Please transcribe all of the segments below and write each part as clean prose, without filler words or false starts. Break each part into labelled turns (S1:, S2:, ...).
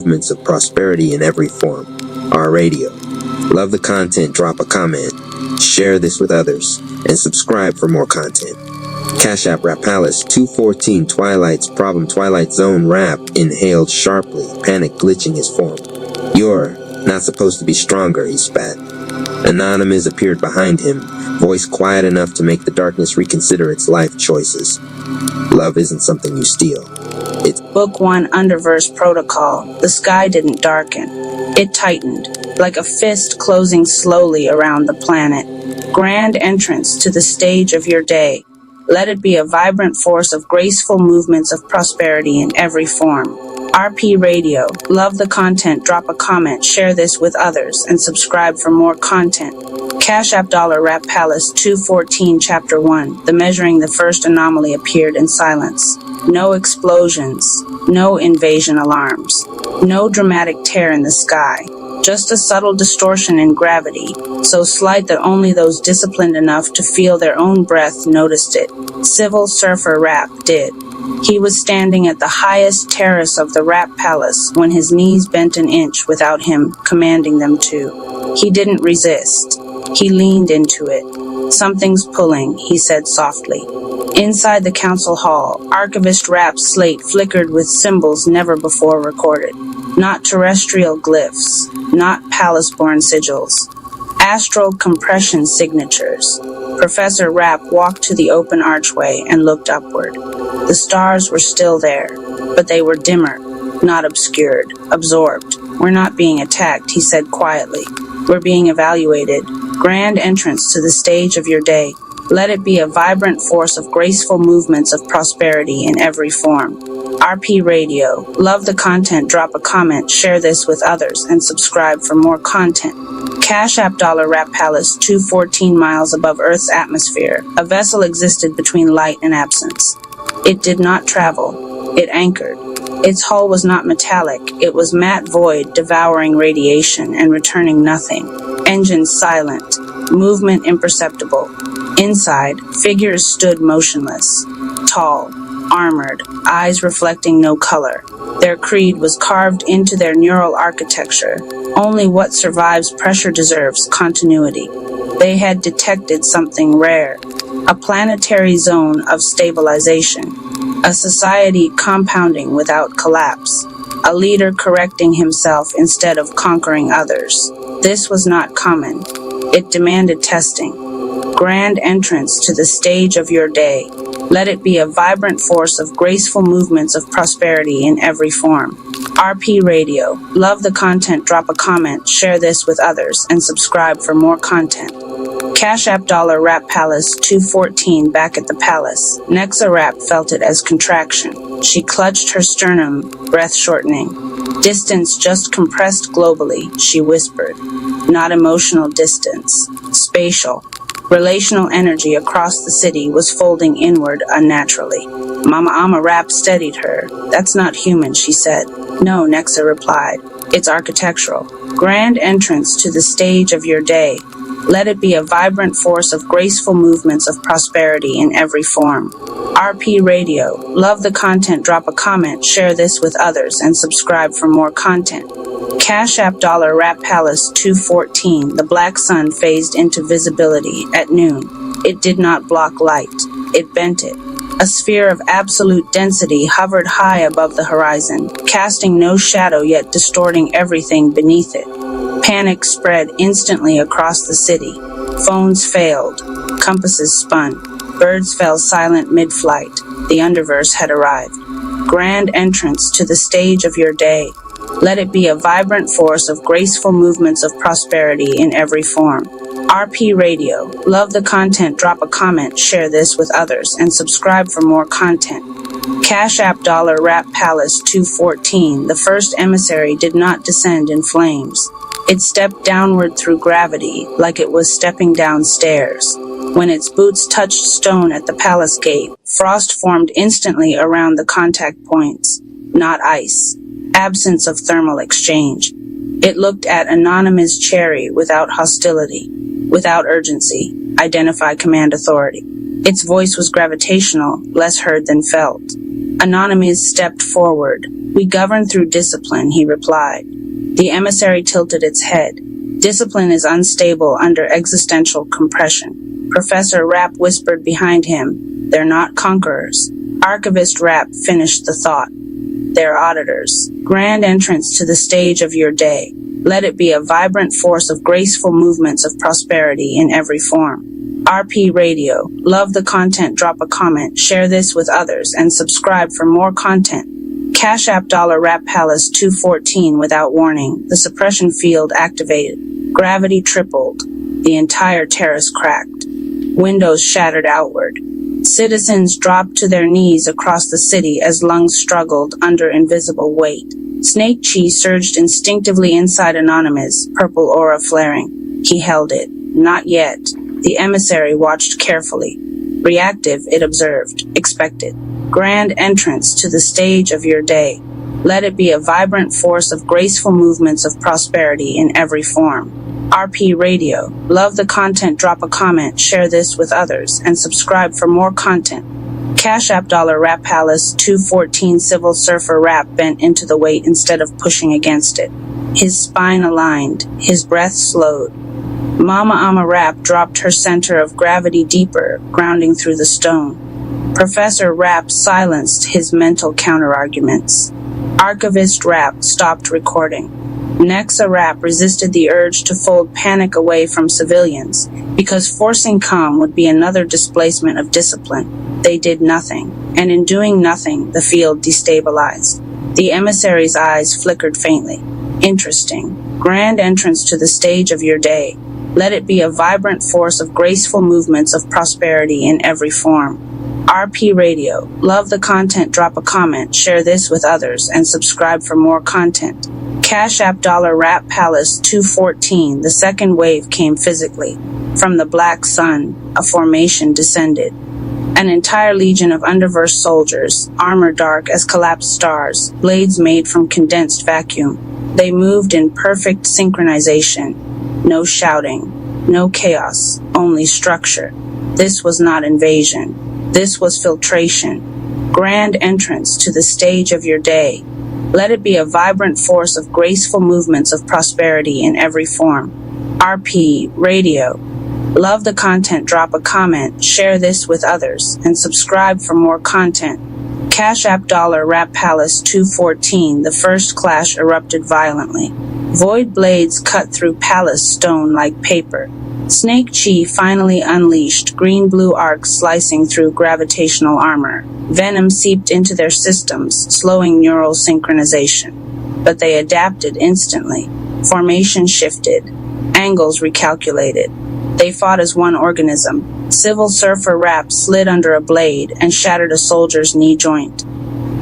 S1: movements of prosperity in every form. Our radio. Love the content, drop a comment, share this with others, and subscribe for more content. Cash App Rap Palace 214 Twilight's problem Twilight Zone rap inhaled sharply, panic glitching his form. You're not supposed to be stronger, he spat. Anonymous appeared behind him, voice quiet enough to make the darkness reconsider its life choices. Love isn't something you steal. It's
S2: Book 1 Underverse Protocol. The sky didn't darken. It tightened, like a fist closing slowly around the planet. Grand entrance to the stage of your day. Let it be a vibrant force of graceful movements of prosperity in every form. RP Radio. Love the content, drop a comment, share this with others, and subscribe for more content. Cash App Dollar Rap Palace 214 Chapter 1. The measuring the first anomaly appeared in silence. No explosions. No invasion alarms. No dramatic tear in the sky. Just a subtle distortion in gravity, so slight that only those disciplined enough to feel their own breath noticed it. Civil Surfer Rap did. He was standing at the highest terrace of the Rap Palace when his knees bent an inch without him commanding them to. He didn't resist. He leaned into it. Something's pulling, he said softly. Inside the council hall, Archivist Rap's slate flickered with symbols never before recorded. Not terrestrial glyphs, not palace-born sigils. Astral compression signatures. Professor Rap walked to the open archway and looked upward. The stars were still there, but they were dimmer, not obscured, absorbed. We're not being attacked, he said quietly. We're being evaluated. Grand entrance to the stage of your day. Let it be a vibrant force of graceful movements of prosperity in every form. RP Radio. Love the content, drop a comment, share this with others, and subscribe for more content. Cash App Dollar Rap Palace 214 miles above Earth's atmosphere. A vessel existed between light and absence. It did not travel. It anchored. Its hull was not metallic. It was matte void, devouring radiation and returning nothing. Engines silent. Movement imperceptible. Inside, figures stood motionless. Tall. Armored, eyes reflecting no color. Their creed was carved into their neural architecture. Only what survives pressure deserves continuity. They had detected something rare. A planetary zone of stabilization. A society compounding without collapse. A leader correcting himself instead of conquering others. This was not common. It demanded testing. Grand entrance to the stage of your day. Let it be a vibrant force of graceful movements of prosperity in every form. RP Radio. Love the content, drop a comment, share this with others, and subscribe for more content. Cash App Dollar Rap Palace 214 back at the palace. Nexa Rap felt it as contraction. She clutched her sternum, breath shortening. Distance just compressed globally, she whispered. Not emotional distance. Spatial. Relational energy across the city was folding inward unnaturally. Mama Ama Rap steadied her. That's not human, she said. No, Nexa replied. It's architectural. Grand entrance to the stage of your day. Let it be a vibrant force of graceful movements of prosperity in every form. RP Radio. Love the content, drop a comment, share this with others, and subscribe for more content. Cash App Dollar Rap Palace 214. The black sun phased into visibility at noon. It did not block light. It bent it. A sphere of absolute density hovered high above the horizon, casting no shadow yet distorting everything beneath it. Panic spread instantly across the city. Phones failed. Compasses spun. Birds fell silent mid-flight. The underverse had arrived. Grand entrance to the stage of your day. Let it be a vibrant force of graceful movements of prosperity in every form. RP Radio. Love the content, drop a comment, share this with others, and subscribe for more content. Cash App Dollar Rap Palace 214. The first emissary did not descend in flames. It stepped downward through gravity, like it was stepping down stairs. When its boots touched stone at the palace gate, frost formed instantly around the contact points. Not ice. Absence of thermal exchange. It looked at Anonymous Cherry without hostility, without urgency. Identify command authority. Its voice was gravitational, less heard than felt. Anonymous stepped forward. "We govern through discipline," he replied. The emissary tilted its head. "Discipline is unstable under existential compression." Professor Rapp whispered behind him, "They're not conquerors." Archivist Rapp finished the thought. "They're auditors. Grand entrance to the stage of your day. Let it be a vibrant force of graceful movements of prosperity in every form." RP Radio. Love the content, drop a comment, share this with others, and subscribe for more content. Cash App $Rap Palace 214 without warning. The suppression field activated. Gravity tripled. The entire terrace cracked. Windows shattered outward. Citizens dropped to their knees across the city as lungs struggled under invisible weight. Snake Chi surged instinctively inside Anonymous, purple aura flaring. He held it. Not yet. The emissary watched carefully. Reactive, it observed. Expected. Grand entrance to the stage of your day. Let it be a vibrant force of graceful movements of prosperity in every form. RP Radio. Love the content, drop a comment, share this with others, and subscribe for more content. Cash App $Rap Palace 214 Civil Surfer Rap bent into the weight instead of pushing against it. His spine aligned, his breath slowed. Mama Ama Rap dropped her center of gravity deeper, grounding through the stone. Professor Rapp silenced his mental counterarguments. Archivist Rapp stopped recording. Nexa Rapp resisted the urge to fold panic away from civilians, because forcing calm would be another displacement of discipline. They did nothing, and in doing nothing, the field destabilized. The emissary's eyes flickered faintly. Interesting. Grand entrance to the stage of your day. Let it be a vibrant force of graceful movements of prosperity in every form. RP Radio. Love the content, drop a comment, share this with others, and subscribe for more content. Cash App $Rap Palace 214. The second wave came physically. From the black sun, a formation descended. An entire legion of underverse soldiers, armor dark as collapsed stars, blades made from condensed vacuum. They moved in perfect synchronization. No shouting, no chaos, only structure. This was not invasion. This was filtration. Grand entrance to the stage of your day. Let it be a vibrant force of graceful movements of prosperity in every form. RP Radio. Love the content, drop a comment, share this with others, and subscribe for more content. Cash App $Rap Palace 214. The first clash erupted violently. Void blades cut through palace stone like paper. Snake Chi finally unleashed, green-blue arcs slicing through gravitational armor. Venom seeped into their systems, slowing neural synchronization. But they adapted instantly. Formation shifted. Angles recalculated. They fought as one organism. Civil Surfer Rapp slid under a blade and shattered a soldier's knee joint.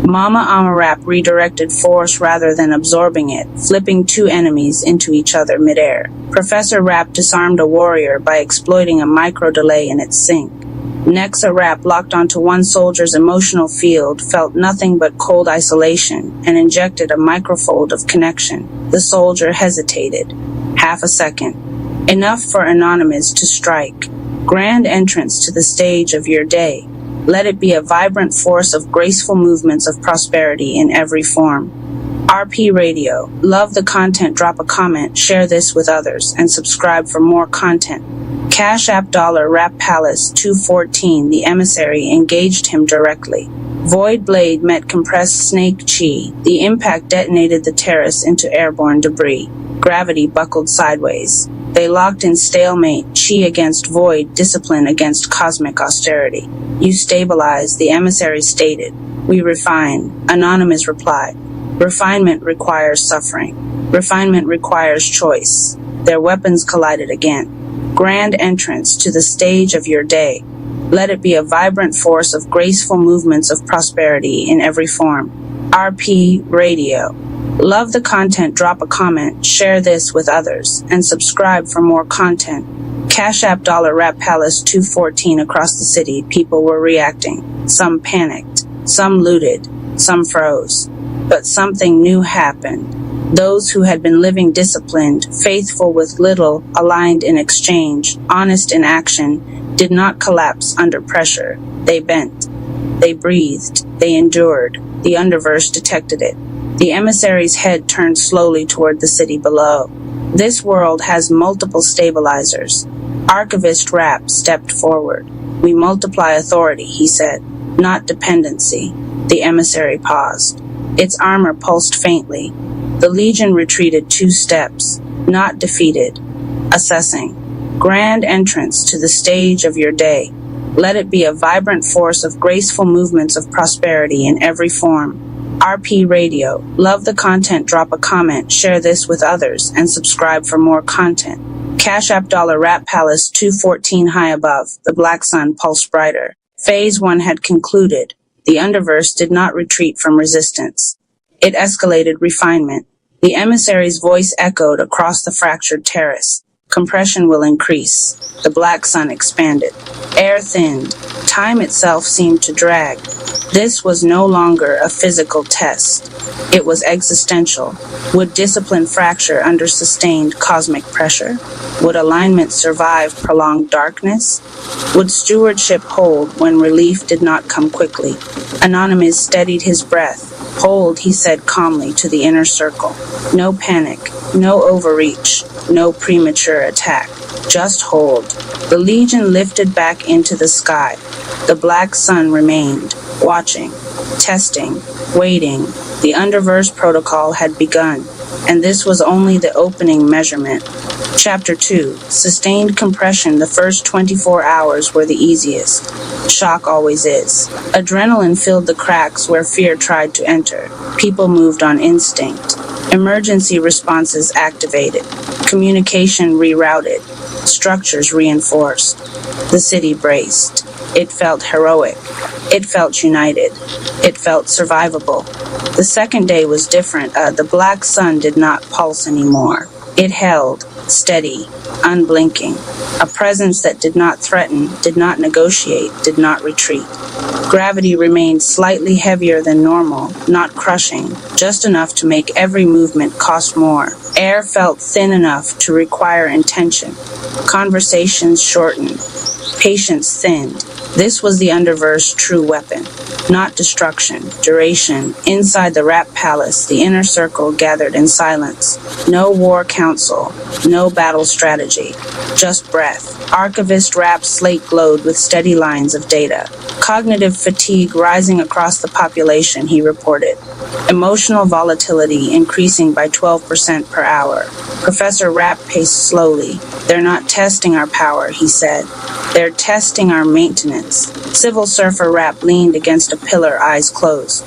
S2: Mama Ama Rap redirected force rather than absorbing it, flipping two enemies into each other midair. Professor Rapp disarmed a warrior by exploiting a micro-delay in its sync. Nexa Rapp locked onto one soldier's emotional field, felt nothing but cold isolation, and injected a microfold of connection. The soldier hesitated. Half a second. Enough for Anonymous to strike. Grand entrance to the stage of your day. Let it be a vibrant force of graceful movements of prosperity in every form. RP Radio. Love the content, drop a comment, share this with others, and subscribe for more content. Cash App $Rap Palace 214. The emissary engaged him directly. Void blade met compressed Snake Chi. The impact detonated the terrace into airborne debris. Gravity buckled sideways. They locked in stalemate, Chi against void, discipline against cosmic austerity. You stabilize, the emissary stated. We refine, Anonymous replied. Refinement requires suffering. Refinement requires choice. Their weapons collided again. Grand entrance to the stage of your day. Let it be a vibrant force of graceful movements of prosperity in every form. RP Radio. Love the content, drop a comment, share this with others, and subscribe for more content. Cash App $Rap Palace 214. Across the city, people were reacting. Some panicked, some looted, some froze. But something new happened. Those who had been living disciplined, faithful with little, aligned in exchange, honest in action, did not collapse under pressure. They bent. They breathed. They endured. The Underverse detected it. The emissary's head turned slowly toward the city below. This world has multiple stabilizers. Archivist Rapp stepped forward. We multiply authority, he said, not dependency. The emissary paused. Its armor pulsed faintly. The Legion retreated 2 steps, not defeated. Assessing. Grand entrance to the stage of your day. Let it be a vibrant force of graceful movements of prosperity in every form. RP Radio. Love the content, drop a comment, share this with others, and subscribe for more content. Cash App $, Rat Palace 214 high above, the black sun pulsed brighter. Phase 1 had concluded. The Underverse did not retreat from resistance. It escalated refinement. The emissary's voice echoed across the fractured terrace. Compression will increase. The black sun expanded. Air thinned. Time itself seemed to drag. This was no longer a physical test. It was existential. Would discipline fracture under sustained cosmic pressure? Would alignment survive prolonged darkness? Would stewardship hold when relief did not come quickly? Anonymous steadied his breath. Hold, he said calmly to the inner circle. No panic, no overreach, no premature attack. Just hold. The Legion lifted back into the sky. The black sun remained, watching, testing, waiting. The Underverse protocol had begun, and this was only the opening measurement. Chapter 2. Sustained compression. The first 24 hours were the easiest. Shock always is. Adrenaline filled the cracks where fear tried to enter. People moved on instinct. Emergency responses activated. Communication rerouted. Structures reinforced. The city braced. It felt heroic. It felt united. It felt survivable. The second day was different. The black sun did not pulse anymore. It held, steady, unblinking. A presence that did not threaten, did not negotiate, did not retreat. Gravity remained slightly heavier than normal, not crushing, just enough to make every movement cost more. Air felt thin enough to require intention. Conversations shortened. Patience thinned. This was the Underverse true weapon. Not destruction, duration. Inside the Rat Palace, the inner circle gathered in silence. No war council, no battle strategy, just breath. Archivist Rapp's slate glowed with steady lines of data. Cognitive fatigue rising across the population, he reported. Emotional volatility increasing by 12% per hour. Professor Rapp paced slowly. They're not testing our power, he said. They're testing our maintenance. Civil Surfer Rapp leaned against a pillar, eyes closed.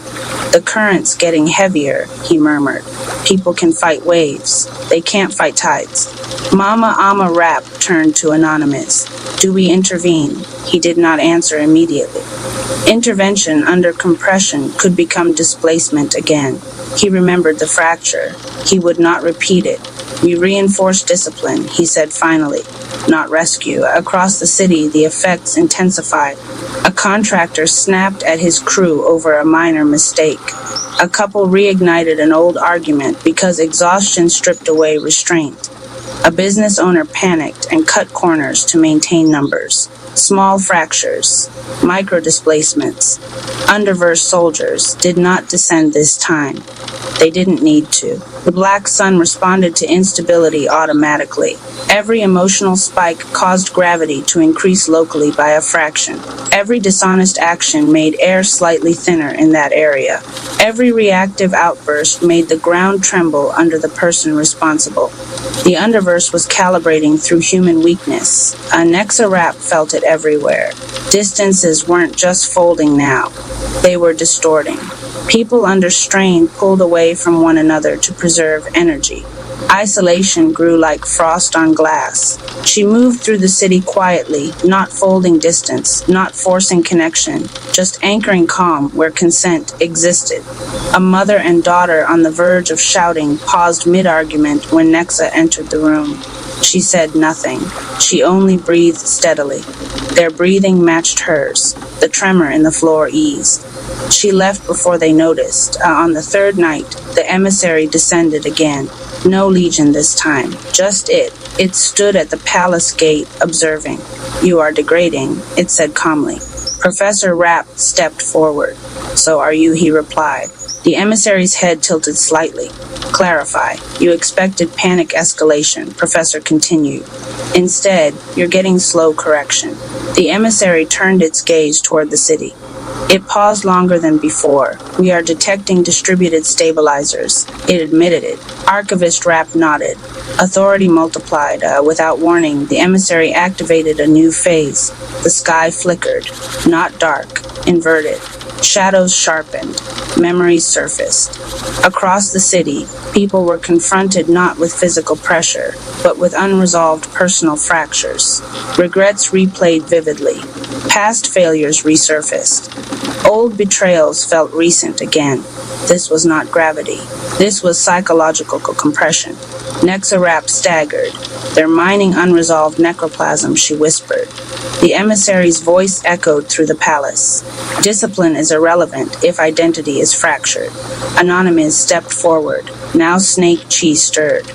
S2: The current's getting heavier, he murmured. People can fight waves. They can't fight tides. Mama Ama Rapp turned to Anonymous. Do we intervene? He did not answer immediately. Intervention under compression could become displacement again. He remembered the fracture. He would not repeat it. We reinforce discipline, he said finally, not rescue. Across the city, the effects intensified. A contractor snapped at his crew over a minor mistake. A couple reignited an old argument because exhaustion stripped away restraint. A business owner panicked and cut corners to maintain numbers. Small fractures, micro displacements. Underverse soldiers did not descend this time. They didn't need to. The black sun responded to instability automatically. Every emotional spike caused gravity to increase locally by a fraction. Every dishonest action made air slightly thinner in that area. Every reactive outburst made the ground tremble under the person responsible. The Underverse was calibrating through human weakness. Nexa Rapp felt it everywhere. Distances weren't just folding now. They were distorting. People under strain pulled away from one another to preserve energy. Isolation grew like frost on glass. She moved through the city quietly, not folding distance, not forcing connection, just anchoring calm where consent existed. A mother and daughter on the verge of shouting paused mid-argument when Nexa entered the room. She said nothing. She only breathed steadily. Their breathing matched hers. The tremor in the floor eased. She left before they noticed. On the third night, the emissary descended again. No Legion this time, just it. It stood at the palace gate, observing. You are degrading, it said calmly. Professor Rapp stepped forward. "So are you," he replied. The emissary's head tilted slightly. "Clarify. You expected panic escalation," Professor continued. "Instead, you're getting slow correction." The emissary turned its gaze toward the city. It paused longer than before. "We are detecting distributed stabilizers." It admitted it. Archivist Rapp nodded. Authority multiplied. Without warning, the emissary activated a new phase. The sky flickered. Not dark. Inverted. Shadows sharpened. Memories surfaced. Across the city, people were confronted not with physical pressure, but with unresolved personal fractures. Regrets replayed vividly. Past failures resurfaced. Old betrayals felt recent again. This was not gravity. This was psychological compression. Nexa Rapp staggered. "They're mining unresolved necroplasm," she whispered. The emissary's voice echoed through the palace. "Discipline is irrelevant if identity is fractured." Anonymous stepped forward. Now Snake Chi stirred.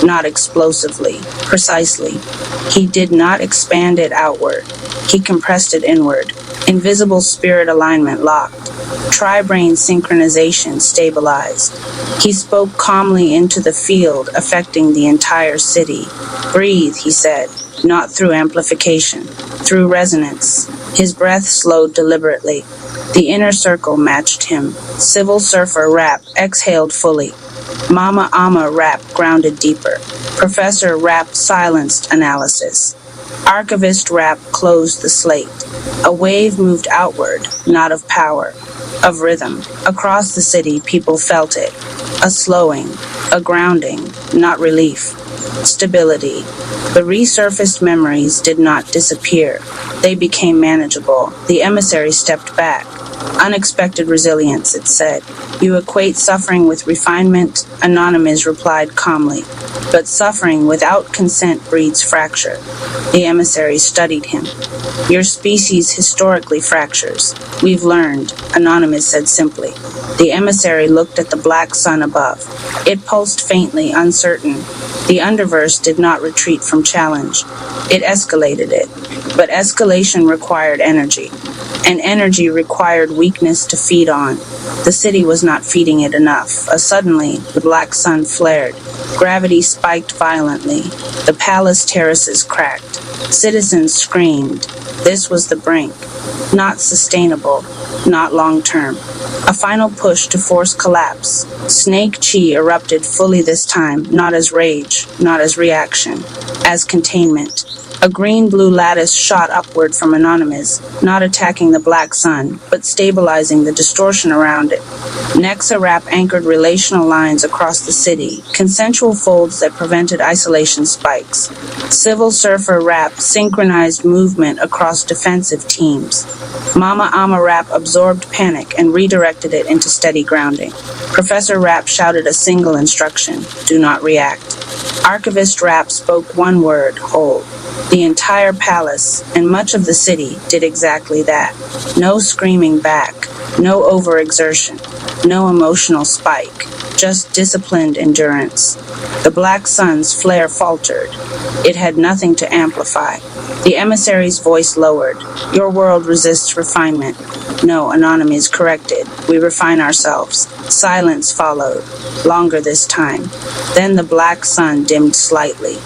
S2: Not explosively, precisely. He did not expand it outward. He compressed it inward. Invisible spirit alignment locked. Tri-brain synchronization stabilized. He spoke calmly into the field, affecting the entire city. "Breathe," he said, not through amplification, through resonance. His breath slowed deliberately. The inner circle matched him. Civil Surfer Rapp exhaled fully. Mama Ama Rapp grounded deeper. Professor Rapp silenced analysis. Archivist Rapp closed the slate. A wave moved outward, not of power, of rhythm. Across the city, people felt it. A slowing, a grounding, not relief. Stability. The resurfaced memories did not disappear. They became manageable. The emissary stepped back. "Unexpected resilience," it said. "You equate suffering with refinement," Anonymous replied calmly. "But suffering without consent breeds fracture." The emissary studied him. "Your species historically fractures. We've learned," Anonymous said simply. The emissary looked at the black sun above. It pulsed faintly, uncertain. The underverse did not retreat from challenge. It escalated it. But escalation required energy. And energy required weakness to feed on. The city was not feeding it enough. Suddenly, the black sun flared. Gravity spiked violently. The palace terraces cracked. Citizens screamed. This was the brink. Not sustainable. Not long-term. A final push to force collapse. Snake Chi erupted fully this time, not as rage, not as reaction, as containment. A green-blue lattice shot upward from Anonymous, not attacking the black sun, but stabilizing the distortion around it. Nexa Rapp anchored relational lines across the city, consensual folds that prevented isolation spikes. Civil Surfer Rapp synchronized movement across defensive teams. Mama Ama Rapp absorbed panic and redirected it into steady grounding. Professor Rapp shouted a single instruction: do not react. Archivist Rapp spoke one word: hold. The entire palace, and much of the city, did exactly that. No screaming back, no overexertion, no emotional spike, just disciplined endurance. The black sun's flare faltered. It had nothing to amplify. The emissary's voice lowered. Your world resists refinement. No, Anonymous corrected. We refine ourselves. Silence followed. Longer this time. Then the black sun dimmed slightly.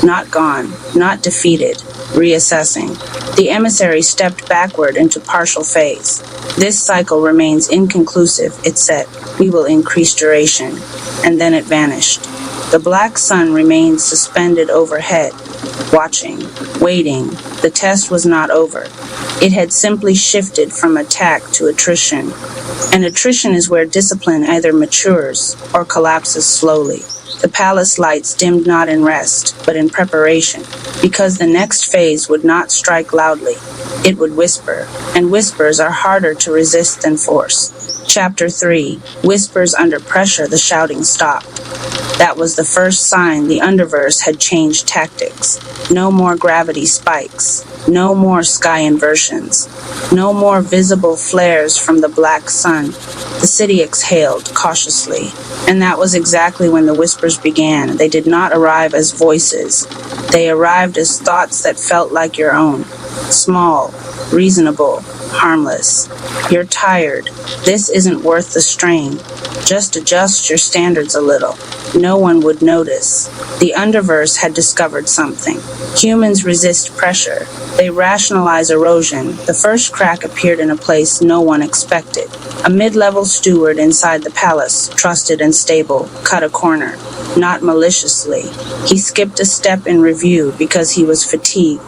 S2: Not gone, not defeated, reassessing. The emissary stepped backward into partial phase. This cycle remains inconclusive, it said. We will increase duration. And then it vanished. The black sun remained suspended overhead, watching, waiting. The test was not over. It had simply shifted from attack to attrition. And attrition is where discipline either matures or collapses slowly. The palace lights dimmed not in rest, but in preparation, because the next phase would not strike loudly. It would whisper, and whispers are harder to resist than force. Chapter 3, Whispers Under Pressure, the shouting stopped. That was the first sign the underverse had changed tactics. No more gravity spikes. No more sky inversions. No more visible flares from the black sun. The city exhaled cautiously. And that was exactly when the whispers began. They did not arrive as voices. They arrived as thoughts that felt like your own. Small, reasonable, Harmless. You're tired. This isn't worth the strain. Just adjust your standards a little. No one would notice. The Underverse had discovered something. Humans resist pressure. They rationalize erosion. The first crack appeared in a place no one expected. A mid-level steward inside the palace, trusted and stable, cut a corner. Not maliciously. He skipped a step in review because he was fatigued.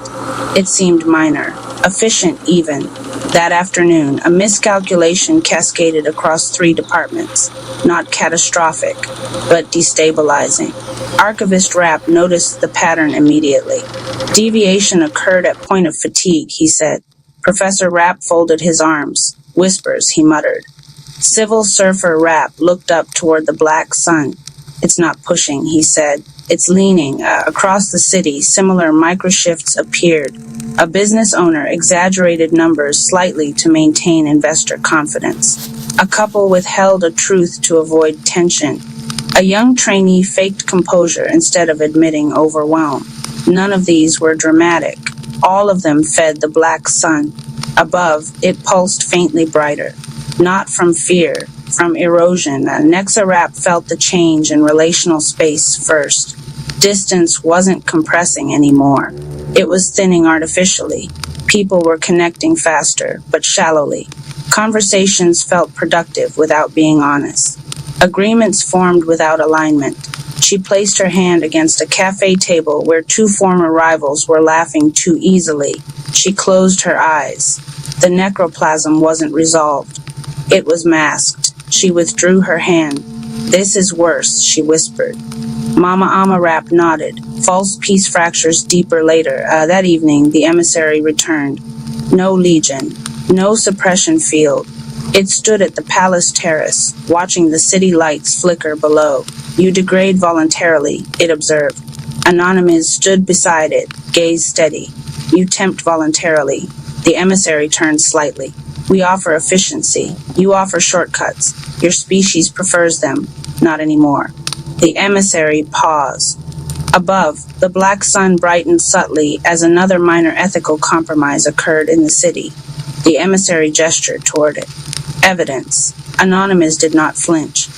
S2: It seemed minor. Efficient, even. That afternoon, a miscalculation cascaded across 3 departments. Not catastrophic, but destabilizing. Archivist Rapp noticed the pattern immediately. Deviation occurred at point of fatigue, he said. Professor Rapp folded his arms. Whispers, he muttered. Civil Surfer Rapp looked up toward the black sun. It's not pushing, he said. It's leaning. Across the city, similar microshifts appeared. A business owner exaggerated numbers slightly to maintain investor confidence. A couple withheld a truth to avoid tension. A young trainee faked composure instead of admitting overwhelm. None of these were dramatic. All of them fed the black sun. Above, it pulsed faintly brighter. Not from fear, from erosion. Nexa Rapp felt the change in relational space first. Distance wasn't compressing anymore. It was thinning artificially. People were connecting faster, but shallowly. Conversations felt productive without being honest. Agreements formed without alignment. She placed her hand against a cafe table where 2 former rivals were laughing too easily. She closed her eyes. The necroplasm wasn't resolved. It was masked. She withdrew her hand. This is worse, she whispered. Mama Ama Rapp nodded. False peace fractures deeper later. That evening, the emissary returned. No legion. No suppression field. It stood at the palace terrace, watching the city lights flicker below. You degrade voluntarily, it observed. Anonymous stood beside it, gaze steady. You tempt voluntarily. The emissary turned slightly. We offer efficiency. You offer shortcuts. Your species prefers them. Not anymore. The emissary paused. Above, the black sun brightened subtly as another minor ethical compromise occurred in the city. The emissary gestured toward it. Evidence. Anonymous did not flinch.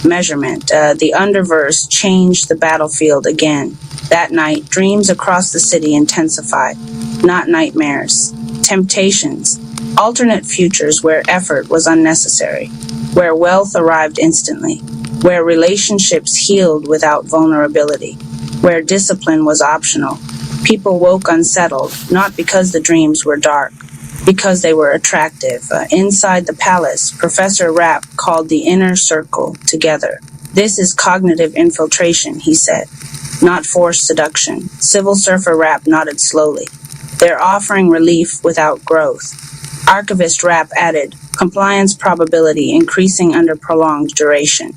S2: Measurement. The Underverse changed the battlefield again. That night, dreams across the city intensified. Not nightmares. Temptations. Alternate futures where effort was unnecessary. Where wealth arrived instantly. Where relationships healed without vulnerability. Where discipline was optional. People woke unsettled, not because the dreams were dark, because they were attractive. Inside the palace, Professor Rapp called the inner circle together. This is cognitive infiltration, he said, not forced seduction. Civil Surfer Rapp nodded slowly. They're offering relief without growth. Archivist Rapp added, compliance probability increasing under prolonged duration.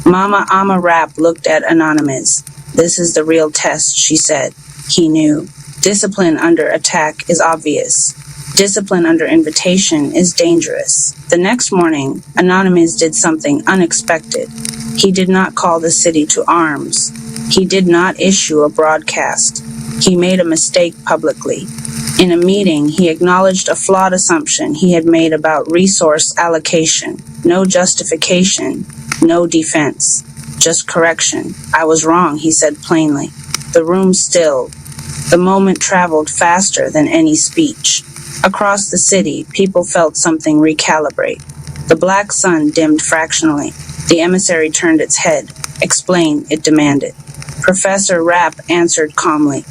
S2: Mama Ama Rapp looked at Anonymous. This is the real test, she said. He knew. Discipline under attack is obvious. Discipline under invitation is dangerous. The next morning, Anonymous did something unexpected. He did not call the city to arms. He did not issue a broadcast. He made a mistake publicly. In a meeting, he acknowledged a flawed assumption he had made about resource allocation. No justification, no defense, just correction. I was wrong, he said plainly. The room stilled. The moment traveled faster than any speech. Across the city, people felt something recalibrate. The black sun dimmed fractionally. The emissary turned its head. Explain, it demanded. Professor Rapp answered calmly.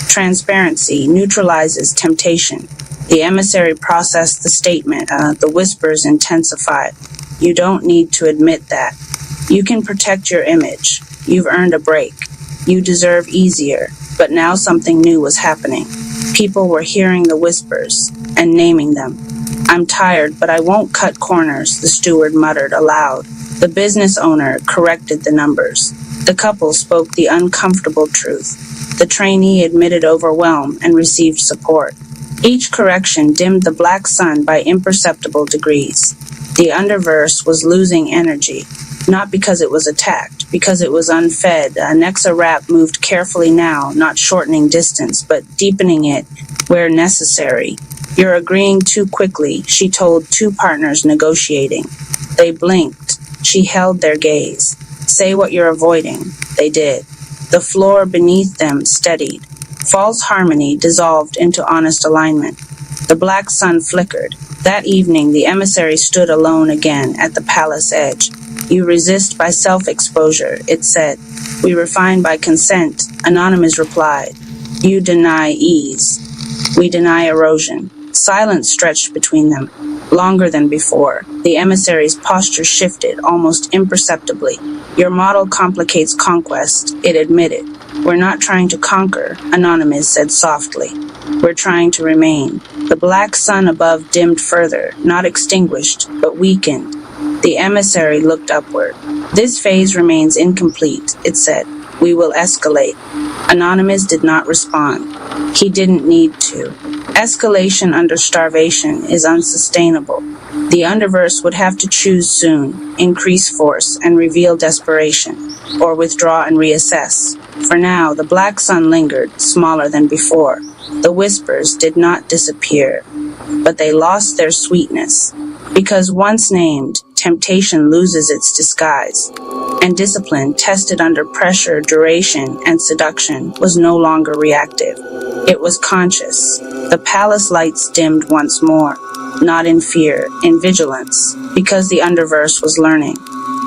S2: Transparency neutralizes temptation. The emissary processed the statement. The whispers intensified. You don't need to admit that. You can protect your image. You've earned a break. You deserve easier. But now something new was happening. People were hearing the whispers and naming them. I'm tired, but I won't cut corners, the steward muttered aloud. The business owner corrected the numbers. The couple spoke the uncomfortable truth. The trainee admitted overwhelm and received support. Each correction dimmed the black sun by imperceptible degrees. The Underverse was losing energy, not because it was attacked, because it was unfed. Nexa Rapp moved carefully now, not shortening distance, but deepening it where necessary. You're agreeing too quickly, she told two partners negotiating. They blinked. She held their gaze. Say what you're avoiding. They did. The floor beneath them steadied. False harmony dissolved into honest alignment. The black sun flickered. That evening, the emissary stood alone again at the palace edge. You resist by self-exposure, it said. We refine by consent, Anonymous replied. You deny ease. We deny erosion. Silence stretched between them, longer than before. The emissary's posture shifted almost imperceptibly. Your model complicates conquest, it admitted. We're not trying to conquer, Anonymous said softly. We're trying to remain. The black sun above dimmed further, not extinguished, but weakened. The emissary looked upward. This phase remains incomplete, it said. We will escalate. Anonymous did not respond. He didn't need to. Escalation under starvation is unsustainable. The Underverse would have to choose soon, increase force and reveal desperation, or withdraw and reassess. For now, the black sun lingered, smaller than before. The whispers did not disappear, but they lost their sweetness. Because once named, temptation loses its disguise, and discipline, tested under pressure, duration, and seduction, was no longer reactive. It was conscious. The palace lights dimmed once more, not in fear, in vigilance, because the Underverse was learning.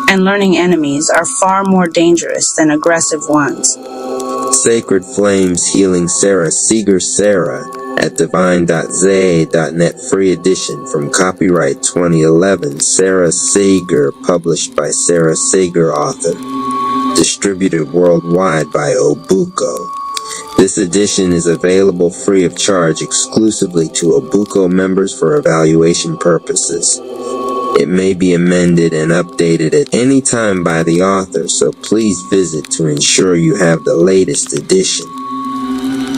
S2: And learning enemies are far more dangerous than aggressive ones.
S1: Sacred Flames Healing Sarah Seeger Sarah at divine.za.net free edition from copyright 2011 Sarah Seeger, published by Sarah Seeger author, distributed worldwide by Obuko. This edition is available free of charge exclusively to Obuko members for evaluation purposes. It may be amended and updated at any time by the author, so please visit to ensure you have the latest edition.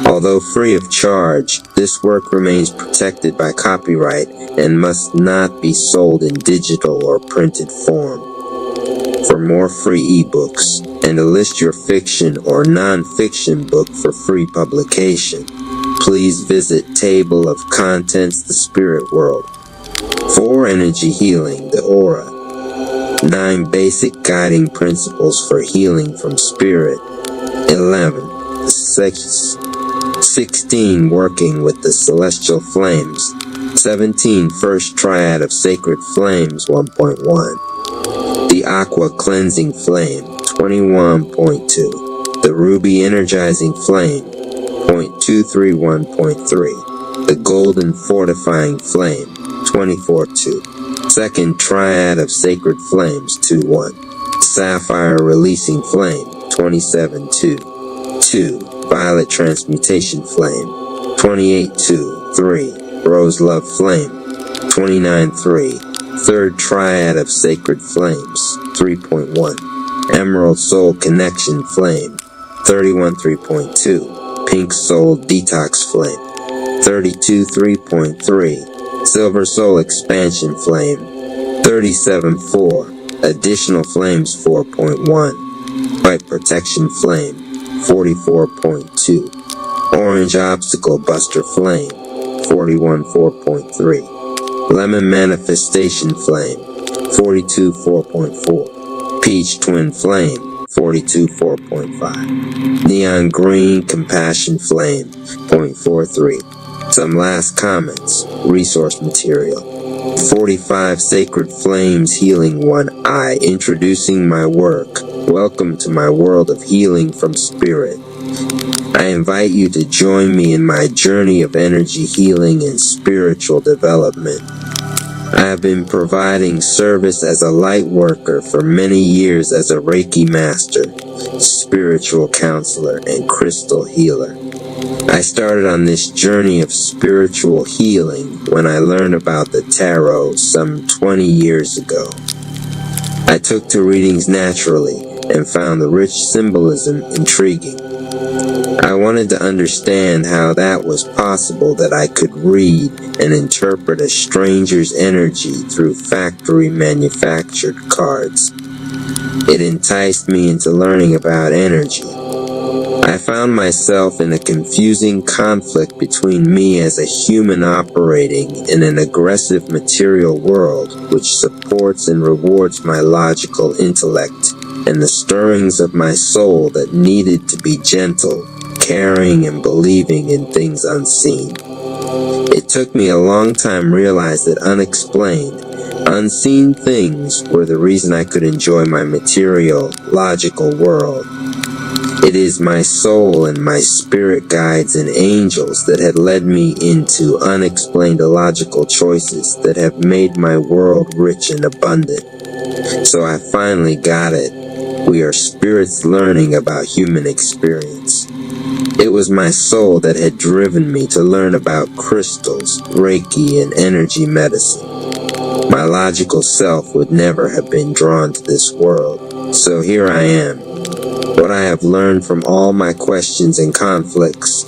S1: Although free of charge, this work remains protected by copyright and must not be sold in digital or printed form. For more free ebooks and to list your fiction or non-fiction book for free publication, please visit Table of Contents, The Spirit World. 4 Energy Healing, the Aura. 9 Basic Guiding Principles for Healing from Spirit. 11. 16 Working with the Celestial Flames. 17 First Triad of Sacred Flames 1.1. The Aqua Cleansing Flame 21.2. The Ruby Energizing Flame 0.231.3. The Golden Fortifying Flame 24.2. Second Triad of Sacred Flames 2.1. Sapphire Releasing Flame 27.2. 2. Violet Transmutation Flame 28.2. 3. Rose Love Flame 29.3. Third Triad of Sacred Flames 3.1. Emerald Soul Connection Flame 31.3.2. Pink Soul Detox Flame 32.3.3. Silver Soul Expansion Flame 37.4. Additional Flames 4.1. White Protection Flame 44.2. Orange Obstacle Buster Flame 41.4.3. Lemon Manifestation Flame 42.4.4. Peach Twin Flame 42.4.5. Neon Green Compassion Flame 0.43. Some last comments. Resource material. 45 Sacred Flames Healing One Eye. Introducing my work. Welcome to my world of healing from spirit. I invite you to join me in my journey of energy healing and spiritual development. I have been providing service as a light worker for many years as a Reiki master, spiritual counselor, and crystal healer. I started on this journey of spiritual healing when I learned about the tarot some 20 years ago. I took to readings naturally and found the rich symbolism intriguing. I wanted to understand how that was possible that I could read and interpret a stranger's energy through factory manufactured cards. It enticed me into learning about energy. I found myself in a confusing conflict between me as a human operating in an aggressive material world which supports and rewards my logical intellect, and the stirrings of my soul that needed to be gentle, caring, and believing in things unseen. It took me a long time to realize that unexplained, unseen things were the reason I could enjoy my material, logical world. It is my soul and my spirit guides and angels that had led me into unexplained illogical choices that have made my world rich and abundant. So I finally got it. We are spirits learning about human experience. It was my soul that had driven me to learn about crystals, Reiki, and energy medicine. My logical self would never have been drawn to this world. So here I am. What I have learned from all my questions and conflicts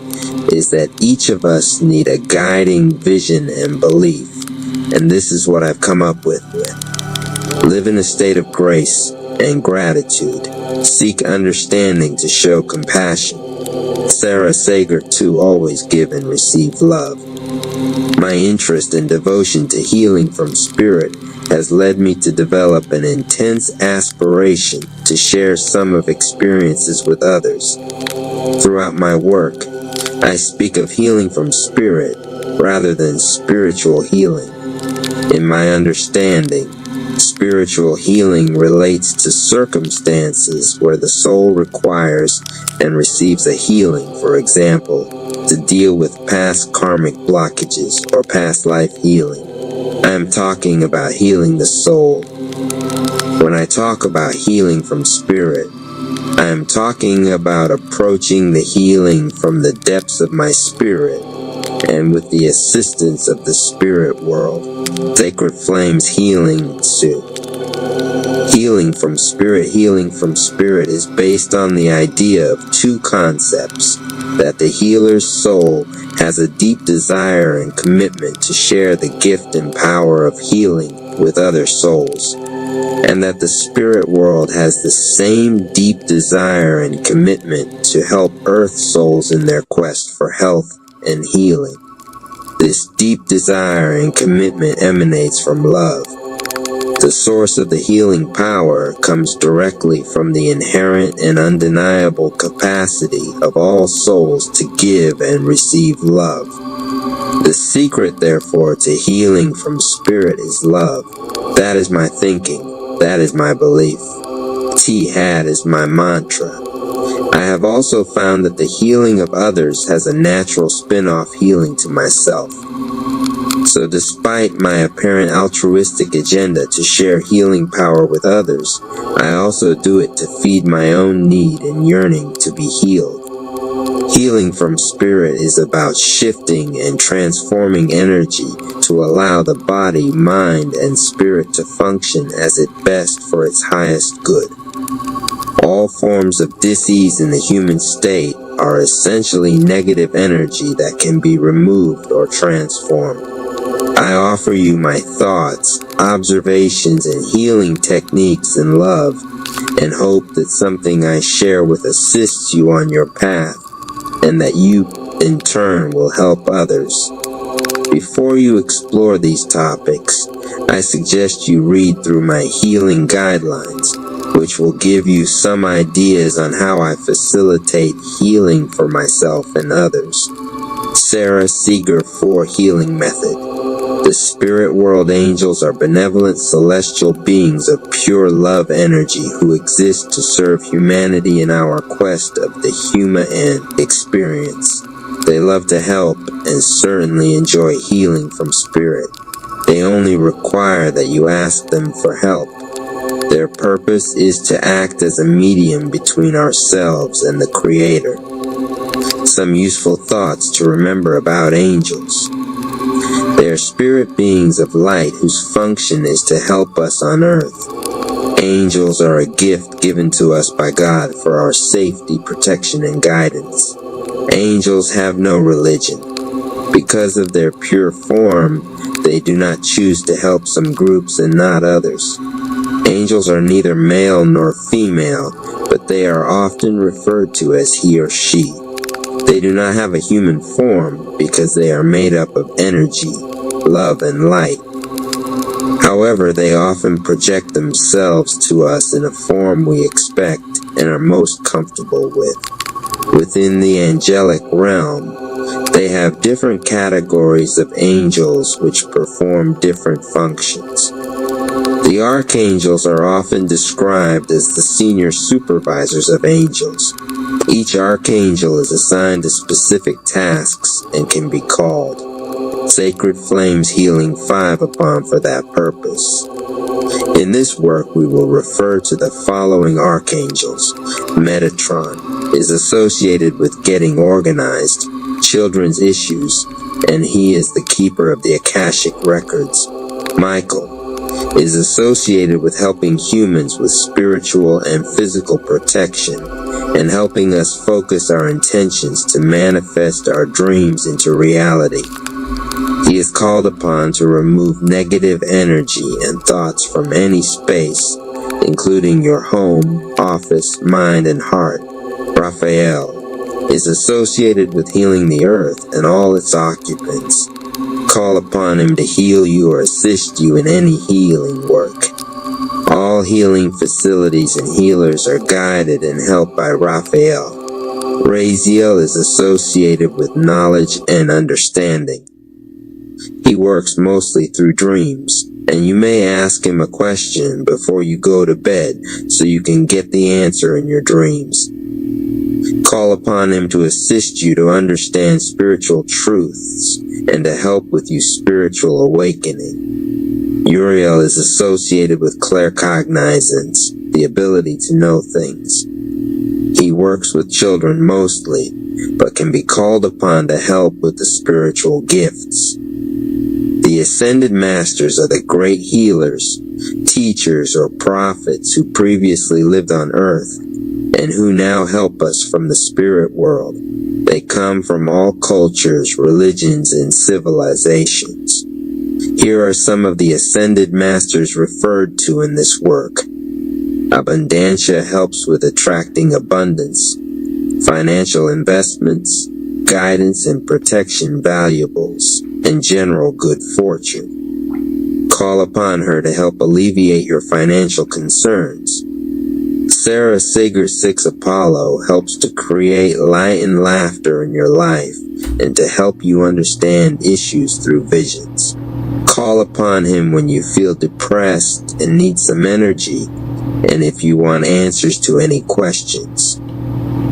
S1: is that each of us need a guiding vision and belief, and this is what I've come up with. Live in a state of grace and gratitude. Seek understanding to show compassion. Sarah Sager too always give and receive love. My interest and devotion to healing from spirit has led me to develop an intense aspiration to share some of experiences with others. Throughout my work, I speak of healing from spirit rather than spiritual healing. In my understanding, spiritual healing relates to circumstances where the soul requires and receives a healing, for example, to deal with past karmic blockages or past life healing. I am talking about healing the soul. When I talk about healing from spirit, I am talking about approaching the healing from the depths of my spirit and with the assistance of the spirit world. Sacred Flames Healing Suit. Healing from spirit is based on the idea of two concepts: that the healer's soul has a deep desire and commitment to share the gift and power of healing with other souls, and that the spirit world has the same deep desire and commitment to help earth souls in their quest for health and healing. This deep desire and commitment emanates from love. The source of the healing power comes directly from the inherent and undeniable capacity of all souls to give and receive love. The secret, therefore, to healing from spirit is love. That is my thinking. That is my belief. T-Hat is my mantra. I have also found that the healing of others has a natural spin-off healing to myself. So despite my apparent altruistic agenda to share healing power with others, I also do it to feed my own need and yearning to be healed. Healing from spirit is about shifting and transforming energy to allow the body, mind, and spirit to function as it best for its highest good. All forms of dis-ease in the human state are essentially negative energy that can be removed or transformed. I offer you my thoughts, observations, and healing techniques in love, and hope that something I share with assists you on your path, and that you, in turn, will help others. Before you explore these topics, I suggest you read through my healing guidelines, which will give you some ideas on how I facilitate healing for myself and others. Sarah Seger 4 Healing Method. The spirit world angels are benevolent celestial beings of pure love energy who exist to serve humanity in our quest of the human experience. They love to help and certainly enjoy healing from spirit. They only require that you ask them for help. Their purpose is to act as a medium between ourselves and the Creator. Some useful thoughts to remember about angels. They are spirit beings of light whose function is to help us on earth. Angels are a gift given to us by God for our safety, protection, and guidance. Angels have no religion. Because of their pure form, they do not choose to help some groups and not others. Angels are neither male nor female, but but they are often referred to as he or she. They do not have a human form because they are made up of energy, love, and light. However, they often project themselves to us in a form we expect and are most comfortable with. Within the angelic realm, they have different categories of angels which perform different functions. The archangels are often described as the senior supervisors of angels. Each archangel is assigned to specific tasks and can be called. Sacred Flames Healing 5 upon for that purpose. In this work, we will refer to the following archangels. Metatron is associated with getting organized, children's issues, and he is the keeper of the Akashic records. Michael is associated with helping humans with spiritual and physical protection and helping us focus our intentions to manifest our dreams into reality. He is called upon to remove negative energy and thoughts from any space, including your home, office, mind, and heart. Raphael is associated with healing the earth and all its occupants. Call upon him to heal you or assist you in any healing work. All healing facilities and healers are guided and helped by Raphael. Raziel is associated with knowledge and understanding. He works mostly through dreams, and you may ask him a question before you go to bed so you can get the answer in your dreams. Call upon him to assist you to understand spiritual truths and to help with you spiritual awakening. Uriel is associated with claircognizance, the ability to know things. He works with children mostly, but can be called upon to help with the spiritual gifts. The ascended masters are the great healers, teachers, or prophets who previously lived on earth and who now help us from the spirit world. They come from all cultures, religions, and civilizations. Here are some of the ascended masters referred to in this work. Abundantia helps with attracting abundance, financial investments, guidance and protection valuables, and general good fortune. Call upon her to help alleviate your financial concerns. Sarah Sager 6 Apollo helps to create light and laughter in your life and to help you understand issues through visions. Call upon him when you feel depressed and need some energy, and if you want answers to any questions.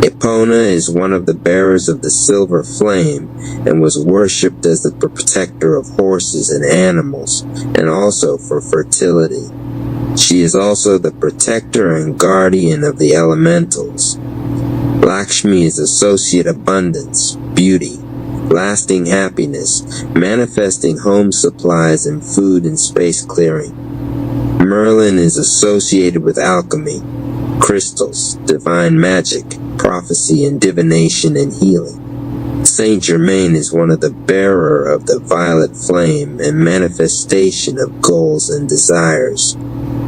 S1: Epona is one of the bearers of the silver flame and was worshipped as the protector of horses and animals, and also for fertility. She is also the protector and guardian of the elementals. Lakshmi is associate abundance, beauty, lasting happiness, manifesting home supplies and food and space clearing. Merlin is associated with alchemy, crystals, divine magic, prophecy and divination and healing. Saint Germain is one of the bearer of the violet flame and manifestation of goals and desires.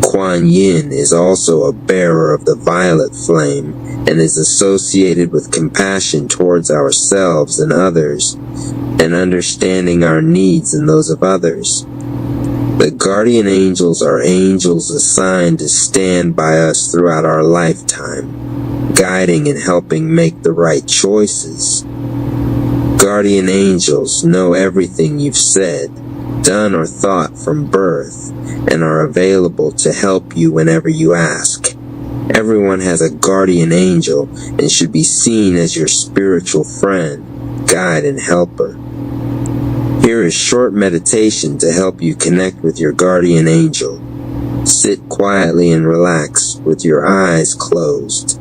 S1: Kuan Yin is also a bearer of the violet flame and is associated with compassion towards ourselves and others and understanding our needs and those of others. The guardian angels are angels assigned to stand by us throughout our lifetime, guiding and helping make the right choices. Guardian angels know everything you've said, done, or thought from birth, and are available to help you whenever you ask. Everyone has a guardian angel and should be seen as your spiritual friend, guide, and helper. Here is short meditation to help you connect with your guardian angel. Sit quietly and relax with your eyes closed.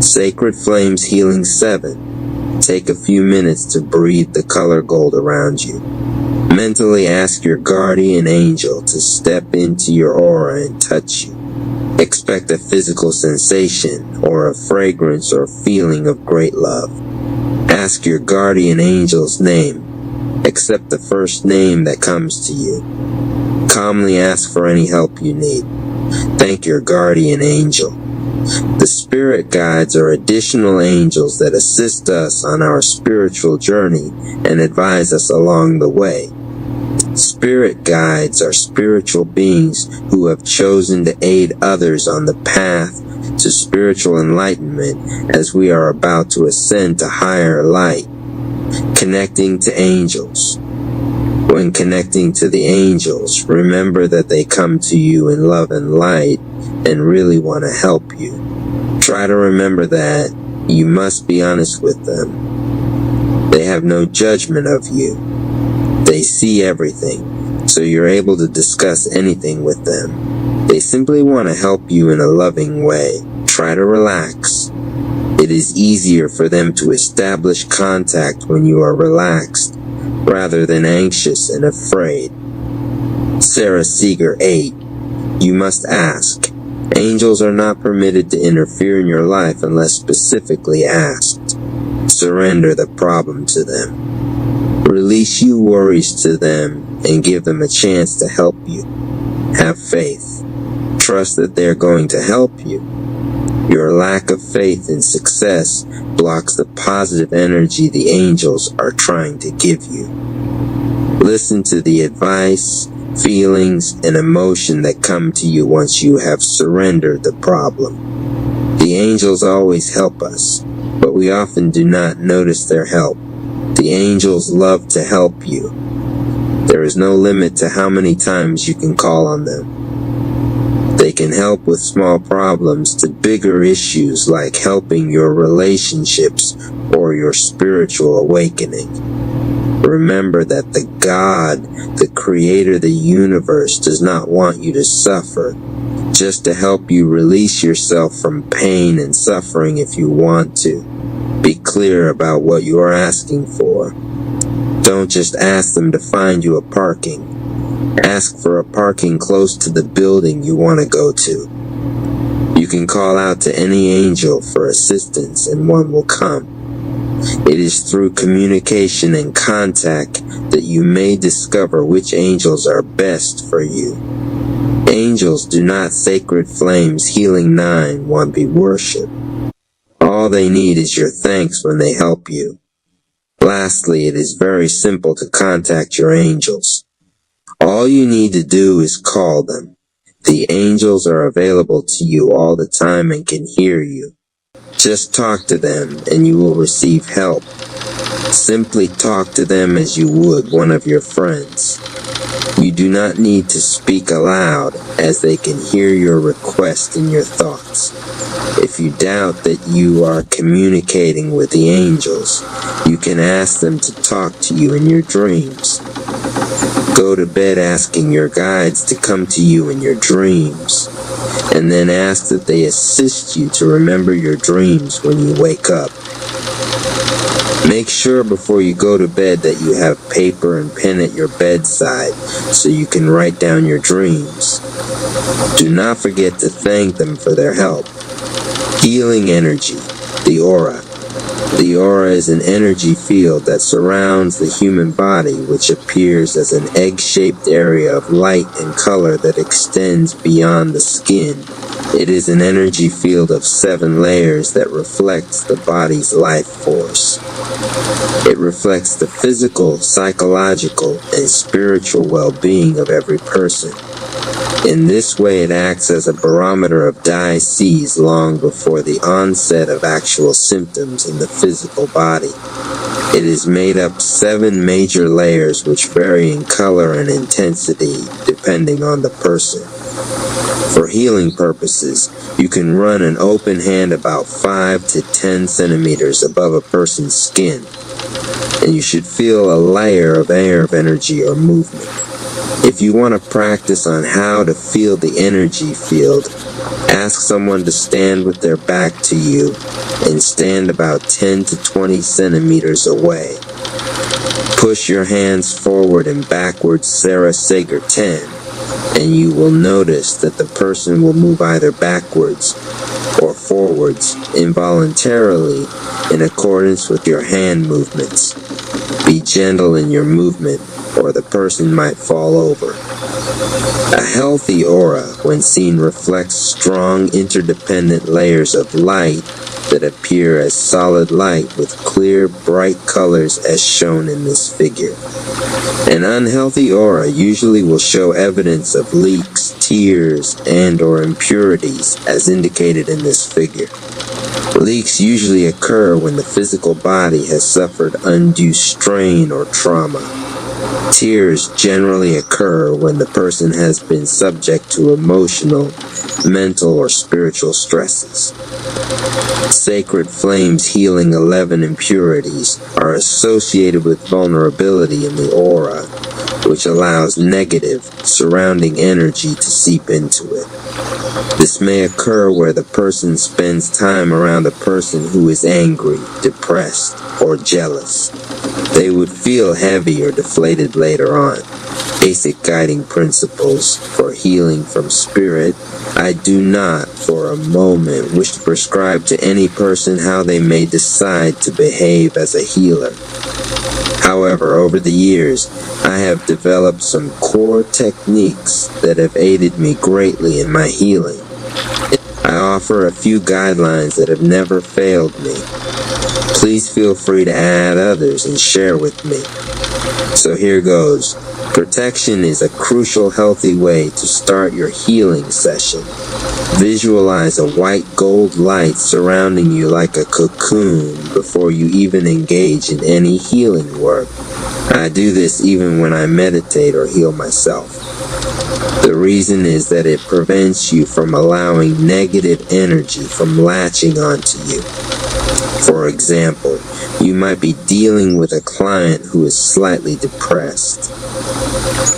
S1: Sacred Flames Healing 7. Take a few minutes to breathe the color gold around you. Mentally ask your guardian angel to step into your aura and touch you. Expect a physical sensation or a fragrance or feeling of great love. Ask your guardian angel's name. Accept the first name that comes to you. Calmly ask for any help you need. Thank your guardian angel. The spirit guides are additional angels that assist us on our spiritual journey and advise us along the way. Spirit guides are spiritual beings who have chosen to aid others on the path to spiritual enlightenment as we are about to ascend to higher light. Connecting to angels. When connecting to the angels, remember that they come to you in love and light and really want to help you. Try to remember that you must be honest with them. They have no judgment of you. They see everything, so you're able to discuss anything with them. They simply want to help you in a loving way. Try to relax. It is easier for them to establish contact when you are relaxed, rather than anxious and afraid. Sarah Seeger 8. You must ask. Angels are not permitted to interfere in your life unless specifically asked. Surrender the problem to them. Release your worries to them and give them a chance to help you. Have faith. Trust that they're going to help you. Your lack of faith in success blocks the positive energy the angels are trying to give you. Listen to the advice, feelings, and emotion that come to you once you have surrendered the problem. The angels always help us, but we often do not notice their help. The angels love to help you. There is no limit to how many times you can call on them. They can help with small problems to bigger issues like helping your relationships or your spiritual awakening. Remember that the God, the creator of the universe, does not want you to suffer, just to help you release yourself from pain and suffering if you want to. Be clear about what you are asking for. Don't just ask them to find you a parking. Ask for a parking close to the building you want to go to. You can call out to any angel for assistance and one will come. It is through communication and contact that you may discover which angels are best for you. Angels do not sacred flames healing 9 want be worshipped. All they need is your thanks when they help you. Lastly, it is very simple to contact your angels. All you need to do is call them. The angels are available to you all the time and can hear you. Just talk to them and you will receive help. Simply talk to them as you would one of your friends. You do not need to speak aloud, as they can hear your request in your thoughts. If you doubt that you are communicating with the angels, you can ask them to talk to you in your dreams. Go to bed asking your guides to come to you in your dreams, and then ask that they assist you to remember your dreams when you wake up. Make sure before you go to bed that you have paper and pen at your bedside so you can write down your dreams. Do not forget to thank them for their help. Healing energy, the aura. The aura is an energy field that surrounds the human body, which appears as an egg-shaped area of light and color that extends beyond the skin. It is an energy field of 7 layers that reflects the body's life force. It reflects the physical, psychological, and spiritual well-being of every person. In this way, it acts as a barometer of disease long before the onset of actual symptoms in the physical body. It is made up 7 major layers which vary in color and intensity depending on the person. For healing purposes, you can run an open hand about 5 to 10 centimeters above a person's skin, and you should feel a layer of air of energy or movement. If you want to practice on how to feel the energy field, ask someone to stand with their back to you and stand about 10 to 20 centimeters away. Push your hands forward and backwards Sarah Seeger 10, and you will notice that the person will move either backwards or forwards involuntarily in accordance with your hand movements. Be gentle in your movement, or the person might fall over. A healthy aura, when seen, reflects strong interdependent layers of light that appear as solid light with clear, bright colors as shown in this figure. An unhealthy aura usually will show evidence of leaks, tears, and/or impurities as indicated in this figure. Leaks usually occur when the physical body has suffered undue strain or trauma. Tears generally occur when the person has been subject to emotional, mental, or spiritual stresses. Sacred Flames healing 11 impurities are associated with vulnerability in the aura, which allows negative, surrounding energy to seep into it. This may occur where the person spends time around a person who is angry, depressed, or jealous. They would feel heavy or deflated later on. Basic guiding principles for healing from spirit. I do not, for a moment, wish to prescribe to any person how they may decide to behave as a healer. However, over the years, I have developed some core techniques that have aided me greatly in my healing. I offer a few guidelines that have never failed me. Please feel free to add others and share with me. So here goes. Protection is a crucial, healthy way to start your healing session. Visualize a white gold light surrounding you like a cocoon before you even engage in any healing work. I do this even when I meditate or heal myself. The reason is that it prevents you from allowing negative energy from latching onto you. For example, you might be dealing with a client who is slightly depressed.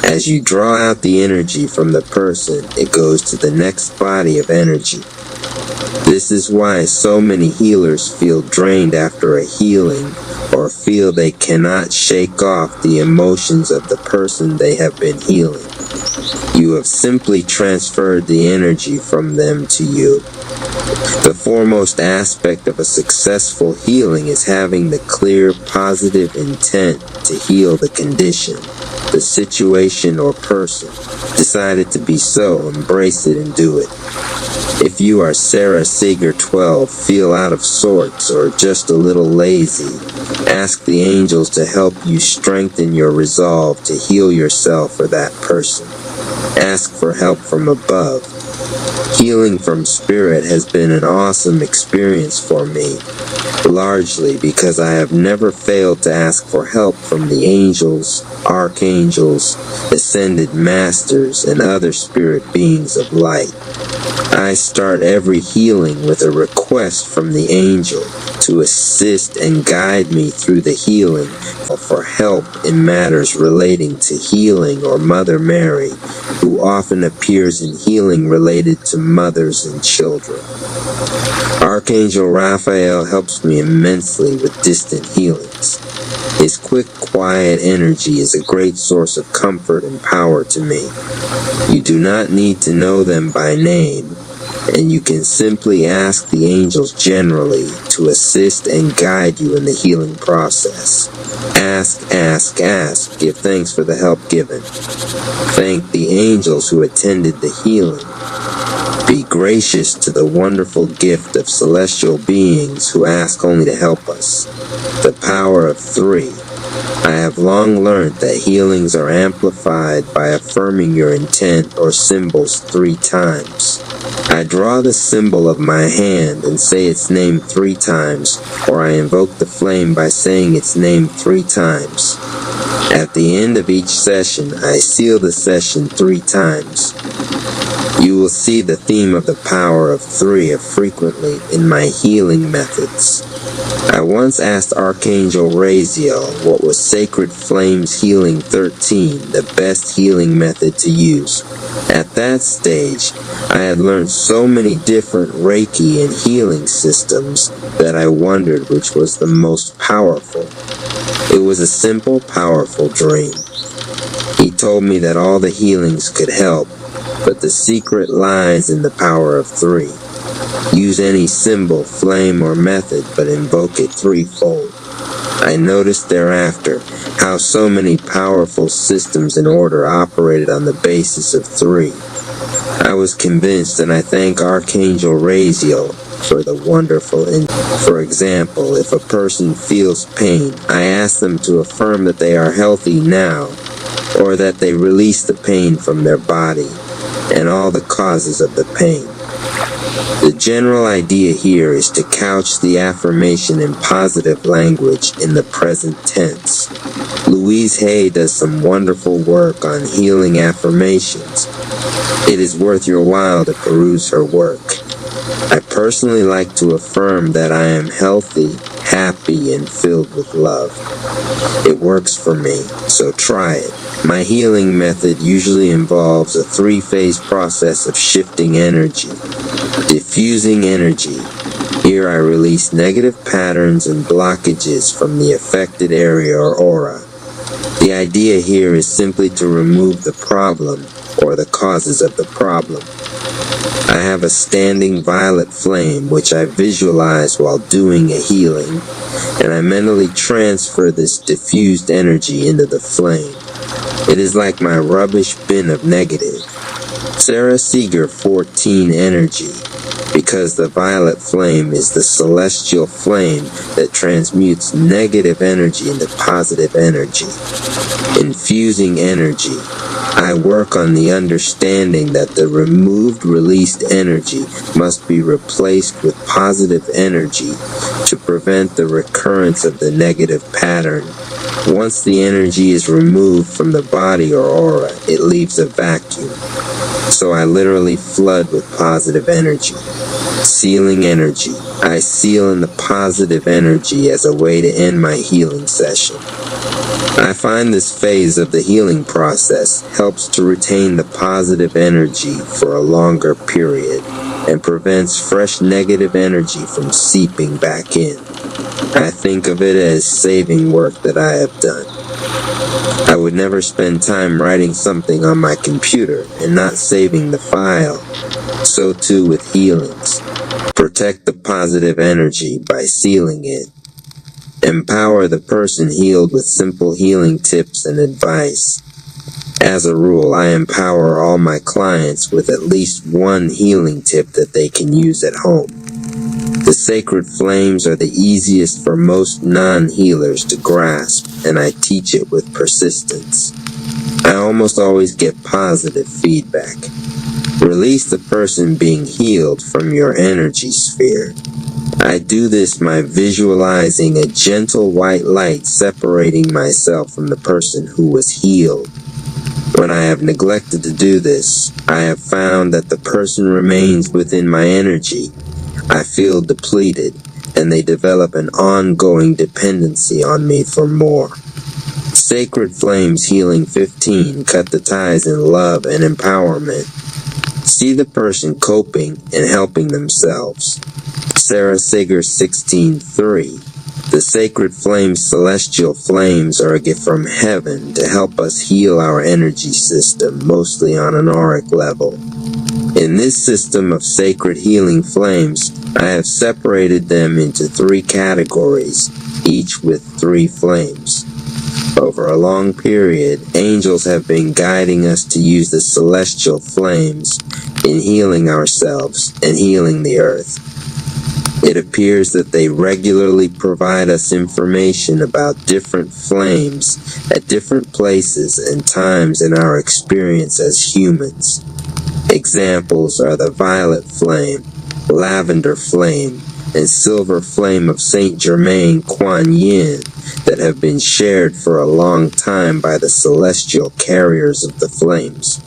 S1: As you draw out the energy from the person, it goes to the next body of energy. This is why so many healers feel drained after a healing or feel they cannot shake off the emotions of the person they have been healing. You have simply transferred the energy from them to you. The foremost aspect of a successful healing is having the clear, positive intent to heal the condition, the situation, or person. Decided to be so, embrace it and do it. If you are Sarah Seeger 12, feel out of sorts, or just a little lazy, ask the angels to help you strengthen your resolve to heal yourself or that person. Ask for help from above. Healing from spirit has been an awesome experience for me, largely because I have never failed to ask for help from the angels, archangels, ascended masters, and other spirit beings of light. I start every healing with a request from the angel to assist and guide me through the healing, or for help in matters relating to healing, or Mother Mary, who often appears in healing related to mothers and children. Archangel Raphael helps me immensely with distant healings. His quick, quiet energy is a great source of comfort and power to me. You do not need to know them by name, and you can simply ask the angels generally to assist and guide you in the healing process. Ask, ask, ask. Give thanks for the help given. Thank the angels who attended the healing. Be gracious to the wonderful gift of celestial beings who ask only to help us. The power of 3. I have long learned that healings are amplified by affirming your intent or symbols 3 times. I draw the symbol of my hand and say its name 3 times, or I invoke the flame by saying its name 3 times. At the end of each session, I seal the session 3 times. You will see the theme of the power of 3 frequently in my healing methods. I once asked Archangel Raziel what was Sacred Flames Healing 13, the best healing method to use. At that stage, I had learned so many different Reiki and healing systems that I wondered which was the most powerful. It was a simple, powerful dream. He told me that all the healings could help, but the secret lies in the power of 3. Use any symbol, flame, or method, but invoke it 3-fold. I noticed thereafter how so many powerful systems in order operated on the basis of 3. I was convinced, and I thank Archangel Raziel for the wonderful. For example, if a person feels pain, I ask them to affirm that they are healthy now, or that they release the pain from their body and all the causes of the pain. The general idea here is to couch the affirmation in positive language in the present tense. Louise Hay does some wonderful work on healing affirmations. It is worth your while to peruse her work. I personally like to affirm that I am healthy, happy, and filled with love. It works for me, so try it. My healing method usually involves a 3-phase process of shifting energy. Diffusing energy. Here I release negative patterns and blockages from the affected area or aura. The idea here is simply to remove the problem or the causes of the problem. I have a standing violet flame which I visualize while doing a healing, and I mentally transfer this diffused energy into the flame. It is like my rubbish bin of negative. Sarah Seeger 14 energy, because the violet flame is the celestial flame that transmutes negative energy into positive energy. Infusing energy. I work on the understanding that the removed, released energy must be replaced with positive energy to prevent the recurrence of the negative pattern. Once the energy is removed from the body or aura, it leaves a vacuum. So I literally flood with positive energy. Sealing energy. I seal in the positive energy as a way to end my healing session. I find this phase of the healing process helps to retain the positive energy for a longer period and prevents fresh negative energy from seeping back in. I think of it as saving work that I have done. I would never spend time writing something on my computer and not saving the file. So too with healings. Protect the positive energy by sealing it. Empower the person healed with simple healing tips and advice. As a rule, I empower all my clients with at least one healing tip that they can use at home. The sacred flames are the easiest for most non-healers to grasp, and I teach it with persistence. I almost always get positive feedback. Release the person being healed from your energy sphere. I do this by visualizing a gentle white light separating myself from the person who was healed. When I have neglected to do this, I have found that the person remains within my energy. I feel depleted, and they develop an ongoing dependency on me for more. Sacred Flames Healing 15 cut the ties in love and empowerment. See the person coping and helping themselves. Sarah Seeger 16:3. The sacred flames, celestial flames, are a gift from heaven to help us heal our energy system, mostly on an auric level. In this system of sacred healing flames, I have separated them into 3 categories, each with 3 flames. Over a long period, angels have been guiding us to use the celestial flames in healing ourselves and healing the earth. It appears that they regularly provide us information about different flames at different places and times in our experience as humans. Examples are the violet flame, lavender flame, and silver flame of Saint Germain Kuan Yin that have been shared for a long time by the celestial carriers of the flames.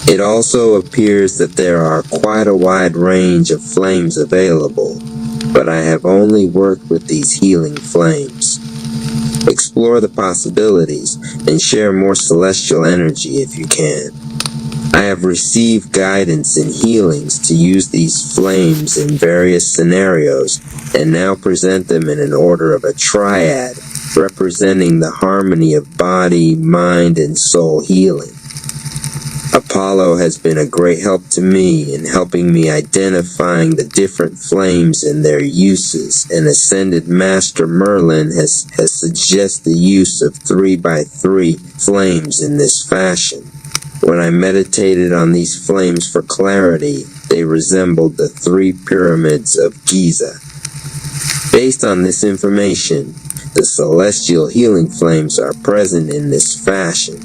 S1: It also appears that there are quite a wide range of flames available, but I have only worked with these healing flames. Explore the possibilities and share more celestial energy if you can. I have received guidance in healings to use these flames in various scenarios and now present them in an order of a triad, representing the harmony of body, mind, and soul healing. Apollo has been a great help to me in helping me identifying the different flames and their uses, and Ascended Master Merlin has suggested the use of 3x3 flames in this fashion. When I meditated on these flames for clarity, they resembled the 3 pyramids of Giza. Based on this information, the celestial healing flames are present in this fashion.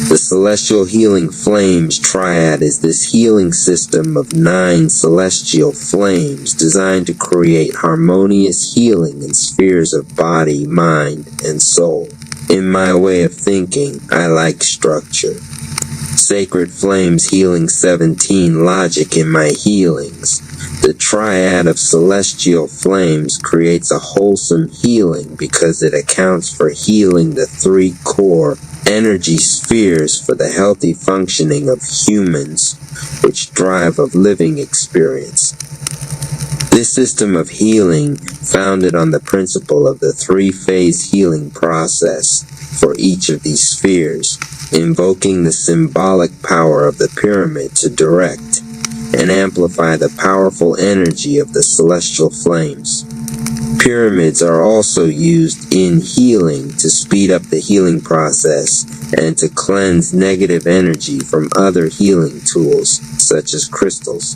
S1: The Celestial Healing Flames Triad is this healing system of 9 celestial flames designed to create harmonious healing in spheres of body, mind, and soul. In my way of thinking, I like structure. Sacred Flames Healing 17 logic in my healings. The triad of celestial flames creates a wholesome healing because it accounts for healing the 3 core energy spheres for the healthy functioning of humans, which drive of living experience. This system of healing, founded on the principle of the 3-phase healing process for each of these spheres, invoking the symbolic power of the pyramid to direct and amplify the powerful energy of the celestial flames. Pyramids are also used in healing to speed up the healing process and to cleanse negative energy from other healing tools, such as crystals.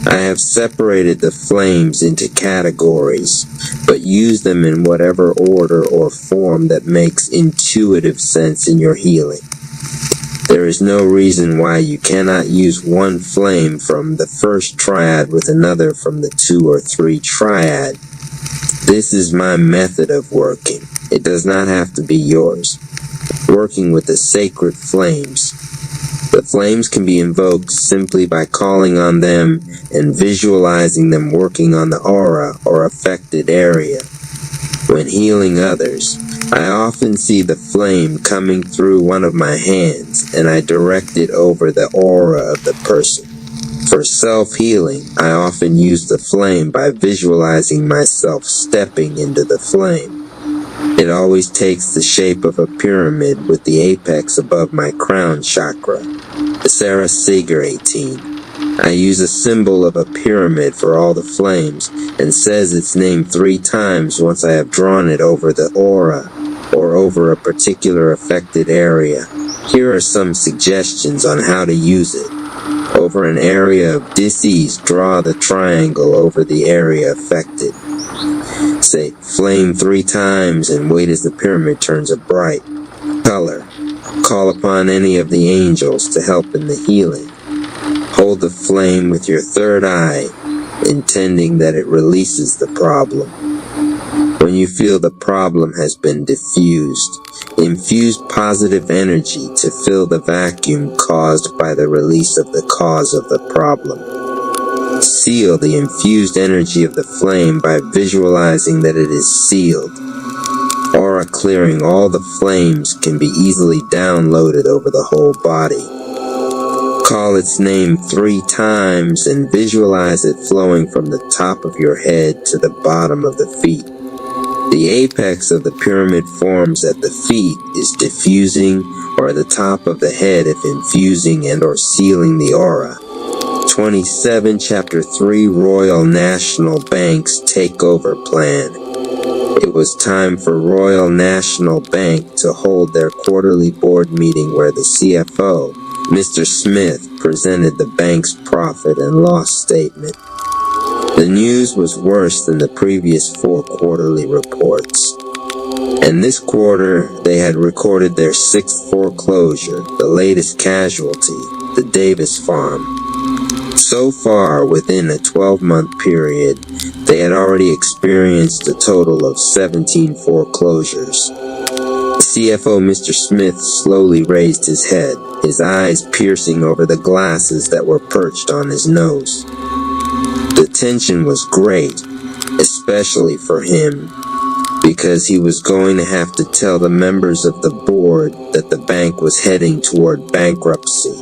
S1: I have separated the flames into categories, but use them in whatever order or form that makes intuitive sense in your healing. There is no reason why you cannot use one flame from the first triad with another from the 2 or 3 triad. This is my method of working. It does not have to be yours. Working with the sacred flames. The flames can be invoked simply by calling on them and visualizing them working on the aura or affected area. When healing others, I often see the flame coming through one of my hands, and I direct it over the aura of the person. For self-healing, I often use the flame by visualizing myself stepping into the flame. It always takes the shape of a pyramid with the apex above my crown chakra. Sarah Seeger 18. I use a symbol of a pyramid for all the flames and says its name 3 times once I have drawn it over the aura or over a particular affected area. Here are some suggestions on how to use it. Over an area of disease, draw the triangle over the area affected. Say, flame 3 times and wait as the pyramid turns a bright color. Call upon any of the angels to help in the healing. Hold the flame with your 3rd eye, intending that it releases the problem. When you feel the problem has been diffused, infuse positive energy to fill the vacuum caused by the release of the cause of the problem. Seal the infused energy of the flame by visualizing that it is sealed. Aura clearing all the flames can be easily downloaded over the whole body. Call its name 3 times and visualize it flowing from the top of your head to the bottom of the feet. The apex of the pyramid forms at the feet is diffusing, or at the top of the head if infusing and or sealing the aura. 27 Chapter 3 Royal National Bank's Takeover Plan. It was time for Royal National Bank to hold their quarterly board meeting where the CFO, Mr. Smith, presented the bank's profit and loss statement. The news was worse than the previous 4 quarterly reports. And this quarter, they had recorded their 6th foreclosure, the latest casualty, the Davis Farm. So far, within a 12-month period, they had already experienced a total of 17 foreclosures. The CFO, Mr. Smith, slowly raised his head, his eyes piercing over the glasses that were perched on his nose. The tension was great, especially for him, because he was going to have to tell the members of the board that the bank was heading toward bankruptcy.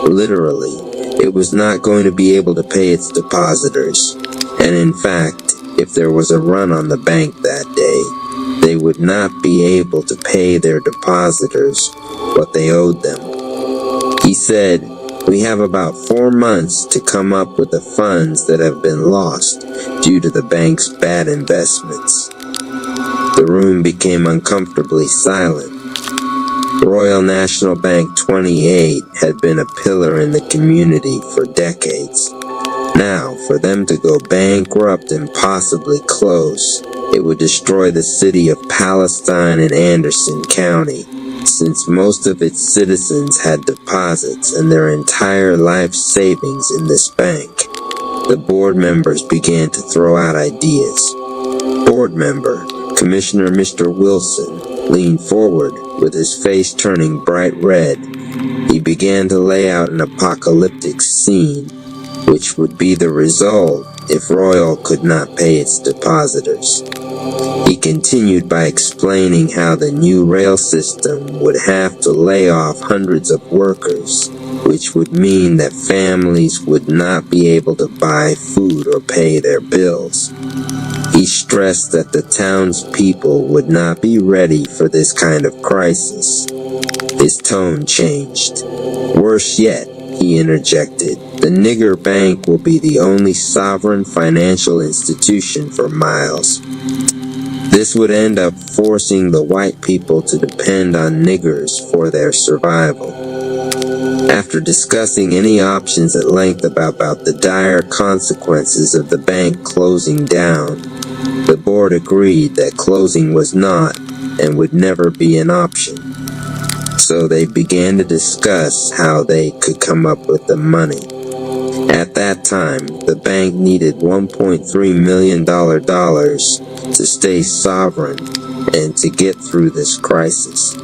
S1: Literally, it was not going to be able to pay its depositors, and in fact, if there was a run on the bank that day, they would not be able to pay their depositors what they owed them. He said, "We have about 4 months to come up with the funds that have been lost due to the bank's bad investments." The room became uncomfortably silent. Royal National Bank 28 had been a pillar in the community for decades. Now, for them to go bankrupt and possibly close, it would destroy the city of Palestine and Anderson County, since most of its citizens had deposits and their entire life savings in this bank. The board members began to throw out ideas. Board member, Commissioner Mr. Wilson, leaned forward with his face turning bright red. He began to lay out an apocalyptic scene, which would be the result if Royal could not pay its depositors. He continued by explaining how the new rail system would have to lay off hundreds of workers, which would mean that families would not be able to buy food or pay their bills. He stressed that the townspeople would not be ready for this kind of crisis. His tone changed. "Worse yet," he interjected, "the nigger bank will be the only sovereign financial institution for miles. This would end up forcing the white people to depend on niggers for their survival." After discussing any options at length about the dire consequences of the bank closing down, the board agreed that closing was not and would never be an option. So they began to discuss how they could come up with the money. At that time, the bank needed $1.3 million to stay sovereign and to get through this crisis.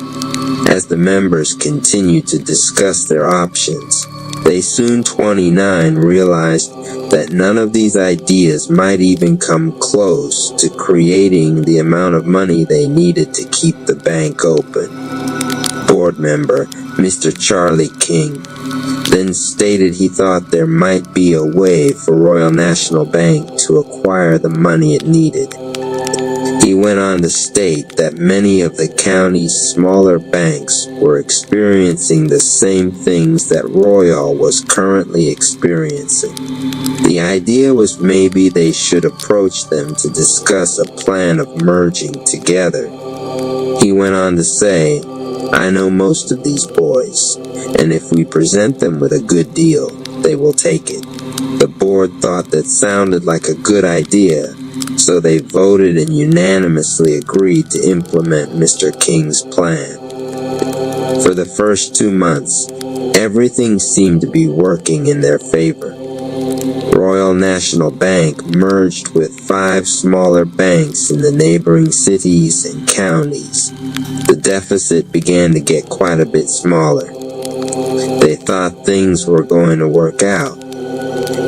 S1: As the members continued to discuss their options, they soon 29 realized that none of these ideas might even come close to creating the amount of money they needed to keep the bank open. Board member, Mr. Charlie King, then stated he thought there might be a way for Royal National Bank to acquire the money it needed. He went on to state that many of the county's smaller banks were experiencing the same things that Royal was currently experiencing. The idea was maybe they should approach them to discuss a plan of merging together. He went on to say, "I know most of these boys, and if we present them with a good deal, they will take it." The board thought that sounded like a good idea, so they voted and unanimously agreed to implement Mr. King's plan. For the first 2 months, everything seemed to be working in their favor. Royal National Bank merged with 5 smaller banks in the neighboring cities and counties. The deficit began to get quite a bit smaller. They thought things were going to work out.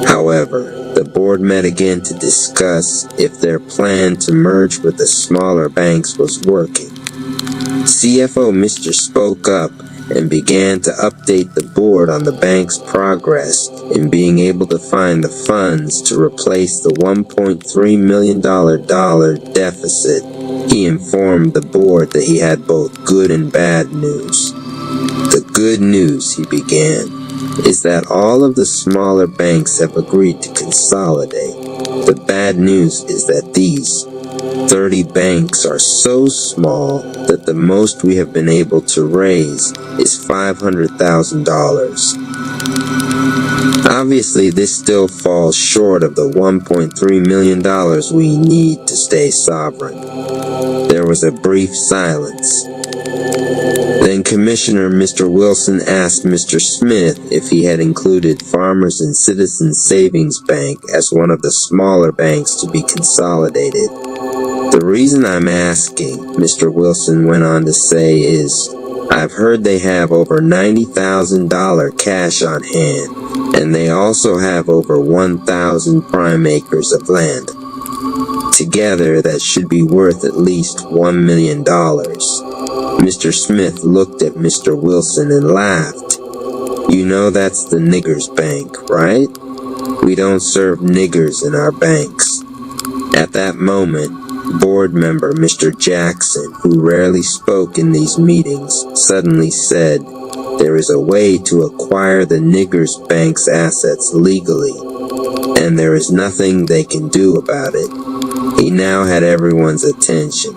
S1: However, the board met again to discuss if their plan to merge with the smaller banks was working. CFO Mr. spoke up and began to update the board on the bank's progress in being able to find the funds to replace the $1.3 million deficit. He informed the board that he had both good and bad news. "The good news," he began, "is that all of the smaller banks have agreed to consolidate. The bad news is that these 30 banks are so small that the most we have been able to raise is $500,000. Obviously, this still falls short of the $1.3 million we need to stay sovereign." There was a brief silence. Then Commissioner Mr. Wilson asked Mr. Smith if he had included Farmers and Citizens Savings Bank as one of the smaller banks to be consolidated. "The reason I'm asking," Mr. Wilson went on to say, "is I've heard they have over $90,000 cash on hand, and they also have over 1,000 prime acres of land. Together, that should be worth at least $1 million. Mr. Smith looked at Mr. Wilson and laughed. "You know that's the niggers' bank, right? We don't serve niggers in our banks." At that moment, board member Mr. Jackson, who rarely spoke in these meetings, suddenly said, there is a way to acquire the niggers' bank's assets legally, and there is nothing they can do about it. He now had everyone's attention.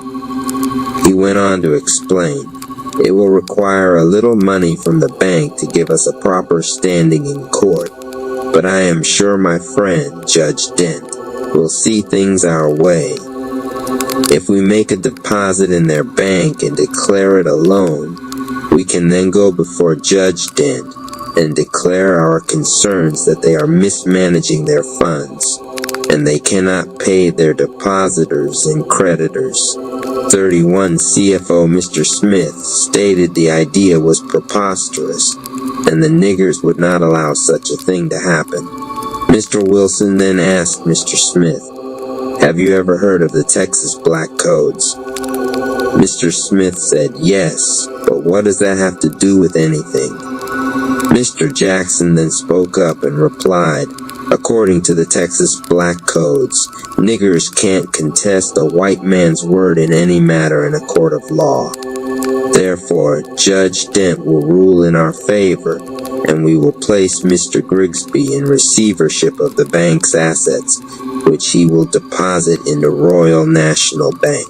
S1: He went on to explain, it will require a little money from the bank to give us a proper standing in court, but I am sure my friend, Judge Dent, will see things our way. If we make a deposit in their bank and declare it a loan, we can then go before Judge Dent and declare our concerns that they are mismanaging their funds, and they cannot pay their depositors and creditors. 31 CFO Mr. Smith stated the idea was preposterous, and the niggers would not allow such a thing to happen. Mr. Wilson then asked Mr. Smith, "Have you ever heard of the Texas Black Codes?" Mr. Smith said, "Yes, but what does that have to do with anything?" Mr. Jackson then spoke up and replied, "According to the Texas Black Codes, niggers can't contest a white man's word in any matter in a court of law. Therefore, Judge Dent will rule in our favor, and we will place Mr. Grigsby in receivership of the bank's assets, which he will deposit into Royal National Bank.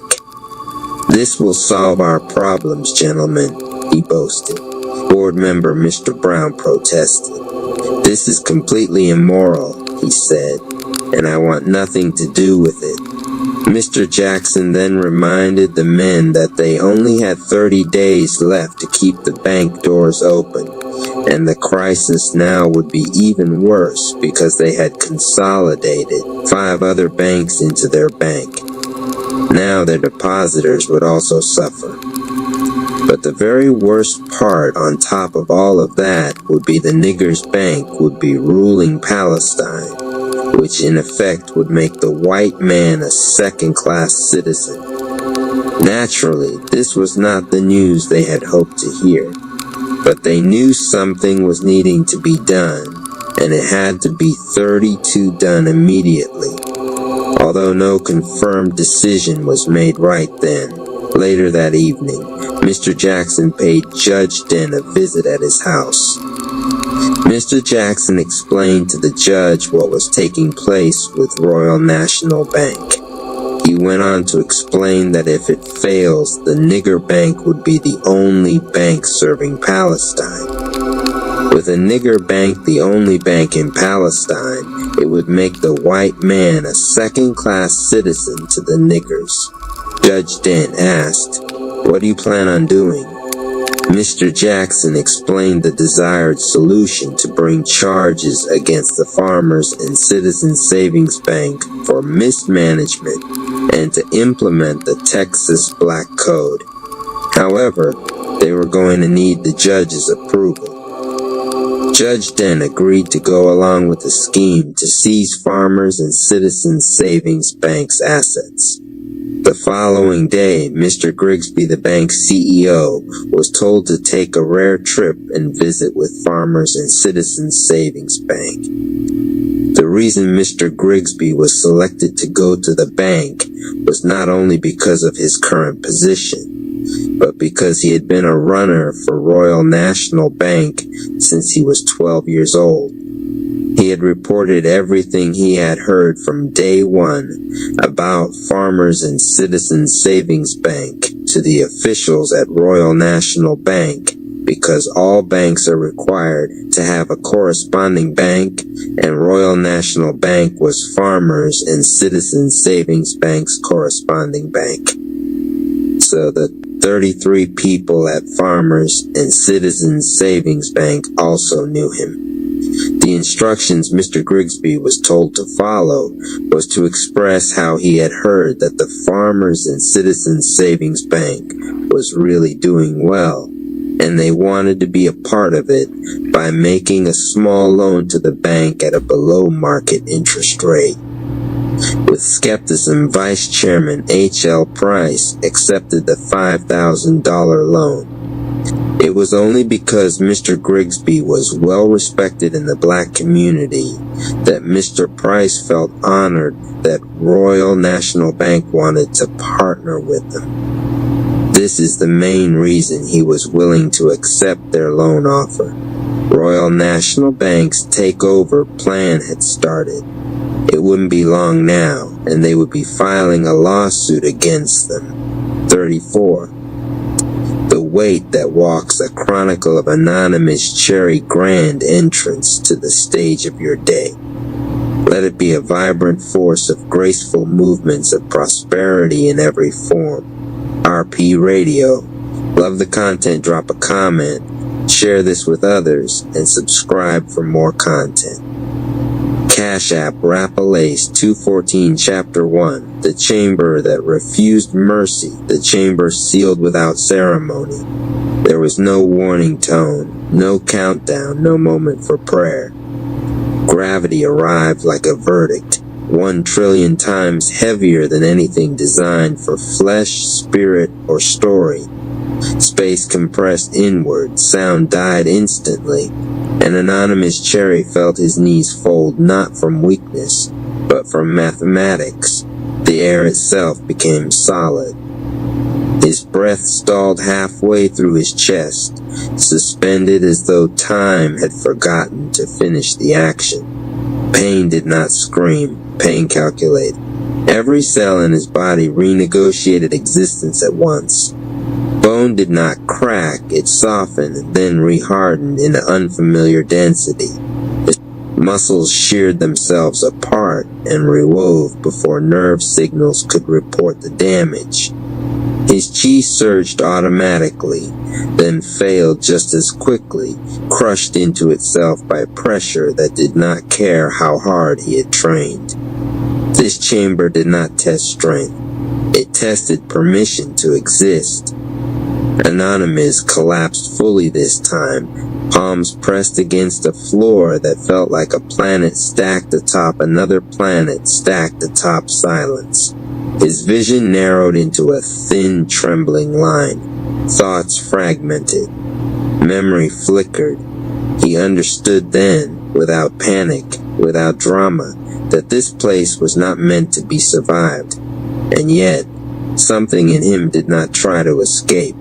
S1: This will solve our problems, gentlemen," he boasted. Board member Mr. Brown protested. "This is completely immoral," he said, "and I want nothing to do with it." Mr. Jackson then reminded the men that they only had 30 days left to keep the bank doors open, and the crisis now would be even worse because they had consolidated 5 other banks into their bank. Now their depositors would also suffer. But the very worst part on top of all of that would be the niggers' bank would be ruling Palestine, which in effect would make the white man a second-class citizen. Naturally, this was not the news they had hoped to hear, but they knew something was needing to be done, and it had to be 32 done immediately. Although no confirmed decision was made right then, later that evening, Mr. Jackson paid Judge Dent a visit at his house. Mr. Jackson explained to the judge what was taking place with Royal National Bank. He went on to explain that if it fails, the nigger bank would be the only bank serving Palestine. With a nigger bank the only bank in Palestine, it would make the white man a second-class citizen to the niggers. Judge Dent asked, "What do you plan on doing?" Mr. Jackson explained the desired solution to bring charges against the Farmers and Citizens Savings Bank for mismanagement and to implement the Texas Black Code. However, they were going to need the judge's approval. Judge Dent agreed to go along with the scheme to seize Farmers and Citizens Savings Bank's assets. The following day, Mr. Grigsby, the bank's CEO, was told to take a rare trip and visit with Farmers and Citizens Savings Bank. The reason Mr. Grigsby was selected to go to the bank was not only because of his current position, but because he had been a runner for Royal National Bank since he was 12 years old. He had reported everything he had heard from day one about Farmers and Citizens Savings Bank to the officials at Royal National Bank, because all banks are required to have a corresponding bank, and Royal National Bank was Farmers and Citizens Savings Bank's corresponding bank. So the 33 people at Farmers and Citizens Savings Bank also knew him. The instructions Mr. Grigsby was told to follow was to express how he had heard that the Farmers and Citizens Savings Bank was really doing well, and they wanted to be a part of it by making a small loan to the bank at a below-market interest rate. With skepticism, Vice Chairman H.L. Price accepted the $5,000 loan. It was only because Mr. Grigsby was well respected in the black community that Mr. Price felt honored that Royal National Bank wanted to partner with them. This is the main reason he was willing to accept their loan offer. Royal National Bank's takeover plan had started. It wouldn't be long now, and they would be filing a lawsuit against them. 34. The Wait That Walks, a chronicle of anonymous cherry grand entrance to the stage of your day. Let it be a vibrant force of graceful movements of prosperity in every form. RP Radio. Love the content, drop a comment, share this with others, and subscribe for more content. Cash App Rapalace 214 Chapter 1. The Chamber That Refused Mercy. The chamber sealed without ceremony. There was no warning tone, no countdown, no moment for prayer. Gravity arrived like a verdict, 1 trillion times heavier than anything designed for flesh, spirit, or story. Space compressed inward, sound died instantly. An anonymous cherry felt his knees fold not from weakness, but from mathematics. The air itself became solid. His breath stalled halfway through his chest, suspended as though time had forgotten to finish the action. Pain did not scream, pain calculated. Every cell in his body renegotiated existence at once. Bone did not crack, it softened and then rehardened into unfamiliar density. His muscles sheared themselves apart and rewove before nerve signals could report the damage. His chi surged automatically, then failed just as quickly, crushed into itself by pressure that did not care how hard he had trained. This chamber did not test strength. It tested permission to exist. Anonymous collapsed fully this time, palms pressed against a floor that felt like a planet stacked atop another planet stacked atop silence. His vision narrowed into a thin, trembling line. Thoughts fragmented. Memory flickered. He understood then, without panic, without drama, that this place was not meant to be survived. And yet, something in him did not try to escape.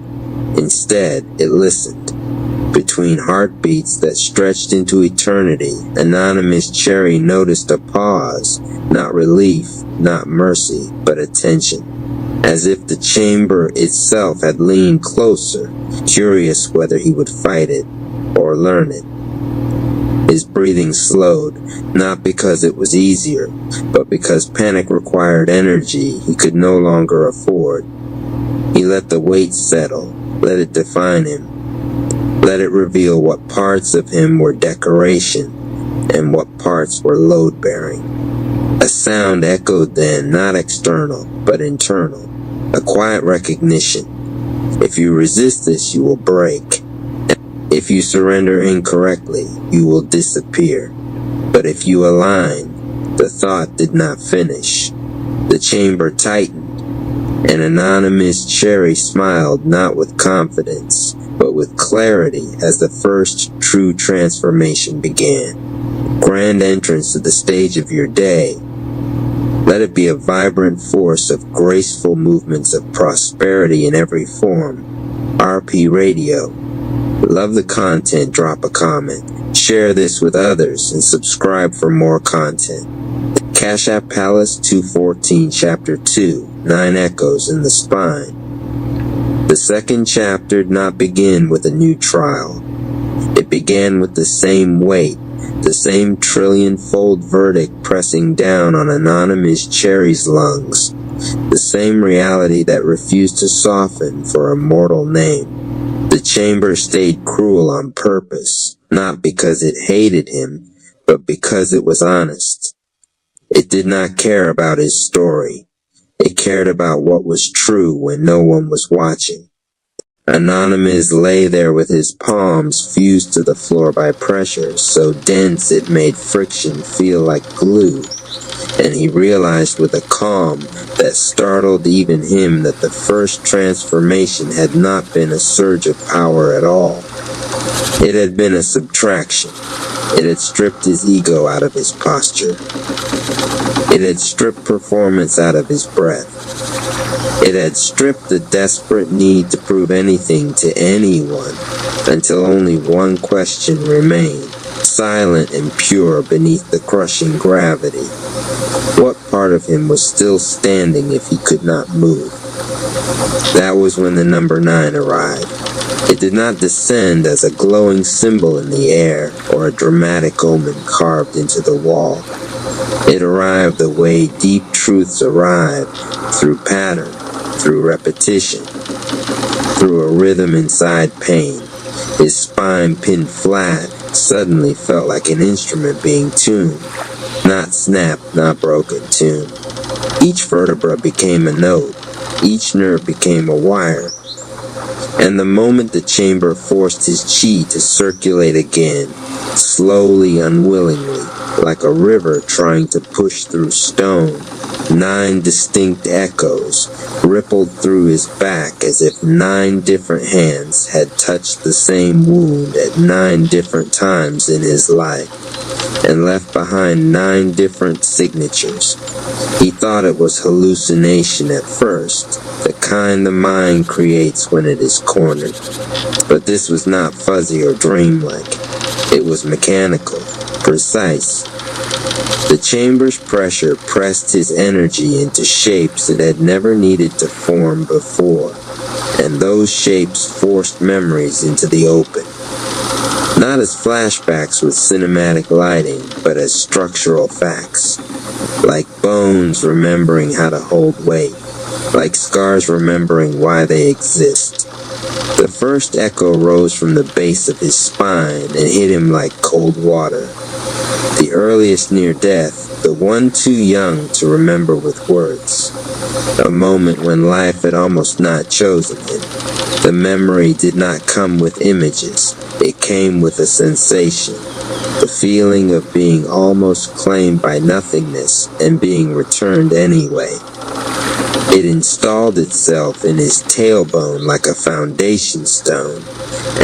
S1: Instead, it listened. Between heartbeats that stretched into eternity, Anonymous Cherry noticed a pause, not relief, not mercy, but attention, as if the chamber itself had leaned closer, curious whether he would fight it or learn it. His breathing slowed, not because it was easier, but because panic required energy he could no longer afford. He let the weight settle, let it define him. Let it reveal what parts of him were decoration and what parts were load-bearing. A sound echoed then, not external, but internal. A quiet recognition. If you resist this, you will break. If you surrender incorrectly, you will disappear. But if you align, the thought did not finish. The chamber tightened. An Anonymous Cherry smiled not with confidence, but with clarity as the first true transformation began. Grand entrance to the stage of your day. Let it be a vibrant force of graceful movements of prosperity in every form. RP Radio. Love the content, drop a comment, share this with others, and subscribe for more content. Cash App Palace 214 Chapter 2, 9 Echoes in the Spine. The second chapter did not begin with a new trial. It began with the same weight, the same trillion-fold verdict pressing down on Anonymous Cherry's lungs, the same reality that refused to soften for a mortal name. The chamber stayed cruel on purpose, not because it hated him, but because it was honest. It did not care about his story. It cared about what was true when no one was watching. Anonymous lay there with his palms fused to the floor by pressure so dense it made friction feel like glue, and he realized with a calm that startled even him that the first transformation had not been a surge of power at all. It had been a subtraction. It had stripped his ego out of his posture. It had stripped performance out of his breath. It had stripped the desperate need to prove anything to anyone until only one question remained, silent and pure beneath the crushing gravity. What part of him was still standing if he could not move? That was when the number 9 arrived. It did not descend as a glowing symbol in the air or a dramatic omen carved into the wall. It arrived the way deep truths arrive, through pattern, through repetition, through a rhythm inside pain. His spine pinned flat suddenly felt like an instrument being tuned, not snapped, not broken, tuned. Each vertebra became a note, each nerve became a wire. And the moment the chamber forced his chi to circulate again, slowly, unwillingly, like a river trying to push through stone, 9 distinct echoes rippled through his back as if 9 different hands had touched the same wound at 9 different times in his life, and left behind 9 different signatures. He thought it was hallucination at first, the kind the mind creates when it is cornered. But this was not fuzzy or dreamlike. It was mechanical, precise. The chamber's pressure pressed his energy into shapes it had never needed to form before, and those shapes forced memories into the open. Not as flashbacks with cinematic lighting, but as structural facts. Like bones remembering how to hold weight, like scars remembering why they exist. The first echo rose from the base of his spine and hit him like cold water. The earliest near death, the one too young to remember with words. A moment when life had almost not chosen him. The memory did not come with images. It came with a sensation. The feeling of being almost claimed by nothingness and being returned anyway. It installed itself in his tailbone like a foundation stone,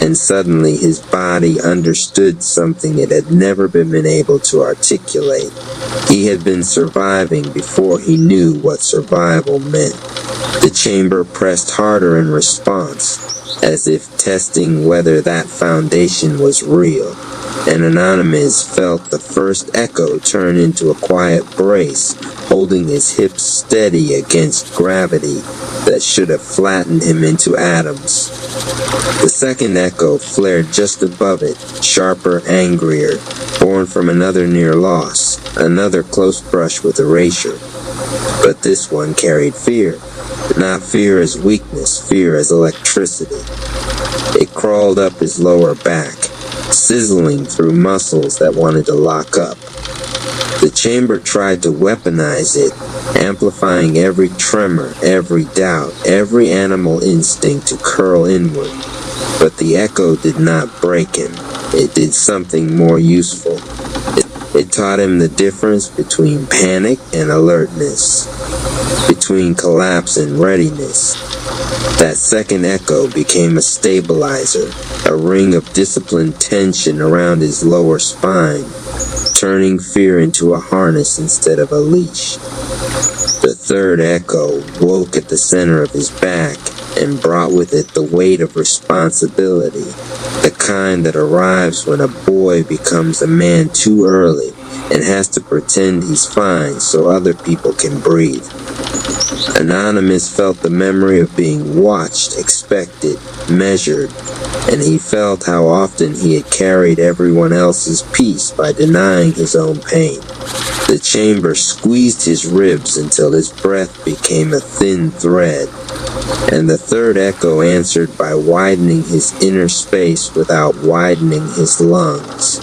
S1: and suddenly his body understood something it had never been able to articulate. He had been surviving before he knew what survival meant. The chamber pressed harder in response, as if testing whether that foundation was real. And Anonymous felt the first echo turn into a quiet brace, holding his hips steady against gravity that should have flattened him into atoms. The second echo flared just above it, sharper, angrier, born from another near loss, another close brush with erasure. But this one carried fear, not fear as weakness, fear as electricity. It crawled up his lower back, sizzling through muscles that wanted to lock up. The chamber tried to weaponize it, amplifying every tremor, every doubt, every animal instinct to curl inward. But the echo did not break him. It did something more useful. It taught him the difference between panic and alertness, between collapse and readiness. That second echo became a stabilizer, a ring of disciplined tension around his lower spine, turning fear into a harness instead of a leash. The third echo woke at the center of his back and brought with it the weight of responsibility, the kind that arrives when a boy becomes a man too early and has to pretend he's fine so other people can breathe. Anonymous felt the memory of being watched, expected, measured, and he felt how often he had carried everyone else's peace by denying his own pain. The chamber squeezed his ribs until his breath became a thin thread, and the third echo answered by widening his inner space without widening his lungs.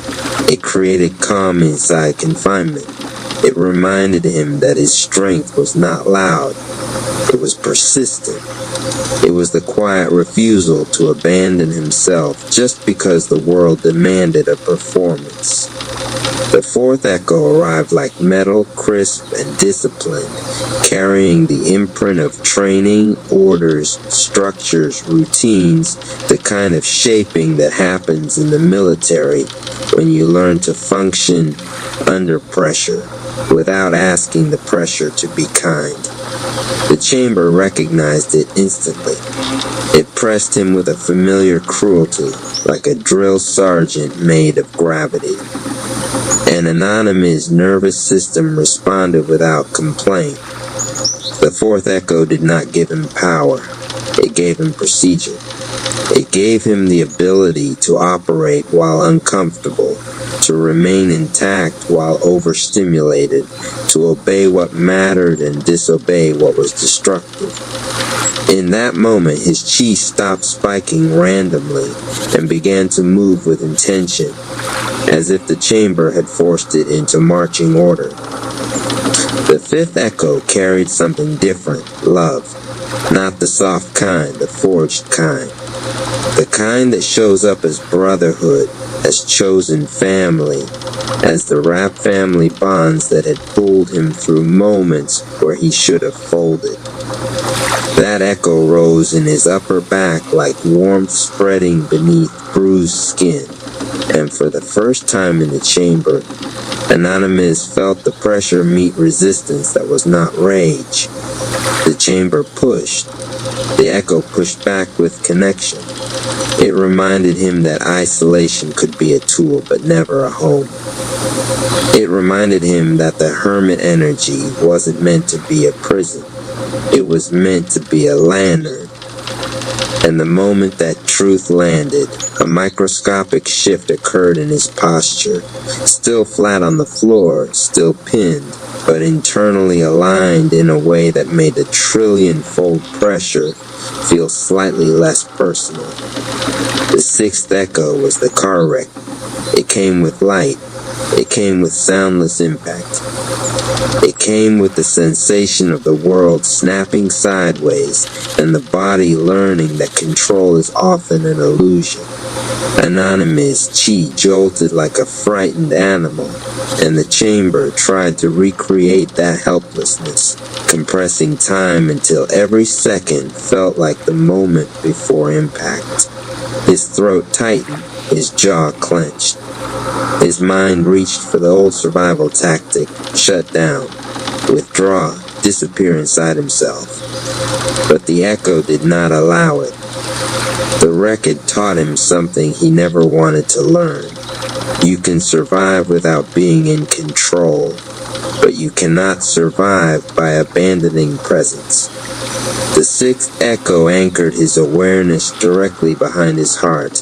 S1: It created calm inside confinement. It reminded him that his strength was not loud. It was persistent. It was the quiet refusal to abandon himself just because the world demanded a performance. The fourth echo arrived like metal, crisp, and disciplined, carrying the imprint of training, orders, structures, routines, the kind of shaping that happens in the military when you learn to function under pressure without asking the pressure to be kind. The chamber recognized it instantly. It pressed him with a familiar cruelty, like a drill sergeant made of gravity. And Anonymous' nervous system responded without complaint. The fourth echo did not give him power. It gave him procedure. It gave him the ability to operate while uncomfortable, to remain intact while overstimulated, to obey what mattered and disobey what was destructive. In that moment, his chi stopped spiking randomly and began to move with intention, as if the chamber had forced it into marching order. The fifth echo carried something different, love. Not the soft kind, the forged kind. The kind that shows up as brotherhood, as chosen family, as the rap family bonds that had pulled him through moments where he should have folded. That echo rose in his upper back like warmth spreading beneath bruised skin, and for the first time in the chamber, Anonymous felt the pressure meet resistance that was not rage. The chamber pushed. The echo pushed back with connection. It reminded him that isolation could be a tool, but never a home. It reminded him that the hermit energy wasn't meant to be a prison. It was meant to be a lantern. And the moment that truth landed, a microscopic shift occurred in his posture. Still flat on the floor, still pinned, but internally aligned in a way that made the trillion-fold pressure feel slightly less personal. The sixth echo was the car wreck. It came with light. It came with soundless impact. It came with the sensation of the world snapping sideways and the body learning that control is often an illusion. Anonymous' chi jolted like a frightened animal, and the chamber tried to recreate that helplessness, compressing time until every second felt like the moment before impact. His throat tightened, his jaw clenched. His mind reached for the old survival tactic, shut down, withdraw, disappear inside himself. But the echo did not allow it. The wreck had taught him something he never wanted to learn. You can survive without being in control, but you cannot survive by abandoning presence. The sixth echo anchored his awareness directly behind his heart,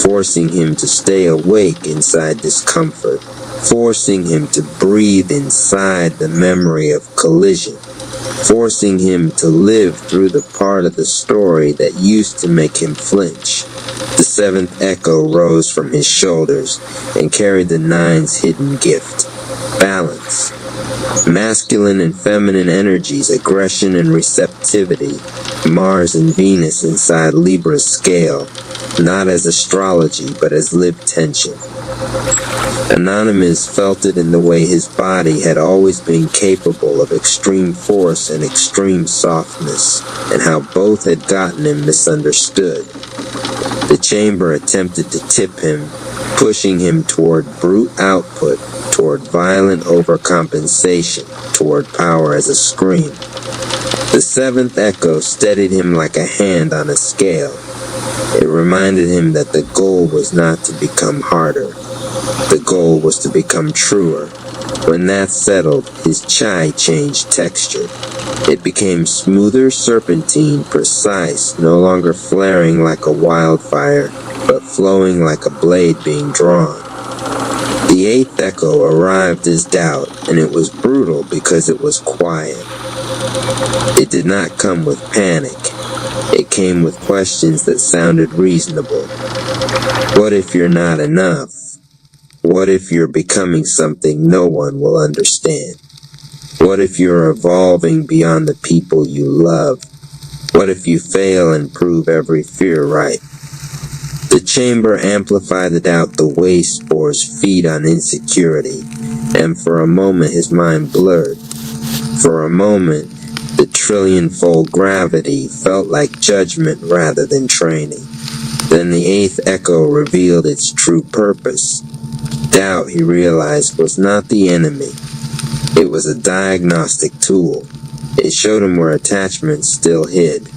S1: forcing him to stay awake inside discomfort, forcing him to breathe inside the memory of collision, forcing him to live through the part of the story that used to make him flinch. The seventh echo rose from his shoulders and carried the nine's hidden gift, balance. Masculine and feminine energies, aggression and receptivity, Mars and Venus inside Libra's scale, not as astrology, but as lived tension. Anonymous felt it in the way his body had always been capable of extreme force and extreme softness, and how both had gotten him misunderstood. The chamber attempted to tip him, pushing him toward brute output, toward violent overcompensation, toward power as a scream. The seventh echo steadied him like a hand on a scale. It reminded him that the goal was not to become harder. The goal was to become truer. When that settled, his chi changed texture. It became smoother serpentine, precise, no longer flaring like a wildfire, but flowing like a blade being drawn. The eighth echo arrived as doubt, and it was brutal because it was quiet. It did not come with panic. It came with questions that sounded reasonable. What if you're not enough? What if you're becoming something no one will understand? What if you're evolving beyond the people you love? What if you fail and prove every fear right? The chamber amplified the doubt the way spores feed on insecurity, and for a moment his mind blurred. For a moment, the trillion-fold gravity felt like judgment rather than training. Then the eighth echo revealed its true purpose. Doubt, he realized, was not the enemy. It was a diagnostic tool. It showed him where attachments still hid.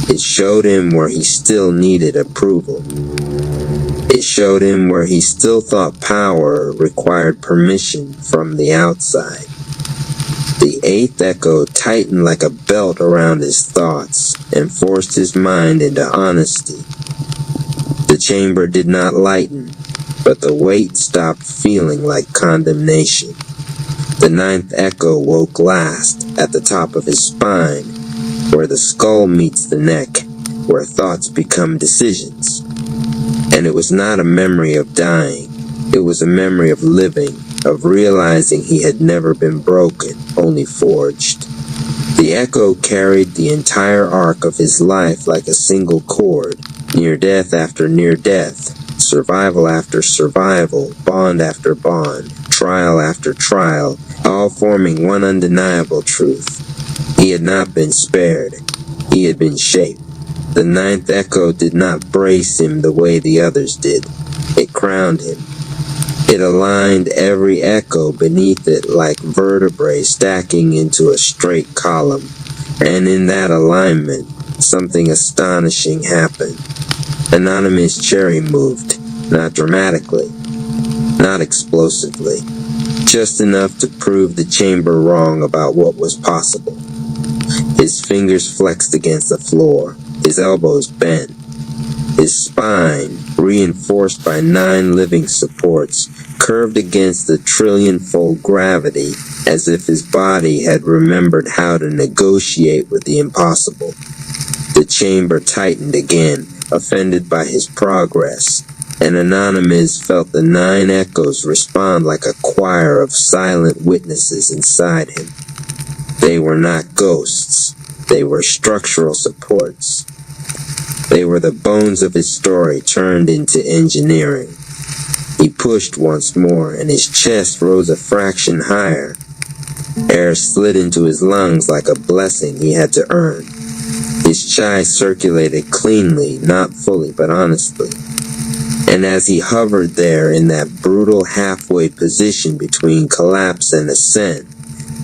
S1: It showed him where he still needed approval. It showed him where he still thought power required permission from the outside. The eighth echo tightened like a belt around his thoughts and forced his mind into honesty. The chamber did not lighten, but the weight stopped feeling like condemnation. The ninth echo woke last at the top of his spine, where the skull meets the neck, where thoughts become decisions. And it was not a memory of dying. It was a memory of living, of realizing he had never been broken, only forged. The echo carried the entire arc of his life like a single cord, near death after near death, survival after survival, bond after bond, trial after trial, all forming one undeniable truth. He had not been spared. He had been shaped. The ninth echo did not brace him the way the others did. It crowned him. It aligned every echo beneath it like vertebrae stacking into a straight column. And in that alignment, something astonishing happened. Anonymous Cherry moved, not dramatically, not explosively, just enough to prove the chamber wrong about what was possible. His fingers flexed against the floor, his elbows bent. His spine, reinforced by 9 living supports, curved against the trillion-fold gravity as if his body had remembered how to negotiate with the impossible. The chamber tightened again, offended by his progress, and Anonymous felt the 9 echoes respond like a choir of silent witnesses inside him. They were not ghosts. They were structural supports. They were the bones of his story turned into engineering. He pushed once more, and his chest rose a fraction higher. Air slid into his lungs like a blessing he had to earn. His chi circulated cleanly, not fully, but honestly. And as he hovered there in that brutal halfway position between collapse and ascent,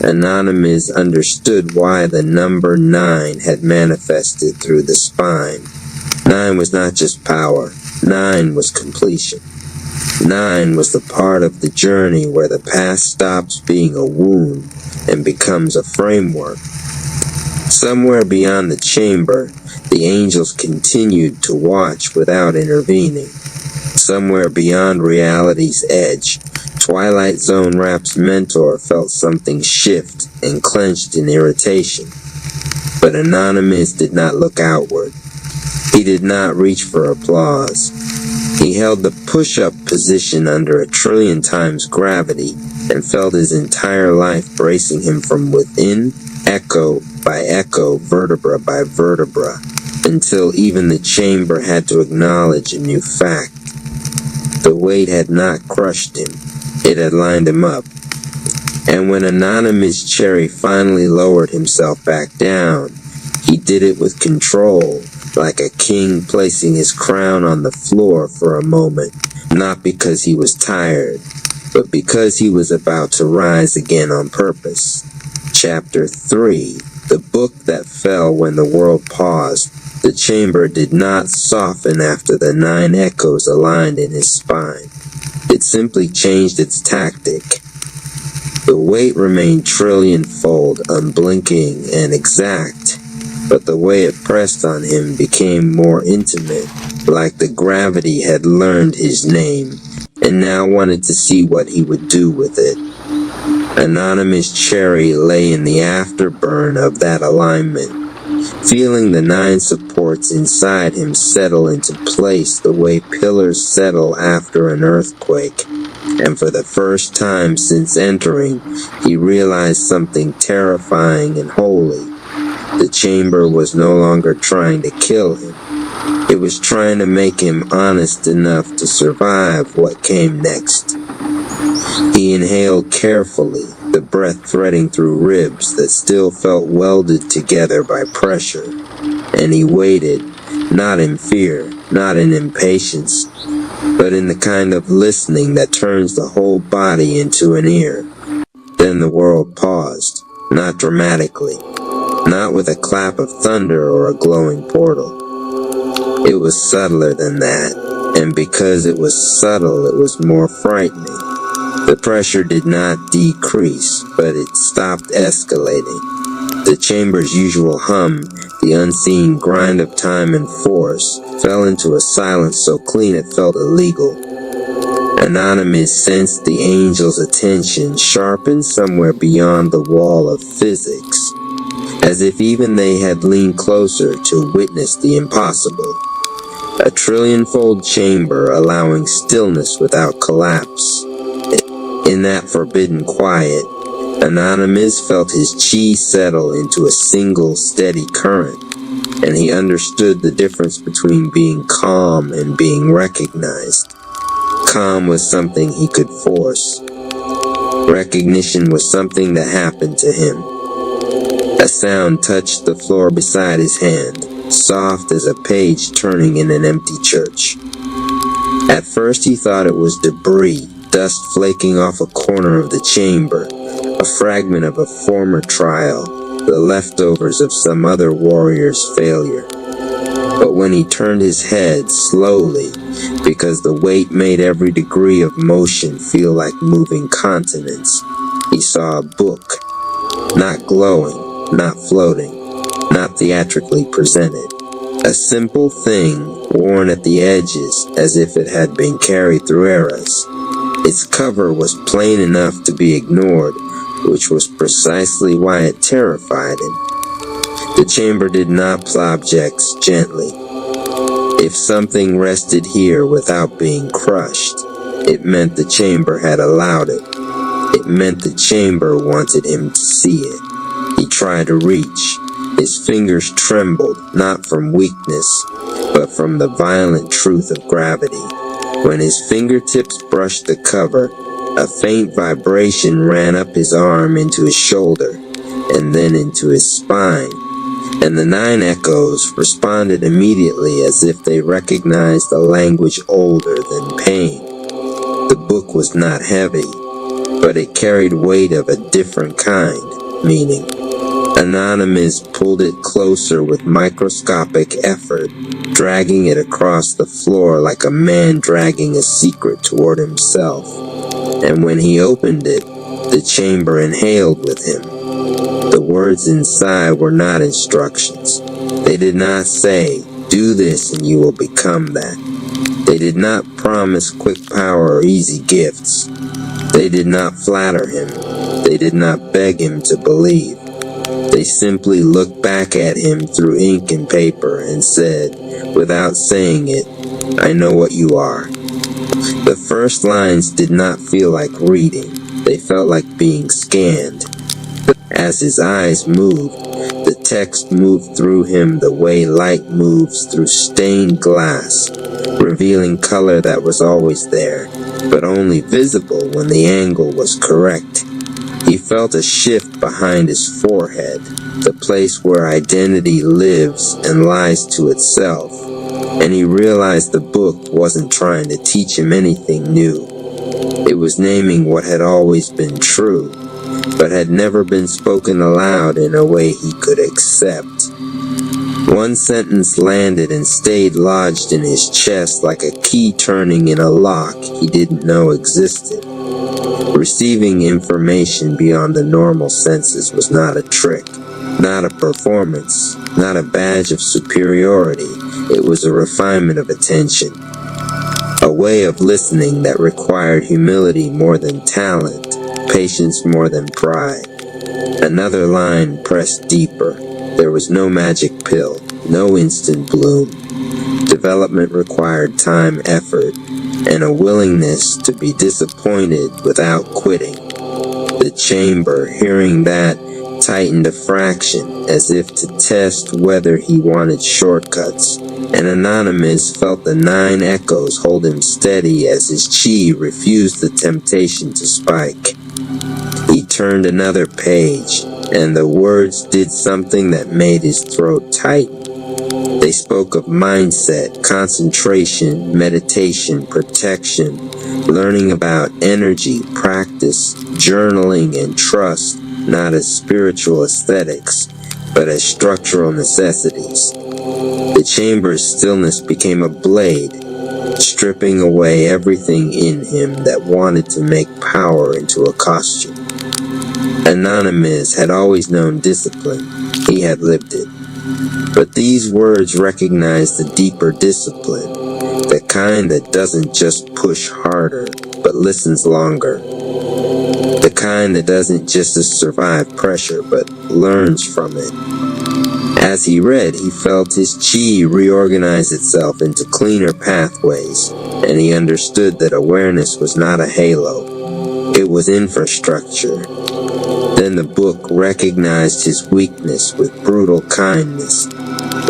S1: Anonymous understood why the number 9 had manifested through the spine. 9 was not just power. 9 was completion. 9 was the part of the journey where the past stops being a wound and becomes a framework. Somewhere beyond the chamber, the angels continued to watch without intervening. Somewhere beyond reality's edge, Twilight Zone Rap's mentor felt something shift and clenched in irritation. But Anonymous did not look outward. He did not reach for applause. He held the push-up position under 1,000,000,000 times gravity and felt his entire life bracing him from within, echo by echo, vertebra by vertebra, until even the chamber had to acknowledge a new fact. The weight had not crushed him. It had lined him up. And when Anonymous Cherry finally lowered himself back down, he did it with control, like a king placing his crown on the floor for a moment, not because he was tired, but because he was about to rise again on purpose. Chapter 3, the book that fell when the world paused. The chamber did not soften after the 9 echoes aligned in his spine. It simply changed its tactic. The weight remained trillion-fold, unblinking and exact, but the way it pressed on him became more intimate, like the gravity had learned his name, and now wanted to see what he would do with it. Anonymous Cherry lay in the afterburn of that alignment, feeling the 9 supports inside him settle into place the way pillars settle after an earthquake. And for the first time since entering, he realized something terrifying and holy. The chamber was no longer trying to kill him. It was trying to make him honest enough to survive what came next. He inhaled carefully, the breath threading through ribs that still felt welded together by pressure, and he waited, not in fear, not in impatience, but in the kind of listening that turns the whole body into an ear. Then the world paused, not dramatically, not with a clap of thunder or a glowing portal. It was subtler than that, and because it was subtle, it was more frightening. The pressure did not decrease, but it stopped escalating. The chamber's usual hum, the unseen grind of time and force, fell into a silence so clean it felt illegal. Anonymous sensed the angel's attention sharpened somewhere beyond the wall of physics, as if even they had leaned closer to witness the impossible. A trillion-fold chamber allowing stillness without collapse. In that forbidden quiet, Anonymous felt his chi settle into a single steady current, and he understood the difference between being calm and being recognized. Calm was something he could force. Recognition was something that happened to him. A sound touched the floor beside his hand, soft as a page turning in an empty church. At first he thought it was debris, dust flaking off a corner of the chamber, a fragment of a former trial, the leftovers of some other warrior's failure. But when he turned his head slowly, because the weight made every degree of motion feel like moving continents, he saw a book, not glowing, not floating, not theatrically presented. A simple thing worn at the edges as if it had been carried through eras. Its cover was plain enough to be ignored, which was precisely why it terrified him. The chamber did not plow objects gently. If something rested here without being crushed, it meant the chamber had allowed it. It meant the chamber wanted him to see it. He tried to reach. His fingers trembled, not from weakness, but from the violent truth of gravity. When his fingertips brushed the cover, a faint vibration ran up his arm into his shoulder, and then into his spine, and the 9 echoes responded immediately as if they recognized a language older than pain. The book was not heavy, but it carried weight of a different kind, meaning. Anonymous pulled it closer with microscopic effort, dragging it across the floor like a man dragging a secret toward himself. And when he opened it, the chamber inhaled with him. The words inside were not instructions. They did not say, "Do this and you will become that." They did not promise quick power or easy gifts. They did not flatter him. They did not beg him to believe. They simply looked back at him through ink and paper and said, without saying it, "I know what you are." The first lines did not feel like reading. They felt like being scanned. As his eyes moved, the text moved through him the way light moves through stained glass, revealing color that was always there, but only visible when the angle was correct. He felt a shift behind his forehead, the place where identity lives and lies to itself, and he realized the book wasn't trying to teach him anything new. It was naming what had always been true, but had never been spoken aloud in a way he could accept. One sentence landed and stayed lodged in his chest like a key turning in a lock he didn't know existed. Receiving information beyond the normal senses was not a trick, not a performance, not a badge of superiority. It was a refinement of attention, a way of listening that required humility more than talent, patience more than pride. Another line pressed deeper. There was no magic pill, no instant bloom. Development required time, effort, and a willingness to be disappointed without quitting. The chamber, hearing that, tightened a fraction, as if to test whether he wanted shortcuts, and Anonymous felt the 9 echoes hold him steady as his chi refused the temptation to spike. He turned another page, and the words did something that made his throat tighten. They spoke of mindset, concentration, meditation, protection, learning about energy, practice, journaling, and trust, not as spiritual aesthetics, but as structural necessities. The chamber's stillness became a blade, stripping away everything in him that wanted to make power into a costume. Anonymous had always known discipline. He had lived it. But these words recognized the deeper discipline, the kind that doesn't just push harder, but listens longer. The kind that doesn't just survive pressure, but learns from it. As he read, he felt his chi reorganize itself into cleaner pathways, and he understood that awareness was not a halo. It was infrastructure. Then the book recognized his weakness with brutal kindness.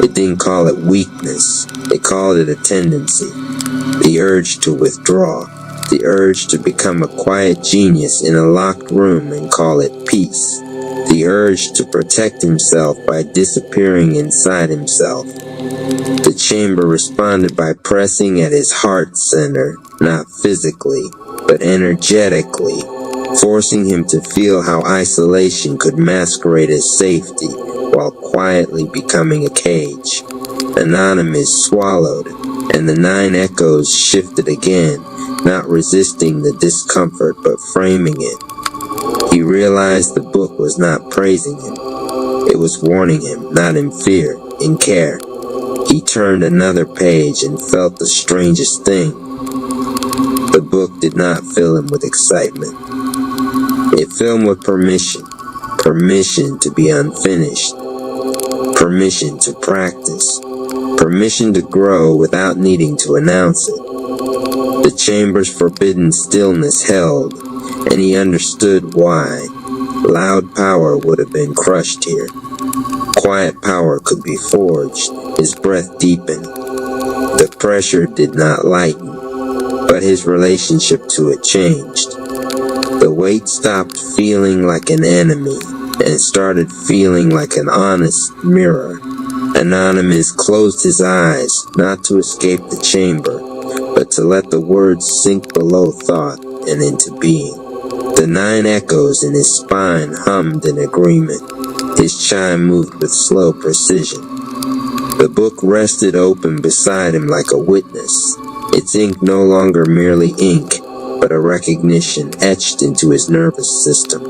S1: It didn't call it weakness. It called it a tendency. The urge to withdraw. The urge to become a quiet genius in a locked room and call it peace. The urge to protect himself by disappearing inside himself. The chamber responded by pressing at his heart center, not physically, but energetically, forcing him to feel how isolation could masquerade as safety while quietly becoming a cage. Anonymous swallowed, and the 9 echoes shifted again, not resisting the discomfort but framing it. He realized the book was not praising him. It was warning him, not in fear, in care. He turned another page and felt the strangest thing. The book did not fill him with excitement. It filled him with permission. Permission to be unfinished. Permission to practice. Permission to grow without needing to announce it. The chamber's forbidden stillness held, and he understood why. Loud power would have been crushed here. Quiet power could be forged. His breath deepened. The pressure did not lighten, but his relationship to it changed. The weight stopped feeling like an enemy and started feeling like an honest mirror. Anonymous closed his eyes, not to escape the chamber, but to let the words sink below thought and into being. The 9 echoes in his spine hummed in agreement. His chime moved with slow precision. The book rested open beside him like a witness, its ink no longer merely ink, but a recognition etched into his nervous system.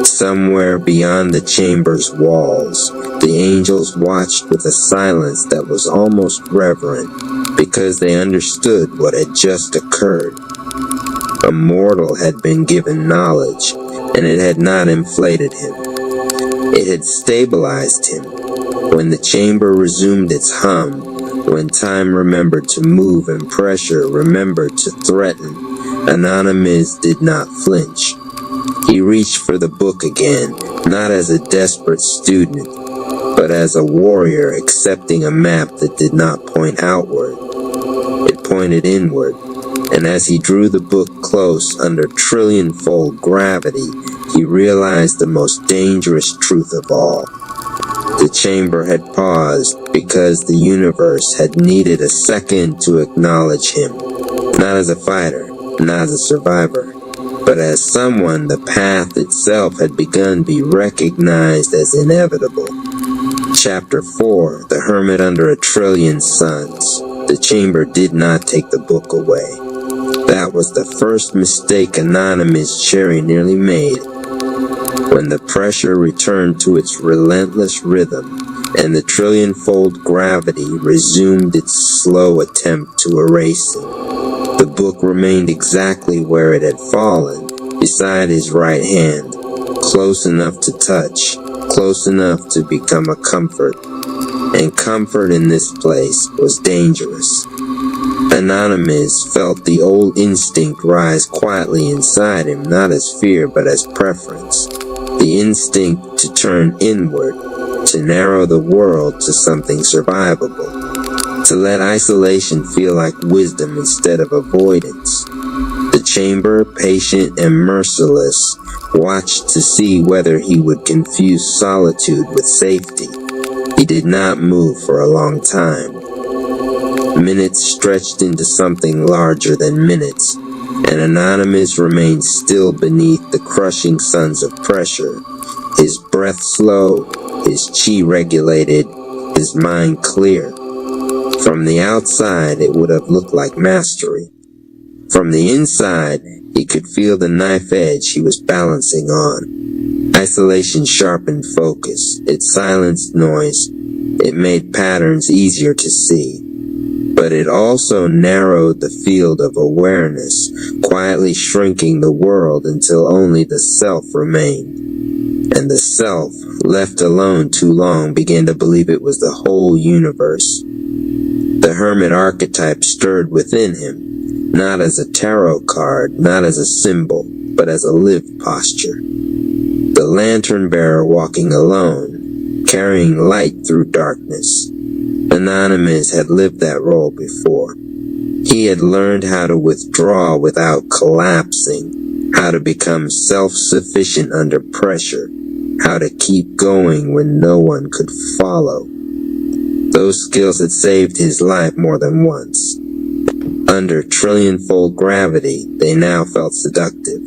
S1: Somewhere beyond the chamber's walls, the angels watched with a silence that was almost reverent, because they understood what had just occurred. A mortal had been given knowledge, and it had not inflated him. It had stabilized him. When the chamber resumed its hum, when time remembered to move and pressure remembered to threaten, Anonymous did not flinch. He reached for the book again, not as a desperate student, but as a warrior accepting a map that did not point outward. It pointed inward, and as he drew the book close under trillion-fold gravity, he realized the most dangerous truth of all. The chamber had paused because the universe had needed a second to acknowledge him, not as a fighter, not as a survivor, but as someone the path itself had begun to be recognized as inevitable. Chapter 4, The Hermit Under a Trillion Suns. The chamber did not take the book away. That was the first mistake Anonymous Cherry nearly made. When the pressure returned to its relentless rhythm, and the trillion-fold gravity resumed its slow attempt to erase it, the book remained exactly where it had fallen, beside his right hand, close enough to touch, close enough to become a comfort. And comfort in this place was dangerous. Anonymous felt the old instinct rise quietly inside him, not as fear but as preference. The instinct to turn inward, to narrow the world to something survivable, to let isolation feel like wisdom instead of avoidance. The chamber, patient and merciless, watched to see whether he would confuse solitude with safety. He did not move for a long time. Minutes stretched into something larger than minutes, and Anonymous remained still beneath the crushing suns of pressure, his breath slow, his chi regulated, his mind clear. From the outside, it would have looked like mastery. From the inside, he could feel the knife edge he was balancing on. Isolation sharpened focus. It silenced noise. It made patterns easier to see. But it also narrowed the field of awareness, quietly shrinking the world until only the self remained. And the self, left alone too long, began to believe it was the whole universe. The hermit archetype stirred within him, not as a tarot card, not as a symbol, but as a lived posture. The lantern bearer walking alone, carrying light through darkness. Anonymous had lived that role before. He had learned how to withdraw without collapsing, how to become self-sufficient under pressure, how to keep going when no one could follow. Those skills had saved his life more than once. Under trillion-fold gravity, they now felt seductive.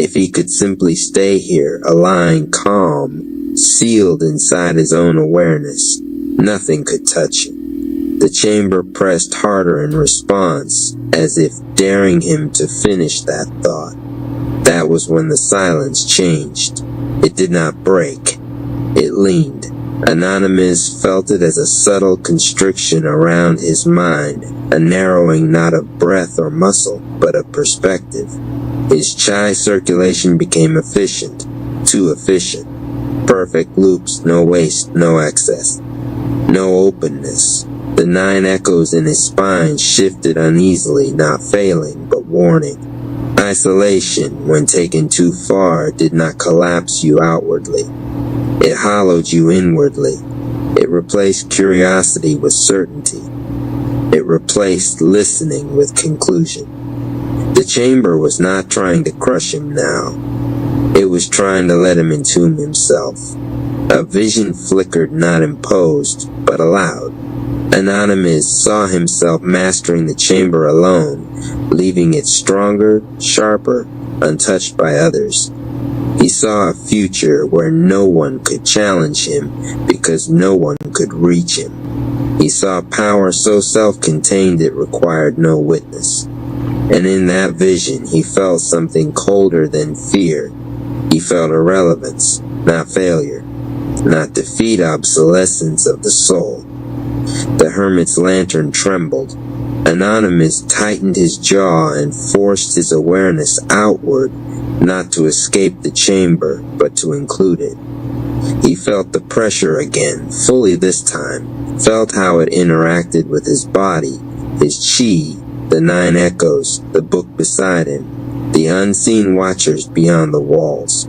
S1: If he could simply stay here, lying calm, sealed inside his own awareness, nothing could touch him. The chamber pressed harder in response, as if daring him to finish that thought. That was when the silence changed. It did not break. It leaned. Anonymous felt it as a subtle constriction around his mind, a narrowing not of breath or muscle, but of perspective. His chi circulation became efficient, too efficient. Perfect loops, no waste, no excess, no openness. The 9 echoes in his spine shifted uneasily, not failing, but warning. Isolation, when taken too far, did not collapse you outwardly. It hollowed you inwardly. It replaced curiosity with certainty. It replaced listening with conclusion. The chamber was not trying to crush him now. It was trying to let him entomb himself. A vision flickered, not imposed, but allowed. Anonymous saw himself mastering the chamber alone, leaving it stronger, sharper, untouched by others. He saw a future where no one could challenge him because no one could reach him. He saw power so self-contained it required no witness. And in that vision, he felt something colder than fear. He felt irrelevance, not failure, not defeat, obsolescence of the soul. The hermit's lantern trembled. Anonymous tightened his jaw and forced his awareness outward, not to escape the chamber, but to include it. He felt the pressure again, fully this time, felt how it interacted with his body, his chi, the 9 echoes, the book beside him, the unseen watchers beyond the walls.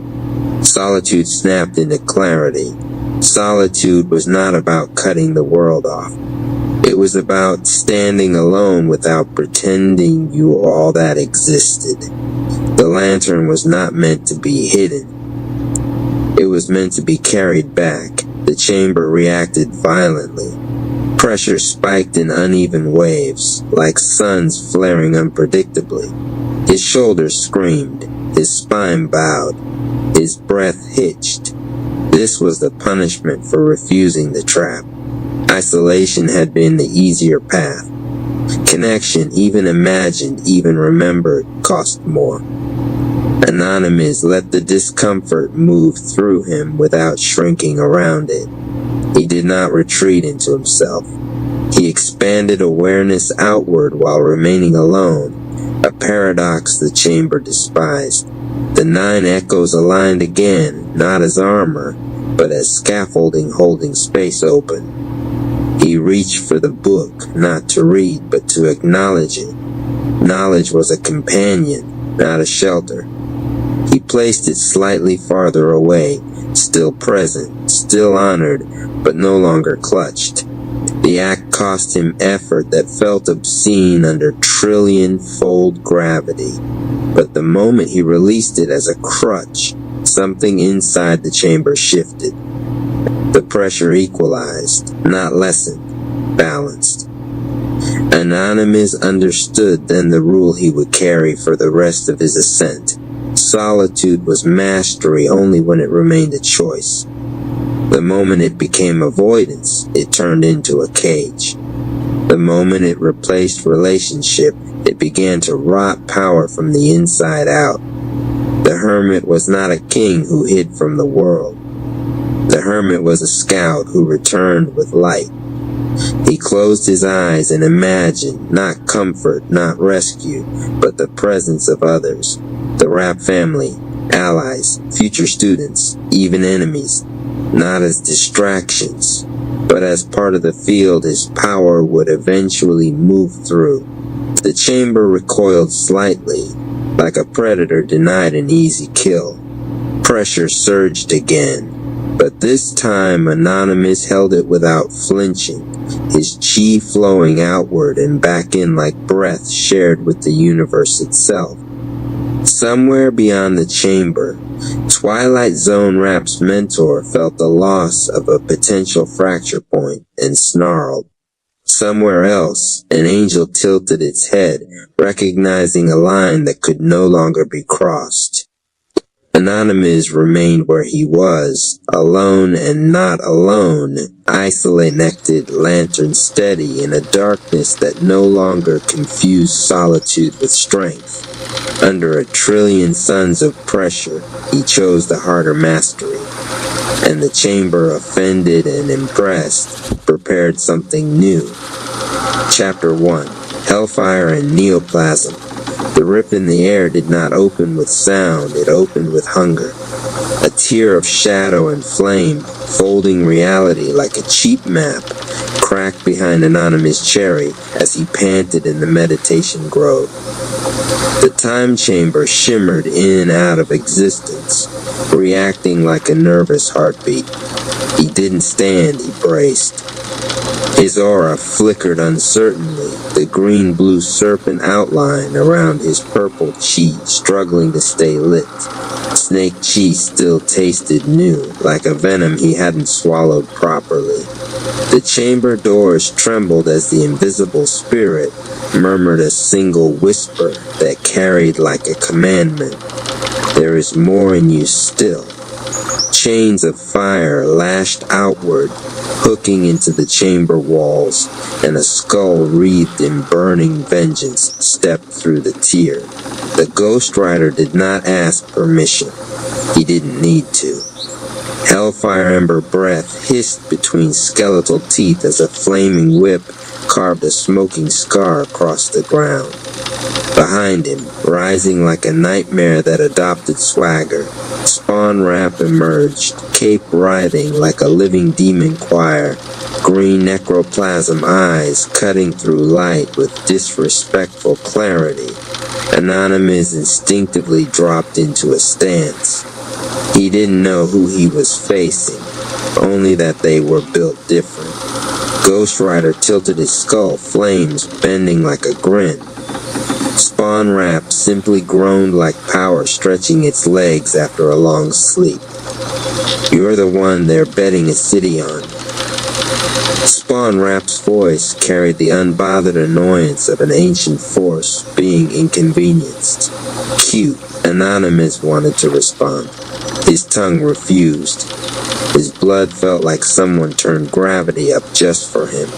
S1: Solitude snapped into clarity. Solitude was not about cutting the world off. It was about standing alone without pretending you were all that existed. The lantern was not meant to be hidden. It was meant to be carried back. The chamber reacted violently. Pressure spiked in uneven waves, like suns flaring unpredictably. His shoulders screamed. His spine bowed. His breath hitched. This was the punishment for refusing the trap. Isolation had been the easier path. Connection, even imagined, even remembered, cost more. Anonymous let the discomfort move through him without shrinking around it. He did not retreat into himself. He expanded awareness outward while remaining alone, a paradox the chamber despised. The 9 echoes aligned again, not as armor, but as scaffolding holding space open. He reached for the book, not to read, but to acknowledge it. Knowledge was a companion, not a shelter. He placed it slightly farther away, still present, still honored, but no longer clutched. The act cost him effort that felt obscene under trillion-fold gravity. But the moment he released it as a crutch, something inside the chamber shifted. The pressure equalized, not lessened, balanced. Anonymous understood then the rule he would carry for the rest of his ascent. Solitude was mastery only when it remained a choice. The moment it became avoidance, it turned into a cage. The moment it replaced relationship, it began to rot power from the inside out. The hermit was not a king who hid from the world. The hermit was a scout who returned with light. He closed his eyes and imagined not comfort, not rescue, but the presence of others. The Rapp family, allies, future students, even enemies, not as distractions, but as part of the field his power would eventually move through. The chamber recoiled slightly, like a predator denied an easy kill. Pressure surged again, but this time Anonymous held it without flinching, his chi flowing outward and back in like breath shared with the universe itself. Somewhere beyond the chamber, Twilight Zone Rapp's mentor felt the loss of a potential fracture point and snarled. Somewhere else, an angel tilted its head, recognizing a line that could no longer be crossed. Anonymous remained where he was, alone and not alone, isolated, lantern steady in a darkness that no longer confused solitude with strength. Under a trillion suns of pressure, he chose the harder mastery. And the chamber, offended and impressed, prepared something new. Chapter 1. Hellfire and Neoplasm. The rip in the air did not open with sound, it opened with hunger. A tier of shadow and flame, folding reality like a cheap map, cracked behind Anonymous Cherry as he panted in the meditation grove. The time chamber shimmered in and out of existence, reacting like a nervous heartbeat. He didn't stand, he braced. His aura flickered uncertainly, the green-blue serpent outline around his purple chi struggling to stay lit. Snake chi still tasted new, like a venom he hadn't swallowed properly. The chamber doors trembled as the invisible spirit murmured a single whisper that carried like a commandment. There is more in you still. Chains of fire lashed outward, hooking into the chamber walls, and a skull wreathed in burning vengeance stepped through the tier. The Ghost Rider did not ask permission. He didn't need to. Hellfire ember breath hissed between skeletal teeth as a flaming whip carved a smoking scar across the ground. Behind him, rising like a nightmare that adopted swagger, Spawn Rapp emerged, cape writhing like a living demon choir, green necroplasm eyes cutting through light with disrespectful clarity. Anonymous instinctively dropped into a stance. He didn't know who he was facing, only that they were built different. Ghost Rider tilted his skull, flames bending like a grin. Spawn Rapp simply groaned like power stretching its legs after a long sleep. You're the one they're betting a city on. Spawn Rapp's voice carried the unbothered annoyance of an ancient force being inconvenienced. Cute, Anonymous wanted to respond. His tongue refused. His blood felt like someone turned gravity up just for him.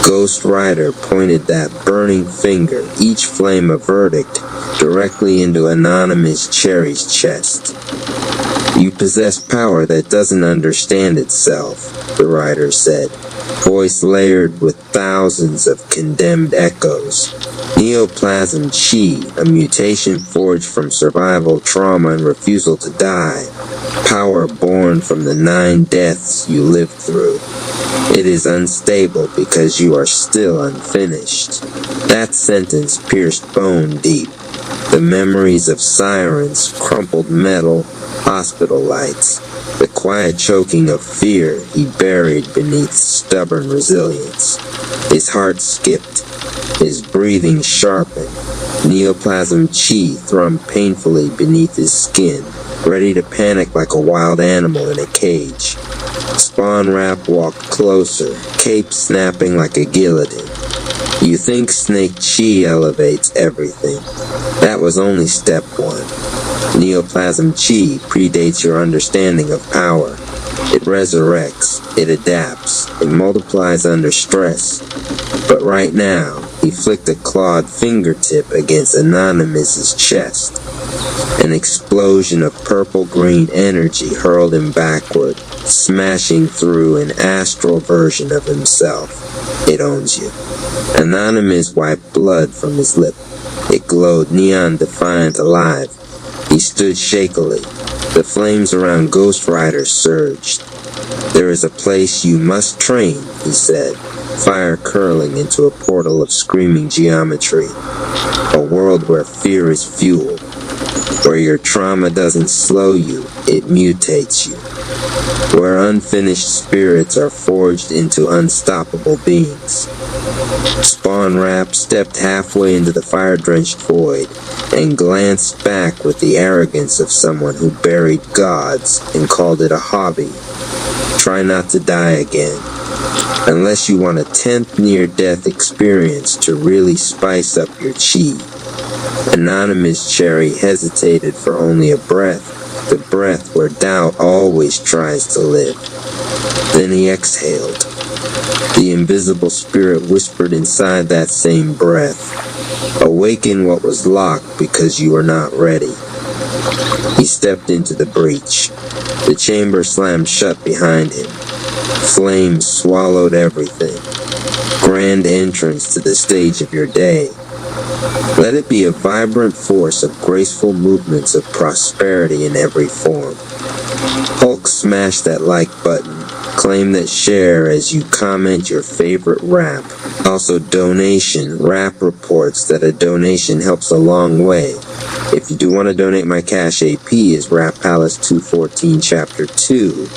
S1: Ghost Rider pointed that burning finger, each flame a verdict, directly into Anonymous Cherry's chest. You possess power that doesn't understand itself, the rider said, voice layered with thousands of condemned echoes. Neoplasm Chi, a mutation forged from survival, trauma, and refusal to die. Power born from the 9 deaths you lived through. It is unstable because you are still unfinished. That sentence pierced bone deep. The memories of sirens, crumpled metal, hospital lights, the quiet choking of fear he buried beneath stubborn resilience. His heart skipped, his breathing sharpened. Neoplasm Chi thrummed painfully beneath his skin, ready to panic like a wild animal in a cage. Spawn Rapp walked closer, cape snapping like a guillotine. You think Snake Chi elevates everything. That was only step 1. Neoplasm Chi predates your understanding of power. It resurrects, it adapts, it multiplies under stress. But right now, he flicked a clawed fingertip against Anonymous's chest. An explosion of purple-green energy hurled him backward, smashing through an astral version of himself. It owns you. Anonymous wiped blood from his lip. It glowed neon defiant alive. He stood shakily. The flames around Ghost Rider surged. "There is a place you must train," he said, fire curling into a portal of screaming geometry. A world where fear is fuel, where your trauma doesn't slow you, it mutates you. Where unfinished spirits are forged into unstoppable beings. Spawn Rap stepped halfway into the fire-drenched void and glanced back with the arrogance of someone who buried gods and called it a hobby. Try not to die again. Unless you want a 10th near-death experience to really spice up your chi. Anonymous Cherry hesitated for only a breath, the breath where doubt always tries to live. Then he exhaled. The invisible spirit whispered inside that same breath, "Awaken what was locked because you are not ready." He stepped into the breach. The chamber slammed shut behind him. Flames swallowed everything. Grand entrance to the stage of your day. Let it be a vibrant force of graceful movements of prosperity in every form. Hulk smash that like button. Claim that share as you comment your favorite rap. Also donation. Rap reports that a donation helps a long way. If you do want to donate, my cash AP is Rap Palace 214 Chapter 2.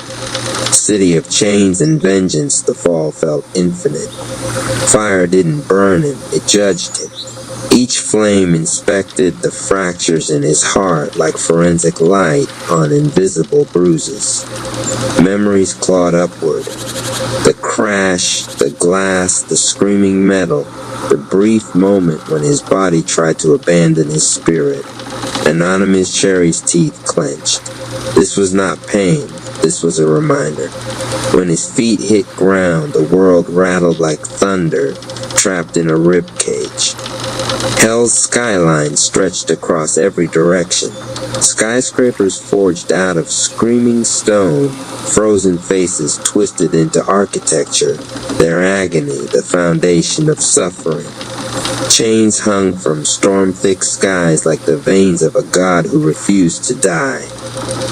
S1: City of chains and vengeance, the fall felt infinite. Fire didn't burn him, it judged him. Each flame inspected the fractures in his heart like forensic light on invisible bruises. Memories clawed upward. The crash, the glass, the screaming metal, the brief moment when his body tried to abandon his spirit. Anonymous Cherry's teeth clenched. This was not pain. This was a reminder. When his feet hit ground, the world rattled like thunder, trapped in a rib cage. Hell's skyline stretched across every direction. Skyscrapers forged out of screaming stone, frozen faces twisted into architecture, their agony the foundation of suffering. Chains hung from storm-thick skies like the veins of a god who refused to die.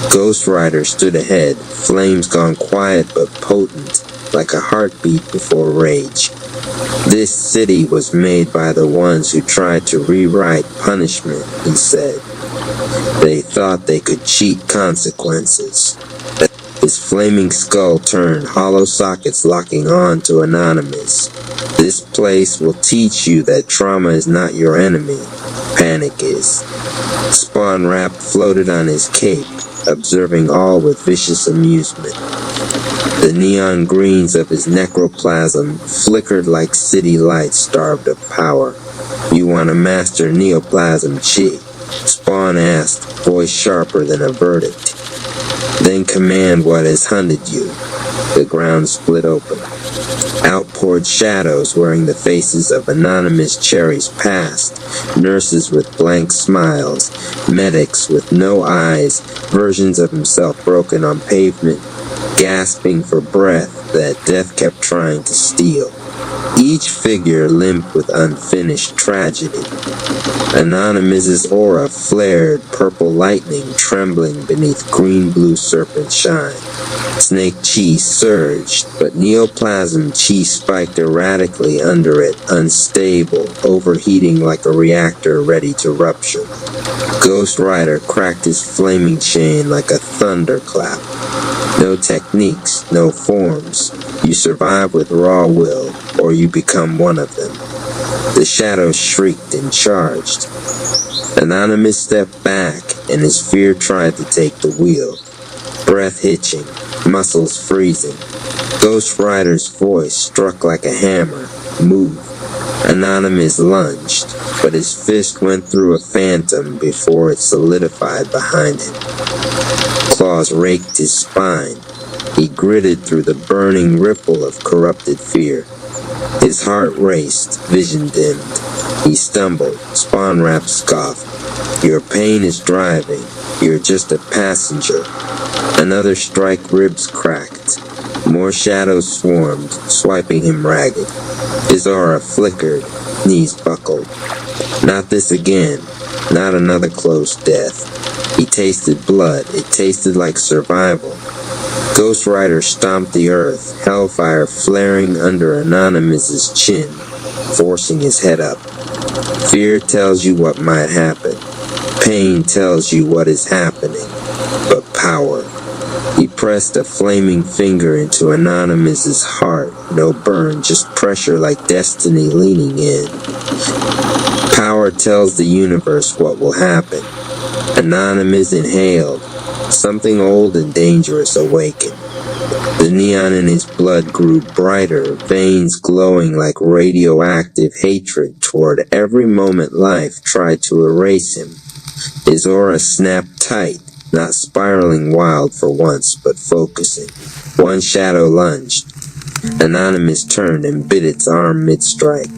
S1: Ghost Rider stood ahead, flames gone quiet but potent, like a heartbeat before rage. This city was made by the ones who tried to rewrite punishment, he said. They thought they could cheat consequences. His flaming skull turned, hollow sockets locking on to Anonymous. This place will teach you that trauma is not your enemy. Panic is. Spawn Rap floated on his cape, observing all with vicious amusement. The neon greens of his necroplasm flickered like city lights starved of power. "You want to master neoplasm chi?" Spawn asked, voice sharper than a verdict. "Then command what has hunted you." The ground split open. Out poured shadows wearing the faces of Anonymous Cherry's past, nurses with blank smiles, medics with no eyes, versions of himself broken on pavement, gasping for breath that death kept trying to steal. Each figure limp with unfinished tragedy. Anonymous's aura flared, purple lightning trembling beneath green-blue serpent shine. Snake chi surged, but neoplasm chi spiked erratically under it, unstable, overheating like a reactor ready to rupture. Ghost Rider cracked his flaming chain like a thunderclap. No techniques, no forms. You survive with raw will, or you become one of them. The shadows shrieked and charged. Anonymous stepped back, and his fear tried to take the wheel. Breath hitching, muscles freezing. Ghost Rider's voice struck like a hammer. Move. Anonymous lunged, but his fist went through a phantom before it solidified behind him. Claws raked his spine. He gritted through the burning ripple of corrupted fear. His heart raced, vision dimmed. He stumbled. Spawn Rap scoffed. Your pain is driving. You're just a passenger. Another strike, ribs cracked. More shadows swarmed, swiping him ragged. His aura flickered, knees buckled. Not this again. Not another close death. He tasted blood. It tasted like survival. Ghost Rider stomped the earth, hellfire flaring under Anonymous's chin, forcing his head up. Fear tells you what might happen. Pain tells you what is happening. But power. He pressed a flaming finger into Anonymous's heart. No burn, just pressure like destiny leaning in. Power tells the universe what will happen. Anonymous inhaled. Something old and dangerous awakened. The neon in his blood grew brighter, veins glowing like radioactive hatred toward every moment life tried to erase him. His aura snapped tight, not spiraling wild for once, but focusing. One shadow lunged. Anonymous turned and bit its arm mid-strike.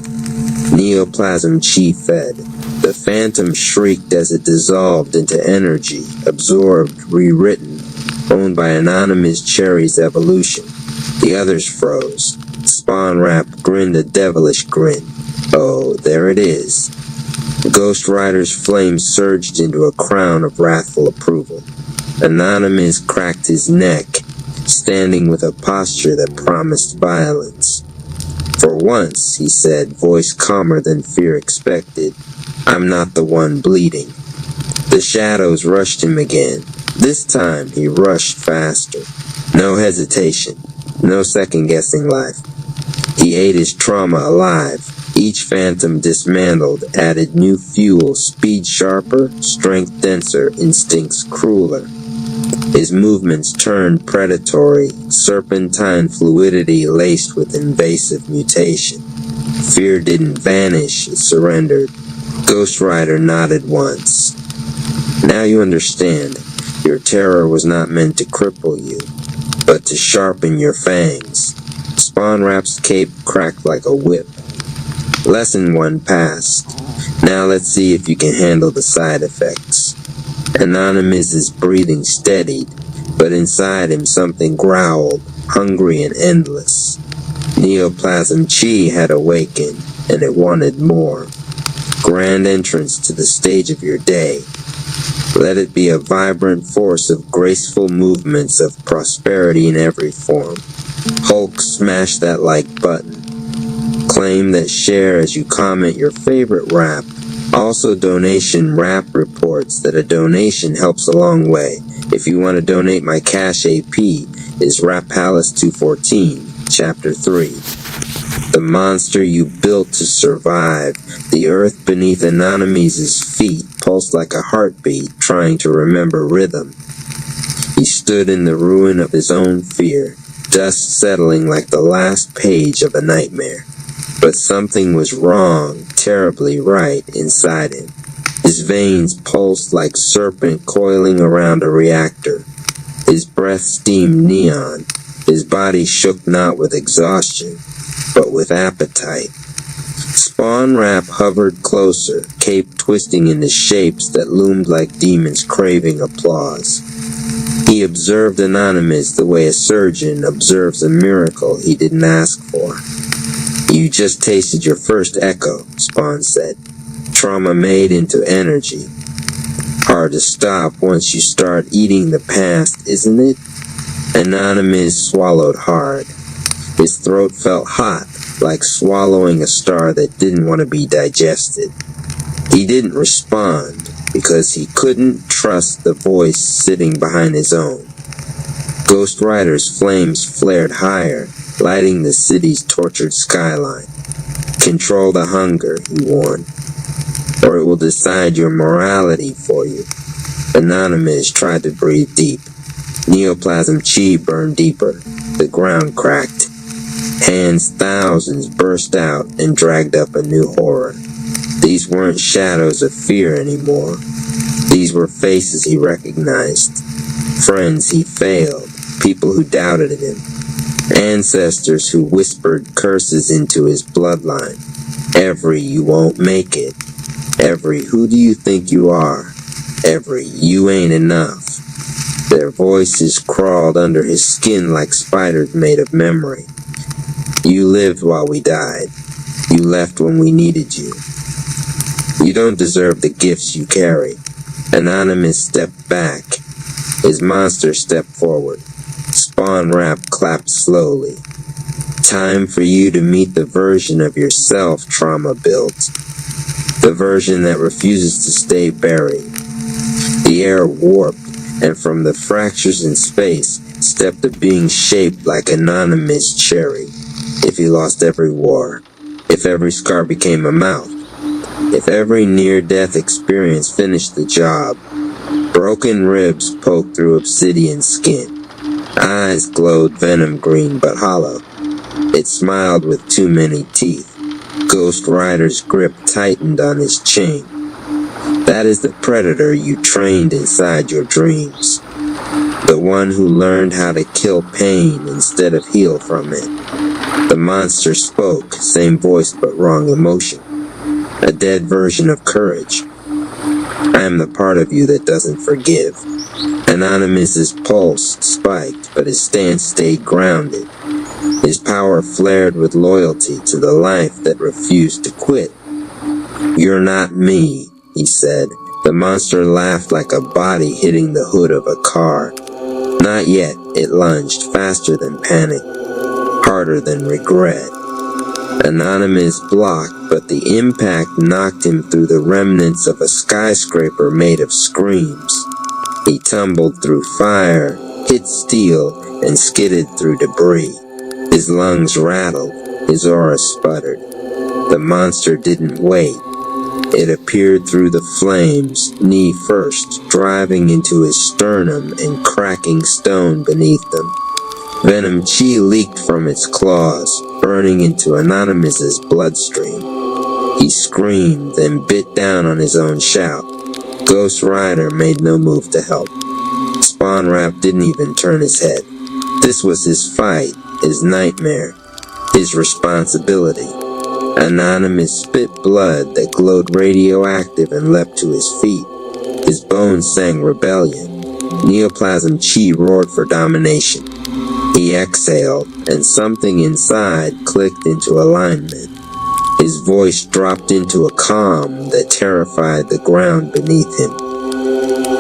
S1: Neoplasm Chi fed. The phantom shrieked as it dissolved into energy, absorbed, rewritten, owned by Anonymous Cherry's evolution. The others froze. Spawn Rap grinned a devilish grin. Oh, there it is. Ghost Rider's flame surged into a crown of wrathful approval. Anonymous cracked his neck, standing with a posture that promised violence. For once, he said, voice calmer than fear expected, I'm not the one bleeding. The shadows rushed him again. This time, he rushed faster. No hesitation. No second-guessing life. He ate his trauma alive. Each phantom dismantled, added new fuel, speed sharper, strength denser, instincts crueler. His movements turned predatory, serpentine fluidity laced with invasive mutation. Fear didn't vanish, it surrendered. Ghost Rider nodded once. Now you understand. Your terror was not meant to cripple you, but to sharpen your fangs. Spawn Rap's cape cracked like a whip. Lesson 1 passed. Now let's see if you can handle the side effects. Anonymous's breathing steadied, but inside him something growled, hungry and endless. Neoplasm Chi had awakened, and it wanted more. Grand entrance to the stage of your day. Let it be a vibrant force of graceful movements of prosperity in every form. Hulk, smash that like button. Claim that share as you comment your favorite rap. Also donation rap reports that a donation helps a long way. If you want to donate, my cash AP is Rap Palace 214, Chapter 3. The monster you built to survive. The earth beneath Anonymous's feet pulsed like a heartbeat, trying to remember rhythm. He stood in the ruin of his own fear, dust settling like the last page of a nightmare. But something was wrong, terribly right, inside him. His veins pulsed like serpent coiling around a reactor. His breath steamed neon. His body shook not with exhaustion, but with appetite. Spawn Rap hovered closer, cape twisting into shapes that loomed like demons craving applause. He observed Anonymous the way a surgeon observes a miracle he didn't ask for. You just tasted your first echo, Spawn said. Trauma made into energy. Hard to stop once you start eating the past, isn't it? Anonymous swallowed hard. His throat felt hot, like swallowing a star that didn't want to be digested. He didn't respond because he couldn't trust the voice sitting behind his own. Ghost Rider's flames flared higher, lighting the city's tortured skyline. Control the hunger, he warned, or it will decide your morality for you. Anonymous tried to breathe deep. Neoplasm Chi burned deeper. The ground cracked. Hands, thousands, burst out and dragged up a new horror. These weren't shadows of fear anymore. These were faces he recognized. Friends he failed. people who doubted him, ancestors who whispered curses into his bloodline. Every "you won't make it," every "who do you think you are," every "you ain't enough." Their voices crawled under his skin like spiders made of memory. You lived while we died. You left when we needed you. You don't deserve the gifts you carry. Anonymous stepped back. His monster stepped forward. Spawn Rap clapped slowly. Time for you to meet the version of yourself trauma built. The version that refuses to stay buried. The air warped, and from the fractures in space stepped a being shaped like Anonymous cherry. If he lost every war, if every scar became a mouth, if every near-death experience finished the job, broken ribs poked through obsidian skin. Eyes glowed venom green but hollow. It smiled with too many teeth. Ghost Rider's grip tightened on his chain. That is the predator you trained inside your dreams. The one who learned how to kill pain instead of heal from it. The monster spoke, same voice but wrong emotion. A dead version of courage. I am the part of you that doesn't forgive. Anonymous's pulse spiked, but his stance stayed grounded. His power flared with loyalty to the life that refused to quit. You're not me, he said. The monster laughed like a body hitting the hood of a car. Not yet, it lunged, faster than panic, harder than regret. Anonymous blocked, but the impact knocked him through the remnants of a skyscraper made of screams. He tumbled through fire, hit steel, and skidded through debris. His lungs rattled, his aura sputtered. The monster didn't wait. It appeared through the flames, knee first, driving into his sternum and cracking stone beneath them. Venom chi leaked from its claws, burning into Anonymous's bloodstream. He screamed, then bit down on his own shout. Ghost Rider made no move to help. Spawn Rap didn't even turn his head. This was his fight, his nightmare, his responsibility. Anonymous spit blood that glowed radioactive and leapt to his feet. His bones sang rebellion. Neoplasm chi roared for domination. He exhaled, and something inside clicked into alignment. His voice dropped into a calm that terrified the ground beneath him.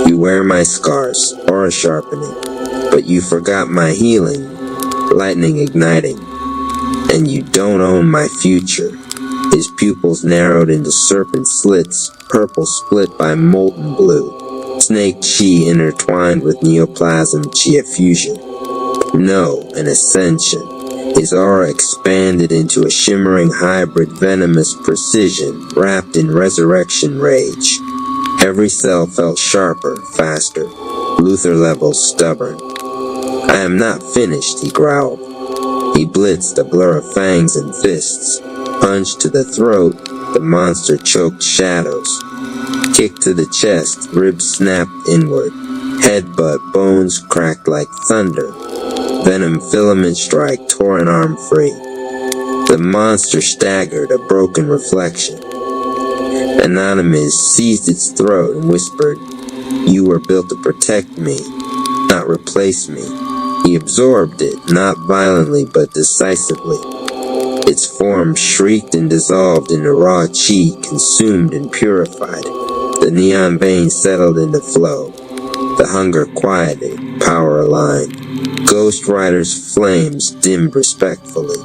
S1: You wear my scars, aura sharpening, but you forgot my healing, lightning igniting. And you don't own my future. His pupils narrowed into serpent slits, purple split by molten blue. Snake chi intertwined with neoplasm chi fusion. No, an ascension. His aura expanded into a shimmering hybrid venomous precision, wrapped in resurrection rage. Every cell felt sharper, faster, Luther levels stubborn. I am not finished, he growled. He blitzed, a blur of fangs and fists. Punch to the throat, the monster choked shadows. Kick to the chest, ribs snapped inward. Headbutt, bones cracked like thunder. Venom filament strike tore an arm free. The monster staggered, a broken reflection. Anonymous seized its throat and whispered, You were built to protect me, not replace me. He absorbed it, not violently but decisively. Its form shrieked and dissolved into raw chi, consumed and purified. The neon veins settled into flow. The hunger quieted, power aligned. Ghost Rider's flames dimmed respectfully.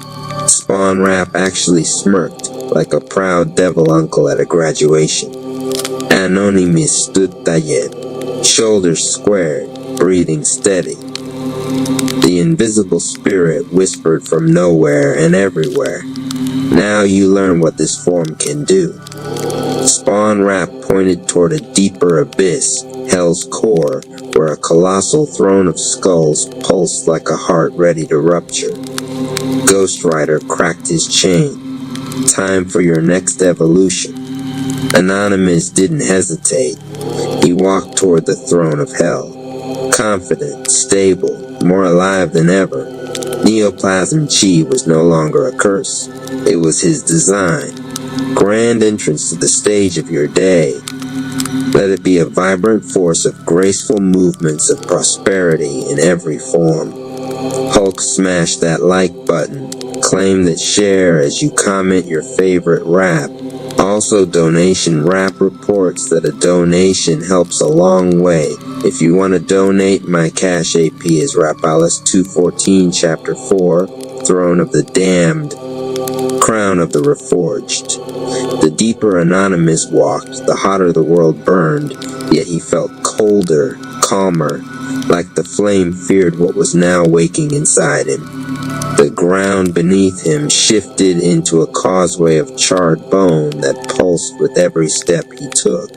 S1: Spawn Rap actually smirked, like a proud devil uncle at a graduation. Anonymous stood tayed, shoulders squared, breathing steady. The invisible spirit whispered from nowhere and everywhere. Now you learn what this form can do. Spawn Rap pointed toward a deeper abyss, Hell's core, where a colossal throne of skulls pulsed like a heart ready to rupture. Ghost Rider cracked his chain. Time for your next evolution. Anonymous didn't hesitate. He walked toward the throne of hell. Confident, stable, more alive than ever, Neoplasm Chi was no longer a curse. It was his design. Grand entrance to the stage of your day. Let it be a vibrant force of graceful movements of prosperity in every form. Hulk smash that like button. Claim that share as you comment your favorite rap. Also donation rap reports that a donation helps a long way. If you want to donate, my cash AP is Rapalis 214 Chapter 4, Throne of the Damned, Crown of the Reforged. The deeper Anonymous walked, the hotter the world burned, yet he felt colder, calmer, like the flame feared what was now waking inside him. The ground beneath him shifted into a causeway of charred bone that pulsed with every step he took.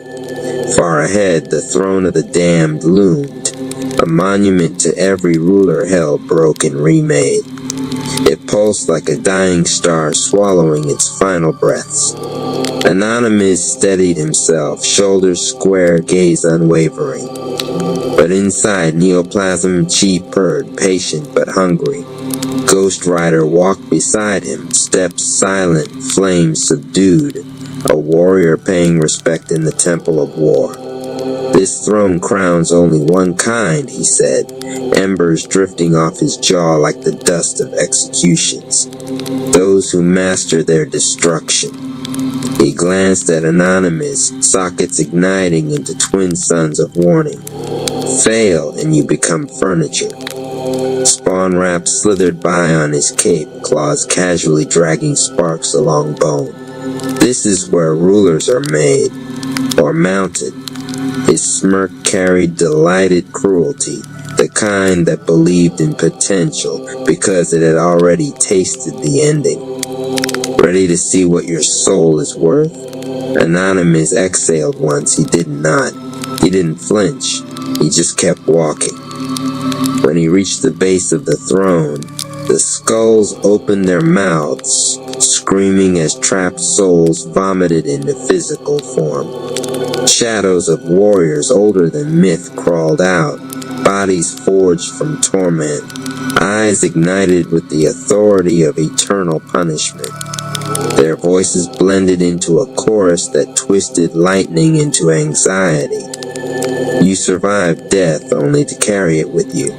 S1: Far ahead, the throne of the damned loomed, a monument to every ruler hell broke and remade. It pulsed like a dying star swallowing its final breaths. Anonymous steadied himself, shoulders square, gaze unwavering. But inside, Neoplasm Chi purred, patient but hungry. Ghost Rider walked beside him, steps silent, flames subdued, a warrior paying respect in the temple of war. This throne crowns only one kind, he said, embers drifting off his jaw like the dust of executions. Those who master their destruction. He glanced at Anonymous, sockets igniting into twin suns of warning. Fail and you become furniture. Spawn Rap slithered by on his cape, claws casually dragging sparks along bone. This is where rulers are made, or mounted. His smirk carried delighted cruelty, the kind that believed in potential because it had already tasted the ending. Ready to see what your soul is worth? Anonymous exhaled once. He did not. He didn't flinch. He just kept walking. When he reached the base of the throne, the skulls opened their mouths, screaming as trapped souls vomited into physical form. Shadows of warriors older than myth crawled out, bodies forged from torment, eyes ignited with the authority of eternal punishment. Their voices blended into a chorus that twisted lightning into anxiety. You survived death only to carry it with you.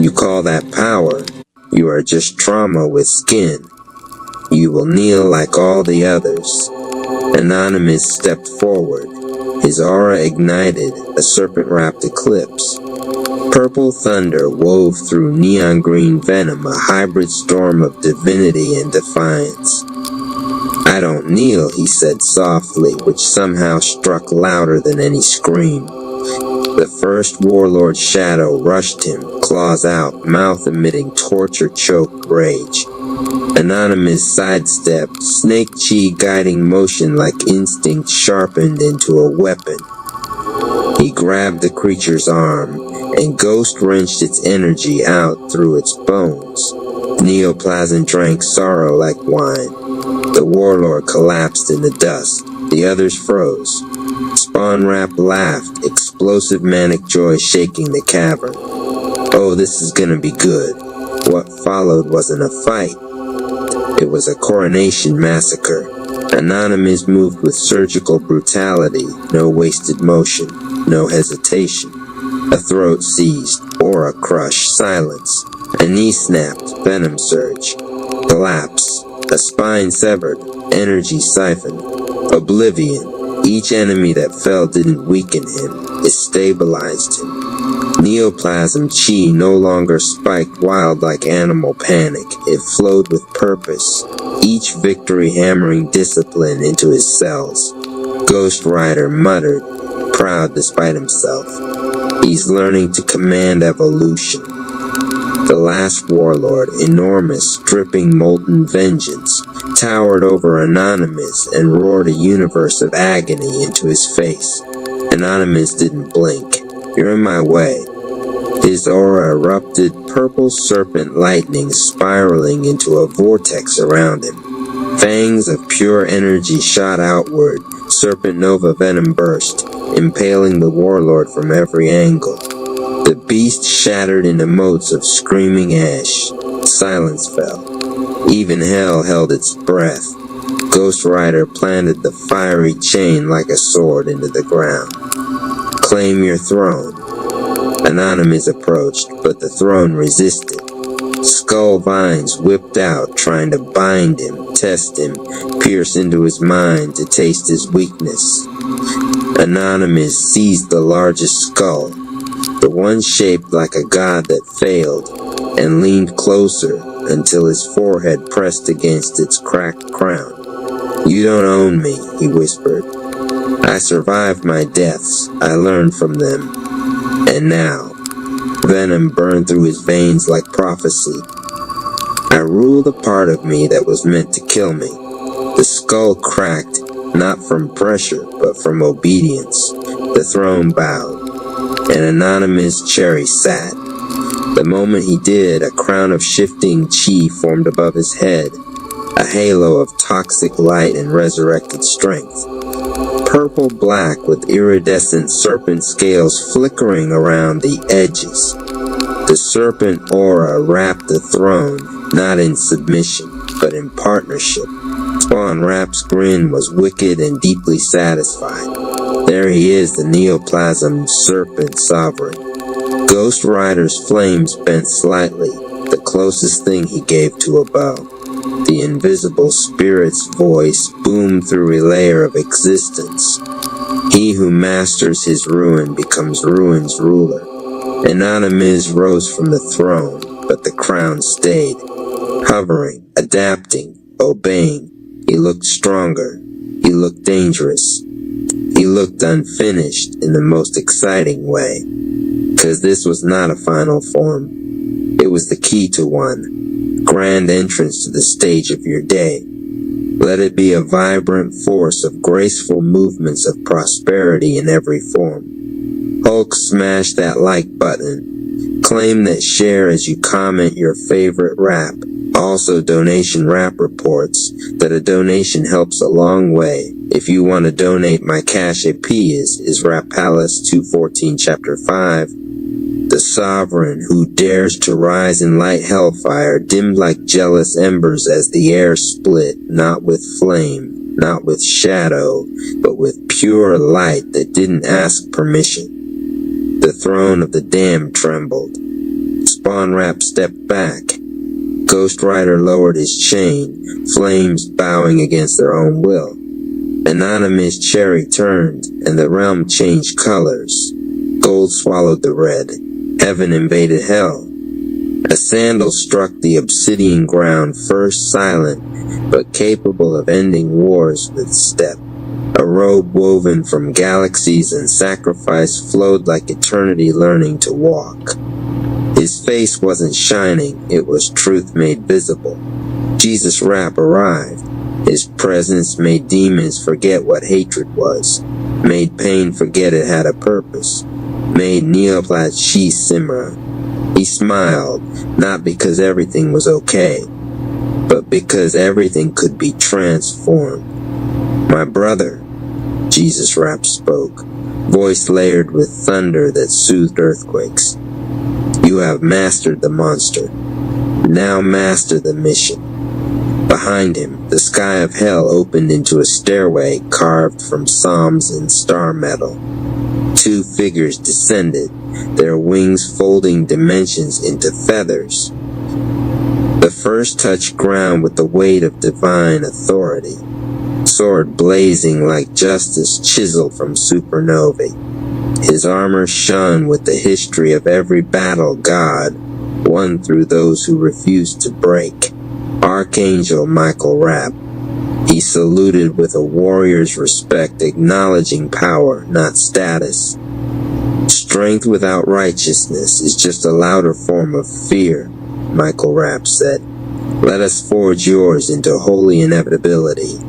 S1: You call that power? You are just trauma with skin. You will kneel like all the others. Anonymous stepped forward. His aura ignited, a serpent-wrapped eclipse. Purple thunder wove through neon green venom, a hybrid storm of divinity and defiance. I don't kneel, he said softly, which somehow struck louder than any scream. The first warlord shadow rushed him, claws out, mouth emitting torture-choked rage. Anonymous sidestepped, snake chi guiding motion like instinct sharpened into a weapon. He grabbed the creature's arm, and ghost wrenched its energy out through its bones. Neoplasm drank sorrow like wine. The warlord collapsed in the dust. The others froze. Spawn Rap laughed, explosive manic joy shaking the cavern. Oh, this is gonna be good. What followed wasn't a fight. It was a coronation massacre. Anonymous moved with surgical brutality, no wasted motion, no hesitation. A throat seized, aura crushed, silence. A knee snapped, venom surge. Collapse. A spine severed, energy siphoned. Oblivion. Each enemy that fell didn't weaken him, it stabilized him. Neoplasm Chi no longer spiked wild like animal panic. It flowed with purpose, each victory hammering discipline into his cells. Ghost Rider muttered, proud despite himself. He's learning to command evolution. The last warlord, enormous, dripping molten vengeance, towered over Anonymous and roared a universe of agony into his face. Anonymous didn't blink. You're in my way. His aura erupted, purple serpent lightning spiraling into a vortex around him. Fangs of pure energy shot outward, serpent nova venom burst, impaling the warlord from every angle. The beast shattered into motes of screaming ash. Silence fell. Even hell held its breath. Ghost Rider planted the fiery chain like a sword into the ground. Claim your throne. Anonymous approached, but the throne resisted. Skull vines whipped out, trying to bind him, test him, pierce into his mind to taste his weakness. Anonymous seized the largest skull, the one shaped like a god that failed, and leaned closer until his forehead pressed against its cracked crown. "You don't own me," he whispered. "I survived my deaths. I learned from them. And now," venom burned through his veins like prophecy, "I rule the part of me that was meant to kill me." The skull cracked, not from pressure, but from obedience. The throne bowed. An Anonymous Cherry sat. The moment he did, a crown of shifting chi formed above his head, a halo of toxic light and resurrected strength. Purple-black with iridescent serpent scales flickering around the edges. The serpent aura wrapped the throne, not in submission, but in partnership. Spawn Rapp's grin was wicked and deeply satisfied. There he is, the Neoplasm Serpent Sovereign. Ghost Rider's flames bent slightly, the closest thing he gave to a bow. The invisible spirit's voice boomed through a layer of existence. He who masters his ruin becomes ruin's ruler. Anonymous rose from the throne, but the crown stayed. Hovering, adapting, obeying. He looked stronger. He looked dangerous. He looked unfinished in the most exciting way. 'Cause this was not a final form. It was the key to one. Grand entrance to the stage of your day. Let it be a vibrant force of graceful movements of prosperity in every form. Hulk, smash that like button. Claim that share as you comment your favorite rap. Also donation rap reports that a donation helps a long way. If you want to donate, my Cash AP is Rap Palace 214 Chapter 5. The sovereign who dares to rise in light hellfire, dimmed like jealous embers as the air split, not with flame, not with shadow, but with pure light that didn't ask permission. The throne of the damned trembled. Spawn Rap stepped back. Ghost Rider lowered his chain, flames bowing against their own will. Anonymous Cherry turned, and the realm changed colors. Gold swallowed the red. Heaven invaded hell. A sandal struck the obsidian ground, first silent, but capable of ending wars with step. A robe woven from galaxies and sacrifice flowed like eternity learning to walk. His face wasn't shining, it was truth made visible. Jesus Rap arrived. His presence made demons forget what hatred was, made pain forget it had a purpose, made Neoplat Chi simmer. He smiled, not because everything was okay, but because everything could be transformed. "My brother," Jesus Rap spoke, voice layered with thunder that soothed earthquakes. "You have mastered the monster. Now master the mission." Behind him, the sky of hell opened into a stairway carved from psalms and star metal. Two figures descended, their wings folding dimensions into feathers. The first touched ground with the weight of divine authority, sword blazing like justice chiseled from supernovae. His armor shone with the history of every battle God won through those who refused to break. Archangel Michael Rapp. He saluted with a warrior's respect, acknowledging power, not status. "Strength without righteousness is just a louder form of fear," Michael Rapp said. "Let us forge yours into holy inevitability."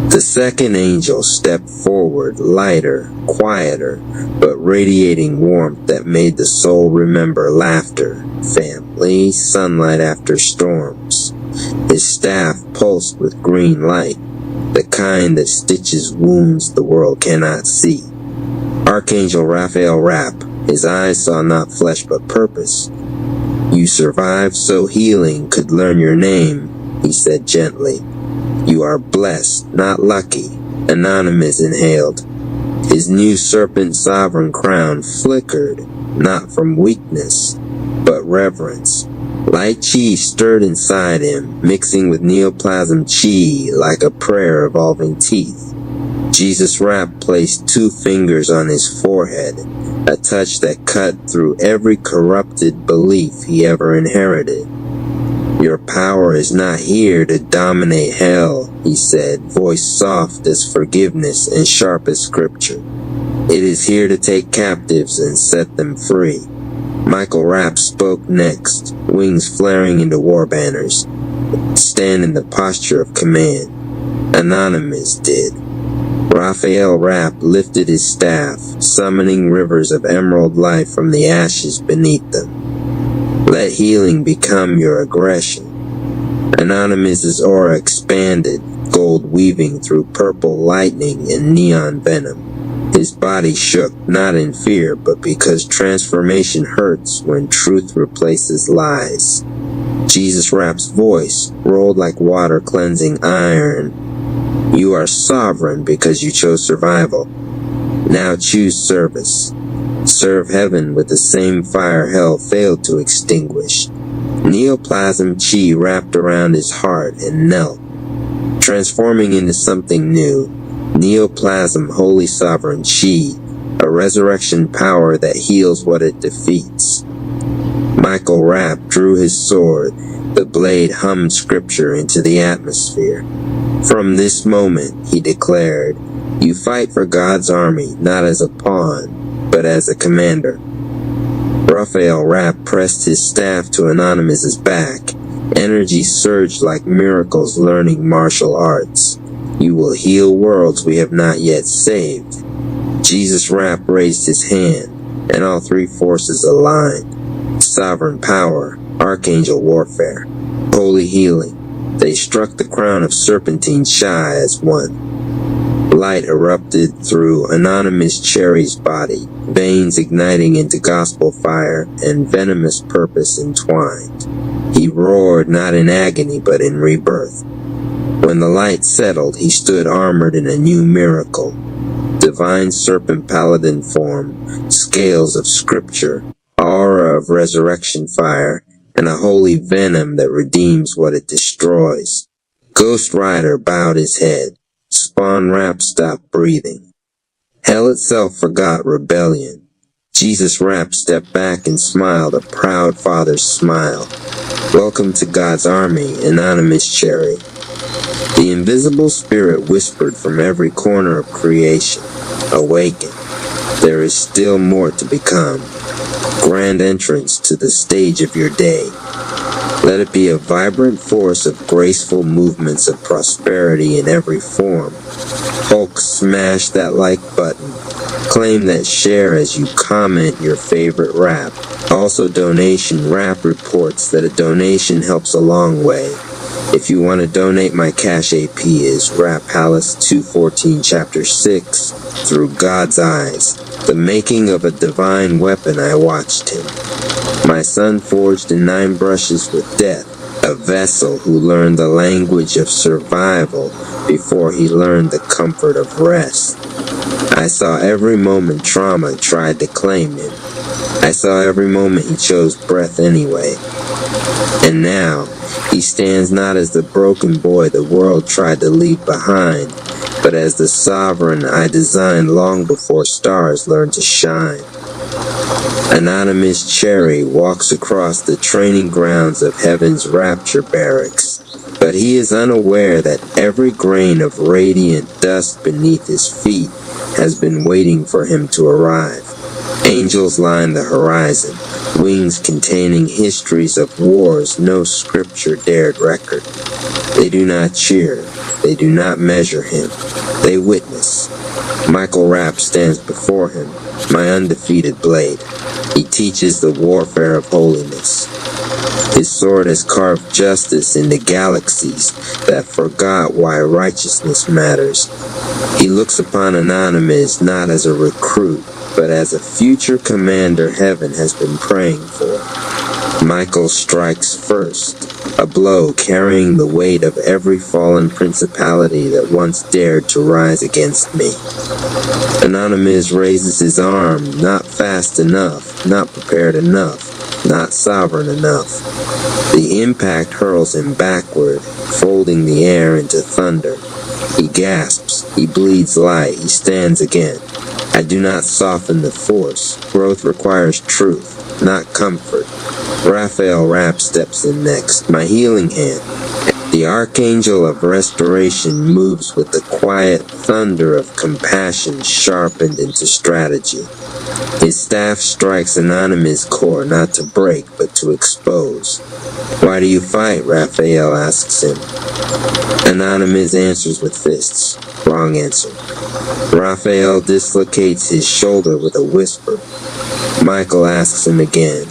S1: The second angel stepped forward, lighter, quieter, but radiating warmth that made the soul remember laughter, family, sunlight after storms. His staff pulsed with green light, the kind that stitches wounds the world cannot see. Archangel Raphael Rapp, His eyes saw not flesh but purpose. You survived so healing could learn your name, he said gently. You are blessed, not lucky, Anonymous inhaled. His new serpent sovereign crown flickered, not from weakness, but reverence. Light chi stirred inside him, mixing with neoplasm chi like a prayer evolving teeth. Jesus Rap placed 2 fingers on his forehead, a touch that cut through every corrupted belief he ever inherited. Your power is not here to dominate hell, he said, voice soft as forgiveness and sharp as scripture. It is here to take captives and set them free. Michael Rapp spoke next, wings flaring into war banners. Stand in the posture of command. Anonymous did. Raphael Rapp lifted his staff, summoning rivers of emerald light from the ashes beneath them. Let healing become your aggression. Anonymous's aura expanded, gold weaving through purple lightning and neon venom. His body shook, not in fear, but because transformation hurts when truth replaces lies. Jesus Rapp's voice rolled like water cleansing iron. You are sovereign because you chose survival. Now choose service. Serve heaven with the same fire hell failed to extinguish. Neoplasm chi wrapped around his heart and knelt, transforming into something new. Neoplasm Holy Sovereign Chi, a resurrection power that heals what it defeats. Michael Rapp drew his sword, the blade hummed scripture into the atmosphere. From this moment, he declared, you fight for God's army not as a pawn, but as a commander. Raphael Rapp pressed his staff to Anonymous's back. Energy surged like miracles learning martial arts. You will heal worlds we have not yet saved. Jesus Rapp raised his hand, and all 3 forces aligned. Sovereign power, archangel warfare, holy healing. They struck the crown of serpentine Shai as one. Light erupted through Anonymous Cherry's body, veins igniting into gospel fire and venomous purpose entwined. He roared not in agony but in rebirth. When the light settled, he stood armored in a new miracle. Divine serpent paladin form, scales of scripture, aura of resurrection fire, and a holy venom that redeems what it destroys. Ghost Rider bowed his head. Spawn Rapp stopped breathing. Hell itself forgot rebellion. Jesus Rapp stepped back and smiled a proud father's smile. Welcome to God's army, Anonymous Cherry. The invisible spirit whispered from every corner of creation, awaken. There is still more to become. Grand entrance to the stage of your day. Let it be a vibrant force of graceful movements of prosperity in every form. Hulk, smash that like button. Claim that share as you comment your favorite rap. Also donation rap reports that a donation helps a long way. If you want to donate, my cash AP is Rap Palace 214 Chapter 6, Through God's Eyes. The making of a divine weapon I watched him. My son forged in 9 brushes with death, a vessel who learned the language of survival before he learned the comfort of rest. I saw every moment trauma tried to claim him. I saw every moment he chose breath anyway. And now, he stands not as the broken boy the world tried to leave behind, but as the sovereign I designed long before stars learned to shine. Anonymous Cherry walks across the training grounds of heaven's rapture barracks, but he is unaware that every grain of radiant dust beneath his feet has been waiting for him to arrive. Angels line the horizon, wings containing histories of wars no scripture dared record. They do not cheer, they do not measure him, they witness. Michael Rapp stands before him, my undefeated blade. He teaches the warfare of holiness. His sword has carved justice into galaxies that forgot why righteousness matters. He looks upon Anonymous not as a recruit, but as a future commander heaven has been praying for. Michael strikes first, a blow carrying the weight of every fallen principality that once dared to rise against me. Anonymous raises his arm, not fast enough, not prepared enough, not sovereign enough. The impact hurls him backward, folding the air into thunder. He gasps, he bleeds light, he stands again. I do not soften the force. Growth requires truth, not comfort. Raphael Rapp steps in next, my healing hand. The archangel of restoration moves with the quiet thunder of compassion sharpened into strategy. His staff strikes Anonymous' core not to break but to expose. Why do you fight? Raphael asks him. Anonymous answers with fists. Wrong answer. Raphael dislocates his shoulder with a whisper. Michael asks him again.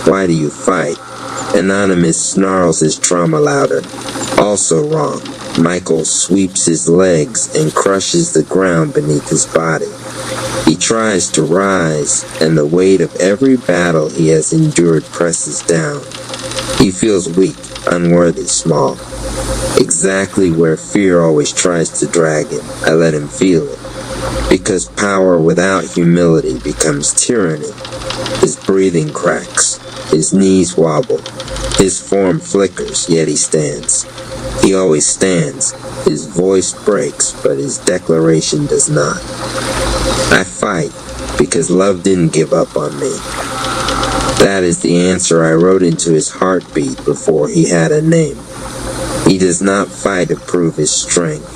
S1: Why do you fight? Anonymous snarls his trauma louder. Also wrong. Michael sweeps his legs and crushes the ground beneath his body. He tries to rise, and the weight of every battle he has endured presses down. He feels weak, unworthy, small. Exactly where fear always tries to drag him, I let him feel it. Because power without humility becomes tyranny. His breathing cracks. His knees wobble. His form flickers, yet he stands. He always stands. His voice breaks, but his declaration does not. I fight because love didn't give up on me. That is the answer I wrote into his heartbeat before he had a name. He does not fight to prove his strength.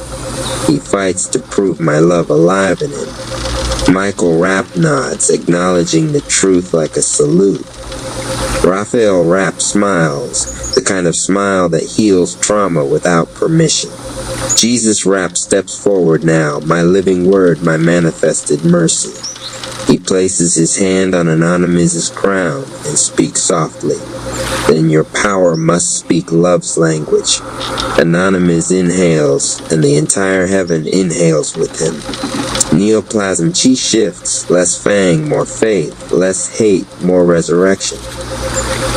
S1: He fights to prove my love alive in him. Michael Rapp nods, acknowledging the truth like a salute. Raphael Rapp smiles, the kind of smile that heals trauma without permission. Jesus Rapp steps forward now, my living word, my manifested mercy. He places his hand on Anonymous's crown and speaks softly. Then your power must speak love's language. Anonymous inhales, and the entire heaven inhales with him. Neoplasm chi shifts, less fang, more faith, less hate, more resurrection.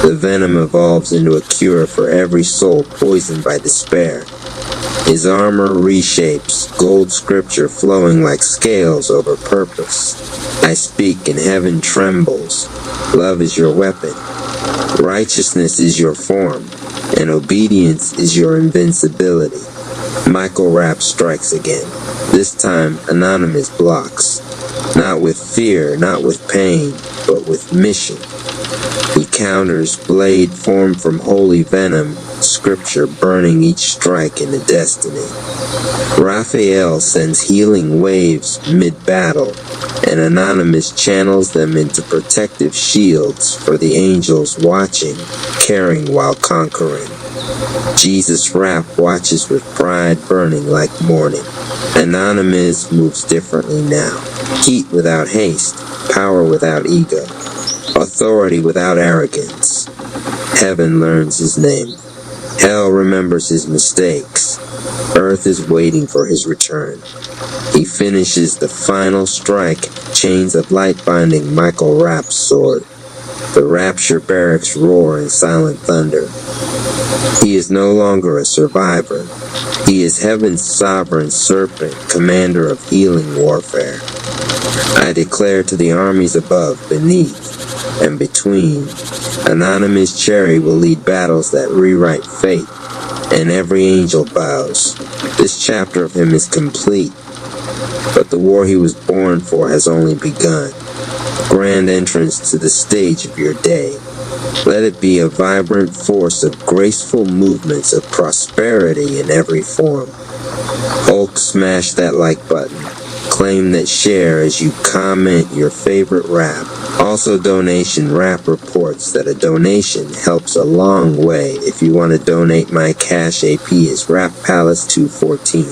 S1: The venom evolves into a cure for every soul poisoned by despair. His armor reshapes, gold scripture flowing like scales over purpose. I speak and heaven trembles. Love is your weapon. Righteousness is your form, and obedience is your invincibility. Michael Rapp strikes again. This time, Anonymous blocks. Not with fear, not with pain, but with mission. He counters, blade formed from holy venom, scripture burning each strike into destiny. Raphael sends healing waves mid-battle, and Anonymous channels them into protective shields for the angels watching, caring while conquering. Jesus Rapp watches with pride burning like morning. Anonymous moves differently now. Heat without haste, power without ego, authority without arrogance. Heaven learns his name. Hell remembers his mistakes. Earth is waiting for his return. He finishes the final strike, chains of light binding Michael Rapp's sword. The rapture barracks roar in silent thunder. He is no longer a survivor. He is heaven's sovereign serpent, commander of healing warfare. I declare to the armies above, beneath, and between, Anonymous Cherry will lead battles that rewrite fate, and every angel bows. This chapter of him is complete, but the war he was born for has only begun. Grand entrance to the stage of your day. Let it be a vibrant force of graceful movements of prosperity in every form. Hulk, smash that like button. Claim that share as you comment your favorite rap. Also donation rap reports that a donation helps a long way. If you want to donate, my cash AP is Rap Palace 214.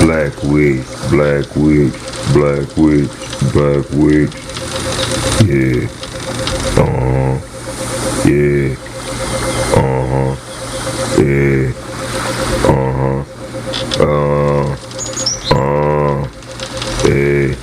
S3: Black wig, black wig, black wig, black wig. Yeah. Yeah. Yeah. Yeah.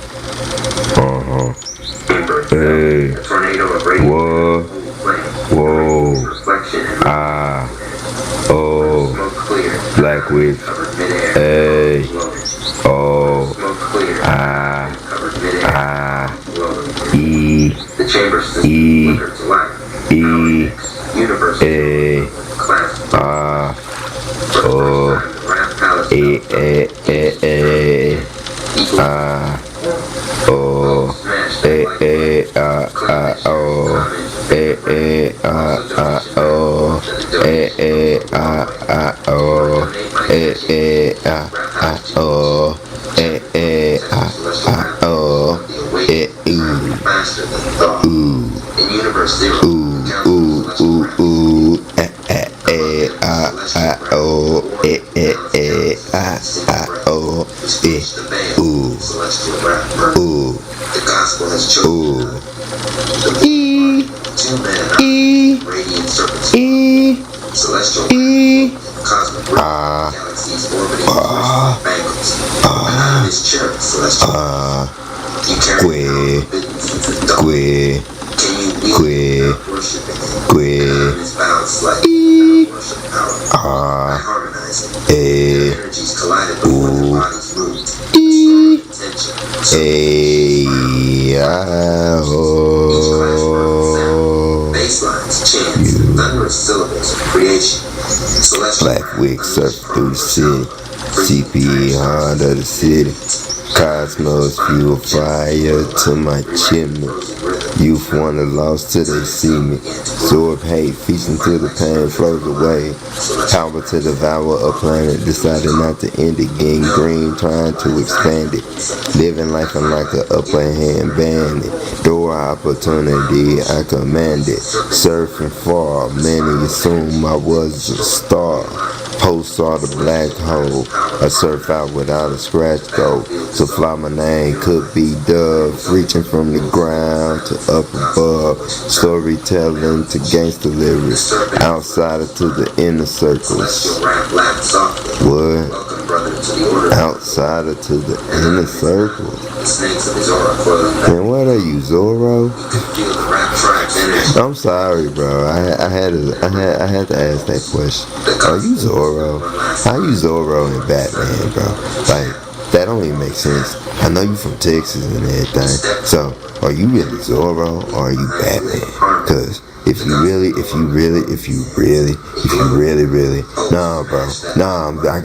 S3: Wicks. Black Wig surf through the city. CPE Honda the city. Cosmos fuel fire to my chimney. Youth wanna lost till they see me. Absorb hate, feast until the pain flows away. Power to devour a planet. Decided not to end it. Getting green, trying to expand it. Living life like an upper hand bandit. Door opportunity, I command it. Surfing far, many assume I was a star. Post saw the black hole. I surf out without a scratch though. So fly my name could be Dove. Reaching from the ground to up above. Storytelling to gangster lyrics. Outsider to the inner circles. What? Outsider to the inner circles. And what are you, Zorro? I'm sorry, bro. I had to ask that question. Are you Zorro? How you Zorro and Batman, bro? Like, that don't even make sense. I know you from Texas and everything. So, are you really Zorro or are you Batman? Cause if you really, nah, bro, I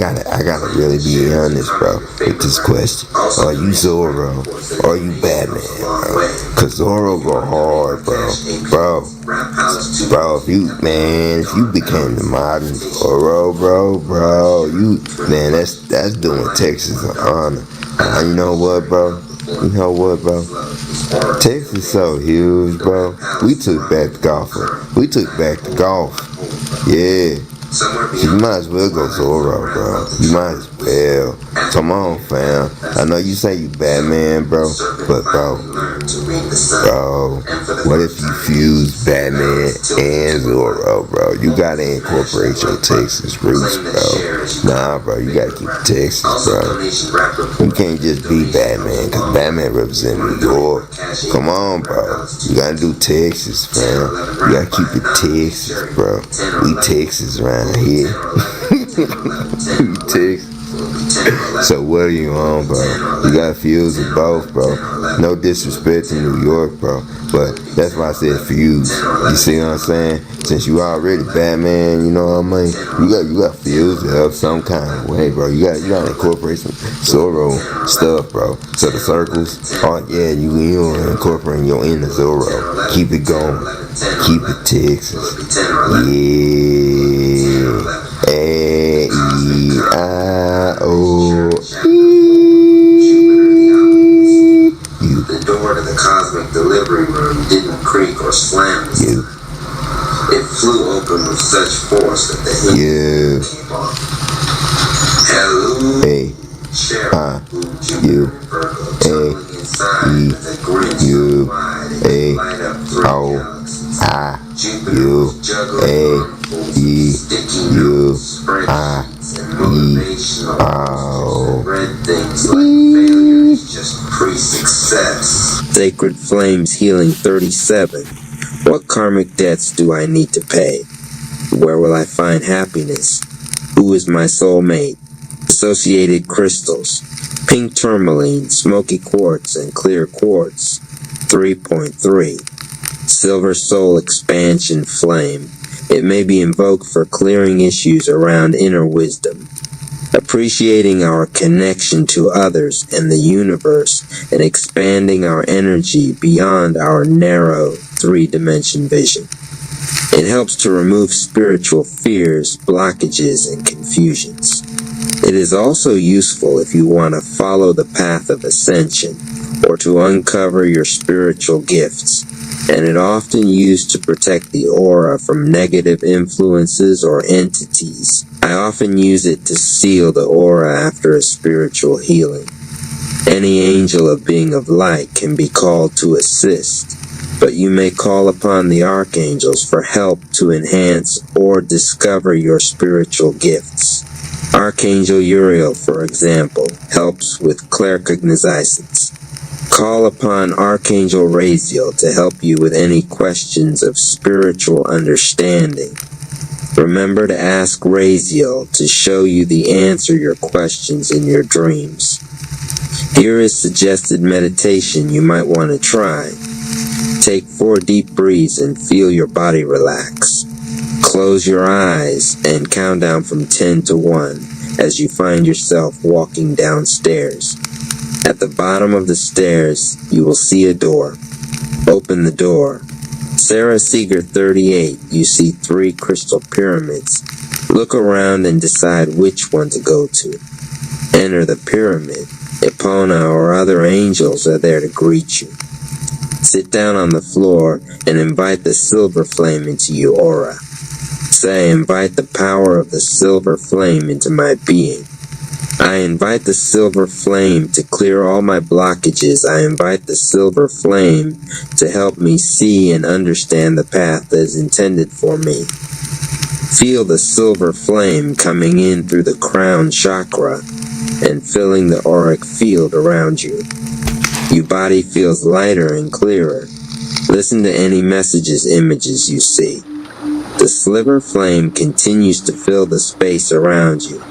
S3: gotta really be honest, bro, with this question. Are you Zorro or are you Batman, bro? Cause Zorro go hard, bro, if you became the modern Zorro, bro, that's doing Texas an honor. You know what, bro? Texas so huge, bro. We took back the golf. Yeah. You might as well go Zorro, bro. You might as well. Come on, fam. I know you say you Batman, bro. But, bro, what if you fuse Batman and Zorro, bro? You gotta incorporate your Texas roots, bro. Nah, bro, you gotta keep Texas, bro. You can't just be Batman, cause Batman represents New York. Come on, bro. You gotta do Texas, fam. You gotta keep it Texas, bro. We Texas around here. We Texas. So what are you on, bro? You gotta fuse with both, bro. No disrespect to New York, bro, but that's why I said fuse. You see what I'm saying? Since you already Batman, you know what I mean? You got fuse it up some kind of way, bro. You gotta incorporate some Zorro stuff, bro. So the circles, you incorporate your inner Zorro. Keep it going. Keep it Texas. Yeah.
S1: The door to the cosmic delivery room didn't creak or slam. It flew open with such force that the hinges came off. Hello. Sacred Flames Healing 37. What karmic debts do I need to pay? Where will I find happiness? Who is my soulmate? Associated crystals: pink tourmaline, smoky quartz, and clear quartz. 3.3. Silver soul expansion flame. It may be invoked for clearing issues around inner wisdom, appreciating our connection to others and the universe, and expanding our energy beyond our narrow three-dimension vision. It helps to remove spiritual fears, blockages, and confusions. It is also useful if you want to follow the path of ascension or to uncover your spiritual gifts, and it often used to protect the aura from negative influences or entities. I often use it to seal the aura after a spiritual healing. Any angel of being of light can be called to assist, but you may call upon the archangels for help to enhance or discover your spiritual gifts. Archangel Uriel, for example, helps with claircognizance. Call upon Archangel Raziel to help you with any questions of spiritual understanding. Remember to ask Raziel to show you the answer your questions in your dreams. Here is suggested meditation you might want to try. Take 4 deep breaths and feel your body relax. Close your eyes and count down from 10 to 1 as you find yourself walking downstairs. At the bottom of the stairs, you will see a door. Open the door. Sarah Seeger 38, you see 3 crystal pyramids. Look around and decide which one to go to. Enter the pyramid. Epona or other angels are there to greet you. Sit down on the floor and invite the silver flame into your aura. Say, invite the power of the silver flame into my being. I invite the silver flame to clear all my blockages. I invite the silver flame to help me see and understand the path that is intended for me. Feel the silver flame coming in through the crown chakra and filling the auric field around you. Your body feels lighter and clearer. Listen to any messages, images you see. The silver flame continues to fill the space around you.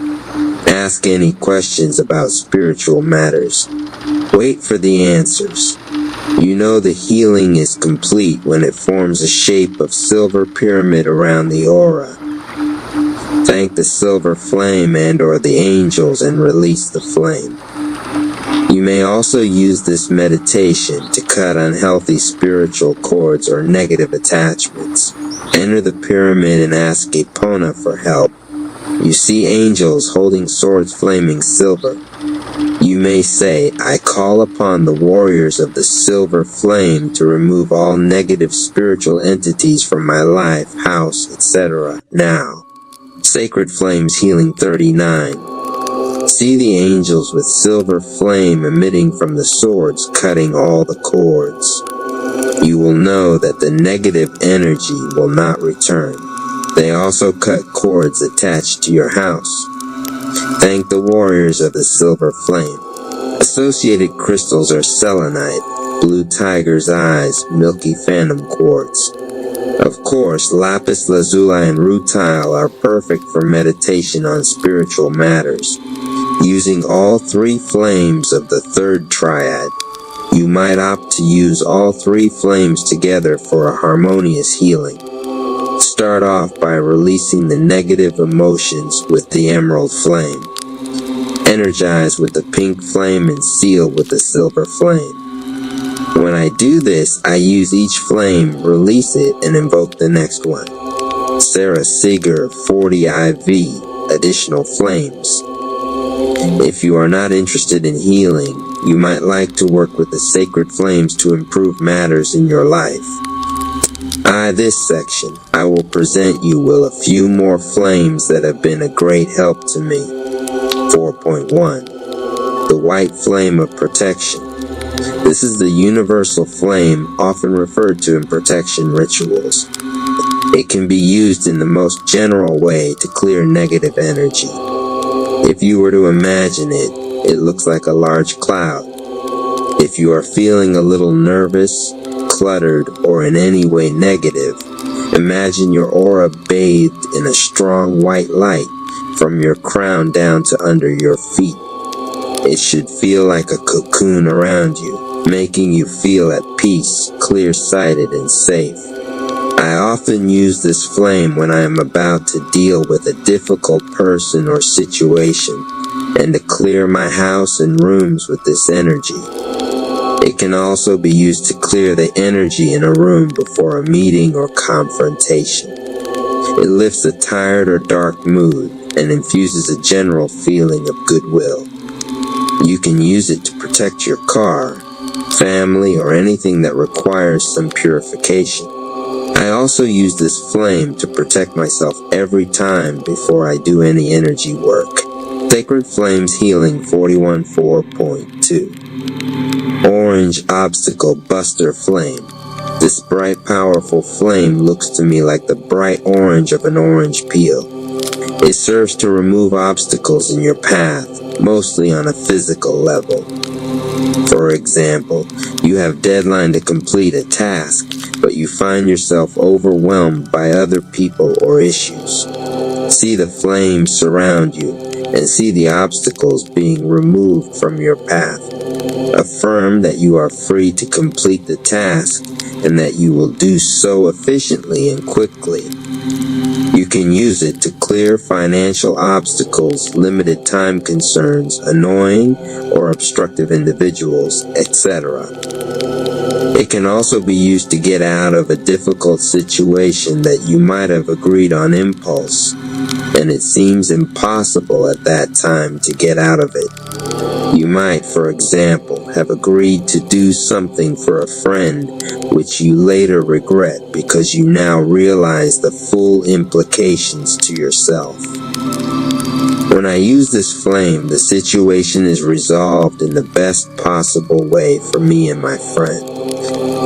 S1: Ask any questions about spiritual matters. Wait for the answers. You know the healing is complete when it forms a shape of silver pyramid around the aura. Thank the silver flame and or the angels and release the flame. You may also use this meditation to cut unhealthy spiritual cords or negative attachments. Enter the pyramid and ask Epona for help. You see angels holding swords flaming silver. You may say, I call upon the warriors of the silver flame to remove all negative spiritual entities from my life, house, etc. now. Sacred Flames Healing 39. See the angels with silver flame emitting from the swords, cutting all the cords. You will know that the negative energy will not return. They also cut cords attached to your house. Thank the warriors of the silver flame. Associated crystals are selenite, blue tiger's eyes, milky phantom quartz. Of course, lapis lazuli and rutile are perfect for meditation on spiritual matters. Using all 3 flames of the third triad, you might opt to use all 3 flames together for a harmonious healing. Start off by releasing the negative emotions with the emerald flame. Energize with the pink flame and seal with the silver flame. When I do this, I use each flame, release it, and invoke the next one. Sarah Seeger 40 IV, additional flames. If you are not interested in healing, you might like to work with the sacred flames to improve matters in your life. This section, I will present you with a few more flames that have been a great help to me. 4.1. The white flame of protection. This is the universal flame often referred to in protection rituals. It can be used in the most general way to clear negative energy. If you were to imagine it, it looks like a large cloud. If you are feeling a little nervous, cluttered, or in any way negative, imagine your aura bathed in a strong white light from your crown down to under your feet. It should feel like a cocoon around you, making you feel at peace, clear-sighted, and safe. I often use this flame when I am about to deal with a difficult person or situation, and to clear my house and rooms with this energy. It can also be used to clear the energy in a room before a meeting or confrontation. It lifts a tired or dark mood and infuses a general feeling of goodwill. You can use it to protect your car, family, or anything that requires some purification. I also use this flame to protect myself every time before I do any energy work. Sacred Flames Healing 41.4.2. Orange Obstacle Buster Flame. This bright, powerful flame looks to me like the bright orange of an orange peel. It serves to remove obstacles in your path, mostly on a physical level. For example, you have deadline to complete a task, but you find yourself overwhelmed by other people or issues. See the flames surround you, and see the obstacles being removed from your path. Affirm that you are free to complete the task, and that you will do so efficiently and quickly. You can use it to clear financial obstacles, limited time concerns, annoying or obstructive individuals, etc. It can also be used to get out of a difficult situation that you might have agreed on impulse, and it seems impossible at that time to get out of it. You might, for example, have agreed to do something for a friend which you later regret because you now realize the full implications to yourself. When I use this flame, the situation is resolved in the best possible way for me and my friend.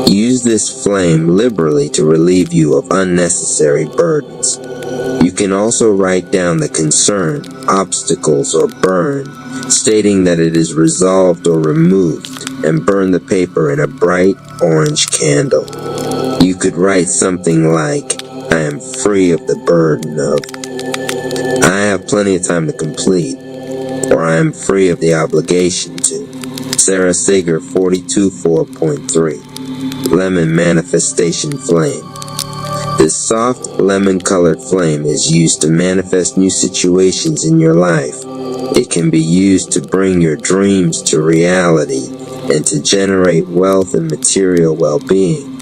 S1: Use this flame liberally to relieve you of unnecessary burdens. You can also write down the concern, obstacles, or burn, stating that it is resolved or removed, and burn the paper in a bright orange candle. You could write something like, I am free of the burden of, I have plenty of time to complete, or I am free of the obligation to. Sarah Sager 42.4.3. Lemon Manifestation Flame. This soft lemon-colored flame is used to manifest new situations in your life. It can be used to bring your dreams to reality and to generate wealth and material well-being.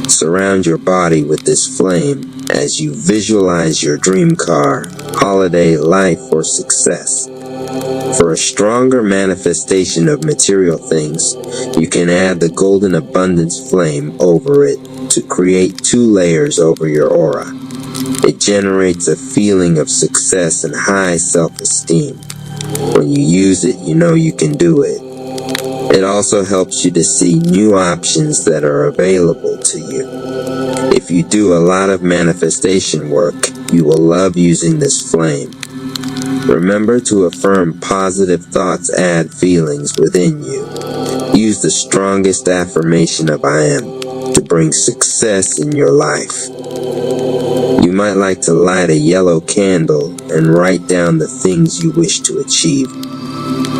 S1: Surround your body with this flame as you visualize your dream car, holiday, life, or success. For a stronger manifestation of material things, you can add the Golden Abundance Flame over it to create 2 layers over your aura. It generates a feeling of success and high self-esteem. When you use it, you know you can do it. It also helps you to see new options that are available to you. If you do a lot of manifestation work, you will love using this flame. Remember to affirm positive thoughts add feelings within you. Use the strongest affirmation of I am to bring success in your life. You might like to light a yellow candle and write down the things you wish to achieve.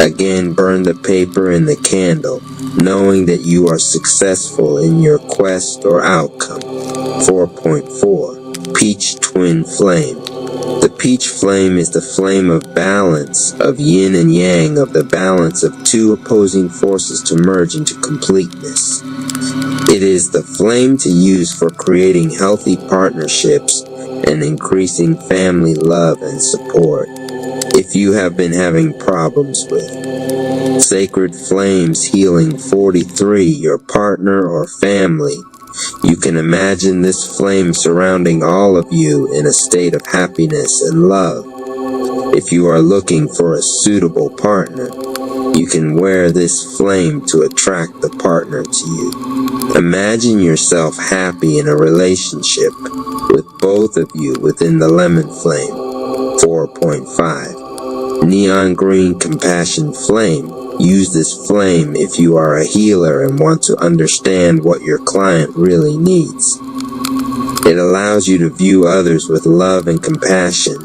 S1: Again, burn the paper in the candle, knowing that you are successful in your quest or outcome. 4.4. Peach Twin Flame. The peach flame is the flame of balance, of yin and yang, of the balance of 2 opposing forces to merge into completeness. It is the flame to use for creating healthy partnerships and increasing family love and support. If you have been having problems with Sacred Flames Healing 43, your partner or family, you can imagine this flame surrounding all of you in a state of happiness and love. If you are looking for a suitable partner, you can wear this flame to attract the partner to you. Imagine yourself happy in a relationship with both of you within the lemon flame. 4.5. Neon Green Compassion Flame. Use this flame if you are a healer and want to understand what your client really needs. It allows you to view others with love and compassion.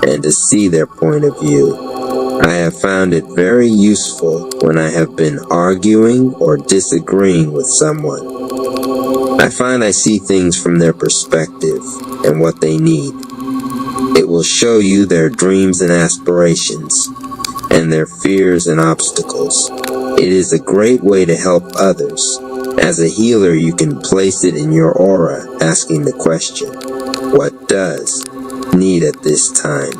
S1: and to see their point of view. I have found it very useful when I have been arguing or disagreeing with someone. I find I see things from their perspective and what they need. It will show you their dreams and aspirations, and their fears and obstacles. It is a great way to help others. As a healer, you can place it in your aura, asking the question, what does need at this time?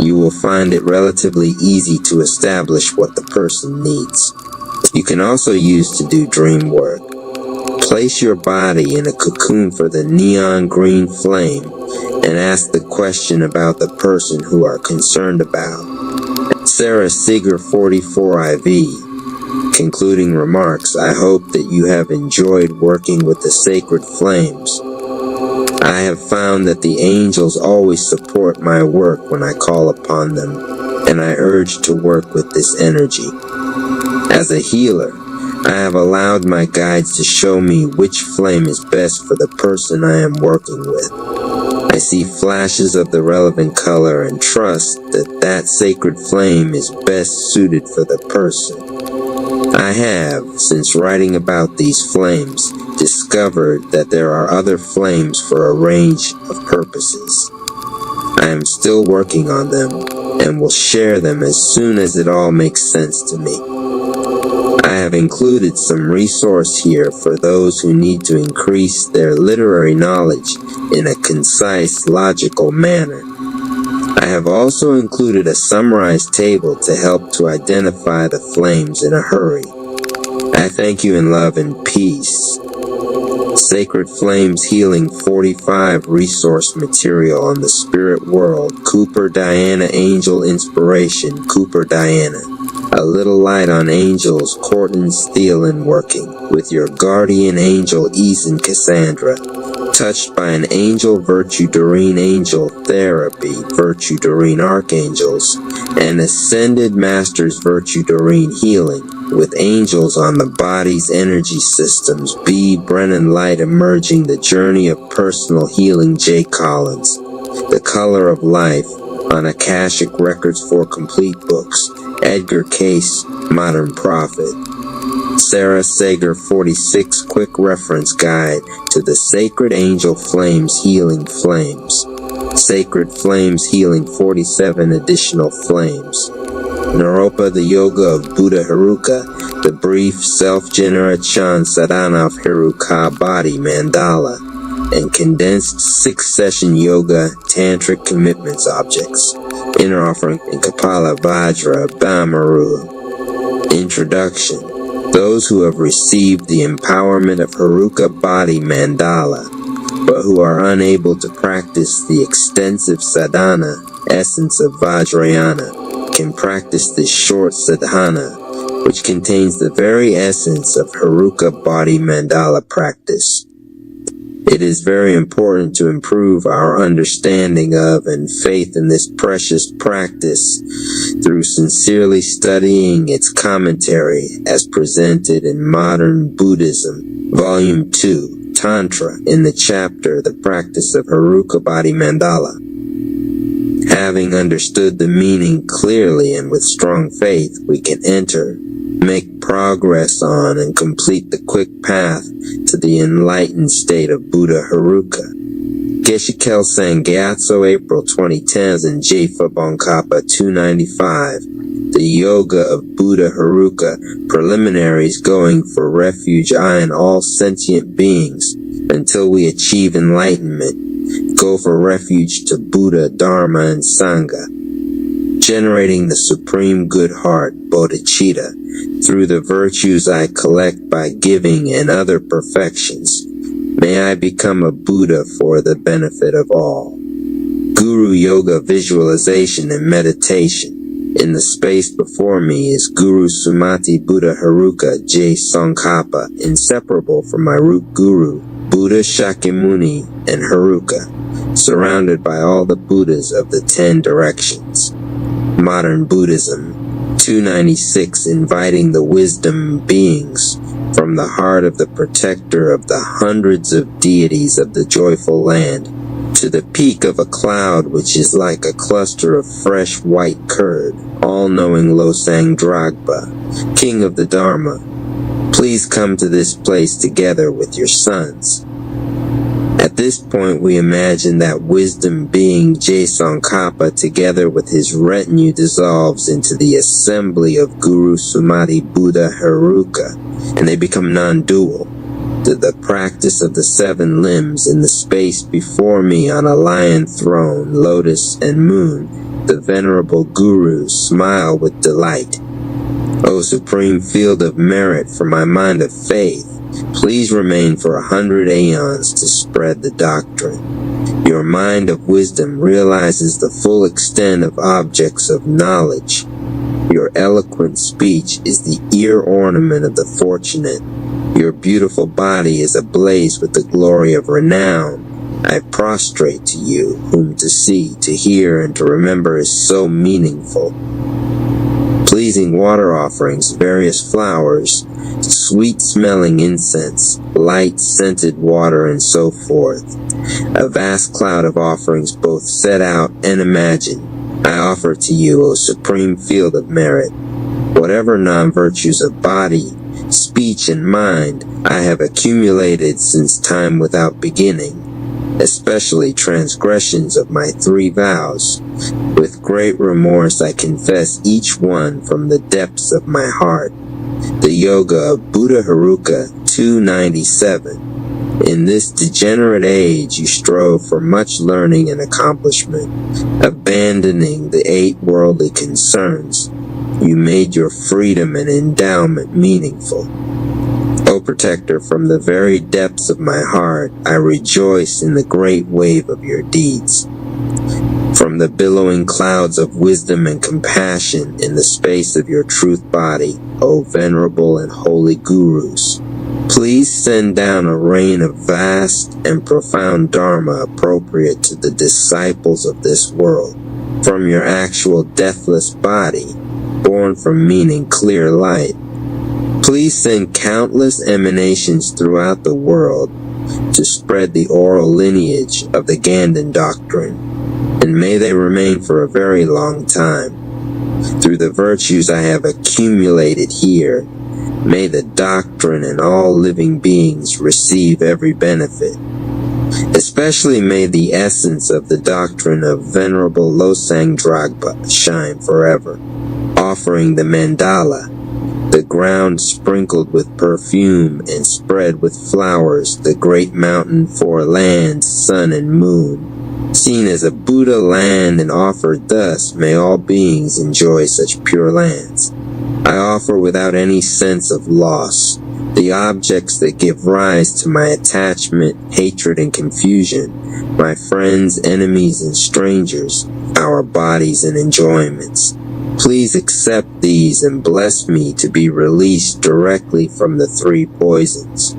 S1: You will find it relatively easy to establish what the person needs. You can also use to do dream work. Place your body in a cocoon for the neon green flame and ask the question about the person who are concerned about. Sarah Seeger 44 IV. Concluding remarks, I hope that you have enjoyed working with the sacred flames. I have found that the angels always support my work when I call upon them, and I urge to work with this energy. As a healer, I have allowed my guides to show me which flame is best for the person I am working with. I see flashes of the relevant color and trust that that sacred flame is best suited for the person. I have, since writing about these flames, discovered that there are other flames for a range of purposes. I am still working on them and will share them as soon as it all makes sense to me. I have included some resource here for those who need to increase their literary knowledge in a concise, logical manner. I have also included a summarized table to help to identify the flames in a hurry. I thank you in love and peace. Sacred Flames Healing 45 resource material on the spirit world. Cooper Diana Angel Inspiration. Cooper Diana. A little light on angels, Corton Thielen working with your guardian angel, Eason Cassandra. Touched by an angel, Virtue Doreen Angel Therapy, Virtue Doreen Archangels, and Ascended Masters Virtue Doreen Healing, with angels on the body's energy systems. B. Brennan Light Emerging, The Journey of Personal Healing, J. Collins. The Color of Life, on Akashic Records for Complete Books, Edgar Case, Modern Prophet. Sarah Sager 46 Quick Reference Guide to the Sacred Angel Flames Healing Flames. Sacred Flames Healing 47 Additional Flames. Naropa, the Yoga of Buddha Haruka, the Brief Self-Generation Sadhana of Haruka Body Mandala, and Condensed 6-Session Yoga Tantric Commitments Objects. Inner Offering in Kapala Vajra Bamaru. Introduction. Those who have received the empowerment of Haruka Body Mandala, but who are unable to practice the extensive sadhana essence of Vajrayana, can practice this short sadhana, which contains the very essence of Haruka Body Mandala practice. It is very important to improve our understanding of and faith in this precious practice through sincerely studying its commentary as presented in Modern Buddhism, Volume 2, Tantra, in the chapter The Practice of Haruka Body Mandala. Having understood the meaning clearly and with strong faith, we can enter, make progress on, and complete the quick path to the enlightened state of Buddha Haruka. Geshe Kelsang Gyatso, April 2010, and Jefa Bonkapa 295. The Yoga of Buddha Haruka, Preliminaries Going for Refuge I and All Sentient Beings until we achieve enlightenment. Go for refuge to Buddha, Dharma, and Sangha. Generating the Supreme Good Heart, Bodhicitta, through the virtues I collect by giving and other perfections. May I become a Buddha for the benefit of all. Guru Yoga Visualization and Meditation. In the space before me is Guru Sumati Buddha Haruka J. Tsongkhapa, inseparable from my root guru, Buddha Shakyamuni and Haruka, surrounded by all the Buddhas of the 10 directions. Modern Buddhism 296, inviting the wisdom beings from the heart of the protector of the hundreds of deities of the joyful land. to the peak of a cloud which is like a cluster of fresh white curd, all-knowing Losang Dragba, king of the Dharma. Please come to this place together with your sons. At this point, we imagine that wisdom being Tsongkhapa together with his retinue dissolves into the assembly of Guru Sumadhi Buddha Heruka, and they become non-dual. To the practice of the 7 limbs in the space before me on a lion throne, lotus and moon, the venerable gurus smile with delight. O supreme field of merit for my mind of faith, please remain for 100 aeons to spread the doctrine. Your mind of wisdom realizes the full extent of objects of knowledge. Your eloquent speech is the ear ornament of the fortunate. Your beautiful body is ablaze with the glory of renown. I prostrate to you, whom to see, to hear, and to remember is so meaningful. Pleasing water offerings, various flowers, sweet-smelling incense, light-scented water, and so forth. A vast cloud of offerings both set out and imagined, I offer to you, O supreme field of merit. Whatever non-virtues of body, speech, and mind I have accumulated since time without beginning, especially transgressions of my 3 vows. With great remorse I confess each one from the depths of my heart. The Yoga of Buddha Heruka 297. In this degenerate age you strove for much learning and accomplishment, abandoning the 8 worldly concerns. You made your freedom and endowment meaningful. O Protector, from the very depths of my heart, I rejoice in the great wave of your deeds. From the billowing clouds of wisdom and compassion in the space of your truth body, O venerable and holy gurus, please send down a rain of vast and profound dharma appropriate to the disciples of this world. From your actual deathless body, born from meaning clear light, please send countless emanations throughout the world to spread the oral lineage of the Ganden doctrine, and may they remain for a very long time. Through the virtues I have accumulated here, may the doctrine and all living beings receive every benefit. Especially may the essence of the doctrine of Venerable Losang Dragpa shine forever, offering the mandala, the ground sprinkled with perfume and spread with flowers, the great mountain, 4 lands, sun and moon. Seen as a Buddha land and offered thus, may all beings enjoy such pure lands. I offer without any sense of loss the objects that give rise to my attachment, hatred, and confusion, my friends, enemies, and strangers, our bodies and enjoyments. Please accept these and bless me to be released directly from the 3 poisons.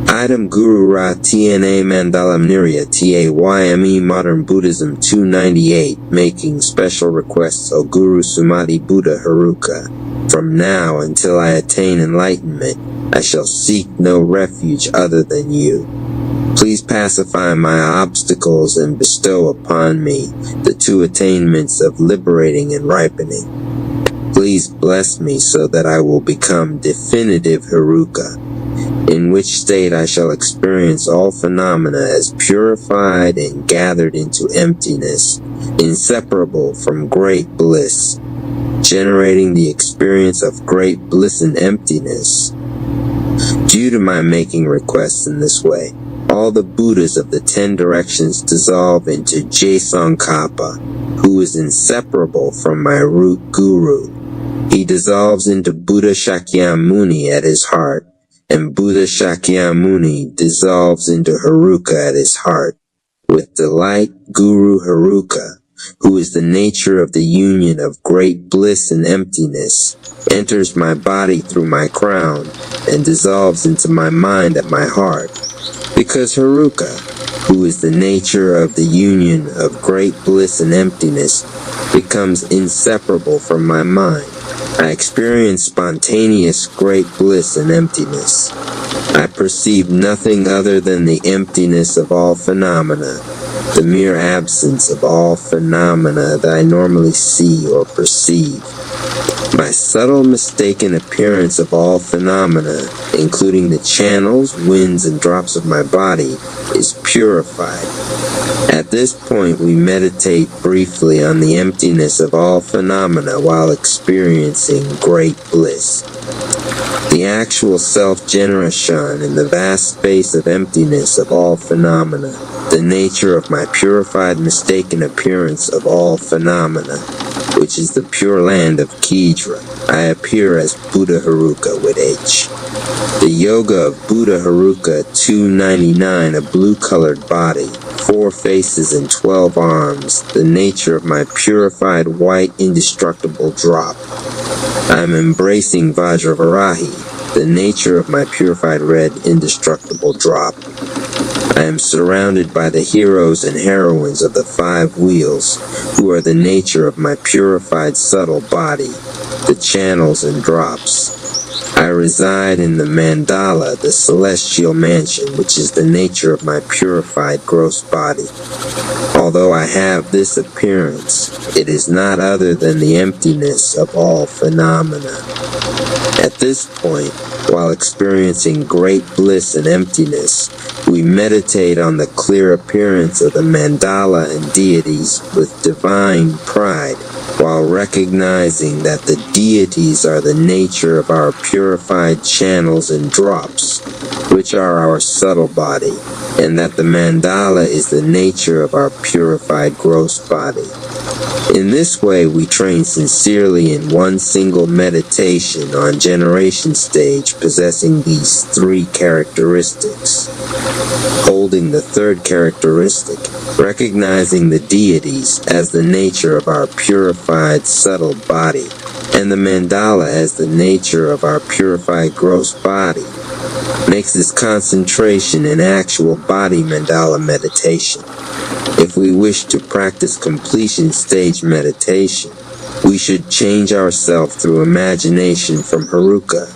S1: Item Guru Ra TNA Mandalam Nirya TAYME Modern Buddhism 298, making special requests, O Guru Sumadhi Buddha Heruka. From now until I attain enlightenment, I shall seek no refuge other than you. Please pacify my obstacles and bestow upon me the 2 attainments of liberating and ripening. Please bless me so that I will become definitive Heruka, in which state I shall experience all phenomena as purified and gathered into emptiness, inseparable from great bliss, generating the experience of great bliss and emptiness. Due to my making requests in this way, all the Buddhas of the 10 directions dissolve into Tsongkhapa, who is inseparable from my root guru. He dissolves into Buddha Shakyamuni at his heart, and Buddha Shakyamuni dissolves into Heruka at his heart. With delight, Guru Heruka, who is the nature of the union of great bliss and emptiness, enters my body through my crown and dissolves into my mind at my heart. Because Heruka, who is the nature of the union of great bliss and emptiness, becomes inseparable from my mind, I experience spontaneous great bliss and emptiness. I perceive nothing other than the emptiness of all phenomena, the mere absence of all phenomena that I normally see or perceive. My subtle mistaken appearance of all phenomena, including the channels, winds, and drops of my body, is purified. At this point, we meditate briefly on the emptiness of all phenomena while experiencing great bliss. The actual self-generation in the vast space of emptiness of all phenomena, the nature of my purified mistaken appearance of all phenomena, which is the pure land of Kedra. I appear as Buddha Haruka with H. The Yoga of Buddha Haruka 299, a blue-colored body, 4 faces and 12 arms, the nature of my purified white indestructible drop. I am embracing Vajravarahi, the nature of my purified red indestructible drop. I am surrounded by the heroes and heroines of the 5 wheels, who are the nature of my purified subtle body, the channels and drops. I reside in the mandala, the celestial mansion, which is the nature of my purified gross body. Although I have this appearance, it is not other than the emptiness of all phenomena. At this point, while experiencing great bliss and emptiness, we meditate on the clear appearance of the mandala and deities with divine pride, while recognizing that the deities are the nature of our purified channels and drops, which are our subtle body, and that the mandala is the nature of our purified gross body. In this way, we train sincerely in one single meditation on generation stage, possessing these 3 characteristics. Holding the 3rd characteristic, recognizing the deities as the nature of our purified subtle body, and the mandala as the nature of our purified gross body, makes this concentration an actual body mandala meditation. If we wish to practice completion stage meditation, we should change ourselves through imagination from Haruka,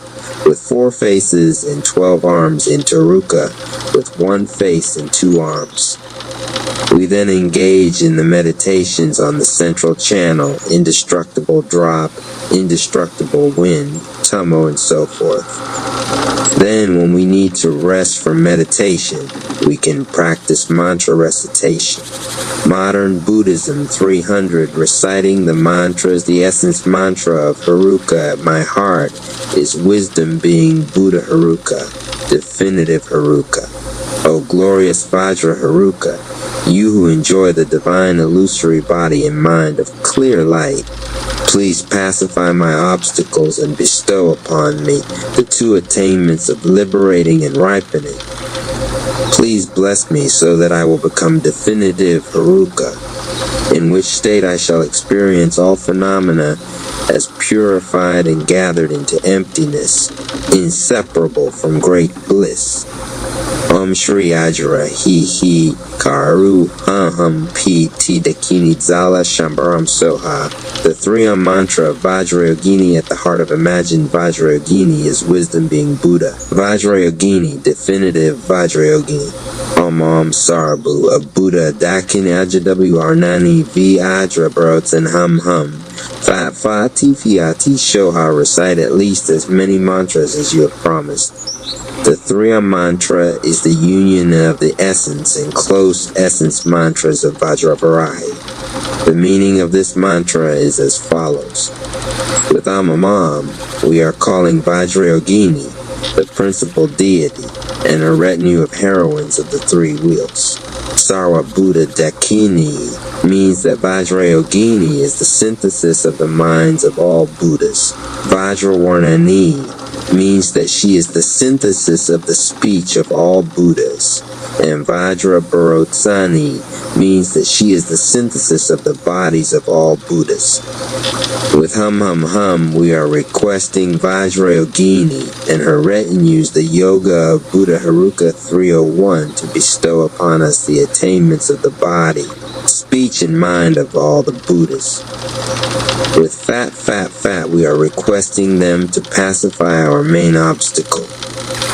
S1: with 4 faces and 12 arms, into Haruka, with 1 face and 2 arms. We then engage in the meditations on the central channel, indestructible drop, indestructible wind, Tummo, and so forth. Then, when we need to rest from meditation, we can practice mantra recitation. Modern Buddhism 300, reciting the mantras, the essence mantra of Haruka at my heart is wisdom being Buddha Haruka, definitive Haruka. O glorious Vajra Haruka, you who enjoy the divine illusory body and mind of clear light, please pacify my obstacles and bestow upon me the 2 attainments of liberating and ripening. Please bless me so that I will become definitive Haruka, in which state I shall experience all phenomena as purified and gathered into emptiness, inseparable from great bliss. Om Shri Ajra Hi Karu Hum Pi Dakini Zala Shambaram Soha. The 3 mantra of Vajrayogini at the heart of imagined Vajrayogini is wisdom being Buddha. Vajrayogini, definitive Vajrayogini. Om Sarabu, a Buddha, Dakini Ajaw Arnani V Ajra Barots and Hum. Fat Fiati Shoha, recite at least as many mantras as you have promised. The 3 mantra is the union of the essence and close essence mantras of Vajravarahi. The meaning of this mantra is as follows. With Amamam, we are calling Vajrayogini, the principal deity, and a retinue of heroines of the 3 wheels. Sarva Buddha Dakini means that Vajrayogini is the synthesis of the minds of all Buddhas. Vajravarnani means that she is the synthesis of the speech of all Buddhas, and Vajrabarotsani means that she is the synthesis of the bodies of all Buddhas. With Hum, we are requesting Vajrayogini and her retinues, the Yoga of Buddha Haruka 301, to bestow upon us the attainments of the body, speech, and mind of all the Buddhas. With Fat, we are requesting them to pacify our main obstacle,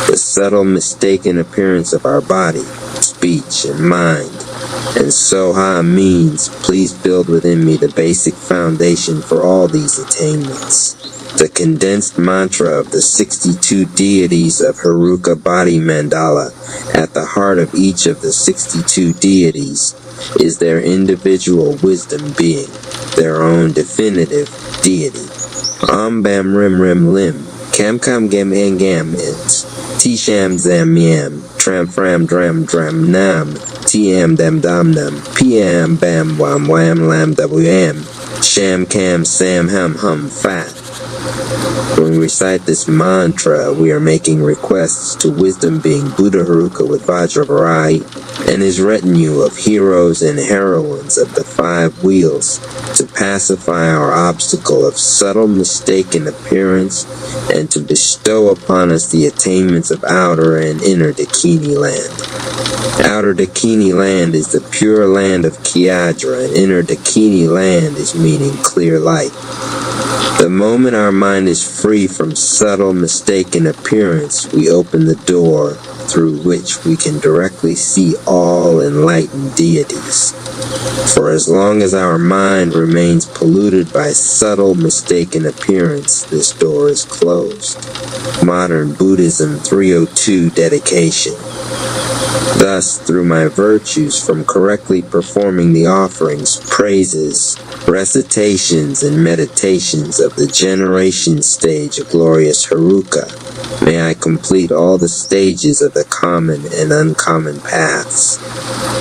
S1: the subtle mistaken appearance of our body, speech, and mind, And Soha means, please build within me the basic foundation for all these attainments. The condensed mantra of the 62 deities of Heruka Body Mandala. At the heart of each of the 62 deities is their individual wisdom being, their own definitive deity. Am Bam Rim Rim Lim, Cam Cam Gam An Gam Ins, T Sham Zam Yam, Tram Fram Dram Dram Nam, T Am Dam Dam Nam, P Am Bam Wam Wham Lam WM, Sham Cam Sam Hum Hum Fat. When we recite this mantra, we are making requests to wisdom being Buddha Heruka with Vajravari and his retinue of heroes and heroines of the 5 wheels to pacify our obstacle of subtle mistaken appearance and to bestow upon us the attainments of outer and inner Dakini land. Outer Dakini land is the pure land of Kiadra, and inner Dakini land is meaning clear light. The moment our mind is free from subtle mistaken appearance, we open the door through which we can directly see all enlightened deities. For as long as our mind remains polluted by subtle mistaken appearance, this door is closed. Modern Buddhism 302 dedication. Thus, through my virtues from correctly performing the offerings, praises, recitations, and meditations of the generation stage of glorious Heruka, may I complete all the stages of the common and uncommon paths.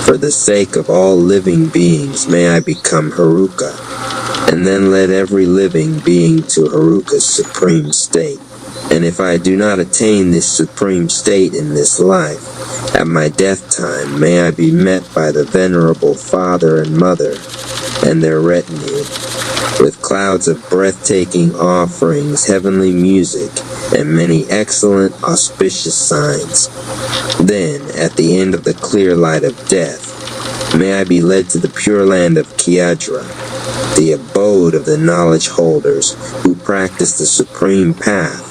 S1: For the sake of all living beings, may I become Heruka, and then let every living being to Heruka's supreme state. And if I do not attain this supreme state in this life, at my death time, may I be met by the venerable father and mother and their retinue, with clouds of breathtaking offerings, heavenly music, and many excellent, auspicious signs. Then, at the end of the clear light of death, may I be led to the pure land of Kiadra, the abode of the knowledge holders who practice the supreme path,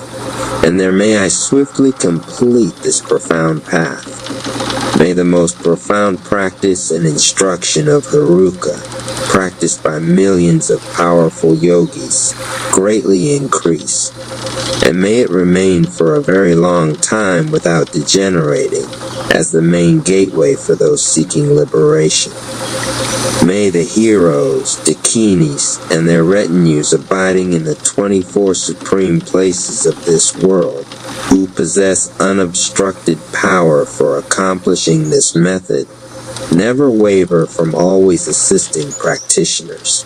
S1: and there may I swiftly complete this profound path. May the most profound practice and instruction of Heruka, practiced by millions of powerful yogis, greatly increase, and may it remain for a very long time without degenerating as the main gateway for those seeking liberation. May the heroes, Dakinis, and their retinues abiding in the 24 supreme places of this world, who possess unobstructed power for accomplishing this method, never waver from always assisting practitioners.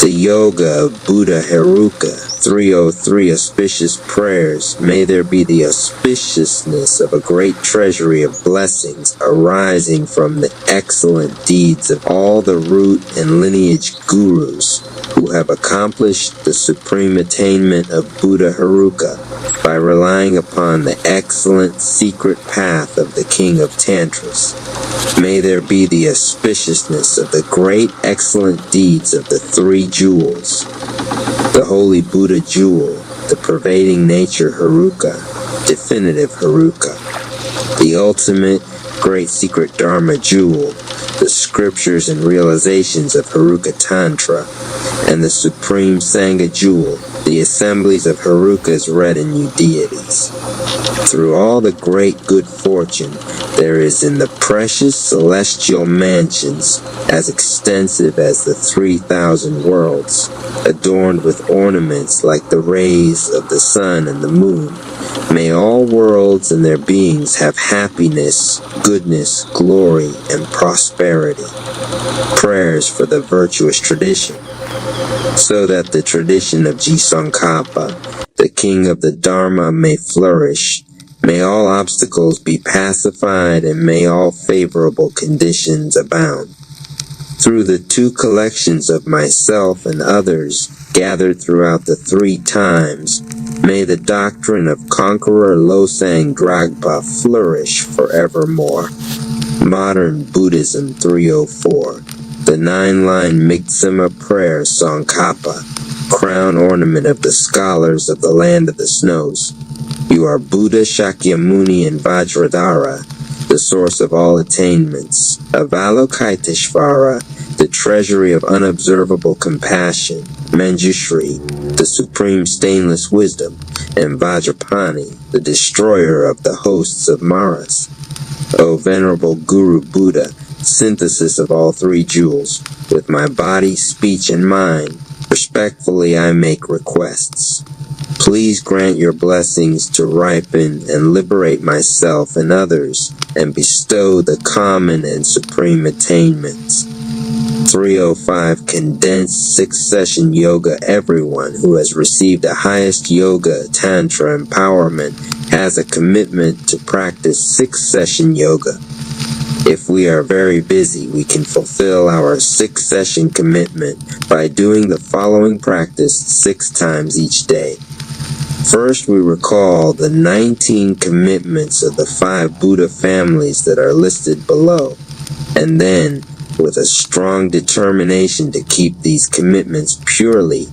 S1: The Yoga of Buddha Heruka, 303 auspicious prayers, may there be the auspiciousness of a great treasury of blessings arising from the excellent deeds of all the root and lineage gurus who have accomplished the supreme attainment of Buddha Heruka by relying upon the excellent secret path of the King of Tantras. May there be the auspiciousness of the great excellent deeds of the 3 jewels, the Holy Buddha Jewel, the pervading nature Heruka, definitive Heruka, the ultimate great secret Dharma Jewel, the scriptures and realizations of Heruka Tantra, and the supreme Sangha Jewel, the assemblies of Heruka's retinue deities. Through all the great good fortune there is in the precious celestial mansions, as extensive as the 3,000 worlds, adorned with ornaments like the rays of the sun and the moon. May all worlds and their beings have happiness, goodness, glory, and prosperity. Prayers for the virtuous tradition, so that the tradition of Jisongkapa, the king of the Dharma, may flourish. May all obstacles be pacified, and may all favorable conditions abound. Through the 2 collections of myself and others gathered throughout the 3 times, may the doctrine of Conqueror Losang Dragpa flourish forevermore. Modern Buddhism 304. The 9-line Miksima prayer Tsongkhapa, crown ornament of the scholars of the land of the snows. You are Buddha, Shakyamuni, and Vajradhara, the source of all attainments, Avalokiteshvara, the treasury of unobservable compassion, Manjushri, the supreme stainless wisdom, and Vajrapani, the destroyer of the hosts of Maras. O Venerable Guru Buddha, synthesis of all three jewels, with my body, speech, and mind, respectfully I make requests. Please grant your blessings to ripen and liberate myself and others, and bestow the common and supreme attainments. 305 Condensed 6-Session Yoga. Everyone who has received the highest yoga, tantra empowerment has a commitment to practice 6-Session Yoga. If we are very busy, we can fulfill our 6-session commitment by doing the following practice 6 times each day. First, we recall the 19 commitments of the 5 Buddha families that are listed below, and then, with a strong determination to keep these commitments purely,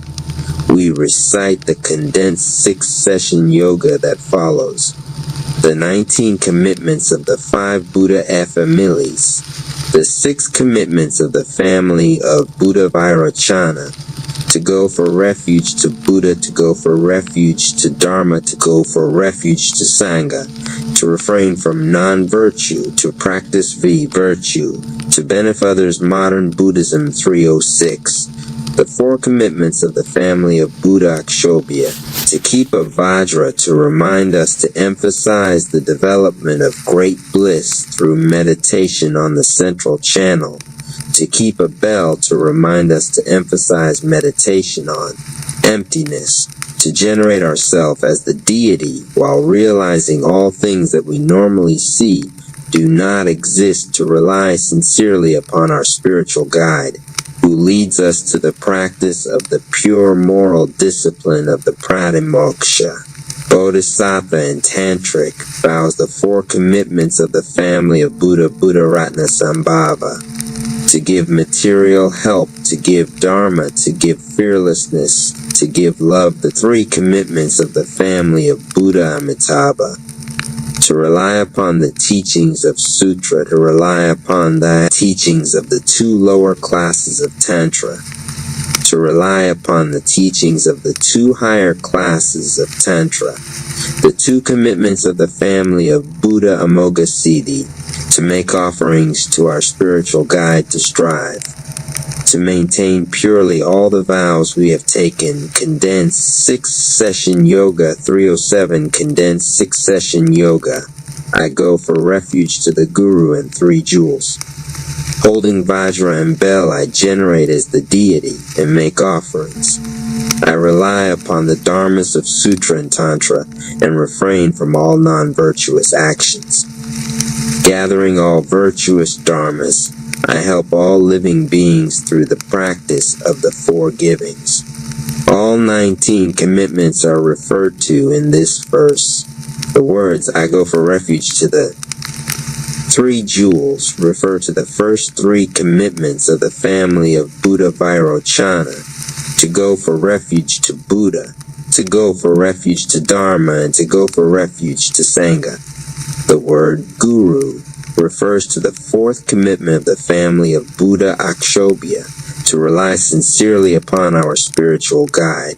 S1: we recite the condensed 6-session yoga that follows. The 19 commitments of the 5 Buddha families, the 6 commitments of the family of Buddha Vairochana, to go for refuge to Buddha, to go for refuge to Dharma, to go for refuge to Sangha, to refrain from non-virtue, to practice virtue, to benefit others modern Buddhism 306, the 4 commitments of the family of Buddha Akshobhya, to keep a Vajra to remind us to emphasize the development of great bliss through meditation on the central channel, to keep a bell to remind us to emphasize meditation on emptiness, to generate ourselves as the deity while realizing all things that we normally see do not exist, to rely sincerely upon our spiritual guide, who leads us to the practice of the pure moral discipline of the Pratimoksha. Bodhisattva and Tantric vows the 4 commitments of the family of Buddha Buddharatna Sambhava, to give material help, to give dharma, to give fearlessness, to give love, the 3 commitments of the family of Buddha Amitabha, to rely upon the teachings of Sutra, to rely upon the teachings of the 2 lower classes of Tantra, to rely upon the teachings of the 2 higher classes of Tantra, the 2 commitments of the family of Buddha Amoghasiddhi, to make offerings to our spiritual guide to strive, to maintain purely all the vows we have taken, condensed 6-session yoga 307, condensed 6-session yoga. I go for refuge to the Guru and 3 jewels. Holding Vajra and bell, I generate as the deity and make offerings. I rely upon the dharmas of Sutra and Tantra and refrain from all non-virtuous actions. Gathering all virtuous dharmas, I help all living beings through the practice of the 4 givings. All 19 commitments are referred to in this verse. The words, I go for refuge to the 3 jewels, refer to the first 3 commitments of the family of Buddha Vairochana, to go for refuge to Buddha, to go for refuge to Dharma, and to go for refuge to Sangha. The word Guru refers to the 4th commitment of the family of Buddha Akshobhya, to rely sincerely upon our spiritual guide.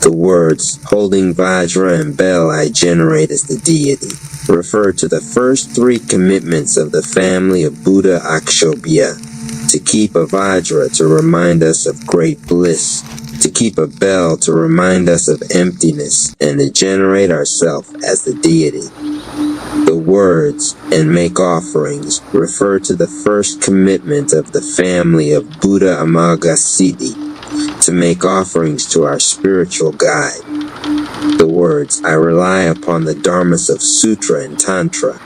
S1: The words, holding Vajra and bell I generate as the deity, refer to the first 3 commitments of the family of Buddha Akshobhya, to keep a Vajra to remind us of great bliss, to keep a bell to remind us of emptiness, and to generate ourselves as the deity. The words, and make offerings, refer to the first commitment of the family of Buddha Amoghasiddhi, to make offerings to our spiritual guide. The words, I rely upon the dharmas of Sutra and Tantra,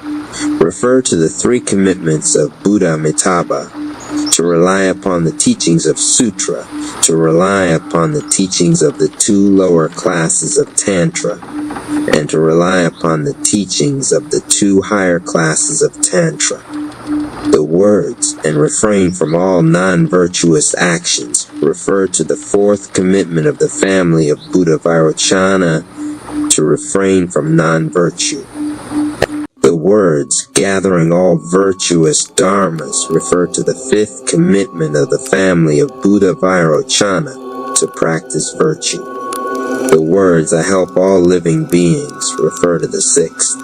S1: refer to the 3 commitments of Buddha Amitabha, to rely upon the teachings of Sutra, to rely upon the teachings of the 2 lower classes of Tantra, and to rely upon the teachings of the 2 higher classes of Tantra. The words, and refrain from all non-virtuous actions, refer to the 4th commitment of the family of Buddha Vairochana, to refrain from non-virtue. The The words, gathering all virtuous dharmas, refer to the fifth commitment of the family of Buddha Vairochana to practice virtue. The words, I help all living beings, refer to the sixth.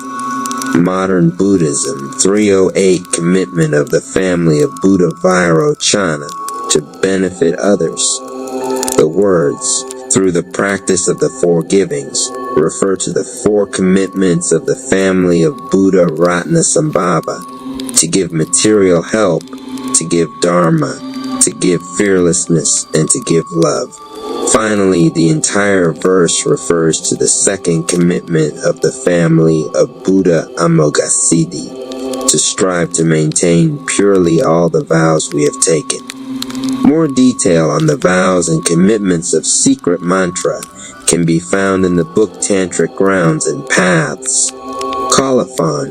S1: Modern Buddhism, 308 commitment of the family of Buddha Vairochana to benefit others. The words, through the practice of the four givings, refer to the four commitments of the family of Buddha Ratnasambhava, to give material help, to give dharma, to give fearlessness, and to give love. Finally, the entire verse refers to the second commitment of the family of Buddha Amoghasiddhi, to strive to maintain purely all the vows we have taken. More detail on the vows and commitments of secret mantra can be found in the book Tantric Grounds and Paths. Colophon.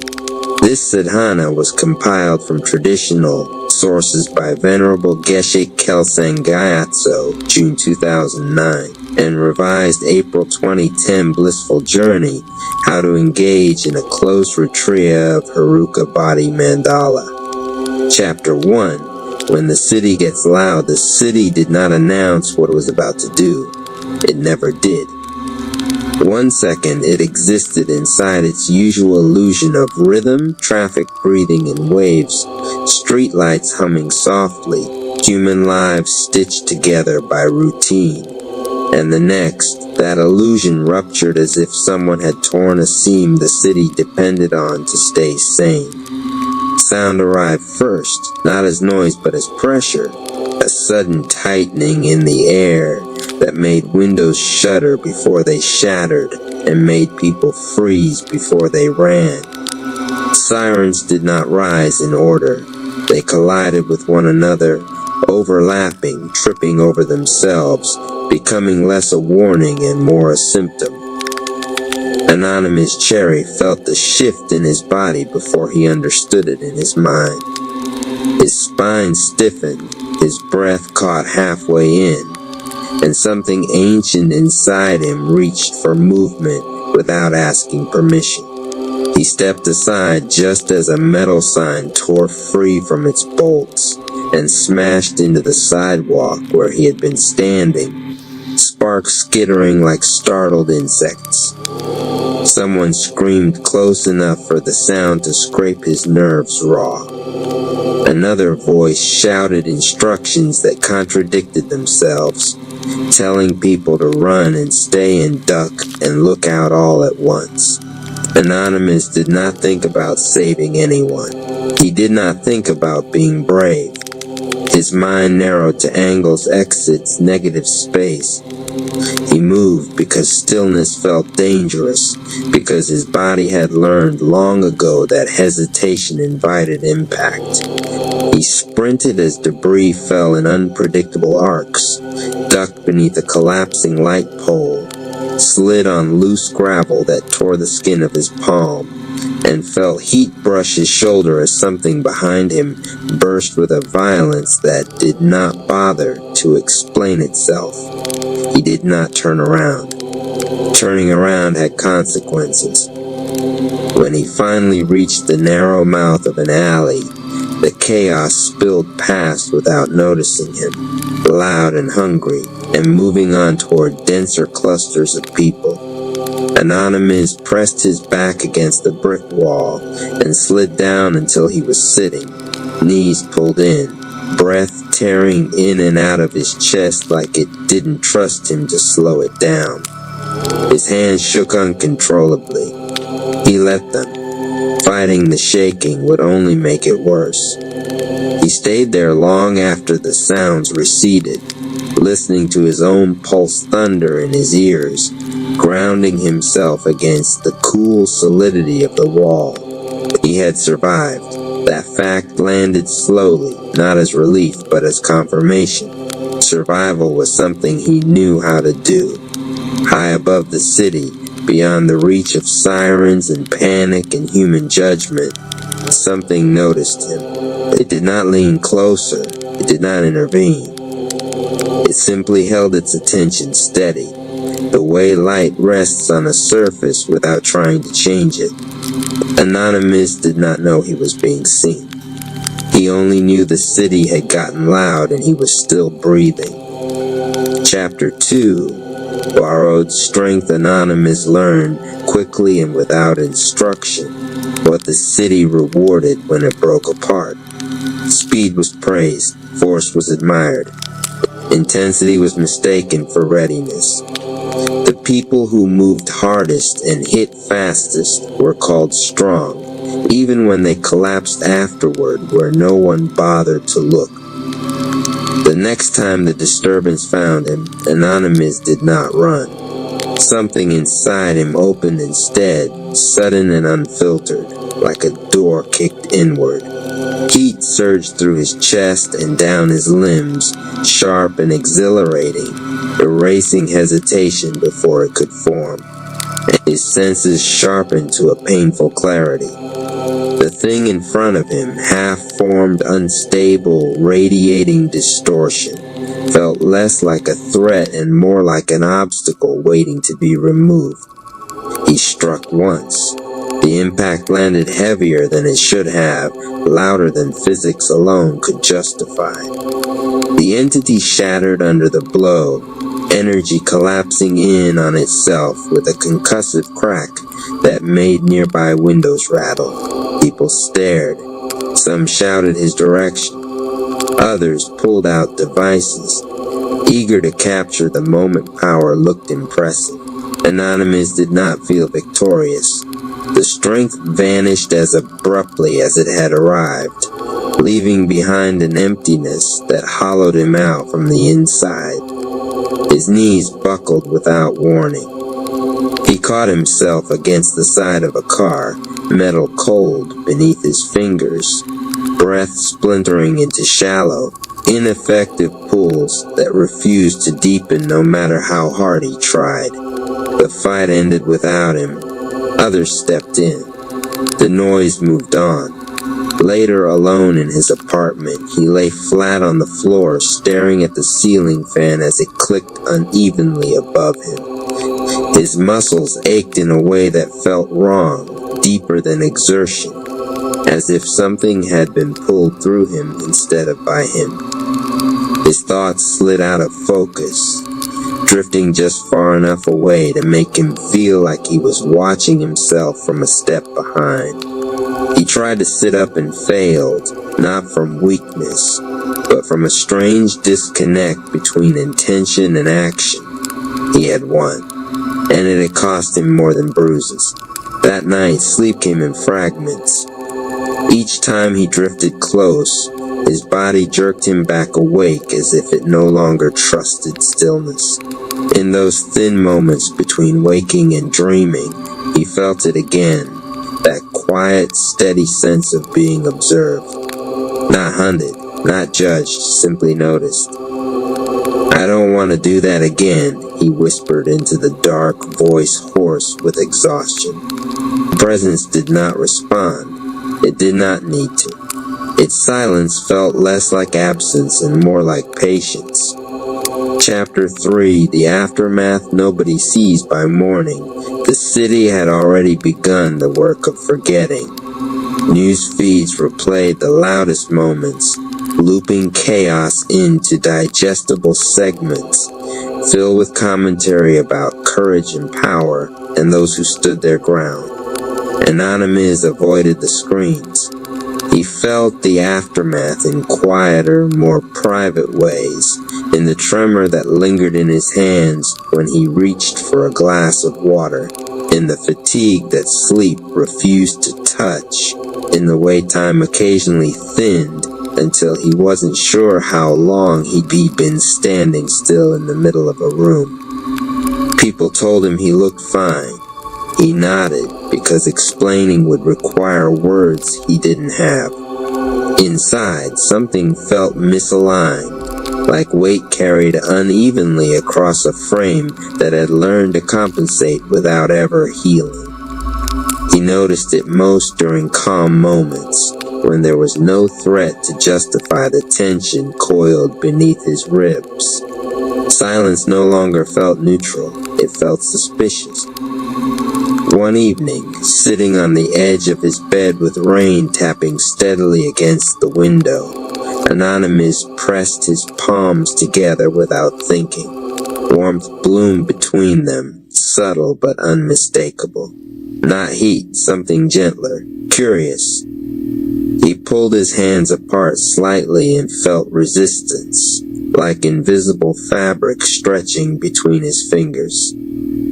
S1: This sadhana was compiled from traditional sources by Venerable Geshe Kelsang Gyatso, June 2009, and revised April 2010 Blissful Journey, How to Engage in a Close Ratriya of Haruka Body Mandala. Chapter 1. When the city gets loud, the city did not announce what it was about to do. It never did. 1 second, it existed inside its usual illusion of rhythm, traffic breathing in waves, streetlights humming softly, human lives stitched together by routine. And the next, that illusion ruptured as if someone had torn a seam the city depended on to stay sane. Sound arrived first, not as noise but as pressure, a sudden tightening in the air that made windows shudder before they shattered and made people freeze before they ran. Sirens did not rise in order. They collided with one another, overlapping, tripping over themselves, becoming less a warning and more a symptom. Anonymous Cherry felt the shift in his body before he understood it in his mind. His spine stiffened, his breath caught halfway in, and something ancient inside him reached for movement without asking permission. He stepped aside just as a metal sign tore free from its bolts and smashed into the sidewalk where he had been standing, sparks skittering like startled insects. Someone screamed close enough for the sound to scrape his nerves raw. Another voice shouted instructions that contradicted themselves, telling people to run and stay and duck and look out all at once. Anonymous did not think about saving anyone. He did not think about being brave. His mind narrowed to angles, exits, negative space. He moved because stillness felt dangerous, because his body had learned long ago that hesitation invited impact. He sprinted as debris fell in unpredictable arcs, ducked beneath a collapsing light pole, slid on loose gravel that tore the skin of his palm, and felt heat brush his shoulder as something behind him burst with a violence that did not bother to explain itself. He did not turn around. Turning around had consequences. When he finally reached the narrow mouth of an alley, the chaos spilled past without noticing him, loud and hungry, and moving on toward denser clusters of people. Anonymous pressed his back against the brick wall and slid down until he was sitting, knees pulled in, breath tearing in and out of his chest like it didn't trust him to slow it down. His hands shook uncontrollably. He let them. Fighting the shaking would only make it worse. He stayed there long after the sounds receded, listening to his own pulse thunder in his ears, grounding himself against the cool solidity of the wall. He had survived. That fact landed slowly, not as relief, but as confirmation. Survival was something he knew how to do. High above the city, beyond the reach of sirens and panic and human judgment, something noticed him. It did not lean closer. It did not intervene. It simply held its attention steady, the way light rests on a surface without trying to change it. Anonymous did not know he was being seen. He only knew the city had gotten loud and he was still breathing. Chapter 2. Borrowed strength. Anonymous learned, quickly and without instruction, what the city rewarded when it broke apart. Speed was praised, force was admired. Intensity was mistaken for readiness. The people who moved hardest and hit fastest were called strong, even when they collapsed afterward where no one bothered to look. The next time the disturbance found him, Anonymous did not run. Something inside him opened instead, sudden and unfiltered, like a door kicked inward. Heat surged through his chest and down his limbs, sharp and exhilarating, erasing hesitation before it could form. His senses sharpened to a painful clarity. The thing in front of him, half-formed, unstable, radiating distortion, felt less like a threat and more like an obstacle waiting to be removed. He struck once. The impact landed heavier than it should have, louder than physics alone could justify. The entity shattered under the blow, energy collapsing in on itself with a concussive crack that made nearby windows rattle. People stared. Some shouted his direction. Others pulled out devices. Eager to capture the moment power looked impressive. Anonymous did not feel victorious. The strength vanished as abruptly as it had arrived, leaving behind an emptiness that hollowed him out from the inside. His knees buckled without warning. He caught himself against the side of a car, metal cold beneath his fingers, breath splintering into shallow, ineffective pulls that refused to deepen no matter how hard he tried. The fight ended without him. Others stepped in. The noise moved on. Later, alone in his apartment, he lay flat on the floor, staring at the ceiling fan as it clicked unevenly above him. His muscles ached in a way that felt wrong, deeper than exertion, as if something had been pulled through him instead of by him. His thoughts slid out of focus, drifting just far enough away to make him feel like he was watching himself from a step behind. He tried to sit up and failed, not from weakness, but from a strange disconnect between intention and action. He had won, and it had cost him more than bruises. That night, sleep came in fragments. Each time he drifted close, his body jerked him back awake as if it no longer trusted stillness. In those thin moments between waking and dreaming, he felt it again, that quiet, steady sense of being observed. Not hunted, not judged, simply noticed. "I don't want to do that again," he whispered into the dark, voice hoarse with exhaustion. Presence did not respond. It did not need to. Its silence felt less like absence and more like patience. Chapter 3. The aftermath nobody sees by morning. The city had already begun the work of forgetting. News feeds replayed the loudest moments, looping chaos into digestible segments, filled with commentary about courage and power and those who stood their ground. Anonymous avoided the screens. He felt the aftermath in quieter, more private ways, in the tremor that lingered in his hands when he reached for a glass of water, in the fatigue that sleep refused to touch, in the way time occasionally thinned until he wasn't sure how long he'd been standing still in the middle of a room. People told him he looked fine. He nodded because explaining would require words he didn't have. Inside, something felt misaligned, like weight carried unevenly across a frame that had learned to compensate without ever healing. He noticed it most during calm moments, when there was no threat to justify the tension coiled beneath his ribs. Silence no longer felt neutral, it felt suspicious. One evening, sitting on the edge of his bed with rain tapping steadily against the window, Anonymous pressed his palms together without thinking. Warmth bloomed between them, subtle but unmistakable. Not heat, something gentler, curious. He pulled his hands apart slightly and felt resistance, like invisible fabric stretching between his fingers.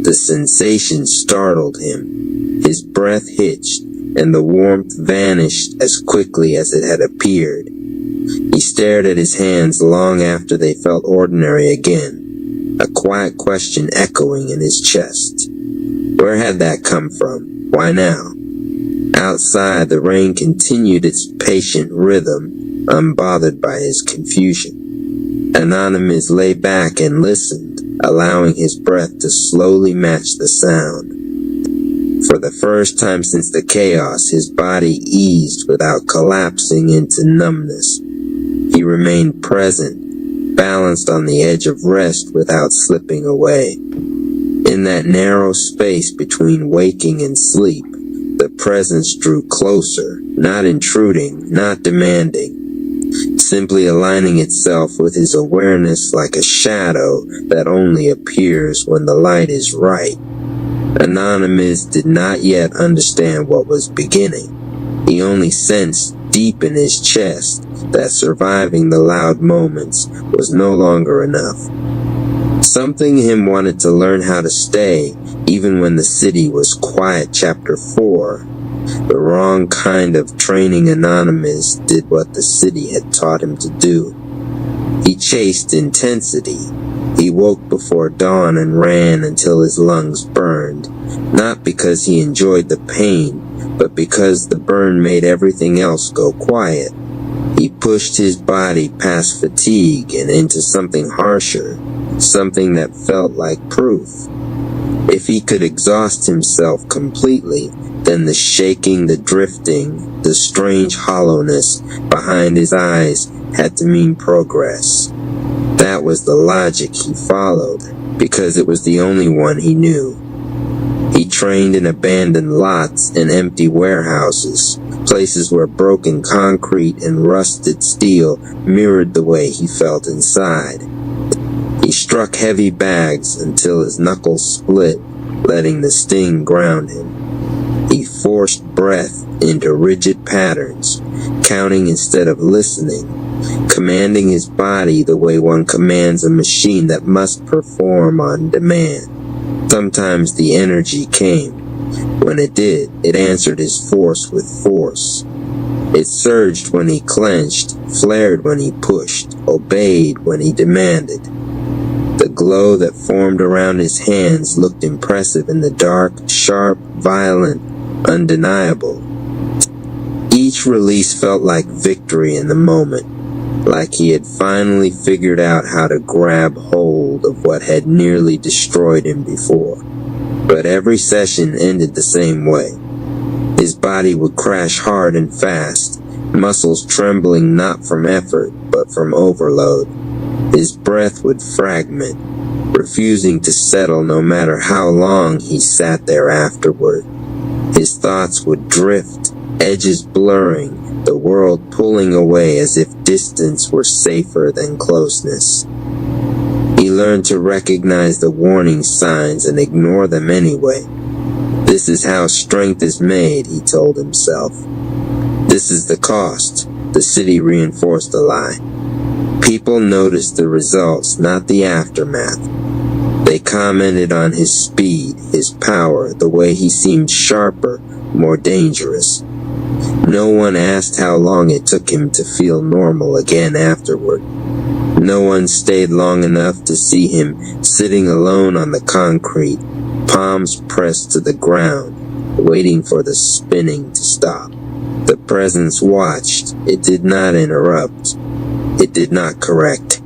S1: The sensation startled him. His breath hitched, and the warmth vanished as quickly as it had appeared. He stared at his hands long after they felt ordinary again, a quiet question echoing in his chest. Where had that come from? Why now? Outside, the rain continued its patient rhythm, unbothered by his confusion. Anonymous lay back and listened, allowing his breath to slowly match the sound. For the first time since the chaos, his body eased without collapsing into numbness. He remained present, balanced on the edge of rest without slipping away. In that narrow space between waking and sleep, the presence drew closer, not intruding, not demanding, simply aligning itself with his awareness like a shadow that only appears when the light is right. Anonymous did not yet understand what was beginning. He only sensed deep in his chest that surviving the loud moments was no longer enough. Something in him wanted to learn how to stay even when the city was quiet. Chapter 4. The wrong kind of training. Anonymous did what the city had taught him to do. He chased intensity. He woke before dawn and ran until his lungs burned, not because he enjoyed the pain, but because the burn made everything else go quiet. He pushed his body past fatigue and into something harsher, something that felt like proof. If he could exhaust himself completely, then the shaking, the drifting, the strange hollowness behind his eyes had to mean progress. That was the logic he followed, because it was the only one he knew. He trained in abandoned lots and empty warehouses, places where broken concrete and rusted steel mirrored the way he felt inside. He struck heavy bags until his knuckles split, letting the sting ground him. He forced breath into rigid patterns, counting instead of listening, commanding his body the way one commands a machine that must perform on demand. Sometimes the energy came. When it did, it answered his force with force. It surged when he clenched, flared when he pushed, obeyed when he demanded. The glow that formed around his hands looked impressive in the dark, sharp, violent, undeniable. Each release felt like victory in the moment, like he had finally figured out how to grab hold of what had nearly destroyed him before. But every session ended the same way. His body would crash hard and fast, muscles trembling not from effort, but from overload. His breath would fragment, refusing to settle no matter how long he sat there afterward. His thoughts would drift, edges blurring, the world pulling away as if distance were safer than closeness. He learned to recognize the warning signs and ignore them anyway. This is how strength is made, he told himself. This is the cost, the city reinforced the lie. People noticed the results, not the aftermath. They commented on his speed, his power, the way he seemed sharper, more dangerous. No one asked how long it took him to feel normal again afterward. No one stayed long enough to see him sitting alone on the concrete, palms pressed to the ground, waiting for the spinning to stop. The presence watched. It did not interrupt. It did not correct.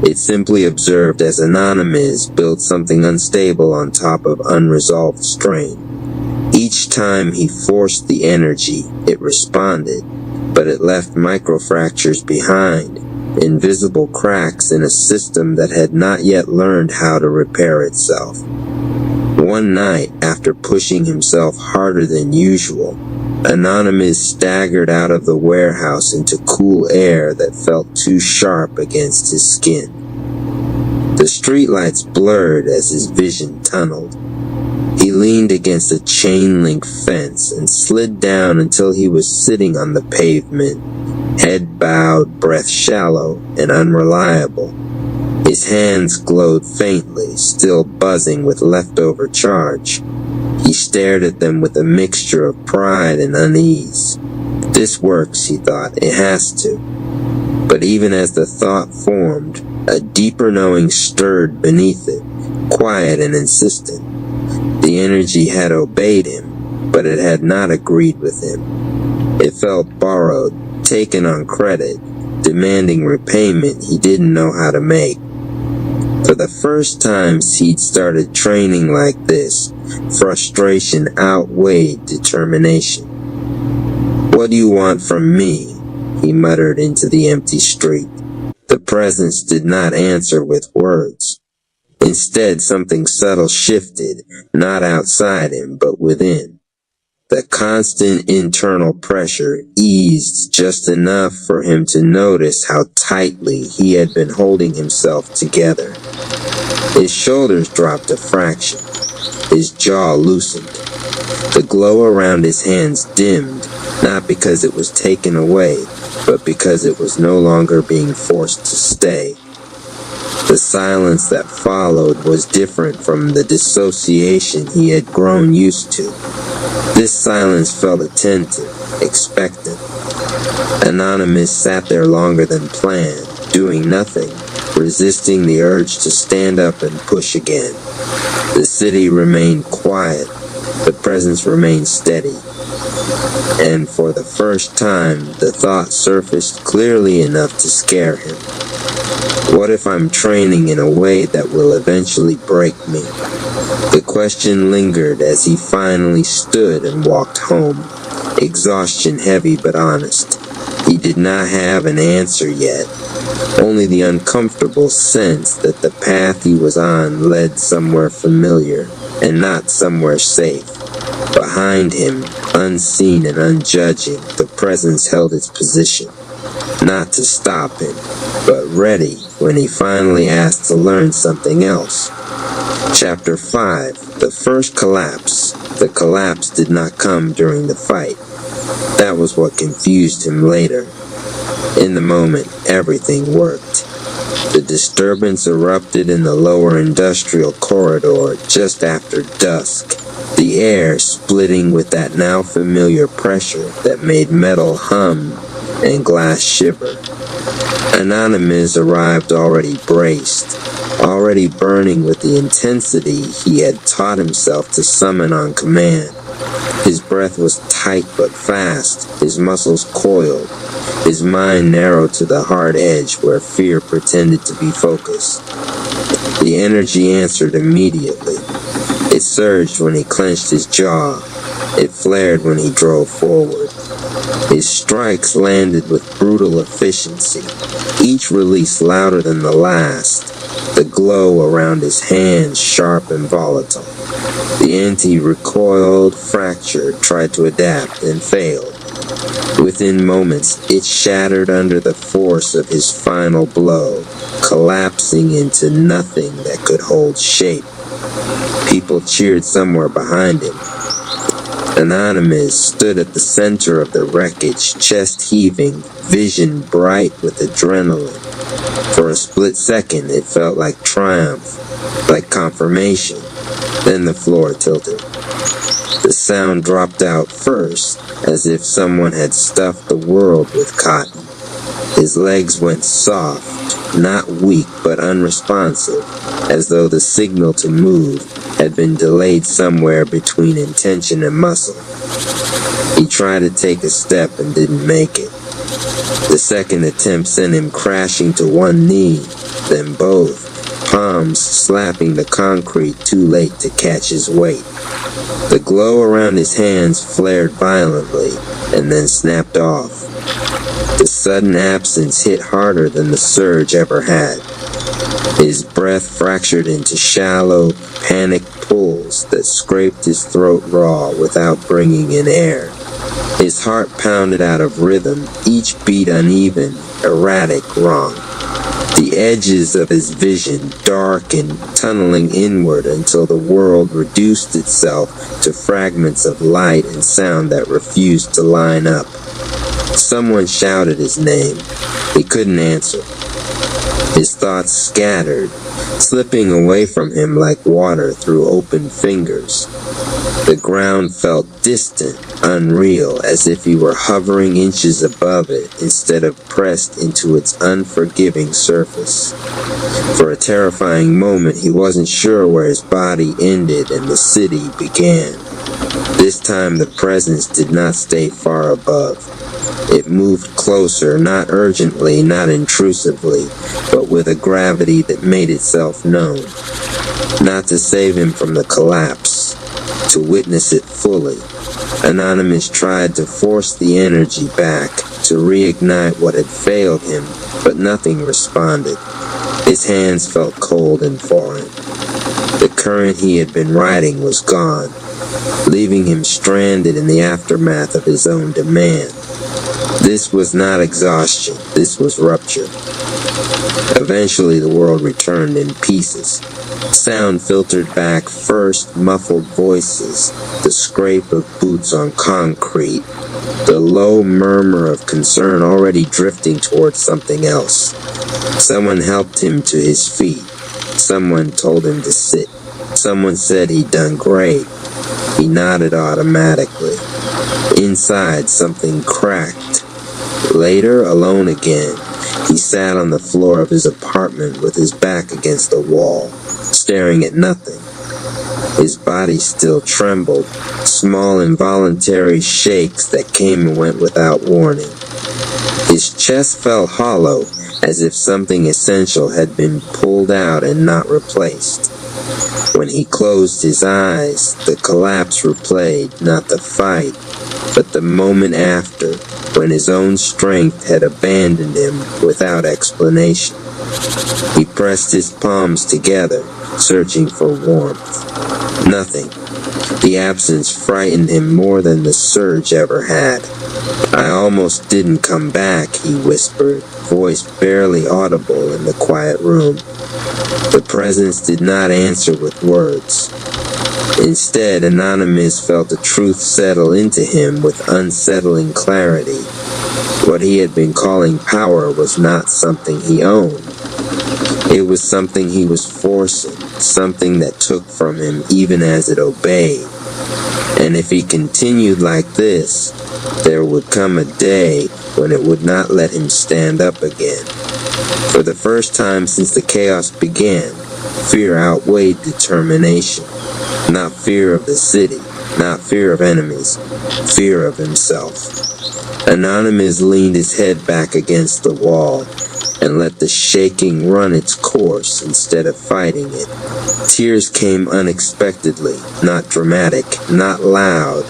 S1: It simply observed as Anonymous built something unstable on top of unresolved strain. Each time he forced the energy, it responded, but it left microfractures behind, invisible cracks in a system that had not yet learned how to repair itself. One night, after pushing himself harder than usual, Anonymous staggered out of the warehouse into cool air that felt too sharp against his skin. The streetlights blurred as his vision tunneled. He leaned against a chain-link fence and slid down until he was sitting on the pavement, head bowed, breath shallow and unreliable. His hands glowed faintly, still buzzing with leftover charge. He stared at them with a mixture of pride and unease. This works, he thought. It has to. But even as the thought formed, a deeper knowing stirred beneath it, quiet and insistent. The energy had obeyed him, but it had not agreed with him. It felt borrowed, taken on credit, demanding repayment he didn't know how to make. For the first time he'd started training like this, frustration outweighed determination. "What do you want from me?" he muttered into the empty street. The presence did not answer with words. Instead, something subtle shifted, not outside him, but within. The constant internal pressure eased just enough for him to notice how tightly he had been holding himself together. His shoulders dropped a fraction. His jaw loosened. The glow around his hands dimmed, not because it was taken away, but because it was no longer being forced to stay. The silence that followed was different from the dissociation he had grown used to. This silence felt attentive, expectant. Anonymous sat there longer than planned, doing nothing, resisting the urge to stand up and push again. The city remained quiet. The presence remained steady. And for the first time, the thought surfaced clearly enough to scare him. What if I'm training in a way that will eventually break me? The question lingered as he finally stood and walked home, exhaustion heavy but honest. He did not have an answer yet, only the uncomfortable sense that the path he was on led somewhere familiar and not somewhere safe. Behind him, unseen and unjudging, the presence held its position, not to stop him, but ready when he finally asked to learn something else. Chapter 5, The First Collapse. The collapse did not come during the fight. That was what confused him later. In the moment, everything worked. The disturbance erupted in the lower industrial corridor just after dusk, the air splitting with that now familiar pressure that made metal hum and glass shiver. Anonymous arrived already braced, already burning with the intensity he had taught himself to summon on command. His breath was tight but fast, his muscles coiled, his mind narrowed to the hard edge where fear pretended to be focused. The energy answered immediately. It surged when he clenched his jaw. It flared when he drove forward. His strikes landed with brutal efficiency, each release louder than the last, the glow around his hands sharp and volatile. The ante recoiled, fractured, tried to adapt, and failed. Within moments, it shattered under the force of his final blow, collapsing into nothing that could hold shape. People cheered somewhere behind him. Anonymous stood at the center of the wreckage, chest heaving, vision bright with adrenaline. For a split second, it felt like triumph, like confirmation. Then the floor tilted. The sound dropped out first, as if someone had stuffed the world with cotton. His legs went soft, not weak but unresponsive, as though the signal to move had been delayed somewhere between intention and muscle. He tried to take a step and didn't make it. The second attempt sent him crashing to one knee, then both, palms slapping the concrete too late to catch his weight. The glow around his hands flared violently and then snapped off. The sudden absence hit harder than the surge ever had. His breath fractured into shallow, panicked pulls that scraped his throat raw without bringing in air. His heart pounded out of rhythm, each beat uneven, erratic, wrong. The edges of his vision dark and tunneling inward until the world reduced itself to fragments of light and sound that refused to line up. Someone shouted his name. He couldn't answer. His thoughts scattered, slipping away from him like water through open fingers. The ground felt distant, unreal, as if he were hovering inches above it instead of pressed into its unforgiving surface. For a terrifying moment, he wasn't sure where his body ended and the city began. This time the presence did not stay far above. It moved closer, not urgently, not intrusively, but with a gravity that made itself known. Not to save him from the collapse, to witness it fully. Anonymous tried to force the energy back, to reignite what had failed him, but nothing responded. His hands felt cold and foreign. The current he had been riding was gone, leaving him stranded in the aftermath of his own demand. This was not exhaustion, this was rupture. Eventually the world returned in pieces. Sound filtered back, first muffled voices, the scrape of boots on concrete, the low murmur of concern already drifting towards something else. Someone helped him to his feet. Someone told him to sit. Someone said he'd done great. He nodded automatically. Inside, something cracked. Later, alone again, he sat on the floor of his apartment with his back against the wall, staring at nothing. His body still trembled, small involuntary shakes that came and went without warning. His chest felt hollow, as if something essential had been pulled out and not replaced. When he closed his eyes, the collapse replayed, not the fight, but the moment after, when his own strength had abandoned him without explanation. He pressed his palms together, searching for warmth. Nothing. The absence frightened him more than the surge ever had. "I almost didn't come back," he whispered, voice barely audible in the quiet room. The presence did not answer with words. Instead, Anonymous felt the truth settle into him with unsettling clarity. What he had been calling power was not something he owned. It was something he was forcing, something that took from him even as it obeyed. And if he continued like this, there would come a day when it would not let him stand up again. For the first time since the chaos began, fear outweighed determination. Not fear of the city, not fear of enemies, fear of himself. Anonymous leaned his head back against the wall and let the shaking run its course instead of fighting it. Tears came unexpectedly, not dramatic, not loud,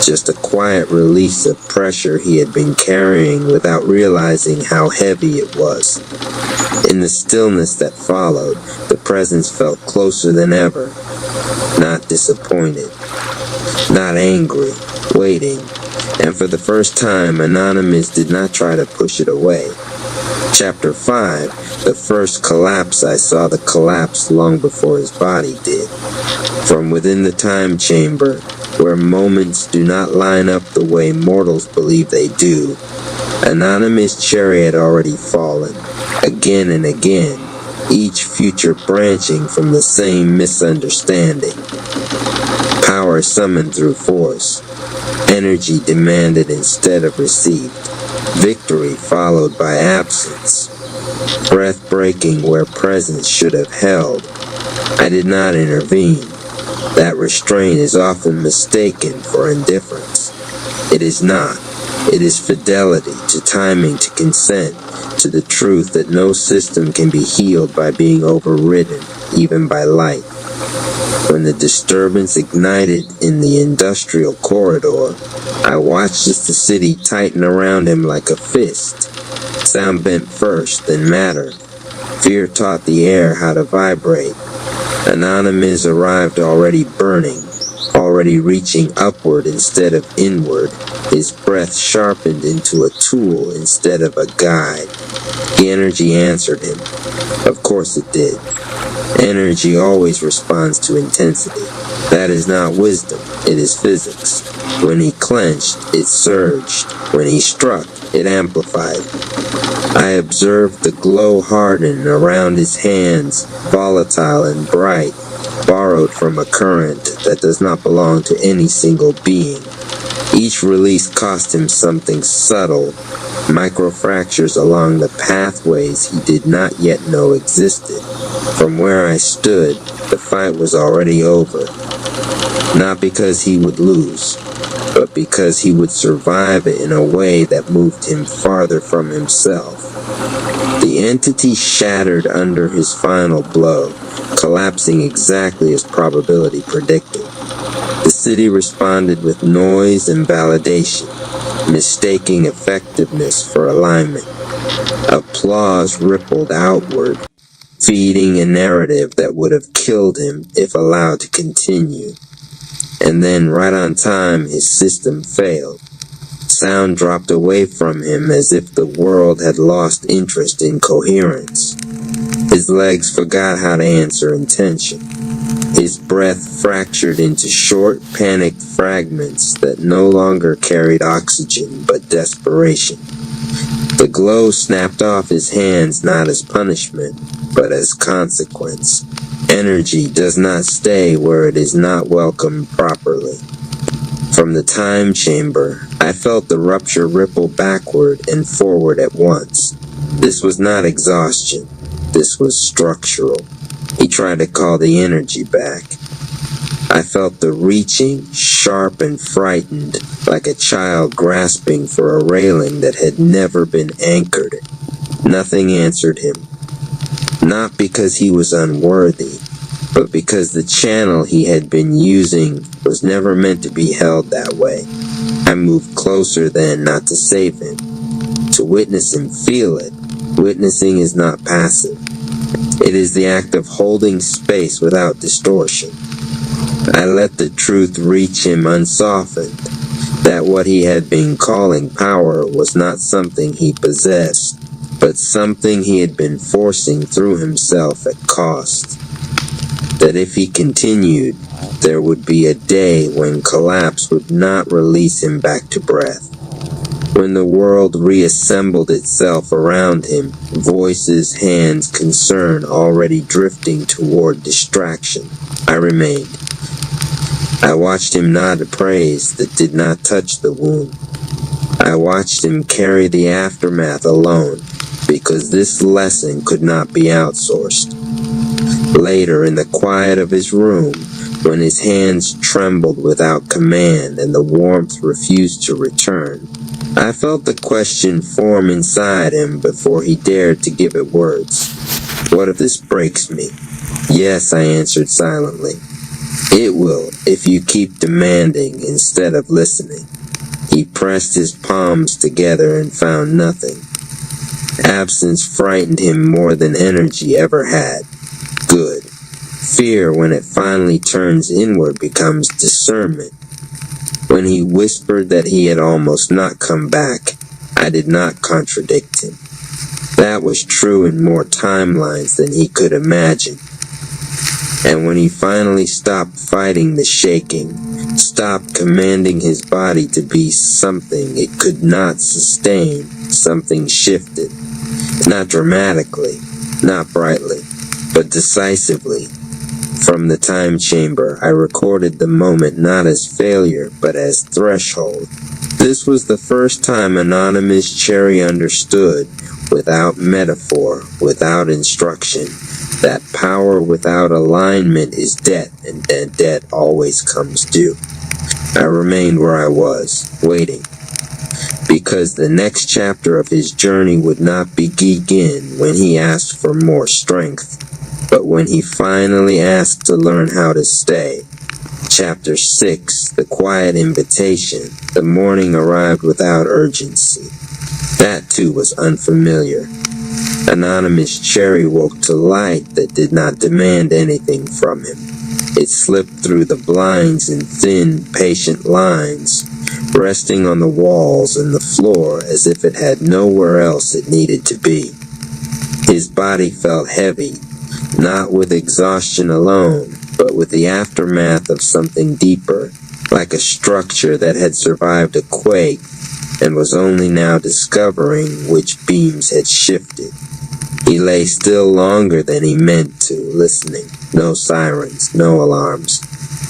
S1: just a quiet release of pressure he had been carrying without realizing how heavy it was. In the stillness that followed, the presence felt closer than ever. Not disappointed, not angry, waiting, and for the first time, Anonymous did not try to push it away. Chapter 5, the first collapse, I saw the collapse long before his body did. From within the time chamber, where moments do not line up the way mortals believe they do, Anonymous' cherry had already fallen, again and again, each future branching from the same misunderstanding. Power summoned through force. Energy demanded instead of received. Victory followed by absence. Breath breaking where presence should have held. I did not intervene. That restraint is often mistaken for indifference. It is not. It is fidelity to timing, to consent, to the truth that no system can be healed by being overridden, even by light. When the disturbance ignited in the industrial corridor, I watched as the city tighten around him like a fist. Sound bent first, then matter. Fear taught the air how to vibrate. Anonymous arrived already burning, already reaching upward instead of inward, his breath sharpened into a tool instead of a guide. The energy answered him. Of course it did. Energy always responds to intensity. That is not wisdom, it is physics. When he clenched, it surged. When he struck, it amplified. I observed the glow harden around his hands, volatile and bright, borrowed from a current that does not belong to any single being. Each release cost him something subtle, microfractures along the pathways he did not yet know existed. From where I stood, the fight was already over. Not because he would lose, but because he would survive it in a way that moved him farther from himself. The entity shattered under his final blow, collapsing exactly as probability predicted. The city responded with noise and validation, mistaking effectiveness for alignment. Applause rippled outward, feeding a narrative that would have killed him if allowed to continue. And then, right on time, his system failed. Sound dropped away from him as if the world had lost interest in coherence. His legs forgot how to answer intention. His breath fractured into short, panicked fragments that no longer carried oxygen but desperation. The glow snapped off his hands not as punishment, but as consequence. Energy does not stay where it is not welcomed properly. From the time chamber, I felt the rupture ripple backward and forward at once. This was not exhaustion. This was structural. He tried to call the energy back. I felt the reaching, sharp and frightened, like a child grasping for a railing that had never been anchored. Nothing answered him. Not because he was unworthy, but because the channel he had been using was never meant to be held that way. I moved closer then, not to save him, to witness him feel it. Witnessing is not passive. It is the act of holding space without distortion. I let the truth reach him unsoftened, that what he had been calling power was not something he possessed, but something he had been forcing through himself at cost. That if he continued, there would be a day when collapse would not release him back to breath. When the world reassembled itself around him, voices, hands, concern already drifting toward distraction, I remained. I watched him nod praise that did not touch the wound. I watched him carry the aftermath alone, because this lesson could not be outsourced. Later, in the quiet of his room, when his hands trembled without command and the warmth refused to return, I felt the question form inside him before he dared to give it words. What if this breaks me? Yes, I answered silently. It will, if you keep demanding instead of listening. He pressed his palms together and found nothing. Absence frightened him more than energy ever had. Good. Fear, when it finally turns inward, becomes discernment. When he whispered that he had almost not come back, I did not contradict him. That was true in more timelines than he could imagine. And when he finally stopped fighting the shaking, stopped commanding his body to be something it could not sustain, something shifted. Not dramatically, not brightly, but decisively. From the time chamber, I recorded the moment not as failure, but as threshold. This was the first time Anonymous Cherry understood, without metaphor, without instruction, that power without alignment is debt, and that debt always comes due. I remained where I was, waiting, because the next chapter of his journey would not begin when he asked for more strength, but when he finally asked to learn how to stay. Chapter 6, The Quiet Invitation. The morning arrived without urgency. That too was unfamiliar. Anonymous cherry woke to light that did not demand anything from him. It slipped through the blinds in thin, patient lines, resting on the walls and the floor as if it had nowhere else it needed to be. His body felt heavy, not with exhaustion alone, but with the aftermath of something deeper, like a structure that had survived a quake and was only now discovering which beams had shifted. He lay still longer than he meant to, listening. No sirens, no alarms,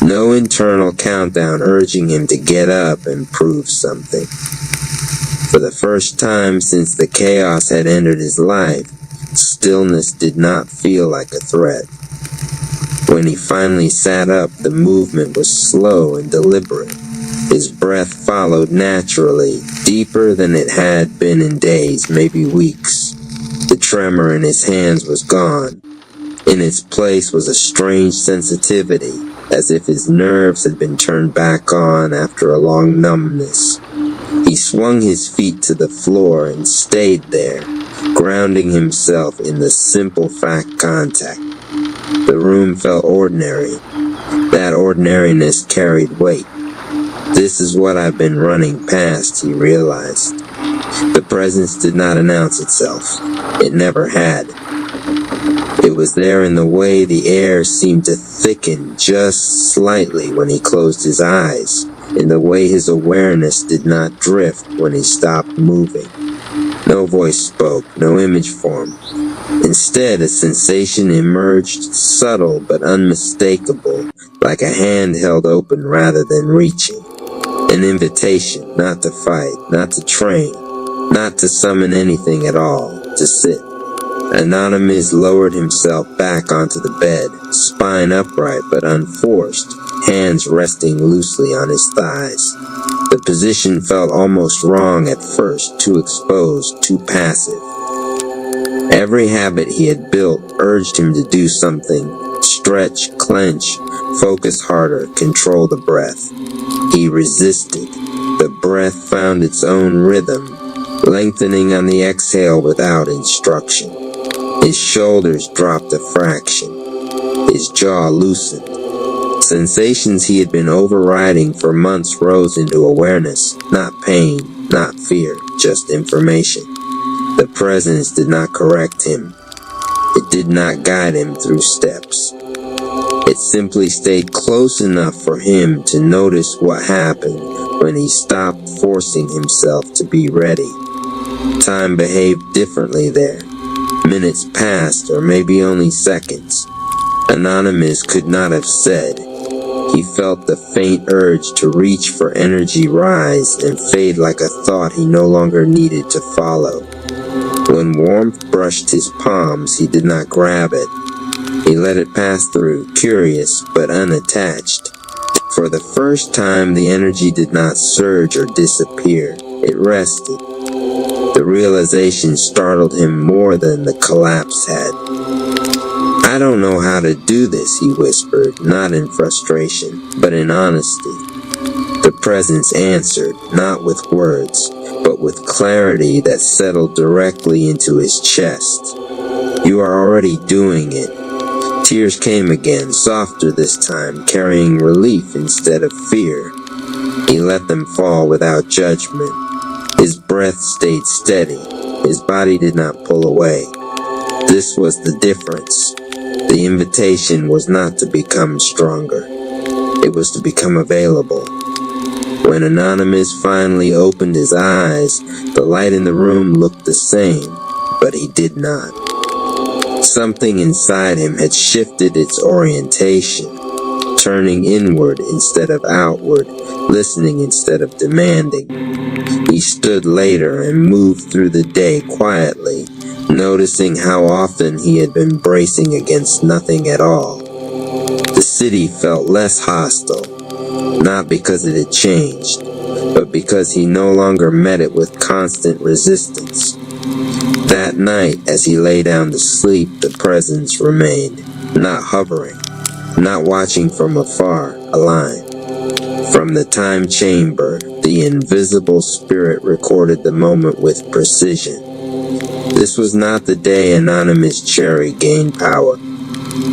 S1: no internal countdown urging him to get up and prove something. For the first time since the chaos had entered his life, stillness did not feel like a threat. When he finally sat up, the movement was slow and deliberate. His breath followed naturally, deeper than it had been in days, maybe weeks. The tremor in his hands was gone. In its place was a strange sensitivity, as if his nerves had been turned back on after a long numbness. He swung his feet to the floor and stayed there, grounding himself in the simple fact contact. The room felt ordinary. That ordinariness carried weight. This is what I've been running past, he realized. The presence did not announce itself. It never had. It was there in the way the air seemed to thicken just slightly when he closed his eyes, in the way his awareness did not drift when he stopped moving. No voice spoke, no image formed. Instead, a sensation emerged, subtle but unmistakable, like a hand held open rather than reaching. An invitation, not to fight, not to train, not to summon anything at all, to sit. Anonymous lowered himself back onto the bed, spine upright but unforced, hands resting loosely on his thighs. The position felt almost wrong at first, too exposed, too passive. Every habit he had built urged him to do something, stretch, clench, focus harder, control the breath. He resisted. The breath found its own rhythm, lengthening on the exhale without instruction. His shoulders dropped a fraction. His jaw loosened. Sensations he had been overriding for months rose into awareness, not pain, not fear, just information. The presence did not correct him. It did not guide him through steps. It simply stayed close enough for him to notice what happened when he stopped forcing himself to be ready. Time behaved differently there. Minutes passed, or maybe only seconds. Anonymous could not have said. He felt the faint urge to reach for energy rise and fade like a thought he no longer needed to follow. When warmth brushed his palms, he did not grab it. He let it pass through, curious but unattached. For the first time, the energy did not surge or disappear. It rested. The realization startled him more than the collapse had. "I don't know how to do this," he whispered, not in frustration, but in honesty. The presence answered, not with words, but with clarity that settled directly into his chest. "You are already doing it." Tears came again, softer this time, carrying relief instead of fear. He let them fall without judgment. His breath stayed steady. His body did not pull away. This was the difference. The invitation was not to become stronger. It was to become available. When Anonymous finally opened his eyes, the light in the room looked the same, but he did not. Something inside him had shifted its orientation, turning inward instead of outward, listening instead of demanding. He stood later and moved through the day quietly, noticing how often he had been bracing against nothing at all. The city felt less hostile, not because it had changed, but because he no longer met it with constant resistance. That night, as he lay down to sleep, the presence remained, not hovering, not watching from afar, aligned. From the time chamber, the invisible spirit recorded the moment with precision. The This was not the day Anonymous Cherry gained power.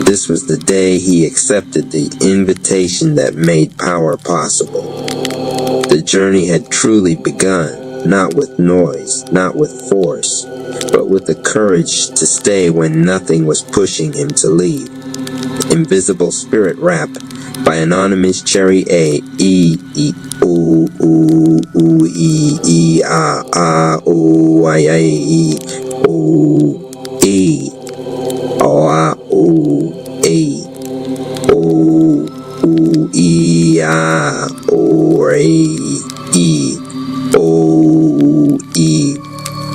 S1: This was the day he accepted the invitation that made power possible. The journey had truly begun, not with noise, not with force, but with the courage to stay when nothing was pushing him to leave. Invisible Spirit Rap by Anonymous Cherry A. E. E. O. O. O. E. E. A. A. O. I. I. E. O. E. O. A. O. E. O. O. E. A. O. E. E. O. E.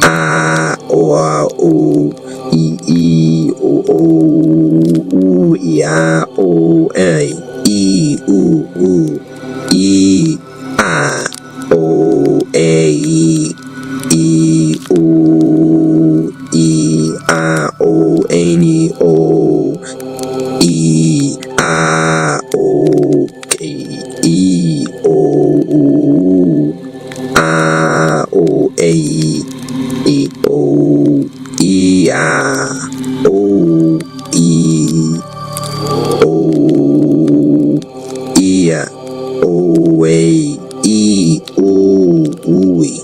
S1: A. O. A. O. E. E. O. O. E. A. O. A. E. U. U. E. A. O. A. E. E. O. E. A. O. Any. O. E. A. O. K. E. O. A. O. A. E. O. E. A. O. E. O. E. A. O. A. E. O. U. E.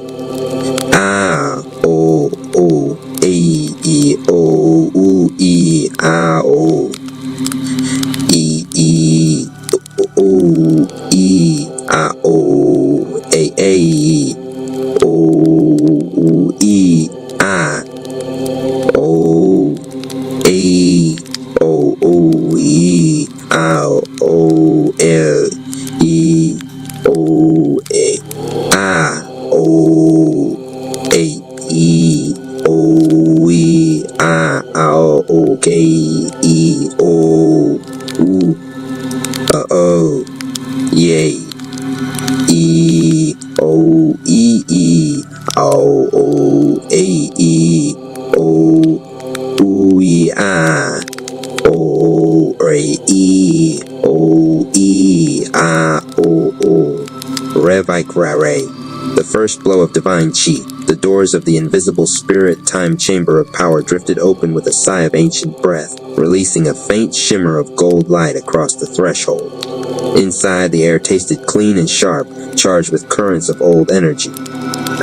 S1: A. O. O. A. E. O. U. E. A. O. E. E. O. E. A. O. A. A. O. E. A. O. A. O. O. E. A. O. L. E. O. A. A. O. A. E. O. E. A. O. K. E. O. U. O. Yay. E. O. E. E. O. O. A. E. O. U. E. A. O. A. E. O. E. A. O. O. Revike Rare. The first blow of divine chi. The doors of the invisible spirit time chamber of power drifted open with a sigh of ancient breath, releasing a faint shimmer of gold light across the threshold. Inside, the air tasted clean and sharp, charged with currents of old energy.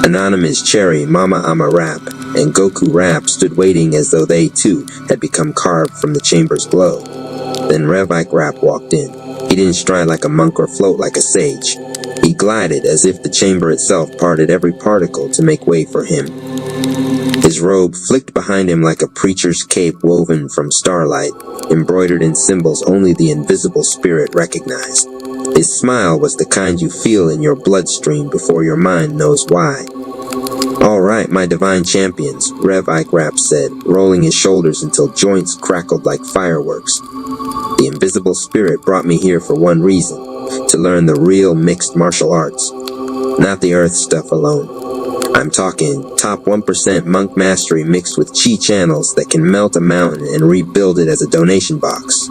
S1: Anonymous Cherry, Mama Ama Rap, and Goku Rap stood waiting as though they, too, had become carved from the chamber's glow. Then Revike Rap walked in. He didn't stride like a monk or float like a sage. He glided as if the chamber itself parted every particle to make way for him. His robe flicked behind him like a preacher's cape woven from starlight, embroidered in symbols only the invisible spirit recognized. His smile was the kind you feel in your bloodstream before your mind knows why. "All right, my divine champions," Revike Rap said, rolling his shoulders until joints crackled like fireworks. "The invisible spirit brought me here for one reason, to learn the real mixed martial arts. Not the earth stuff alone. I'm talking top 1% monk mastery mixed with chi channels that can melt a mountain and rebuild it as a donation box."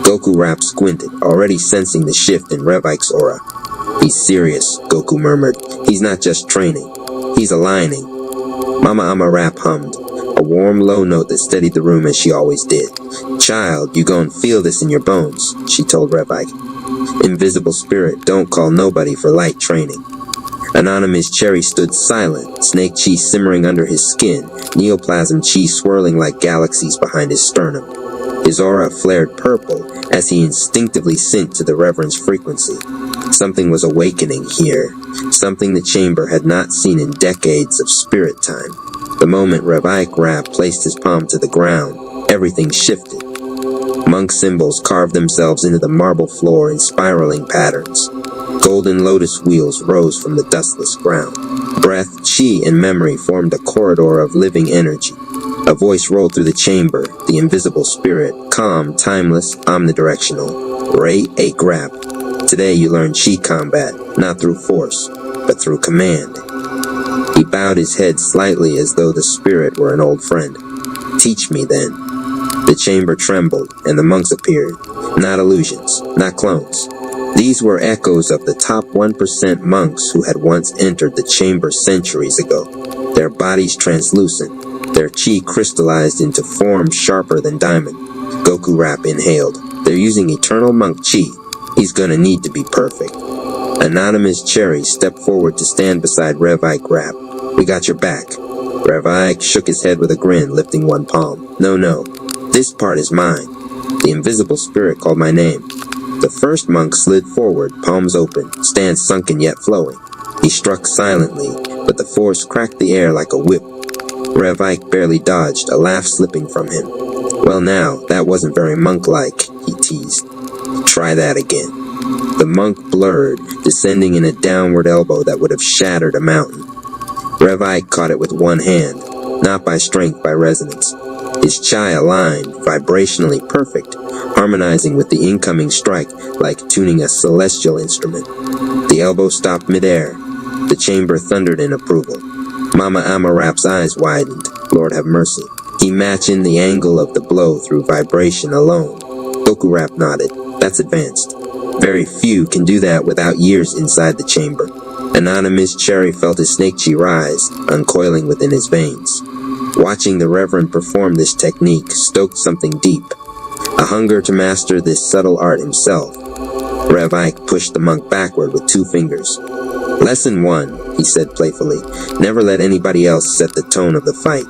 S1: Goku Rap squinted, already sensing the shift in Revike's aura. "He's serious," Goku murmured. "He's not just training. He's aligning." Mama Ama Rap hummed, a warm low note that steadied the room as she always did. "Child, you gon' feel this in your bones," she told Revike. "Invisible spirit don't call nobody for light training." Anonymous Cherry stood silent, snake chi simmering under his skin, neoplasm chi swirling like galaxies behind his sternum. His aura flared purple as he instinctively synced to the reverend's frequency. Something was awakening here, something the chamber had not seen in decades of spirit time. The moment Revike Rap placed his palm to the ground, everything shifted. Monk symbols carved themselves into the marble floor in spiraling patterns. Golden lotus wheels rose from the dustless ground. Breath, chi, and memory formed a corridor of living energy. A voice rolled through the chamber, the invisible spirit, calm, timeless, omnidirectional. "Ray A. Grap. Today you learn chi combat, not through force, but through command." He bowed his head slightly as though the spirit were an old friend. "Teach me, then." The chamber trembled, and the monks appeared. Not illusions, not clones. These were echoes of the top 1% monks who had once entered the chamber centuries ago, their bodies translucent, Their chi crystallized into forms sharper than diamond. Goku Rap inhaled. They're using Eternal Monk Chi. He's gonna need to be perfect. Anonymous Cherry stepped forward to stand beside Rev Ike Rap. We got your back. Rev Ike shook his head with a grin, lifting one palm. No. This part is mine. The invisible spirit called my name. The first monk slid forward, palms open, stance sunken yet flowing. He struck silently, but the force cracked the air like a whip. Rev Ike barely dodged, a laugh slipping from him. Well now, that wasn't very monk-like, he teased. Try that again. The monk blurred, descending in a downward elbow that would have shattered a mountain. Rev Ike caught it with one hand, not by strength, by resonance. His chi aligned, vibrationally perfect, harmonizing with the incoming strike like tuning a celestial instrument. The elbow stopped midair. The chamber thundered in approval. Mama Amarap's eyes widened. Lord have mercy. He matching the angle of the blow through vibration alone. Goku Rap nodded. That's advanced. Very few can do that without years inside the chamber. Anonymous Cherry felt his snake chi rise, uncoiling within his veins. Watching the Reverend perform this technique stoked something deep, a hunger to master this subtle art himself. Rev Ike pushed the monk backward with 2 fingers. Lesson 1, he said playfully, never let anybody else set the tone of the fight.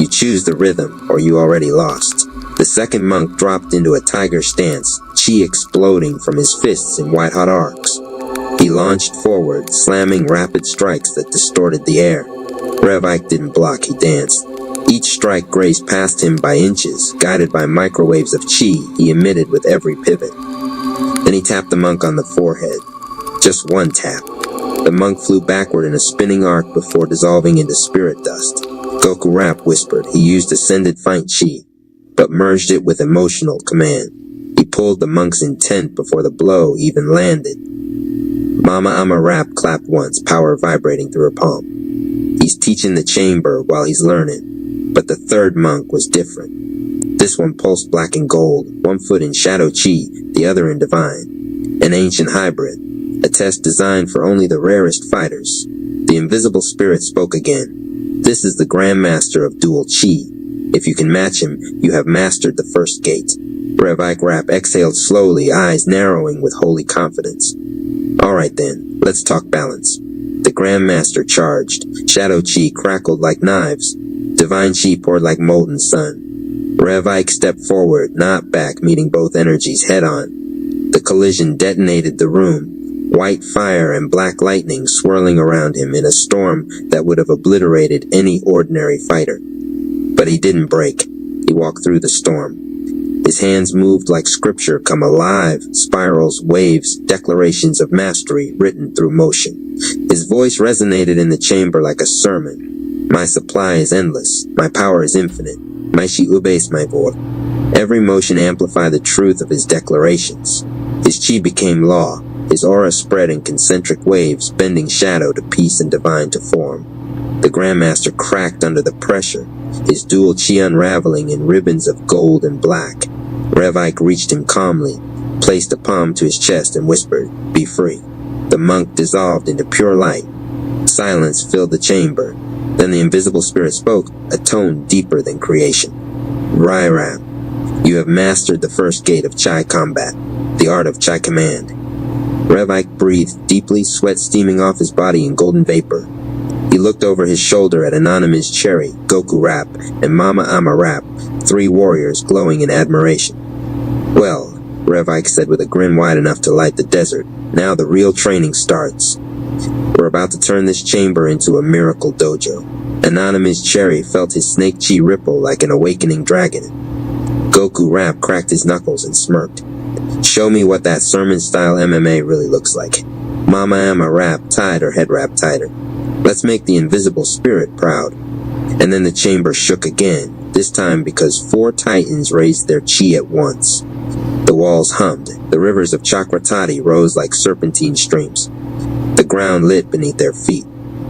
S1: You choose the rhythm, or you already lost. The second monk dropped into a tiger stance, chi exploding from his fists in white-hot arcs. He launched forward, slamming rapid strikes that distorted the air. Rev Ike didn't block, he danced. Each strike grazed past him by inches, guided by microwaves of chi he emitted with every pivot. Then he tapped the monk on the forehead. Just one tap. The monk flew backward in a spinning arc before dissolving into spirit dust. Goku Rap whispered. He used ascended fight chi, but merged it with emotional command. He pulled the monk's intent before the blow even landed. Mama Amarap clapped once, power vibrating through her palm. He's teaching the chamber while he's learning. But the third monk was different. This one pulsed black and gold, one foot in shadow chi, the other in divine. An ancient hybrid, a test designed for only the rarest fighters. The invisible spirit spoke again. This is the Grand Master of dual chi. If you can match him, you have mastered the first gate. Rev Ike Rap exhaled slowly, eyes narrowing with holy confidence. Alright then, let's talk balance. The Grand Master charged. Shadow chi crackled like knives. Divine chi poured like molten sun. Rev Ike stepped forward, not back, meeting both energies head-on. The collision detonated the room, white fire and black lightning swirling around him in a storm that would have obliterated any ordinary fighter. But he didn't break. He walked through the storm. His hands moved like scripture come alive, spirals, waves, declarations of mastery written through motion. His voice resonated in the chamber like a sermon. My supply is endless. My power is infinite. My chi ubeis my vor. Every motion amplified the truth of his declarations. His chi became law. His aura spread in concentric waves, bending shadow to peace and divine to form. The Grandmaster cracked under the pressure, his dual chi unraveling in ribbons of gold and black. Rev Ike reached him calmly, placed a palm to his chest and whispered, "Be free." The monk dissolved into pure light. Silence filled the chamber. Then the invisible spirit spoke, a tone deeper than creation. Rairam, you have mastered the first gate of Chai combat, the art of Chai command. Rev Ike breathed deeply, sweat steaming off his body in golden vapor. He looked over his shoulder at Anonymous Cherry, Goku Rap, and Mama Amarap, 3 warriors glowing in admiration. Well, Rev Ike said with a grin wide enough to light the desert, now the real training starts. We're about to turn this chamber into a miracle dojo. Anonymous Cherry felt his snake chi ripple like an awakening dragon. Goku Rap cracked his knuckles and smirked. Show me what that sermon-style MMA really looks like. Mama Amarap tied her head wrap tighter. Let's make the invisible spirit proud. And then the chamber shook again, this time because 4 titans raised their chi at once. The walls hummed. The rivers of Chakratati rose like serpentine streams. The ground lit beneath their feet,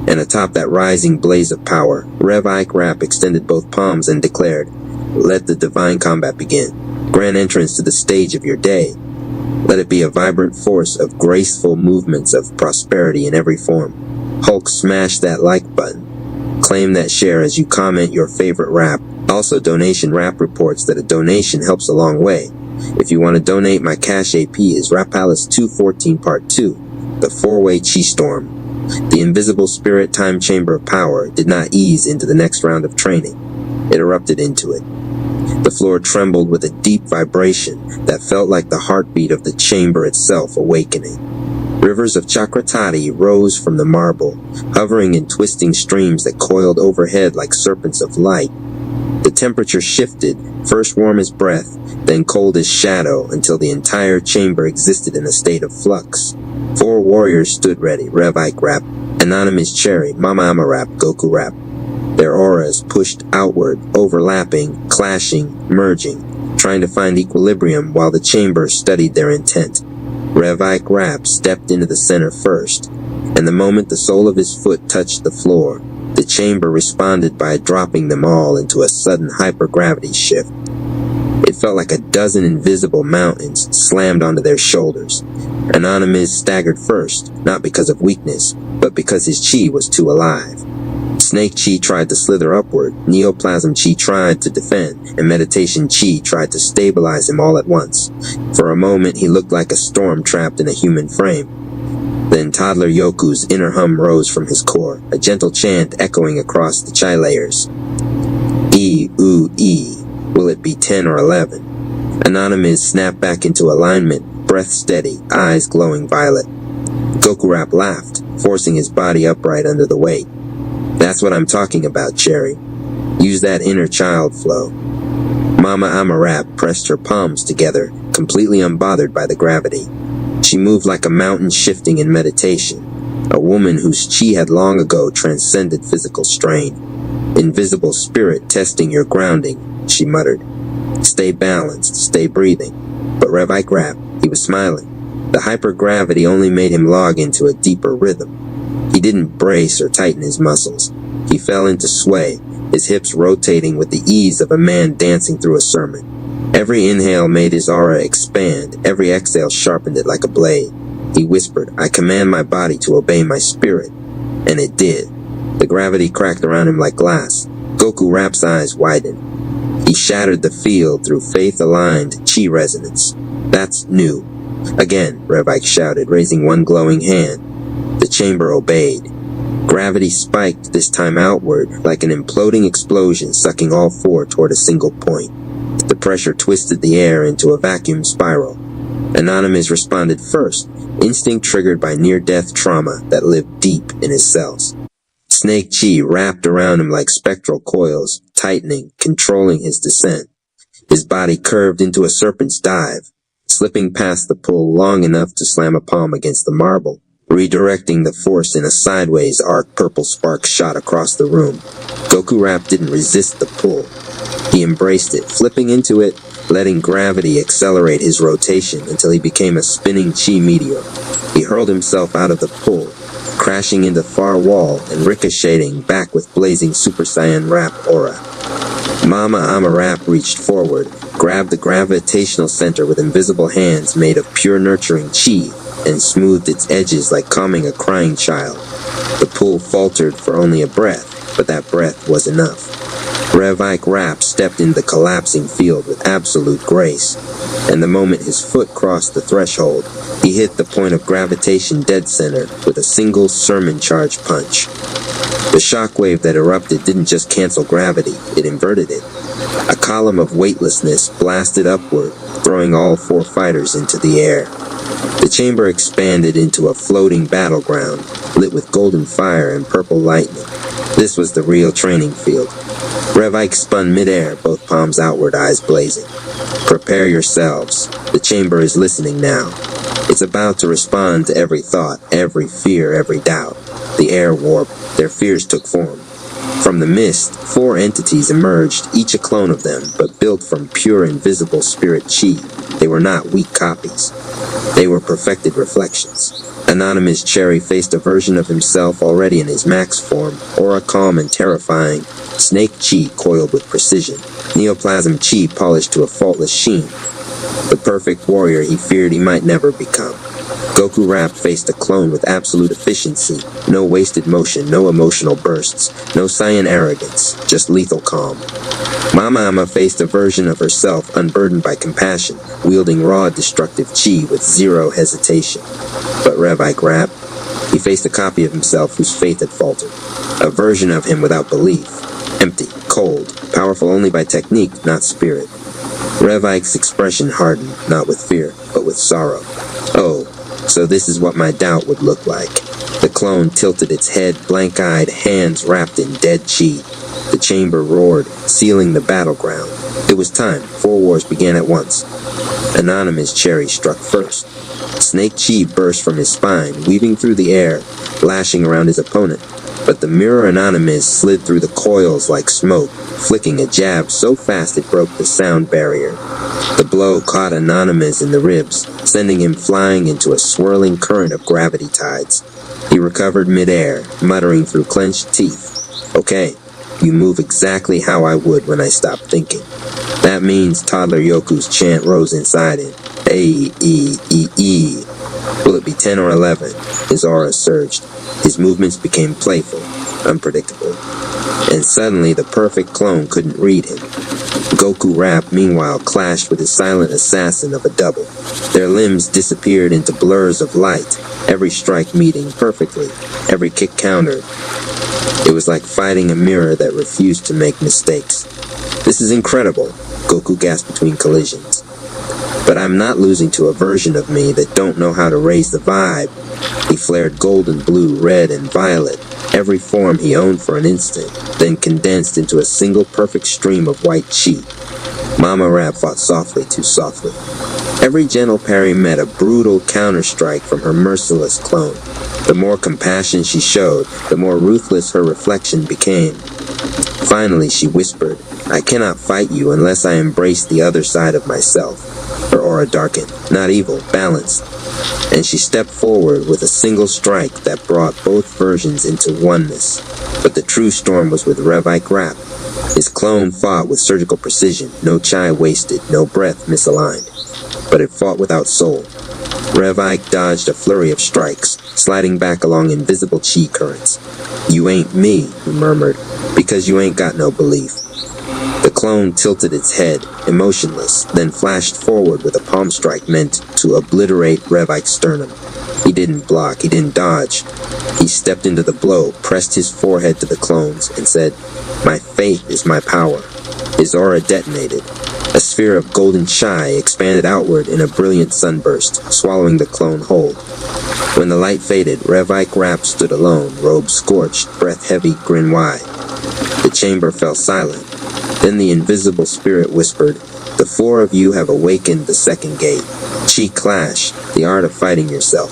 S1: and atop that rising blaze of power, Rev Ike Rap extended both palms and declared, "Let the divine combat begin. Grand entrance to the stage of your day. Let it be a vibrant force of graceful movements of prosperity in every form." Hulk smashed that like button. Claim that share as you comment your favorite rap. Also, Donation Rap reports that a donation helps a long way. If you want to donate, my Cash AP is Rap Palace 214 Part 2, The Four-Way Chi Storm. The invisible spirit time chamber of power did not ease into the next round of training. It erupted into it. The floor trembled with a deep vibration that felt like the heartbeat of the chamber itself awakening. Rivers of Chakratati rose from the marble, hovering in twisting streams that coiled overhead like serpents of light. The temperature shifted, first warm as breath, then cold as shadow, until the entire chamber existed in a state of flux. 4 warriors stood ready, Rev Ike Rap, Anonymous Cherry, Mama Ama Rap, Goku Rap. Their auras pushed outward, overlapping, clashing, merging, trying to find equilibrium while the chamber studied their intent. Rev Ike Rap stepped into the center first, and the moment the sole of his foot touched the floor, the chamber responded by dropping them all into a sudden hypergravity shift. It felt like a dozen invisible mountains slammed onto their shoulders. Anonymous staggered first, not because of weakness, but because his chi was too alive. Snake Chi tried to slither upward, Neoplasm Chi tried to defend, and Meditation Chi tried to stabilize him all at once. For a moment, he looked like a storm trapped in a human frame. Then Toddler Yoku's inner hum rose from his core, a gentle chant echoing across the chi layers. E, oo, E. Will it be 10 or 11? Anonymous snapped back into alignment, breath steady, eyes glowing violet. Goku Rap laughed, forcing his body upright under the weight. That's what I'm talking about, Cherry. Use that inner child flow. Mama Ama Rap pressed her palms together, completely unbothered by the gravity. She moved like a mountain shifting in meditation, a woman whose chi had long ago transcended physical strain. Invisible spirit testing your grounding, she muttered. Stay balanced, stay breathing. But Rev Ike Rap, he was smiling. The hypergravity only made him log into a deeper rhythm. He didn't brace or tighten his muscles. He fell into sway, his hips rotating with the ease of a man dancing through a sermon. Every inhale made his aura expand, every exhale sharpened it like a blade. He whispered, I command my body to obey my spirit. And it did. The gravity cracked around him like glass. Goku Rap's eyes widened. He shattered the field through faith-aligned chi resonance. That's new. Again, Rev Ike shouted, raising one glowing hand. The chamber obeyed. Gravity spiked, this time outward, like an imploding explosion sucking all 4 toward a single point. The pressure twisted the air into a vacuum spiral. Anonymous responded first, instinct triggered by near-death trauma that lived deep in his cells. Snake Chi wrapped around him like spectral coils, tightening, controlling his descent. His body curved into a serpent's dive, slipping past the pull long enough to slam a palm against the marble, redirecting the force in a sideways arc. Purple sparks shot across the room. Goku Rap didn't resist the pull. He embraced it, flipping into it, letting gravity accelerate his rotation until he became a spinning chi meteor. He hurled himself out of the pull, crashing into the far wall and ricocheting back with blazing Super Saiyan Rap aura. Mama Ama Rap reached forward, grabbed the gravitational center with invisible hands made of pure nurturing chi, and smoothed its edges like calming a crying child. The pull faltered for only a breath, but that breath was enough. Rev Ike Rap stepped into the collapsing field with absolute grace, and the moment his foot crossed the threshold, he hit the point of gravitation dead center with a single sermon charge punch. The shockwave that erupted didn't just cancel gravity, it inverted it. A column of weightlessness blasted upward, throwing all 4 fighters into the air. The chamber expanded into a floating battleground, lit with golden fire and purple lightning. This was the real training field. Rev Ike spun midair, both palms outward, eyes blazing. Prepare yourselves. The chamber is listening now. It's about to respond to every thought, every fear, every doubt. The air warped. Their fears took form. From the mist, 4 entities emerged, each a clone of them, but built from pure invisible spirit chi. They were not weak copies. They were perfected reflections. Anonymous Cherry faced a version of himself already in his max form, aura calm and terrifying, Snake Chi coiled with precision, Neoplasm Chi polished to a faultless sheen. The perfect warrior he feared he might never become. Goku Rap faced a clone with absolute efficiency, no wasted motion, no emotional bursts, no Saiyan arrogance, just lethal calm. Mama Ama faced a version of herself unburdened by compassion, wielding raw destructive chi with zero hesitation. But Rev-Ike Rap, he faced a copy of himself whose faith had faltered, a version of him without belief, empty, cold, powerful only by technique, not spirit. Rev-Ike's expression hardened, not with fear, but with sorrow. Oh, so this is what my doubt would look like. The clone tilted its head, blank-eyed, hands wrapped in dead chi. The chamber roared, sealing the battleground. It was time. 4 wars began at once. Anonymous Cherry struck first. Snake chi burst from his spine, weaving through the air, lashing around his opponent. But the mirror Anonymous slid through the coils like smoke, flicking a jab so fast it broke the sound barrier. The blow caught Anonymous in the ribs, sending him flying into a swirling current of gravity tides. He recovered midair, muttering through clenched teeth, "Okay, you move exactly how I would when I stop thinking." That means toddler Yoku's chant rose inside him. A-E-E-E. Will it be 10 or 11? His aura surged. His movements became playful, unpredictable. And suddenly the perfect clone couldn't read him. Goku Rap, meanwhile, clashed with his silent assassin of a double. Their limbs disappeared into blurs of light, every strike meeting perfectly, every kick countered. It was like fighting a mirror that refused to make mistakes. "This is incredible," Goku gasped between collisions. "But I'm not losing to a version of me that don't know how to raise the vibe." He flared golden blue, red, and violet, every form he owned for an instant, then condensed into a single perfect stream of white chi. Mama Rap fought softly, too softly. Every gentle parry met a brutal counter-strike from her merciless clone. The more compassion she showed, the more ruthless her reflection became. Finally, she whispered, "I cannot fight you unless I embrace the other side of myself." Her aura darkened, not evil, balanced. And she stepped forward with a single strike that brought both versions into oneness. But the true storm was with Rev-Ike Rap. His clone fought with surgical precision, no chi wasted, no breath misaligned. But it fought without soul. Rev-Ike dodged a flurry of strikes, sliding back along invisible chi currents. "You ain't me," he murmured, "because you ain't got no belief." The clone tilted its head, emotionless, then flashed forward with a palm strike meant to obliterate Rev-Ike's sternum. He didn't block, he didn't dodge. He stepped into the blow, pressed his forehead to the clone's, and said, "My faith is my power." His aura detonated. A sphere of golden chi expanded outward in a brilliant sunburst, swallowing the clone whole. When the light faded, Rev-Ike Rap stood alone, robe scorched, breath heavy, grin wide. The chamber fell silent. Then the invisible spirit whispered, "The 4 of you have awakened the second gate. Chi Clash, the art of fighting yourself."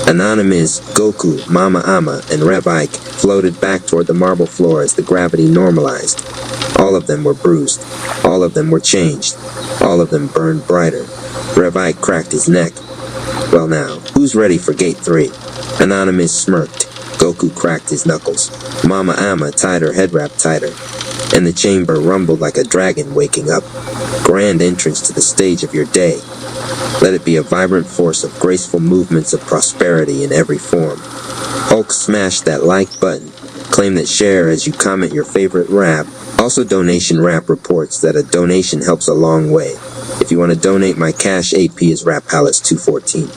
S1: Anonymous, Goku, Mama Ama, and Rev-Ike floated back toward the marble floor as the gravity normalized. All of them were bruised. All of them were changed. All of them burned brighter. Rev-Ike cracked his neck. "Well now, who's ready for Gate 3? Anonymous smirked. Goku cracked his knuckles. Mama Ama tied her head wrap tighter. And the chamber rumbled like a dragon waking up. Grand entrance to the stage of your day. Let it be a vibrant force of graceful movements of prosperity in every form. Hulk smashed that like button. Claim that share as you comment your favorite rap. Also, Donation Rap reports that a donation helps a long way. If you want to donate, my cash AP is Rap Palace 214.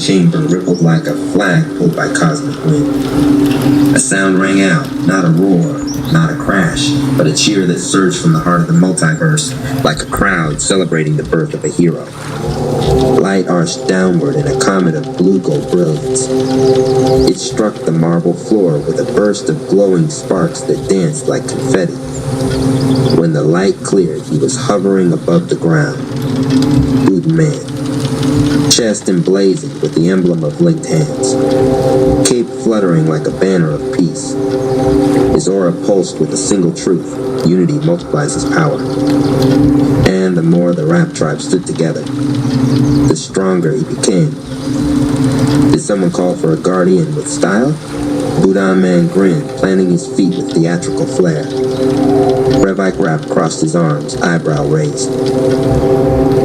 S1: chamber rippled like a flag pulled by cosmic wind. A sound rang out, not a roar, not a crash, but a cheer that surged from the heart of the multiverse, like a crowd celebrating the birth of a hero. Light arched downward in a comet of blue-gold brilliance. It struck the marble floor with a burst of glowing sparks that danced like confetti. When the light cleared, he was hovering above the ground. Buddha man, chest emblazoned with the emblem of linked hands, cape fluttering like a banner of peace. His aura pulsed with a single truth: unity multiplies his power. And the more the Rap tribe stood together, the stronger he became. Did someone call for a guardian with style? Buddha man grinned, planting his feet with theatrical flair. Revike Rap crossed his arms, eyebrow raised.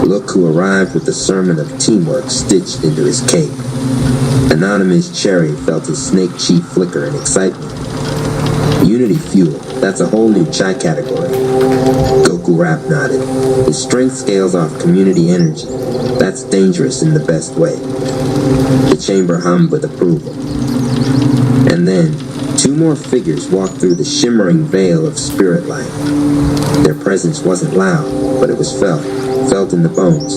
S1: Look who arrived with the sermon of teamwork stitched into his cape. Anonymous Cherry felt his snake chi flicker in excitement. Unity fuel, that's a whole new chai category. Goku Rap nodded. His strength scales off community energy. That's dangerous in the best way. The chamber hummed with approval. And then, two more figures walked through the shimmering veil of spirit light. Their presence wasn't loud, but it was felt in the bones,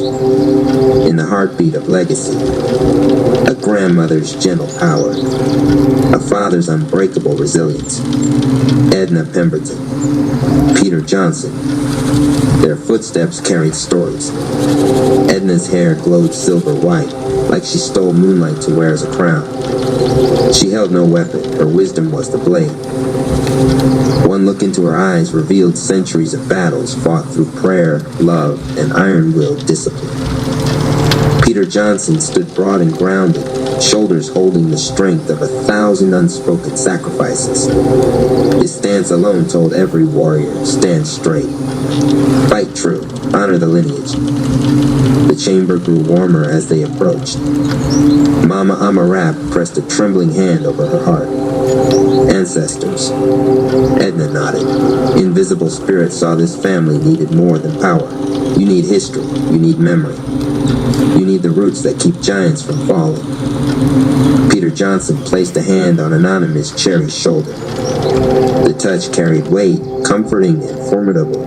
S1: in the heartbeat of legacy. A grandmother's gentle power, a father's unbreakable resilience. Edna Pemberton, Peter Johnson. Their footsteps carried stories. Edna's hair glowed silver white, like she stole moonlight to wear as a crown. She held no weapon, her wisdom was the blade. One look into her eyes revealed centuries of battles fought through prayer, love, and iron-willed discipline. Peter Johnson stood broad and grounded, shoulders holding the strength of 1,000 unspoken sacrifices. His stance alone told every warrior, stand straight. Fight true, honor the lineage. The chamber grew warmer as they approached. Mama Amarap pressed a trembling hand over her heart. Ancestors. Edna nodded. Invisible Spirit saw this family needed more than power. You need history. You need memory. You need the roots that keep giants from falling. Peter Johnson placed a hand on Anonymous Cherry's shoulder. The touch carried weight, comforting and formidable.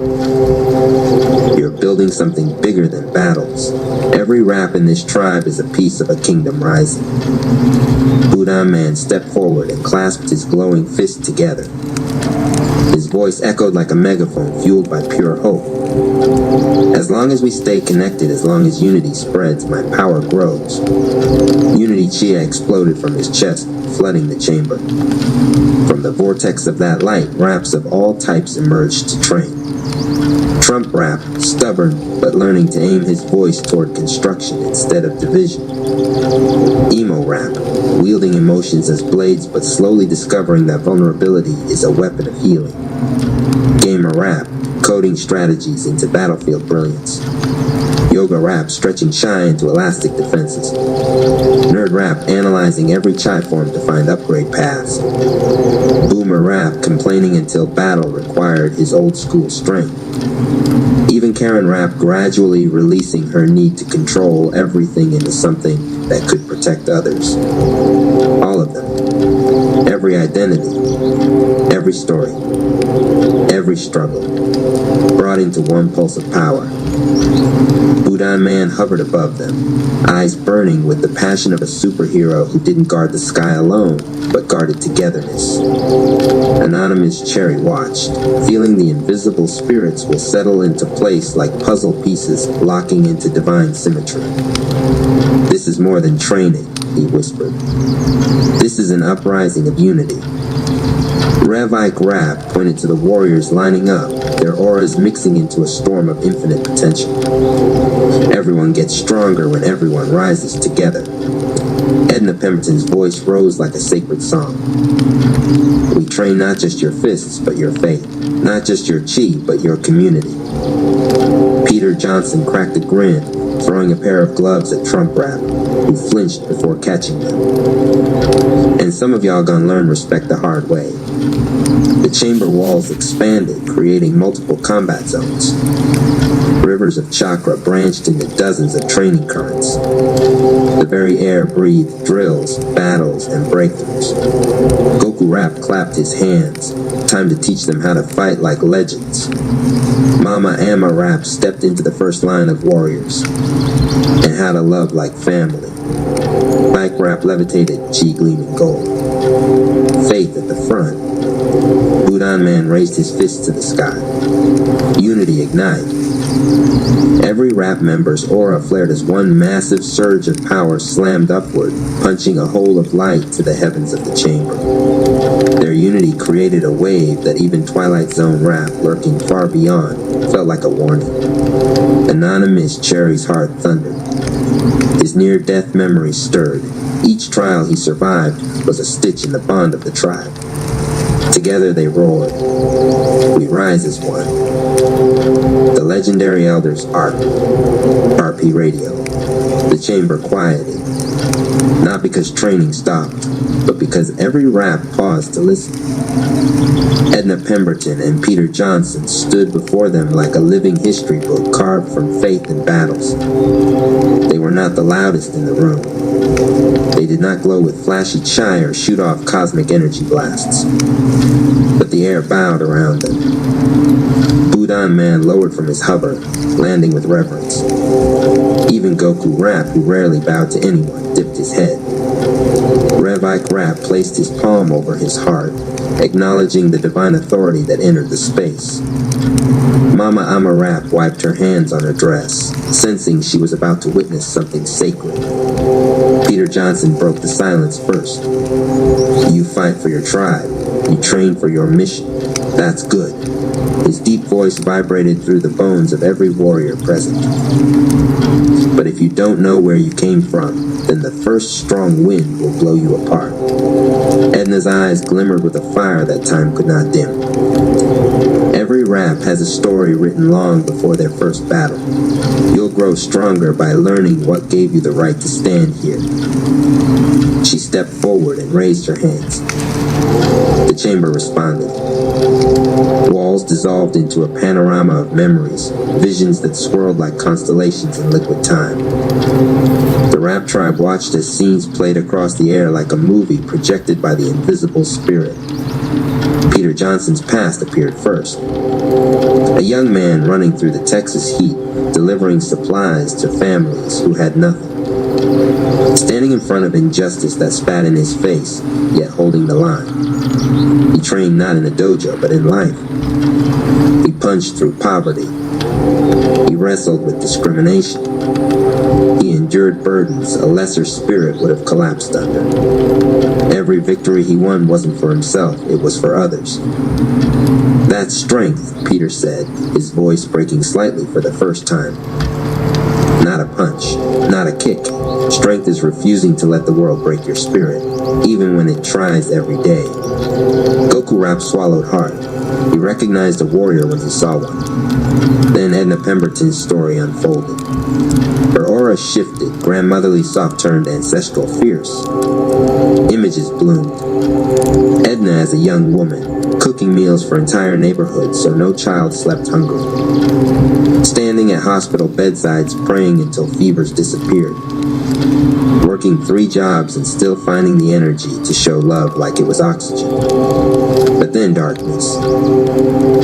S1: You're building something bigger than battles. Every Rap in this tribe is a piece of a kingdom rising. Buddha man stepped forward and clasped his glowing fists together. His voice echoed like a megaphone fueled by pure hope. As long as we stay connected, as long as unity spreads, my power grows. Unity Chia exploded from his chest, flooding the chamber. From the vortex of that light, Raps of all types emerged to train. Trump Rap, stubborn, but learning to aim his voice toward construction instead of division. Emo Rap, wielding emotions as blades but slowly discovering that vulnerability is a weapon of healing. Gamer Rap, coding strategies into battlefield brilliance. Yoga Rap stretching chai into elastic defenses. Nerd Rap analyzing every chai form to find upgrade paths. Boomer Rap complaining until battle required his old school strength. Even Karen Rap gradually releasing her need to control everything into something that could protect others. All of them. Every identity. Every story. Every struggle. Brought into one pulse of power. Buddha man hovered above them, eyes burning with the passion of a superhero who didn't guard the sky alone, but guarded togetherness. Anonymous Cherry watched, feeling the invisible spirits will settle into place like puzzle pieces locking into divine symmetry. This is more than training, he whispered. This is an uprising of unity. Revike Rap pointed to the warriors lining up, their auras mixing into a storm of infinite potential. Everyone gets stronger when everyone rises together. Edna Pemberton's voice rose like a sacred song. We train not just your fists, but your faith. Not just your chi, but your community. Peter Johnson cracked a grin, throwing a pair of gloves at Trump Rap, who flinched before catching them. And some of y'all gonna learn respect the hard way. The chamber walls expanded, creating multiple combat zones. Rivers of chakra branched into dozens of training currents. The very air breathed drills, battles, and breakthroughs. Goku Rap clapped his hands, time to teach them how to fight like legends. Mama Amma Rap stepped into the first line of warriors, and how to love like family. Mike Rap levitated, chi gleaming gold. Faith at the front. Budan Man raised his fist to the sky. Unity ignite. Every rap member's aura flared as one massive surge of power slammed upward, punching a hole of light to the heavens of the chamber. Their unity created a wave that even Twilight Zone Rap, lurking far beyond, felt like a warning. Anonymous Cherry's heart thundered. His near-death memory stirred. Each trial he survived was a stitch in the bond of the tribe. Together they roared. We rise as one. The legendary elders ARP, RP Radio. The chamber quieted. Not because training stopped, but because every rap paused to listen. Edna Pemberton and Peter Johnson stood before them like a living history book carved from faith and battles. They were not the loudest in the room. They did not glow with flashy chai or shoot off cosmic energy blasts. But the air bowed around them. Budan Man lowered from his hover, landing with reverence. Even Goku Rap, who rarely bowed to anyone, dipped his head. Rev Ike Rap placed his palm over his heart, acknowledging the divine authority that entered the space. Mama Amma Rap wiped her hands on her dress, sensing she was about to witness something sacred. Peter Johnson broke the silence first. You fight for your tribe. You train for your mission. That's good. His deep voice vibrated through the bones of every warrior present. But if you don't know where you came from, then the first strong wind will blow you apart. Edna's eyes glimmered with a fire that time could not dim. Every rap has a story written long before their first battle. You'll grow stronger by learning what gave you the right to stand here. She stepped forward and raised her hands. The chamber responded. Walls dissolved into a panorama of memories, visions that swirled like constellations in liquid time. The rap tribe watched as scenes played across the air like a movie projected by the invisible spirit. Peter Johnson's past appeared first. A young man running through the Texas heat, delivering supplies to families who had nothing. Standing in front of injustice that spat in his face, yet holding the line. He trained not in a dojo, but in life. He punched through poverty. He wrestled with discrimination. He endured burdens a lesser spirit would have collapsed under. Every victory he won wasn't for himself, it was for others. That's strength, Peter said, his voice breaking slightly for the first time. Not a punch, not a kick. Strength is refusing to let the world break your spirit, even when it tries every day. Goku Rap swallowed hard. He recognized a warrior when he saw one. Then Edna Pemberton's story unfolded. Her aura shifted, grandmotherly soft-turned, ancestral fierce. Images bloomed. Edna as a young woman, cooking meals for entire neighborhoods so no child slept hungry. Standing at hospital bedsides praying until fevers disappeared. Working 3 jobs and still finding the energy to show love like it was oxygen. But then darkness.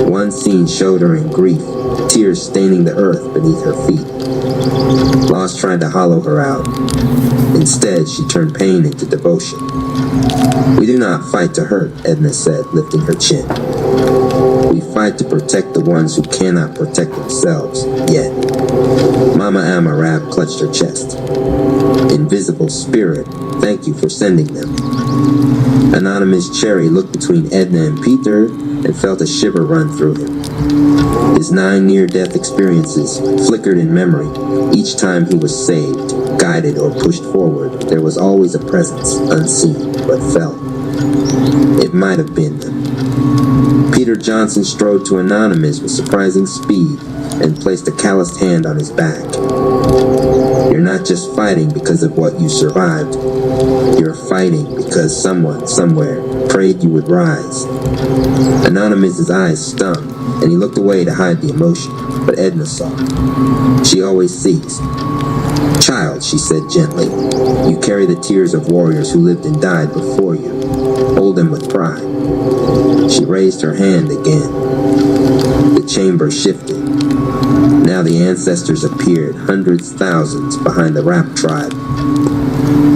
S1: One scene showed her in grief, tears staining the earth beneath her feet. Lost tried to hollow her out. Instead, she turned pain into devotion. We do not fight to hurt, Edna said, lifting her chin. We fight to protect the ones who cannot protect themselves, yet. Mama Amma Rap clutched her chest. Invisible spirit, thank you for sending them. Anonymous Cherry looked between Edna and Peter and felt a shiver run through him. His 9 near-death experiences flickered in memory. Each time he was saved, guided, or pushed forward, there was always a presence, unseen, but felt. It might have been them. Peter Johnson strode to Anonymous with surprising speed and placed a calloused hand on his back. You're not just fighting because of what you survived. You're fighting because someone, somewhere, prayed you would rise. Anonymous's eyes stung, and he looked away to hide the emotion, but Edna saw. She always sees. "Child," she said gently, "you carry the tears of warriors who lived and died before you. Hold them with pride." She raised her hand again. The chamber shifted. Now the ancestors appeared, hundreds, thousands, behind the Rap tribe.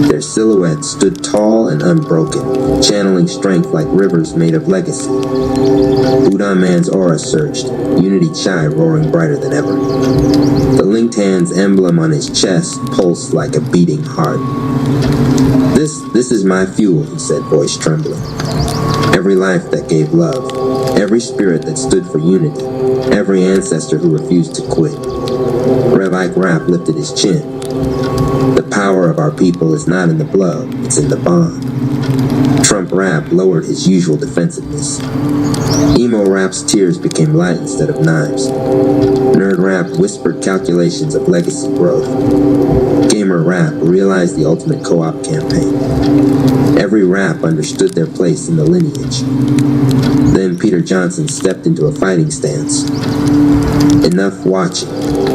S1: Their silhouettes stood tall and unbroken, channeling strength like rivers made of legacy. Budan Man's aura surged, Unity Chai roaring brighter than ever. The linked hand's emblem on his chest pulsed like a beating heart. This is my fuel," he said, voice trembling. "Every life that gave love, every spirit that stood for unity, every ancestor who refused to quit." Rev Ike Rap lifted his chin. "The power of our people is not in the blood, it's in the bond." Trump Rap lowered his usual defensiveness. Emo Rap's tears became light instead of knives. Nerd Rap whispered calculations of legacy growth. Gamer Rap realized the ultimate co-op campaign. Every Rap understood their place in the lineage. Then Peter Johnson stepped into a fighting stance. "Enough watching.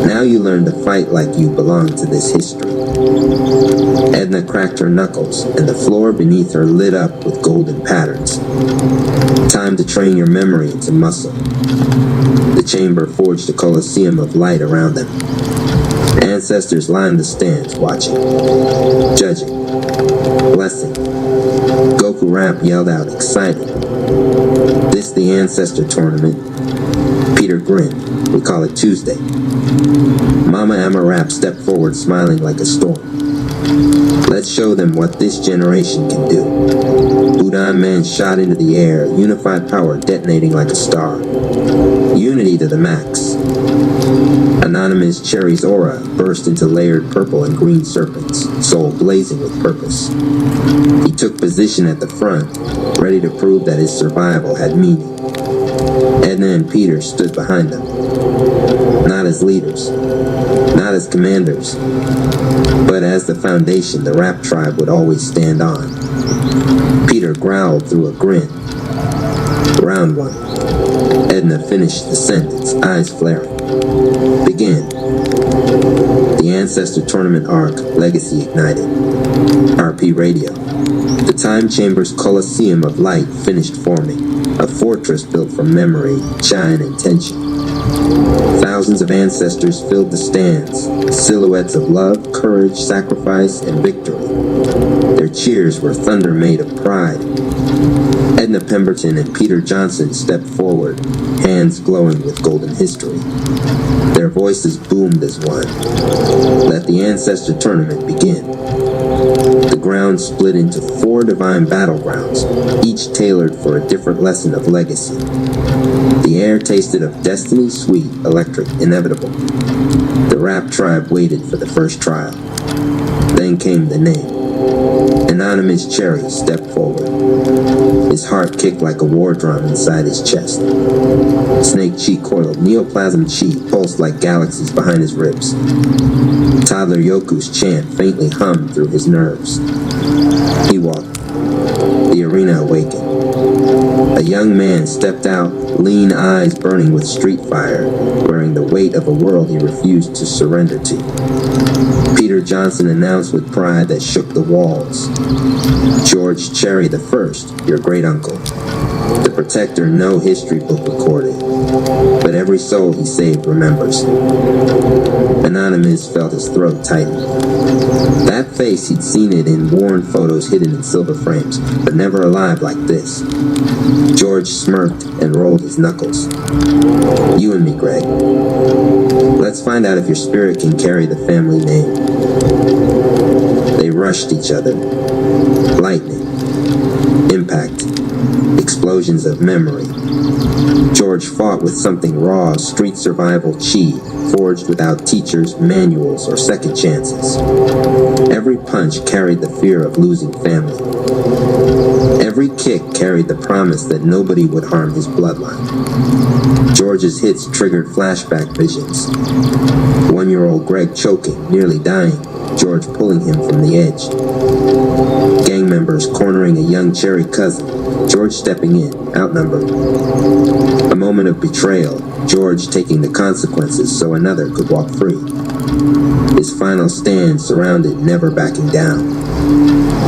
S1: Now you learn to fight like you belong to this history." Edna cracked her knuckles, and the floor beneath her lit up with golden patterns. "Time to train your memory into muscle." The chamber forged a coliseum of light around them. Ancestors lined the stands, watching, judging, blessing. Goku Rap yelled out, excited, "This the Ancestor Tournament." Peter grinned. "We call it Tuesday." Mama Emma Rap stepped forward, smiling like a storm. "Let's show them what this generation can do." Budan Man shot into the air, unified power detonating like a star. Unity to the max. Anonymous Cherry's aura burst into layered purple and green serpents, soul blazing with purpose. He took position at the front, ready to prove that his survival had meaning. Edna and Peter stood behind them. Not as leaders, not as commanders, but as the foundation the Rap tribe would always stand on. Peter growled through a grin. "Round one." Edna finished the sentence, eyes flaring. "Begin." The Ancestor Tournament arc, Legacy ignited. RP Radio. The Time Chamber's Coliseum of Light finished forming, a fortress built from memory, chai, and intention. Thousands of ancestors filled the stands, silhouettes of love, courage, sacrifice, and victory. Their cheers were thunder made of pride. Edna Pemberton and Peter Johnson stepped forward, hands glowing with golden history. Their voices boomed as one. Let the Ancestor Tournament begin. The ground split into 4 divine battlegrounds, each tailored for a different lesson of legacy. The air tasted of destiny, sweet, electric, inevitable. The Rap tribe waited for the first trial. Then came the name. Anonymous Cherry stepped forward. His heart kicked like a war drum inside his chest. Snake Chi coiled, neoplasm Chi pulsed like galaxies behind his ribs. Toddler Yoku's chant faintly hummed through his nerves. He walked. The arena awakened. A young man stepped out, lean eyes burning with street fire, wearing the weight of a world he refused to surrender to. Peter Johnson announced with pride that shook the walls. "George Cherry I, your great-uncle. The protector no history book recorded, but every soul he saved remembers." Anonymous felt his throat tighten. That face, he'd seen it in worn photos hidden in silver frames, but never alive like this. George smirked and rolled his knuckles. "You and me, Greg. Let's find out if your spirit can carry the family name." They rushed each other. Lightning. Impact. Explosions of memory. George fought with something raw, street survival chi, forged without teachers, manuals, or second chances. Every punch carried the fear of losing family. Every kick carried the promise that nobody would harm his bloodline. George's hits triggered flashback visions. 1-year-old Greg choking, nearly dying, George pulling him from the edge. Gang members cornering a young Cherry cousin, George stepping in, outnumbered. A moment of betrayal, George taking the consequences so another could walk free. His final stand surrounded, never backing down.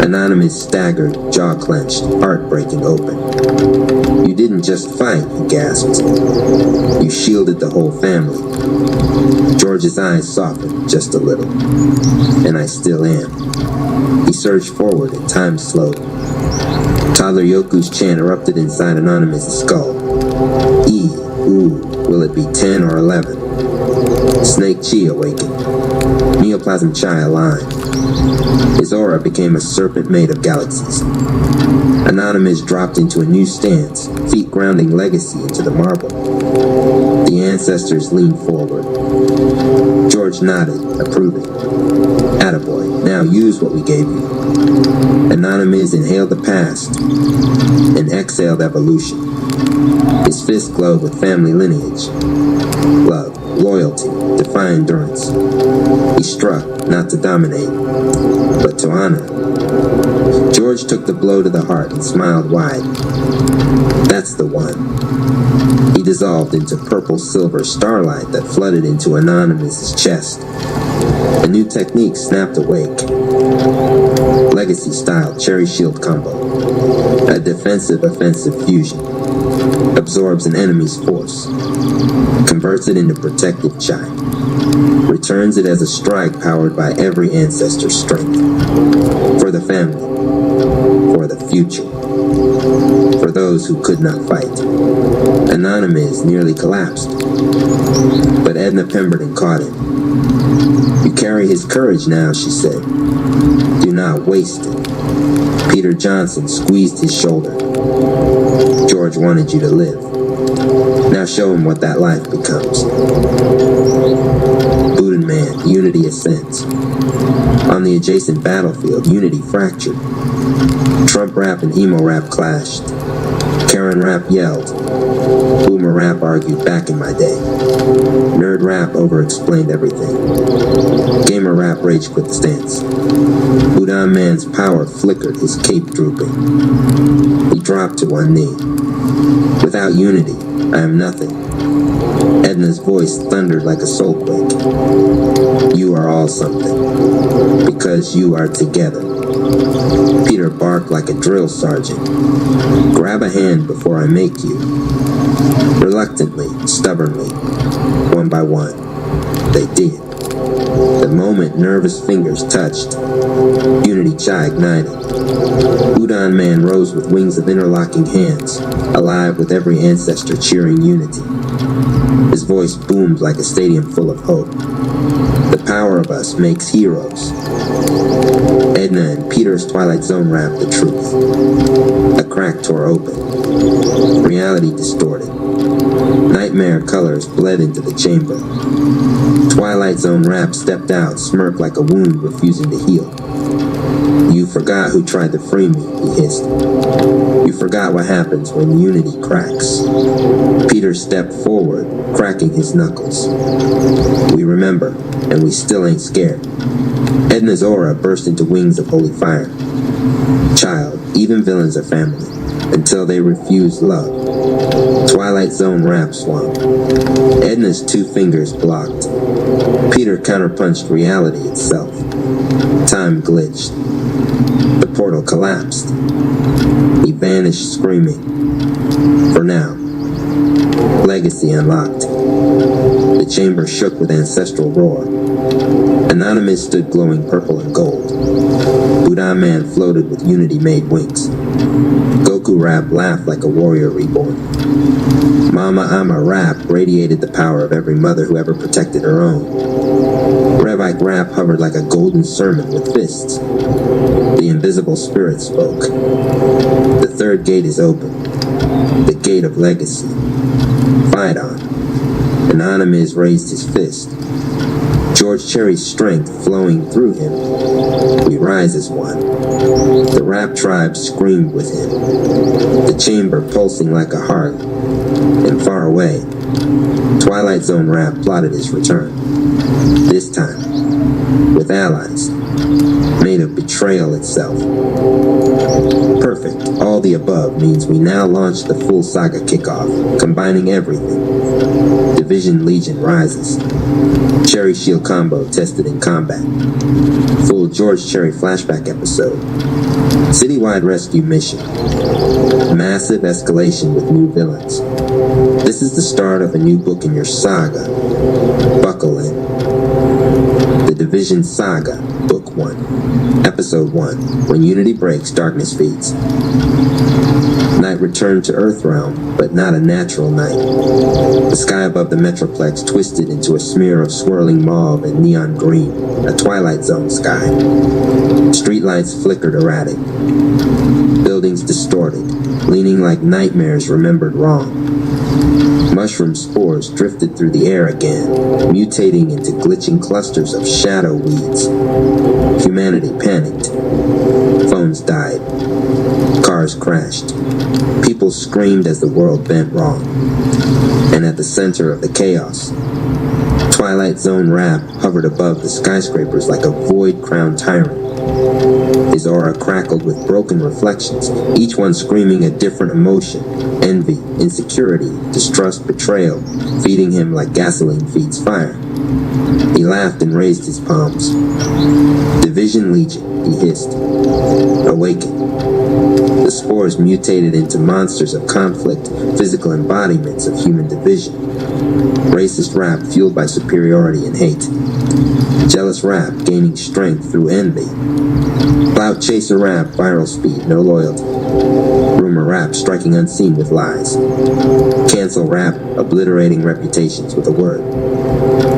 S1: Anonymous staggered, jaw clenched, heart breaking open. "You didn't just fight," he gasped. "You shielded the whole family." George's eyes softened just a little. "And I still am." He surged forward and time slowed. Toddler Yoku's chant erupted inside Anonymous' skull. E, ooh, will it be 10 or 11? Snake Chi awakened. Neoplasm Chi aligned. His aura became a serpent made of galaxies. Anonymous dropped into a new stance, feet grounding Legacy into the marble. The ancestors leaned forward. George nodded, approving. "Attaboy, now use what we gave you." Anonymous inhaled the past and exhaled evolution. His fist glowed with family lineage. Love, loyalty, defy endurance. He struck, not to dominate, but to honor. George took the blow to the heart and smiled wide. "That's the one." He dissolved into purple-silver starlight that flooded into Anonymous' chest. A new technique snapped awake. Legacy-style Cherry Shield combo. A defensive-offensive fusion. Absorbs an enemy's force. Converts it into protective Chi. Returns it as a strike powered by every ancestor's strength. For the family. For the future. For those who could not fight. Anonymous nearly collapsed. But Edna Pemberton caught him. "You carry his courage now," she said. "Do not waste it." Peter Johnson squeezed his shoulder. "George wanted you to live. Now show him what that life becomes." Buddha Man, Unity ascends. On the adjacent battlefield, Unity fractured. Trump rap and emo rap clashed. Karen rap yelled. Boomer rap argued back in my day. Nerd rap over-explained everything. Gamer rap rage quit the stance. Buddha Man's power flickered, his cape drooping. He dropped to one knee. "Without unity, I am nothing." Edna's voice thundered like a soulquake. "You are all something, because you are together." Peter barked like a drill sergeant. "Grab a hand before I make you." Reluctantly, stubbornly, one by one, they did. The moment nervous fingers touched, Unity Chi ignited. Udon Man rose with wings of interlocking hands, alive with every ancestor cheering unity. His voice boomed like a stadium full of hope. "The power of us makes heroes." Edna and Peter's Twilight Zone rapped the truth. A crack tore open. Reality distorted. Nightmare colors bled into the chamber. Twilight Zone rap stepped out, smirked like a wound refusing to heal. "You forgot who tried to free me," he hissed. "You forgot what happens when unity cracks." Peter stepped forward, cracking his knuckles. "We remember, and we still ain't scared." Edna's aura burst into wings of holy fire. "Child, even villains are family, until they refuse love." Twilight Zone rap swung. Edna's two fingers blocked. Peter counterpunched reality itself. Time glitched. The portal collapsed. He vanished screaming. For now. Legacy unlocked. The chamber shook with ancestral roar. Anonymous stood glowing purple and gold. Buddha Man floated with unity-made wings. Goku Rap laughed like a warrior reborn. Mama Ama Rap radiated the power of every mother who ever protected her own. Revite Rap hovered like a golden sermon with fists. The invisible spirit spoke. The third gate is open. The gate of legacy. Fight on. Anonymous raised his fist. George Cherry's strength flowing through him. We rise as one. The rap tribe screamed with him. The chamber pulsing like a heart. And far away, Twilight Zone rap plotted his return. This time, with allies, made of betrayal. betrayal itself. Perfect. All the above means we now launch the full saga kickoff, combining everything. Division Legion rises. Cherry Shield combo tested in combat. Full George Cherry flashback episode. Citywide rescue mission. Massive escalation with new villains. This is the start of a new book in your saga. Buckle in. The Division Saga, Book 1. Episode 1. When Unity breaks, darkness feeds. Night returned to Earthrealm, but not a natural night. The sky above the Metroplex twisted into a smear of swirling mauve and neon green, a Twilight Zone sky. Streetlights flickered erratic. Buildings distorted, leaning like nightmares remembered wrong. Mushroom spores drifted through the air again, mutating into glitching clusters of shadow weeds. Humanity panicked. Phones died. Cars crashed. People screamed as the world bent wrong. And at the center of the chaos, Twilight Zone Rap hovered above the skyscrapers like a void-crowned tyrant. His aura crackled with broken reflections, each one screaming a different emotion: envy, insecurity, distrust, betrayal, feeding him like gasoline feeds fire. He laughed and raised his palms. Division Legion, he hissed. Awaken. The spores mutated into monsters of conflict, physical embodiments of human division. Racist rap fueled by superiority and hate. Jealous rap gaining strength through envy. Clout chaser rap, viral speed, no loyalty. Rumor rap striking unseen with lies. Cancel rap, obliterating reputations with a word.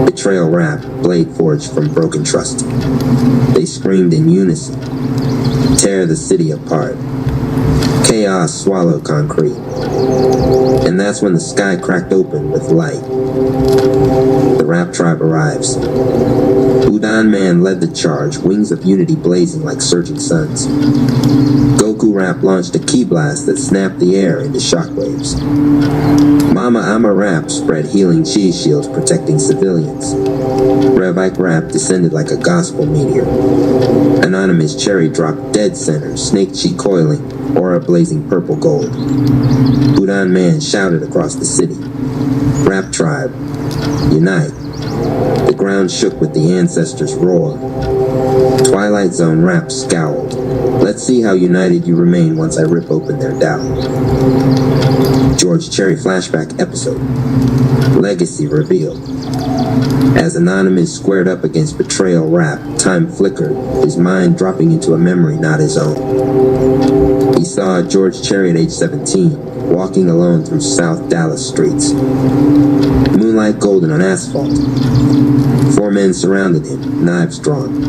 S1: Betrayal rap, blade forged from broken trust. They screamed in unison. Tear the city apart. Chaos swallowed concrete. And that's when the sky cracked open with light. The rap tribe arrives. Udan Man led the charge, wings of unity blazing like surging suns. Goku Rap launched a ki blast that snapped the air into shockwaves. Mama Ama Rap spread healing chi shields protecting civilians. Revike Rap descended like a gospel meteor. Anonymous Cherry dropped dead center, snake chi coiling, aura blazing purple gold. Udan Man shouted across the city. Rap tribe, unite. The ground shook with the ancestors' roar. Twilight Zone Rap scowled. Let's see how united you remain once I rip open their doubt. George Cherry flashback episode. Legacy revealed. As Anonymous squared up against Betrayal Rap, time flickered, his mind dropping into a memory not his own. He saw George Cherry at age 17, walking alone through South Dallas streets. Moonlight golden on asphalt. 4 men surrounded him, knives drawn.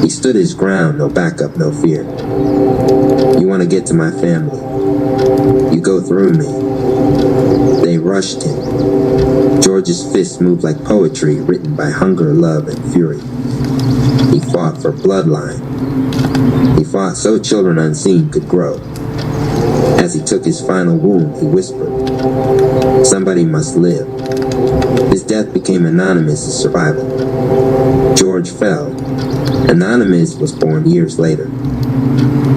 S1: He stood his ground, no backup, no fear. You want to get to my family. You go through me. They rushed him. George's fists moved like poetry written by hunger, love, and fury. He fought for bloodline. He fought so children unseen could grow. As he took his final wound, he whispered, somebody must live. His death became Anonymous' survival. George fell. Anonymous was born years later.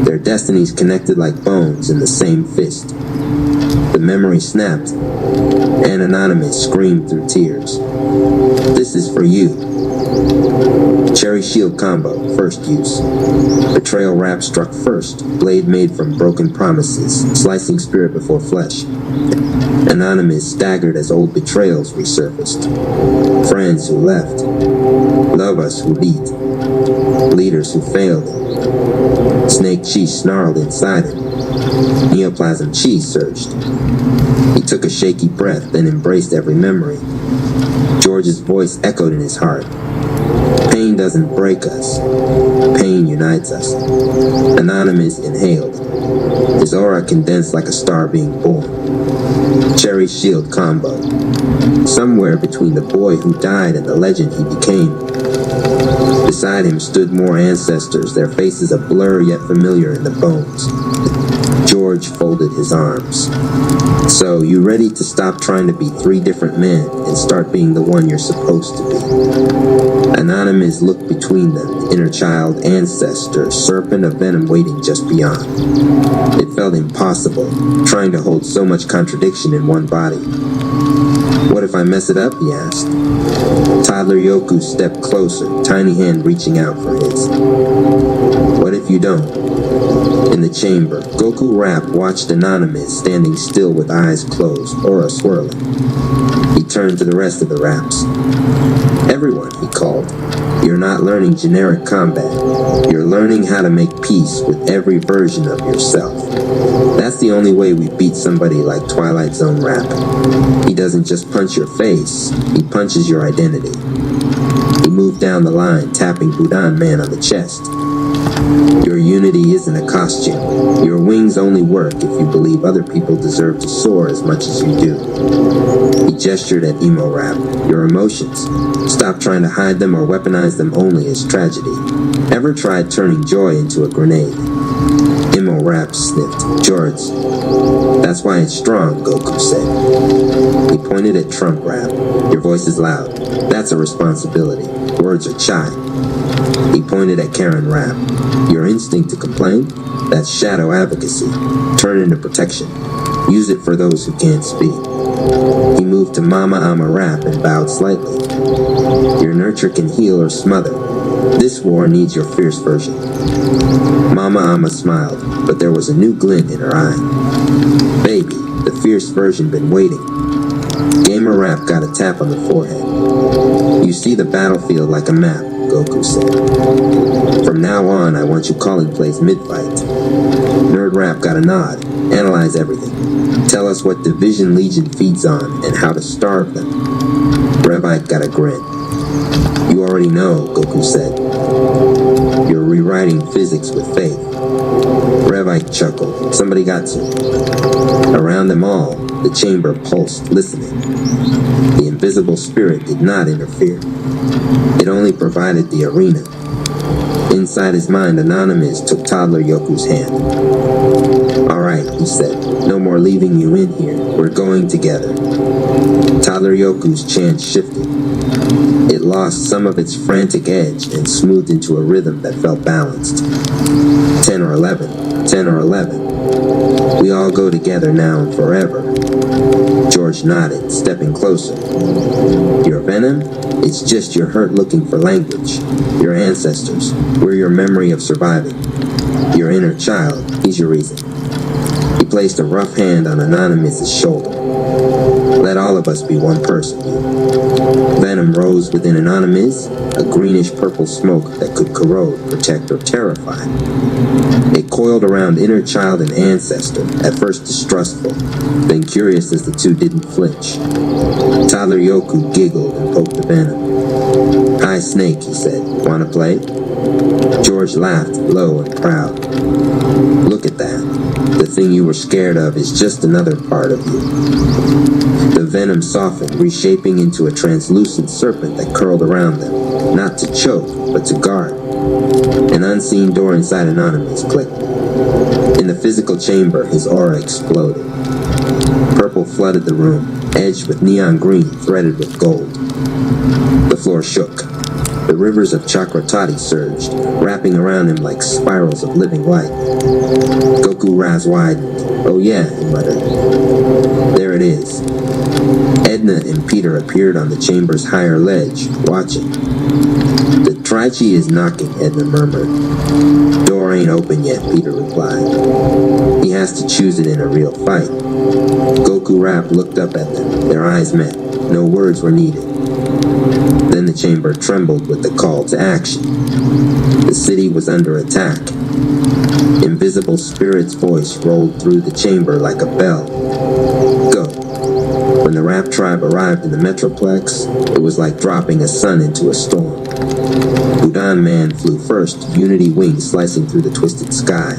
S1: Their destinies connected like bones in the same fist. The memory snapped, and Anonymous screamed through tears. This is for you. Cherry Shield combo, first use. Betrayal Rap struck first, blade made from broken promises, slicing spirit before flesh. Anonymous staggered as old betrayals resurfaced. Friends who left. Lovers who lead. Leaders who failed him. Snake chi snarled inside him. Neoplasm chi surged. He took a shaky breath, then embraced every memory. George's voice echoed in his heart. Pain doesn't break us. Pain unites us. Anonymous inhaled. His aura condensed like a star being born. Cherry Shield combo. Somewhere between the boy who died and the legend he became. Beside him stood more ancestors, their faces a blur yet familiar in the bones. George folded his arms. So, you ready to stop trying to be 3 different men and start being the one you're supposed to be? Anonymous looked between them, inner child, ancestor, serpent of venom waiting just beyond. It felt impossible, trying to hold so much contradiction in one body. What if I mess it up, he asked. Toddler Yoku stepped closer, tiny hand reaching out for his. What if you don't? In the chamber, Goku Rap watched Anonymous standing still with eyes closed, aura swirling. He turned to the rest of the Raps. Everyone, he called. You're not learning generic combat. You're learning how to make peace with every version of yourself. That's the only way we beat somebody like Twilight Zone Rap. He doesn't just punch your face, he punches your identity. He moved down the line, tapping Budan Man on the chest. Your unity isn't a costume. Your wings only work if you believe other people deserve to soar as much as you do. He gestured at Emo Rap. Your emotions. Stop trying to hide them or weaponize them only as tragedy. Ever tried turning joy into a grenade? Emo Rap sniffed. George. That's why it's strong, Goku said. He pointed at Trump Rap. Your voice is loud. That's a responsibility. Words are chai. He pointed at Karen Rap. Your instinct to complain? That's shadow advocacy. Turn into protection. Use it for those who can't speak. He moved to Mama Ama Rap and bowed slightly. Your nurture can heal or smother. This war needs your fierce version. Mama Ama smiled, but there was a new glint in her eye. Baby, the fierce version been waiting. Gamer Rap got a tap on the forehead. You see the battlefield like a map, Goku said. From now on, I want you calling plays mid-fight. Nerd Rap got a nod. Analyze everything. Tell us what Division Legion feeds on and how to starve them. Revite got a grin. You already know, Goku said. You're rewriting physics with faith. Revite chuckled. Somebody got to. Around them all, the chamber pulsed, listening. The invisible spirit did not interfere. It only provided the arena. Inside his mind, Anonymous took Toddler Yoku's hand. All right, he said. No more leaving you in here. We're going together. Toddler Yoku's chant shifted. It lost some of its frantic edge and smoothed into a rhythm that felt balanced. 10 or 11. 10 or 11. We all go together now and forever. George nodded, stepping closer. Your venom? It's just your hurt looking for language. Your ancestors. We're your memory of surviving. Your inner child. He's your reason. He placed a rough hand on Anonymous's shoulder. Let all of us be one person. Venom rose within Anonymous, a greenish-purple smoke that could corrode, protect, or terrify. It coiled around inner child and ancestor, at first distrustful, then curious as the two didn't flinch. Toddler Yoku giggled and poked the venom. Hi, Snake, he said. Wanna play? George laughed, low and proud. Look at that. The thing you were scared of is just another part of you. The venom softened, reshaping into a translucent serpent that curled around them, not to choke, but to guard. An unseen door inside Anonymous clicked. In the physical chamber, his aura exploded. Purple flooded the room, edged with neon green threaded with gold. The floor shook. The rivers of Chakratati surged, wrapping around him like spirals of living light. Goku eyes widened. Oh yeah, he muttered. There it is. Edna and Peter appeared on the chamber's higher ledge, watching. The Traichi is knocking, Edna murmured. Door ain't open yet, Peter replied. He has to choose it in a real fight. Goku Rap looked up at them. Their eyes met. No words were needed. Then the chamber trembled with the call to action. The city was under attack. Invisible Spirit's voice rolled through the chamber like a bell. Go. When the Rap tribe arrived in the Metroplex, it was like dropping a sun into a storm. Budan Man flew first, Unity wings slicing through the twisted sky.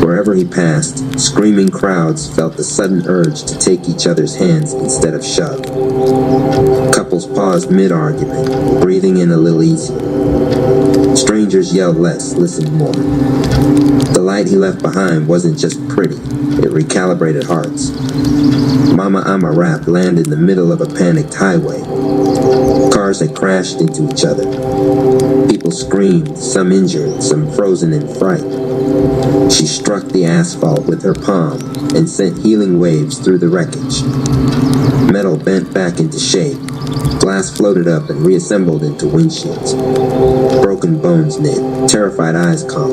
S1: Wherever he passed, screaming crowds felt the sudden urge to take each other's hands instead of shove. Couples paused mid-argument, breathing in a little easier. Strangers yelled less, listened more. The light he left behind wasn't just pretty, it recalibrated hearts. Mama Ama Rap landed in the middle of a panicked highway. Cars had crashed into each other. People screamed, some injured, some frozen in fright. She struck the asphalt with her palm and sent healing waves through the wreckage. Metal bent back into shape. Glass floated up and reassembled into windshields. Broken bones knit, terrified eyes calm.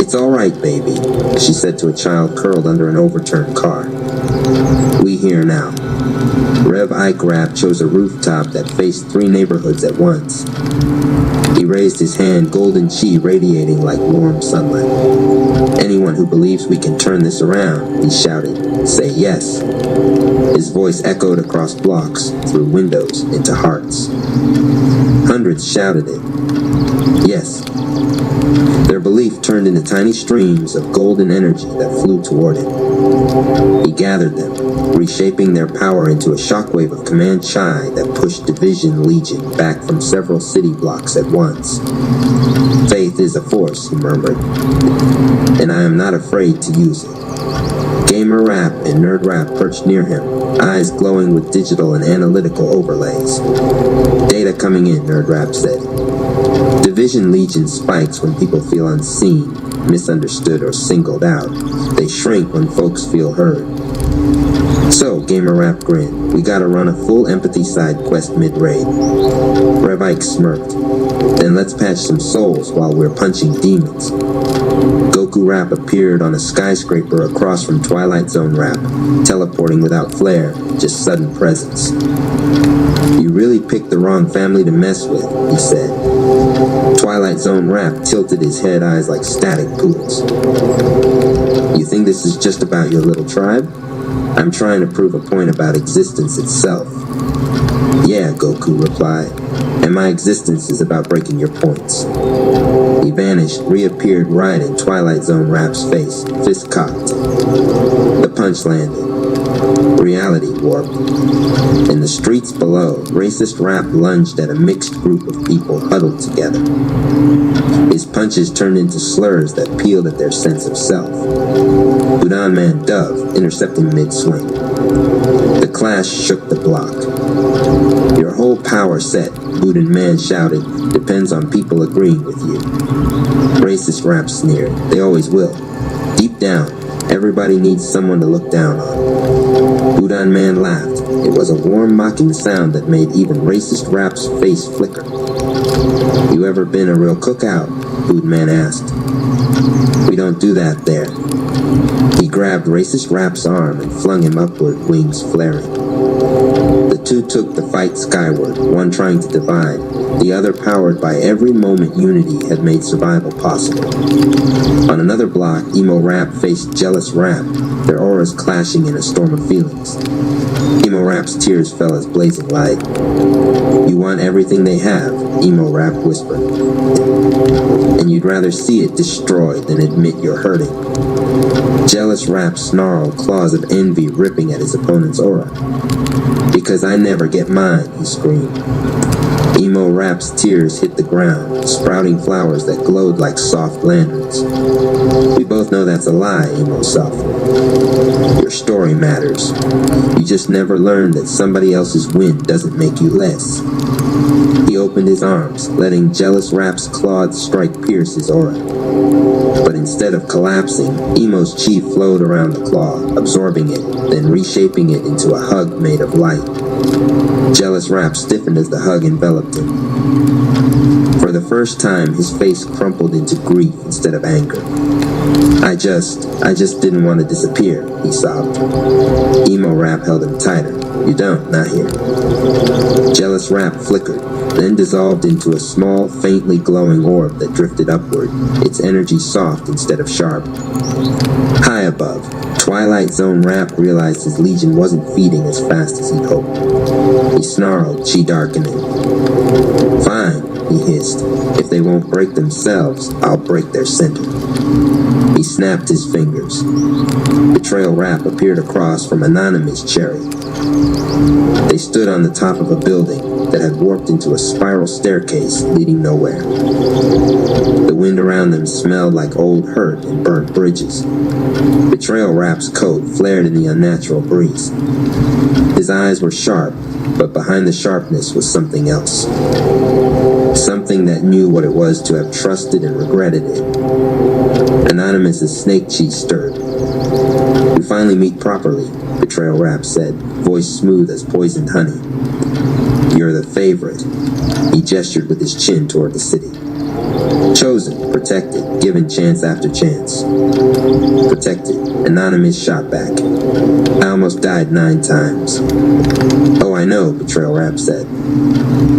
S1: "It's all right, baby," she said to a child curled under an overturned car. "We here now." Rev Ike Rap chose a rooftop that faced 3 neighborhoods at once. He raised his hand, golden chi radiating like warm sunlight. "Anyone who believes we can turn this around," he shouted, "say yes." His voice echoed across blocks, through windows, into hearts. Hundreds shouted it. Yes. Their belief turned into tiny streams of golden energy that flew toward him. He gathered them, reshaping their power into a shockwave of command chi that pushed Division Legion back from several city blocks at once. "Faith is a force," he murmured, "and I am not afraid to use it." Gamer Rap and Nerd Rap perched near him, eyes glowing with digital and analytical overlays. "Data coming in," Nerd Rap said. Division Legion spikes when people feel unseen, misunderstood, or singled out. They shrink when folks feel heard. "So," Gamer Rap grinned, "we gotta run a full empathy side quest mid-raid." Rev Ike smirked. "Then let's patch some souls while we're punching demons." Goku Rap appeared on a skyscraper across from Twilight Zone Rap, teleporting without flair, just sudden presence. "You really picked the wrong family to mess with," he said. Twilight Zone Rap tilted his head eyes like static pools. "You think this is just about your little tribe? I'm trying to prove a point about existence itself." "Yeah," Goku replied, "and my existence is about breaking your points." He vanished, reappeared right in Twilight Zone Rap's face, fist cocked. The punch landed. Reality warped. In the streets below, racist Rap lunged at a mixed group of people huddled together. His punches turned into slurs that peeled at their sense of self. Budan Man Dove intercepting mid-swing. The clash shook the block. "Your whole power set," Budan Man shouted, "depends on people agreeing with you." Racist Rap sneered. "They always will. Deep down, everybody needs someone to look down on." Budan Man laughed. It was a warm, mocking sound that made even racist Rap's face flicker. "You ever been a real cookout?" Budan Man asked. "We don't do that there." He grabbed racist Rap's arm and flung him upward, wings flaring. The two took the fight skyward, one trying to divide, the other powered by every moment unity had made survival possible. On another block, Emo Rap faced Jealous Rap, their auras clashing in a storm of feelings. Emo Rap's tears fell as blazing light. "You want everything they have," Emo Rap whispered. "And you'd rather see it destroyed than admit you're hurting." Jealous Rap snarled, claws of envy ripping at his opponent's aura. "Because I never get mine," he screamed. Emo Rap's tears hit the ground, sprouting flowers that glowed like soft lanterns. "We both know that's a lie," Emo softened. "Your story matters. You just never learned that somebody else's win doesn't make you less." He opened his arms, letting Jealous Rap's clawed strike pierce his aura. But instead of collapsing, Emo's chi flowed around the claw, absorbing it, then reshaping it into a hug made of light. Jealous Rap stiffened as the hug enveloped him. For the first time, his face crumpled into grief instead of anger. I just didn't want to disappear," he sobbed. Emo Rap held him tighter. "You don't, not here." Jealous Rap flickered, then dissolved into a small, faintly glowing orb that drifted upward, its energy soft instead of sharp. High above, Twilight Zone Rap realized his legion wasn't feeding as fast as he'd hoped. He snarled, chi darkening. "Fine," he hissed. "If they won't break themselves, I'll break their center." He snapped his fingers. Betrayal Rap appeared across from Anonymous Cherry. They stood on the top of a building, that had warped into a spiral staircase leading nowhere. The wind around them smelled like old hurt and burnt bridges. Betrayal Rap's coat flared in the unnatural breeze. His eyes were sharp, but behind the sharpness was something else. Something that knew what it was to have trusted and regretted it. Anonymous's snake cheeks stirred. "We finally meet properly," Betrayal Rap said, voice smooth as poisoned honey. "You're the favorite." He gestured with his chin toward the city. "Chosen, protected, given chance after chance." "Protected," Anonymous shot back. "I almost died 9 times." "Oh, I know," Betrayal Rap said.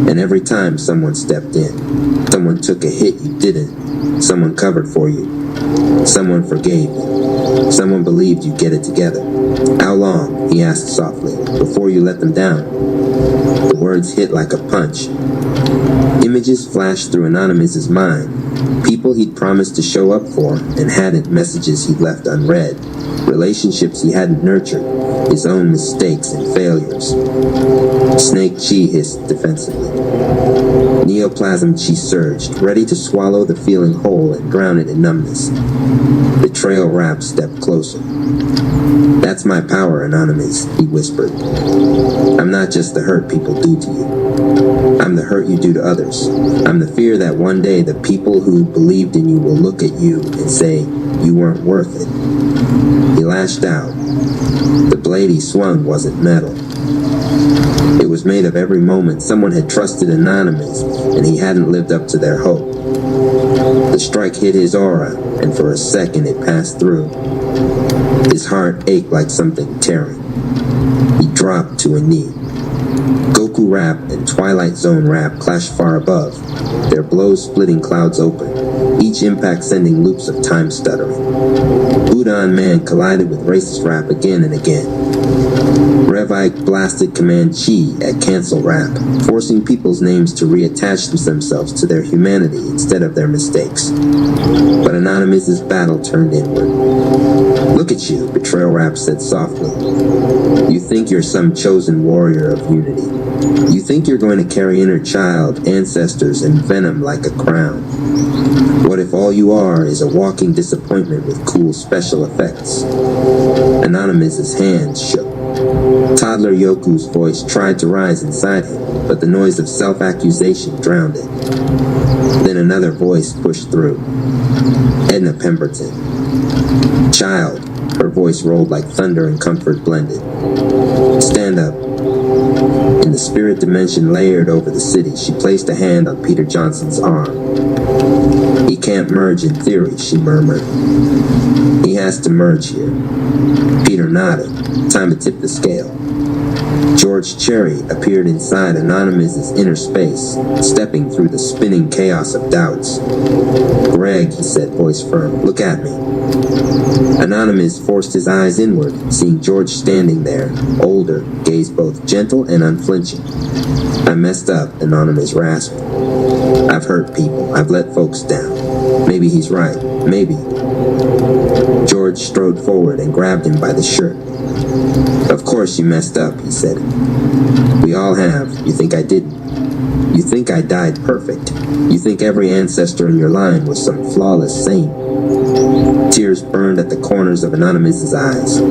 S1: "And every time someone stepped in, someone took a hit you didn't, someone covered for you, someone forgave you, someone believed you'd get it together." "How long," he asked softly, "before you let them down?" The words hit like a punch. Images flashed through Anonymous's mind. People he'd promised to show up for and hadn't, messages he'd left unread, relationships he hadn't nurtured, his own mistakes and failures. Snake Chi hissed defensively. Neoplasm Chi surged, ready to swallow the feeling whole and drown it in numbness. Betrayal Rap stepped closer. "That's my power, Anonymous," he whispered. "I'm not just the hurt people do to you. I'm the hurt you do to others. I'm the fear that one day the people who believed in you will look at you and say you weren't worth it." He lashed out. The blade he swung wasn't metal. It was made of every moment someone had trusted Anonymous and he hadn't lived up to their hope. The strike hit his aura, and for a second it passed through. His heart ached like something tearing. He dropped to a knee. Goku Rap and Twilight Zone Rap clashed far above, their blows splitting clouds open, each impact sending loops of time stuttering. Udon Man collided with Racist Rap again and again. Revike blasted Command Chi at Cancel Rap, forcing people's names to reattach themselves to their humanity instead of their mistakes. But Anonymous's battle turned inward. "Look at you," Betrayal Rap said softly. "You think you're some chosen warrior of unity. You think you're going to carry inner child, ancestors, and venom like a crown. What if all you are is a walking disappointment with cool special effects?" Anonymous's hands shook. Toddler Yoku's voice tried to rise inside him, but the noise of self-accusation drowned it. Then another voice pushed through. Edna Pemberton. "Child," her voice rolled like thunder and comfort blended. "Stand up." In the spirit dimension layered over the city, she placed a hand on Peter Johnson's arm. "He can't merge in theory," she murmured. "He has to merge here." Peter nodded. Time to tip the scale. George Cherry appeared inside Anonymous's inner space, stepping through the spinning chaos of doubts. "Greg," he said, voice firm, "look at me." Anonymous forced his eyes inward, seeing George standing there, older, gaze both gentle and unflinching. "I messed up," Anonymous rasped. "I've hurt people. I've let folks down. Maybe he's right. Maybe." George strode forward and grabbed him by the shirt. "Of course you messed up," he said. "We all have. You think I didn't. You think I died perfect. You think every ancestor in your line was some flawless saint." Tears burned at the corners of Anonymous's eyes.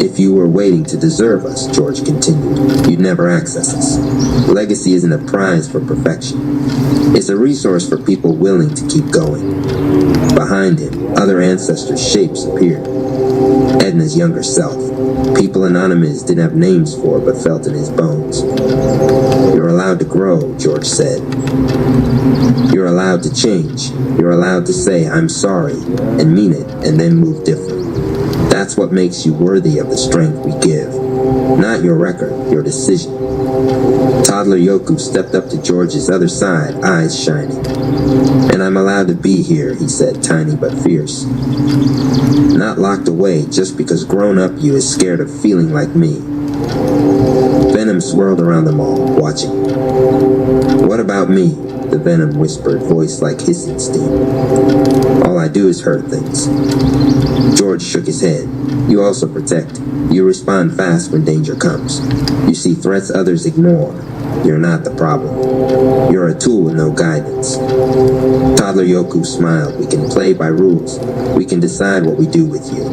S1: "If you were waiting to deserve us," George continued, "you'd never access us. Legacy isn't a prize for perfection. It's a resource for people willing to keep going." Behind him, other ancestors' shapes appeared. Edna's younger self. People Anonymous didn't have names for but felt in his bones. "You're allowed to grow," George said. "You're allowed to change. You're allowed to say, 'I'm sorry,' and mean it, and then move different. That's what makes you worthy of the strength we give. Not your record, your decision." Toddler Yoku stepped up to George's other side, eyes shining. "And I'm allowed to be here," he said, tiny but fierce. "Not locked away just because grown-up you is scared of feeling like me." Venom swirled around them all, watching. "What about me?" the Venom whispered, voice like hissing steam. All I do is hurt things. George shook his head. You also protect. You respond fast when danger comes. You see threats others ignore. You're not the problem. You're a tool with no guidance. Toddler Yoku smiled. We can play by rules. We can decide what we do with you.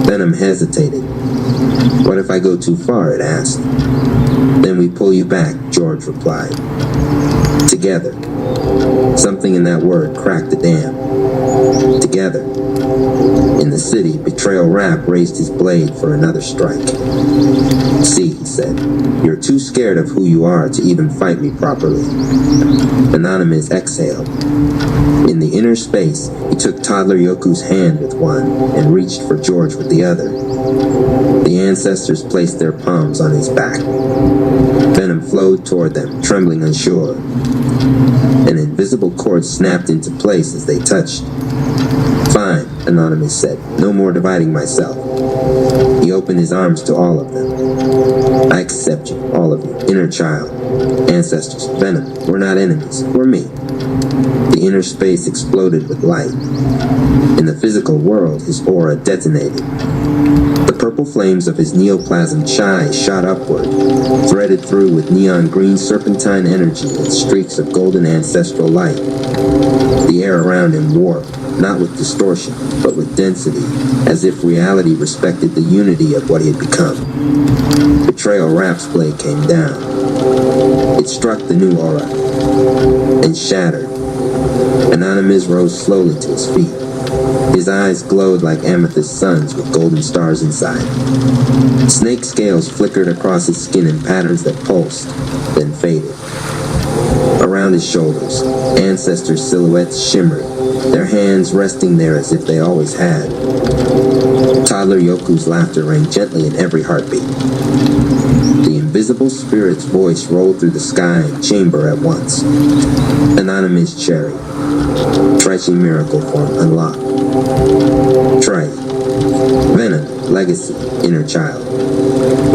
S1: Venom hesitated. What if I go too far? It asked. Then we pull you back, George replied. Together. Something in that word cracked the dam. Together. In the city, Betrayal Rap raised his blade for another strike. See, he said, you're too scared of who you are to even fight me properly. Anonymous exhaled. In the inner space, he took Toddler Yoku's hand with one and reached for George with the other. The ancestors placed their palms on his back. Venom flowed toward them, trembling unsure. An invisible cord snapped into place as they touched. Fine, Anonymous said. No more dividing myself. He opened his arms to all of them. I accept you, all of you, inner child, ancestors, Venom. We're not enemies. We're me. The inner space exploded with light. In the physical world, his aura detonated. The purple flames of his neoplasm Chai shot upward, threaded through with neon green serpentine energy and streaks of golden ancestral light. The air around him warped, not with distortion, but with density, as if reality respected the unity of what he had become. Betrayal Rap's blade came down. It struck the new aura and shattered. Anonymous rose slowly to his feet. His eyes glowed like amethyst suns with golden stars inside. Snake scales flickered across his skin in patterns that pulsed, then faded. Around his shoulders, ancestor silhouettes shimmered, their hands resting there as if they always had. Toddler Yoku's laughter rang gently in every heartbeat. The invisible spirit's voice rolled through the sky and chamber at once. Anonymous cherry. Traichi miracle form unlocked. Trite. Venom, legacy, inner child.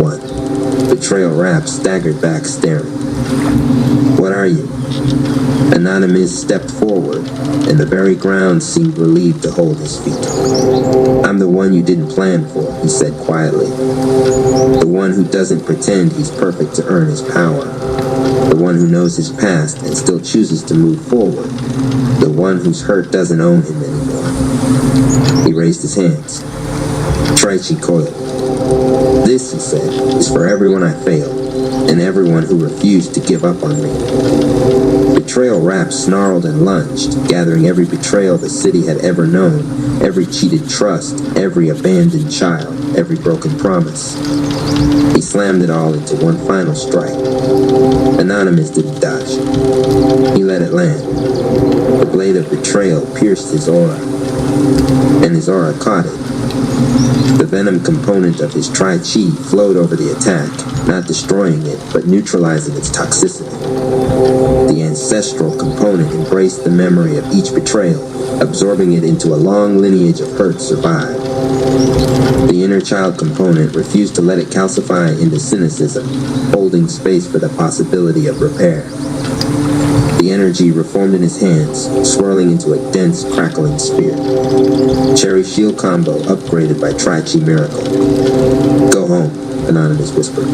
S1: 1. Betrayal Rap staggered back staring. What are you? Anonymous stepped forward, and the very ground seemed relieved to hold his feet. I'm the one you didn't plan for, he said quietly. The one who doesn't pretend he's perfect to earn his power. The one who knows his past and still chooses to move forward. The one whose hurt doesn't own him anymore. He raised his hands. Traichi coiled. This, he said, is for everyone I failed, and everyone who refused to give up on me. Betrayal Rap snarled and lunged, gathering every betrayal the city had ever known, every cheated trust, every abandoned child, every broken promise. He slammed it all into one final strike. Anonymous didn't dodge. He let it land. The blade of betrayal pierced his aura, and his aura caught it. The venom component of his Tri-Chi flowed over the attack, not destroying it, but neutralizing its toxicity. The ancestral component embraced the memory of each betrayal, absorbing it into a long lineage of hurt survived. The inner child component refused to let it calcify into cynicism, holding space for the possibility of repair. The energy reformed in his hands, swirling into a dense, crackling spear. Cherry shield combo upgraded by Tri-Chi miracle. Go home, Anonymous whispered.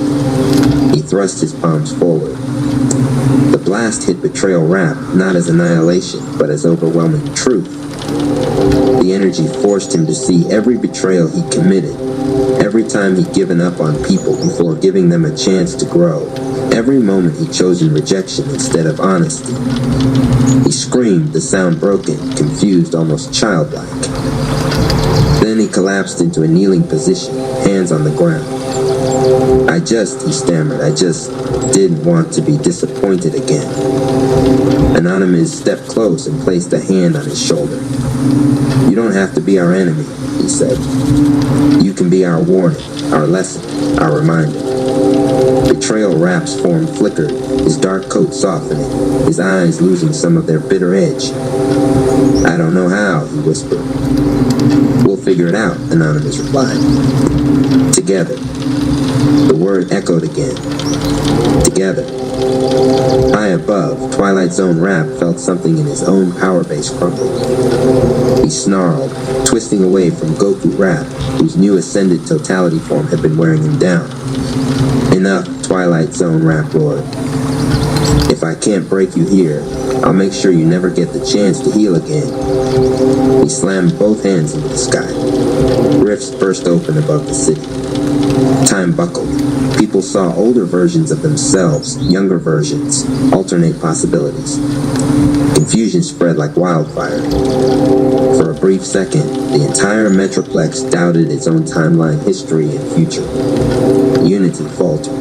S1: He thrust his palms forward. The blast hit Betrayal Rap not as annihilation, but as overwhelming truth. The energy forced him to see every betrayal he committed, every time he'd given up on people before giving them a chance to grow, every moment he'd chosen rejection instead of honesty. He screamed, the sound broken, confused, almost childlike. Then he collapsed into a kneeling position, hands on the ground. He stammered, I just didn't want to be disappointed again. Anonymous stepped close and placed a hand on his shoulder. You don't have to be our enemy, he said. You can be our warning, our lesson, our reminder. Betrayal Rap's form flickered, his dark coat softening, his eyes losing some of their bitter edge. I don't know how, he whispered. We'll figure it out, Anonymous replied. Together. The word echoed again. Together. High above, Twilight Zone Rap felt something in his own power base crumble. He snarled, twisting away from Goku Rap, whose new ascended totality form had been wearing him down. Enough, Twilight Zone Rap roared. If I can't break you here, I'll make sure you never get the chance to heal again. He slammed both hands into the sky. Rifts burst open above the city. Time buckled. People saw older versions of themselves, younger versions, alternate possibilities. Confusion spread like wildfire. For a brief second, the entire Metroplex doubted its own timeline, history, and future. Unity faltered.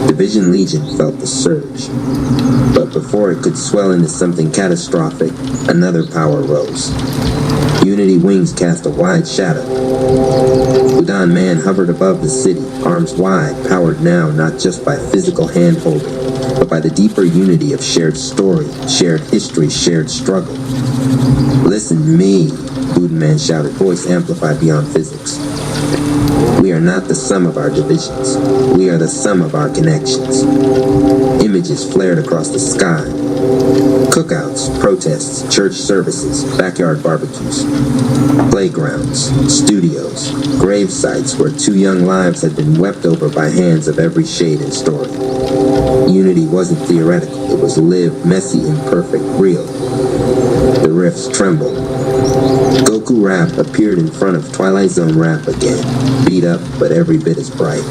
S1: Division Legion felt the surge. But before it could swell into something catastrophic, another power rose. Unity wings cast a wide shadow. Udan Man hovered above the city, arms wide, powered now not just by physical hand-holding, but by the deeper unity of shared story, shared history, shared struggle. Listen to me, Udan Man shouted, voice amplified beyond physics. We are not the sum of our divisions. We are the sum of our connections. Images flared across the sky. Cookouts, protests, church services, backyard barbecues, playgrounds, studios, grave sites where 2 young lives had been wept over by hands of every shade and story. Unity wasn't theoretical. It was lived, messy, imperfect, real. The rifts trembled. Goku Rap appeared in front of Twilight Zone Rap again, beat up but every bit as bright.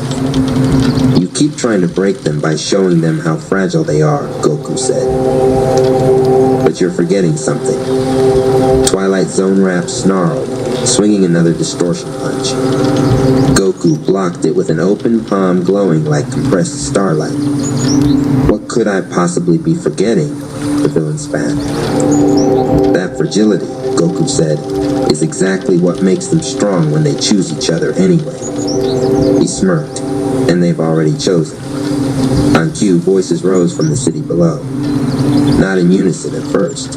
S1: You keep trying to break them by showing them how fragile they are, Goku said. But you're forgetting something. Twilight Zone Rap snarled, swinging another distortion punch. Goku blocked it with an open palm glowing like compressed starlight. What could I possibly be forgetting? The villain spat. That fragility, Goku said, is exactly what makes them strong when they choose each other anyway. He smirked, and they've already chosen. On cue, voices rose from the city below. Not in unison at first.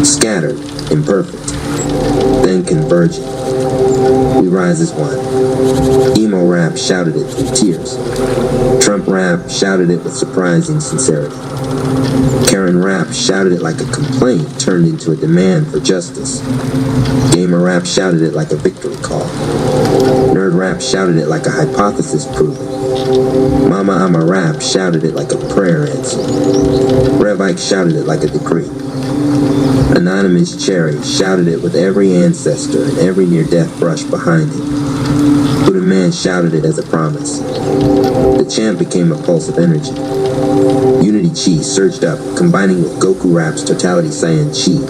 S1: Scattered, imperfect, then converging. We rise as one. Emo Rap shouted it through tears. Trump Rap shouted it with surprising sincerity. Karen Rap shouted it like a complaint turned into a demand for justice. Gamer Rap shouted it like a victory call. Nerd Rap shouted it like a hypothesis proven. Mama I'm a Rap shouted it like a prayer answer. Rev Ike shouted it like a decree. Anonymous Cherry shouted it with every ancestor and every near-death brush behind it. Buddha Man shouted it as a promise. The chant became a pulse of energy. Unity Chi surged up, combining with Goku Rap's Totality Saiyan Chi.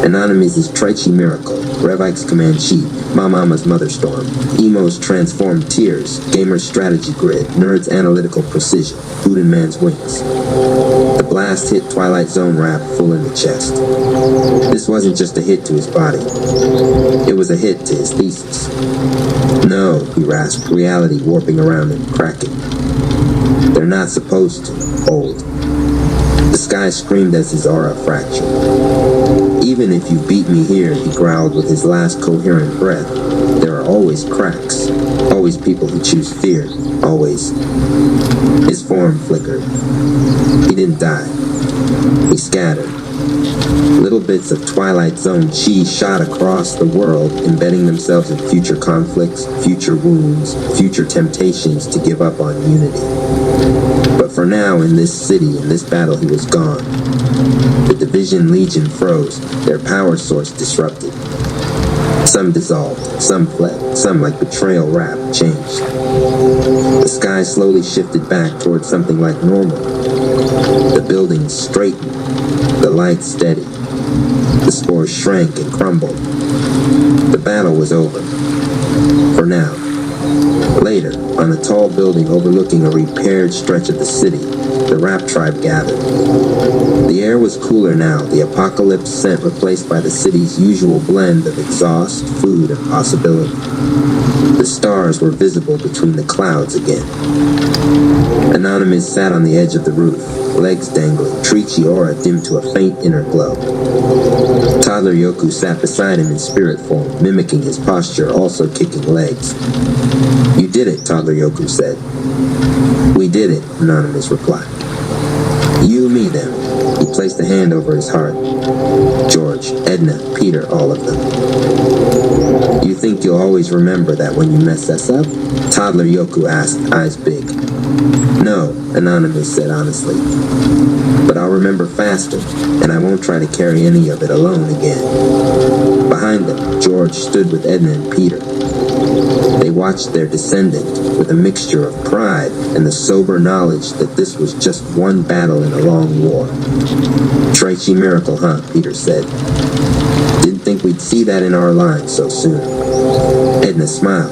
S1: Anonymous' Traichi Miracle, Rev Ike's Command Chi, Mama's Mother Storm, Emo's Transformed Tears, Gamer's Strategy Grid, Nerd's Analytical Precision, Buddha Man's Wings. The blast hit Twilight Zone Rap full in the chest. This wasn't just a hit to his body. It was a hit to his thesis. No, he rasped, reality warping around him, cracking. They're not supposed to, old. The sky screamed as his aura fractured. Even if you beat me here, he growled with his last coherent breath, there are always cracks. Always people who choose fear. Always. His form flickered. He didn't die. He scattered. Little bits of Twilight Zone Chi shot across the world, embedding themselves in future conflicts, future wounds, future temptations to give up on unity. But for now, in this city, in this battle, he was gone. The Division Legion froze, their power source disrupted. Some dissolved, some fled, some, like Betrayal Rap, changed. The sky slowly shifted back towards something like normal. The buildings straightened, the lights steadied. The spores shrank and crumbled. The battle was over. For now. Later, on a tall building overlooking a repaired stretch of the city, the Rap tribe gathered. The air was cooler now, the apocalypse scent replaced by the city's usual blend of exhaust, food, and possibility. The stars were visible between the clouds again. Anonymous sat on the edge of the roof, legs dangling, Trichi aura dimmed to a faint inner glow. Toddler Yoku sat beside him in spirit form, mimicking his posture, also kicking legs. "You did it," Toddler Yoku said. "We did it," Anonymous replied. "You, me, them." He placed a hand over his heart. "George, Edna, Peter, all of them. You think you'll always remember that when you mess us up?" Toddler Yoku asked, eyes big. "No," Anonymous said honestly. "But I'll remember faster, and I won't try to carry any of it alone again." Behind them, George stood with Edna and Peter. They watched their descendant with a mixture of pride and the sober knowledge that this was just one battle in a long war. "Trichi miracle, huh?" Peter said. "Didn't think we'd see that in our line so soon." Edna smiled.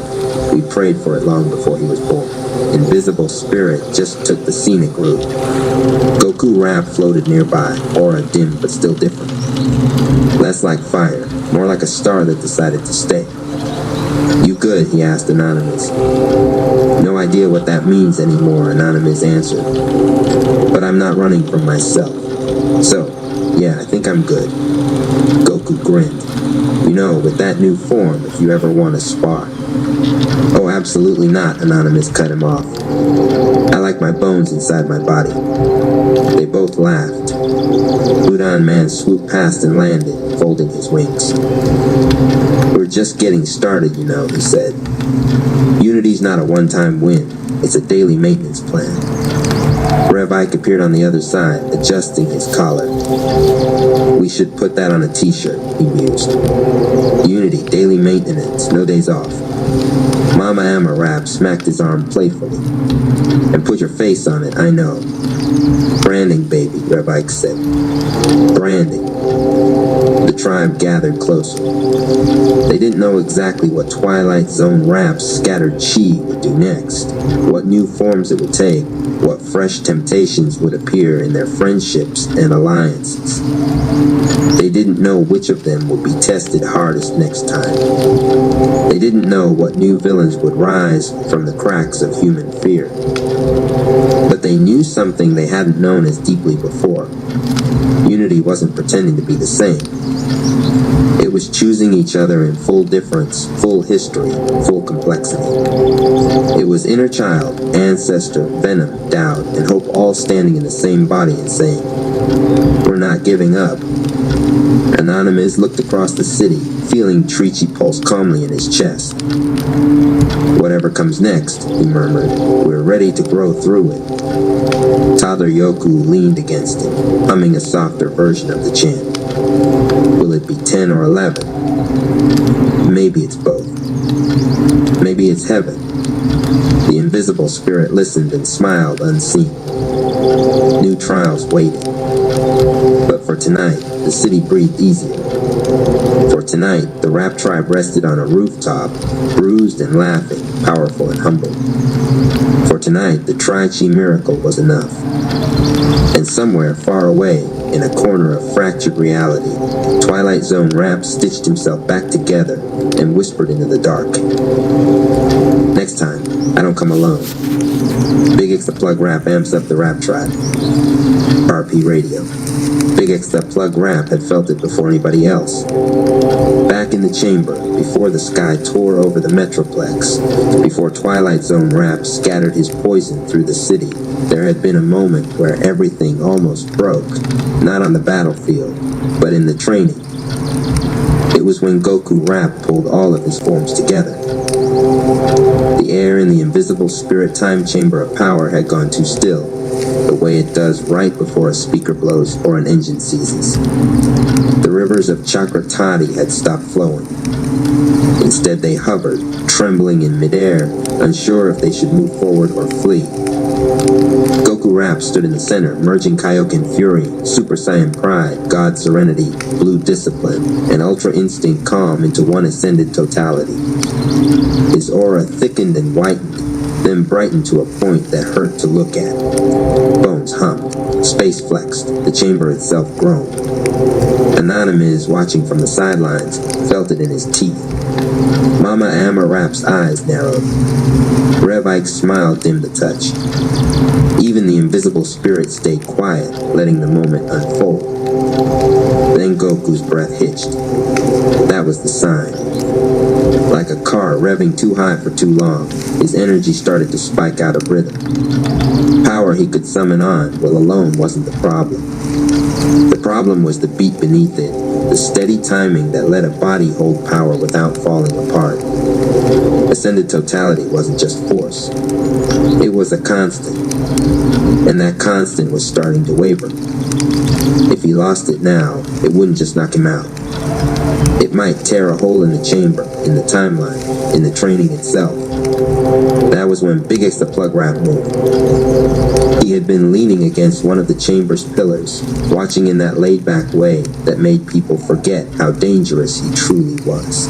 S1: "We prayed for it long before he was born. Invisible spirit just took the scenic route." Goku Rap floated nearby, aura dim but still different. Less like fire, more like a star that decided to stay. "You good?" he asked Anonymous. "No idea what that means anymore," Anonymous answered. "But I'm not running from myself. So, yeah, I think I'm good." Goku grinned. "You know, with that new form, if you ever want to spar." "Oh, absolutely not," Anonymous cut him off. "I like my bones inside my body." They both laughed. Udon Man swooped past and landed, folding his wings. "We're just getting started, you know," he said. "Unity's not a one-time win. It's a daily maintenance plan." Rev Ike appeared on the other side, adjusting his collar. "We should put that on a t-shirt," he mused. "Unity, daily maintenance, no days off." Mama Amma Rap smacked his arm playfully. "And put your face on it, I know." "Branding, baby," Rev Ike said. "Branding." The tribe gathered closer. They didn't know exactly what Twilight Zone Rap's scattered chi would do next, what new forms it would take, what fresh temptations would appear in their friendships and alliances. They didn't know which of them would be tested hardest next time. They didn't know what new villains would rise from the cracks of human fear. But they knew something they hadn't known as deeply before. Unity wasn't pretending to be the same. It was choosing each other in full difference, full history, full complexity. It was inner child, ancestor, venom, doubt, and hope all standing in the same body and saying, "We're not giving up." Anonymous looked across the city, feeling Trichi pulse calmly in his chest. "Whatever comes next," he murmured, "we're ready to grow through it." Toddler Yoku leaned against him, humming a softer version of the chant. Will it be 10 or 11? Maybe it's both. Maybe it's heaven. The invisible spirit listened and smiled unseen. New trials waited. But for tonight, the city breathed easier. For tonight, the Rap tribe rested on a rooftop, bruised and laughing, powerful and humble. For tonight, the Tri-Chi miracle was enough. And somewhere far away, in a corner of fractured reality, Twilight Zone Rap stitched himself back together and whispered into the dark. "Next time, I don't come alone." Big X the Plug Rap amps up the Rap tribe. RP Radio. Big X the Plug Rap had felt it before anybody else. Back in the chamber, before the sky tore over the Metroplex, before Twilight Zone Rap scattered his poison through the city, there had been a moment where everything almost broke, not on the battlefield, but in the training. It was when Goku Rap pulled all of his forms together. The air in the invisible spirit time chamber of power had gone too still, the way it does right before a speaker blows or an engine seizes. The rivers of Chakratati had stopped flowing. Instead they hovered, trembling in midair, unsure if they should move forward or flee. Goku Rap stood in the center, merging Kaioken Fury, Super Saiyan Pride, God Serenity, Blue Discipline, and Ultra Instinct Calm into one ascended totality. His aura thickened and whitened, then brightened to a point that hurt to look at. Bones hummed, space flexed, the chamber itself groaned. Anonymous, watching from the sidelines, felt it in his teeth. Mama Amarap's eyes narrowed. Revike's smile dimmed a touch. Even the invisible spirit stayed quiet, letting the moment unfold. Then Goku's breath hitched. That was the sign. Like a car revving too high for too long, his energy started to spike out of rhythm. Power he could summon on will alone wasn't the problem. The problem was the beat beneath it, the steady timing that let a body hold power without falling apart. Ascended totality wasn't just force. It was a constant. And that constant was starting to waver. If he lost it now, it wouldn't just knock him out. It might tear a hole in the chamber, in the timeline, in the training itself. That was when Big X the Plug Rap moved. He had been leaning against one of the chamber's pillars, watching in that laid-back way that made people forget how dangerous he truly was.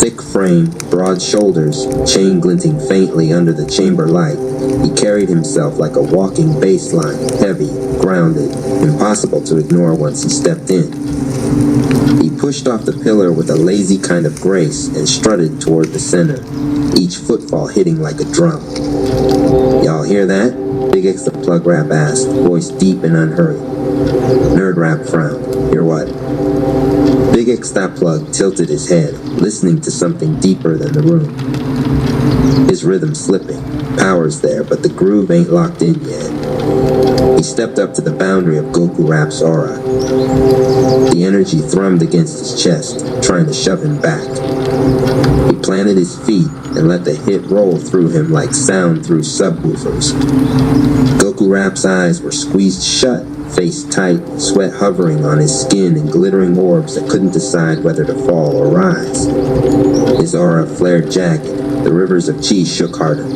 S1: Thick frame, broad shoulders, chain glinting faintly under the chamber light, he carried himself like a walking baseline, heavy, grounded, impossible to ignore once he stepped in. He pushed off the pillar with a lazy kind of grace and strutted toward the center, each footfall hitting like a drum. Y'all hear that? Big X the Plug Rap asked, voice deep and unhurried. Nerd Rap frowned. Hear what? Big X that Plug tilted his head, listening to something deeper than the room. His rhythm slipping. Power's there, but the groove ain't locked in yet. He stepped up to the boundary of Goku Rap's aura. The energy thrummed against his chest, trying to shove him back. He planted his feet and let the hit roll through him like sound through subwoofers. Goku Rap's eyes were squeezed shut, face tight, sweat hovering on his skin and glittering orbs that couldn't decide whether to fall or rise. His aura flared jagged. The rivers of chi shook harder.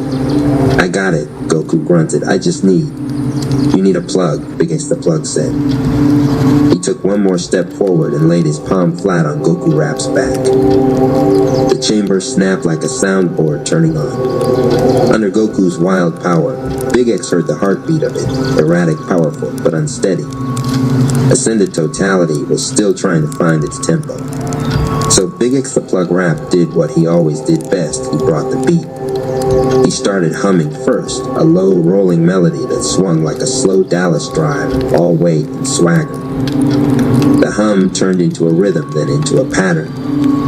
S1: I got it, Goku grunted. I just need... You need a plug, Big X the Plug said. He took one more step forward and laid his palm flat on Goku Rap's back. The chamber snapped like a soundboard turning on. Under Goku's wild power, Big X heard the heartbeat of it, erratic, powerful, but unsteady. Ascended totality was still trying to find its tempo. So Big X the Plug Rap did what he always did best. He brought the beat. He started humming first, a low rolling melody that swung like a slow Dallas drive, all weight and swagger. The hum turned into a rhythm, then into a pattern,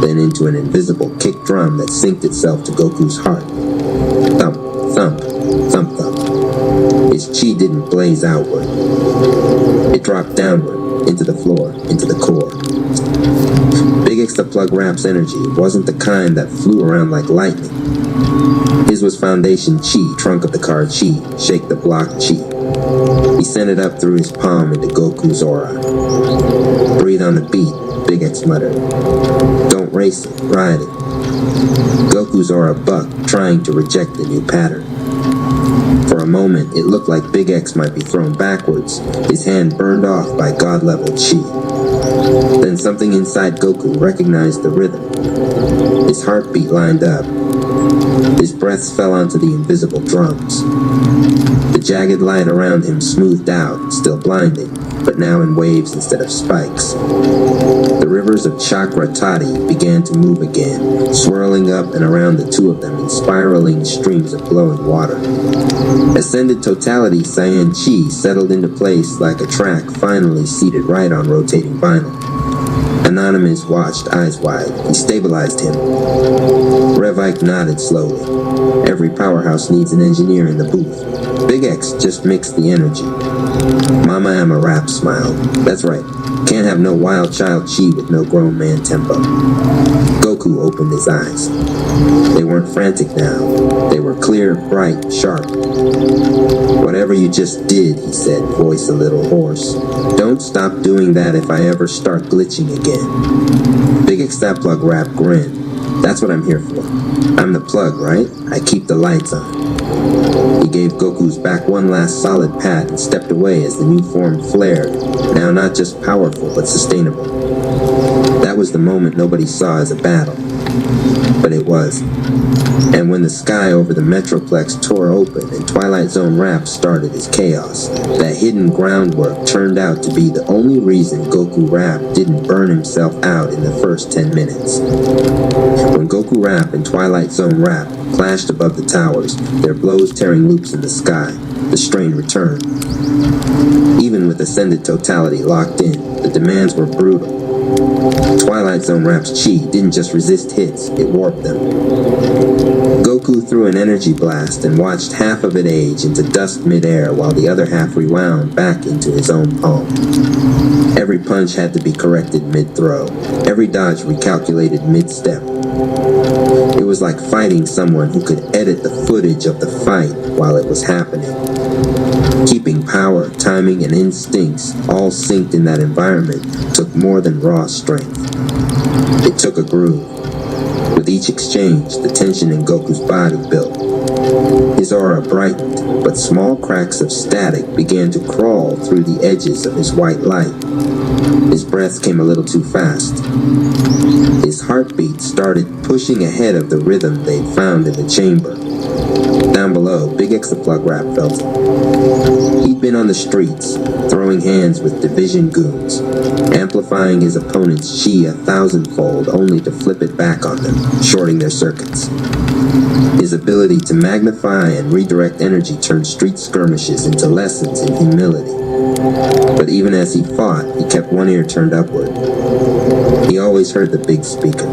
S1: then into an invisible kick drum that synced itself to Goku's heart. Thump, thump, thump, thump. His chi didn't blaze outward. It dropped downward, into the floor, into the core. Big X the Plug Rap's energy wasn't the kind that flew around like lightning. His was foundation chi, trunk of the car chi, shake the block chi. He sent it up through his palm into Goku's aura. Breathe on the beat, Big X muttered. Don't race it, ride it. Goku's aura bucked, trying to reject the new pattern. For a moment, it looked like Big X might be thrown backwards, his hand burned off by god-level chi. Then something inside Goku recognized the rhythm. His heartbeat lined up. His breaths fell onto the invisible drums. The jagged light around him smoothed out, still blinding, but now in waves instead of spikes. The rivers of Chakra Tati began to move again, swirling up and around the two of them in spiraling streams of glowing water. Ascended totality Cyan Chi settled into place like a track finally seated right on rotating vinyl. Anonymous watched, eyes wide. He stabilized him. Revike nodded slowly. Every powerhouse needs an engineer in the booth. Big X just mixed the energy. Mama Amarap smiled. That's right. Can't have no wild child chi with no grown man tempo. Goku opened his eyes. They weren't frantic now. They were clear, bright, sharp. Whatever you just did, he said, voice a little hoarse. Don't stop doing that if I ever start glitching again. Big X that Plug Rap grinned. That's what I'm here for. I'm the plug, right? I keep the lights on. He gave Goku's back one last solid pat and stepped away as the new form flared, now not just powerful but sustainable. That was the moment nobody saw as a battle. but it was. And when the sky over the Metroplex tore open and Twilight Zone rap started as chaos, that hidden groundwork turned out to be the only reason Goku Rap didn't burn himself out in the first 10 minutes. When Goku Rap and Twilight Zone rap clashed above the towers, their blows tearing loops in the sky, the strain returned. Even with Ascended Totality locked in, the demands were brutal. Twilight Zone Rap's chi didn't just resist hits, it warped them. Goku threw an energy blast and watched half of it age into dust midair while the other half rewound back into his own palm. Every punch had to be corrected mid-throw, every dodge recalculated mid-step. It was like fighting someone who could edit the footage of the fight while it was happening. Keeping power, timing, and instincts all synced in that environment took more than raw strength. It took a groove. With each exchange, the tension in Goku's body built. His aura brightened, but small cracks of static began to crawl through the edges of his white light. His breath came a little too fast. His heartbeat started pushing ahead of the rhythm they'd found in the chamber. Down below, Big X the Plug Rap felt it. He'd been on the streets, throwing hands with division goons, amplifying his opponent's chi 1,000-fold only to flip it back on them, shorting their circuits. His ability to magnify and redirect energy turned street skirmishes into lessons in humility. But even as he fought, he kept one ear turned upward. He always heard the big speaker.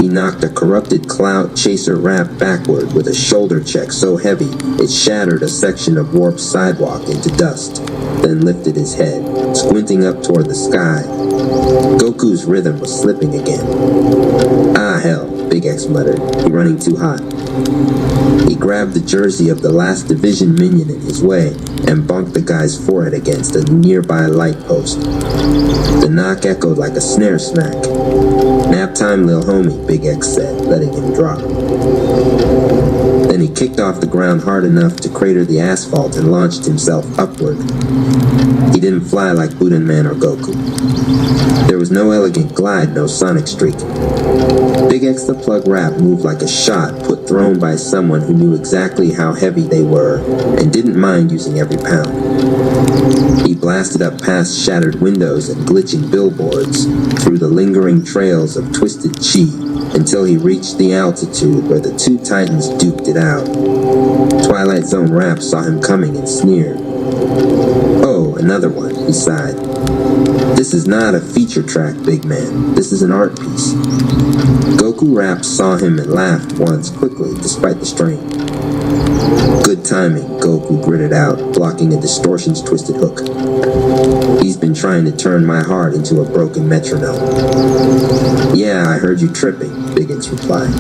S1: He knocked a corrupted cloud chaser rap backward with a shoulder check so heavy it shattered a section of warped sidewalk into dust, then lifted his head, squinting up toward the sky. Goku's rhythm was slipping again. Ah, hell, Big X muttered. You're running too hot. He grabbed the jersey of the last division minion in his way and bunked the guy's forehead against a nearby light post. The knock echoed like a snare smack. Nap time, lil homie, Big X said, letting him drop. Then he kicked off the ground hard enough to crater the asphalt and launched himself upward. He didn't fly like Budan Man or Goku. There was no elegant glide, no sonic streak. Big X the Plug Rap moved like a shot put thrown by someone who knew exactly how heavy they were and didn't mind using every pound. He blasted up past shattered windows and glitching billboards, through the lingering trails of twisted chi, until he reached the altitude where the two titans duked it out. Twilight Zone Rap saw him coming and sneered. Oh, another one, he sighed. This is not a feature track, big man. This is an art piece. Goku Rap saw him and laughed once quickly, despite the strain. Good timing, Goku gritted out, blocking a distortion's twisted hook. He's been trying to turn my heart into a broken metronome. Yeah, I heard you tripping, Big X replied.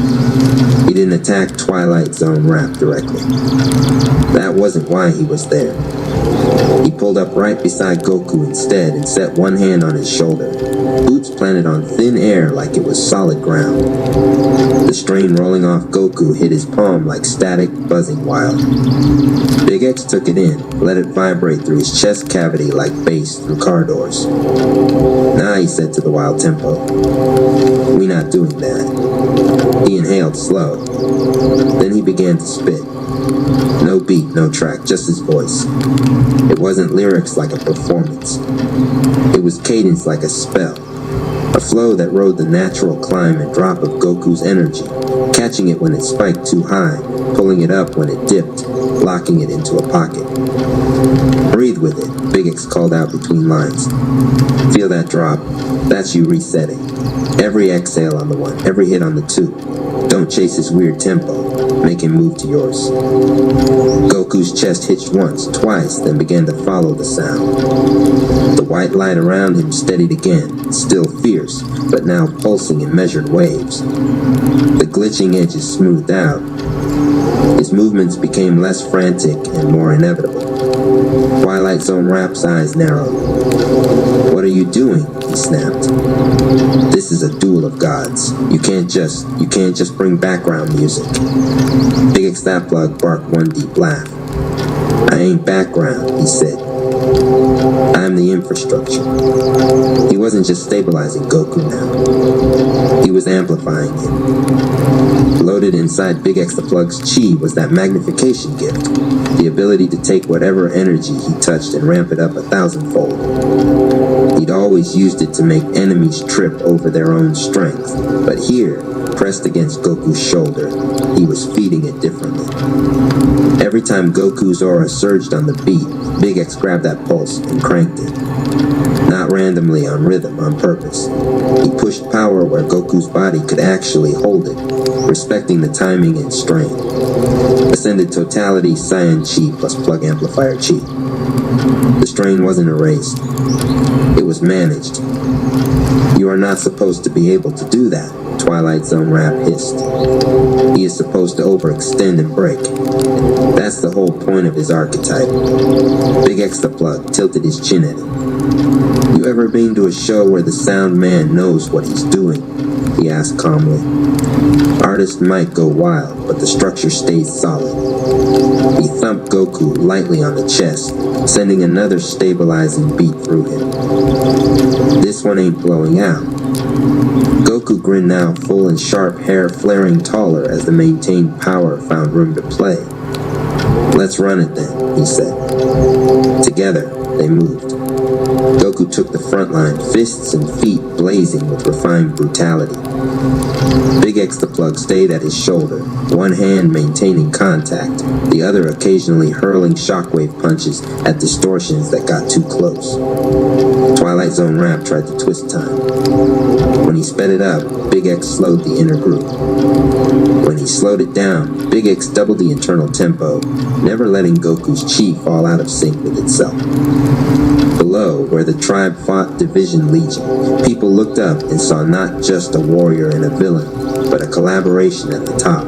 S1: He didn't attack Twilight Zone Rap directly. That wasn't why he was there. He pulled up right beside Goku instead and set one hand on his shoulder. Boots planted on thin air like it was solid ground. The strain rolling off Goku hit his palm like static buzzing wild. Big X took it in, let it vibrate through his chest cavity like bass through car doors. Nah, he said to the wild tempo. We not doing that. He inhaled slow. Then he began to spit. No beat, no track, just his voice. It wasn't lyrics like a performance. It was cadence like a spell. A flow that rode the natural climb and drop of Goku's energy, catching it when it spiked too high, pulling it up when it dipped, locking it into a pocket. Breathe with it, Big X called out between lines. Feel that drop. That's you resetting. Every exhale on the one, every hit on the two. Don't chase his weird tempo. Make him move to yours. Goku's chest hitched once, twice, then began to follow the sound. The white light around him steadied again, still fierce, but now pulsing in measured waves. The glitching edges smoothed out. His movements became less frantic and more inevitable. Twilight Zone Rap's eyes narrowed. What are you doing? He snapped. This is a duel of gods. You can't just bring background music. Big X that Plug barked one deep laugh. I ain't background, he said. I'm the infrastructure. He wasn't just stabilizing Goku now. He was amplifying him. Loaded inside Big X the Plug's chi was that magnification gift, the ability to take whatever energy he touched and ramp it up 1,000-fold. He'd always used it to make enemies trip over their own strength, but here, pressed against Goku's shoulder, he was feeding it differently. Every time Goku's aura surged on the beat, Big X grabbed that pulse and cranked it. Not randomly, on rhythm, on purpose. He pushed power where Goku's body could actually hold it, respecting the timing and strain. Ascended totality Saiyan Chi plus plug amplifier Chi. The strain wasn't erased. It was managed. You are not supposed to be able to do that, Twilight Zone Rap hissed. He is supposed to overextend and break. That's the whole point of his archetype. Big X the Plug tilted his chin at him. You ever been to a show where the sound man knows what he's doing? He asked calmly. Artists might go wild, but the structure stays solid. He thumped Goku lightly on the chest, sending another stabilizing beat through him. This one ain't blowing out. Goku grinned now, full and sharp hair flaring taller as the maintained power found room to play. Let's run it then, he said. Together, they moved. Goku took the front line, fists and feet blazing with refined brutality. Big X the Plug stayed at his shoulder, one hand maintaining contact, the other occasionally hurling shockwave punches at distortions that got too close. Twilight Zone Rap tried to twist time. When he sped it up, Big X slowed the inner group. When he slowed it down, Big X doubled the internal tempo, never letting Goku's chi fall out of sync with itself. Below, where the tribe fought Division Legion, people looked up and saw not just a warrior and a villain, but a collaboration at the top.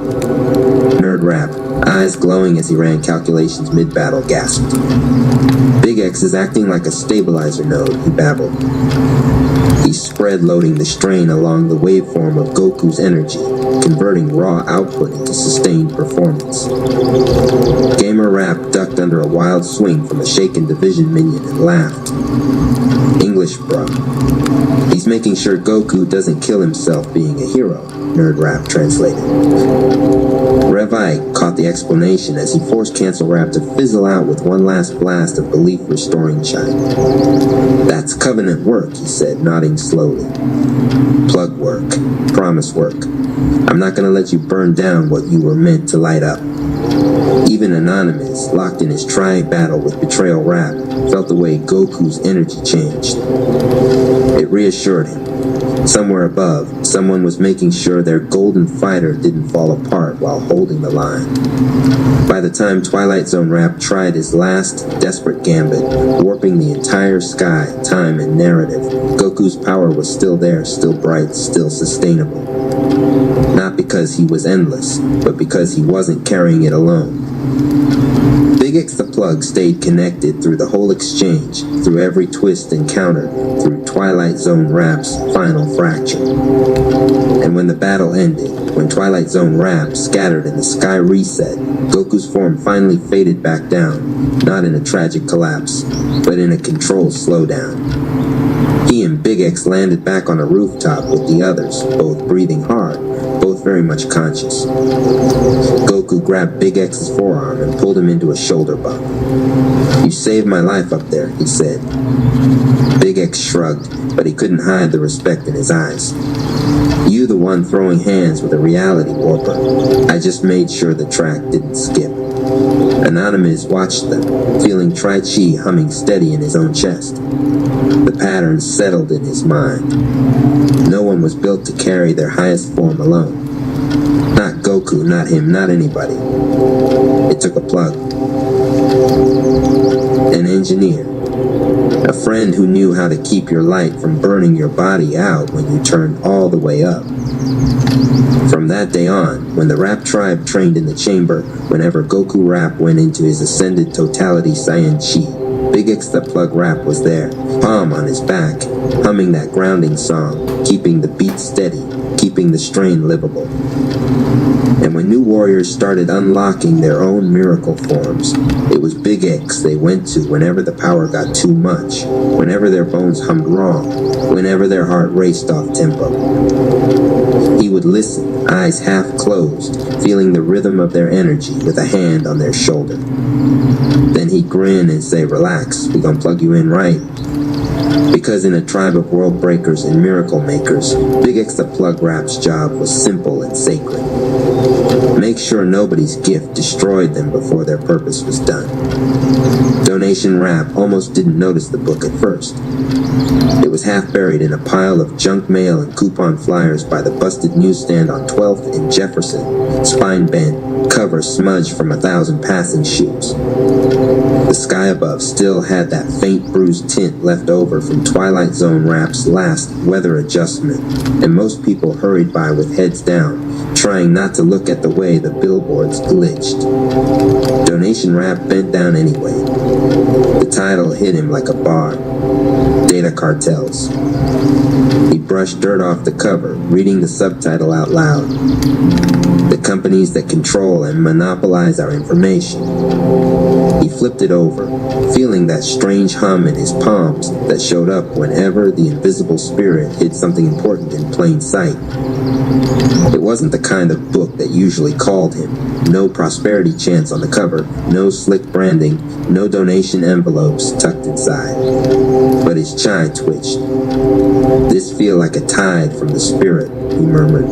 S1: Nerd Rap, eyes glowing as he ran calculations mid-battle, gasped. Big X is acting like a stabilizer node, he babbled. He spread loading the strain along the waveform of Goku's energy, converting raw output into sustained performance. Gamer Rap ducked under a wild swing from a shaken Division minion and laughed. English, bro. He's making sure Goku doesn't kill himself being a hero, Nerd Rap translated. Revite caught the explanation as he forced Cancel Rap to fizzle out with one last blast of belief-restoring chime. That's Covenant work, he said, nodding slowly. Plug work. Promise work. I'm not gonna let you burn down what you were meant to light up. Even Anonymous, locked in his trying battle with Betrayal Rap, felt the way Goku's energy changed. It reassured him. Somewhere above, someone was making sure their golden fighter didn't fall apart while holding the line. By the time Twilight Zone Rap tried his last desperate gambit, warping the entire sky, time, and narrative, Goku's power was still there, still bright, still sustainable. Not because he was endless, but because he wasn't carrying it alone. Big X the Plug stayed connected through the whole exchange, through every twist and counter, through Twilight Zone Rap's final fracture. And when the battle ended, when Twilight Zone Rap scattered and the sky reset, Goku's form finally faded back down, not in a tragic collapse, but in a controlled slowdown. He and Big X landed back on a rooftop with the others, both breathing hard, both very much conscious. Goku grabbed Big X's forearm and pulled him into a shoulder bump. You saved my life up there, he said. Big X shrugged, but he couldn't hide the respect in his eyes. You the one throwing hands with a reality warper. I just made sure the track didn't skip. Anonymous watched them, feeling Tri-Chi humming steady in his own chest. The pattern settled in his mind. No one was built to carry their highest form alone. Not Goku, not him, not anybody. It took a plug. An engineer. A friend who knew how to keep your light from burning your body out when you turned all the way up. From that day on, when the Rap tribe trained in the chamber, whenever Goku Rap went into his ascended totality Saiyan Chi, Big X the Plug Rap was there, palm on his back, humming that grounding song, keeping the beat steady, keeping the strain livable. And when new warriors started unlocking their own miracle forms, it was Big X they went to whenever the power got too much, whenever their bones hummed wrong, whenever their heart raced off tempo. He would listen, eyes half closed, feeling the rhythm of their energy with a hand on their shoulder. Then he'd grin and say, "Relax, we gonna plug you in right." Because in a tribe of world breakers and miracle makers, Big X the Plug Rap's job was simple and sacred. Make sure nobody's gift destroyed them before their purpose was done. Donation Rap almost didn't notice the book at first. It was half buried in a pile of junk mail and coupon flyers by the busted newsstand on 12th and Jefferson, spine bent, cover smudged from 1,000 passing shoes. The sky above still had that faint bruised tint left over from Twilight Zone Rap's last weather adjustment, and most people hurried by with heads down, trying not to look at the way the billboards glitched. Donation Rap bent down anyway. The title hit him like a bar. Data Cartels. He brushed dirt off the cover, reading the subtitle out loud. The companies that control and monopolize our information. He flipped it over, feeling that strange hum in his palms that showed up whenever the invisible spirit hid something important in plain sight. It wasn't the kind of book that usually called him. No prosperity chants on the cover, no slick branding, no donation envelopes tucked inside. But his chai twitched. "This feel like a tide from the spirit," he murmured.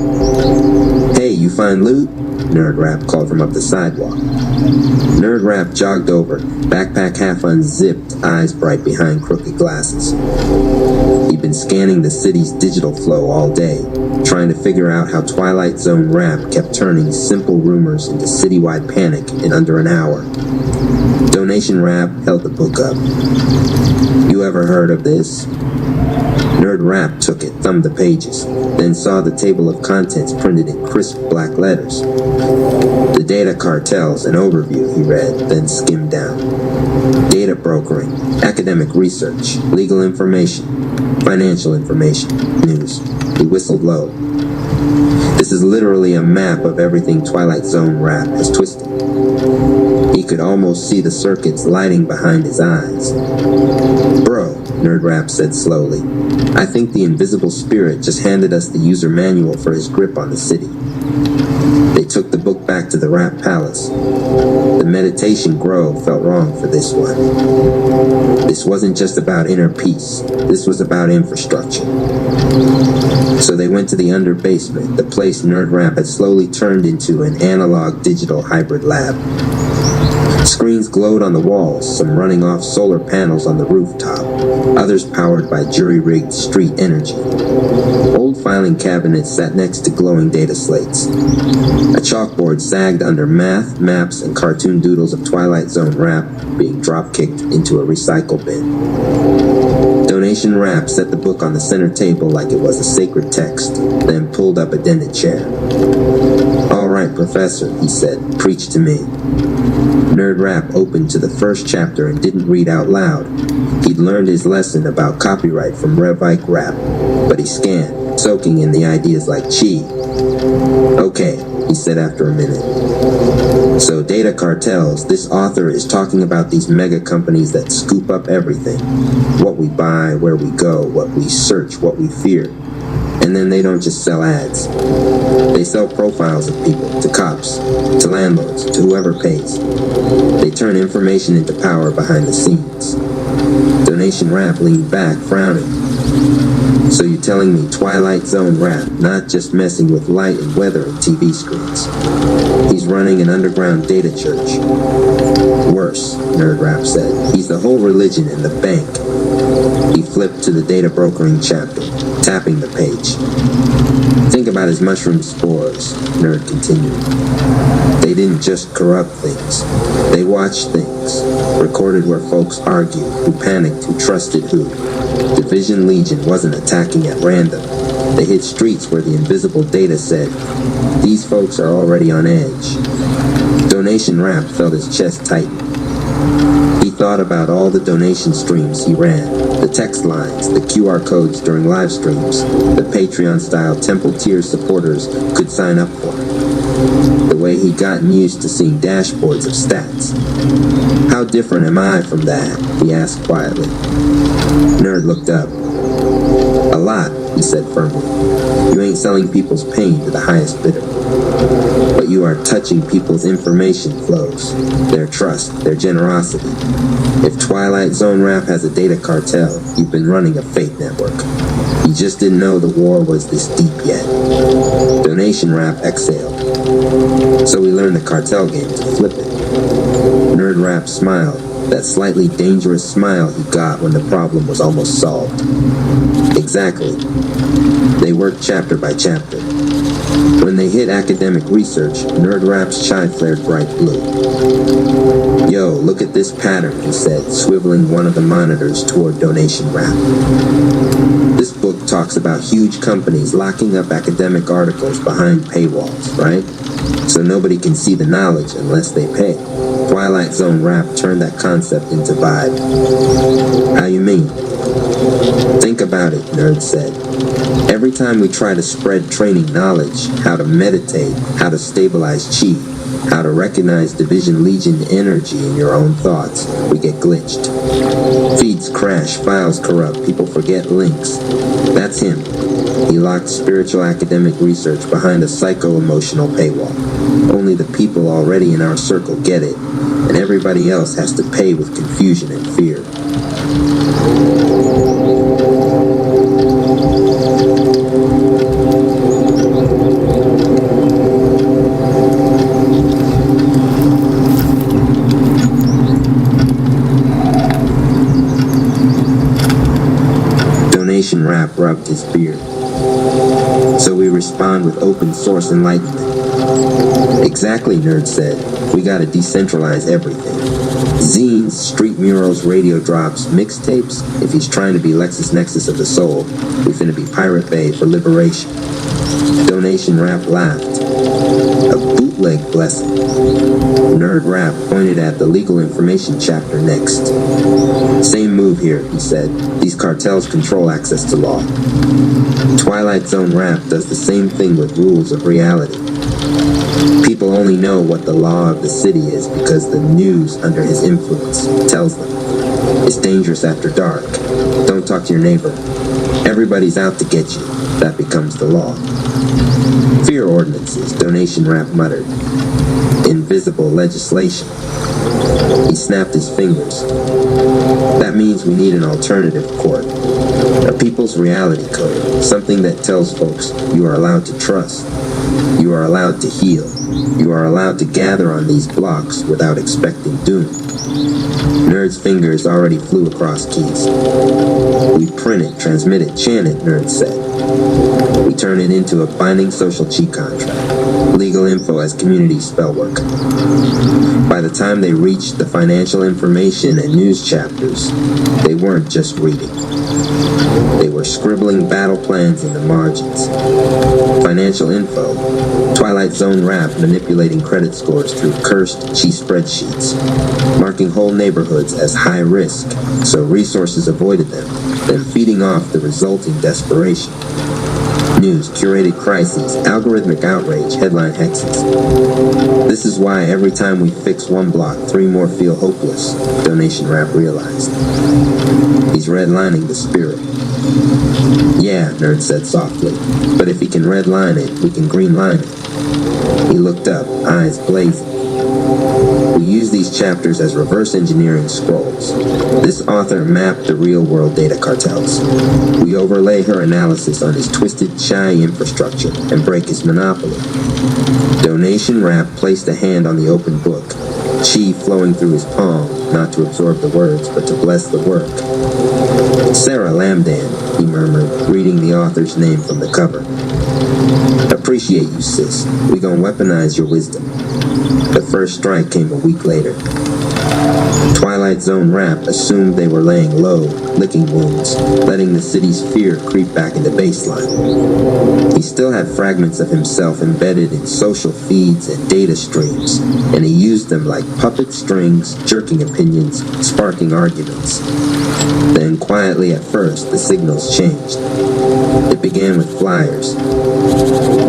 S1: "Hey, you find loot?" Nerd Rap called from up the sidewalk. Nerd Rap jogged over, backpack half unzipped, eyes bright behind crooked glasses. He'd been scanning the city's digital flow all day, trying to figure out how Twilight Zone Rap kept turning simple rumors into citywide panic in under an hour. Donation Rap held the book up. "You ever heard of this?" Nerd Rap took it, thumbed the pages, then saw the table of contents printed in crisp black letters. "The Data Cartels, an overview," he read, then skimmed down. "Data brokering, academic research, legal information, financial information, news." He whistled low. "This is literally a map of everything Twilight Zone Rap has twisted." He could almost see the circuits lighting behind his eyes. "Bro," Nerd Rap said slowly, "I think the invisible spirit just handed us the user manual for his grip on the city." They took the book back to the Rap Palace. The meditation grove felt wrong for this one. This wasn't just about inner peace. This was about infrastructure. So they went to the under basement, the place Nerd Rap had slowly turned into an analog-digital hybrid lab. Screens glowed on the walls, some running off solar panels on the rooftop, others powered by jury-rigged street energy. Old filing cabinets sat next to glowing data slates. A chalkboard sagged under math, maps, and cartoon doodles of Twilight Zone Rap being drop-kicked into a recycle bin. Donation Rap set the book on the center table like it was a sacred text, then pulled up a dented chair. "All right, Professor," he said, "preach to me." Nerd Rap opened to the first chapter and didn't read out loud. He'd learned his lesson about copyright from Rev Ike Rap, but he scanned, soaking in the ideas like chi. "Okay," he said after a minute. "So Data Cartels, this author is talking about these mega companies that scoop up everything. What we buy, where we go, what we search, what we fear. And then they don't just sell ads. They sell profiles of people, to cops, to landlords, to whoever pays. They turn information into power behind the scenes." Donation Rap leaned back, frowning. "So you're telling me Twilight Zone Rap, not just messing with light and weather and TV screens. He's running an underground data church." "Worse," Nerd Rap said. "He's the whole religion and the bank." He flipped to the data brokering chapter, tapping the page. "Think about his mushroom spores," Nerd continued. "They didn't just corrupt things. They watched things, recorded where folks argued, who panicked, who trusted who. Division Legion wasn't attacking at random. They hit streets where the invisible data said, these folks are already on edge." Donation Rap felt his chest tighten. He thought about all the donation streams he ran, the text lines, the QR codes during live streams, the Patreon-style Temple tier supporters could sign up for. The way he'd gotten used to seeing dashboards of stats. How different am I from that? He asked quietly. Nerd looked up. A lot, he said firmly. You ain't selling people's pain to the highest bidder. But you are touching people's information flows, their trust, their generosity. If Twilight Zone Rap has a data cartel, you've been running a fake network. You just didn't know the war was this deep yet. Donation Rap exhaled. So we learned the cartel game to flip it. Nerd Rap smiled, that slightly dangerous smile he got when the problem was almost solved. Exactly. They worked chapter by chapter. When they hit academic research, Nerd Rap's chai flared bright blue. Yo, look at this pattern, he said, swiveling one of the monitors toward Donation Rap. This book talks about huge companies locking up academic articles behind paywalls, right? So nobody can see the knowledge unless they pay. Twilight Zone Rap turned that concept into vibe. How you mean? Think about it, Nerd said. Every time we try to spread training knowledge, how to meditate, how to stabilize chi, how to recognize Division Legion energy in your own thoughts, we get glitched. Feeds crash, files corrupt, people forget links. That's him. He locked spiritual academic research behind a psycho-emotional paywall. Only the people already in our circle get it, and everybody else has to pay with confusion and fear. Donation Rap rubbed his beard. So we respond with open source enlightenment. Exactly, Nerd said. We gotta decentralize everything. Zines, street murals, radio drops, mixtapes. If he's trying to be LexisNexis of the soul, we finna be Pirate Bay for liberation. Donation Rap laughed. A bootleg blessing. Nerd Rap pointed at the legal information chapter next. Same move here, he said. These cartels control access to law. Twilight Zone Rap does the same thing with rules of reality. People only know what the law of the city is because the news under his influence tells them. It's dangerous after dark. Don't talk to your neighbor. Everybody's out to get you. That becomes the law. Fear ordinances, Donation Rap muttered. Invisible legislation. He snapped his fingers. That means we need an alternative court. A people's reality code. Something that tells folks you are allowed to trust. You are allowed to heal. You are allowed to gather on these blocks without expecting doom. Nerd's fingers already flew across keys. We print it, transmit it, chant it, Nerd said. We turn it into a binding social chi contract. Legal info as community spell work. By the time they reached the financial information and news chapters, they weren't just reading. They were scribbling battle plans in the margins. Financial info. Twilight Zone Rap manipulating credit scores through cursed chi spreadsheets, marking whole neighborhoods as high risk, so resources avoided them, then feeding off the resulting desperation. News, curated crises, algorithmic outrage, headline hexes. This is why every time we fix one block, 3 more feel hopeless, Donation Rap realized. He's redlining the spirit. Yeah, Nerd said softly, but if he can redline it, we can greenline it. He looked up, eyes blazing. We use these chapters as reverse engineering scrolls. This author mapped the real-world data cartels. We overlay her analysis on his twisted chai infrastructure and break his monopoly. Donation Rap placed a hand on the open book, chi flowing through his palm, not to absorb the words, but to bless the work. Sarah Lamdan, he murmured, reading the author's name from the cover. Appreciate you, sis. We gon' weaponize your wisdom. The first strike came a week later. Twilight Zone Rap assumed they were laying low, licking wounds, letting the city's fear creep back into baseline. He still had fragments of himself embedded in social feeds and data streams, and he used them like puppet strings, jerking opinions, sparking arguments. Then, quietly at first, the signals changed. It began with flyers.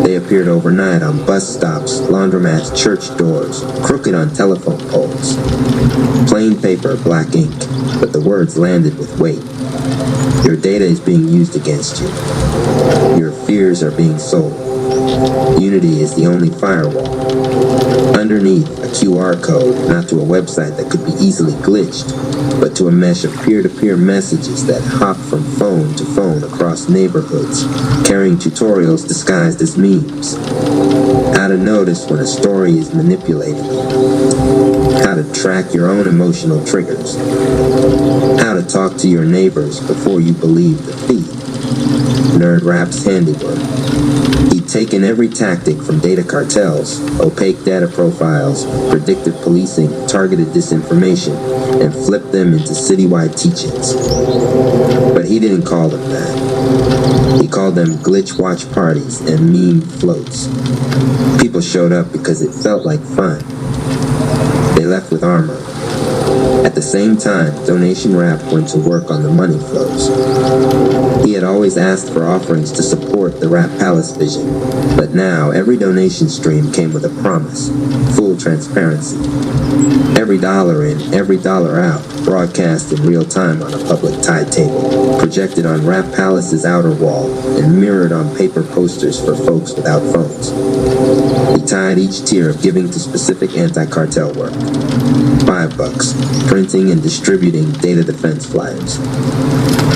S1: They appeared overnight on bus stops, laundromats, church doors, crooked on telephone poles. Plain paper, black ink, but the words landed with weight. Your data is being used against you. Your fears are being sold. Unity is the only firewall. Underneath, a QR code, not to a website that could be easily glitched, but to a mesh of peer-to-peer messages that hop from phone to phone across neighborhoods, carrying tutorials disguised as memes. How to notice when a story is manipulating you. How to track your own emotional triggers. How to talk to your neighbors before you believe the feed. Nerd Rap's handiwork. He'd taken every tactic from data cartels, opaque data profiles, predictive policing, targeted disinformation, and flipped them into citywide teachings. But he didn't call them that. He called them glitch watch parties and meme floats. People showed up because it felt like fun. They left with armor. At the same time, Donation Rap went to work on the money flows. He had always asked for offerings to support the Rap Palace vision, but now every donation stream came with a promise, full transparency. Every dollar in, every dollar out, broadcast in real time on a public tide table, projected on Rap Palace's outer wall, and mirrored on paper posters for folks without phones. He tied each tier of giving to specific anti-cartel work. $5, printing and distributing data defense flyers.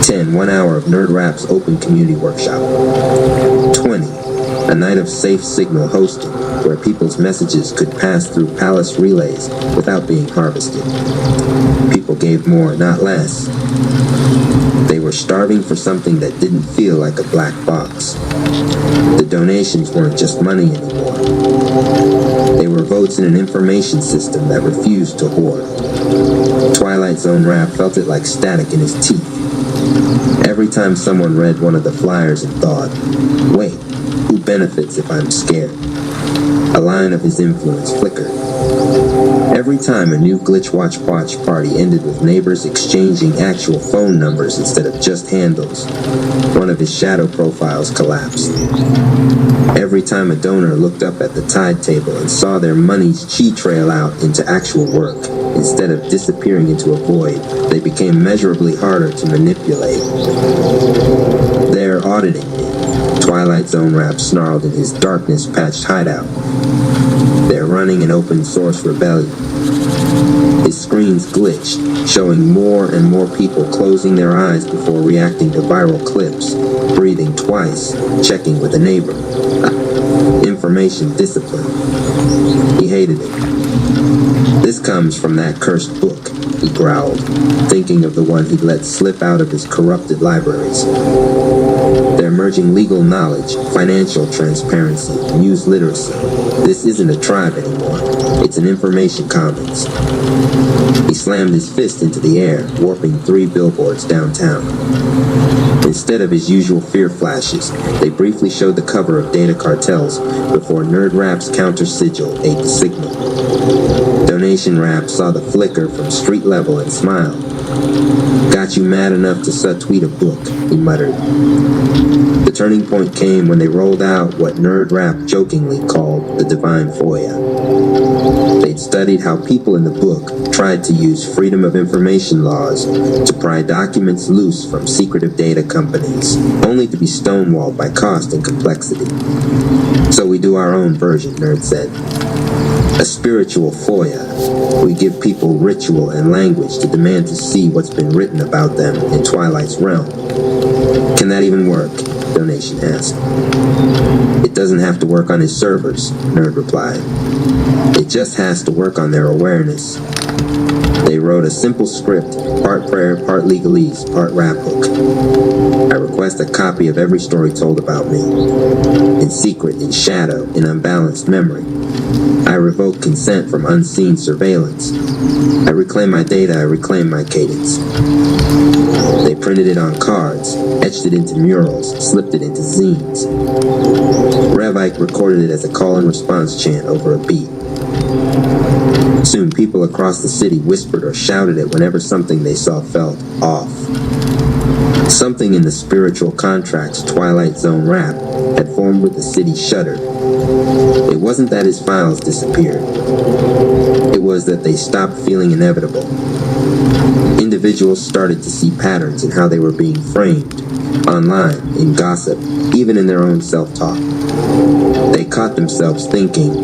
S1: 10, 1 hour of Nerd Rap's open community workshop. 20, a night of safe signal hosting where people's messages could pass through palace relays without being harvested. People gave more, not less. They were starving for something that didn't feel like a black box. The donations weren't just money anymore. They were votes in an information system that refused to hoard. Twilight Zone Rap felt it like static in his teeth. Every time someone read one of the flyers and thought, wait, who benefits if I'm scared? A line of his influence flickered. Every time a new Glitch Watch party ended with neighbors exchanging actual phone numbers instead of just handles, one of his shadow profiles collapsed. Every time a donor looked up at the tide table and saw their money's chi trail out into actual work, instead of disappearing into a void, they became measurably harder to manipulate. They're auditing me, Twilight Zone Rap snarled in his darkness-patched hideout. They're running an open-source rebellion. His screens glitched, showing more and more people closing their eyes before reacting to viral clips, breathing twice, checking with a neighbor. Information discipline. He hated it. This comes from that cursed book, he growled, thinking of the one he'd let slip out of his corrupted libraries. They're merging legal knowledge, financial transparency, news literacy. This isn't a tribe anymore. It's an information commons. He slammed his fist into the air, warping 3 billboards downtown. Instead of his usual fear flashes, they briefly showed the cover of Data Cartels before Nerd Rap's counter sigil ate the signal. Donation Rap saw the flicker from street level and smiled. Got you mad enough to subtweet a book, he muttered. The turning point came when they rolled out what Nerd Rap jokingly called the Divine FOIA. They'd studied how people in the book tried to use Freedom of Information laws to pry documents loose from secretive data companies, only to be stonewalled by cost and complexity. So we do our own version, Nerd said. A spiritual FOIA. We give people ritual and language to demand to see what's been written about them in Twilight's realm. Can that even work? Donation asked. It doesn't have to work on his servers, Nerd replied. It just has to work on their awareness. They wrote a simple script, part prayer, part legalese, part rap hook. I require request a copy of every story told about me, in secret, in shadow, in unbalanced memory. I revoke consent from unseen surveillance. I reclaim my data, I reclaim my cadence. They printed it on cards, etched it into murals, slipped it into zines. Rev Ike recorded it as a call and response chant over a beat. Soon people across the city whispered or shouted it whenever something they saw felt off. Something in the spiritual contracts Twilight Zone rap had formed with the city shuddered. It wasn't that his files disappeared. It was that they stopped feeling inevitable. Individuals started to see patterns in how they were being framed, online, in gossip, even in their own self-talk. They caught themselves thinking,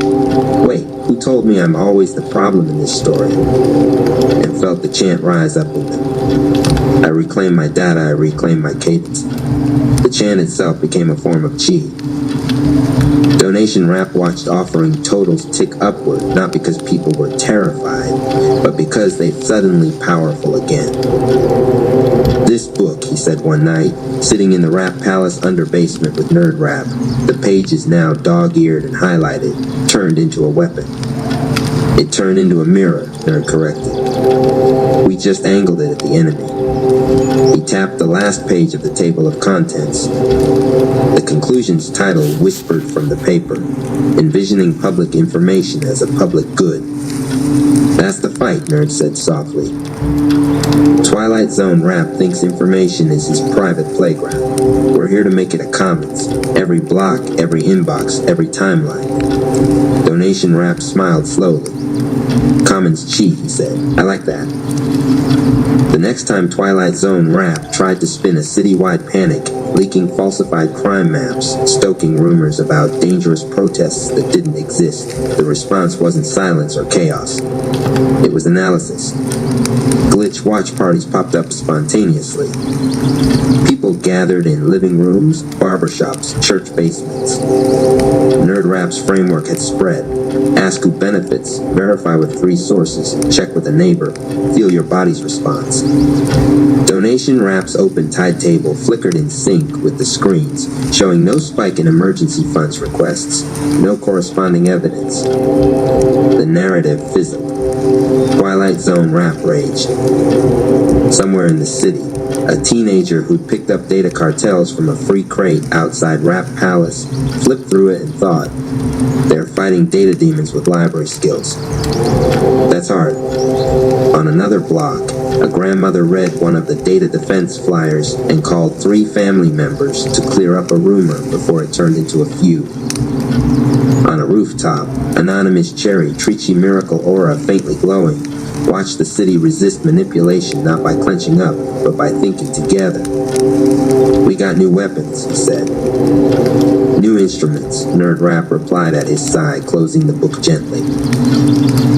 S1: wait, who told me I'm always the problem in this story? And felt the chant rise up in them. I reclaim my data, I reclaim my cadence. The chant itself became a form of chi. Donation Rap watched offering totals tick upward, not because people were terrified, but because they suddenly powerful again. This book, he said one night, sitting in the Rap Palace under basement with Nerd Rap, the pages now dog-eared and highlighted, turned into a weapon. It turned into a mirror, Nerd corrected. We just angled it at the enemy. He tapped the last page of the table of contents. The conclusion's title whispered from the paper, envisioning public information as a public good. That's the fight, Nerd said softly. Twilight Zone Rap thinks information is his private playground. We're here to make it a commons. Every block, every inbox, every timeline. Donation Rap smiled slowly. Commons chi, he said. I like that. The next time Twilight Zone Rap tried to spin a citywide panic, leaking falsified crime maps, stoking rumors about dangerous protests that didn't exist, the response wasn't silence or chaos. It was analysis. Glitch watch parties popped up spontaneously. People gathered in living rooms, barbershops, church basements. Nerd Rap's framework had spread. Ask who benefits, verify with free sources, check with a neighbor, feel your body's response. Donation Rap's open tide table flickered in sync with the screens, showing no spike in emergency funds requests, no corresponding evidence. The narrative fizzled. Twilight Zone Rap raged. Somewhere in the city, a teenager who'd picked up data cartels from a free crate outside Rap Palace flipped through it and thought, they're fighting data demons with library skills. That's hard. On another block, a grandmother read one of the data defense flyers and called 3 family members to clear up a rumor before it turned into a feud. On a rooftop, Anonymous Cherry, Trichi Miracle Aura faintly glowing, watched the city resist manipulation not by clenching up, but by thinking together. We got new weapons, he said. New instruments, Nerd Rap replied at his side, closing the book gently.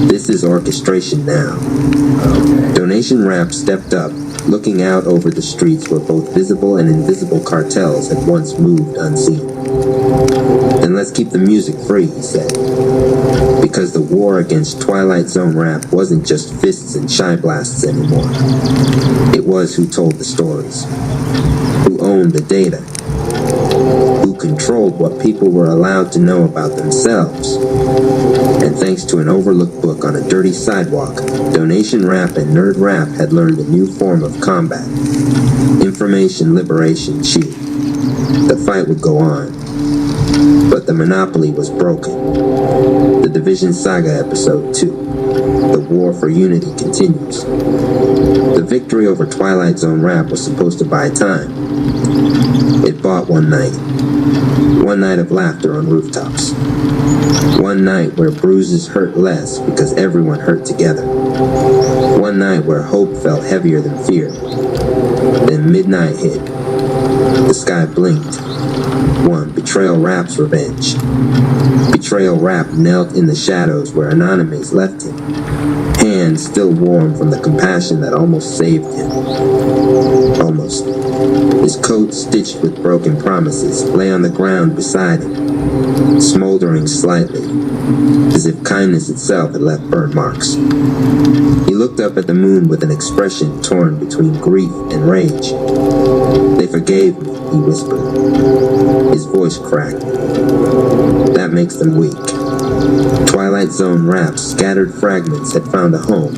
S1: This is orchestration now. Donation Rap stepped up, looking out over the streets where both visible and invisible cartels had once moved unseen. Then let's keep the music free, he said. Because the war against Twilight Zone Rap wasn't just fists and shy blasts anymore. It was who told the stories, who owned the data, who controlled what people were allowed to know about themselves. And thanks to an overlooked book on a dirty sidewalk, Donation Rap and Nerd Rap had learned a new form of combat. Information liberation chi. The fight would go on. But the monopoly was broken. The Division Saga Episode 2. The War for Unity continues. The victory over Twilight Zone Rap was supposed to buy time. It bought one night. One night of laughter on rooftops. One night where bruises hurt less because everyone hurt together. One night where hope felt heavier than fear. Then midnight hit. The sky blinked. One, Betrayal Rap's revenge. Betrayal Rap knelt in the shadows where Anonymous left him. Hand hands still warm from the compassion that almost saved him. Almost. His coat, stitched with broken promises, lay on the ground beside him, smoldering slightly, as if kindness itself had left burn marks. He looked up at the moon with an expression torn between grief and rage. "They forgave me," he whispered. His voice cracked. "That makes them weak." Twilight Zone Rap's scattered fragments had found a home.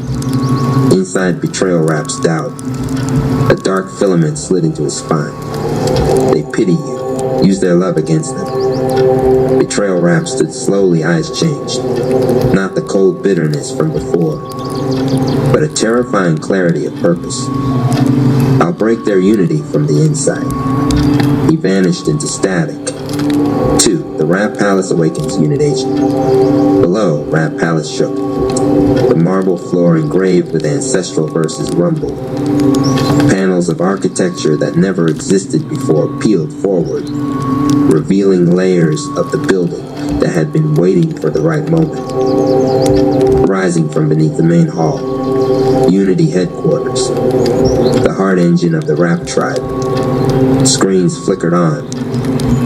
S1: Inside Betrayal Rap's doubt, a dark filament slid into his spine. "They pity you. Use their love against them." Betrayal Rap stood slowly, eyes changed. Not the cold bitterness from before, but a terrifying clarity of purpose. "I'll break their unity from the inside." He vanished into static. 2. The Rap Palace awakens, Unit Agent. Below, Rap Palace shook. The marble floor engraved with ancestral verses rumbled. Panels of architecture that never existed before peeled forward, revealing layers of the building that had been waiting for the right moment. Rising from beneath the main hall, Unity Headquarters, the heart engine of the Rap tribe. Screens flickered on,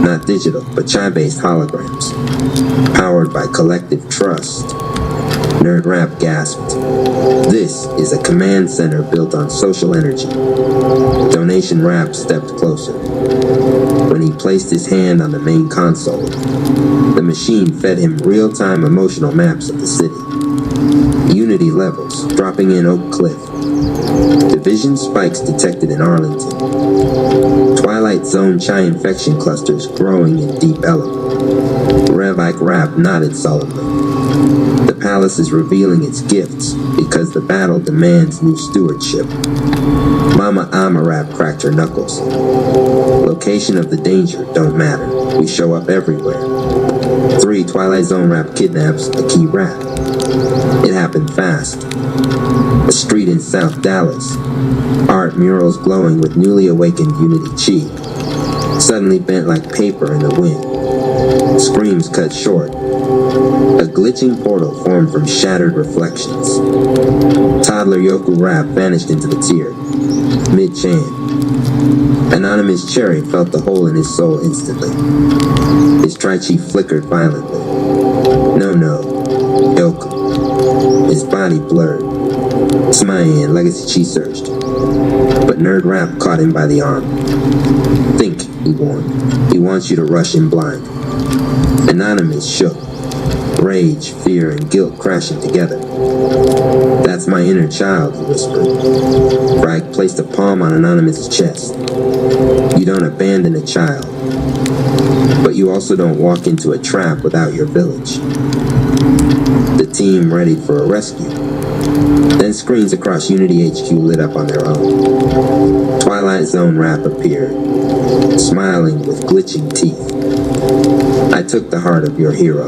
S1: not digital, but chai-based holograms, powered by collective trust. Nerd Rap gasped. "This is a command center built on social energy." Donation Rap stepped closer. When he placed his hand on the main console, the machine fed him real-time emotional maps of the city. Unity levels, dropping in Oak Cliff. Division spikes detected in Arlington. Twilight Zone Chai infection clusters growing in Deep Ellum. Rev Ike Rap nodded solemnly. "The palace is revealing its gifts because the battle demands new stewardship." Mama Amarap cracked her knuckles. "Location of the danger don't matter. We show up everywhere." 3. Twilight Zone Rap kidnaps a key rap. It happened fast. A street in South Dallas. Art murals glowing with newly awakened Unity Chi. Suddenly bent like paper in the wind. Screams cut short. A glitching portal formed from shattered reflections. Toddler Yoku Rap vanished into the tier, mid-chan. Anonymous Cherry felt the hole in his soul instantly. His tri-chi flickered violently. No, Yoku. His body blurred. Smayan Legacy Chi surged. But Nerd Rap caught him by the arm. "Think," he warned. "He wants you to rush in blind." Anonymous shook. Rage, fear, and guilt crashing together. "That's my inner child," he whispered. Reich placed a palm on Anonymous' chest. "You don't abandon a child, but you also don't walk into a trap without your village." The team readied for a rescue. Then screens across Unity HQ lit up on their own. Twilight Zone Rap appeared, smiling with glitching teeth. "I took the heart of your hero.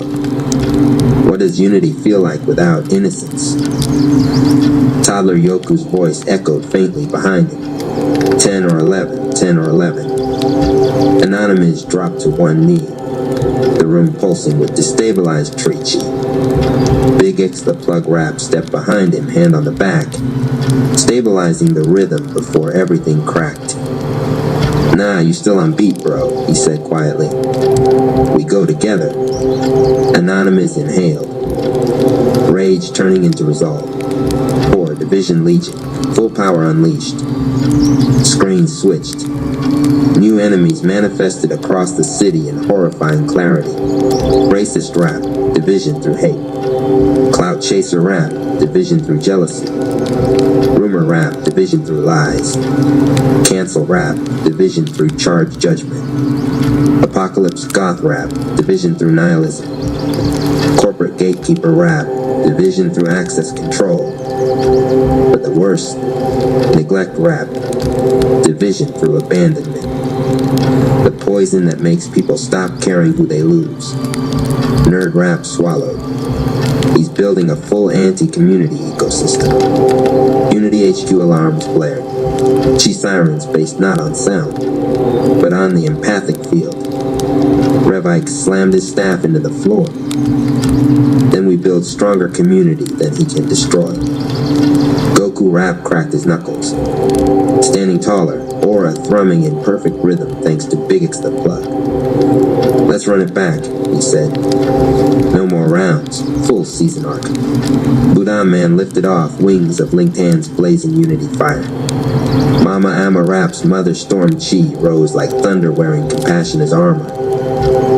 S1: What does Unity feel like without innocence?" Toddler Yoku's voice echoed faintly behind him. 10 or 11, 10 or 11. Anonymous dropped to one knee, the room pulsing with destabilized tree chi. Big X the Plug Rap stepped behind him, hand on the back, stabilizing the rhythm before everything cracked. "Nah, you still on beat, bro," he said quietly. "We go together." Anonymous inhaled, rage turning into resolve. 4. Division Legion, full power unleashed. Screens switched. New enemies manifested across the city in horrifying clarity. Racist Rap, division through hate. Clout Chaser Rap, division through jealousy. Rumor Rap, division through lies. Cancel Rap, division through charged judgment. Apocalypse Goth Rap, division through nihilism. Corporate Gatekeeper Rap, division through access control. But the worst, Neglect Rap, division through abandonment. The poison that makes people stop caring who they lose. Nerd Rap swallowed. He's building a full anti-community ecosystem. Unity HQ alarms blared. Chi sirens based not on sound, but on the empathic field. Revike slammed his staff into the floor. Then we build stronger community than he can destroy. Goku Rap cracked his knuckles. Standing taller, aura thrumming in perfect rhythm thanks to Big X the Plug. Let's run it back, he said. No more rounds, full season arc. Budan Man lifted off, wings of linked hands blazing unity fire. Mama Ama Rap's Mother Storm Chi rose like thunder wearing compassion as armor.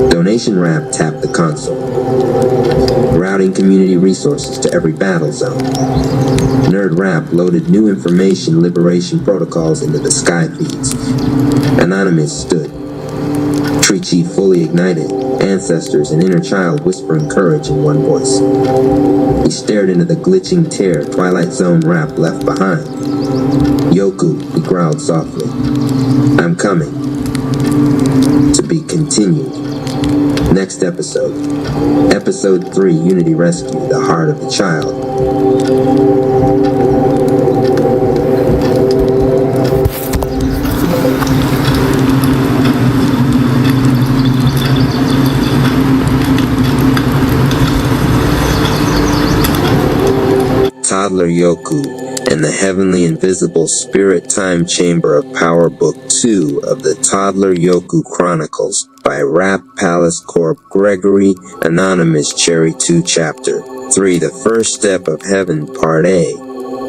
S1: Donation Rap tapped the console, routing community resources to every battle zone. Nerd Rap loaded new information liberation protocols into the sky feeds. Anonymous stood, Tree Chi fully ignited, ancestors and inner child whispering courage in one voice. He stared into the glitching tear Twilight Zone Rap left behind. Yoku, he growled softly. I'm coming. To be continued. Next episode. Episode 3, Unity Rescue, The Heart of the Child. Toddler Yoku and the Heavenly Invisible Spirit Time Chamber of Power Book 2 of the Toddler Yoku Chronicles by Rap Palace Corp. Gregory Anonymous Cherry 2 Chapter 3 The First Step of Heaven Part A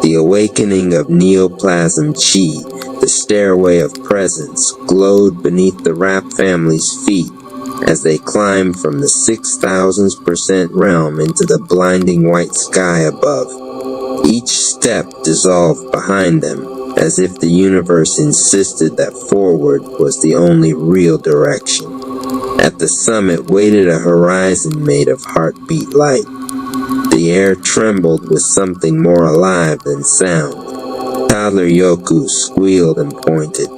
S1: The Awakening of Neoplasm Chi, the Stairway of Presence, glowed beneath the Rap family's feet as they climbed from the 6,000% realm into the blinding white sky above. Each step dissolved behind them, as if the universe insisted that forward was the only real direction. At the summit waited a horizon made of heartbeat light. The air trembled with something more alive than sound. Toddler Yoku squealed and pointed.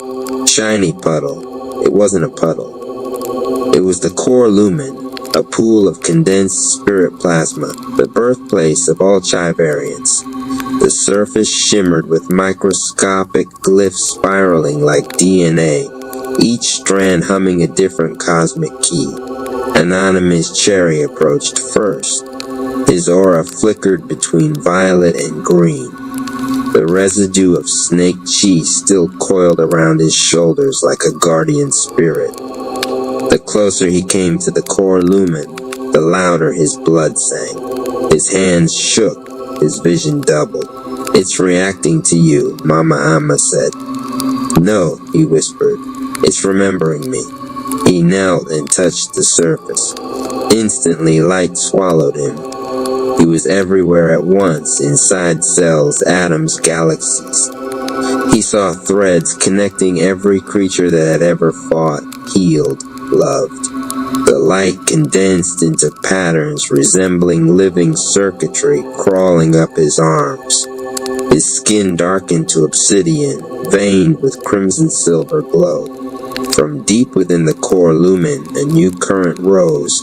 S1: Shiny puddle. It wasn't a puddle. It was the core lumen, a pool of condensed spirit plasma, the birthplace of all Chi variants. The surface shimmered with microscopic glyphs spiraling like DNA, each strand humming a different cosmic key. Anonymous Cherry approached first. His aura flickered between violet and green. The residue of snake chi still coiled around his shoulders like a guardian spirit. The closer he came to the core lumen, the louder his blood sang. His hands shook, his vision doubled. It's reacting to you, Mama Ama said. No, he whispered. It's remembering me. He knelt and touched the surface. Instantly, light swallowed him. He was everywhere at once, inside cells, atoms, galaxies. He saw threads connecting every creature that had ever fought, healed, loved. The light condensed into patterns resembling living circuitry crawling up his arms. His skin darkened to obsidian, veined with crimson silver glow. From deep within the core lumen, a new current rose,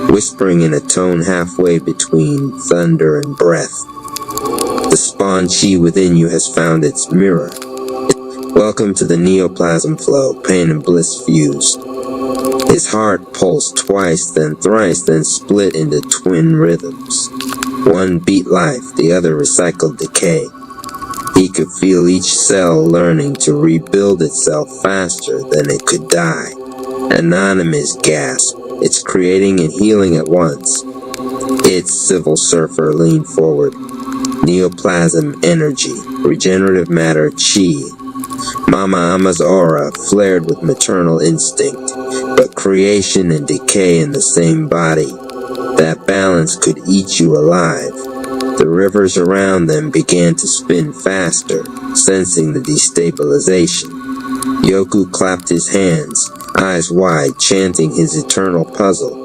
S1: whispering in a tone halfway between thunder and breath. The spawn chi within you has found its mirror. Welcome to the neoplasm flow, pain and bliss fused. His heart pulsed twice, then thrice, then split into twin rhythms. One beat life, the other recycled decay. He could feel each cell learning to rebuild itself faster than it could die. Anonymous gasped. It's creating and healing at once. Its Civil Surfer leaned forward. Neoplasm energy, regenerative matter chi. Mama Ama's aura flared with maternal instinct, but creation and decay in the same body. That balance could eat you alive. The rivers around them began to spin faster, sensing the destabilization. Yoku clapped his hands, eyes wide, chanting his eternal puzzle.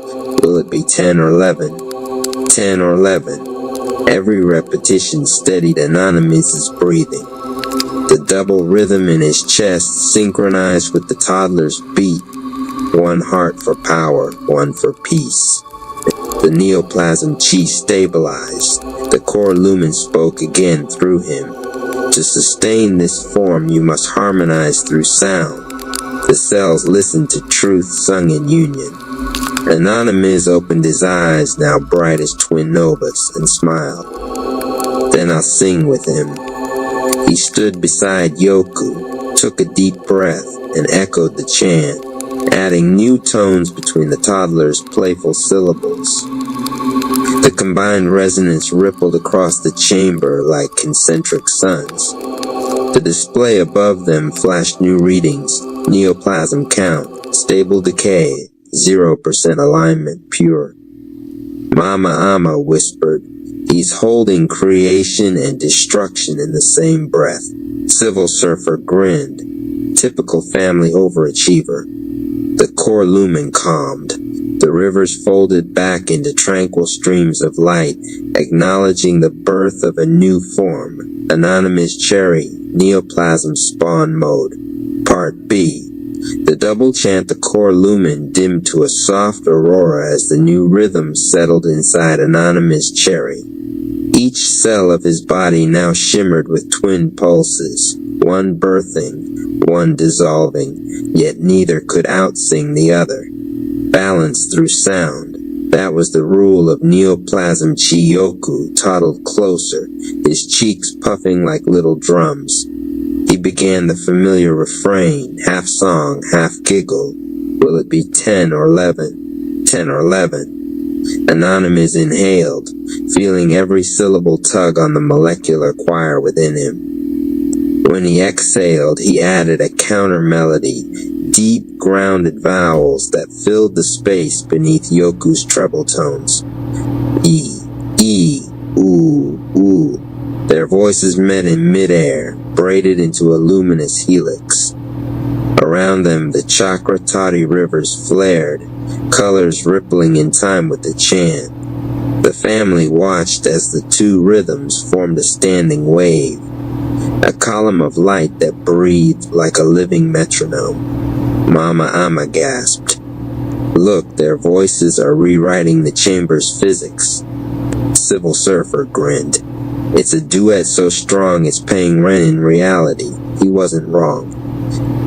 S1: Will it be 10 or 11? 10 or 11. Every repetition steadied Anonymous's breathing. The double rhythm in his chest synchronized with the toddler's beat. One heart for power, one for peace. The neoplasm chi stabilized. The core lumen spoke again through him. To sustain this form, you must harmonize through sound. The cells listened to truth sung in union. Anonymous opened his eyes, now bright as twin novas, and smiled. Then I'll sing with him. He stood beside Yoku, took a deep breath, and echoed the chant, adding new tones between the toddler's playful syllables. The combined resonance rippled across the chamber like concentric suns. The display above them flashed new readings: neoplasm count, stable decay, 0% alignment, pure. Mama Ama whispered, "He's holding creation and destruction in the same breath." Civil Surfer grinned, typical family overachiever. The core lumen calmed. The rivers folded back into tranquil streams of light, acknowledging the birth of a new form. Anonymous Cherry, Neoplasm Spawn Mode. Part B. The double chant the core lumen dimmed to a soft aurora as the new rhythm settled inside Anonymous Cherry. Each cell of his body now shimmered with twin pulses, one birthing, one dissolving, yet neither could outsing the other. Balance through sound. That was the rule of Neoplasm Chiyoku toddled closer, his cheeks puffing like little drums. He began the familiar refrain, half song, half giggle. Will it be 10 or 11? 10 or 11. Anonymous inhaled, feeling every syllable tug on the molecular choir within him. When he exhaled, he added a counter melody, deep grounded vowels that filled the space beneath Yoku's treble tones. E, ooh, ooh. Their voices met in midair, braided into a luminous helix. Around them, the chakra toddy rivers flared, colors rippling in time with the chant. The family watched as the two rhythms formed a standing wave, a column of light that breathed like a living metronome. Mama Ama gasped. Look, their voices are rewriting the chamber's physics. Civil Surfer grinned. It's a duet so strong it's paying rent in reality. He wasn't wrong.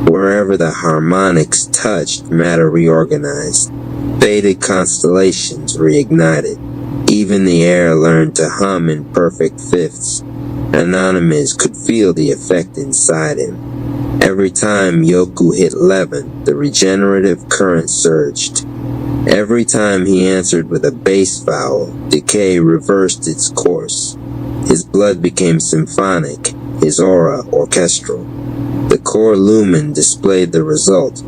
S1: Wherever the harmonics touched, matter reorganized. Faded constellations reignited. Even the air learned to hum in perfect fifths. Anonymous could feel the effect inside him. Every time Yoku hit 11, the regenerative current surged. Every time he answered with a bass vowel, decay reversed its course. His blood became symphonic, his aura orchestral. The core lumen displayed the result.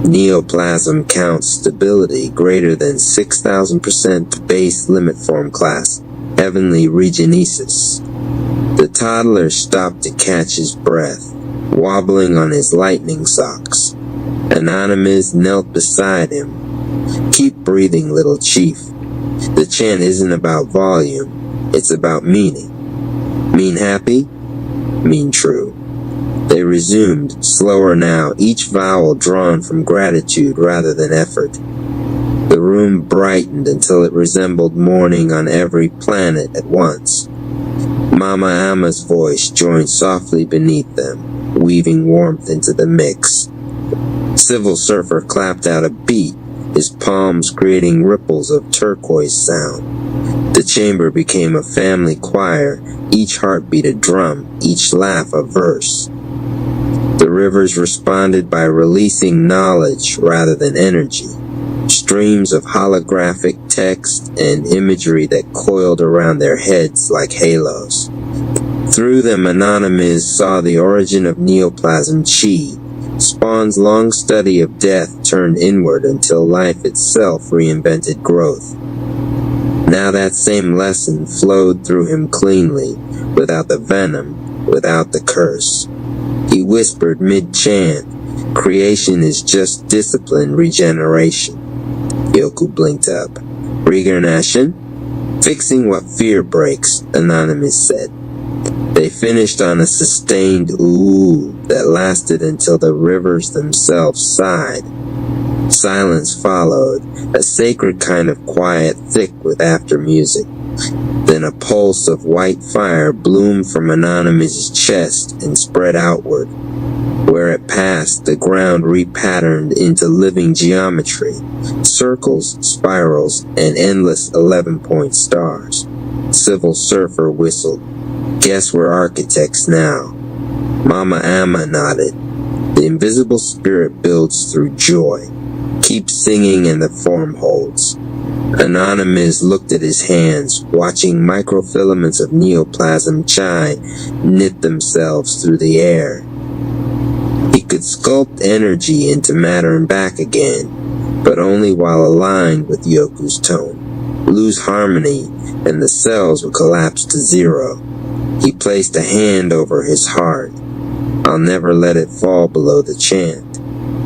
S1: Neoplasm count stability greater than 6,000% base limit form class, heavenly regenesis. The toddler stopped to catch his breath, wobbling on his lightning socks. Anonymous knelt beside him. Keep breathing, little chief. The chant isn't about volume, it's about meaning. Mean happy? Mean true. They resumed, slower now, each vowel drawn from gratitude rather than effort. The room brightened until it resembled morning on every planet at once. Mama Ama's voice joined softly beneath them, weaving warmth into the mix. Civil Surfer clapped out a beat, his palms creating ripples of turquoise sound. The chamber became a family choir, each heartbeat a drum, each laugh a verse. The rivers responded by releasing knowledge rather than energy, streams of holographic text and imagery that coiled around their heads like halos. Through them, Anonymous saw the origin of Neoplasm Chi. Spawn's long study of death turned inward until life itself reinvented growth. Now that same lesson flowed through him cleanly, without the venom, without the curse. He whispered mid-chant, creation is just disciplined regeneration. Yoku blinked up. Regeneration? Fixing what fear breaks, Anonymous said. They finished on a sustained ooh that lasted until the rivers themselves sighed. Silence followed, a sacred kind of quiet thick with after music. Then a pulse of white fire bloomed from Anonymous' chest and spread outward. Where it passed, the ground repatterned into living geometry, circles, spirals, and endless 11-point stars. Civil Surfer whistled. Guess we're architects now. Mama Amma nodded. The invisible spirit builds through joy. Keep singing and the form holds. Anonymous looked at his hands, watching microfilaments of neoplasm chai knit themselves through the air. He could sculpt energy into matter and back again, but only while aligned with Yoku's tone. Lose harmony, and the cells would collapse to zero. He placed a hand over his heart. I'll never let it fall below the chant.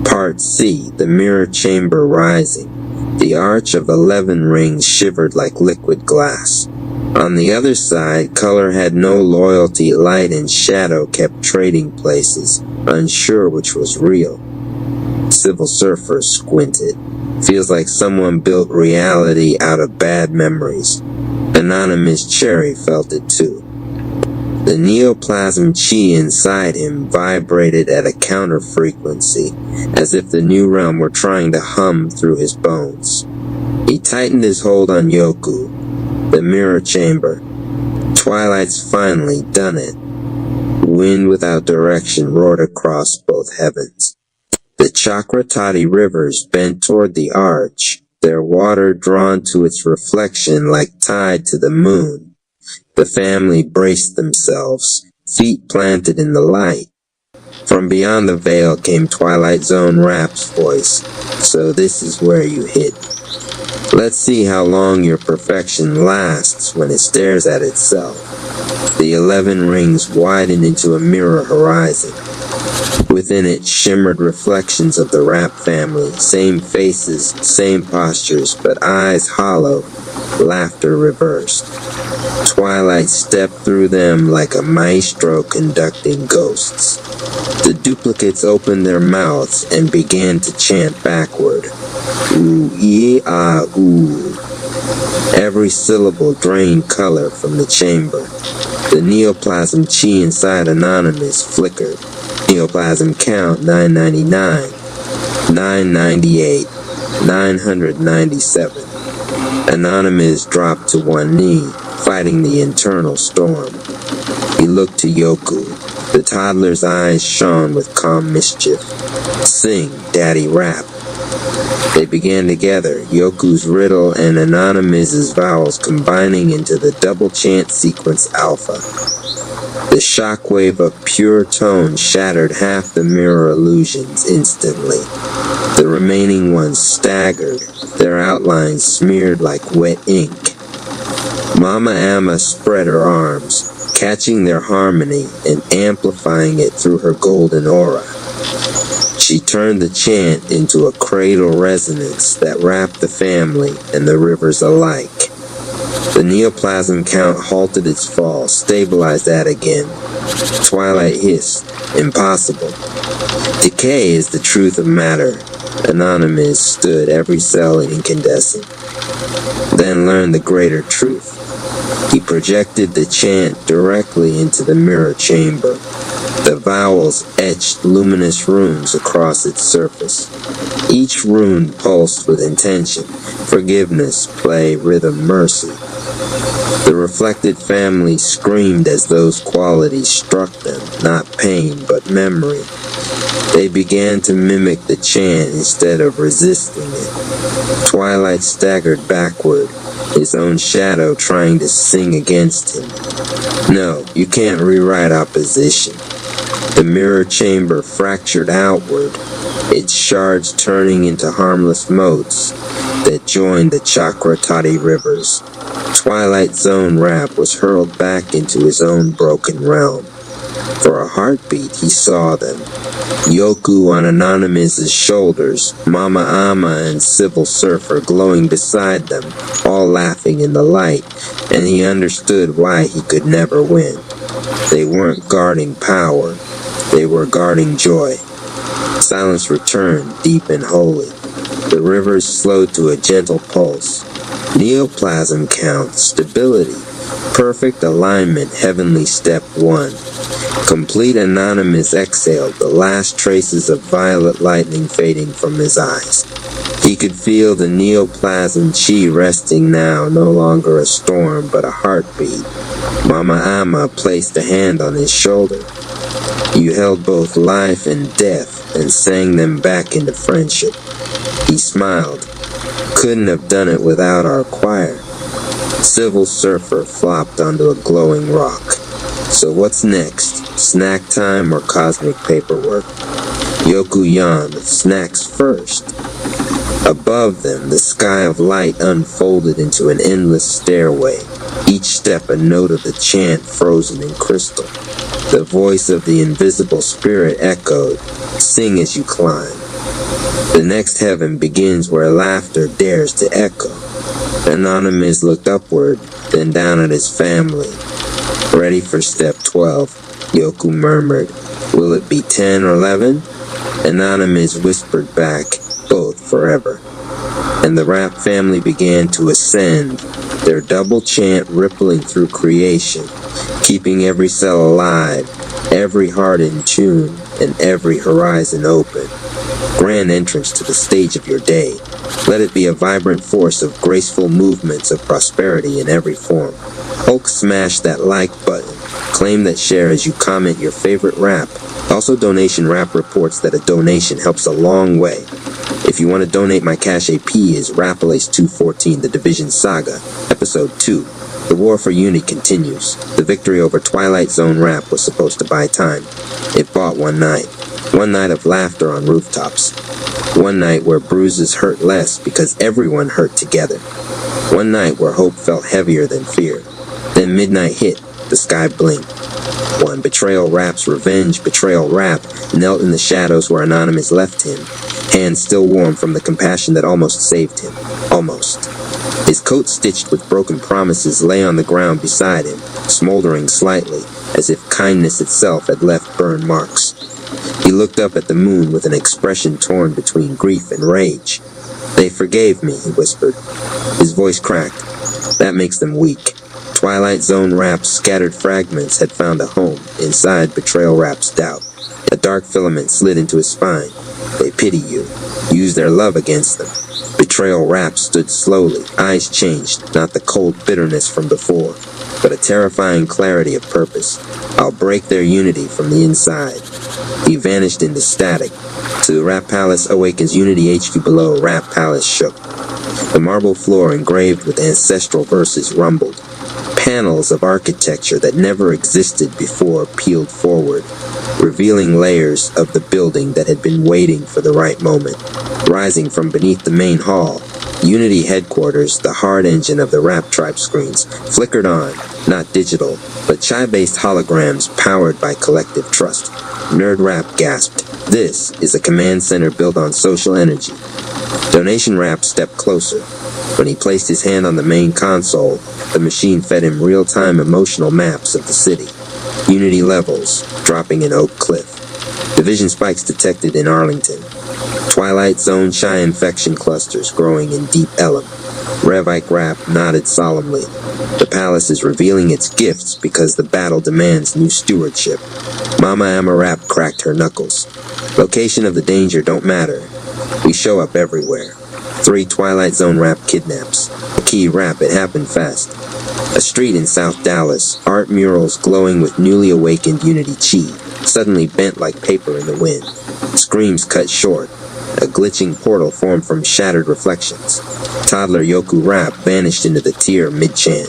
S1: Part C, the mirror chamber rising. The arch of 11 rings shivered like liquid glass. On the other side, color had no loyalty. Light and shadow kept trading places, unsure which was real. Civil Surfer squinted. Feels like someone built reality out of bad memories. Anonymous Cherry felt it too. The neoplasm chi inside him vibrated at a counter frequency, as if the new realm were trying to hum through his bones. He tightened his hold on Yoku, the mirror chamber. Twilight's finally done it. Wind without direction roared across both heavens. The Chakratati rivers bent toward the arch, their water drawn to its reflection like tide to the moon. The family braced themselves, feet planted in the light. From beyond the veil came Twilight Zone Rap's voice. So this is where you hit. Let's see how long your perfection lasts when it stares at itself. The 11 rings widened into a mirror horizon. Within it shimmered reflections of the Rap family, same faces, same postures, but eyes hollow, laughter reversed. Twilight stepped through them like a maestro conducting ghosts. The duplicates opened their mouths and began to chant backward. Ooh-ee-ah-ooh. Every syllable drained color from the chamber. The neoplasm chi inside Anonymous flickered. Neoplasm count 999, 998, 997. Anonymous dropped to one knee, fighting the internal storm. He looked to Yoku. The toddler's eyes shone with calm mischief. Sing, Daddy Rap. They began together, Yoku's riddle and Anonymous's vowels combining into the double chant sequence Alpha. The shockwave of pure tone shattered half the mirror illusions instantly. The remaining ones staggered, their outlines smeared like wet ink. Mama Amma spread her arms, catching their harmony and amplifying it through her golden aura. She turned the chant into a cradle resonance that wrapped the family and the rivers alike. The neoplasm count halted its fall, stabilized that again. Twilight hissed, impossible. Decay is the truth of matter. Anonymous stood every cell incandescent. Then learned the greater truth. He projected the chant directly into the mirror chamber. The vowels etched luminous runes across its surface. Each rune pulsed with intention, forgiveness, play, rhythm, mercy. The reflected family screamed as those qualities struck them, not pain, but memory. They began to mimic the chant instead of resisting it. Twilight staggered backward, his own shadow trying to sing against him. No, you can't rewrite opposition. The mirror chamber fractured outward, its shards turning into harmless moats that joined the Chakratati rivers. Twilight Zone Rap was hurled back into his own broken realm. For a heartbeat, he saw them. Yoku on Anonymous's shoulders, Mama Amma and Civil Surfer glowing beside them, all laughing in the light, and he understood why he could never win. They weren't guarding power, they were guarding joy. Silence returned, deep and holy. The rivers slowed to a gentle pulse. Neoplasm count, stability. Perfect alignment, heavenly step 1. Complete. Anonymous exhaled, the last traces of violet lightning fading from his eyes. He could feel the neoplasm chi resting now, no longer a storm, but a heartbeat. Mama Amma placed a hand on his shoulder. You held both life and death and sang them back into friendship. He smiled. Couldn't have done it without our choir. Civil Surfer flopped onto a glowing rock. So what's next? Snack time or cosmic paperwork? Yoku yawned. Snacks first. Above them, the sky of light unfolded into an endless stairway, each step a note of the chant frozen in crystal. The voice of the invisible spirit echoed, "Sing as you climb." The next heaven begins where laughter dares to echo. Anonymous looked upward, then down at his family. Ready for step 12, Yoku murmured. Will it be 10 or 11? Anonymous whispered back, both forever. And the rap family began to ascend, their double chant rippling through creation, keeping every cell alive, every heart in tune, and every horizon open. Grand entrance to the stage of your day. Let it be a vibrant force of graceful movements of prosperity in every form. Hulk smash that like button. Claim that share as you comment your favorite rap. Also, Donation Rap reports that a donation helps a long way. If you want to donate, my Cash AP is Rapalace 214, The Division Saga, Episode 2. The war for unity continues. The victory over Twilight Zone Rap was supposed to buy time. It bought one night. One night of laughter on rooftops. One night where bruises hurt less because everyone hurt together. One night where hope felt heavier than fear. Then midnight hit. The sky blinked. One Betrayal Rap's revenge, Betrayal Rap, knelt in the shadows where Anonymous left him, hands still warm from the compassion that almost saved him. Almost. His coat stitched with broken promises lay on the ground beside him, smoldering slightly, as if kindness itself had left burn marks. He looked up at the moon with an expression torn between grief and rage. They forgave me, he whispered. His voice cracked. That makes them weak. Twilight Zone Rap's scattered fragments had found a home inside Betrayal Rap's doubt. A dark filament slid into his spine. They pity you. Use their love against them. Betrayal Rap stood slowly, eyes changed, not the cold bitterness from before, but a terrifying clarity of purpose. I'll break their unity from the inside. He vanished into static. To Rap Palace awakens Unity HQ below, Rap Palace shook. The marble floor engraved with ancestral verses rumbled. Panels of architecture that never existed before peeled forward, revealing layers of the building that had been waiting for the right moment. Rising from beneath the main hall, Unity headquarters, the hard engine of the Rap Tribe screens, flickered on, not digital, but chai-based holograms powered by collective trust. Nerd Rap gasped, "This is a command center built on social energy." Donation Rap stepped closer. When he placed his hand on the main console, the machine fed him real-time emotional maps of the city. Unity levels, dropping in Oak Cliff. Division spikes detected in Arlington. Twilight Zone Chi infection clusters growing in Deep Ellum. Revike Rap nodded solemnly. The palace is revealing its gifts because the battle demands new stewardship. Mama Amma Rap cracked her knuckles. Location of the danger don't matter. We show up everywhere. 3 Twilight Zone Rap kidnaps. A key rap, it happened fast. A street in South Dallas, art murals glowing with newly awakened Unity Chi, suddenly bent like paper in the wind. Screams cut short. A glitching portal formed from shattered reflections. Toddler Yoku Rap vanished into the tier mid-chant.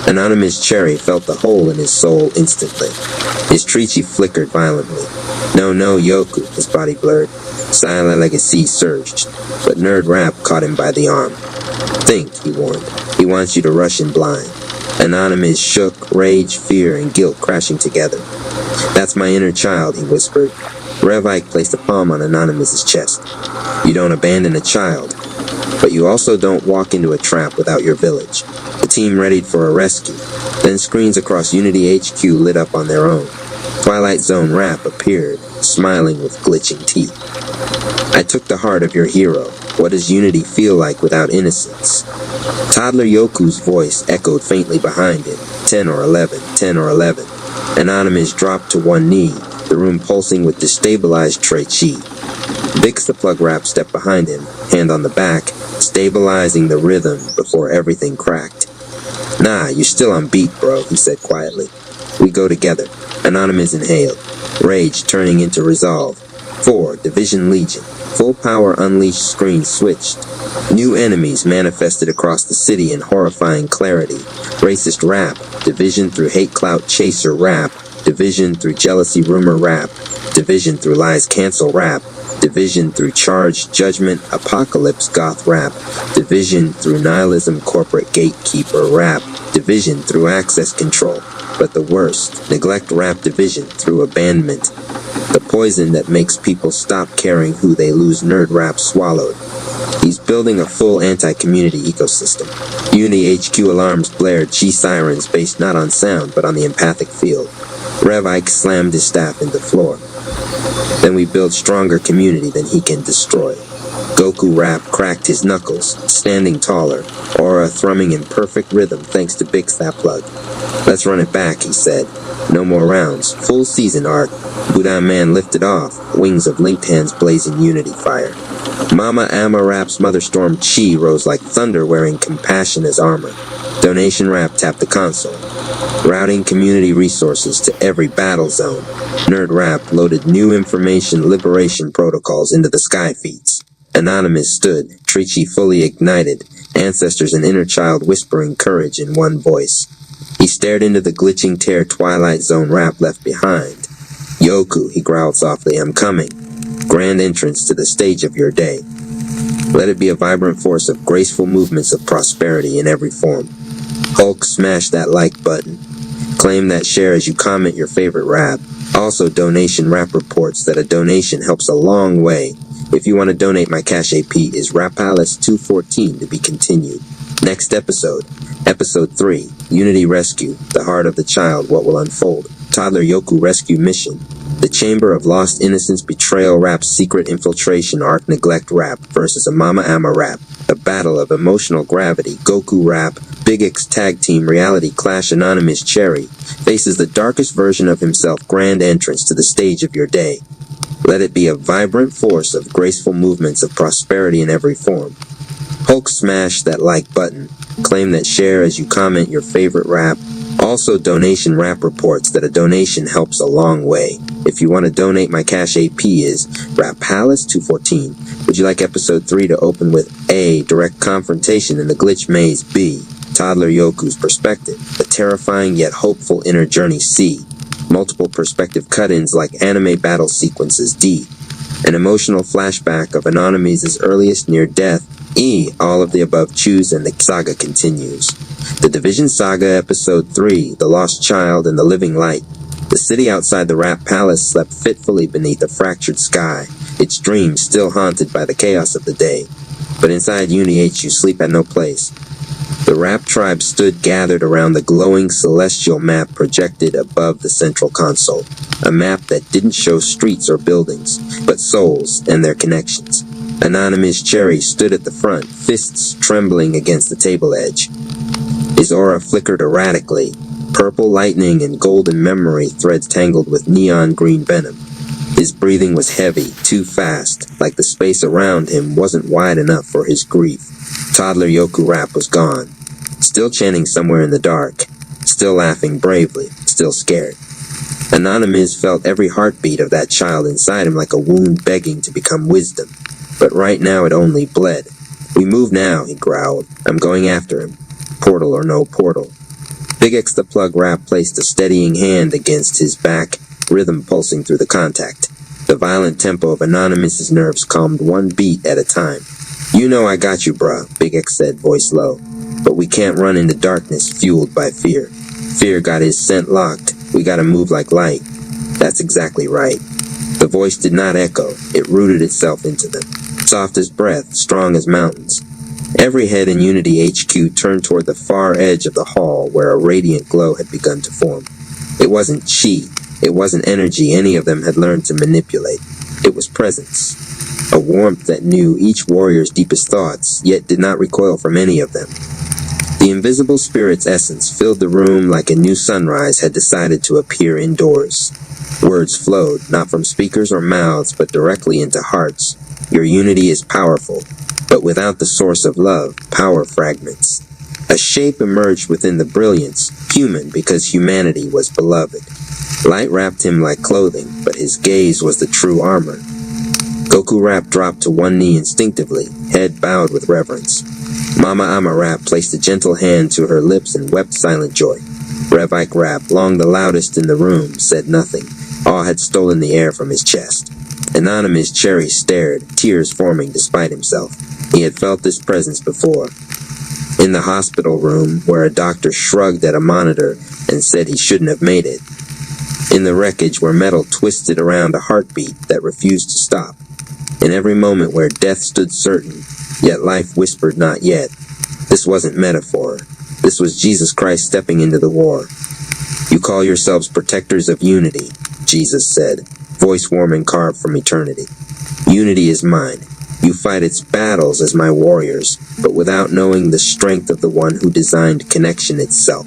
S1: Anonymous Cherry felt the hole in his soul instantly. His Trichi flickered violently. No, Yoku, his body blurred. Silent Legacy surged, but Nerd Rap caught him by the arm. Think, he warned. He wants you to rush in blind. Anonymous shook, rage, fear, and guilt crashing together. That's my inner child, he whispered. Revike placed a palm on Anonymous's chest. You don't abandon a child, but you also don't walk into a trap without your village. The team readied for a rescue. Then screens across Unity HQ lit up on their own. Twilight Zone Rap appeared, smiling with glitching teeth. I took the heart of your hero. What does Unity feel like without innocence? Toddler Yoku's voice echoed faintly behind him. 10 or 11, 10 or 11. Anonymous dropped to one knee, the room pulsing with destabilized Trey Chi. Bix the Plug Rap stepped behind him, hand on the back, stabilizing the rhythm before everything cracked. Nah, you're still on beat, bro, he said quietly. We go together. Anonymous inhaled, rage turning into resolve. 4, Division Legion. Full power unleashed screen switched. New enemies manifested across the city in horrifying clarity. Racist rap, division through hate clout chaser rap, division through jealousy rumor rap, division through lies cancel rap, division through charged judgment apocalypse goth rap, division through nihilism corporate gatekeeper rap, division through access control. But the worst, neglect rap division through abandonment. The poison that makes people stop caring who they lose nerd rap swallowed. He's building a full anti-community ecosystem. Uni HQ alarms blared Chi sirens based not on sound but on the empathic field. Rev Ike slammed his staff into the floor. Then we build stronger community than he can destroy. Goku Rap cracked his knuckles, standing taller, aura thrumming in perfect rhythm thanks to Bix that Plug. Let's run it back, he said. No more rounds. Full season arc. Buddha Man lifted off, wings of linked hands blazing unity fire. Mama Amma Rap's Mother Storm Chi rose like thunder wearing compassion as armor. Donation Rap tapped the console. Routing community resources to every battle zone. Nerd Rap loaded new information liberation protocols into the sky feeds. Anonymous stood, Trichi fully ignited, ancestors and inner child whispering courage in one voice. He stared into the glitching tear Twilight Zone rap left behind. Yoku, he growled softly, I'm coming. Grand entrance to the stage of your day. Let it be a vibrant force of graceful movements of prosperity in every form. Hulk, smash that like button. Claim that share as you comment your favorite rap. Also, donation rap reports that a donation helps a long way. If you want to donate, my cash AP is Rapalice214 to be continued. Next episode, Episode 3, Unity Rescue, The Heart of the Child, What Will Unfold, Toddler Yoku Rescue Mission, The Chamber of Lost Innocence Betrayal Rap's Secret Infiltration Arc Neglect Rap versus a Mama Amma Rap, a battle of emotional gravity, Goku Rap, Big X Tag Team Reality Clash Anonymous Cherry, faces the darkest version of himself grand entrance to the stage of your day. Let it be a vibrant force of graceful movements of prosperity in every form. Hulk smash that like button. Claim that share as you comment your favorite rap. Also donation rap reports that a donation helps a long way. If you want to donate, my cash AP is Rapalice214. Would you like episode 3 to open with A, direct confrontation in the glitch maze, B, Toddler Yoku's perspective, a terrifying yet hopeful inner journey, C, multiple perspective cut-ins like anime battle sequences, D, an emotional flashback of Anonymous' earliest near-death, E, all of the above choose and the saga continues. The Division Saga Episode 3, The Lost Child and the Living Light. The city outside the Rap Palace slept fitfully beneath a fractured sky, its dreams still haunted by the chaos of the day. But inside Uni HU sleep had no place. The Rap tribe stood gathered around the glowing celestial map projected above the central console, a map that didn't show streets or buildings, but souls and their connections. Anonymous Cherry stood at the front, fists trembling against the table edge. His aura flickered erratically, purple lightning and golden memory threads tangled with neon green venom. His breathing was heavy, too fast, like the space around him wasn't wide enough for his grief. Toddler Yoku Rap was gone, still chanting somewhere in the dark, still laughing bravely, still scared. Anonymous felt every heartbeat of that child inside him like a wound begging to become wisdom, but right now it only bled. We move now, he growled. I'm going after him. Portal or no portal. Big X the Plug Rap placed a steadying hand against his back, rhythm pulsing through the contact. The violent tempo of Anonymous's nerves calmed one beat at a time. You know I got you, bruh, Big X said, voice low. But we can't run into darkness fueled by fear. Fear got his scent locked. We gotta move like light. That's exactly right. The voice did not echo. It rooted itself into them. Soft as breath, strong as mountains. Every head in Unity HQ turned toward the far edge of the hall where a radiant glow had begun to form. It wasn't chi. It wasn't energy any of them had learned to manipulate. It was presence. A warmth that knew each warrior's deepest thoughts, yet did not recoil from any of them. The invisible spirit's essence filled the room like a new sunrise had decided to appear indoors. Words flowed, not from speakers or mouths, but directly into hearts. Your unity is powerful, but without the source of love, power fragments. A shape emerged within the brilliance, human because humanity was beloved. Light wrapped him like clothing, but his gaze was the true armor. Goku Rap dropped to one knee instinctively, head bowed with reverence. Mama Ama Rap placed a gentle hand to her lips and wept silent joy. Rev Ike Rap, long the loudest in the room, said nothing. Awe had stolen the air from his chest. Anonymous Cherry stared, tears forming despite himself. He had felt this presence before. In the hospital room, where a doctor shrugged at a monitor and said he shouldn't have made it. In the wreckage where metal twisted around a heartbeat that refused to stop. In every moment where death stood certain, yet life whispered not yet. This wasn't metaphor. This was Jesus Christ stepping into the war. You call yourselves protectors of unity, Jesus said, voice warm and carved from eternity. Unity is mine. You fight its battles as my warriors, but without knowing the strength of the one who designed connection itself.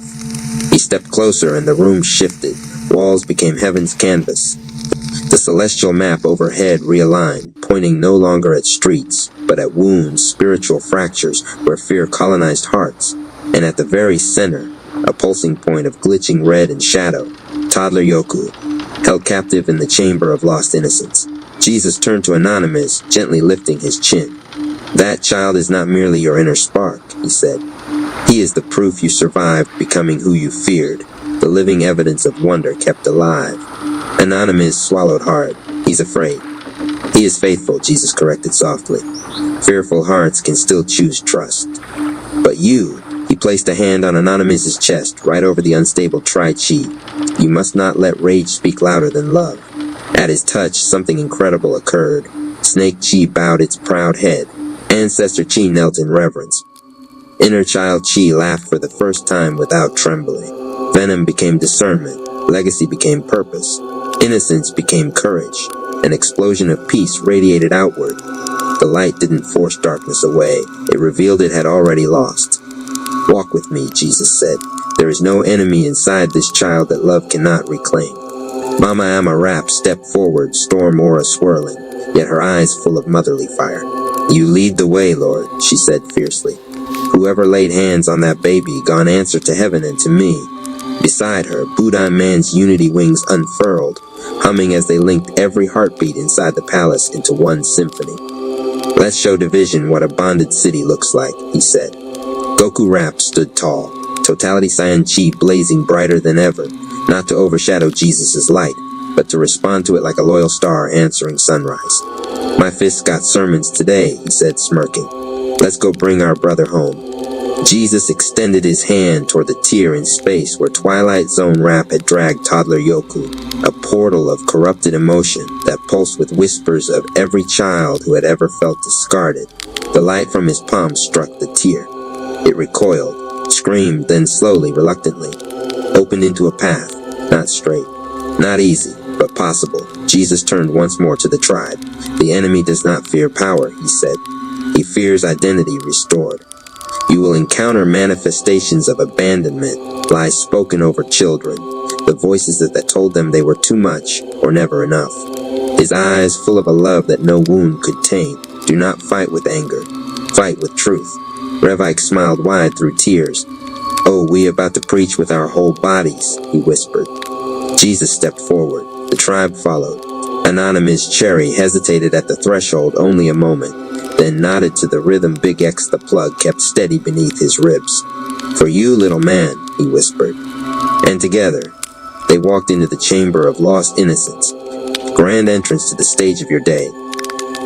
S1: He stepped closer and the room shifted. Walls became heaven's canvas. The celestial map overhead realigned, pointing no longer at streets, but at wounds, spiritual fractures where fear colonized hearts. And at the very center, a pulsing point of glitching red and shadow, toddler Yoku, held captive in the chamber of lost innocence. Jesus turned to Anonymous, gently lifting his chin. That child is not merely your inner spark, he said. He is the proof you survived becoming who you feared, the living evidence of wonder kept alive. Anonymous swallowed hard. He's afraid. He is faithful, Jesus corrected softly. Fearful hearts can still choose trust. But you, he placed a hand on Anonymous's chest, right over the unstable Tri-Chi. You must not let rage speak louder than love. At his touch, something incredible occurred. Snake Chi bowed its proud head. Ancestor Chi knelt in reverence. Inner child Chi laughed for the first time without trembling. Venom became discernment. Legacy became purpose. Innocence became courage. An explosion of peace radiated outward. The light didn't force darkness away. It revealed it had already lost. Walk with me, Jesus said. There is no enemy inside this child that love cannot reclaim. Mama Ama Rap stepped forward, storm aura swirling, yet her eyes full of motherly fire. You lead the way, Lord, she said fiercely. Whoever laid hands on that baby gone answer to heaven and to me. Beside her, Budan Man's unity wings unfurled, humming as they linked every heartbeat inside the palace into one symphony. Let's show division what a bonded city looks like, he said. Goku Rap stood tall, Totality Saiyan Chi blazing brighter than ever, not to overshadow Jesus' light, but to respond to it like a loyal star answering sunrise. My fists got sermons today, he said, smirking. Let's go bring our brother home. Jesus extended his hand toward the tier in space where Twilight Zone Rap had dragged toddler Yoku, a portal of corrupted emotion that pulsed with whispers of every child who had ever felt discarded. The light from his palm struck the tier. It recoiled, screamed, then slowly, reluctantly, opened into a path, not straight, not easy, but possible. Jesus turned once more to the tribe. The enemy does not fear power, he said. He fears identity restored. You will encounter manifestations of abandonment, lies spoken over children, the voices that told them they were too much or never enough. His eyes full of a love that no wound could taint. Do not fight with anger. Fight with truth. Rev Ike smiled wide through tears. Oh, we about to preach with our whole bodies, he whispered. Jesus stepped forward. The tribe followed. Anonymous Cherry hesitated at the threshold only a moment, then nodded to the rhythm Big X the Plug kept steady beneath his ribs. For you, little man, he whispered. And together, they walked into the chamber of lost innocence, grand entrance to the stage of your day.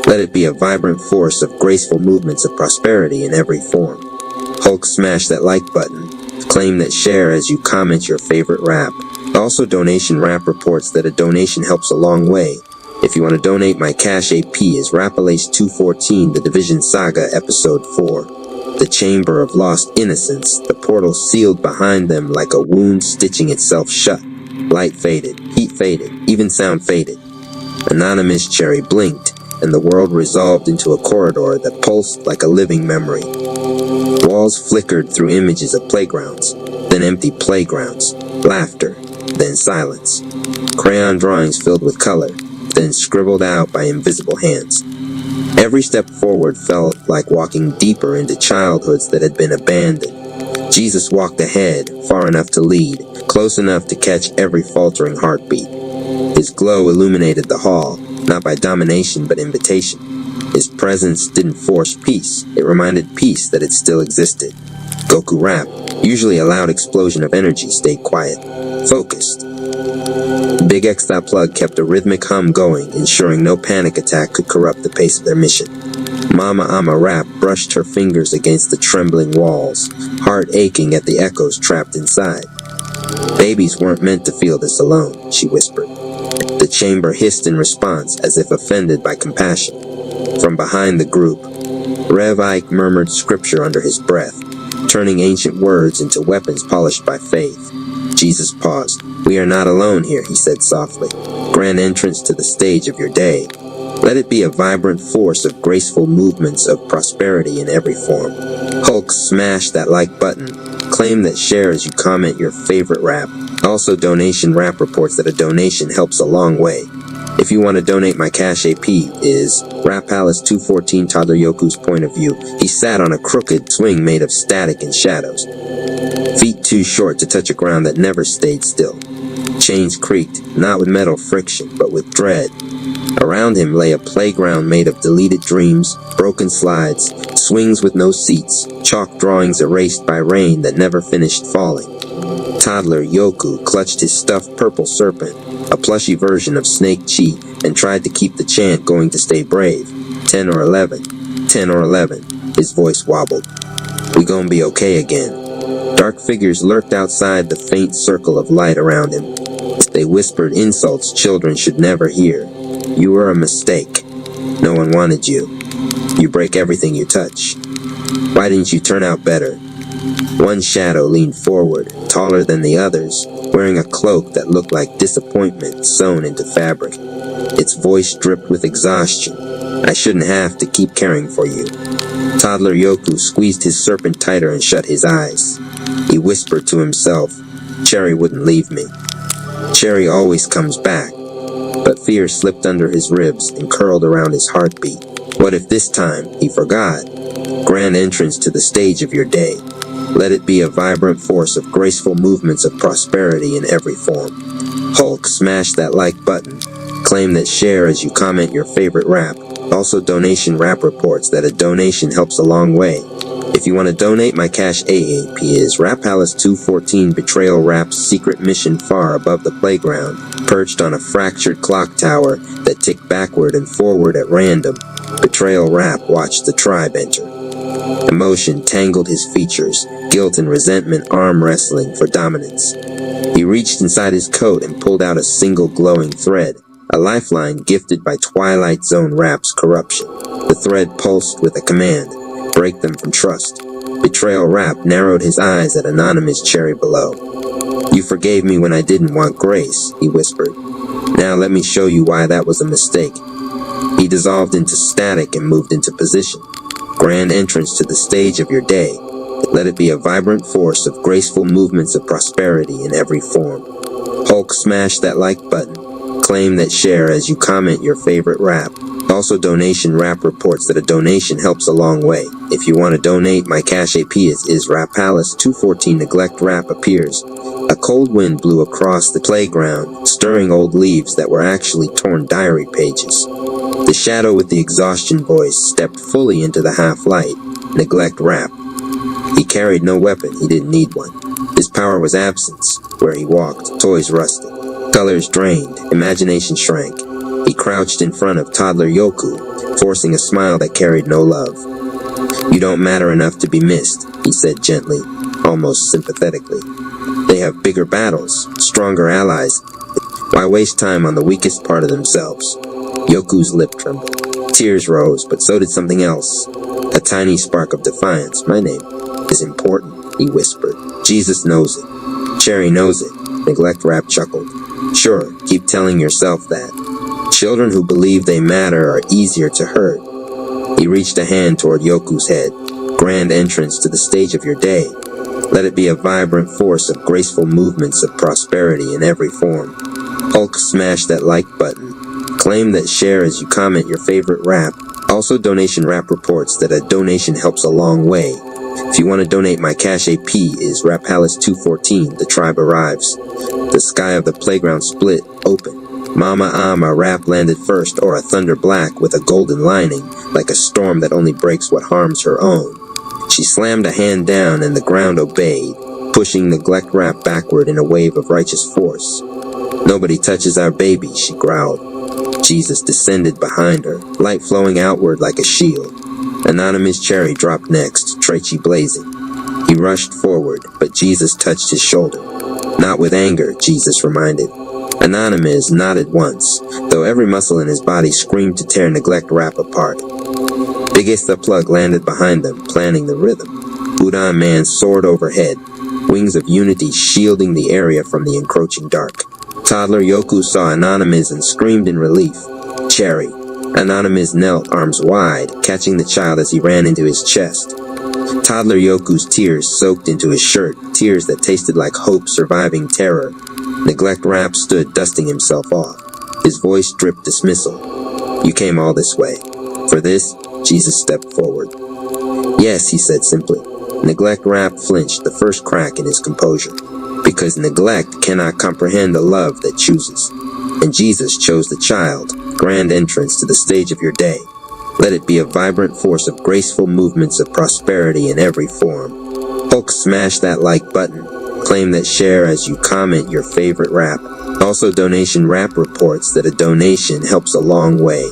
S1: Let it be a vibrant force of graceful movements of prosperity in every form. Hulk smash that like button. Claim that share as you comment your favorite rap. Also donation rap reports that a donation helps a long way. If you want to donate, my cash AP is Rapalace 214, The Division Saga, Episode 4. The Chamber of Lost Innocence, the portal sealed behind them like a wound stitching itself shut. Light faded, heat faded, even sound faded. Anonymous Cherry blinked, and the world resolved into a corridor that pulsed like a living memory. Walls walls flickered through images of playgrounds, then empty playgrounds, laughter, then silence. Crayon drawings filled with color, then scribbled out by invisible hands. Every step forward felt like walking deeper into childhoods that had been abandoned. Jesus walked ahead, far enough to lead, close enough to catch every faltering heartbeat. His glow illuminated the hall, not by domination but invitation. His presence didn't force peace, it reminded peace that it still existed. Goku Rap, usually a loud explosion of energy, stayed quiet, focused. Big X.Plug kept a rhythmic hum going, ensuring no panic attack could corrupt the pace of their mission. Mama Ama Rap brushed her fingers against the trembling walls, heart aching at the echoes trapped inside. Babies weren't meant to feel this alone, she whispered. The chamber hissed in response, as if offended by compassion. From behind the group, Rev Ike murmured scripture under his breath, turning ancient words into weapons polished by faith. Jesus paused. "We are not alone here," he said softly. "Grand entrance to the stage of your day. Let it be a vibrant force of graceful movements of prosperity in every form." Hulk, smash that like button. Claim that share as you comment your favorite rap. Also, donation rap reports that a donation helps a long way. If you want to donate, my Cash AP is Rap Palace 214 Toddler Yoku's point of view. He sat on a crooked swing made of static and shadows. Feet too short to touch a ground that never stayed still. Chains creaked, not with metal friction, but with dread. Around him lay a playground made of deleted dreams, broken slides, swings with no seats, chalk drawings erased by rain that never finished falling. Toddler Yoku clutched his stuffed purple serpent, a plushy version of Snake Chi, and tried to keep the chant going to stay brave. 10 or 11, 10 or 11, his voice wobbled. "We gonna be okay again." Dark figures lurked outside the faint circle of light around him. They whispered insults children should never hear. "You were a mistake. No one wanted you. You break everything you touch. Why didn't you turn out better?" One shadow leaned forward, taller than the others, wearing a cloak that looked like disappointment sewn into fabric. Its voice dripped with exhaustion. "I shouldn't have to keep caring for you." Toddler Yoku squeezed his serpent tighter and shut his eyes. He whispered to himself, "Cherry wouldn't leave me. Cherry always comes back." But fear slipped under his ribs and curled around his heartbeat. What if this time he forgot? Grand entrance to the stage of your day. Let it be a vibrant force of graceful movements of prosperity in every form. Hulk, smash that like button. Claim that share as you comment your favorite rap. Also, donation rap reports that a donation helps a long way. If you want to donate, my Cash AAP is Rap Palace 214 Betrayal Rap's secret mission far above the playground, perched on a fractured clock tower that ticked backward and forward at random. Betrayal Rap watched the tribe enter. Emotion tangled his features, guilt and resentment arm wrestling for dominance. He reached inside his coat and pulled out a single glowing thread, a lifeline gifted by Twilight Zone Rap's corruption. The thread pulsed with a command, break them from trust. Betrayal Rap narrowed his eyes at anonymous Cherry below. "You forgave me when I didn't want grace," he whispered. "Now let me show you why that was a mistake." He dissolved into static and moved into position. Grand entrance to the stage of your day. Let it be a vibrant force of graceful movements of prosperity in every form. Hulk, smash that like button. Claim that share as you comment your favorite rap. Also, donation rap reports that a donation helps a long way. If you want to donate, my Cash AP is Rap Palace 214 Neglect Rap appears. A cold wind blew across the playground, stirring old leaves that were actually torn diary pages. The shadow with the exhaustion voice stepped fully into the half-light. Neglect Rap. He carried no weapon, he didn't need one. His power was absence. Where he walked, toys rusted. Colors drained, imagination shrank. He crouched in front of Toddler Yoku, forcing a smile that carried no love. "You don't matter enough to be missed," he said gently, almost sympathetically. "They have bigger battles, stronger allies. Why waste time on the weakest part of themselves?" Yoku's lip trembled. Tears rose, but so did something else. A tiny spark of defiance. "My name is important," he whispered. "Jesus knows it. Cherry knows it." Neglect Rap chuckled. "Sure, keep telling yourself that. Children who believe they matter are easier to hurt." He reached a hand toward Yoku's head. grand entrance to the stage of your day. Let it be a vibrant force of graceful movements of prosperity in every form. Hulk smash that like button. Claim that share as you comment your favorite rap. Also, donation rap reports that a donation helps a long way. If you want to donate, my Cash AP is Rapalice214. The tribe arrives. The sky of the playground split open. Mama a rap landed first, or a thunder black with a golden lining, like a storm that only breaks what harms her own. She slammed a hand down and the ground obeyed, pushing neglect rap backward in a wave of righteous force. Nobody touches our baby, she growled. Jesus descended behind her, light flowing outward like a shield. Anonymous Cherry dropped next, Treachi blazing. He rushed forward, but Jesus touched his shoulder. Not with anger, Jesus reminded. Anonymous nodded once, though every muscle in his body screamed to tear neglect rap apart. Biggest the plug landed behind them, planning the rhythm. Buddha Man soared overhead, wings of unity shielding the area from the encroaching dark. Toddler Yoku saw Anonymous and screamed in relief. Cherry. Anonymous knelt, arms wide, catching the child as he ran into his chest. Toddler Yoku's tears soaked into his shirt, tears that tasted like hope surviving terror. Neglect Rap stood, dusting himself off. His voice dripped dismissal. You came all this way. For this, Jesus stepped forward. Yes, he said simply. Neglect Rap flinched, the first crack in his composure. Because neglect cannot comprehend the love that chooses. And Jesus chose the child, grand entrance to the stage of your day. Let it be a vibrant force of graceful movements of prosperity in every form. Hulk smash that like button. Claim that share as you comment your favorite rap. Also donation rap reports that a donation helps a long way.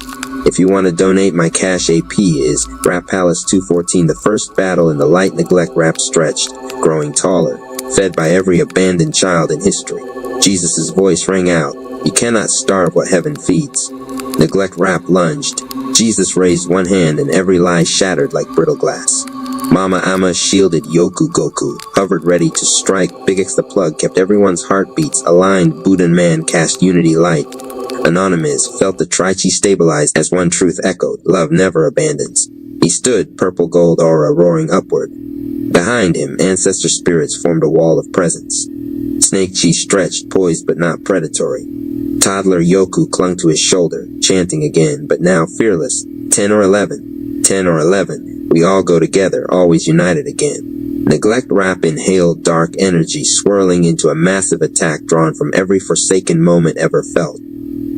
S1: If you want to donate, my Cash AP is Rapalice214. The first battle in the light neglect rap stretched, growing taller, fed by every abandoned child in history. Jesus' voice rang out. You cannot starve what heaven feeds. Neglect rap lunged. Jesus raised one hand and every lie shattered like brittle glass. Mama Ama shielded Yoku Goku, hovered ready to strike. Big X the Plug kept everyone's heartbeats aligned. Buddha Man cast unity light. Anonymous felt the Trichi stabilize as one truth echoed. Love never abandons. He stood, purple gold aura roaring upward. Behind him, ancestor spirits formed a wall of presence. Snake Chi stretched, poised but not predatory. Toddler Yoku clung to his shoulder, chanting again, but now fearless. 10 or 11. 10 or 11. We all go together, always united again. Neglect Rap inhaled dark energy, swirling into a massive attack drawn from every forsaken moment ever felt.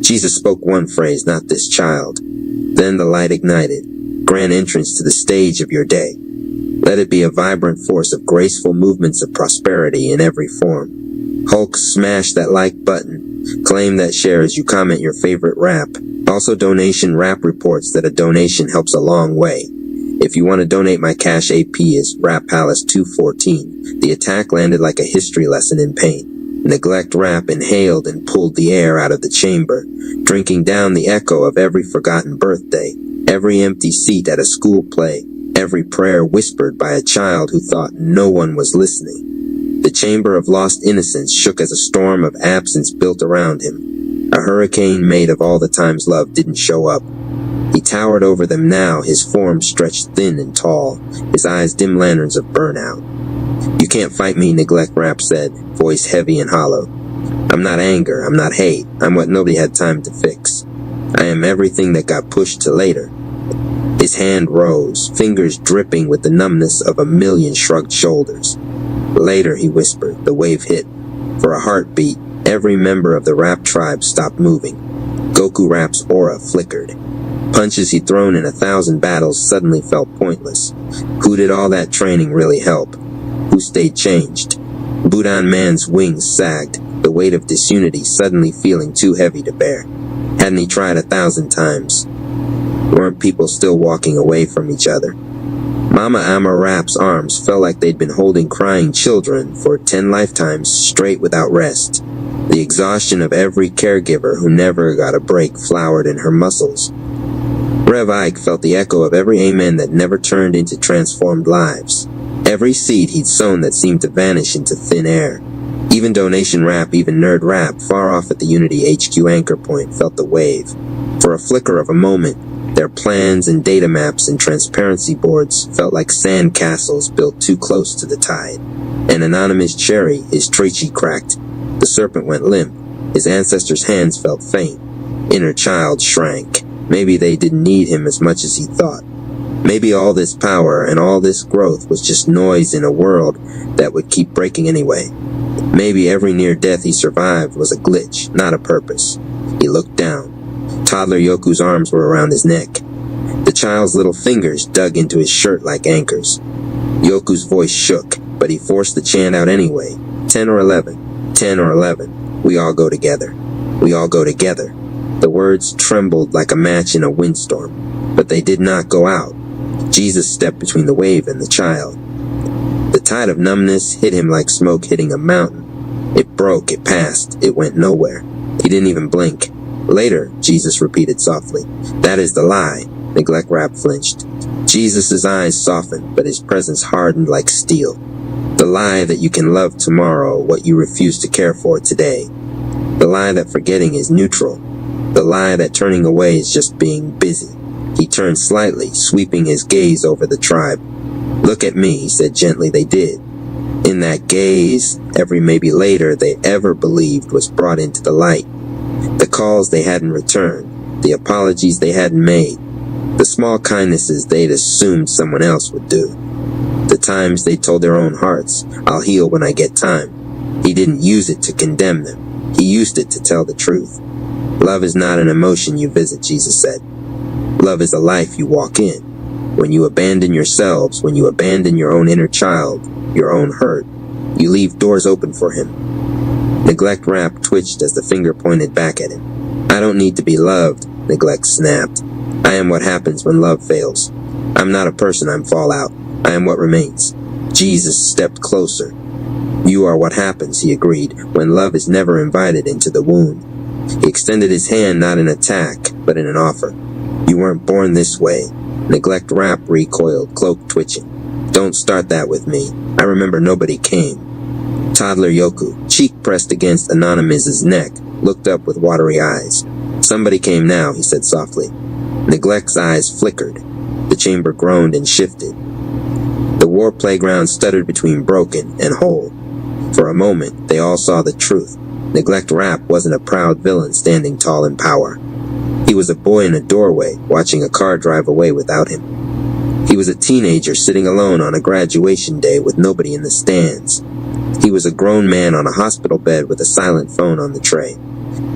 S1: Jesus spoke one phrase, not this child. Then the light ignited. Grand entrance to the stage of your day. Let it be a vibrant force of graceful movements of prosperity in every form. Hulk smash that like button. Claim that share as you comment your favorite rap. Also donation rap reports that a donation helps a long way. If you want to donate, my Cash AP is Rapalice214. The attack landed like a history lesson in pain. Neglect Rap inhaled and pulled the air out of the chamber, drinking down the echo of every forgotten birthday, every empty seat at a school play, every prayer whispered by a child who thought no one was listening. The chamber of lost innocence shook as a storm of absence built around him, a hurricane made of all the times love didn't show up. He towered over them now, his form stretched thin and tall, his eyes dim lanterns of burnout. You can't fight me, Neglect Rap said, voice heavy and hollow. I'm not anger, I'm not hate, I'm what nobody had time to fix. I am everything that got pushed to later. His hand rose, fingers dripping with the numbness of a million shrugged shoulders. Later, he whispered, the wave hit. For a heartbeat, every member of the Rap tribe stopped moving. Goku Rap's aura flickered. Punches he'd thrown in 1,000 battles suddenly felt pointless. Who did all that training really help? Who stayed changed? Budan Man's wings sagged, the weight of disunity suddenly feeling too heavy to bear. Hadn't he tried 1,000 times? Weren't people still walking away from each other? Mama Ama Rap's arms felt like they'd been holding crying children for 10 lifetimes straight without rest. The exhaustion of every caregiver who never got a break flowered in her muscles. Rev Ike felt the echo of every amen that never turned into transformed lives. Every seed he'd sown that seemed to vanish into thin air. Even Donation Rap, even Nerd Rap, far off at the Unity HQ anchor point, felt the wave. For a flicker of a moment, their plans and data maps and transparency boards felt like sand castles built too close to the tide. An anonymous cherry, his trachea cracked. The serpent went limp. His ancestors' hands felt faint. Inner child shrank. Maybe they didn't need him as much as he thought. Maybe all this power and all this growth was just noise in a world that would keep breaking anyway. Maybe every near death he survived was a glitch, not a purpose. He looked down. Toddler Yoku's arms were around his neck. The child's little fingers dug into his shirt like anchors. Yoku's voice shook, but he forced the chant out anyway. 10 or 11. 10 or 11. We all go together. We all go together. The words trembled like a match in a windstorm, but they did not go out. Jesus stepped between the wave and the child. The tide of numbness hit him like smoke hitting a mountain. It broke, it passed, it went nowhere. He didn't even blink. Later, Jesus repeated softly. That is the lie. Neglect Rap flinched. Jesus' eyes softened, but his presence hardened like steel. The lie that you can love tomorrow what you refuse to care for today. The lie that forgetting is neutral. The lie that turning away is just being busy. He turned slightly, sweeping his gaze over the tribe. Look at me, he said gently. They did. In that gaze, every maybe later they ever believed was brought into the light. The calls they hadn't returned, the apologies they hadn't made, the small kindnesses they'd assumed someone else would do. The times they told their own hearts, I'll heal when I get time. He didn't use it to condemn them. He used it to tell the truth. Love is not an emotion you visit, Jesus said. Love is a life you walk in. When you abandon yourselves, when you abandon your own inner child, your own hurt, you leave doors open for him. Neglect Rap twitched as the finger pointed back at him. I don't need to be loved, Neglect snapped. I am what happens when love fails. I'm not a person I'm fallout. I am what remains. Jesus stepped closer. You are what happens, he agreed, when love is never invited into the wound. He extended his hand not in attack, but in an offer. You weren't born this way. Neglect Rap recoiled, cloak twitching. Don't start that with me. I remember nobody came. Toddler Yoku, cheek pressed against Anonymous's neck, looked up with watery eyes. Somebody came now, he said softly. Neglect's eyes flickered. The chamber groaned and shifted. The war playground stuttered between broken and whole. For a moment, they all saw the truth. Neglect Rap wasn't a proud villain standing tall in power. He was a boy in a doorway, watching a car drive away without him. He was a teenager sitting alone on a graduation day with nobody in the stands. He was a grown man on a hospital bed with a silent phone on the tray.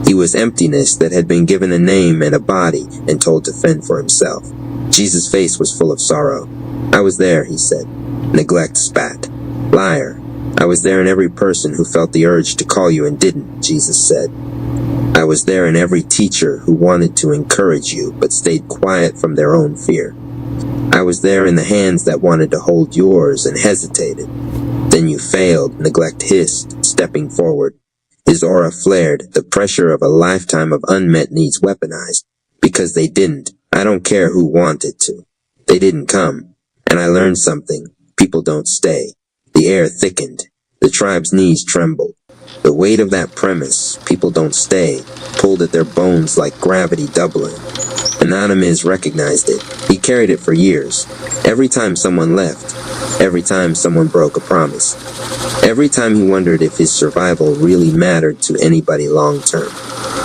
S1: He was emptiness that had been given a name and a body and told to fend for himself. Jesus' face was full of sorrow. I was there, he said. Neglect spat. Liar. I was there in every person who felt the urge to call you and didn't, Jesus said. I was there in every teacher who wanted to encourage you but stayed quiet from their own fear. I was there in the hands that wanted to hold yours and hesitated. Then you failed, Neglect hissed, stepping forward. His aura flared, the pressure of a lifetime of unmet needs weaponized. Because they didn't. I don't care who wanted to. They didn't come. And I learned something. People don't stay. The air thickened. The tribe's knees trembled. The weight of that premise, people don't stay, pulled at their bones like gravity doubling. Anonymous recognized it. He carried it for years. Every time someone left, every time someone broke a promise, every time he wondered if his survival really mattered to anybody long term.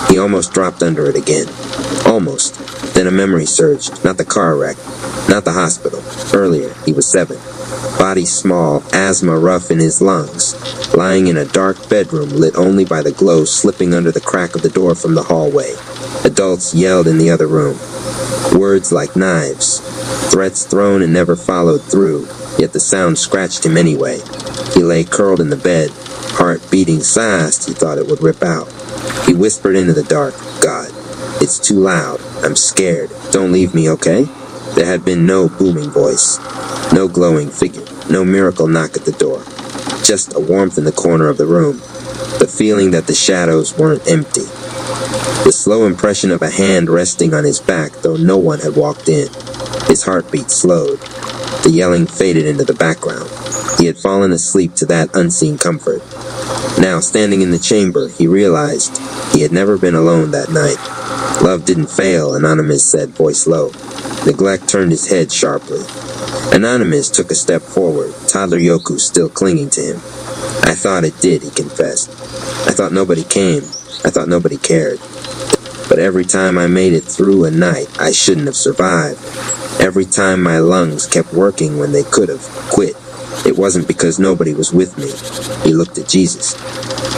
S1: He almost dropped under it again. Almost. Then a memory surged. Not the car wreck. Not the hospital. Earlier, he was 7. Body small, asthma rough in his lungs, lying in a dark bedroom lit only by the glow slipping under the crack of the door from the hallway. Adults yelled in the other room. Words like knives. Threats thrown and never followed through, yet the sound scratched him anyway. He lay curled in the bed, heart beating fast he thought it would rip out. He whispered into the dark, God, it's too loud. I'm scared. Don't leave me, okay? There had been no booming voice, no glowing figure, no miracle knock at the door. Just a warmth in the corner of the room, the feeling that the shadows weren't empty. The slow impression of a hand resting on his back, though no one had walked in. His heartbeat slowed. The yelling faded into the background. He had fallen asleep to that unseen comfort. Now, standing in the chamber, he realized he had never been alone that night. Love didn't fail, Anonymous said, voice low. Neglect turned his head sharply. Anonymous took a step forward, toddler Yoku still clinging to him. I thought it did, he confessed. I thought nobody came. I thought nobody cared. But every time I made it through a night I shouldn't have survived, every time my lungs kept working when they could have quit, it wasn't because nobody was with me. He looked at Jesus.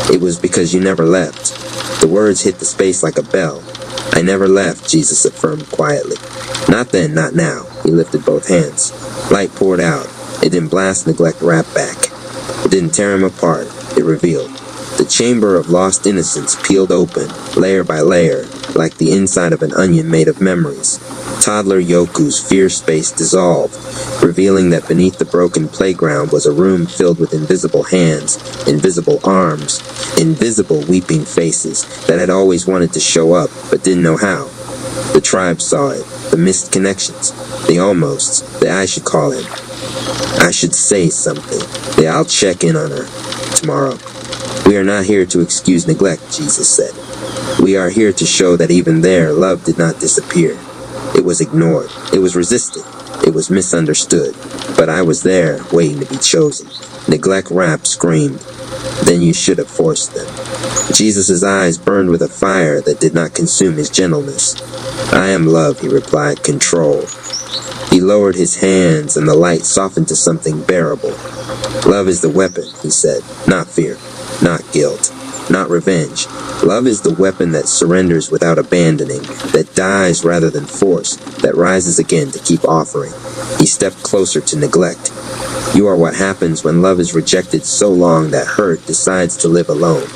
S1: It was because you never left. The words hit the space like a bell. I never left, Jesus affirmed quietly. Not then, not now. He lifted both hands. Light poured out. It didn't blast Neglect Rap back. It didn't tear him apart. It revealed. The chamber of lost innocence peeled open, layer by layer, like the inside of an onion made of memories. Toddler Yoku's fear space dissolved, revealing that beneath the broken playground was a room filled with invisible hands, invisible arms, invisible weeping faces that had always wanted to show up but didn't know how. The tribe saw it, the missed connections, the almosts, the I should call him. I should say something. Yeah, I'll check in on her tomorrow. We are not here to excuse neglect, Jesus said. We are here to show that even there, love did not disappear. It was ignored. It was resisted. It was misunderstood. But I was there, waiting to be chosen. Neglect Rap screamed. Then you should have forced them. Jesus' eyes burned with a fire that did not consume his gentleness. I am love, he replied, control. He lowered his hands and the light softened to something bearable. Love is the weapon, he said, not fear, not guilt, not revenge. Love is the weapon that surrenders without abandoning, that dies rather than force, that rises again to keep offering. He stepped closer to Neglect. You are what happens when love is rejected so long that hurt decides to live alone.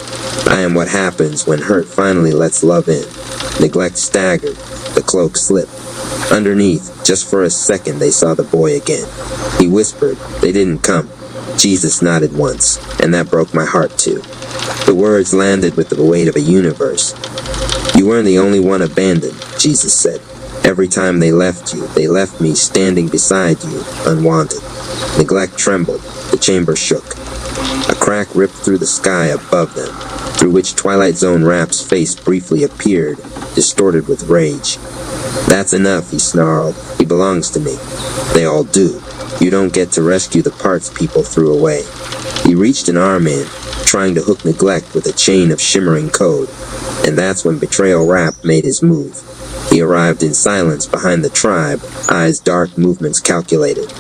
S1: I am what happens when hurt finally lets love in. Neglect staggered. The cloak slipped. Underneath, just for a second, they saw the boy again. He whispered, they didn't come. Jesus nodded once, and that broke my heart too. The words landed with the weight of a universe. You weren't the only one abandoned, Jesus said. Every time they left you, they left me standing beside you, unwanted. Neglect trembled. The chamber shook. A crack ripped through the sky above them, through which Twilight Zone Rap's face briefly appeared, distorted with rage. That's enough, he snarled. He belongs to me. They all do. You don't get to rescue the parts people threw away. He reached an arm in, trying to hook Neglect with a chain of shimmering code, and that's when Betrayal Rap made his move. He arrived in silence behind the tribe, eyes dark, movements calculated.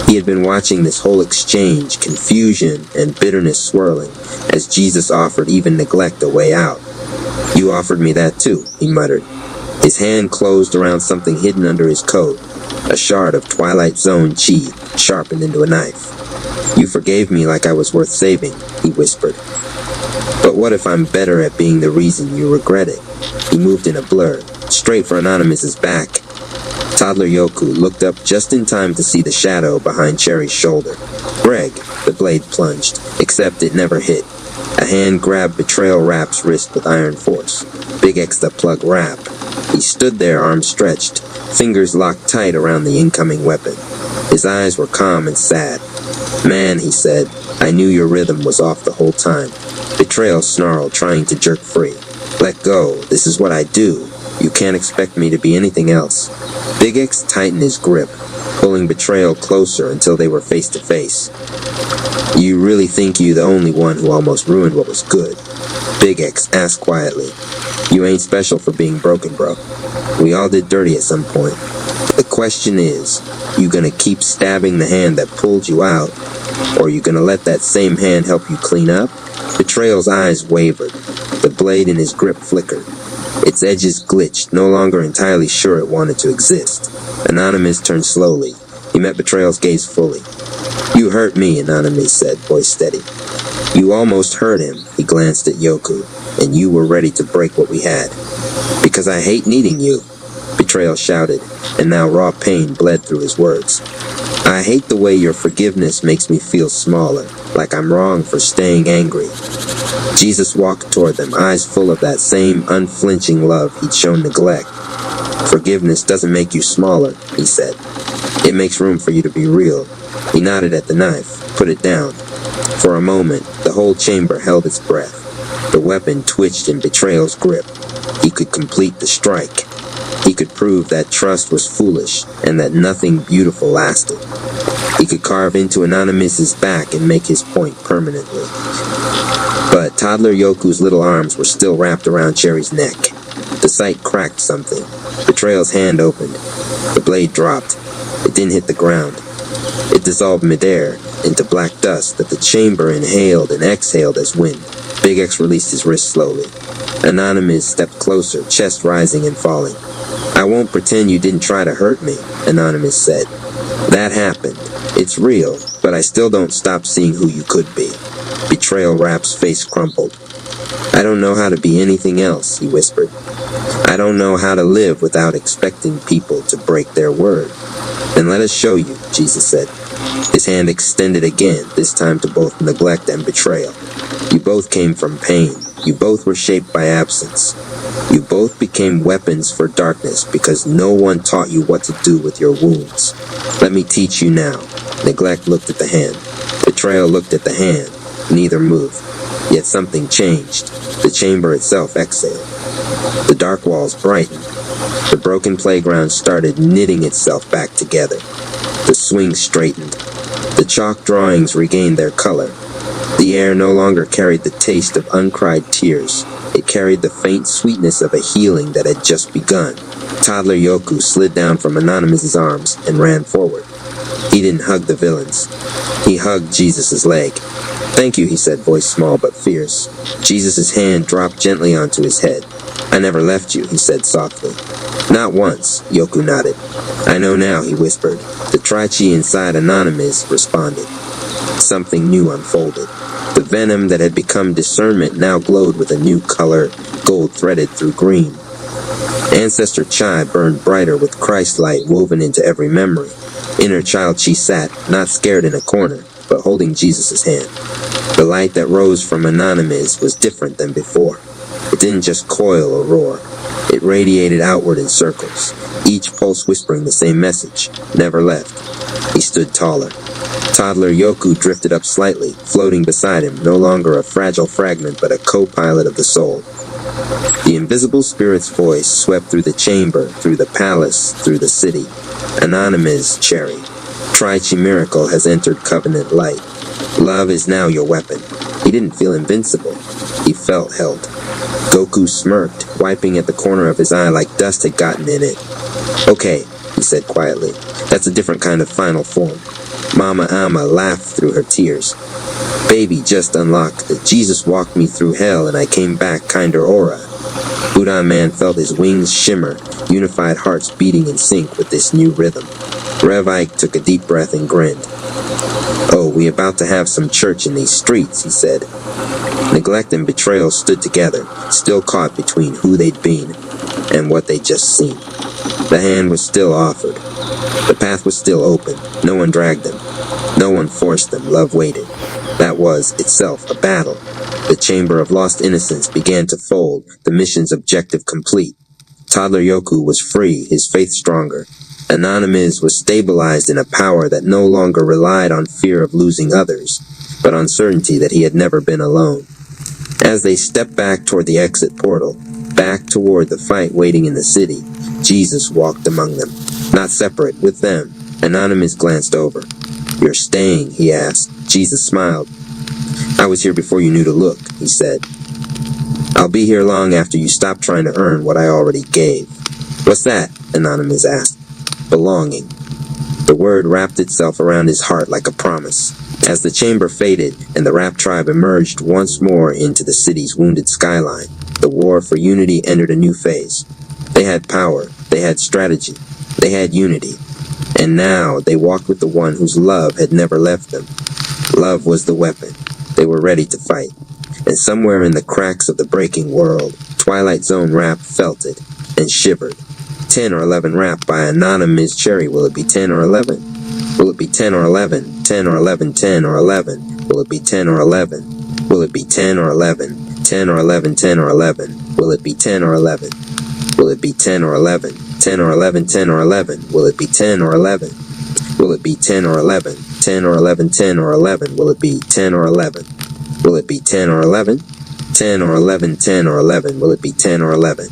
S1: He had been watching this whole exchange, confusion and bitterness swirling, as Jesus offered even Neglect a way out. You offered me that too, he muttered. His hand closed around something hidden under his coat, a shard of Twilight Zone chi sharpened into a knife. You forgave me like I was worth saving, he whispered. But what if I'm better at being the reason you regret it? He moved in a blur, straight for Anonymous's back. Toddler Yoku looked up just in time to see the shadow behind Cherry's shoulder. Greg, the blade plunged, except it never hit. A hand grabbed Betrayal Rap's wrist with iron force. Big X the plug Rap. He stood there, arms stretched, fingers locked tight around the incoming weapon. His eyes were calm and sad. Man, he said, I knew your rhythm was off the whole time. Betrayal snarled, trying to jerk free. Let go. This is what I do. You can't expect me to be anything else. Big X tightened his grip, pulling Betrayal closer until they were face to face. You really think you the only one who almost ruined what was good? Big X asked quietly. You ain't special for being broken, bro. We all did dirty at some point. The question is, you gonna keep stabbing the hand that pulled you out, or you gonna let that same hand help you clean up? Betrayal's eyes wavered. The blade in his grip flickered. Its edges glitched, no longer entirely sure it wanted to exist. Anonymous turned slowly. He met Betrayal's gaze fully. You hurt me, Anonymous said, voice steady. You almost hurt him, he glanced at Yoku, and you were ready to break what we had. Because I hate needing you, Betrayal shouted, and now raw pain bled through his words. I hate the way your forgiveness makes me feel smaller, like I'm wrong for staying angry. Jesus walked toward them, eyes full of that same unflinching love he'd shown Neglect. Forgiveness doesn't make you smaller, he said. It makes room for you to be real. He nodded at the knife, put it down. For a moment, the whole chamber held its breath. The weapon twitched in Betrayal's grip. He could complete the strike. He could prove that trust was foolish and that nothing beautiful lasted. He could carve into Anonymous's back and make his point permanently. But toddler Yoku's little arms were still wrapped around Cherry's neck. The sight cracked something. Betrayal's hand opened. The blade dropped. It didn't hit the ground. It dissolved midair into black dust that the chamber inhaled and exhaled as wind. Big X released his wrist slowly. Anonymous stepped closer, chest rising and falling. "I won't pretend you didn't try to hurt me," Anonymous said. "That happened. It's real, but I still don't stop seeing who you could be." Betrayal Rap's face crumpled. "I don't know how to be anything else," he whispered. "I don't know how to live without expecting people to break their word." "Then let us show you," Jesus said. His hand extended again, this time to both neglect and betrayal. "You both came from pain. You both were shaped by absence. You both became weapons for darkness because no one taught you what to do with your wounds. Let me teach you now." Neglect looked at the hand. Betrayal looked at the hand. Neither moved. Yet something changed. The chamber itself exhaled. The dark walls brightened. The broken playground started knitting itself back together. The swing straightened. The chalk drawings regained their color. The air no longer carried the taste of uncried tears. It carried the faint sweetness of a healing that had just begun. Toddler Yoku slid down from Anonymous's arms and ran forward. He didn't hug the villains. He hugged Jesus' leg. "Thank you," he said, voice small but fierce. Jesus' hand dropped gently onto his head. "I never left you," he said softly. "Not once," Yoku nodded. "I know now," he whispered. The Tri-Chi inside Anonymous responded. Something new unfolded. The venom that had become discernment now glowed with a new color, gold threaded through green. Ancestor Chi burned brighter with Christ light woven into every memory. Inner child Chi sat, not scared in a corner, but holding Jesus' hand. The light that rose from Anonymous was different than before. It didn't just coil or roar. It radiated outward in circles, each pulse whispering the same message, never left. He stood taller. Toddler Yoku drifted up slightly, floating beside him, no longer a fragile fragment but a co-pilot of the soul. The invisible spirit's voice swept through the chamber, through the palace, through the city. Anonymous, Cherry. Tri-Chi miracle has entered covenant light. Love is now your weapon. He didn't feel invincible. He felt held. Goku smirked, wiping at the corner of his eye like dust had gotten in it. "Okay," he said quietly. "That's a different kind of final form." Mama Amma laughed through her tears. "Baby just unlocked. Jesus walked me through hell and I came back kinder aura." Budan Man felt his wings shimmer, unified hearts beating in sync with this new rhythm. Rev Ike took a deep breath and grinned. "Oh, we about to have some church in these streets," he said. Neglect and betrayal stood together, still caught between who they'd been and what they'd just seen. The hand was still offered. The path was still open. No one dragged them. No one forced them. Love waited. That was, itself, a battle. The chamber of lost innocence began to fold, the mission's objective complete. Toddler Yoku was free, his faith stronger. Anonymous was stabilized in a power that no longer relied on fear of losing others, but on certainty that he had never been alone. As they stepped back toward the exit portal, back toward the fight waiting in the city, Jesus walked among them. Not separate, with them. Anonymous glanced over. "You're staying?" he asked. Jesus smiled. "I was here before you knew to look," he said. "I'll be here long after you stop trying to earn what I already gave." "What's that?" Anonymous asked. "Belonging." The word wrapped itself around his heart like a promise. As the chamber faded and the Rap tribe emerged once more into the city's wounded skyline, the war for unity entered a new phase. They had power, they had strategy, they had unity. And now they walked with the one whose love had never left them. Love was the weapon. They were ready to fight. And somewhere in the cracks of the breaking world, Twilight Zone Rap felt it and shivered. 10 or 11 Rap by Anonymous Cherry. Will it be 10 or 11? Will it be 10 or 11? 10 or 11, 10 or 11. Will it be 10 or 11? Will it be 10 or 11? 10 or 11, 10 or 11. Will it be 10 or 11? Will it be 10 or 11? 10 or 11, 10 or 11. Will it be 10 or 11? Will it be 10 or 11? 10 or 11, 10 or 11. Will it be 10 or 11? Will it be 10 or 11? 10 or 11, 10 or 11. Will it be 10 or 11?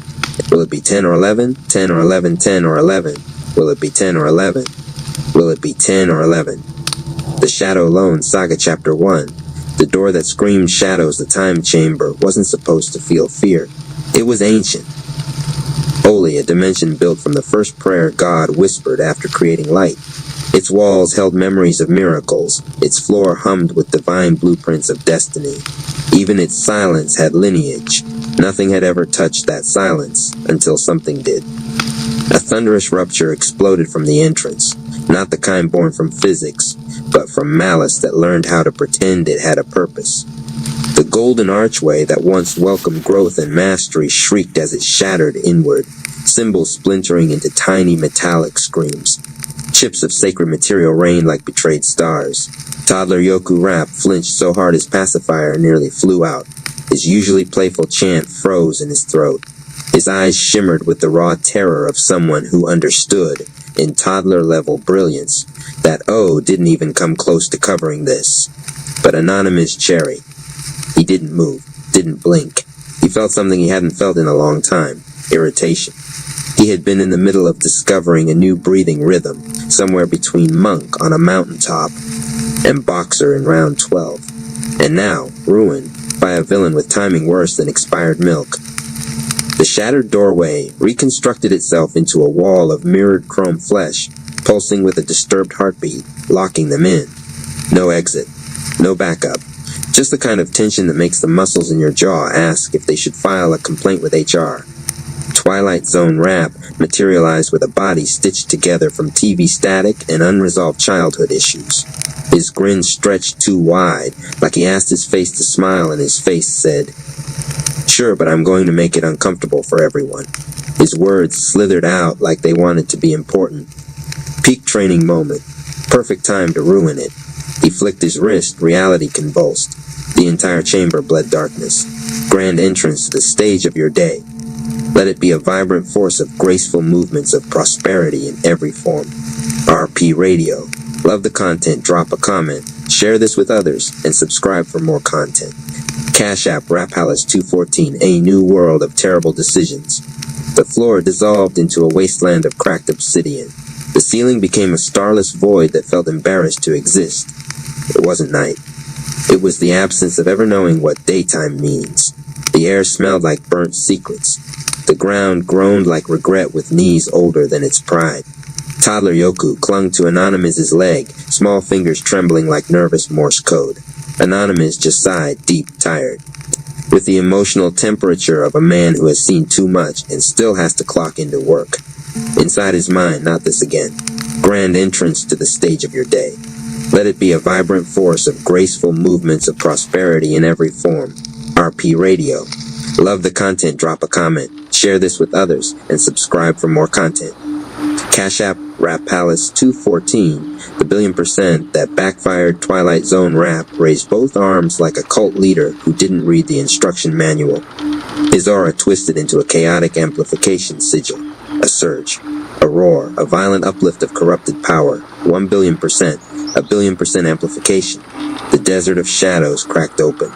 S1: Will it be 10 or 11? 10 or 11, 10 or 11. Will it be 10 or 11? Will it be 10 or 11? The Shadow Lone Saga Chapter 1. The door that screamed shadows, the time chamber, wasn't supposed to feel fear. It was ancient. Holy, a dimension built from the first prayer God whispered after creating light. Its walls held memories of miracles. Its floor hummed with divine blueprints of destiny. Even its silence had lineage. Nothing had ever touched that silence until something did. A thunderous rupture exploded from the entrance, not the kind born from physics, but from malice that learned how to pretend it had a purpose. The golden archway that once welcomed growth and mastery shrieked as it shattered inward, symbols splintering into tiny metallic screams. Chips of sacred material rained like betrayed stars. Toddler Yoku Rap flinched so hard his pacifier nearly flew out. His usually playful chant froze in his throat. His eyes shimmered with the raw terror of someone who understood, in toddler-level brilliance, that O didn't even come close to covering this. But Anonymous Cherry. He didn't move, didn't blink. He felt something he hadn't felt in a long time. Irritation. He had been in the middle of discovering a new breathing rhythm, somewhere between Monk on a mountaintop and Boxer in round 12. And now, ruined by a villain with timing worse than expired milk. The shattered doorway reconstructed itself into a wall of mirrored chrome flesh, pulsing with a disturbed heartbeat, locking them in. No exit. No backup. Just the kind of tension that makes the muscles in your jaw ask if they should file a complaint with HR. Twilight Zone Rap materialized with a body stitched together from TV static and unresolved childhood issues. His grin stretched too wide, like he asked his face to smile, and his face said, "Sure, but I'm going to make it uncomfortable for everyone." His words slithered out like they wanted to be important. Peak training moment. Perfect time to ruin it. He flicked his wrist, reality convulsed. The entire chamber bled darkness. Grand entrance to the stage of your day. Let it be a vibrant force of graceful movements of prosperity in every form. RP Radio. Love the content, drop a comment, share this with others, and subscribe for more content. Cash App Rap Palace 214, a new world of terrible decisions. The floor dissolved into a wasteland of cracked obsidian. The ceiling became a starless void that felt embarrassed to exist. It wasn't night. It was the absence of ever knowing what daytime means. The air smelled like burnt secrets. The ground groaned like regret with knees older than its pride. Toddler Yoku clung to Anonymous's leg, small fingers trembling like nervous Morse code. Anonymous just sighed, deep, tired. With the emotional temperature of a man who has seen too much and still has to clock into work. Inside his mind, not this again. Grand entrance to the stage of your day. Let it be a vibrant force of graceful movements of prosperity in every form. RP Radio. Love the content, drop a comment, share this with others, and subscribe for more content. Cash App Rap Palace 214, the 1,000,000% that backfired Twilight Zone Rap raised both arms like a cult leader who didn't read the instruction manual. His aura twisted into a chaotic amplification sigil, a surge, a roar, a violent uplift of corrupted power, 1,000,000,000%, a 1,000,000,000% amplification. The desert of shadows cracked open.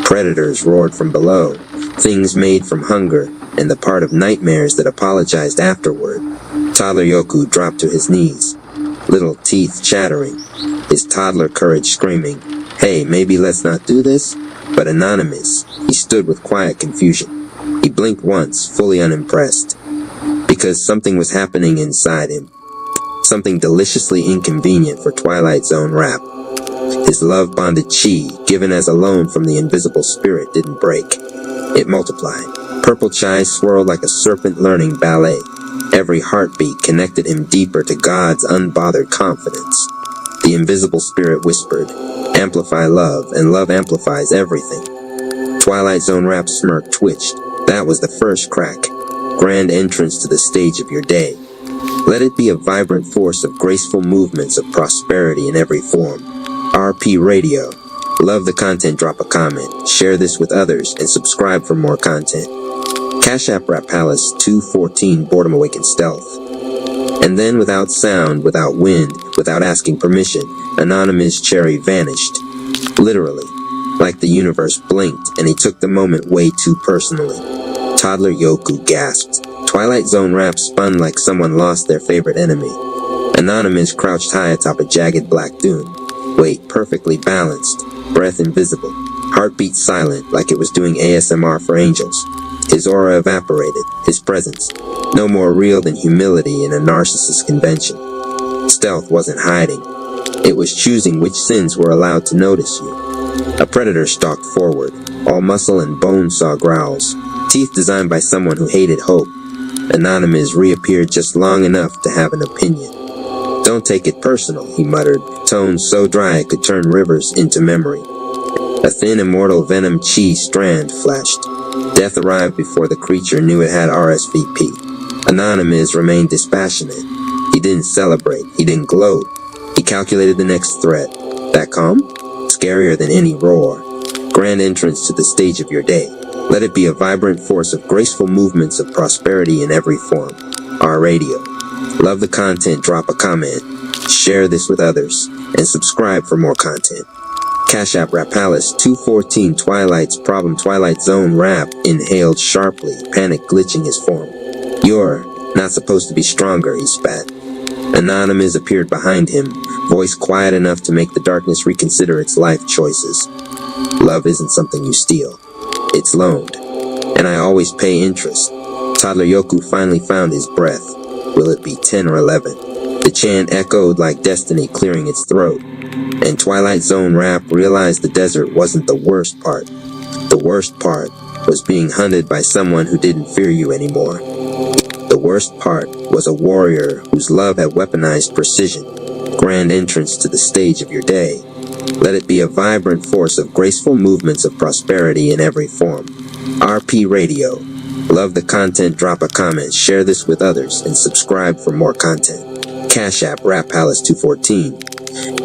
S1: Predators roared from below, things made from hunger, and the part of nightmares that apologized afterward. Toddler Yoku dropped to his knees, little teeth chattering, his toddler courage screaming, "Hey, maybe let's not do this?" But Anonymous, he stood with quiet confusion. He blinked once, fully unimpressed, because something was happening inside him. Something deliciously inconvenient for Twilight Zone Rap. His love-bonded chi, given as a loan from the invisible spirit, didn't break. It multiplied. Purple chai swirled like a serpent learning ballet. Every heartbeat connected him deeper to God's unbothered confidence. The invisible spirit whispered, "Amplify love, and love amplifies everything." Twilight Zone Rap smirk twitched. That was the first crack. Grand entrance to the stage of your day. Let it be a vibrant force of graceful movements of prosperity in every form. RP Radio. Love the content, drop a comment, share this with others, and subscribe for more content. Cash App Rap Palace 214, Boredom Awakened Stealth. And then without sound, without wind, without asking permission, Anonymous Cherry vanished. Literally. like the universe blinked and he took the moment way too personally. Toddler Yoku gasped. Twilight Zone rap spun like someone lost their favorite enemy. Anonymous crouched high atop a jagged black dune. Weight perfectly balanced, breath invisible, heartbeat silent like it was doing ASMR for angels. His aura evaporated, his presence, no more real than humility in a narcissist convention. Stealth wasn't hiding. It was choosing which sins were allowed to notice you. A predator stalked forward. All muscle and bone saw growls, teeth designed by someone who hated hope. Anonymous reappeared just long enough to have an opinion. "Don't take it personal," he muttered, tone so dry it could turn rivers into memory. A thin immortal venom chi strand flashed. Death arrived before the creature knew it had RSVP. Anonymous remained dispassionate. He didn't celebrate. He didn't gloat. He calculated the next threat. That calm? Scarier than any roar. Grand entrance to the stage of your day. Let it be a vibrant force of graceful movements of prosperity in every form. Our radio. Love the content, drop a comment. Share this with others. And subscribe for more content. Cash App Rapalis 214 Twilight's problem Twilight Zone rap inhaled sharply, panic glitching his form. "You're not supposed to be stronger," he spat. Anonymous appeared behind him, voice quiet enough to make the darkness reconsider its life choices. "Love isn't something you steal. It's loaned. And I always pay interest." Toddler Yoku finally found his breath. Will it be 10 or 11? The chant echoed like destiny clearing its throat. And Twilight Zone rap realized the desert wasn't the worst part. The worst part was being hunted by someone who didn't fear you anymore. The worst part was a warrior whose love had weaponized precision. Grand entrance to the stage of your day. Let it be a vibrant force of graceful movements of prosperity in every form. RP Radio. Love the content, drop a comment, share this with others, and subscribe for more content. Cash App Rap Palace 214.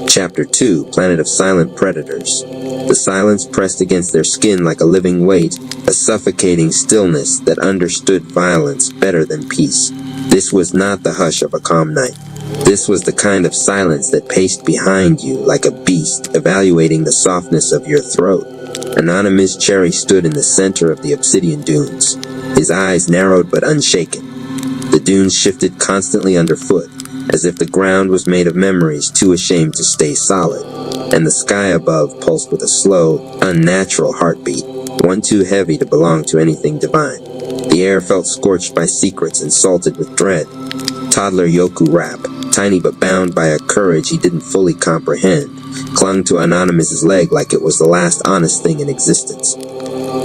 S1: Chapter 2, Planet of Silent Predators. The silence pressed against their skin like a living weight, a suffocating stillness that understood violence better than peace. This was not the hush of a calm night. This was the kind of silence that paced behind you like a beast, evaluating the softness of your throat. Anonymous Cherry stood in the center of the obsidian dunes, his eyes narrowed but unshaken. The dunes shifted constantly underfoot, as if the ground was made of memories too ashamed to stay solid, and the sky above pulsed with a slow, unnatural heartbeat, one too heavy to belong to anything divine. The air felt scorched by secrets and salted with dread. Toddler Yoku rap, tiny but bound by a courage he didn't fully comprehend, clung to Anonymous's leg like it was the last honest thing in existence.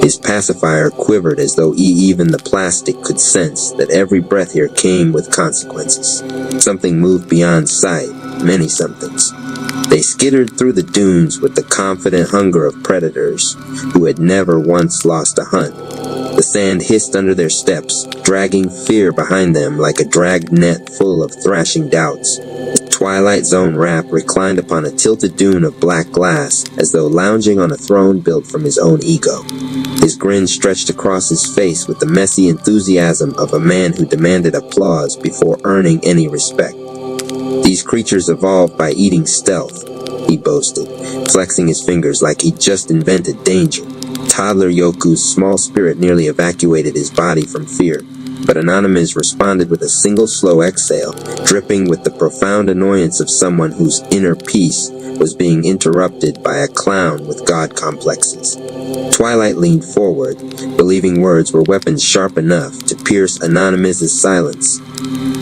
S1: His pacifier quivered as though even the plastic could sense that every breath here came with consequences. Something moved beyond sight, many somethings. They skittered through the dunes with the confident hunger of predators who had never once lost a hunt. The sand hissed under their steps, dragging fear behind them like a dragged net full of thrashing doubts. Twilight Zone rap reclined upon a tilted dune of black glass, as though lounging on a throne built from his own ego. His grin stretched across his face with the messy enthusiasm of a man who demanded applause before earning any respect. "These creatures evolved by eating stealth," he boasted, flexing his fingers like he'd just invented danger. Toddler Yoku's small spirit nearly evacuated his body from fear, but Anonymous responded with a single slow exhale, dripping with the profound annoyance of someone whose inner peace was being interrupted by a clown with god complexes. Twilight leaned forward, believing words were weapons sharp enough to pierce Anonymous's silence.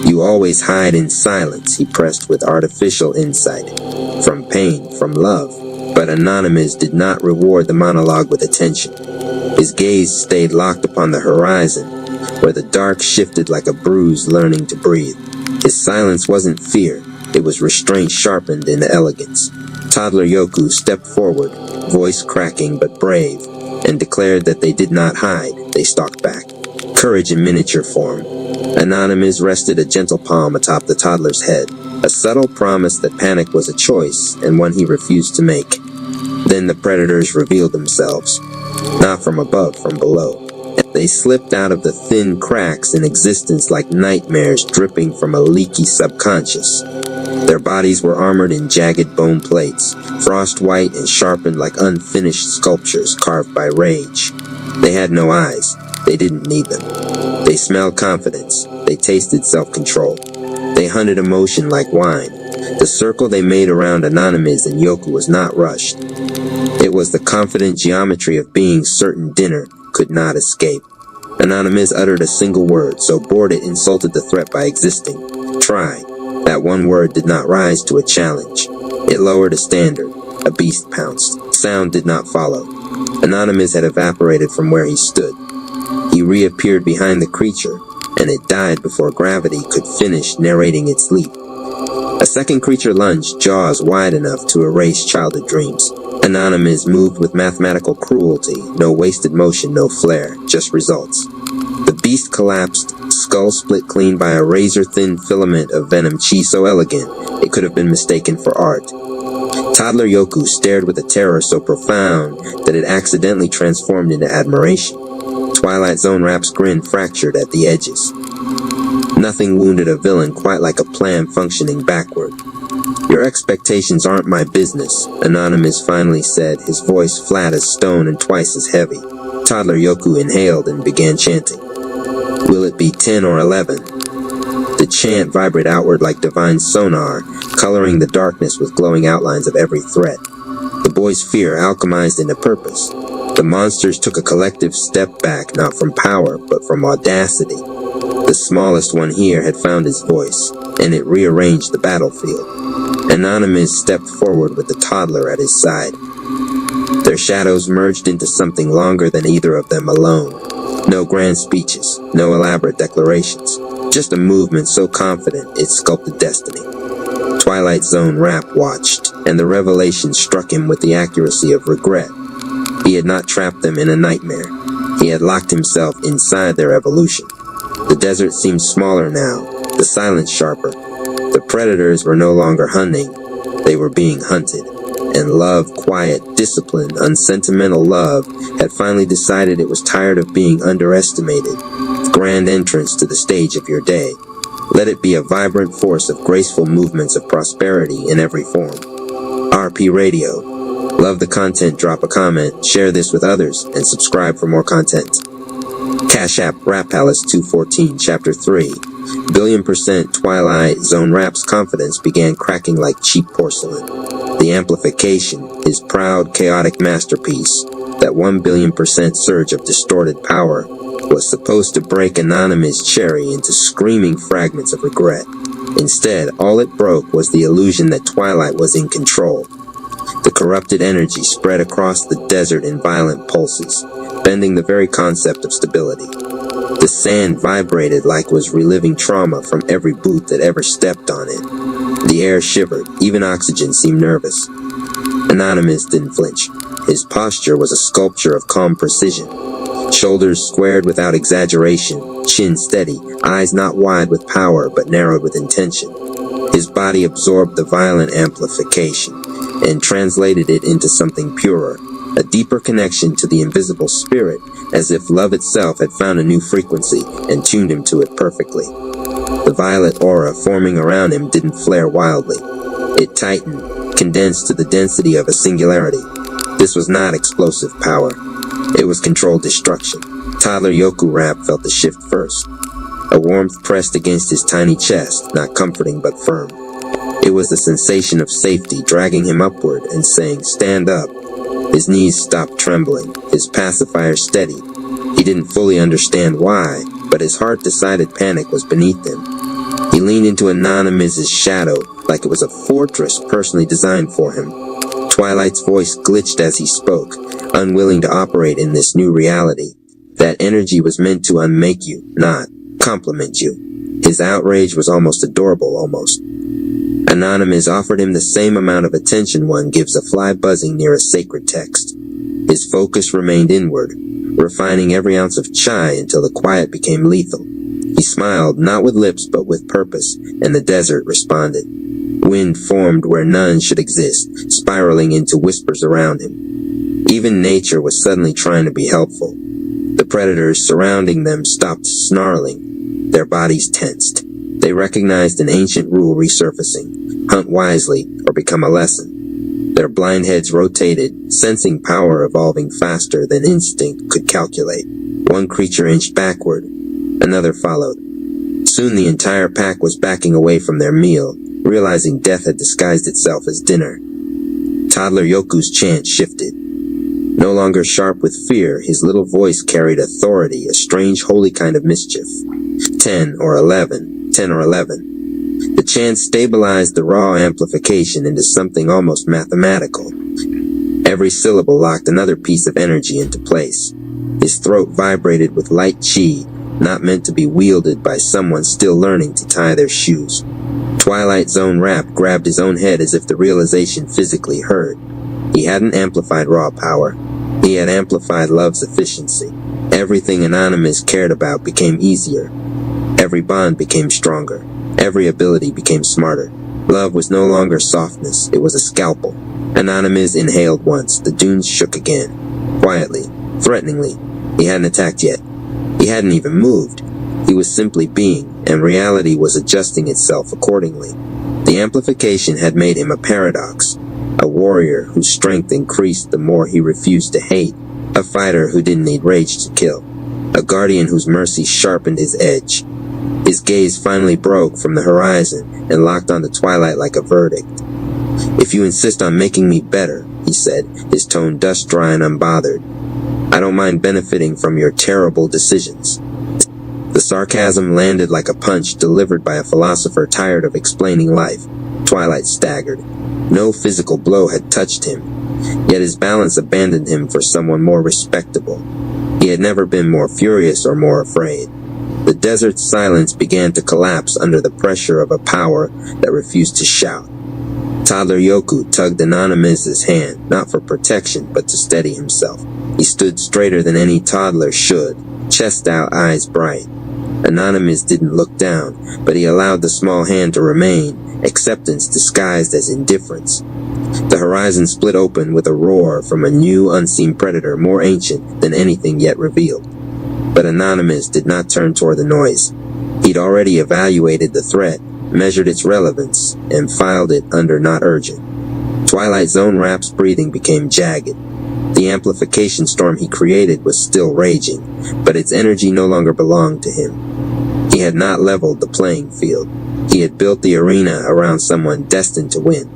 S1: "You always hide in silence," he pressed with artificial insight. "From pain, from love." But Anonymous did not reward the monologue with attention. His gaze stayed locked upon the horizon, where the dark shifted like a bruise learning to breathe. His silence wasn't fear, it was restraint sharpened into elegance. Toddler Yoku stepped forward, voice cracking but brave, and declared that they did not hide, they stalked back. Courage in miniature form. Anonymous rested a gentle palm atop the toddler's head, a subtle promise that panic was a choice, and one he refused to make. Then the predators revealed themselves, not from above, from below. They slipped out of the thin cracks in existence like nightmares dripping from a leaky subconscious. Their bodies were armored in jagged bone plates, frost-white and sharpened like unfinished sculptures carved by rage. They had no eyes. They didn't need them. They smelled confidence. They tasted self-control. They hunted emotion like wine. The circle they made around Anonymous and Yoku was not rushed. It was the confident geometry of being certain dinner could not escape. Anonymous uttered a single word, so bored it insulted the threat by existing. Try. That one word did not rise to a challenge. It lowered a standard. A beast pounced. Sound did not follow. Anonymous had evaporated from where he stood. He reappeared behind the creature, and it died before gravity could finish narrating its leap. A second creature lunged, jaws wide enough to erase childhood dreams. Anonymous moved with mathematical cruelty, no wasted motion, no flair, just results. The beast collapsed, skull split clean by a razor-thin filament of venom chi so elegant it could have been mistaken for art. Toddler Yoku stared with a terror so profound that it accidentally transformed into admiration. Twilight Zone Rap's grin fractured at the edges. Nothing wounded a villain quite like a plan functioning backward. Your expectations aren't my business, Anonymous finally said, his voice flat as stone and twice as heavy. Toddler Yoku inhaled and began chanting. Will it be 10 or 11? The chant vibrated outward like divine sonar, coloring the darkness with glowing outlines of every threat. The boy's fear alchemized into purpose. The monsters took a collective step back, not from power, but from audacity. The smallest one here had found his voice, and it rearranged the battlefield. Anonymous stepped forward with the toddler at his side. Their shadows merged into something longer than either of them alone. No grand speeches, no elaborate declarations, just a movement so confident it sculpted destiny. Twilight Zone Rap watched, and the revelation struck him with the accuracy of regret. He had not trapped them in a nightmare. He had locked himself inside their evolution. The desert seemed smaller now, the silence sharper. The predators were no longer hunting, they were being hunted. And love, quiet, disciplined, unsentimental love, had finally decided it was tired of being underestimated. Grand entrance to the stage of your day. Let it be a vibrant force of graceful movements of prosperity in every form. RP Radio. Love the content, drop a comment, share this with others, and subscribe for more content. Cash App Rap Palace 214 Chapter 3. Billion% Twilight Zone Rap's confidence began cracking like cheap porcelain. The amplification, his proud, chaotic masterpiece, that 1 billion% surge of distorted power, was supposed to break Anonymous Cherry into screaming fragments of regret. Instead, all it broke was the illusion that Twilight was in control. The corrupted energy spread across the desert in violent pulses, bending the very concept of stability. The sand vibrated like it was reliving trauma from every boot that ever stepped on it. The air shivered, even oxygen seemed nervous. Anonymous didn't flinch. His posture was a sculpture of calm precision. Shoulders squared without exaggeration, chin steady, eyes not wide with power but narrowed with intention. His body absorbed the violent amplification and translated it into something purer, a deeper connection to the invisible spirit, as if love itself had found a new frequency and tuned him to it perfectly. The violet aura forming around him didn't flare wildly. It tightened, condensed to the density of a singularity. This was not explosive power. It was controlled destruction. Toddler Yoku Rap felt the shift first. A warmth pressed against his tiny chest, not comforting but firm. It was the sensation of safety dragging him upward and saying, "Stand up." His knees stopped trembling, his pacifier steady. He didn't fully understand why, but his heart decided panic was beneath him. He leaned into Anonymous's shadow like it was a fortress personally designed for him. Twilight's voice glitched as he spoke, unwilling to operate in this new reality. That energy was meant to unmake you, not complement you. His outrage was almost adorable, almost. Anonymous offered him the same amount of attention one gives a fly buzzing near a sacred text. His focus remained inward, refining every ounce of chai until the quiet became lethal. He smiled, not with lips but with purpose, and the desert responded. Wind formed where none should exist, spiraling into whispers around him. Even nature was suddenly trying to be helpful. The predators surrounding them stopped snarling, their bodies tensed. They recognized an ancient rule resurfacing: hunt wisely or become a lesson. Their blind heads rotated, sensing power evolving faster than instinct could calculate. One creature inched backward, another followed. Soon the entire pack was backing away from their meal, realizing death had disguised itself as dinner. Toddler Yoku's chant shifted. No longer sharp with fear, his little voice carried authority, a strange holy kind of mischief. 10 or 11, 10 or 11. The chant stabilized the raw amplification into something almost mathematical. Every syllable locked another piece of energy into place. His throat vibrated with light chi, not meant to be wielded by someone still learning to tie their shoes. Twilight Zone Rap grabbed his own head as if the realization physically hurt. He hadn't amplified raw power. He had amplified love's efficiency. Everything Anonymous cared about became easier. Every bond became stronger. Every ability became smarter. Love was no longer softness. It was a scalpel. Anonymous inhaled once. The dunes shook again. Quietly. Threateningly. He hadn't attacked yet. He hadn't even moved. He was simply being, and reality was adjusting itself accordingly. The amplification had made him a paradox. A warrior whose strength increased the more he refused to hate. A fighter who didn't need rage to kill. A guardian whose mercy sharpened his edge. His gaze finally broke from the horizon and locked onto Twilight like a verdict. "If you insist on making me better," he said, his tone dust dry and unbothered, "I don't mind benefiting from your terrible decisions." The sarcasm landed like a punch delivered by a philosopher tired of explaining life. Twilight staggered. No physical blow had touched him, yet his balance abandoned him for someone more respectable. He had never been more furious or more afraid. The desert's silence began to collapse under the pressure of a power that refused to shout. Toddler Yoku tugged Anonymous's hand, not for protection, but to steady himself. He stood straighter than any toddler should, chest out, eyes bright. Anonymous didn't look down, but he allowed the small hand to remain, acceptance disguised as indifference. The horizon split open with a roar from a new unseen predator more ancient than anything yet revealed. But Anonymous did not turn toward the noise. He'd already evaluated the threat, measured its relevance, and filed it under not urgent. Twilight Zone Rap's breathing became jagged. The amplification storm he created was still raging, but its energy no longer belonged to him. He had not leveled the playing field. He had built the arena around someone destined to win.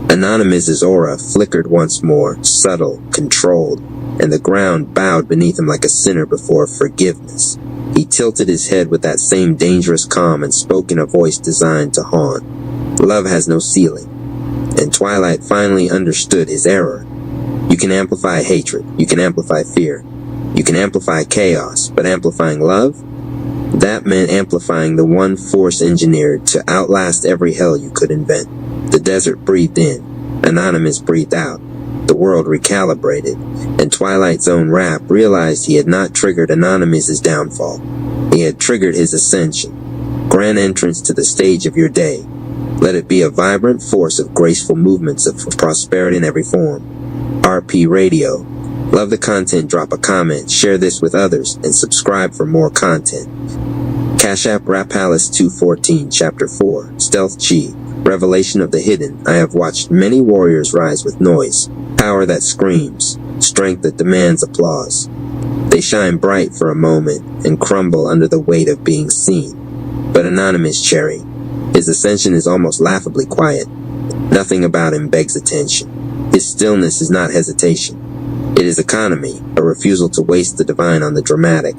S1: Anonymous's aura flickered once more, subtle, controlled, and the ground bowed beneath him like a sinner before forgiveness. He tilted his head with that same dangerous calm and spoke in a voice designed to haunt. Love has no ceiling. And Twilight finally understood his error. You can amplify hatred. You can amplify fear. You can amplify chaos, but amplifying love? That meant amplifying the one force engineered to outlast every hell you could invent. The desert breathed in. Anonymous breathed out. The world recalibrated, and Twilight Zone Rap realized he had not triggered Anonymous's downfall. He had triggered his ascension. Grand entrance to the stage of your day. Let it be a vibrant force of graceful movements of prosperity in every form. RP Radio. Love the content, drop a comment, share this with others, and subscribe for more content. Cash App Rap Palace 214, Chapter 4, Stealth Chi, Revelation of the Hidden. I have watched many warriors rise with noise, power that screams, strength that demands applause. They shine bright for a moment and crumble under the weight of being seen. But Anonymous Cherry, his ascension is almost laughably quiet. Nothing about him begs attention. His stillness is not hesitation. It is economy, a refusal to waste the divine on the dramatic.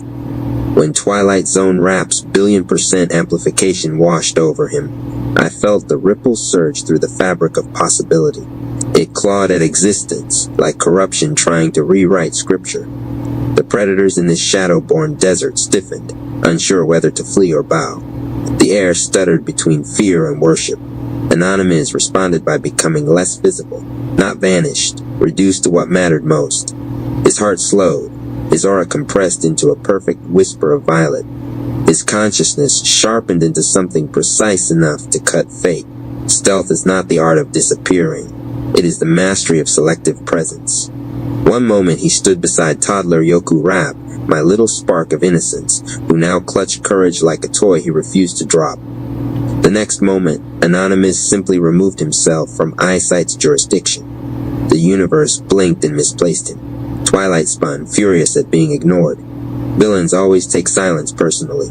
S1: When Twilight Zone Rap's 1,000,000% amplification washed over him, I felt the ripples surge through the fabric of possibility. It clawed at existence, like corruption trying to rewrite scripture. The predators in this shadow-born desert stiffened, unsure whether to flee or bow. The air stuttered between fear and worship. Anonymous responded by becoming less visible, not vanished, reduced to what mattered most. His heart slowed, his aura compressed into a perfect whisper of violet. His consciousness sharpened into something precise enough to cut fate. Stealth is not the art of disappearing. It is the mastery of selective presence. One moment he stood beside toddler Yoku Rap, my little spark of innocence, who now clutched courage like a toy he refused to drop. The next moment, Anonymous simply removed himself from eyesight's jurisdiction. The universe blinked and misplaced him. Twilight spun, furious at being ignored. Villains always take silence personally.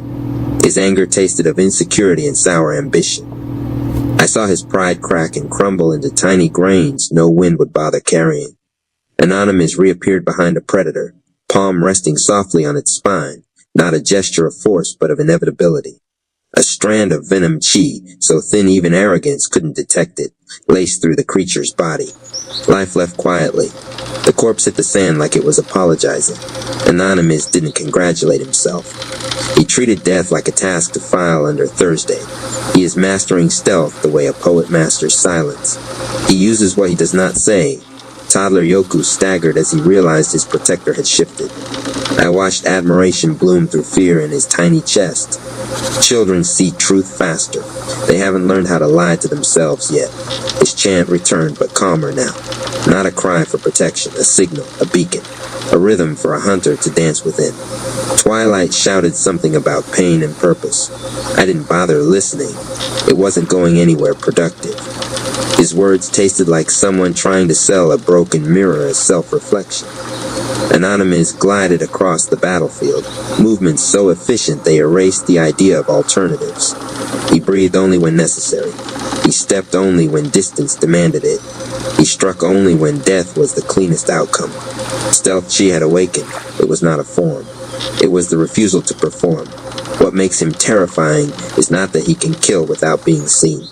S1: His anger tasted of insecurity and sour ambition. I saw his pride crack and crumble into tiny grains no wind would bother carrying. Anonymous reappeared behind a predator, palm resting softly on its spine, not a gesture of force but of inevitability. A strand of venom chi, so thin even arrogance couldn't detect it, laced through the creature's body. Life left quietly. The corpse hit the sand like it was apologizing. Anonymous didn't congratulate himself. He treated death like a task to file under Thursday. He is mastering stealth the way a poet masters silence. He uses what he does not say. Toddler Yoku staggered as he realized his protector had shifted. I watched admiration bloom through fear in his tiny chest. Children see truth faster. They haven't learned how to lie to themselves yet. His chant returned, but calmer now. Not a cry for protection, a signal, a beacon, a rhythm for a hunter to dance within. Twilight shouted something about pain and purpose. I didn't bother listening. It wasn't going anywhere productive. His words tasted like someone trying to sell a broken mirror as self-reflection. Anonymous glided across the battlefield, movements so efficient they erased the idea of alternatives. He breathed only when necessary. He stepped only when distance demanded it. He struck only when death was the cleanest outcome. Stealth chi had awakened. It was not a form. It was the refusal to perform. What makes him terrifying is not that he can kill without being seen.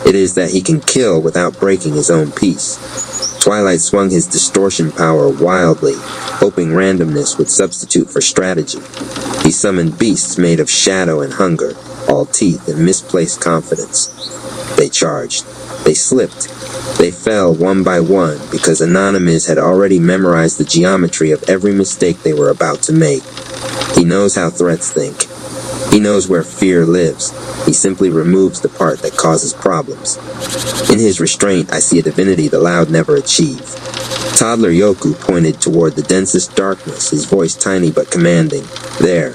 S1: It is that he can kill without breaking his own peace. Twilight swung his distortion power wildly, hoping randomness would substitute for strategy. He summoned beasts made of shadow and hunger, all teeth and misplaced confidence. They charged. They slipped. They fell one by one because Anonymous had already memorized the geometry of every mistake they were about to make. He knows how threats think. He knows where fear lives. He simply removes the part that causes problems. In his restraint, I see a divinity the loud never achieve. Toddler Yoku pointed toward the densest darkness, his voice tiny but commanding. There.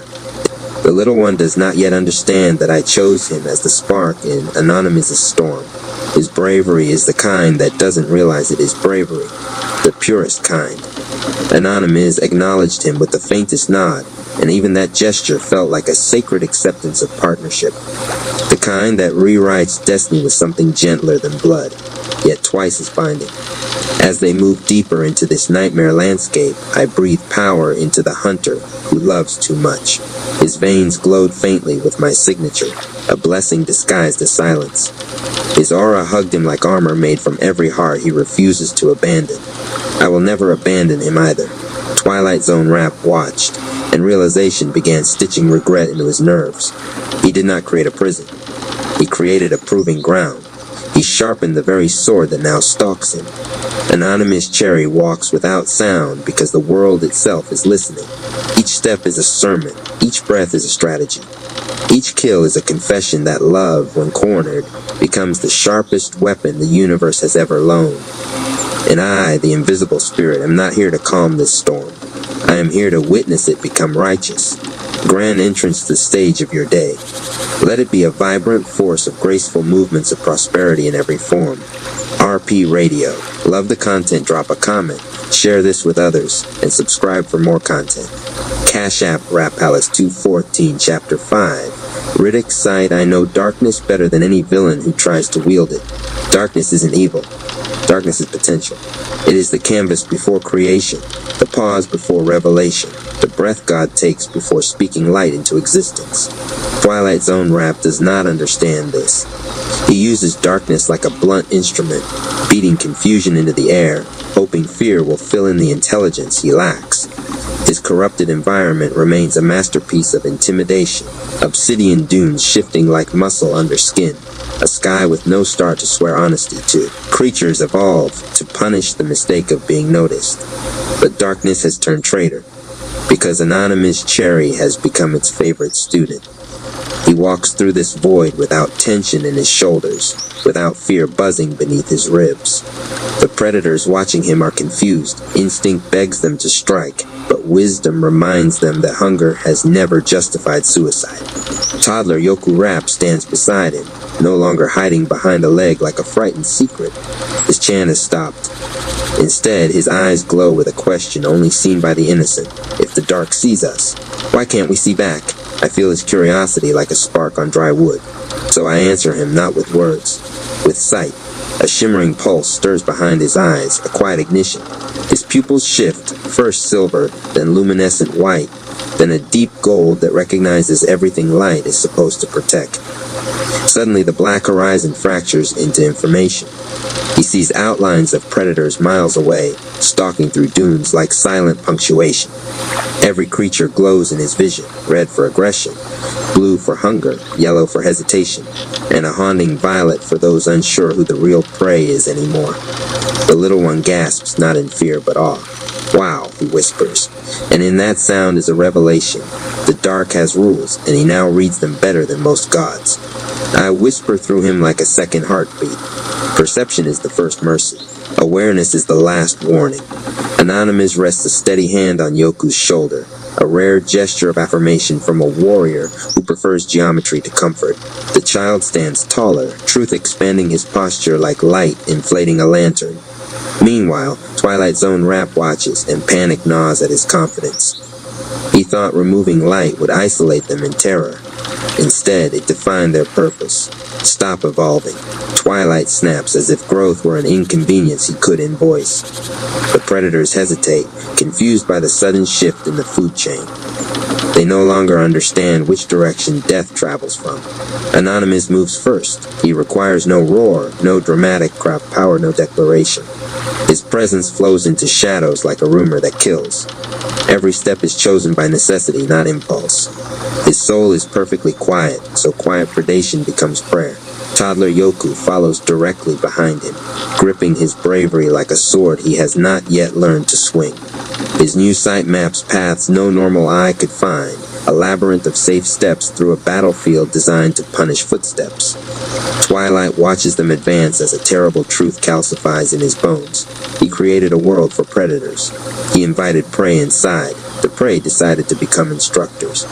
S1: The little one does not yet understand that I chose him as the spark in Anonymous' storm. His bravery is the kind that doesn't realize it is bravery, the purest kind. Anonymous acknowledged him with the faintest nod, and even that gesture felt like a sacred acceptance of partnership. The kind that rewrites destiny with something gentler than blood, yet twice as binding. As they moved deeper into this nightmare landscape, I breathed power into the hunter who loves too much. His veins glowed faintly with my signature, a blessing disguised as silence. His aura hugged him like armor made from every heart he refuses to abandon. I will never abandon him either. Twilight Zone Rap watched, and realization began stitching regret into his nerves. He did not create a prison. He created a proving ground. He sharpened the very sword that now stalks him. Anonymous Cherry walks without sound because the world itself is listening. Each step is a sermon. Each breath is a strategy. Each kill is a confession that love, when cornered, becomes the sharpest weapon the universe has ever loaned. And I, the invisible spirit, am not here to calm this storm. I am here to witness it become righteous. Grand entrance to the stage of your day. Let it be a vibrant force of graceful movements of prosperity in every form. RP Radio. Love the content, drop a comment, share this with others, and subscribe for more content. Cash App Rap Palace 214 Chapter 5. Riddick's side, I know darkness better than any villain who tries to wield it. Darkness isn't evil. Darkness is potential. It is the canvas before creation, the pause before revelation, the breath God takes before speaking light into existence. Twilight Zone Rap does not understand this. He uses darkness like a blunt instrument, beating confusion into the air, hoping fear will fill in the intelligence he lacks. His corrupted environment remains a masterpiece of intimidation, obsidian dunes shifting like muscle under skin, a sky with no star to swear honesty to. Creatures evolve to punish the mistake of being noticed. But darkness has turned traitor, because Anonymous Cherry has become its favorite student. He walks through this void without tension in his shoulders, without fear buzzing beneath his ribs. The predators watching him are confused. Instinct begs them to strike, but wisdom reminds them that hunger has never justified suicide. Toddler Yoku Rap stands beside him, no longer hiding behind a leg like a frightened secret. His chant has stopped. Instead, his eyes glow with a question only seen by the innocent. If the dark sees us, why can't we see back? I feel his curiosity like a spark on dry wood. So I answer him not with words, with sight. A shimmering pulse stirs behind his eyes, a quiet ignition. His pupils shift, first silver, then luminescent white, then a deep gold that recognizes everything light is supposed to protect. Suddenly the black horizon fractures into information. He sees outlines of predators miles away, stalking through dunes like silent punctuation. Every creature glows in his vision, red for aggression, blue for hunger, yellow for hesitation, and a haunting violet for those unsure who the real prey is anymore. The little one gasps, not in fear but awe. "Wow," he whispers, and in that sound is a revelation. The dark has rules, and he now reads them better than most gods. I whisper through him like a second heartbeat. Perception is the first mercy. Awareness is the last warning. Anonymous rests a steady hand on Yoku's shoulder, a rare gesture of affirmation from a warrior who prefers geometry to comfort. The child stands taller, truth expanding his posture like light inflating a lantern. Meanwhile, Twilight Zone Rap watches, and panic gnaws at his confidence. He thought removing light would isolate them in terror. Instead, it defined their purpose. Stop evolving. Twilight snaps as if growth were an inconvenience he could invoice. The predators hesitate, confused by the sudden shift in the food chain. They no longer understand which direction death travels from. Anonymous moves first. He requires no roar, no dramatic crowd power, no declaration. His presence flows into shadows like a rumor that kills. Every step is chosen by necessity, not impulse. His soul is perfectly quiet, so quiet predation becomes prayer. Toddler Yoku follows directly behind him, gripping his bravery like a sword he has not yet learned to swing. His new sight maps paths no normal eye could find, a labyrinth of safe steps through a battlefield designed to punish footsteps. Twilight watches them advance as a terrible truth calcifies in his bones. He created a world for predators. He invited prey inside. The prey decided to become instructors.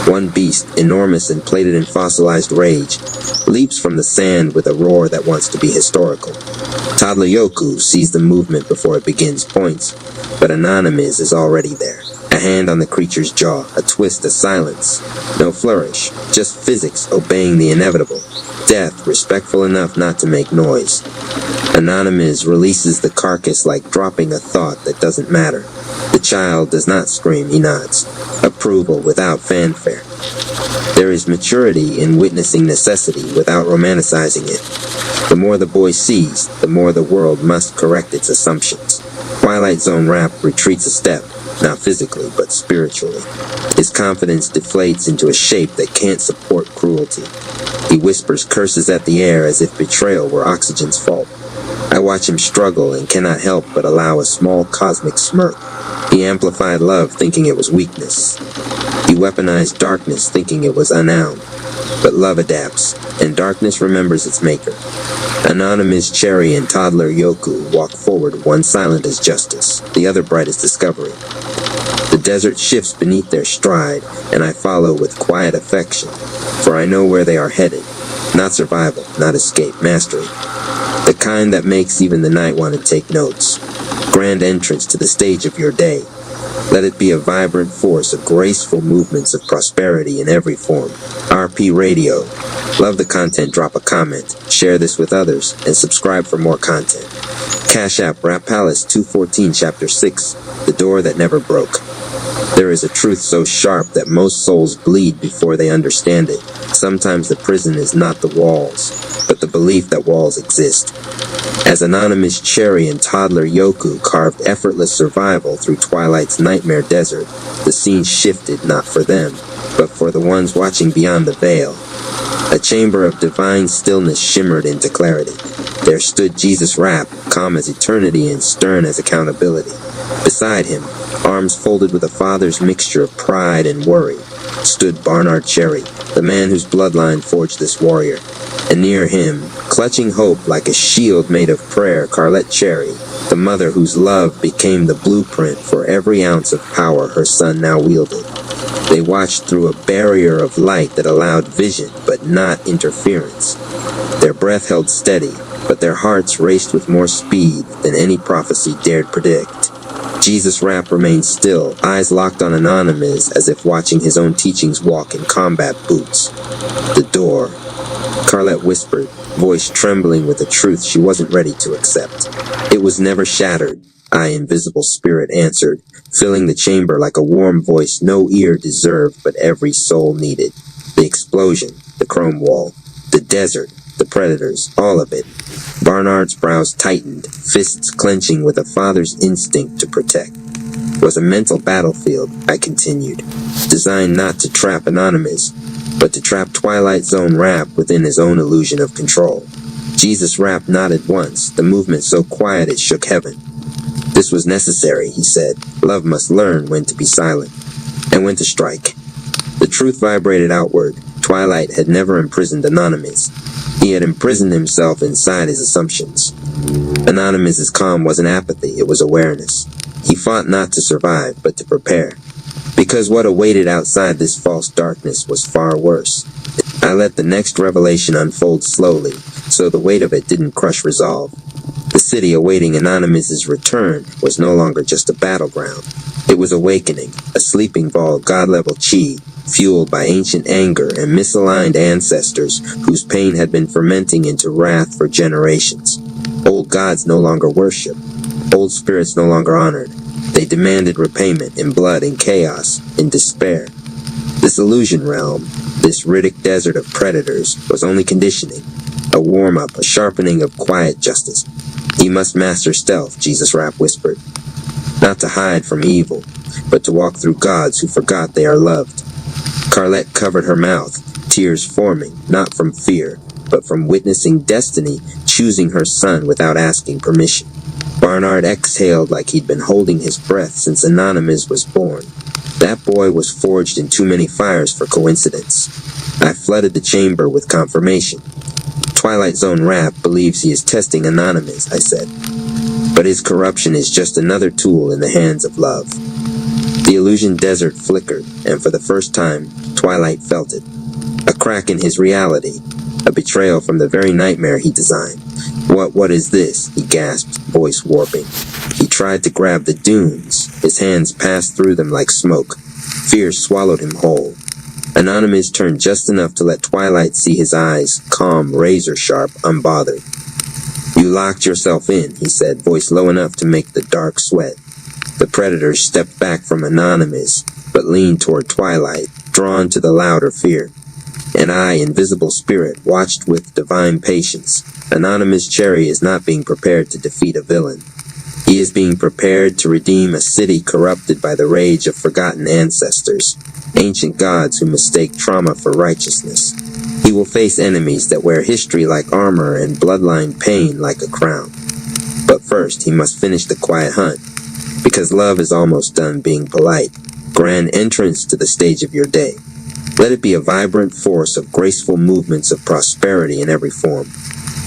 S1: One beast, enormous and plated in fossilized rage, leaps from the sand with a roar that wants to be historical. Toddler Yoku sees the movement before it begins, points, but Anonymous is already there. A hand on the creature's jaw, a twist, a silence. No flourish, just physics obeying the inevitable. Death, respectful enough not to make noise. Anonymous releases the carcass like dropping a thought that doesn't matter. The child does not scream, he nods. Approval without fanfare. There is maturity in witnessing necessity without romanticizing it. The more the boy sees, the more the world must correct its assumptions. Twilight Zone Rap retreats a step, not physically, but spiritually. His confidence deflates into a shape that can't support cruelty. He whispers curses at the air as if betrayal were oxygen's fault. I watch him struggle and cannot help but allow a small cosmic smirk. He amplified love thinking it was weakness. He weaponized darkness thinking it was unarmed. But love adapts, and darkness remembers its maker. Anonymous, Cherry, and Toddler Yoku walk forward, one silent as justice, the other bright as discovery. The desert shifts beneath their stride, and I follow with quiet affection, for I know where they are headed. Not survival, not escape, mastery. The kind that makes even the night want to take notes. Grand entrance to the stage of your day. Let it be a vibrant force of graceful movements of prosperity in every form. RP Radio. Love the content, drop a comment, share this with others, and subscribe for more content. Cash App Rap Palace 214 Chapter 6, The Door That Never Broke. There is a truth so sharp that most souls bleed before they understand it. Sometimes the prison is not the walls, but the belief that walls exist. As Anonymous, Cherry, and Toddler Yoku carved effortless survival through Twilight's nightmare desert, the scene shifted not for them, but for the ones watching beyond the veil. A chamber of divine stillness shimmered into clarity. There stood Jesus Rap, calm as eternity and stern as accountability. Beside him, arms folded with a father's mixture of pride and worry, stood Barnard Cherry, the man whose bloodline forged this warrior. And near him, clutching hope like a shield made of prayer, Carlette Cherry, the mother whose love became the blueprint for every ounce of power her son now wielded. They watched through a barrier of light that allowed vision, but not interference. Their breath held steady, but their hearts raced with more speed than any prophecy dared predict. Jesus Rapp remained still, eyes locked on Anonymous as if watching his own teachings walk in combat boots. The door. Carlette whispered, voice trembling with a truth she wasn't ready to accept. It was never shattered, I, invisible spirit, answered, filling the chamber like a warm voice no ear deserved but every soul needed. The explosion, the chrome wall, the desert, the predators, all of it. Barnard's brows tightened, fists clenching with a father's instinct to protect. It was a mental battlefield, I continued, designed not to trap Anonymous, but to trap Twilight Zone Rapp within his own illusion of control. Jesus Rapp nodded once, the movement so quiet it shook heaven. This was necessary, he said. Love must learn when to be silent, and when to strike. The truth vibrated outward. Twilight had never imprisoned Anonymous. He had imprisoned himself inside his assumptions. Anonymous's calm wasn't apathy, it was awareness. He fought not to survive, but to prepare. Because what awaited outside this false darkness was far worse. I let the next revelation unfold slowly, so the weight of it didn't crush resolve. The city awaiting Anonymous's return was no longer just a battleground. It was awakening, a sleeping ball of god-level chi, fueled by ancient anger and misaligned ancestors whose pain had been fermenting into wrath for generations. Old gods no longer worshipped. Old spirits no longer honored. They demanded repayment in blood, in chaos, in despair. This illusion realm, this Riddick desert of predators, was only conditioning, a warm-up, a sharpening of quiet justice. He must master stealth, Jesus Rapp whispered. Not to hide from evil, but to walk through gods who forgot they are loved. Carlette covered her mouth, tears forming, not from fear, but from witnessing destiny choosing her son without asking permission. Barnard exhaled like he'd been holding his breath since Anonymous was born. That boy was forged in too many fires for coincidence. I flooded the chamber with confirmation. Twilight Zone Rapp believes he is testing Anonymous, I said. But his corruption is just another tool in the hands of love. The illusion desert flickered, and for the first time, Twilight felt it. A crack in his reality, a betrayal from the very nightmare he designed. What is this? He gasped, voice warping. He tried to grab the dunes. His hands passed through them like smoke. Fear swallowed him whole. Anonymous turned just enough to let Twilight see his eyes, calm, razor-sharp, unbothered. You locked yourself in, he said, voice low enough to make the dark sweat. The predators stepped back from Anonymous, but leaned toward Twilight, drawn to the louder fear. And I, invisible spirit, watched with divine patience. Anonymous Cherry is not being prepared to defeat a villain. He is being prepared to redeem a city corrupted by the rage of forgotten ancestors, ancient gods who mistake trauma for righteousness. He will face enemies that wear history like armor and bloodline pain like a crown. But first, he must finish the quiet hunt, because love is almost done being polite. Grand entrance to the stage of your day. Let it be a vibrant force of graceful movements of prosperity in every form.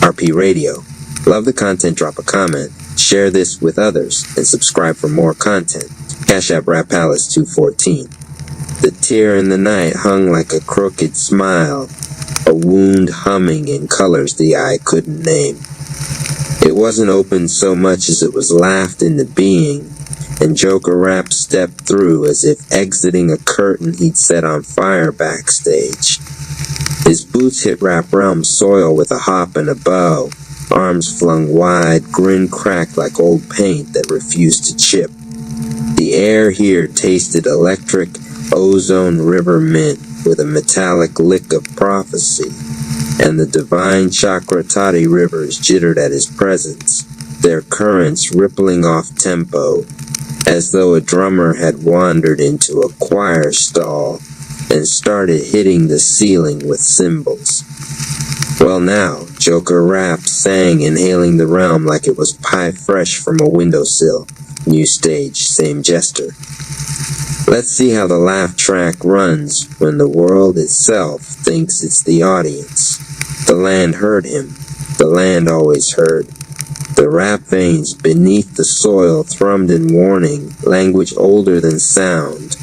S1: RP Radio. Love the content, drop a comment, share this with others, and subscribe for more content. Cash App Rap Palace 214. The tear in the night hung like a crooked smile, a wound humming in colors the eye couldn't name. It wasn't open so much as it was laughed into being, and Joker Rapp stepped through as if exiting a curtain he'd set on fire backstage. His boots hit Rap Realm soil with a hop and a bow, arms flung wide, grin cracked like old paint that refused to chip. The air here tasted electric, ozone river mint with a metallic lick of prophecy, and the divine Chakratati rivers jittered at his presence, their currents rippling off tempo, as though a drummer had wandered into a choir stall and started hitting the ceiling with cymbals. Well now, Joker Rapp sang, inhaling the realm like it was pie fresh from a windowsill. New stage, same jester. Let's see how the laugh track runs when the world itself thinks it's the audience. The land heard him. The land always heard. The rap veins beneath the soil thrummed in warning, language older than sound.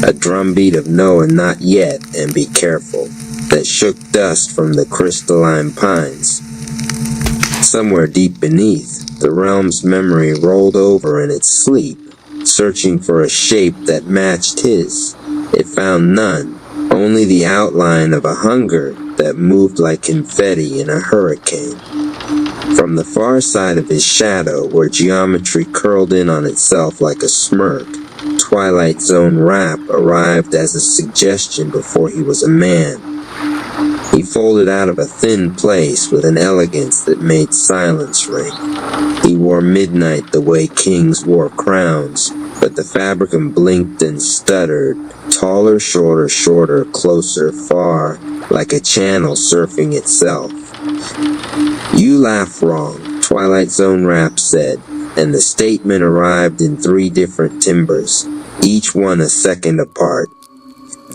S1: A drumbeat of no and not yet, and be careful, that shook dust from the crystalline pines. Somewhere deep beneath, the realm's memory rolled over in its sleep, searching for a shape that matched his. It found none, only the outline of a hunger that moved like confetti in a hurricane. From the far side of his shadow, where geometry curled in on itself like a smirk, Twilight Zone rap arrived as a suggestion before he was a man. He folded out of a thin place with an elegance that made silence ring. He wore midnight the way kings wore crowns, but the fabricant blinked and stuttered, taller, shorter, closer, far, like a channel surfing itself. You laugh wrong, Twilight Zone rap said, and the statement arrived in 3 different timbres, each one a second apart.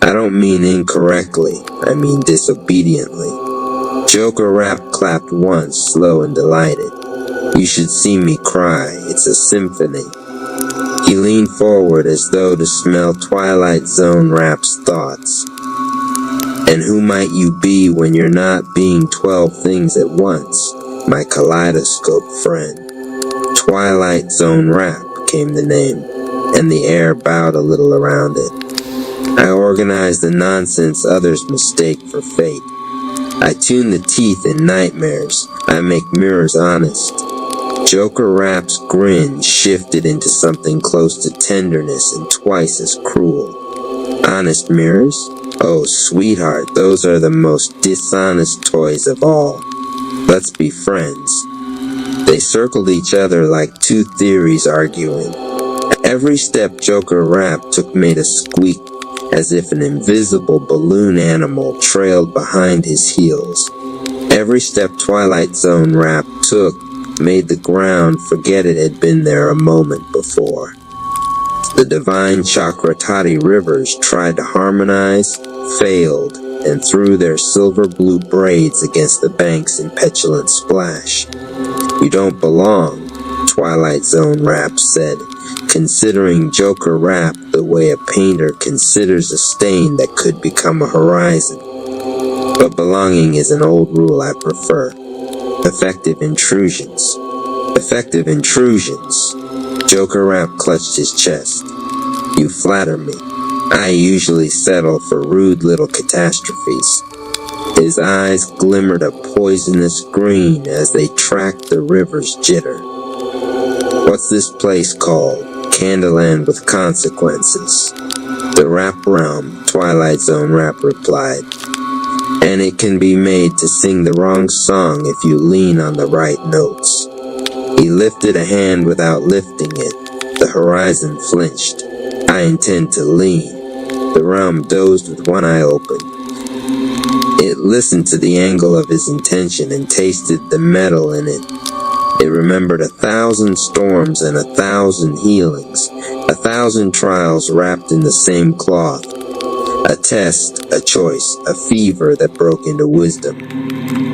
S1: I don't mean incorrectly, I mean disobediently. Joker rap clapped once, slow and delighted. You should see me cry, it's a symphony. He leaned forward as though to smell Twilight Zone rap's thoughts. And who might you be when you're not being 12 things at once, my kaleidoscope friend? Twilight Zone rap came the name, and the air bowed a little around it. I organize the nonsense others mistake for fate. I tune the teeth in nightmares. I make mirrors honest. Joker rap's grin shifted into something close to tenderness and twice as cruel. Honest mirrors? Oh, sweetheart, those are the most dishonest toys of all. Let's be friends. They circled each other like 2 theories arguing. Every step Joker rap took made a squeak, as if an invisible balloon animal trailed behind his heels. Every step Twilight Zone rap took made the ground forget it had been there a moment before. The divine Chakratati rivers tried to harmonize, failed, and threw their silver blue braids against the banks in petulant splash. You don't belong, Twilight Zone rap said, considering Joker rap the way a painter considers a stain that could become a horizon. But belonging is an old rule I prefer. Effective intrusions. Effective intrusions. Joker rap clutched his chest. You flatter me. I usually settle for rude little catastrophes. His eyes glimmered a poisonous green as they tracked the river's jitter. What's this place called? Candleland with consequences. The rap realm, Twilight Zone rap replied. And it can be made to sing the wrong song if you lean on the right notes. He lifted a hand without lifting it. The horizon flinched. I intend to lean. The realm dozed with one eye open. It listened to the angle of his intention and tasted the metal in it. It remembered 1,000 storms and 1,000 healings, 1,000 trials wrapped in the same cloth. A test, a choice, a fever that broke into wisdom.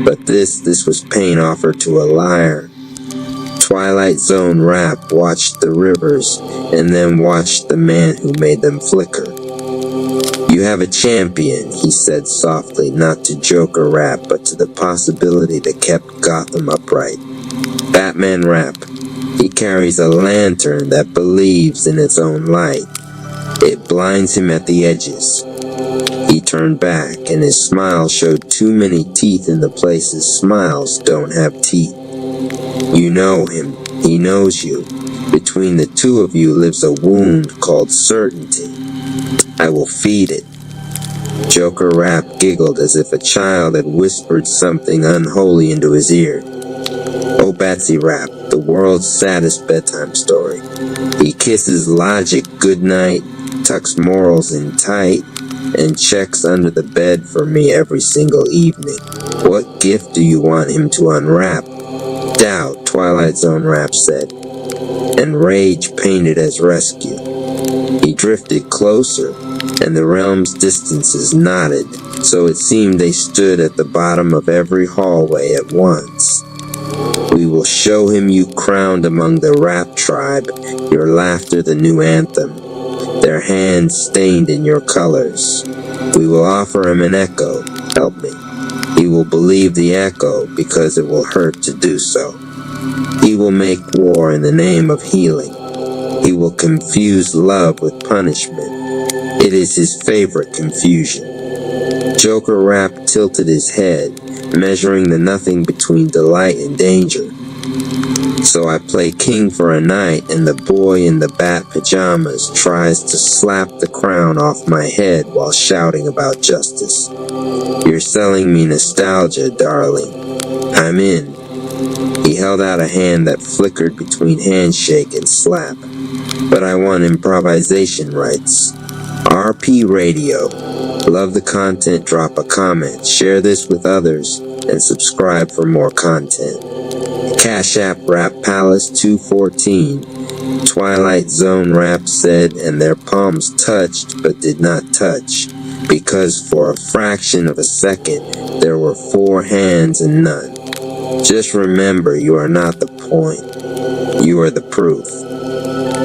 S1: But this was pain offered to a liar. Twilight Zone rap watched the rivers and then watched the man who made them flicker. You have a champion, he said softly, not to Joker rap, but to the possibility that kept Gotham upright. Batman rap. He carries a lantern that believes in its own light. It blinds him at the edges. He turned back, and his smile showed too many teeth in the places smiles don't have teeth. You know him. He knows you. Between the two of you lives a wound called certainty. I will feed it. Joker rap giggled as if a child had whispered something unholy into his ear. Oh, Batsy rap, the world's saddest bedtime story. He kisses logic goodnight, tucks morals in tight, and checks under the bed for me every single evening. What gift do you want him to unwrap? Doubt, Twilight Zone rap said, and rage painted as rescue. He drifted closer, and the realm's distances knotted, so it seemed they stood at the bottom of every hallway at once. We will show him you crowned among the rap tribe, your laughter the new anthem, their hands stained in your colors. We will offer him an echo, help me. He will believe the echo because it will hurt to do so. He will make war in the name of healing. He will confuse love with punishment. It is his favorite confusion. Joker Rap tilted his head, measuring the nothing between delight and danger. So I play king for a night, and the boy in the bat pajamas tries to slap the crown off my head while shouting about justice. You're selling me nostalgia, darling. I'm in. He held out a hand that flickered between handshake and slap. But I want improvisation rights. RP Radio. Love the content, drop a comment, share this with others, and subscribe for more content. Cash App Rap Palace 214. Twilight Zone Rap said, and their palms touched but did not touch, because for a fraction of a second there were 4 hands and none. Just remember, you are not the point. You are the proof.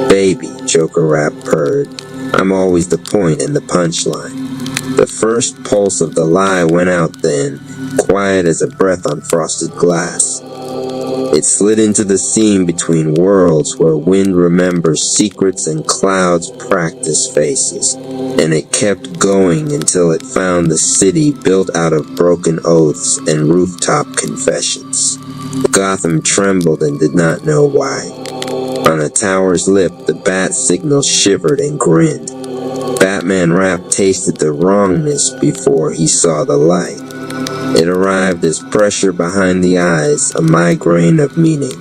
S1: Baby, Joker Rap purred. I'm always the point and the punchline. The first pulse of the lie went out then, quiet as a breath on frosted glass. It slid into the seam between worlds where wind remembers secrets and clouds practice faces, and it kept going until it found the city built out of broken oaths and rooftop confessions. Gotham trembled and did not know why. On a tower's lip, the bat signal shivered and grinned. Batman Rap tasted the wrongness before he saw the light. It arrived as pressure behind the eyes, a migraine of meaning.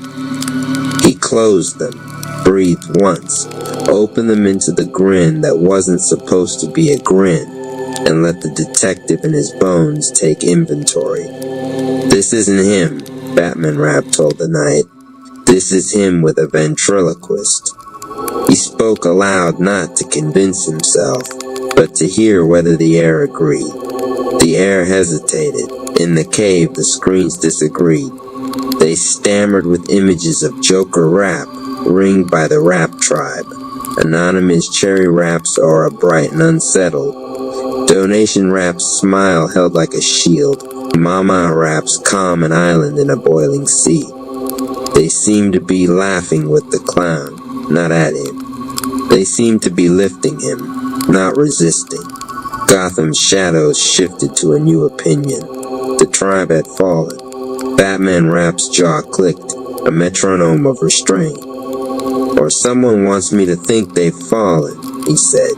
S1: He closed them, breathed once, opened them into the grin that wasn't supposed to be a grin, and let the detective in his bones take inventory. This isn't him, Batman Rap told the night. This is him with a ventriloquist. He spoke aloud not to convince himself, but to hear whether the air agreed. The air hesitated. In the cave, the screens disagreed. They stammered with images of Joker Rap, ringed by the Rap Tribe. Anonymous Cherry Rap's aura bright and unsettled. Donation Rap's smile held like a shield. Mama Rap's calm an island in a boiling sea. They seemed to be laughing with the clown, not at him. They seemed to be lifting him, not resisting. Gotham's shadows shifted to a new opinion. The tribe had fallen. Batman Rap's jaw clicked, a metronome of restraint. Or someone wants me to think they've fallen, he said.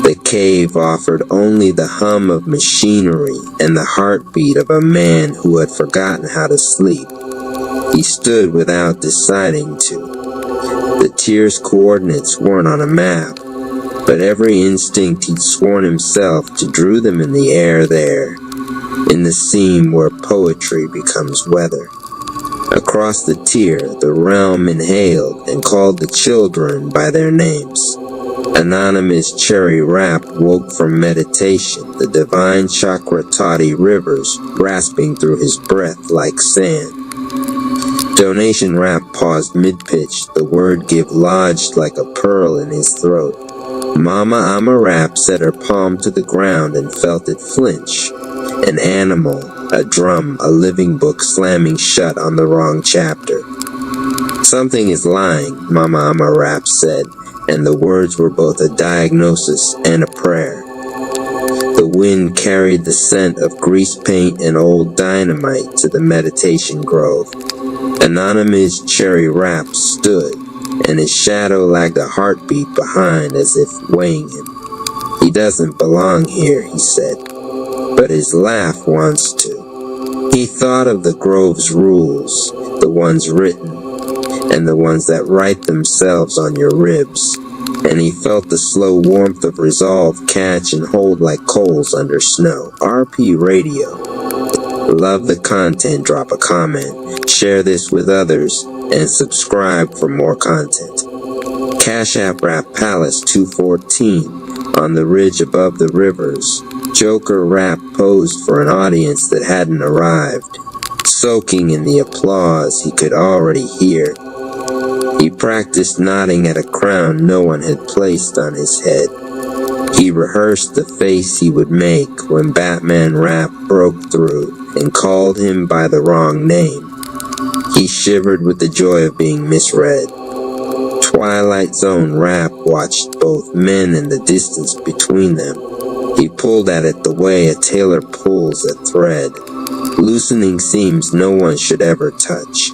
S1: The cave offered only the hum of machinery and the heartbeat of a man who had forgotten how to sleep. He stood without deciding to. The tier's coordinates weren't on a map, but every instinct he'd sworn himself to drew them in the air there, in the seam where poetry becomes weather. Across the tier, the realm inhaled and called the children by their names. Anonymous Cherry Rap woke from meditation, the divine chakra toddy rivers rasping through his breath like sand. Donation Rap paused mid-pitch, the word give lodged like a pearl in his throat. Mama Ama Rap set her palm to the ground and felt it flinch. An animal, a drum, a living book slamming shut on the wrong chapter. Something is lying, Mama Ama Rap said, and the words were both a diagnosis and a prayer. The wind carried the scent of grease paint and old dynamite to the meditation grove. Anonymous Cherry Rap stood, and his shadow lagged a heartbeat behind as if weighing him. He doesn't belong here, he said, but his laugh wants to. He thought of the grove's rules, the ones written, and the ones that write themselves on your ribs, and he felt the slow warmth of resolve catch and hold like coals under snow. RP Radio. Love the content, drop a comment, share this with others, and subscribe for more content. Cash App Rap Palace 214, on the ridge above the rivers, Joker Rap posed for an audience that hadn't arrived, soaking in the applause he could already hear. He practiced nodding at a crown no one had placed on his head. He rehearsed the face he would make when Batman Rap broke through and called him by the wrong name. He shivered with the joy of being misread. Twilight Zone Rap watched both men and the distance between them. He pulled at it the way a tailor pulls a thread, loosening seams no one should ever touch.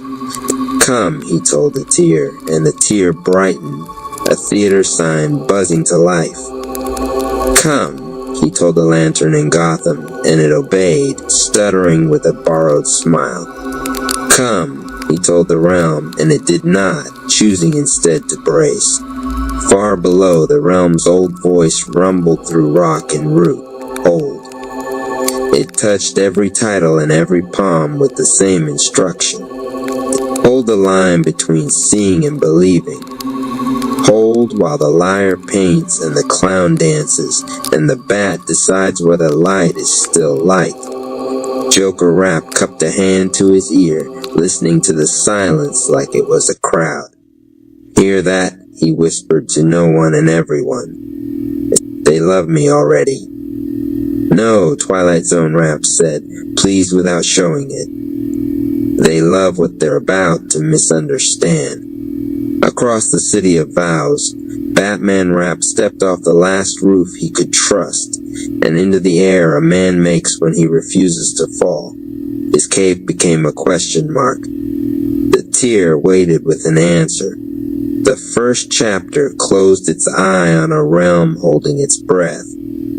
S1: "Come," he told the tear, and the tear brightened, a theater sign buzzing to life. "Come," he told the lantern in Gotham, and it obeyed, stuttering with a borrowed smile. "Come," he told the realm, and it did not, choosing instead to brace. Far below, the realm's old voice rumbled through rock and root. Hold. It touched every title and every palm with the same instruction. Hold the line between seeing and believing. Hold while the liar paints and the clown dances, and the bat decides whether light is still light. Joker Rap cupped a hand to his ear, listening to the silence like it was a crowd. "Hear that?" he whispered to no one and everyone. "They love me already." "No," Twilight Zone Rap said, pleased without showing it. "They love what they're about to misunderstand." Across the city of vows, Batman Rap stepped off the last roof he could trust, and into the air a man makes when he refuses to fall. His cape became a question mark. The tear waited with an answer. The first chapter closed its eye on a realm holding its breath,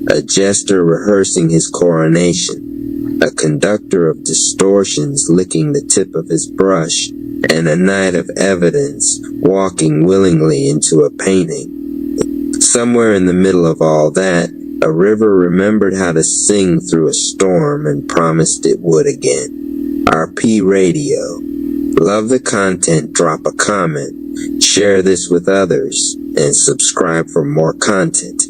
S1: a jester rehearsing his coronation, a conductor of distortions licking the tip of his brush, and a knight of evidence walking willingly into a painting. Somewhere in the middle of all that, a river remembered how to sing through a storm and promised it would again. RP Radio. Love the content, drop a comment, share this with others, and subscribe for more content.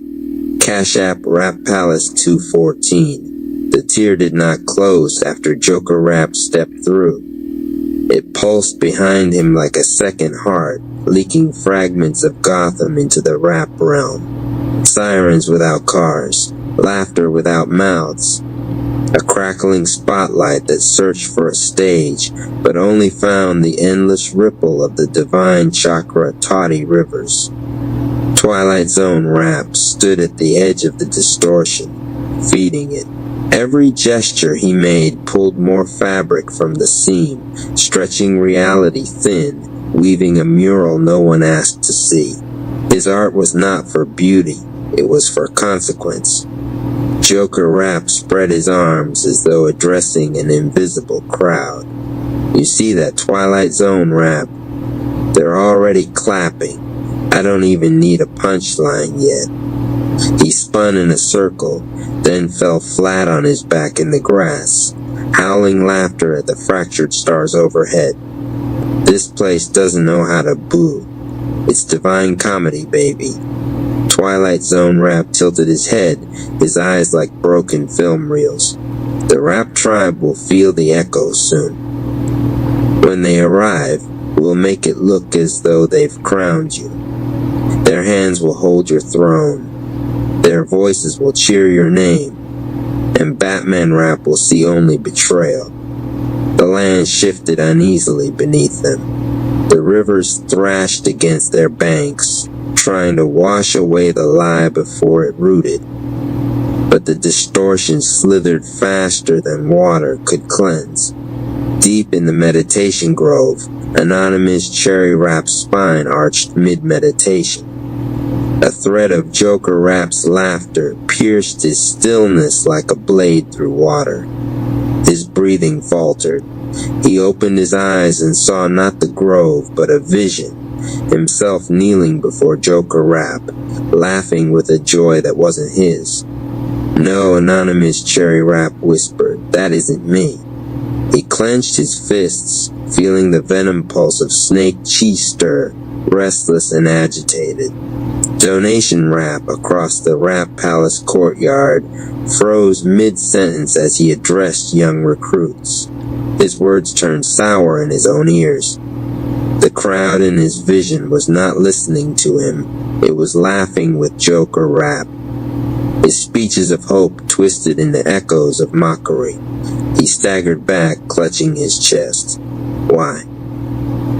S1: Cash App Rap Palace 214. The tear did not close after Joker Rap stepped through. It pulsed behind him like a second heart, leaking fragments of Gotham into the rap realm. Sirens without cars, laughter without mouths, a crackling spotlight that searched for a stage, but only found the endless ripple of the divine chakra toddy rivers. Twilight Zone Rap stood at the edge of the distortion, feeding it. Every gesture he made pulled more fabric from the seam, stretching reality thin, weaving a mural no one asked to see. His art was not for beauty, it was for consequence. Joker Rap spread his arms as though addressing an invisible crowd. "You see that, Twilight Zone Rap? They're already clapping. I don't even need a punchline yet." He spun in a circle, then fell flat on his back in the grass, howling laughter at the fractured stars overhead. This place doesn't know how to boo. It's divine comedy, baby. Twilight Zone Rap tilted his head, his eyes like broken film reels. The Rap Tribe will feel the echo soon. When they arrive, we'll make it look as though they've crowned you. Their hands will hold your throne. Their voices will cheer your name. And Batman Rap will see only betrayal. The land shifted uneasily beneath them. The rivers thrashed against their banks, trying to wash away the lie before it rooted. But the distortion slithered faster than water could cleanse. Deep in the meditation grove, Anonymous Cherry Rap's spine arched mid-meditation. A thread of Joker Rap's laughter pierced his stillness like a blade through water. His breathing faltered. He opened his eyes and saw not the grove, but a vision. Himself kneeling before Joker Rap, laughing with a joy that wasn't his. "No," Anonymous Cherry Rap whispered, "that isn't me." He clenched his fists, feeling the venom pulse of Snake Chi stir, restless and agitated. Donation Rap across the Rap Palace courtyard froze mid-sentence as he addressed young recruits. His words turned sour in his own ears. The crowd in his vision was not listening to him. It was laughing with Joker Rap. His speeches of hope twisted into echoes of mockery. He staggered back, clutching his chest. Why?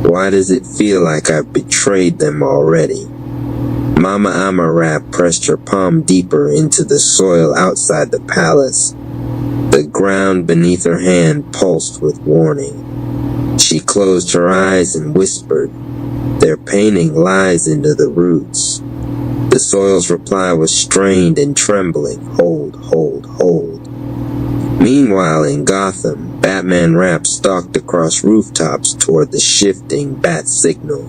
S1: Why does it feel like I've betrayed them already? Mama Amarap pressed her palm deeper into the soil outside the palace. The ground beneath her hand pulsed with warning. She closed her eyes and whispered, "Their painting lies into the roots." The soil's reply was strained and trembling. Hold, hold, hold. Meanwhile, in Gotham, Batman Rap stalked across rooftops toward the shifting bat signal.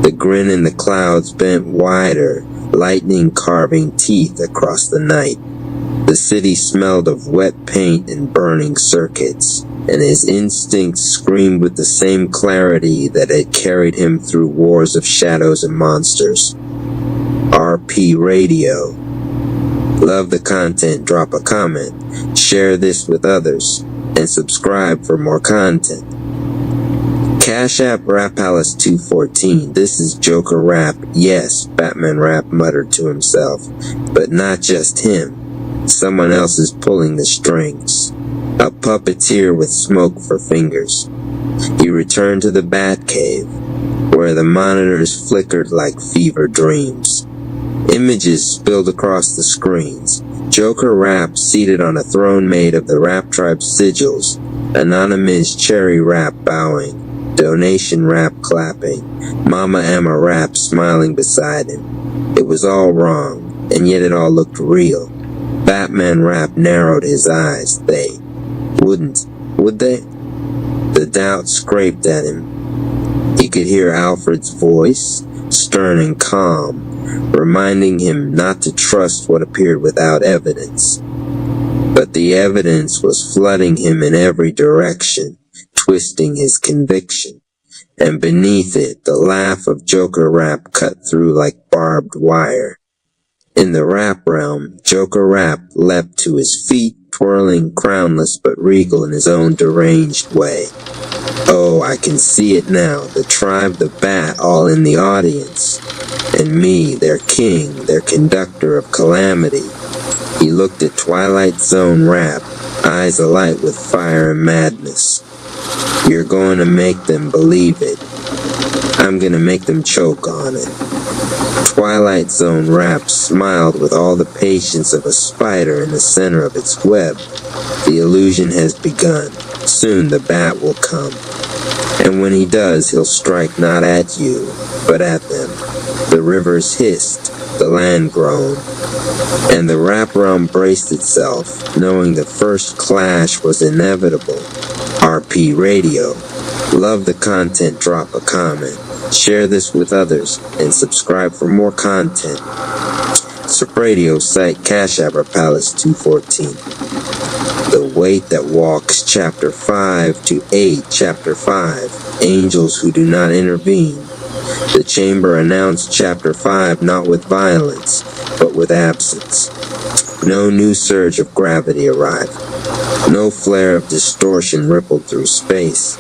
S1: The grin in the clouds bent wider, lightning carving teeth across the night. The city smelled of wet paint and burning circuits, and his instincts screamed with the same clarity that had carried him through wars of shadows and monsters. RP Radio. Love the content, drop a comment, share this with others, and subscribe for more content. Cash App Rap Palace 214. This is Joker Rap. Yes, Batman Rap muttered to himself. But not just him. Someone else is pulling the strings. A puppeteer with smoke for fingers. He returned to the Batcave, where the monitors flickered like fever dreams. Images spilled across the screens. Joker Rap seated on a throne made of the Rap Tribe's sigils. Anonymous Cherry Rap bowing. Donation Rap clapping. Mama Emma Rap smiling beside him. It was all wrong, and yet it all looked real. Batman Rap narrowed his eyes. They wouldn't, would they? The doubt scraped at him. He could hear Alfred's voice, stern and calm, reminding him not to trust what appeared without evidence. But the evidence was flooding him in every direction, twisting his conviction. And beneath it, the laugh of Joker Rap cut through like barbed wire. In the rap realm, Joker Rap leapt to his feet, twirling crownless but regal in his own deranged way. Oh, I can see it now, the tribe, the bat, all in the audience. And me, their king, their conductor of calamity. He looked at Twilight Zone Rap, eyes alight with fire and madness. You're going to make them believe it. I'm going to make them choke on it. Twilight Zone Rap smiled with all the patience of a spider in the center of its web. The illusion has begun. Soon the bat will come. And when he does, he'll strike not at you, but at them. The rivers hissed, the land groaned, and the rap realm braced itself, knowing the first clash was inevitable. RP Radio. Love the content, drop a comment, share this with others, and subscribe for more content. Sup Radio site Cash App Palace 214. The Weight That Walks, Chapter 5 to 8, Chapter 5, Angels Who Do Not Intervene. The Chamber announced Chapter 5 not with violence, but with absence. No new surge of gravity arrived. No flare of distortion rippled through space.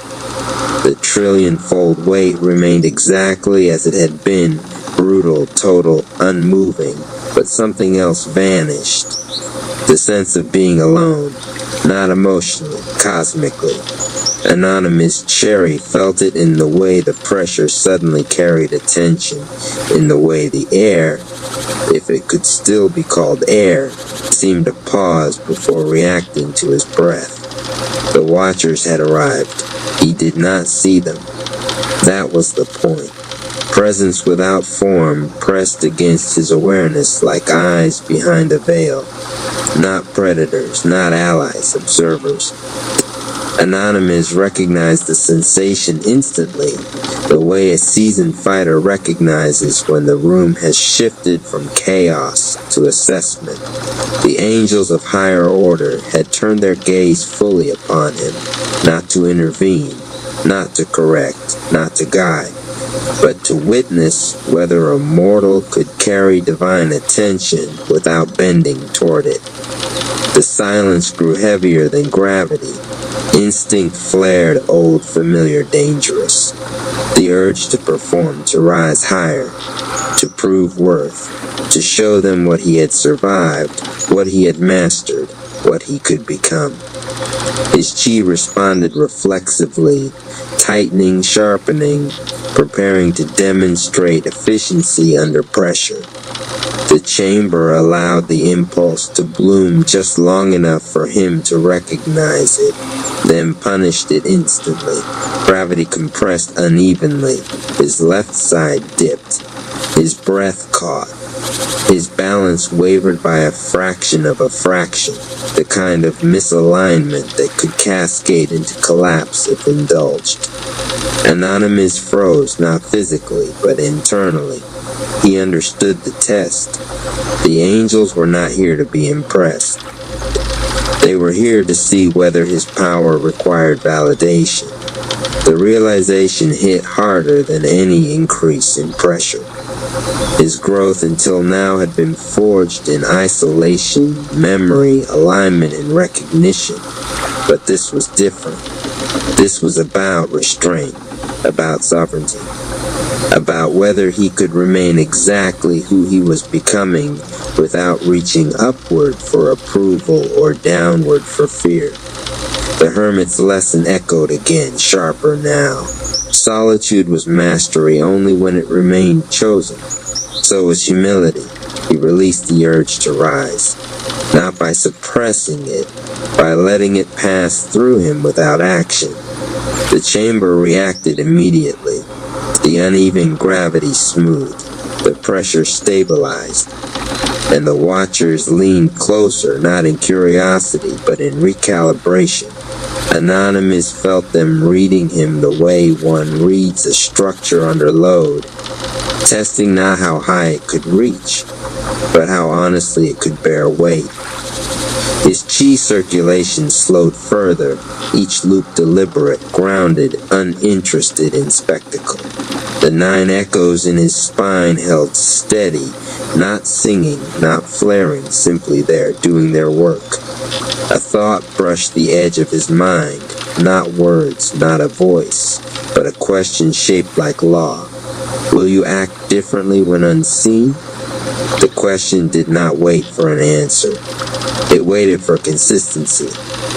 S1: The trillion-fold weight remained exactly as it had been, brutal, total, unmoving, but something else vanished. The sense of being alone, not emotionally, cosmically. Anonymous Cherry felt it in the way the pressure suddenly carried attention, in the way the air, if it could still be called air, seemed to pause before reacting to his breath. The Watchers had arrived. He did not see them. That was the point. Presence without form pressed against his awareness like eyes behind a veil. Not predators, not allies, observers. Anonymous recognized the sensation instantly, the way a seasoned fighter recognizes when the room has shifted from chaos to assessment. The angels of higher order had turned their gaze fully upon him, not to intervene, not to correct, not to guide, but to witness whether a mortal could carry divine attention without bending toward it. The silence grew heavier than gravity. Instinct flared, old, familiar, dangerous. The urge to perform, to rise higher, to prove worth, to show them what he had survived, what he had mastered, what he could become. His chi responded reflexively, tightening, sharpening, preparing to demonstrate efficiency under pressure. The chamber allowed the impulse to bloom just long enough for him to recognize it, then punished it instantly. Gravity compressed unevenly. His left side dipped. His breath caught. His balance wavered by a fraction of a fraction, the kind of misalignment that could cascade into collapse if indulged. Anonymous froze, not physically, but internally. He understood the test. The angels were not here to be impressed. They were here to see whether his power required validation. The realization hit harder than any increase in pressure. His growth until now had been forged in isolation, memory, alignment, and recognition. But this was different. This was about restraint, about sovereignty, about whether he could remain exactly who he was becoming without reaching upward for approval or downward for fear. The hermit's lesson echoed again, sharper now. Solitude was mastery only when it remained chosen. So was humility. He released the urge to rise, not by suppressing it, by letting it pass through him without action. The chamber reacted immediately. The uneven gravity smoothed, the pressure stabilized, and the watchers leaned closer, not in curiosity, but in recalibration. Anonymous felt them reading him the way one reads a structure under load, testing not how high it could reach, but how honestly it could bear weight. His chi circulation slowed further, each loop deliberate, grounded, uninterested in spectacle. The 9 echoes in his spine held steady, not singing, not flaring, simply there, doing their work. A thought brushed the edge of his mind, not words, not a voice, but a question shaped like law. Will you act differently when unseen? The question did not wait for an answer. It waited for consistency.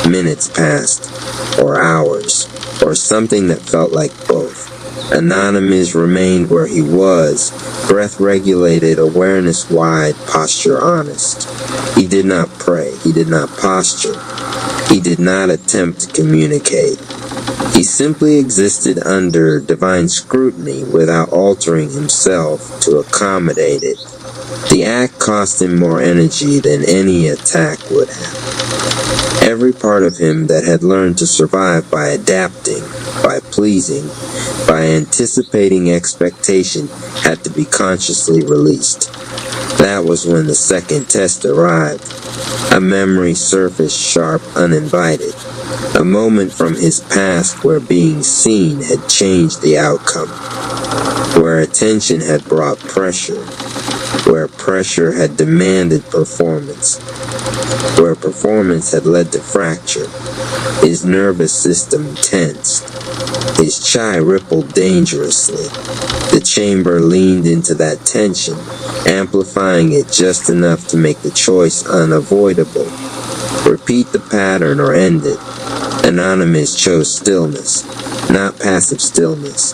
S1: Minutes passed, or hours, or something that felt like both. Anonymous remained where he was, breath regulated, awareness wide, posture honest. He did not pray. He did not posture. He did not attempt to communicate. He simply existed under divine scrutiny without altering himself to accommodate it. The act cost him more energy than any attack would have. Every part of him that had learned to survive by adapting, by pleasing, by anticipating expectation had to be consciously released. That was when the second test arrived. A memory surfaced sharp, uninvited. A moment from his past where being seen had changed the outcome, where attention had brought pressure, where pressure had demanded performance, where performance had led to fracture. His nervous system tensed. His chi rippled dangerously. The chamber leaned into that tension, amplifying it just enough to make the choice unavoidable. Repeat the pattern or end it. Anonymous chose stillness, not passive stillness,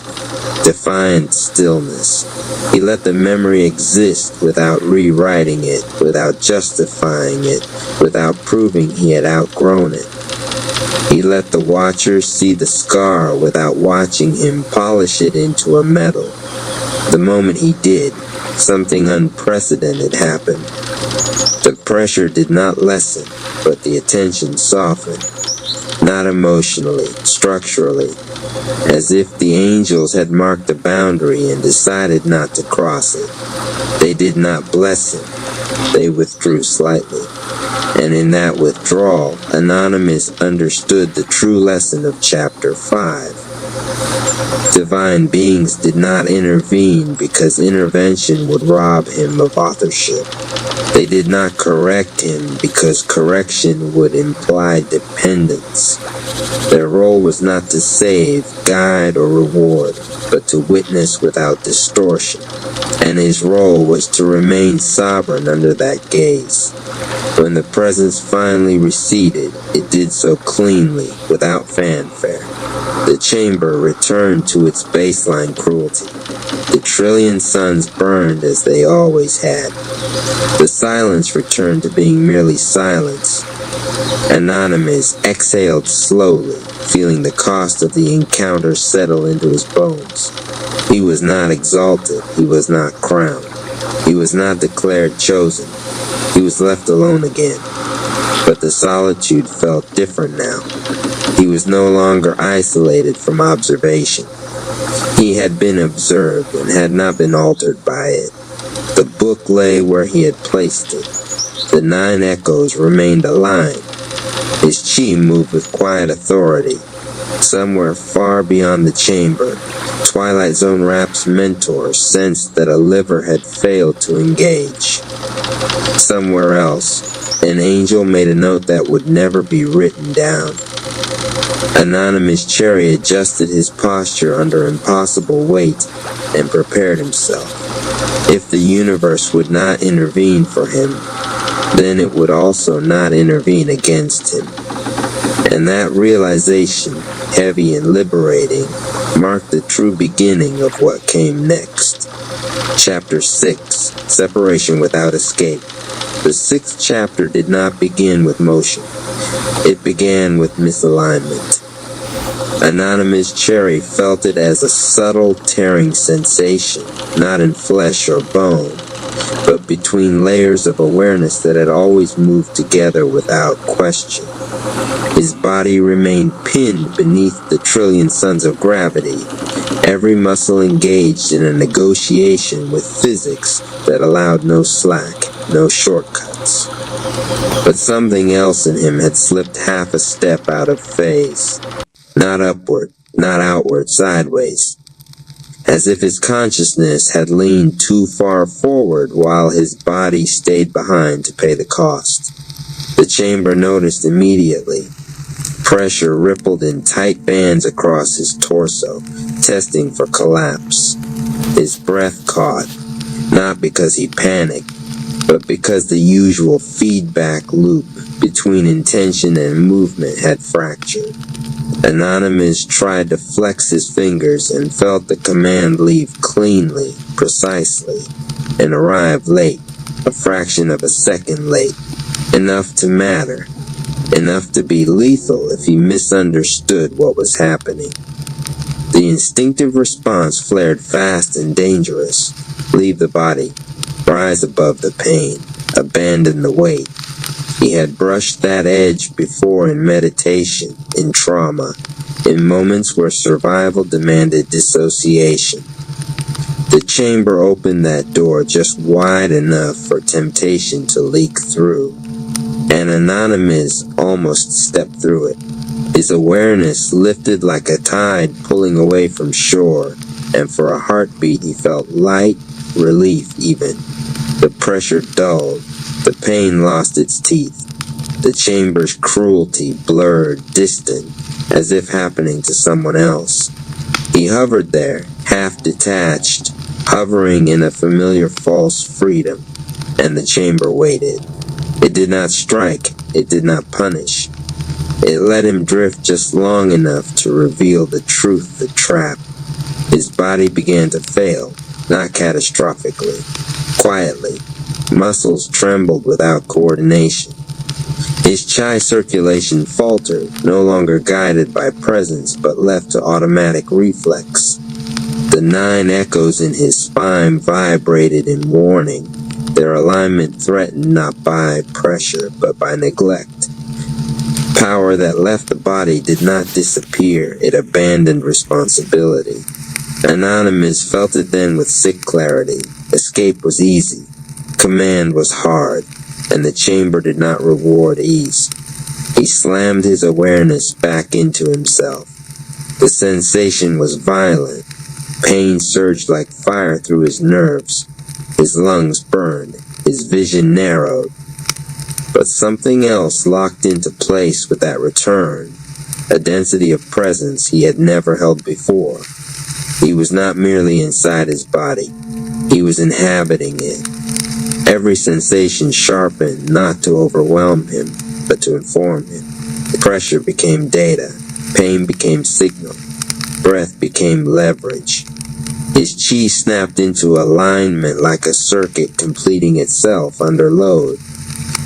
S1: defiant stillness. He let the memory exist without rewriting it, without justifying it, without proving he had outgrown it. He let the watchers see the scar without watching him polish it into a medal. The moment he did, something unprecedented happened. The pressure did not lessen, but the attention softened. Not emotionally, structurally, as if the angels had marked a boundary and decided not to cross it. They did not bless him. They withdrew slightly. And in that withdrawal, Anonymous understood the true lesson of Chapter 5. Divine beings did not intervene because intervention would rob him of authorship. They did not correct him because correction would imply dependence. Their role was not to save, guide, or reward, but to witness without distortion. And his role was to remain sovereign under that gaze. When the presence finally receded, it did so cleanly, without fanfare. The chamber returned to its baseline cruelty. The trillion suns burned as they always had. The silence returned to being merely silence. Anonymous exhaled slowly, feeling the cost of the encounter settle into his bones. He was not exalted. He was not crowned. He was not declared chosen. He was left alone again. But the solitude felt different now. He was no longer isolated from observation. He had been observed and had not been altered by it. The book lay where he had placed it. The 9 echoes remained aligned. His chi moved with quiet authority. Somewhere far beyond the chamber, Twilight Zone Rap's mentor sensed that a liver had failed to engage. Somewhere else, an angel made a note that would never be written down. Anonymous Cherry adjusted his posture under impossible weight and prepared himself. If the universe would not intervene for him, then it would also not intervene against him. And that realization, heavy and liberating, marked the true beginning of what came next. Chapter 6, Separation Without Escape. The 6th chapter did not begin with motion. It began with misalignment. Anonymous Cherry felt it as a subtle tearing sensation, not in flesh or bone, but between layers of awareness that had always moved together without question. His body remained pinned beneath the trillion suns of gravity, every muscle engaged in a negotiation with physics that allowed no slack, no shortcuts. But something else in him had slipped half a step out of phase. Not upward, not outward, sideways. As if his consciousness had leaned too far forward while his body stayed behind to pay the cost. The chamber noticed immediately. Pressure rippled in tight bands across his torso, testing for collapse. His breath caught, not because he panicked, but because the usual feedback loop between intention and movement had fractured. Anonymous tried to flex his fingers and felt the command leave cleanly, precisely, and arrive late, a fraction of a second late, enough to matter, enough to be lethal if he misunderstood what was happening. The instinctive response flared fast and dangerous. Leave the body, rise above the pain, abandon the weight. He had brushed that edge before in meditation, in trauma, in moments where survival demanded dissociation. The chamber opened that door just wide enough for temptation to leak through, and Anonymous almost stepped through it. His awareness lifted like a tide pulling away from shore, and for a heartbeat he felt light, relief even. The pressure dulled. The pain lost its teeth. The chamber's cruelty blurred, distant, as if happening to someone else. He hovered there, half detached, hovering in a familiar false freedom, and the chamber waited. It did not strike. It did not punish. It let him drift just long enough to reveal the truth that trapped. His body began to fail, not catastrophically, quietly. Muscles trembled without coordination. His chi circulation faltered, no longer guided by presence but left to automatic reflex. The 9 echoes in his spine vibrated in warning, their alignment threatened not by pressure but by neglect. Power that left the body did not disappear, it abandoned responsibility. Anonymous felt it then with sick clarity. Escape was easy. Command was hard, and the chamber did not reward ease. He slammed his awareness back into himself. The sensation was violent, Pain surged like fire through his nerves. His lungs burned, his vision narrowed. But something else locked into place with that return, a density of presence he had never held before. He was not merely inside his body, he was inhabiting it. Every sensation sharpened not to overwhelm him, but to inform him. Pressure became data, pain became signal, breath became leverage. His chi snapped into alignment like a circuit completing itself under load.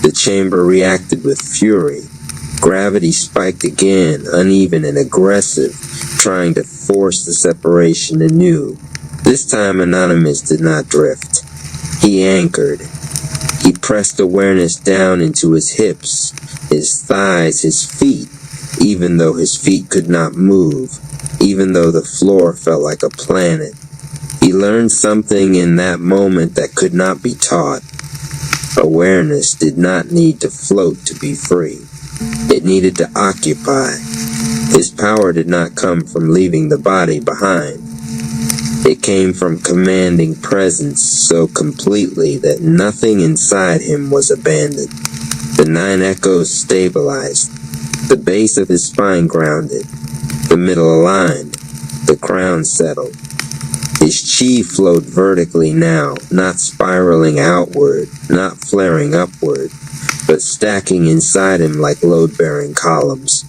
S1: The chamber reacted with fury. Gravity spiked again, uneven and aggressive, trying to force the separation anew. This time Anonymous did not drift. He anchored. He pressed awareness down into his hips, his thighs, his feet, even though his feet could not move, even though the floor felt like a planet. He learned something in that moment that could not be taught. Awareness did not need to float to be free. It needed to occupy. His power did not come from leaving the body behind. It came from commanding presence so completely that nothing inside him was abandoned. The 9 echoes stabilized. The base of his spine grounded. The middle aligned. The crown settled. His chi flowed vertically now, not spiraling outward, not flaring upward, but stacking inside him like load-bearing columns.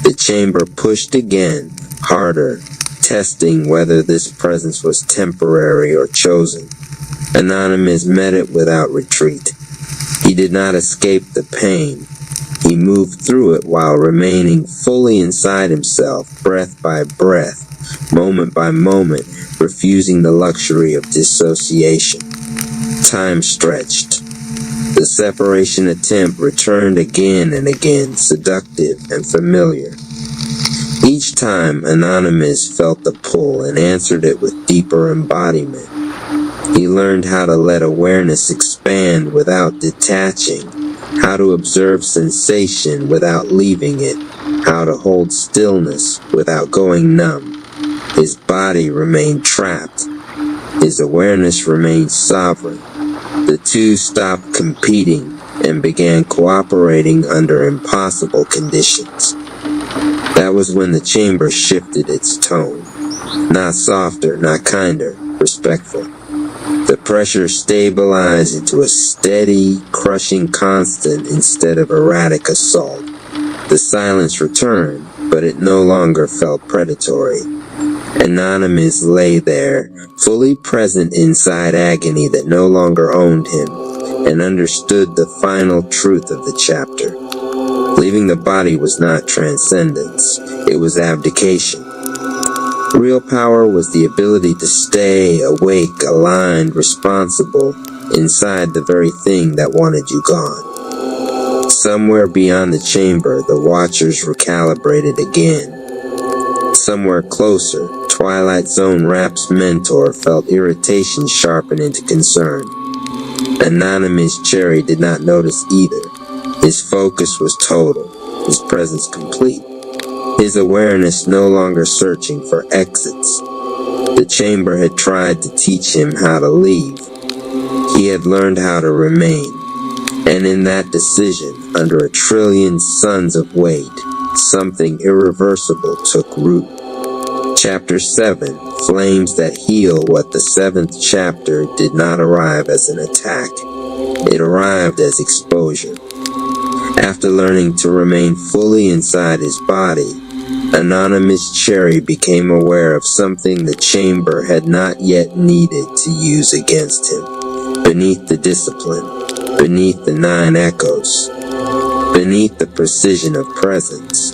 S1: The chamber pushed again, harder, testing whether this presence was temporary or chosen. Anonymous met it without retreat. He did not escape the pain. He moved through it while remaining fully inside himself, breath by breath, moment by moment, refusing the luxury of dissociation. Time stretched. The separation attempt returned again and again, seductive and familiar. Each time, Anonymous felt the pull and answered it with deeper embodiment. He learned how to let awareness expand without detaching, how to observe sensation without leaving it, how to hold stillness without going numb. His body remained trapped. His awareness remained sovereign. The two stopped competing and began cooperating under impossible conditions. That was when the chamber shifted its tone. Not softer, not kinder, respectful. The pressure stabilized into a steady, crushing constant instead of erratic assault. The silence returned, but it no longer felt predatory. Anonymous lay there, fully present inside agony that no longer owned him, and understood the final truth of the chapter. Leaving the body was not transcendence, it was abdication. Real power was the ability to stay awake, aligned, responsible, inside the very thing that wanted you gone. Somewhere beyond the chamber, the watchers recalibrated again. Somewhere closer, Twilight Zone Rap's mentor felt irritation sharpen into concern. Anonymous Cherry did not notice either. His focus was total, his presence complete. His awareness no longer searching for exits. The chamber had tried to teach him how to leave. He had learned how to remain. And in that decision, under a trillion suns of weight, something irreversible took root. Chapter 7, Flames That Heal What the 7th chapter did not arrive as an attack. It arrived as exposure. After learning to remain fully inside his body, Anonymous Cherry became aware of something the chamber had not yet needed to use against him. Beneath the discipline, beneath the 9 echoes, beneath the precision of presence,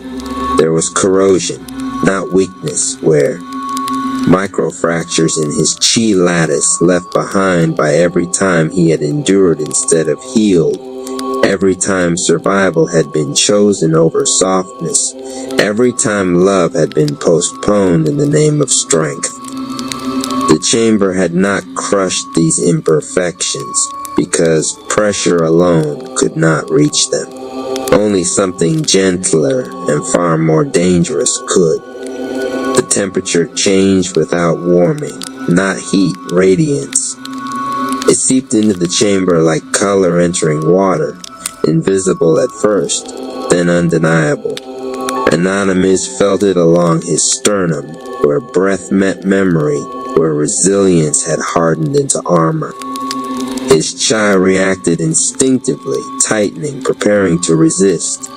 S1: there was corrosion, not weakness, where microfractures in his chi lattice left behind by every time he had endured instead of healed, every time survival had been chosen over softness, every time love had been postponed in the name of strength. The chamber had not crushed these imperfections because pressure alone could not reach them. Only something gentler and far more dangerous could. The temperature changed without warming, not heat, radiance. It seeped into the chamber like color entering water, invisible at first, then undeniable. Anonymous felt it along his sternum, where breath met memory, where resilience had hardened into armor. His chai reacted instinctively, tightening, preparing to resist.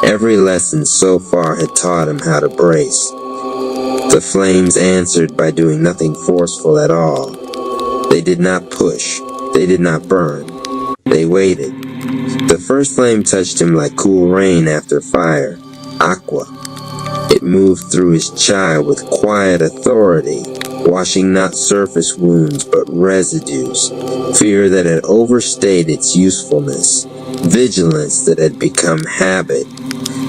S1: Every lesson so far had taught him how to brace. The flames answered by doing nothing forceful at all. They did not push. They did not burn. They waited. The first flame touched him like cool rain after fire. Aqua. It moved through his chai with quiet authority, washing not surface wounds but residues, fear that had overstayed its usefulness, vigilance that had become habit,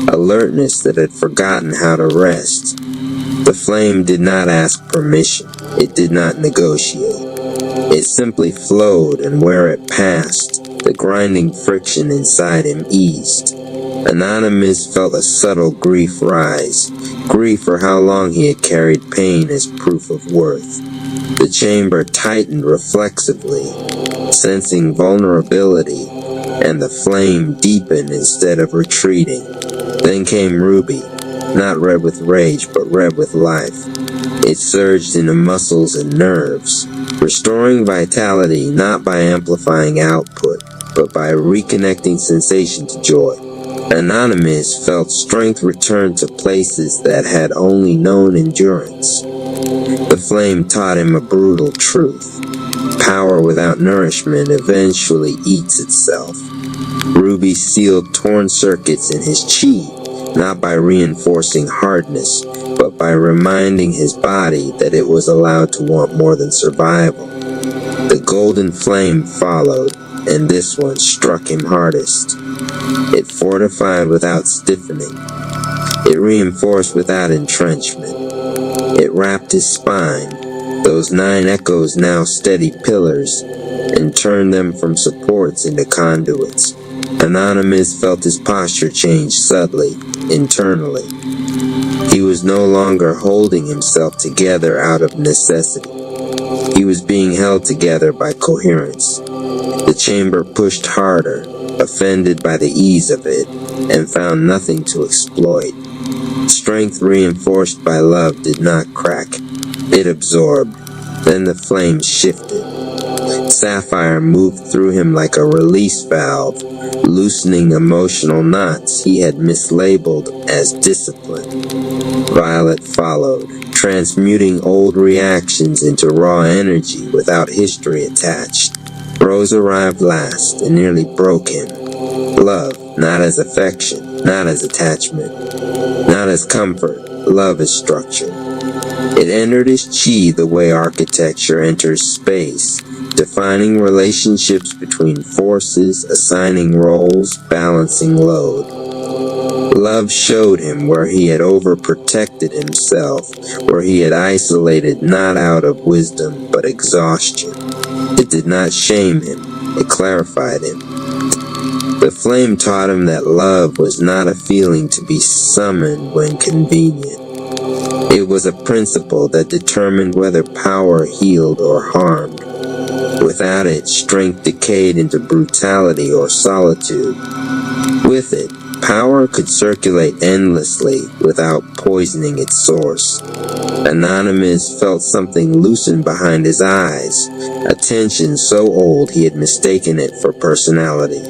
S1: alertness that had forgotten how to rest. The flame did not ask permission. It did not negotiate. It simply flowed, and where it passed, the grinding friction inside him eased. Anonymous felt a subtle grief rise, grief for how long he had carried pain as proof of worth. The chamber tightened reflexively, sensing vulnerability, and the flame deepened instead of retreating. Then came Ruby, not red with rage, but red with life. It surged into muscles and nerves, restoring vitality not by amplifying output, but by reconnecting sensation to joy. Anonymous felt strength return to places that had only known endurance. The flame taught him a brutal truth. Power without nourishment eventually eats itself. Ruby sealed torn circuits in his chi, not by reinforcing hardness, but by reminding his body that it was allowed to want more than survival. The golden flame followed, and this one struck him hardest. It fortified without stiffening. It reinforced without entrenchment. It wrapped his spine, those 9 echoes now steady pillars, and turned them from supports into conduits. Anonymous felt his posture change subtly, internally. He was no longer holding himself together out of necessity. He was being held together by coherence. The chamber pushed harder, offended by the ease of it, and found nothing to exploit. Strength reinforced by love did not crack. It absorbed. Then the flame shifted. Sapphire moved through him like a release valve, loosening emotional knots he had mislabeled as discipline. Violet followed, transmuting old reactions into raw energy without history attached. Rose arrived last and nearly broke him. Love, not as affection, not as attachment, not as comfort, love as structure. It entered his chi the way architecture enters space, defining relationships between forces, assigning roles, balancing load. Love showed him where he had overprotected himself, where he had isolated not out of wisdom but exhaustion. It did not shame him, it clarified him. The flame taught him that love was not a feeling to be summoned when convenient. It was a principle that determined whether power healed or harmed. Without it, strength decayed into brutality or solitude. With it, power could circulate endlessly without poisoning its source. Anonymous felt something loosen behind his eyes, a tension so old he had mistaken it for personality.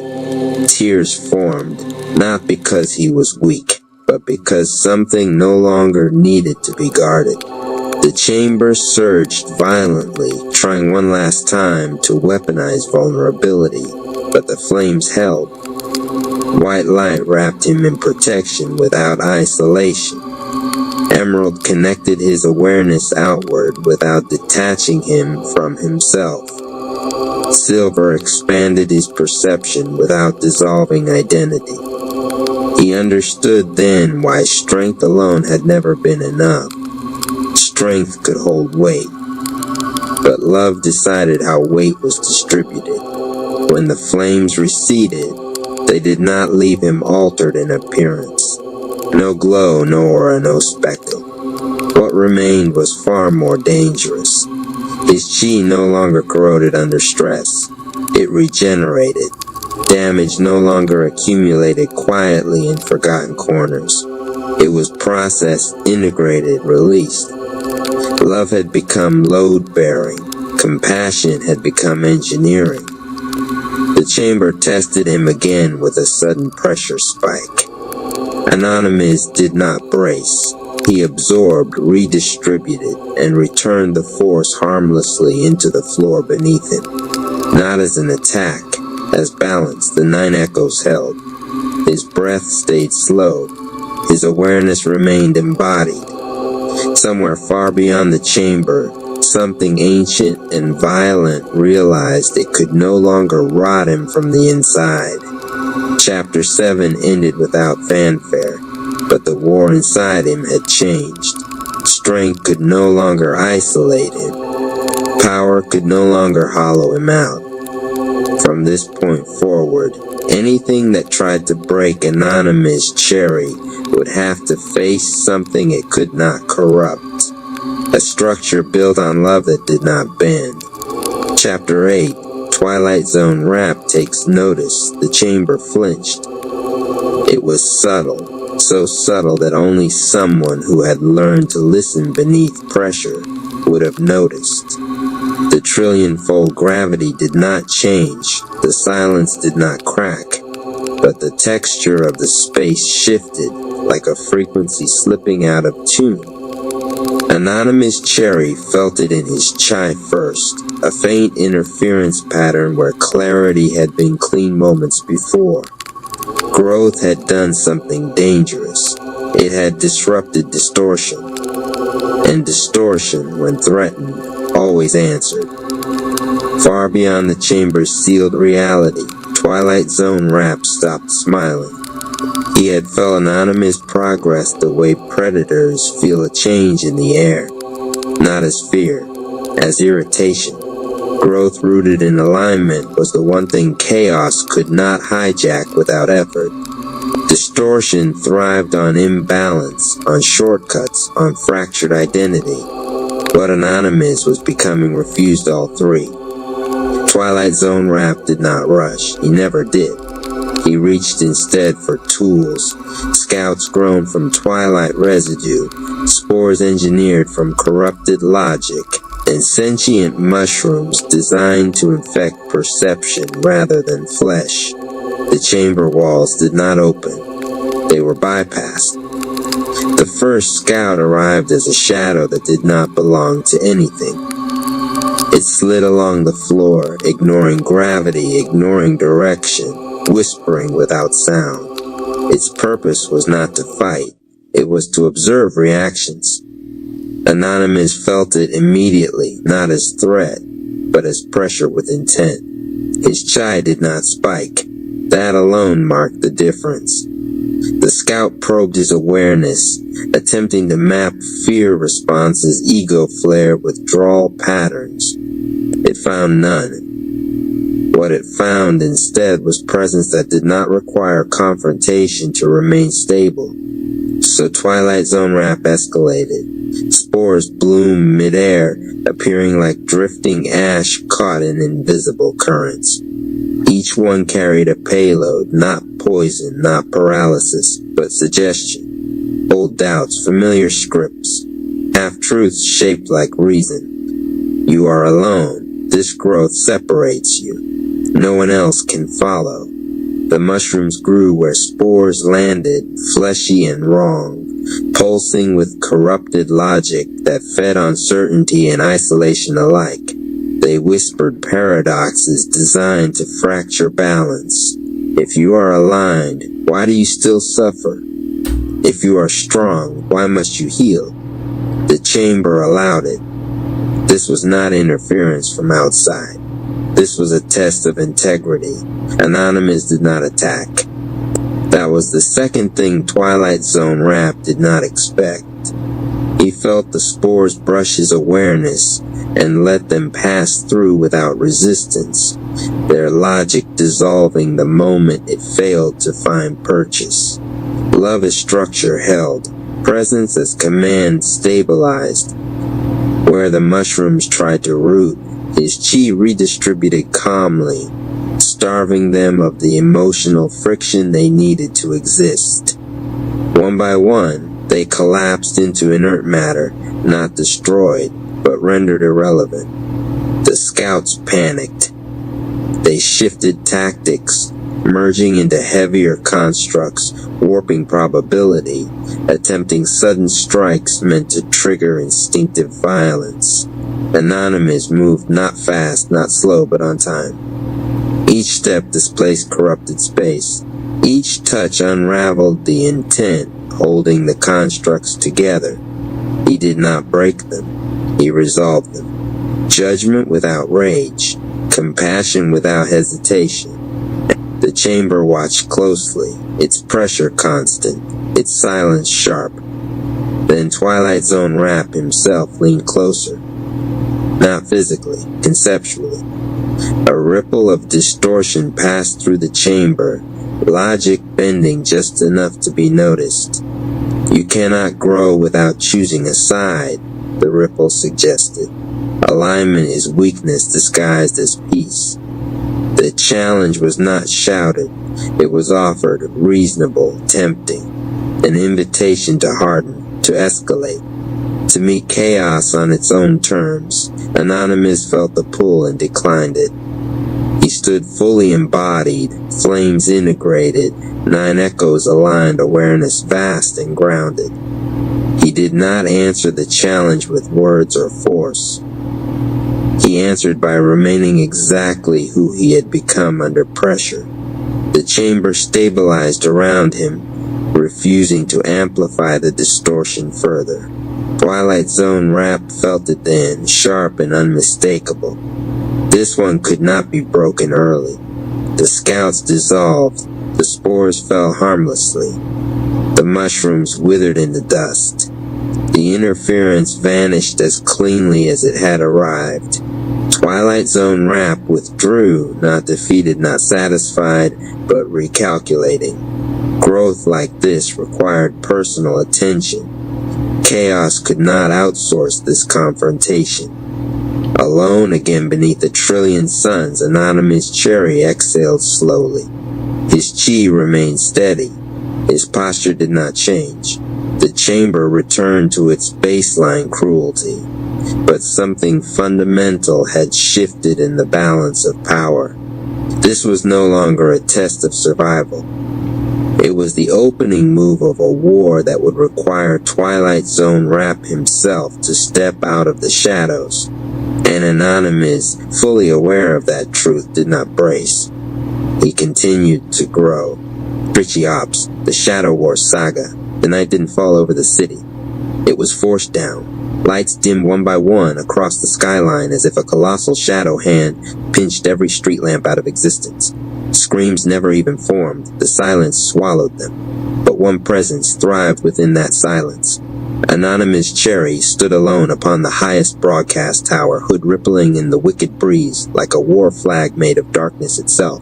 S1: Tears formed, not because he was weak, but because something no longer needed to be guarded. The chamber surged violently, trying one last time to weaponize vulnerability, but the flames held. White light wrapped him in protection without isolation. Emerald connected his awareness outward without detaching him from himself. Silver expanded his perception without dissolving identity. He understood then why strength alone had never been enough. Strength could hold weight, but love decided how weight was distributed. When the flames receded, they did not leave him altered in appearance. No glow, no aura, no speckle. What remained was far more dangerous. His chi no longer corroded under stress. It regenerated. Damage no longer accumulated quietly in forgotten corners. It was processed, integrated, released. Love had become load-bearing. Compassion had become engineering. The chamber tested him again with a sudden pressure spike. Anonymous did not brace. He absorbed, redistributed, and returned the force harmlessly into the floor beneath him. Not as an attack, as balance the 9 echoes held. His breath stayed slow. His awareness remained embodied. Somewhere far beyond the chamber, something ancient and violent realized it could no longer rot him from the inside. Chapter 7 ended without fanfare, but the war inside him had changed. Strength could no longer isolate him. Power could no longer hollow him out. From this point forward, anything that tried to break Anonymous' cherry would have to face something it could not corrupt. A structure built on love that did not bend. Chapter 8, Twilight Zone Rap takes notice. The chamber flinched. It was subtle, so subtle that only someone who had learned to listen beneath pressure would have noticed. The trillion-fold gravity did not change. The silence did not crack. But the texture of the space shifted like a frequency slipping out of tune. Anonymous Cherry felt it in his chai first, a faint interference pattern where clarity had been clean moments before. Growth had done something dangerous. It had disrupted distortion. And distortion, when threatened, always answered. Far beyond the chamber's sealed reality, Twilight Zone Rap stopped smiling. He had felt Anonymous progress the way predators feel a change in the air. Not as fear, as irritation. Growth rooted in alignment was the one thing chaos could not hijack without effort. Distortion thrived on imbalance, on shortcuts, on fractured identity. But Anonymous was becoming refused all three. Twilight Zone Rap did not rush. He never did. He reached instead for tools, scouts grown from twilight residue, spores engineered from corrupted logic, and sentient mushrooms designed to infect perception rather than flesh. The chamber walls did not open. They were bypassed. The first scout arrived as a shadow that did not belong to anything. It slid along the floor, ignoring gravity, ignoring direction, whispering without sound. Its purpose was not to fight. It was to observe reactions. Anonymous felt it immediately, not as threat, but as pressure with intent. His chai did not spike. That alone marked the difference. The scout probed his awareness, attempting to map fear responses, ego flare, withdrawal patterns. It found none. What it found instead was presence that did not require confrontation to remain stable. So Twilight Zone Rap escalated. Spores bloomed midair, appearing like drifting ash caught in invisible currents. Each one carried a payload, not poison, not paralysis, but suggestion. Old doubts, familiar scripts, half-truths shaped like reason. You are alone. This growth separates you. No one else can follow. The mushrooms grew where spores landed, fleshy and wrong, pulsing with corrupted logic that fed on certainty and isolation alike. They whispered paradoxes designed to fracture balance. If you are aligned, why do you still suffer? If you are strong, why must you heal? The chamber allowed it. This was not interference from outside. This was a test of integrity. Anonymous did not attack. That was the second thing Twilight Zone Rap did not expect. He felt the spores brush his awareness and let them pass through without resistance, their logic dissolving the moment it failed to find purchase. Love as structure held. Presence as command stabilized. Where the mushrooms tried to root, his chi redistributed calmly, starving them of the emotional friction they needed to exist. One by one, they collapsed into inert matter, not destroyed, but rendered irrelevant. The scouts panicked. They shifted tactics, merging into heavier constructs, warping probability, attempting sudden strikes meant to trigger instinctive violence. Anonymous moved not fast, not slow, but on time. Each step displaced corrupted space. Each touch unraveled the intent, holding the constructs together. He did not break them. He resolved them. Judgment without rage. Compassion without hesitation. The chamber watched closely, its pressure constant, its silence sharp. Then Twilight Zone Rap himself leaned closer. Not physically, conceptually. A ripple of distortion passed through the chamber, logic bending just enough to be noticed. You cannot grow without choosing a side, the ripple suggested. Alignment is weakness disguised as peace. The challenge was not shouted. It was offered, reasonable, tempting. An invitation to harden, to escalate, to meet chaos on its own terms. Anonymous felt the pull and declined it. He stood fully embodied, flames integrated, 9 echoes aligned, awareness vast and grounded. He did not answer the challenge with words or force. He answered by remaining exactly who he had become under pressure. The chamber stabilized around him, refusing to amplify the distortion further. Twilight Zone Rap felt it then, sharp and unmistakable. This one could not be broken early. The scouts dissolved. The spores fell harmlessly. The mushrooms withered in the dust. The interference vanished as cleanly as it had arrived. Twilight Zone Rap withdrew, not defeated, not satisfied, but recalculating. Growth like this required personal attention. Chaos could not outsource this confrontation. Alone again beneath a trillion suns, Anonymous Cherry exhaled slowly. His chi remained steady. His posture did not change. The chamber returned to its baseline cruelty. But something fundamental had shifted in the balance of power. This was no longer a test of survival. It was the opening move of a war that would require Twilight Zone Rap himself to step out of the shadows. And Anonymous, fully aware of that truth, did not brace. He continued to grow. Richie Ops, the Shadow War saga. The night didn't fall over the city. It was forced down. Lights dimmed one by one across the skyline as if a colossal shadow hand pinched every street lamp out of existence. Screams never even formed. The silence swallowed them. But one presence thrived within that silence. Anonymous Cherry stood alone upon the highest broadcast tower, hood rippling in the wicked breeze like a war flag made of darkness itself.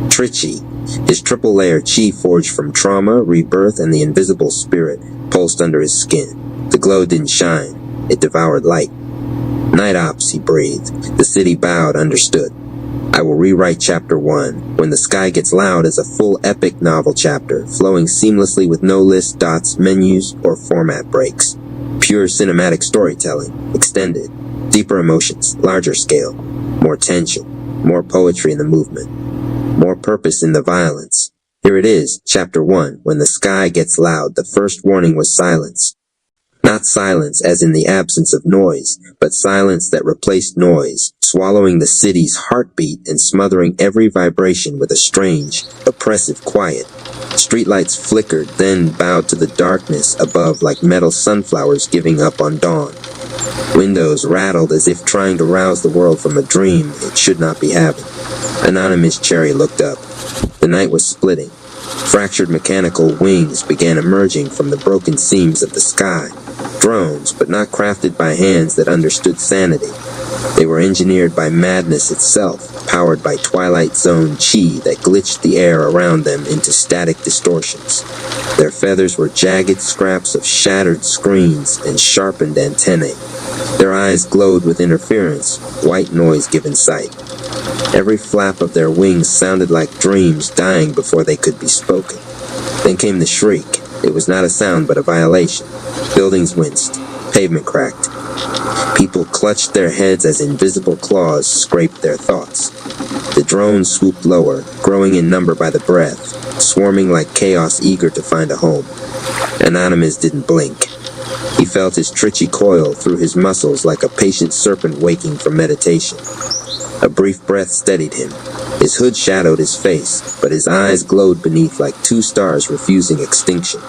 S1: Trichy, his triple-layer chi forged from trauma, rebirth, and the invisible spirit, pulsed under his skin. The glow didn't shine. It devoured light. Night Ops, he breathed. The city bowed, understood. I will rewrite Chapter 1. When the Sky Gets Loud as a full epic novel chapter, flowing seamlessly with no list, dots, menus, or format breaks. Pure cinematic storytelling. Extended. Deeper emotions. Larger scale. More tension. More poetry in the movement. More purpose in the violence. Here it is, Chapter 1. When the Sky Gets Loud, the first warning was silence. Not silence as in the absence of noise, but silence that replaced noise, swallowing the city's heartbeat and smothering every vibration with a strange, oppressive quiet. Streetlights flickered, then bowed to the darkness above like metal sunflowers giving up on dawn. Windows rattled as if trying to rouse the world from a dream it should not be having. Anonymous Cherry looked up. The night was splitting. Fractured mechanical wings began emerging from the broken seams of the sky. Drones, but not crafted by hands that understood sanity. They were engineered by madness itself, powered by Twilight Zone chi that glitched the air around them into static distortions. Their feathers were jagged scraps of shattered screens and sharpened antennae. Their eyes glowed with interference, white noise given sight. Every flap of their wings sounded like dreams dying before they could be spoken. Then came the shriek. It was not a sound but a violation. Buildings winced. Pavement cracked. People clutched their heads as invisible claws scraped their thoughts. The drones swooped lower, growing in number by the breath, swarming like chaos eager to find a home. Anonymous didn't blink. He felt his trichy coil through his muscles like a patient serpent waking from meditation. A brief breath steadied him. His hood shadowed his face, but his eyes glowed beneath like two stars refusing extinction.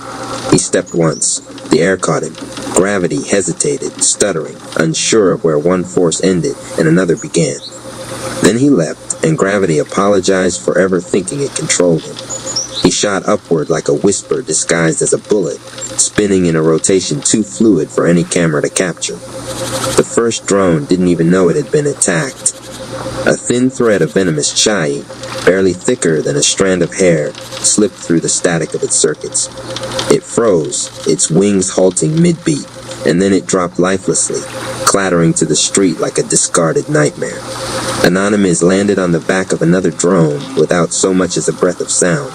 S1: He stepped once. The air caught him. Gravity hesitated, stuttering, unsure of where one force ended and another began. Then he leapt, and gravity apologized for ever thinking it controlled him. He shot upward like a whisper disguised as a bullet, spinning in a rotation too fluid for any camera to capture. The first drone didn't even know it had been attacked. A thin thread of venomous chi, barely thicker than a strand of hair, slipped through the static of its circuits. It froze, its wings halting mid-beat, and then it dropped lifelessly, clattering to the street like a discarded nightmare. Anonymous landed on the back of another drone without so much as a breath of sound.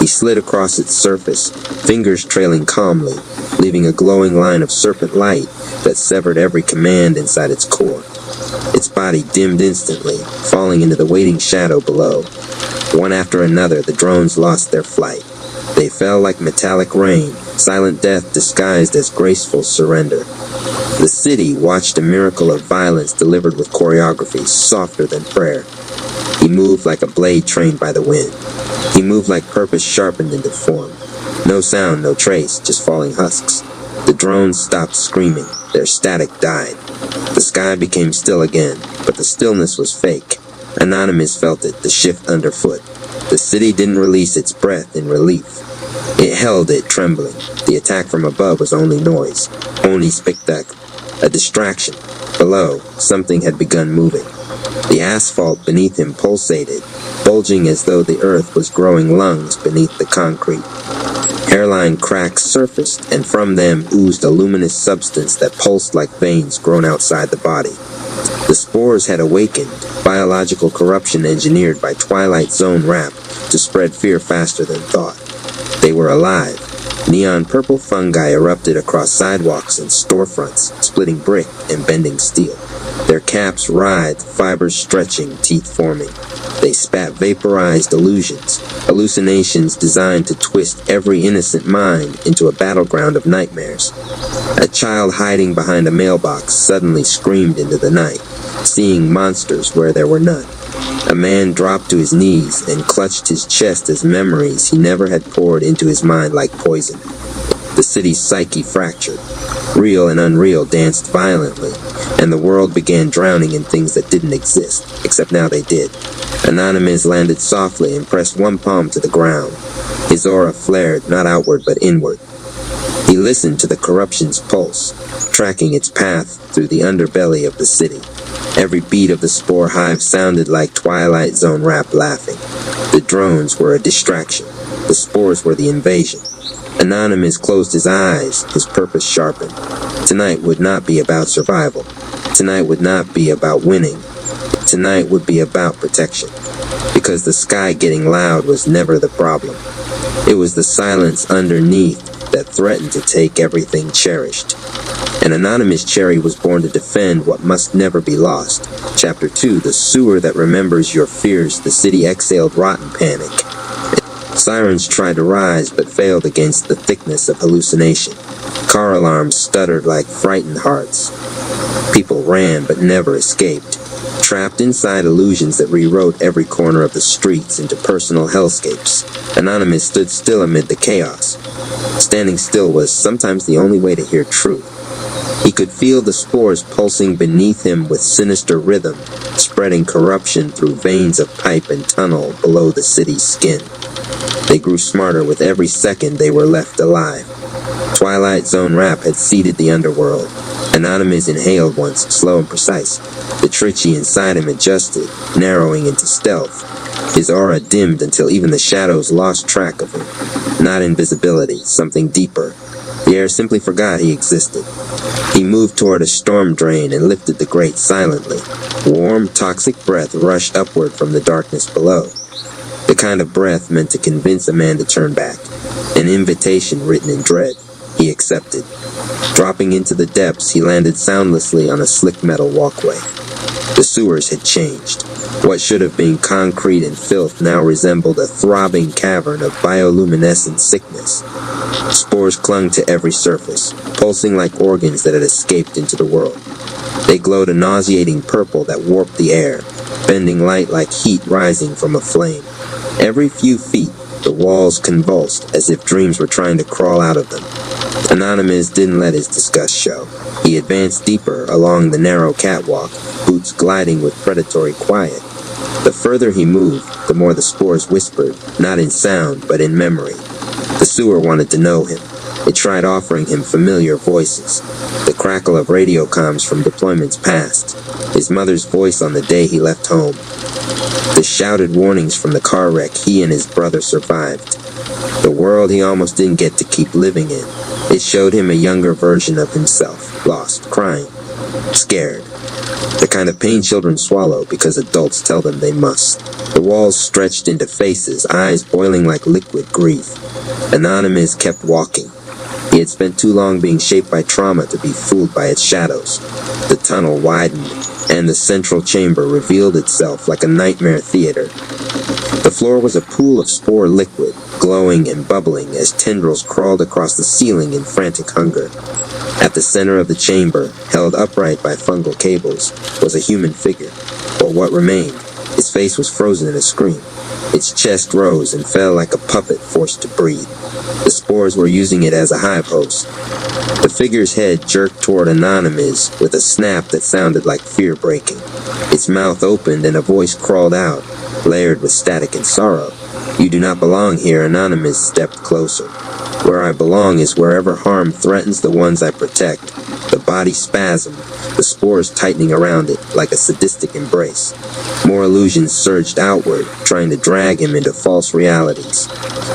S1: He slid across its surface, fingers trailing calmly, leaving a glowing line of serpent light that severed every command inside its core. Its body dimmed instantly, falling into the waiting shadow below. One after another, the drones lost their flight. They fell like metallic rain, silent death disguised as graceful surrender. The city watched a miracle of violence delivered with choreography softer than prayer. He moved like a blade trained by the wind. He moved like purpose sharpened into form. No sound, no trace, just falling husks. The drones stopped screaming. Their static died. The sky became still again, but the stillness was fake. Anonymous felt it, the shift underfoot. The city didn't release its breath in relief. It held it, trembling. The attack from above was only noise, only spectacle, a distraction. Below, something had begun moving. The asphalt beneath him pulsated, bulging as though the earth was growing lungs beneath the concrete. Hairline cracks surfaced, and from them oozed a luminous substance that pulsed like veins grown outside the body. The spores had awakened, biological corruption engineered by Twilight Zone rap to spread fear faster than thought. They were alive. Neon purple fungi erupted across sidewalks and storefronts, splitting brick and bending steel. Their caps writhed, fibers stretching, teeth forming. They spat vaporized illusions, hallucinations designed to twist every innocent mind into a battleground of nightmares. A child hiding behind a mailbox suddenly screamed into the night, seeing monsters where there were none. A man dropped to his knees and clutched his chest as memories he never had poured into his mind like poison. The city's psyche fractured. Real and unreal danced violently, and the world began drowning in things that didn't exist, except now they did. Anonymous landed softly and pressed one palm to the ground. His aura flared, not outward but inward. He listened to the corruption's pulse, tracking its path through the underbelly of the city. Every beat of the spore hive sounded like Twilight Zone rap laughing. The drones were a distraction. The spores were the invasion. Anonymous closed his eyes, his purpose sharpened. Tonight would not be about survival. Tonight would not be about winning. Tonight would be about protection. Because the sky getting loud was never the problem. It was the silence underneath that threatened to take everything cherished. An anonymous cherry was born to defend what must never be lost. Chapter 2, the sewer that remembers your fears, the city exhaled rotten panic. Sirens tried to rise, but failed against the thickness of hallucination. Car alarms stuttered like frightened hearts. People ran, but never escaped. Trapped inside illusions that rewrote every corner of the streets into personal hellscapes, Anonymous stood still amid the chaos. Standing still was sometimes the only way to hear truth. He could feel the spores pulsing beneath him with sinister rhythm, spreading corruption through veins of pipe and tunnel below the city's skin. They grew smarter with every second they were left alive. Twilight Zone rap had seeded the underworld. Anonymous inhaled once, slow and precise. The Trichy inside him adjusted, narrowing into stealth. His aura dimmed until even the shadows lost track of him. Not invisibility, something deeper. The air simply forgot he existed. He moved toward a storm drain and lifted the grate silently. Warm, toxic breath rushed upward from the darkness below. The kind of breath meant to convince a man to turn back. An invitation written in dread. He accepted. Dropping into the depths, he landed soundlessly on a slick metal walkway. The sewers had changed. What should have been concrete and filth now resembled a throbbing cavern of bioluminescent sickness. Spores clung to every surface, pulsing like organs that had escaped into the world. They glowed a nauseating purple that warped the air, bending light like heat rising from a flame. Every few feet, the walls convulsed as if dreams were trying to crawl out of them. Anonymous didn't let his disgust show. He advanced deeper along the narrow catwalk, boots gliding with predatory quiet. The further he moved, the more the spores whispered, not in sound, but in memory. The sewer wanted to know him. It tried offering him familiar voices. The crackle of radio comms from deployments past. His mother's voice on the day he left home. The shouted warnings from the car wreck he and his brother survived. The world he almost didn't get to keep living in. It showed him a younger version of himself, lost, crying, scared. The kind of pain children swallow because adults tell them they must. The walls stretched into faces, eyes boiling like liquid grief. Anonymous kept walking. He had spent too long being shaped by trauma to be fooled by its shadows. The tunnel widened, and the central chamber revealed itself like a nightmare theater. The floor was a pool of spore liquid, glowing and bubbling as tendrils crawled across the ceiling in frantic hunger. At the center of the chamber, held upright by fungal cables, was a human figure, or what remained. His face was frozen in a scream. Its chest rose and fell like a puppet forced to breathe. The spores were using it as a hive host. The figure's head jerked toward Anonymous with a snap that sounded like fear breaking. Its mouth opened and a voice crawled out, layered with static and sorrow. "You do not belong here." Anonymous stepped closer. "Where I belong is wherever harm threatens the ones I protect." The body spasmed, the spores tightening around it like a sadistic embrace. More illusions surged outward, trying to drag him into false realities.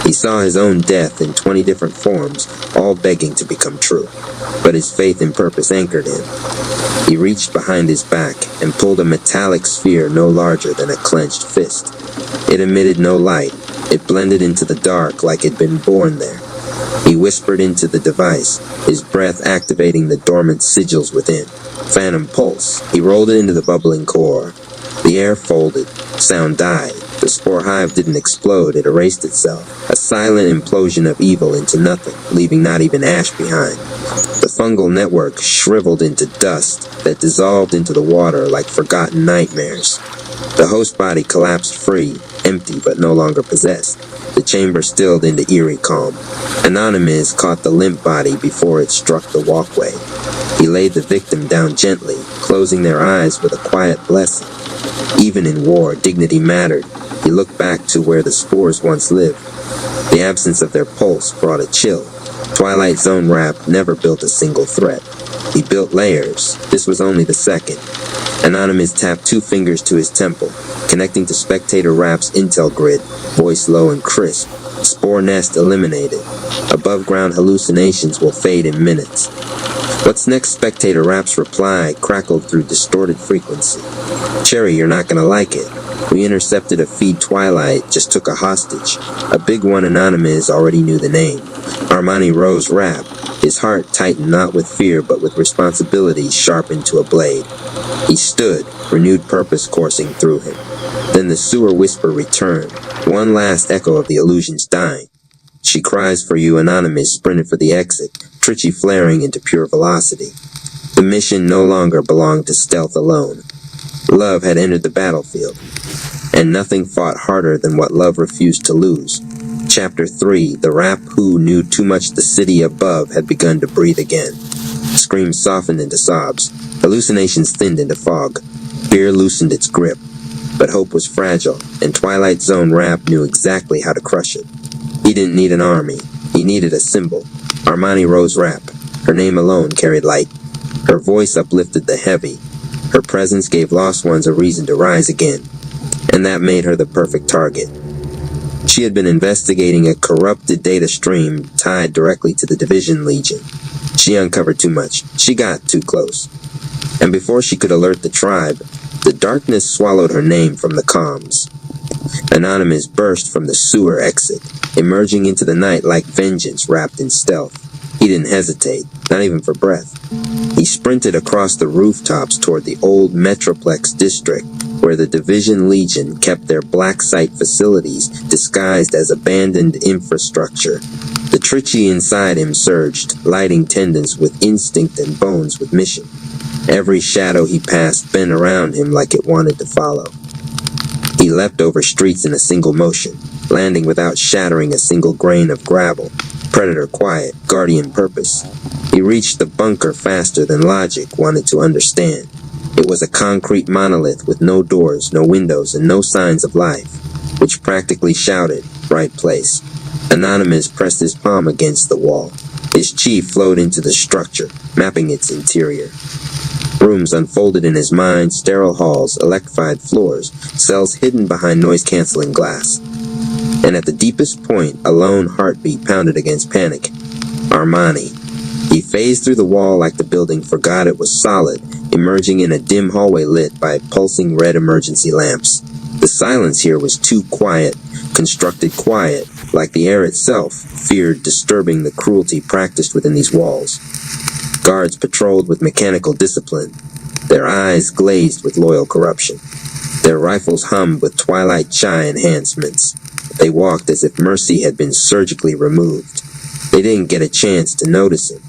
S1: He saw his own death in 20 different forms, all begging to become true. But his faith and purpose anchored him. He reached behind his back and pulled a metallic sphere no larger than a clenched fist. It emitted no light. It blended into the dark like it'd been born there. He whispered into the device, his breath activating the dormant sigils within. Phantom pulse. He rolled it into the bubbling core. The air folded. Sound died. The spore hive didn't explode, it erased itself. A silent implosion of evil into nothing, leaving not even ash behind. The fungal network shriveled into dust that dissolved into the water like forgotten nightmares. The host body collapsed free, empty but no longer possessed. The chamber stilled into eerie calm. Anonymous caught the limp body before it struck the walkway. He laid the victim down gently, closing their eyes with a quiet blessing. Even in war, dignity mattered. He looked back to where the spores once lived. The absence of their pulse brought a chill. Twilight Zone rap never built a single threat. He built layers. This was only the second. Anonymous tapped 2 fingers to his temple, connecting to Spectator Rap's intel grid, voice low and crisp. Spore nest eliminated. Above-ground hallucinations will fade in minutes. What's next? Spectator Rap's reply crackled through distorted frequency. "Cherry, you're not gonna like it. We intercepted a feed Twilight, just took a hostage. A big one." Anonymous already knew the name. Armani Rose Rap. His heart tightened not with fear but with responsibility sharpened to a blade. He stood, renewed purpose coursing through him. Then the sewer whisper returned, one last echo of the illusions dying. "She cries for you." Anonymous sprinted for the exit, Trichy flaring into pure velocity. The mission no longer belonged to stealth alone. Love had entered the battlefield, and nothing fought harder than what love refused to lose. Chapter 3, the rap who knew too much. The city above had begun to breathe again. Screams softened into sobs. Hallucinations thinned into fog. Fear loosened its grip. But hope was fragile, and Twilight Zone rap knew exactly how to crush it. He didn't need an army. He needed a symbol. Armani Rose Rapp. Her name alone carried light. Her voice uplifted the heavy. Her presence gave lost ones a reason to rise again. And that made her the perfect target. She had been investigating a corrupted data stream tied directly to the Division Legion. She uncovered too much. She got too close. And before she could alert the tribe, the darkness swallowed her name from the comms. Anonymous burst from the sewer exit, emerging into the night like vengeance wrapped in stealth. He didn't hesitate, not even for breath. He sprinted across the rooftops toward the old Metroplex district, where the Division Legion kept their black site facilities disguised as abandoned infrastructure. The Trichy inside him surged, lighting tendons with instinct and bones with mission. Every shadow he passed bent around him like it wanted to follow. He leapt over streets in a single motion, landing without shattering a single grain of gravel. Predator quiet, guardian purpose. He reached the bunker faster than logic wanted to understand. It was a concrete monolith with no doors, no windows, and no signs of life, which practically shouted, right place. Anonymous pressed his palm against the wall. His chi flowed into the structure, mapping its interior. Rooms unfolded in his mind, sterile halls, electrified floors, cells hidden behind noise-canceling glass. And at the deepest point, a lone heartbeat pounded against panic. Armani. He phased through the wall like the building forgot it was solid, emerging in a dim hallway lit by pulsing red emergency lamps. The silence here was too quiet, constructed quiet, like the air itself, feared disturbing the cruelty practiced within these walls. Guards patrolled with mechanical discipline, their eyes glazed with loyal corruption. Their rifles hummed with Twilight Chi enhancements. They walked as if mercy had been surgically removed. They didn't get a chance to notice him.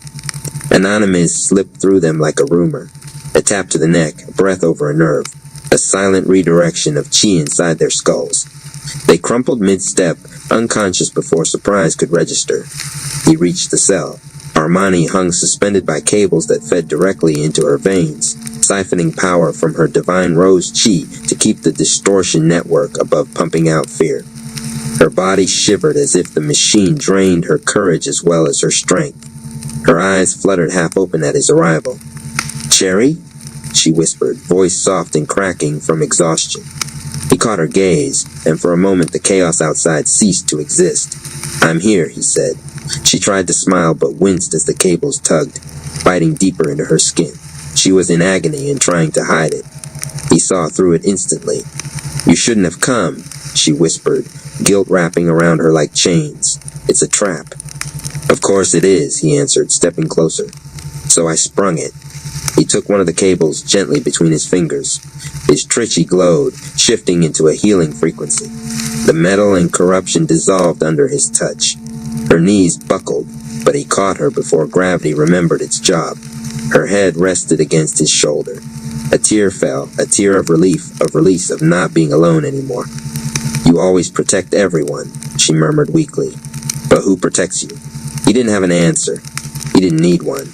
S1: Anonymous slipped through them like a rumor. A tap to the neck, a breath over a nerve, a silent redirection of chi inside their skulls. They crumpled mid-step, unconscious before surprise could register. He reached the cell. Armani hung suspended by cables that fed directly into her veins, siphoning power from her divine rose chi to keep the distortion network above pumping out fear. Her body shivered as if the machine drained her courage as well as her strength. Her eyes fluttered half open at his arrival. "Cherry?" she whispered, voice soft and cracking from exhaustion. He caught her gaze, and for a moment the chaos outside ceased to exist. "I'm here," he said. She tried to smile but winced as the cables tugged, biting deeper into her skin. She was in agony and trying to hide it. He saw through it instantly. "You shouldn't have come," she whispered, guilt wrapping around her like chains. "It's a trap." "Of course it is," he answered, stepping closer. "So I sprung it." He took one of the cables gently between his fingers. His Trichy glowed, shifting into a healing frequency. The metal and corruption dissolved under his touch. Her knees buckled, but he caught her before gravity remembered its job. Her head rested against his shoulder. A tear fell, a tear of relief, of release, of not being alone anymore. "You always protect everyone," she murmured weakly. "But who protects you?" He didn't have an answer. He didn't need one.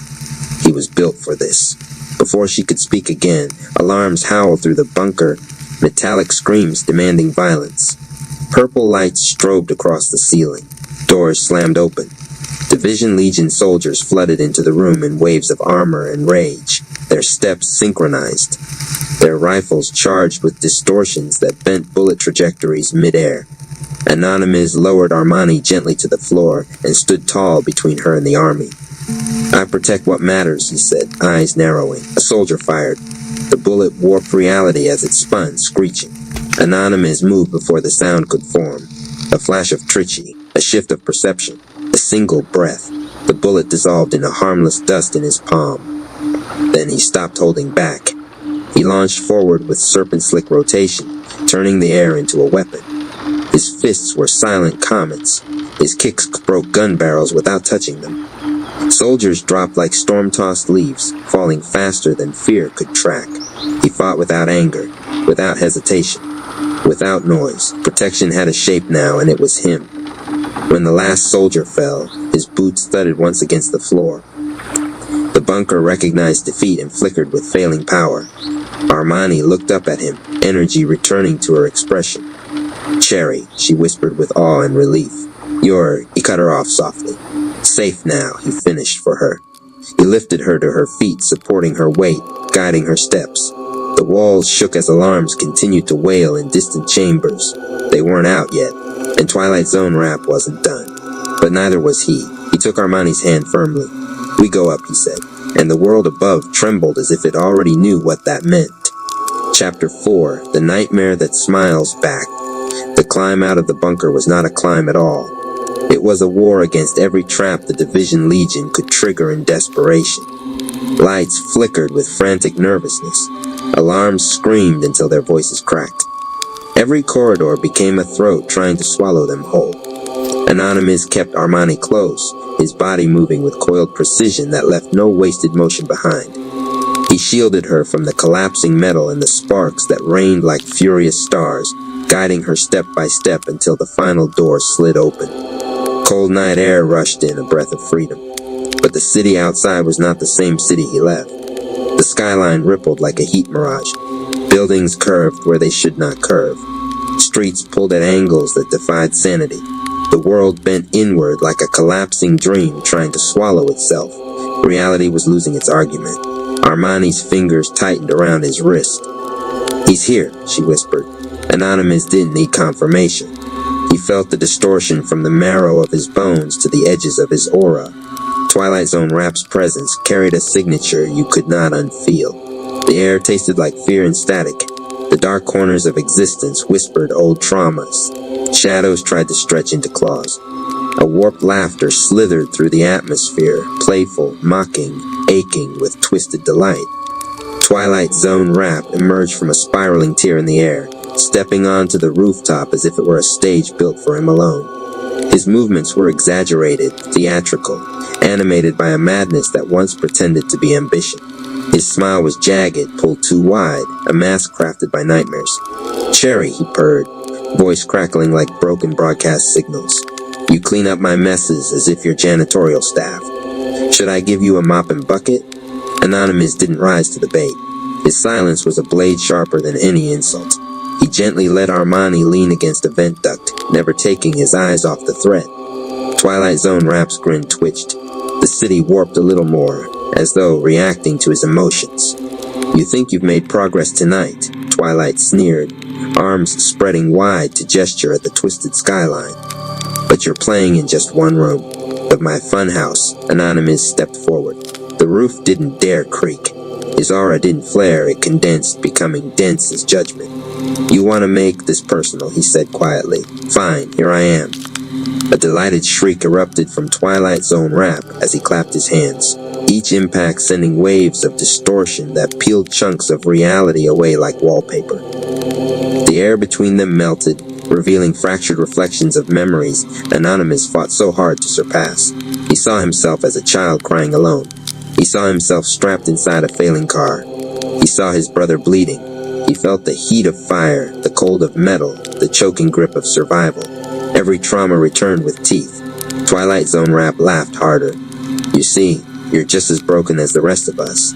S1: He was built for this. Before she could speak again, alarms howled through the bunker, metallic screams demanding violence. Purple lights strobed across the ceiling. Doors slammed open. Division Legion soldiers flooded into the room in waves of armor and rage, their steps synchronized, their rifles charged with distortions that bent bullet trajectories midair. Anonymous lowered Armani gently to the floor and stood tall between her and the army. "I protect what matters," he said, eyes narrowing. A soldier fired. The bullet warped reality as it spun, screeching. Anonymous moved before the sound could form. A flash of Trichy, a shift of perception, a single breath. The bullet dissolved into harmless dust in his palm. Then he stopped holding back. He launched forward with serpent-slick rotation, turning the air into a weapon. His fists were silent comets. His kicks broke gun barrels without touching them. Soldiers dropped like storm-tossed leaves, falling faster than fear could track. He fought without anger, without hesitation, without noise. Protection had a shape now, and it was him. When the last soldier fell, his boots thudded once against the floor. The bunker recognized defeat and flickered with failing power. Armani looked up at him, energy returning to her expression. "Cherry," she whispered with awe and relief. "He cut her off softly. Safe now, he finished for her. He lifted her to her feet, supporting her weight, guiding her steps. The walls shook as alarms continued to wail in distant chambers. They weren't out yet, and Twilight Zone rap wasn't done. But neither was he. He took Armani's hand firmly. "We go up," he said, and the world above trembled as if it already knew what that meant. Chapter 4, The Nightmare That Smiles Back. The climb out of the bunker was not a climb at all. It was a war against every trap the Division Legion could trigger in desperation. Lights flickered with frantic nervousness. Alarms screamed until their voices cracked. Every corridor became a throat trying to swallow them whole. Anonymous kept Armani close, his body moving with coiled precision that left no wasted motion behind. He shielded her from the collapsing metal and the sparks that rained like furious stars, guiding her step by step until the final door slid open. Cold night air rushed in, a breath of freedom. But the city outside was not the same city he left. The skyline rippled like a heat mirage. Buildings curved where they should not curve. Streets pulled at angles that defied sanity. The world bent inward like a collapsing dream trying to swallow itself. Reality was losing its argument. Armani's fingers tightened around his wrist. "He's here," she whispered. Anonymous didn't need confirmation. He felt the distortion from the marrow of his bones to the edges of his aura. Twilight Zone rap's presence carried a signature you could not unfeel. The air tasted like fear and static. The dark corners of existence whispered old traumas. Shadows tried to stretch into claws. A warped laughter slithered through the atmosphere, playful, mocking, aching with twisted delight. Twilight Zone rap emerged from a spiraling tear in the air, stepping onto the rooftop as if it were a stage built for him alone. His movements were exaggerated, theatrical, animated by a madness that once pretended to be ambition. His smile was jagged, pulled too wide, a mask crafted by nightmares. "Cherry," he purred, voice crackling like broken broadcast signals. "You clean up my messes as if you're janitorial staff. Should I give you a mop and bucket?" Anonymous didn't rise to the bait. His silence was a blade sharper than any insult. He gently let Armani lean against a vent duct, never taking his eyes off the threat. Twilight Zone rap's grin twitched. The city warped a little more, as though reacting to his emotions. "You think you've made progress tonight," Twilight sneered, arms spreading wide to gesture at the twisted skyline. "But you're playing in just one room of my funhouse." Anonymous stepped forward. The roof didn't dare creak. His aura didn't flare, it condensed, becoming dense as judgment. "You want to make this personal," he said quietly. "Fine, here I am." A delighted shriek erupted from Twilight Zone rap as he clapped his hands, each impact sending waves of distortion that peeled chunks of reality away like wallpaper. The air between them melted, revealing fractured reflections of memories Anonymous fought so hard to surpass. He saw himself as a child crying alone. He saw himself strapped inside a failing car. He saw his brother bleeding. He felt the heat of fire, the cold of metal, the choking grip of survival. Every trauma returned with teeth. Twilight Zone rap laughed harder. "You see, you're just as broken as the rest of us.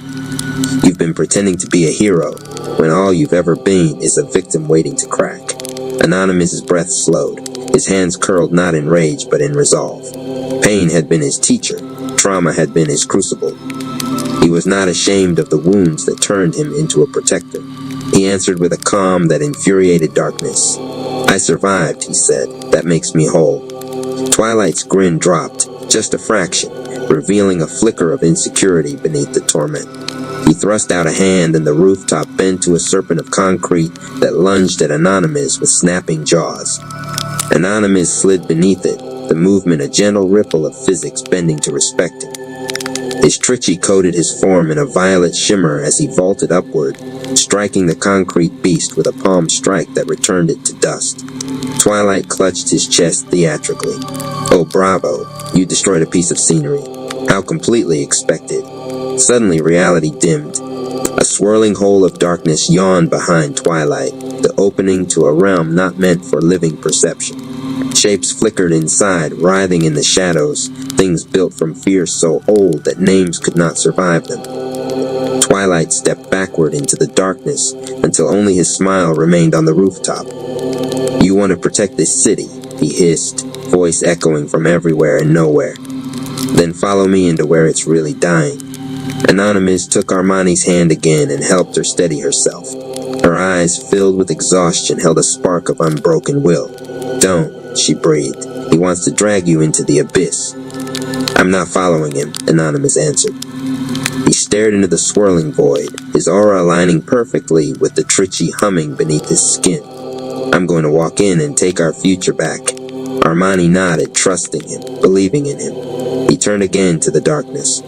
S1: You've been pretending to be a hero, when all you've ever been is a victim waiting to crack." Anonymous's breath slowed. His hands curled not in rage, but in resolve. Pain had been his teacher. Trauma had been his crucible. He was not ashamed of the wounds that turned him into a protector. He answered with a calm that infuriated darkness. "I survived," he said. "That makes me whole." Twilight's grin dropped, just a fraction, revealing a flicker of insecurity beneath the torment. He thrust out a hand and the rooftop bent to a serpent of concrete that lunged at Anonymous with snapping jaws. Anonymous slid beneath it, the movement a gentle ripple of physics bending to respect him. His Trichy coated his form in a violet shimmer as he vaulted upward, striking the concrete beast with a palm strike that returned it to dust. Twilight clutched his chest theatrically. "Oh, bravo, you destroyed a piece of scenery. How completely expected." Suddenly reality dimmed. A swirling hole of darkness yawned behind Twilight, the opening to a realm not meant for living perception. Shapes flickered inside, writhing in the shadows, things built from fear so old that names could not survive them. Twilight stepped backward into the darkness until only his smile remained on the rooftop. "You want to protect this city," he hissed, voice echoing from everywhere and nowhere. Then follow me into where it's really dying." Anonymous took Armani's hand again and helped her steady herself. Her eyes, filled with exhaustion, held a spark of unbroken will. "Don't," she breathed. "He wants to drag you into the abyss." "I'm not following him," Anonymous answered. He stared into the swirling void, his aura aligning perfectly with the twitchy humming beneath his skin. "I'm going to walk in and take our future back." Armani nodded, trusting him, believing in him. He turned again to the darkness.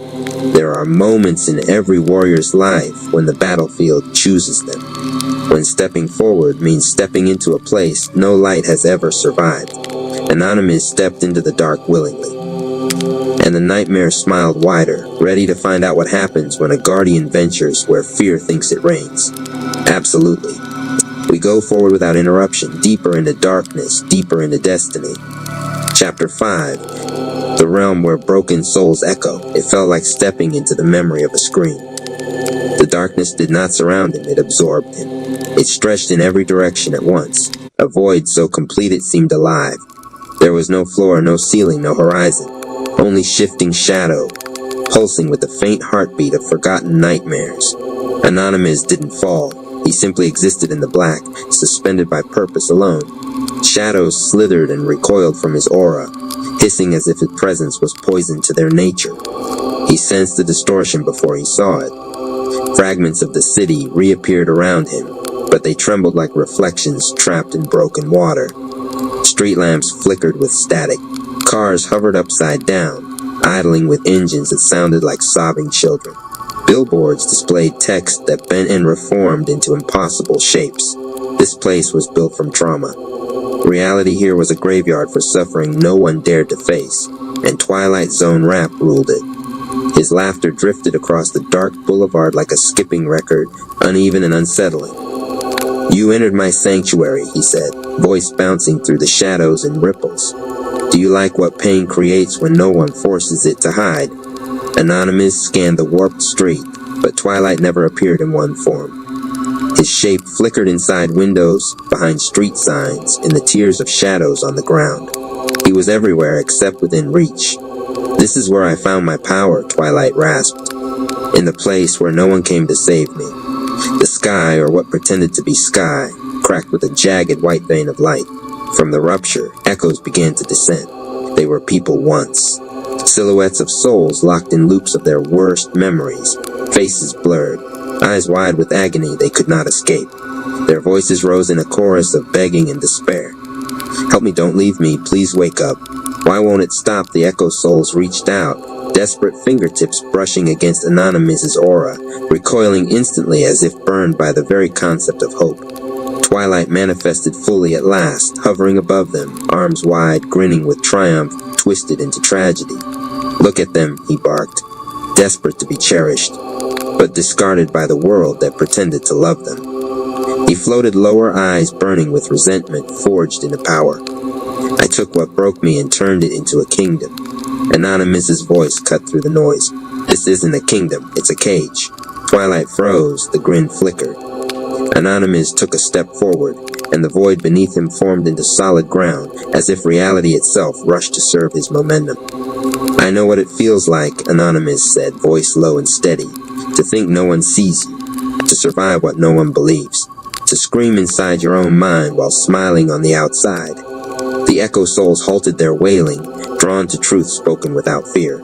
S1: There are moments in every warrior's life when the battlefield chooses them. When stepping forward means stepping into a place no light has ever survived. Anonymous stepped into the dark willingly. And the nightmare smiled wider, ready to find out what happens when a guardian ventures where fear thinks it reigns. Absolutely. We go forward without interruption, deeper into darkness, deeper into destiny. Chapter 5. The realm where broken souls echo. It felt like stepping into the memory of a scream. The darkness did not surround him, it absorbed him. It stretched in every direction at once, a void so complete it seemed alive. There was no floor, no ceiling, no horizon, only shifting shadow, pulsing with the faint heartbeat of forgotten nightmares. Anonymous didn't fall. He simply existed in the black, suspended by purpose alone. Shadows slithered and recoiled from his aura, hissing as if his presence was poison to their nature. He sensed the distortion before he saw it. Fragments of the city reappeared around him, but they trembled like reflections trapped in broken water. Street lamps flickered with static. Cars hovered upside down, idling with engines that sounded like sobbing children. Billboards displayed text that bent and reformed into impossible shapes. This place was built from trauma. Reality here was a graveyard for suffering no one dared to face, and Twilight Zone rap ruled it. His laughter drifted across the dark boulevard like a skipping record, uneven and unsettling. "You entered my sanctuary," he said, voice bouncing through the shadows and ripples. "Do you like what pain creates when no one forces it to hide?" Anonymous scanned the warped street, but Twilight never appeared in one form. His shape flickered inside windows, behind street signs, in the tiers of shadows on the ground. He was everywhere except within reach. "This is where I found my power," Twilight rasped. "In the place where no one came to save me." The sky, or what pretended to be sky, cracked with a jagged white vein of light. From the rupture, echoes began to descend. They were people once. Silhouettes of souls locked in loops of their worst memories, faces blurred, eyes wide with agony they could not escape. Their voices rose in a chorus of begging and despair. "Help me, don't leave me, please wake up." Why won't it stop? The echo souls reached out, desperate fingertips brushing against Anonymous's aura, recoiling instantly as if burned by the very concept of hope. Twilight manifested fully at last, hovering above them, arms wide, grinning with triumph, twisted into tragedy. "Look at them," he barked, desperate to be cherished, but discarded by the world that pretended to love them. He floated lower, eyes burning with resentment forged into power. "I took what broke me and turned it into a kingdom." Anonymous's voice cut through the noise. "This isn't a kingdom, it's a cage." Twilight froze, the grin flickered. Anonymous took a step forward, and the void beneath him formed into solid ground, as if reality itself rushed to serve his momentum. "I know what it feels like," Anonymous said, voice low and steady. "To think no one sees you, to survive what no one believes, to scream inside your own mind while smiling on the outside." The echo souls halted their wailing, drawn to truth spoken without fear.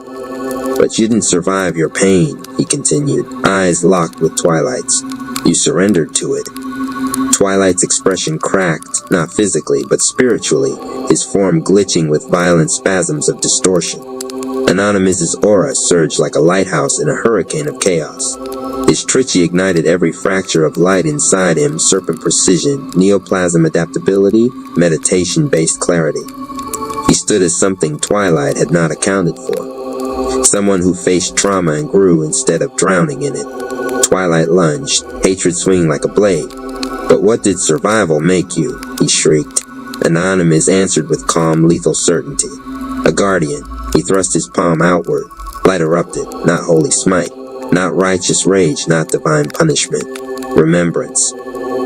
S1: "But you didn't survive your pain," he continued, eyes locked with Twilight's. "You surrendered to it." Twilight's expression cracked, not physically, but spiritually, his form glitching with violent spasms of distortion. Anonymous's aura surged like a lighthouse in a hurricane of chaos. His Trichy ignited every fracture of light inside him, serpent precision, neoplasm adaptability, meditation-based clarity. He stood as something Twilight had not accounted for. Someone who faced trauma and grew instead of drowning in it. Twilight lunged, hatred swinging like a blade. "But what did survival make you?" he shrieked. Anonymous answered with calm, lethal certainty. "A guardian." He thrust his palm outward. Light erupted, not holy smite, not righteous rage, not divine punishment. Remembrance.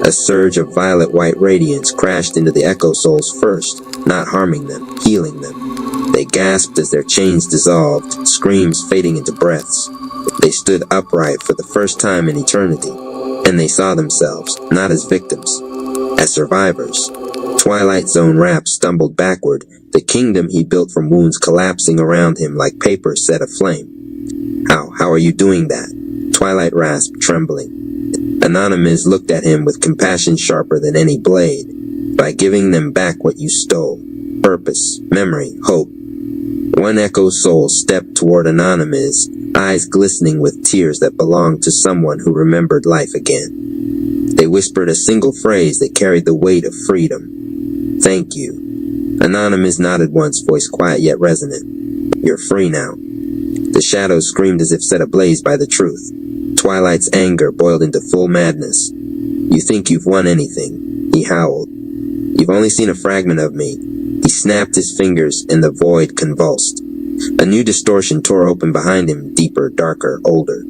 S1: A surge of violet-white radiance crashed into the echo souls first, not harming them, healing them. They gasped as their chains dissolved, screams fading into breaths. They stood upright for the first time in eternity, and they saw themselves, not as victims, as survivors. Twilight Zone Rap stumbled backward, the kingdom he built from wounds collapsing around him like paper set aflame. How are you doing that? Twilight rasped, trembling. Anonymous looked at him with compassion sharper than any blade. By giving them back what you stole. Purpose, memory, hope. One echo soul stepped toward Anonymous, eyes glistening with tears that belonged to someone who remembered life again. They whispered a single phrase that carried the weight of freedom. Thank you. Anonymous nodded once, voice quiet yet resonant. You're free now. The shadows screamed as if set ablaze by the truth. Twilight's anger boiled into full madness. You think you've won anything, he howled. You've only seen a fragment of me. He snapped his fingers and the void convulsed. A new distortion tore open behind him, deeper, darker, older.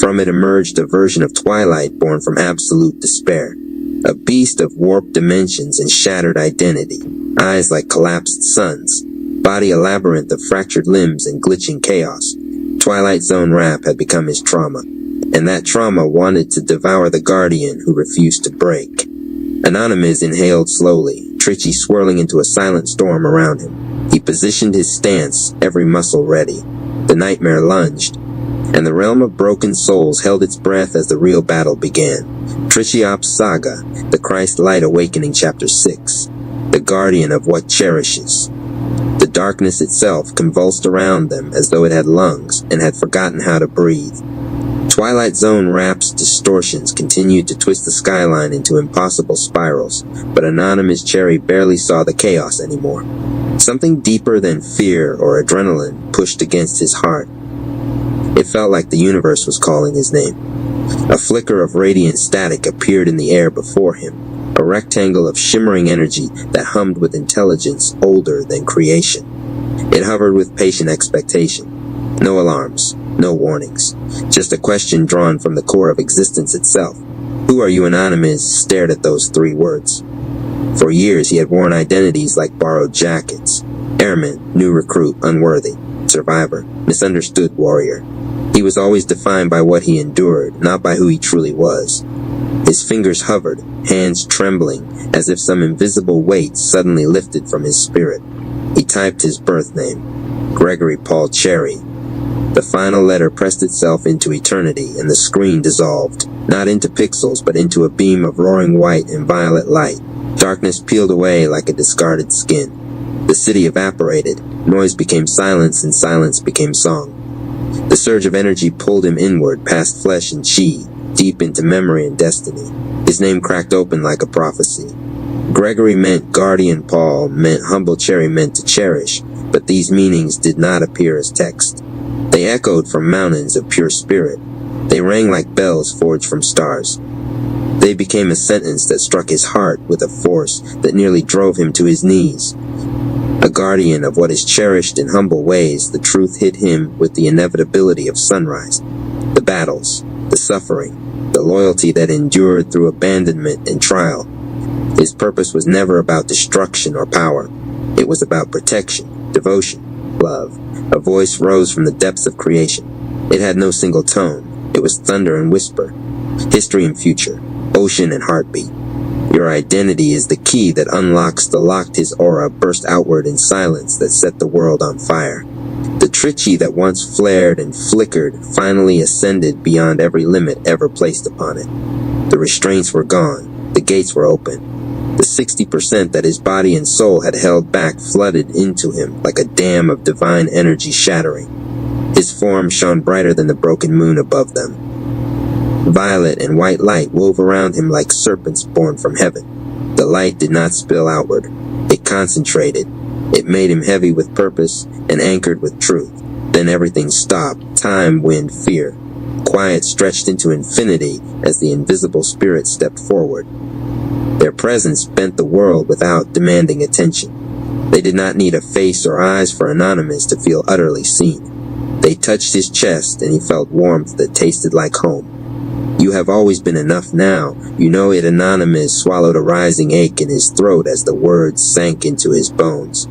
S1: From it emerged a version of Twilight born from absolute despair. A beast of warped dimensions and shattered identity. Eyes like collapsed suns. Body a labyrinth of fractured limbs and glitching chaos. Twilight Zone Rap had become his trauma. And that trauma wanted to devour the guardian who refused to break. Anonymous inhaled slowly, Tritchy swirling into a silent storm around him. He positioned his stance, every muscle ready. The nightmare lunged, and the realm of broken souls held its breath as the real battle began. Trichiop's Saga, the Christ Light Awakening Chapter 6, the guardian of what cherishes. The darkness itself convulsed around them as though it had lungs and had forgotten how to breathe. Twilight Zone Rap's distortions continued to twist the skyline into impossible spirals, but Anonymous Cherry barely saw the chaos anymore. Something deeper than fear or adrenaline pushed against his heart. It felt like the universe was calling his name. A flicker of radiant static appeared in the air before him, a rectangle of shimmering energy that hummed with intelligence older than creation. It hovered with patient expectation. No alarms. No warnings. Just a question drawn from the core of existence itself. Who are you, Anonymous? Stared at those 3 words. For years he had worn identities like borrowed jackets. Airman, new recruit, unworthy. Survivor, misunderstood warrior. He was always defined by what he endured, not by who he truly was. His fingers hovered, hands trembling, as if some invisible weight suddenly lifted from his spirit. He typed his birth name, Gregory Paul Cherry. The final letter pressed itself into eternity, and the screen dissolved, not into pixels, but into a beam of roaring white and violet light. Darkness peeled away like a discarded skin. The city evaporated, noise became silence, and silence became song. The surge of energy pulled him inward, past flesh and chi, deep into memory and destiny. His name cracked open like a prophecy. Gregory meant guardian, Paul meant humble, Cherry meant to cherish, but these meanings did not appear as text. They echoed from mountains of pure spirit. They rang like bells forged from stars. They became a sentence that struck his heart with a force that nearly drove him to his knees. A guardian of what is cherished in humble ways, the truth hit him with the inevitability of sunrise. The battles, the suffering, the loyalty that endured through abandonment and trial. His purpose was never about destruction or power. It was about protection, devotion, love. A voice rose from the depths of creation. It had no single tone. It was thunder and whisper, history and future, ocean and heartbeat. Your identity is the key that unlocks the locked. His aura burst outward in silence that set the world on fire. The Tritchy that once flared and flickered finally ascended beyond every limit ever placed upon it. The restraints were gone. The gates were open. The 60% that his body and soul had held back flooded into him like a dam of divine energy shattering. His form shone brighter than the broken moon above them. Violet and white light wove around him like serpents born from heaven. The light did not spill outward. It concentrated. It made him heavy with purpose and anchored with truth. Then everything stopped. Time, wind, fear. Quiet stretched into infinity as the invisible spirit stepped forward. Their presence bent the world without demanding attention. They did not need a face or eyes for Anonymous to feel utterly seen. They touched his chest and he felt warmth that tasted like home. You have always been enough now. You know it. Anonymous swallowed a rising ache in his throat as the words sank into his bones.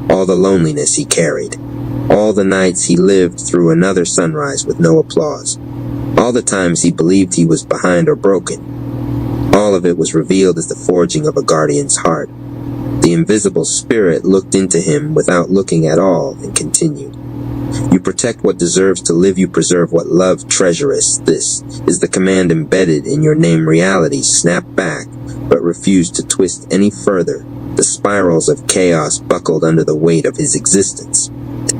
S1: all the loneliness he carried, all the nights he lived through another sunrise with no applause, all the times he believed he was behind or broken. All of it was revealed as the forging of a guardian's heart. The invisible spirit looked into him without looking at all and continued. You protect what deserves to live, you preserve what love treasureth. This is the command embedded in your name. Reality snapped back, but refused to twist any further. The spirals of chaos buckled under the weight of his existence.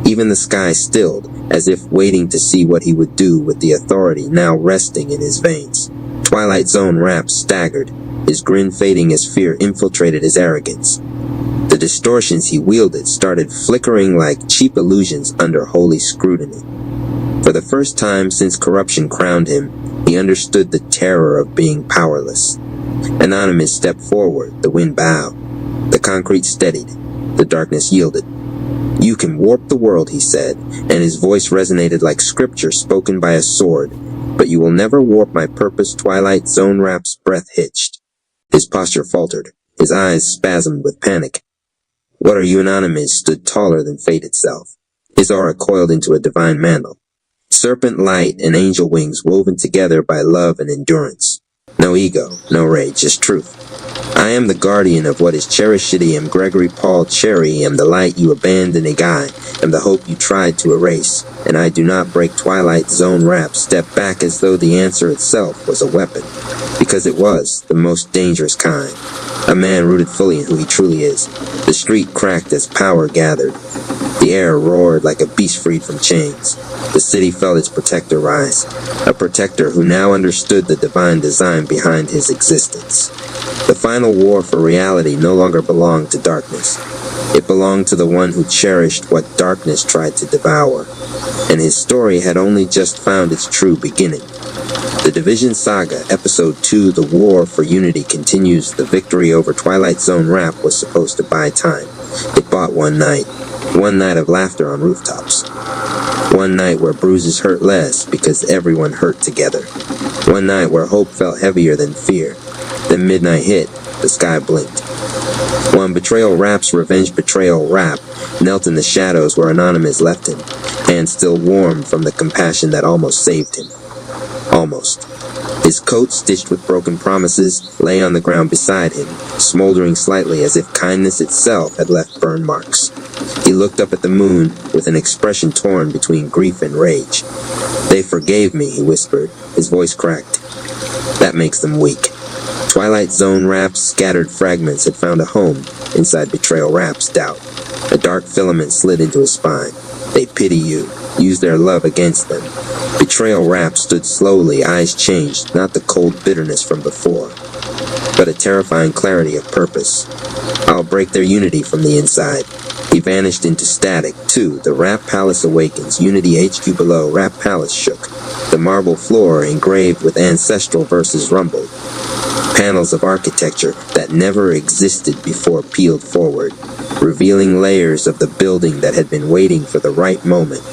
S1: Even the sky stilled, as if waiting to see what he would do with the authority now resting in his veins. Twilight Zone Rap staggered, his grin fading as fear infiltrated his arrogance. The distortions he wielded started flickering like cheap illusions under holy scrutiny. For the first time since corruption crowned him, he understood the terror of being powerless. Anonymous stepped forward, the wind bowed. The concrete steadied. The darkness yielded. You can warp the world, he said, and his voice resonated like scripture spoken by a sword. But you will never warp my purpose. Twilight Zone Rap's breath hitched. His posture faltered. His eyes spasmed with panic. What Are You, Anonymous stood taller than fate itself. His aura coiled into a divine mantle. Serpent light and angel wings woven together by love and endurance. No ego, no rage, just truth. I am the guardian of what is cherished. I am Gregory Paul Cherry, am the light you abandoned, Igai, am the hope you tried to erase, and I do not break. Twilight Zone Rap stepped back as though the answer itself was a weapon, because it was the most dangerous kind. A man rooted fully in who he truly is. The street cracked as power gathered. The air roared like a beast freed from chains. The city felt its protector rise, a protector who now understood the divine design behind his existence. The final war for reality no longer belonged to darkness. It belonged to the one who cherished what darkness tried to devour, and his story had only just found its true beginning. The Division Saga, Episode 2, The War for Unity continues. The victory over Twilight Zone Rap was supposed to buy time. It bought one night of laughter on rooftops. One night where bruises hurt less because everyone hurt together. One night where hope felt heavier than fear. Then midnight hit, the sky blinked. One Betrayal Rap's revenge betrayal rap knelt in the shadows where Anonymous left him, hands still warm from the compassion that almost saved him. Almost. His coat, stitched with broken promises, lay on the ground beside him, smoldering slightly as if kindness itself had left burn marks. He looked up at the moon with an expression torn between grief and rage. They forgave me, he whispered, his voice cracked. That makes them weak. Twilight Zone Rap's scattered fragments had found a home inside Betrayal Rap's doubt. A dark filament slid into his spine. They pity you. Use their love against them. Betrayal Rap stood slowly, eyes changed, not the cold bitterness from before, but a terrifying clarity of purpose. I'll break their unity from the inside. He vanished into static. 2. The Rap Palace awakens. Unity HQ below. Rap Palace shook. The marble floor, engraved with ancestral verses, rumbled. Panels of architecture that never existed before peeled forward, revealing layers of the building that had been waiting for the right moment.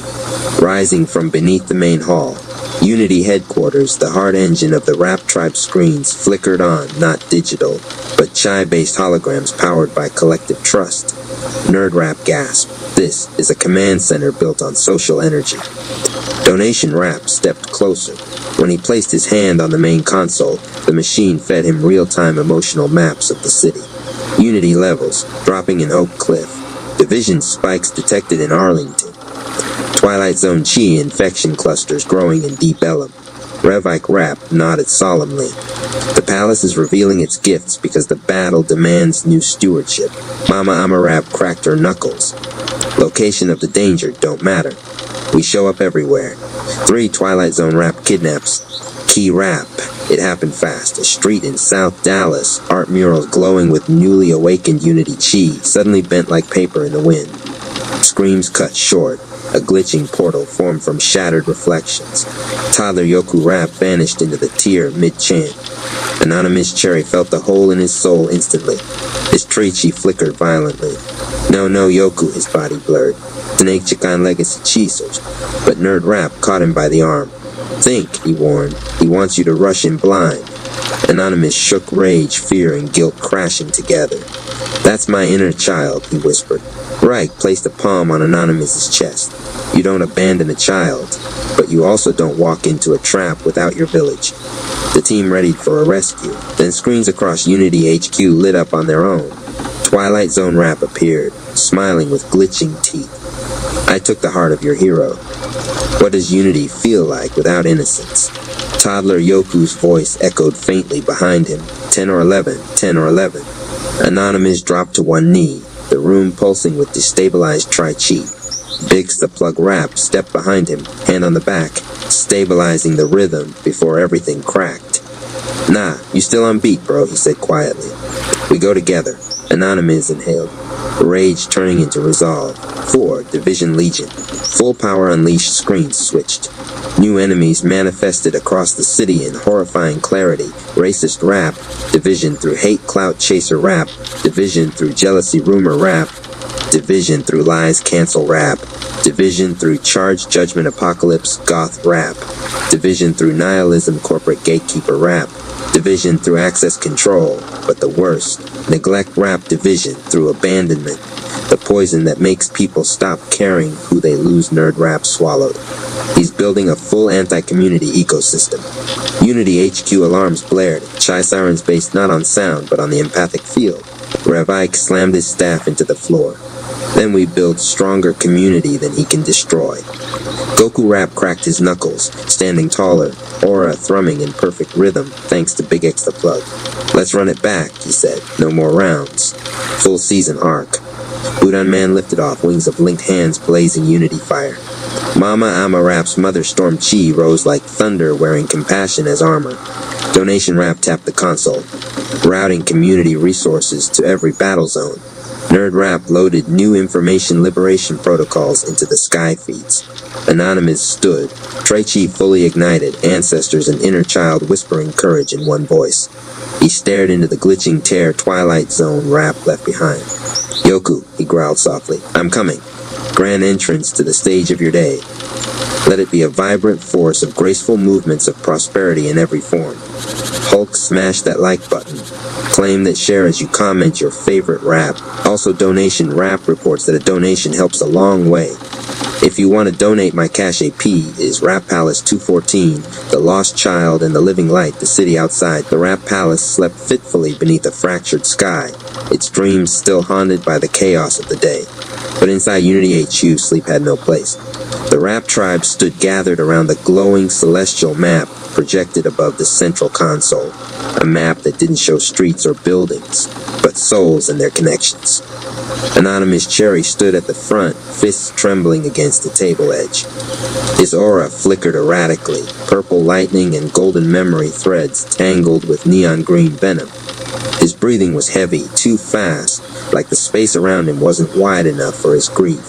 S1: Rising from beneath the main hall, Unity headquarters, the heart engine of the Rap Tribe screens flickered on, not digital, but chai-based holograms powered by collective trust. Nerd Rap gasped. This is a command center built on social energy. Donation Rap stepped closer. When he placed his hand on the main console, the machine fed him real-time emotional maps of the city. Unity levels, dropping in Oak Cliff. Division spikes detected in Arlington. Twilight Zone Chi infection clusters growing in Deep Ellum. Revike Rap nodded solemnly. The palace is revealing its gifts because the battle demands new stewardship. Mama Amarap cracked her knuckles. Location of the danger don't matter. We show up everywhere. 3 Twilight Zone Rap kidnaps. Key Rap. It happened fast. A street in South Dallas. Art murals glowing with newly awakened Unity Chi, suddenly bent like paper in the wind. Screams cut short. A glitching portal formed from shattered reflections. Toddler Yoku Rap vanished into the tier mid-chant. Anonymous Cherry felt the hole in his soul instantly. His tree chi flickered violently. No, Yoku, his body blurred. Snake Chikan Legacy Chisels. But Nerd Rap caught him by the arm. Think, he warned. He wants you to rush in blind. Anonymous shook rage, fear, and guilt crashing together. "That's my inner child," he whispered. Reich placed a palm on Anonymous's chest. "You don't abandon a child, but you also don't walk into a trap without your village." The team readied for a rescue. Then screens across Unity HQ lit up on their own. Twilight Zone Rap appeared, smiling with glitching teeth. "I took the heart of your hero. What does Unity feel like without innocence?" Toddler Yoku's voice echoed faintly behind him. 10 or 11, 10 or 11. Anonymous dropped to one knee, the room pulsing with destabilized Tri-Chi. Biggs the Plug Rap stepped behind him, hand on the back, stabilizing the rhythm before everything cracked. "Nah, you still on beat, bro," he said quietly. "We go together." Anonymous inhaled, rage turning into resolve. 4, Division Legion. Full power unleashed, screens switched. New enemies manifested across the city in horrifying clarity. Racist Rap, Division through Hate Clout Chaser Rap, Division through Jealousy Rumor Rap, Division through Lies Cancel Rap, Division through Charge Judgment Apocalypse Goth Rap, Division through Nihilism Corporate Gatekeeper Rap, Division through Access Control, but the worst, Neglect Rap Division through Abandonment, the poison that makes people stop caring who they lose Nerd Rap swallowed. He's building a full anti-community ecosystem. Unity HQ alarms blared, Chai sirens based not on sound but on the empathic field. Rev Ike slammed his staff into the floor. "Then we build stronger community than he can destroy." Goku Rap cracked his knuckles, standing taller, aura thrumming in perfect rhythm thanks to Big X the Plug. "Let's run it back," he said. "No more rounds. Full season arc." Udon Man lifted off, wings of linked hands blazing unity fire. Mama Ama Rap's Mother Storm Chi rose like thunder, wearing compassion as armor. Donation Rap tapped the console, routing community resources to every battle zone. Nerd Rap loaded new information liberation protocols into the sky feeds. Anonymous stood, Tri-Chi fully ignited, ancestors and inner child whispering courage in one voice. He stared into the glitching tear Twilight Zone Rap left behind. "Yoku," he growled softly, "I'm coming. Grand entrance to the stage of your day. Let it be a vibrant force of graceful movements of prosperity in every form. Hulk, smash that like button. Claim that share as you comment your favorite rap. Also, Donation Rap reports that a donation helps a long way. If you want to donate, my Cash AP is Rap Palace 214, The Lost Child and the Living Light, the city outside. The Rap Palace slept fitfully beneath a fractured sky, its dreams still haunted by the chaos of the day. But inside Unity HQ, sleep had no place. The Rap tribe stood gathered around the glowing celestial map projected above the central console, a map that didn't show streets or buildings, but souls and their connections. Anonymous Cherry stood at the front, fists trembling against the table edge. His aura flickered erratically, purple lightning and golden memory threads tangled with neon green venom. His breathing was heavy, too fast, like the space around him wasn't wide enough for his grief.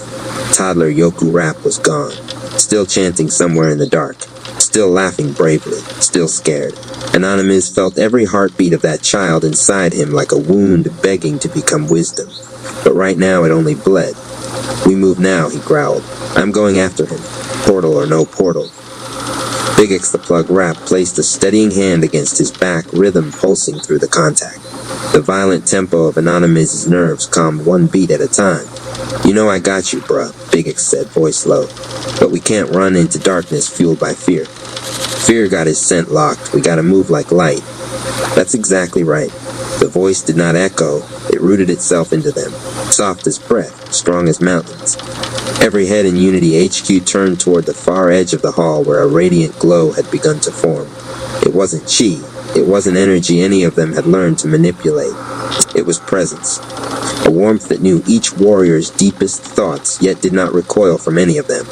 S1: Toddler Yoku Rap was gone, still chanting somewhere in the dark, still laughing bravely, still scared. Anonymous felt every heartbeat of that child inside him like a wound begging to become wisdom. But right now it only bled. "We move now," he growled. "I'm going after him, portal or no portal." Big X the Plug Rap placed a steadying hand against his back, rhythm pulsing through the contact. The violent tempo of Anonymous's nerves calmed one beat at a time. "You know I got you, bruh," Big X said, voice low. "But we can't run into darkness fueled by fear. Fear got his scent locked. We gotta move like light." "That's exactly right." The voice did not echo. It rooted itself into them, soft as breath, strong as mountains. Every head in Unity HQ turned toward the far edge of the hall where a radiant glow had begun to form. It wasn't chi. It wasn't energy any of them had learned to manipulate. It was presence. A warmth that knew each warrior's deepest thoughts, yet did not recoil from any of them.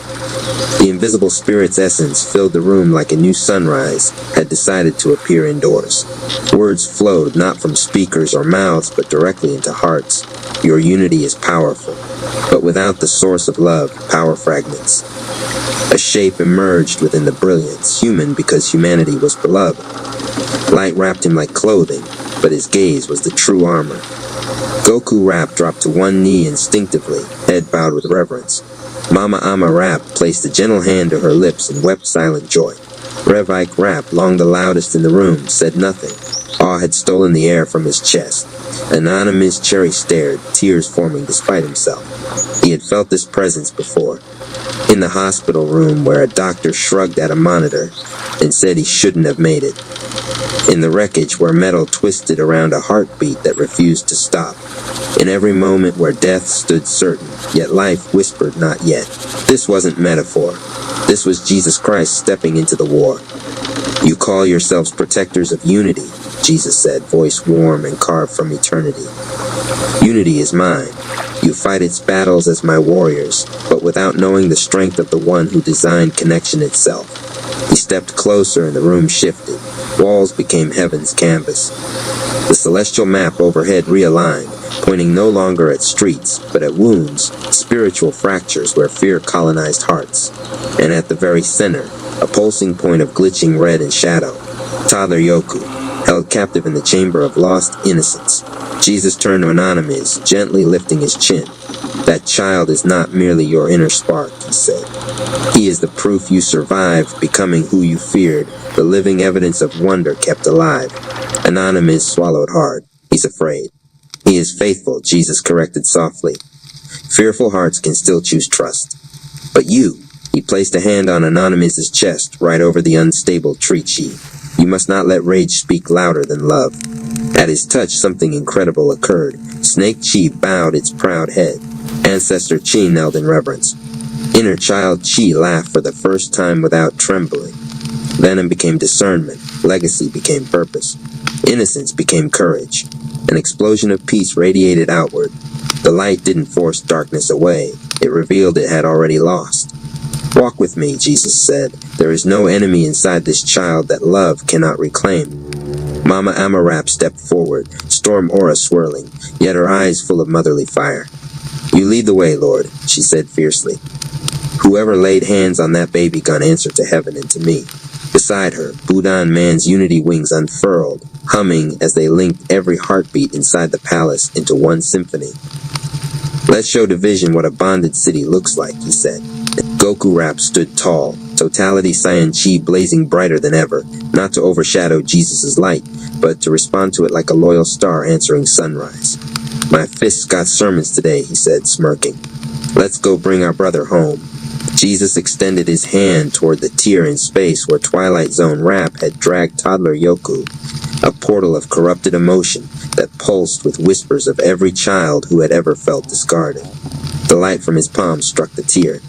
S1: The invisible spirit's essence filled the room like a new sunrise had decided to appear indoors. Words flowed not from speakers or mouths, but directly into hearts. Your unity is powerful, but without the source of love, power fragments. A shape emerged within the brilliance, human because humanity was beloved. Light wrapped him like clothing, but his gaze was the true armor. Goku Rap dropped to one knee instinctively, head bowed with reverence. Mama Ama Rap placed a gentle hand to her lips and wept silent joy. Rev Ike Rap, long the loudest in the room, said nothing, Awe had stolen the air from his chest. Anonymous Cherry stared, tears forming despite himself. He had felt this presence before. In the hospital room where a doctor shrugged at a monitor and said he shouldn't have made it. In the wreckage where metal twisted around a heartbeat that refused to stop. In every moment where death stood certain, yet life whispered not yet. This wasn't metaphor. This was Jesus Christ stepping into the war. You call yourselves protectors of unity, Jesus said, voice warm and carved from eternity. Unity is mine. You fight its battles as my warriors, but without knowing the strength of the one who designed connection itself. He stepped closer and the room shifted. Walls became heaven's canvas. The celestial map overhead realigned, pointing no longer at streets, but at wounds, spiritual fractures where fear colonized hearts. And at the very center, a pulsing point of glitching red and shadow. Toddler Yoku, held captive in the chamber of lost innocence. Jesus turned to Anonymous, gently lifting his chin. That child is not merely your inner spark, he said. He is the proof you survived, becoming who you feared, the living evidence of wonder kept alive. Anonymous swallowed hard. He's afraid. He is faithful, Jesus corrected softly. Fearful hearts can still choose trust. But you, he placed a hand on Anonymous's chest, right over the unstable tree chi. You must not let rage speak louder than love. At his touch, something incredible occurred. Snake Chi bowed its proud head. Ancestor Chi knelt in reverence. Inner child Chi laughed for the first time without trembling. Venom became discernment. Legacy became purpose. Innocence became courage. An explosion of peace radiated outward. The light didn't force darkness away. It revealed it had already lost. Walk with me, Jesus said. There is no enemy inside this child that love cannot reclaim. Mama Amarap stepped forward, storm aura swirling, yet her eyes full of motherly fire. You lead the way, Lord, she said fiercely. Whoever laid hands on that baby gun answered to heaven and to me. Beside her, Budan man's unity wings unfurled, humming as they linked every heartbeat inside the palace into one symphony. Let's show division what a bonded city looks like, he said. Goku Rap stood tall, totality Saiyan Chi blazing brighter than ever, not to overshadow Jesus' light, but to respond to it like a loyal star answering sunrise. My fists got sermons today, he said, smirking. Let's go bring our brother home. Jesus extended his hand toward the tier in space where Twilight Zone Rap had dragged toddler Yoku, a portal of corrupted emotion that pulsed with whispers of every child who had ever felt discarded. The light from his palm struck the tier.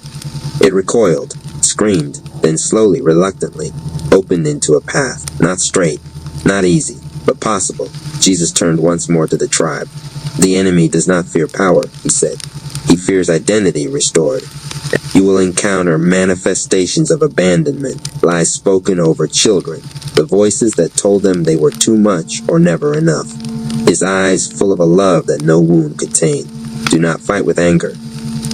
S1: It recoiled, screamed, then slowly, reluctantly, opened into a path, not straight, not easy, but possible. Jesus turned once more to the tribe. The enemy does not fear power, he said. He fears identity restored. You will encounter manifestations of abandonment, lies spoken over children, the voices that told them they were too much or never enough. His eyes full of a love that no wound could tame. Do not fight with anger.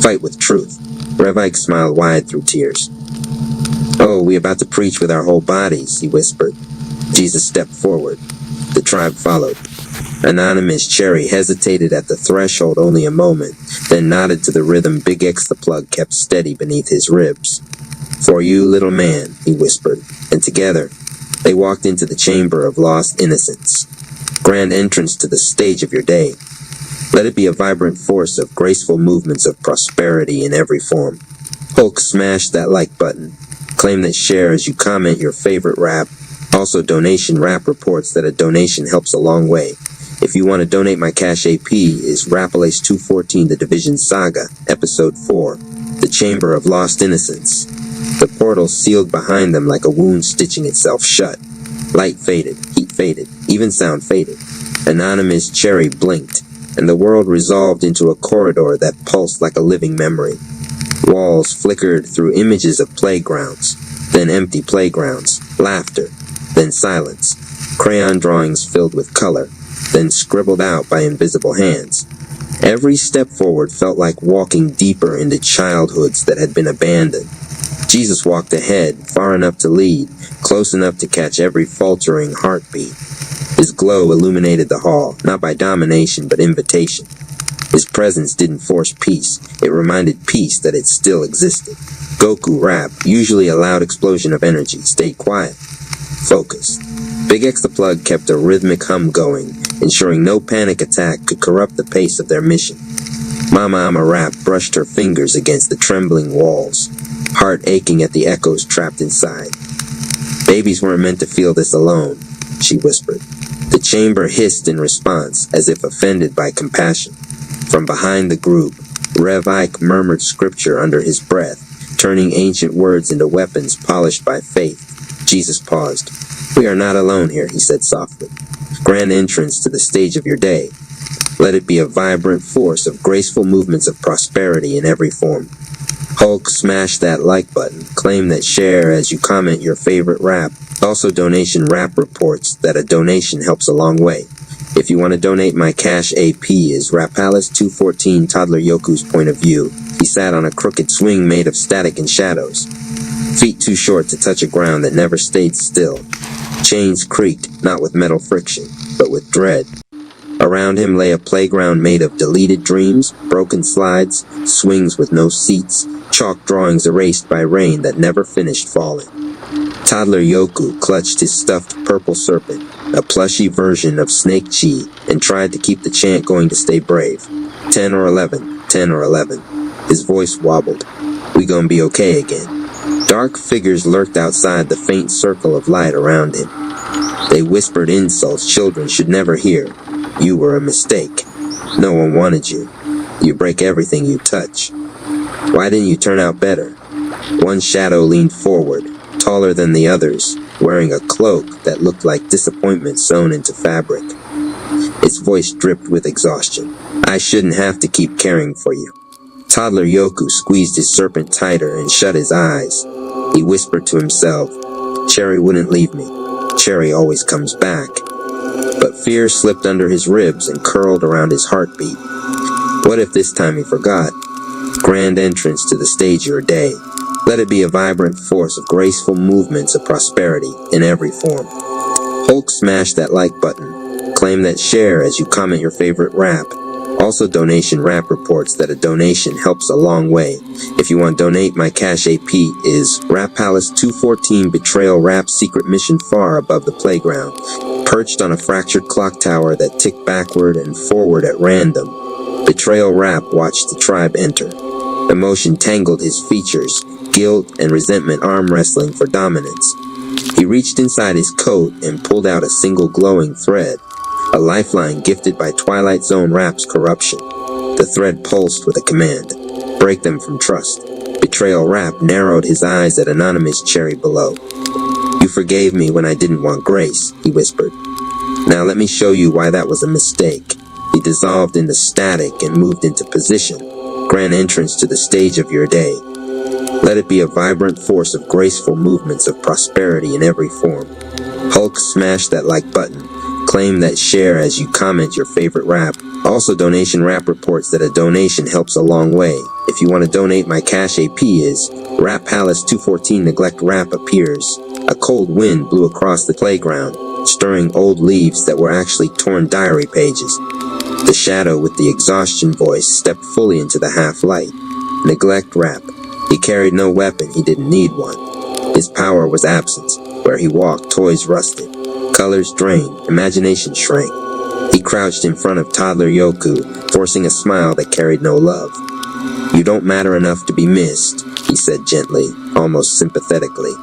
S1: Fight with truth. Rev Ike smiled wide through tears. Oh, we about to preach with our whole bodies, he whispered. Jesus stepped forward. The tribe followed. Anonymous Cherry hesitated at the threshold only a moment, then nodded to the rhythm Big X the Plug kept steady beneath his ribs. For you, little man, he whispered, and together they walked into the chamber of lost innocence. Grand entrance to the stage of your day. Let it be a vibrant force of graceful movements of prosperity in every form. Hulk, smash that like button. Claim that share as you comment your favorite rap. Also, donation rap reports that a donation helps a long way. If you want to donate, my cash AP is Rapalace 214 The Division Saga, Episode 4, The Chamber of Lost Innocence. The portal sealed behind them like a wound stitching itself shut. Light faded, heat faded, even sound faded. Anonymous Cherry blinked, and the world resolved into a corridor that pulsed like a living memory. Walls flickered through images of playgrounds, then empty playgrounds, laughter, then silence, crayon drawings filled with color, then scribbled out by invisible hands. Every step forward felt like walking deeper into childhoods that had been abandoned. Jesus walked ahead, far enough to lead, close enough to catch every faltering heartbeat. His glow illuminated the hall, not by domination, but invitation. His presence didn't force peace. It reminded peace that it still existed. Goku Rap, usually a loud explosion of energy, stayed quiet. focused. Big X the Plug kept a rhythmic hum going, ensuring no panic attack could corrupt the pace of their mission. Mama Ama Rap brushed her fingers against the trembling walls, heart aching at the echoes trapped inside. Babies weren't meant to feel this alone, she whispered. The chamber hissed in response, as if offended by compassion. From behind the group, Rev Ike murmured scripture under his breath, turning ancient words into weapons polished by faith. Jesus paused. "We are not alone here," he said softly. "Grand entrance to the stage of your day. Let it be a vibrant force of graceful movements of prosperity in every form." Hulk, smash that like button. Claim that share as you comment your favorite rap. Also, donation rap reports that a donation helps a long way. If you want to donate, my cash AP is Rapalis214 Toddler Yoku's point of view. He sat on a crooked swing made of static and shadows. Feet too short to touch a ground that never stayed still. Chains creaked, not with metal friction, but with dread. Around him lay a playground made of deleted dreams, broken slides, swings with no seats, chalk drawings erased by rain that never finished falling. Toddler Yoku clutched his stuffed purple serpent, a plushy version of Snake Chi, and tried to keep the chant going to stay brave. 10 or 11, 10 or 11. His voice wobbled. "We gonna be okay again." Dark figures lurked outside the faint circle of light around him. They whispered insults children should never hear. You were a mistake. No one wanted you. You break everything you touch. Why didn't you turn out better? One shadow leaned forward, taller than the others, wearing a cloak that looked like disappointment sewn into fabric. Its voice dripped with exhaustion. "I shouldn't have to keep caring for you." Toddler Yoku squeezed his serpent tighter and shut his eyes. He whispered to himself, "Cherry wouldn't leave me. Cherry always comes back." But fear slipped under his ribs and curled around his heartbeat. What if this time he forgot? Grand entrance to the stage of your day. Let it be a vibrant force of graceful movements of prosperity in every form. Hulk, smash that like button. Claim that share as you comment your favorite rap. Also, donation rap reports that a donation helps a long way. If you want to donate, my cash AP is Rapalis214 Betrayal Rap Secret Mission far above the playground, perched on a fractured clock tower that ticked backward and forward at random. Betrayal Rap watched the tribe enter. Emotion tangled his features, guilt and resentment arm wrestling for dominance. He reached inside his coat and pulled out a single glowing thread. A lifeline gifted by Twilight Zone Rap's corruption. The thread pulsed with a command. Break them from trust. Betrayal Rap narrowed his eyes at anonymous Cherry below. "You forgave me when I didn't want grace," he whispered. "Now let me show you why that was a mistake." He dissolved into static and moved into position. Grand entrance to the stage of your day. Let it be a vibrant force of graceful movements of prosperity in every form. Hulk, smash that like button. Claim that share as you comment your favorite rap. Also, donation rap reports that a donation helps a long way. If you want to donate, my cash AP is Rapalis214 Neglect Rap appears. A cold wind blew across the playground, stirring old leaves that were actually torn diary pages. The shadow with the exhaustion voice stepped fully into the half-light. Neglect Rap. He carried no weapon, he didn't need one. His power was absence. Where he walked, toys rusted. Colors drained, imagination shrank. He crouched in front of Toddler Yoku, forcing a smile that carried no love. "You don't matter enough to be missed," he said gently, almost sympathetically.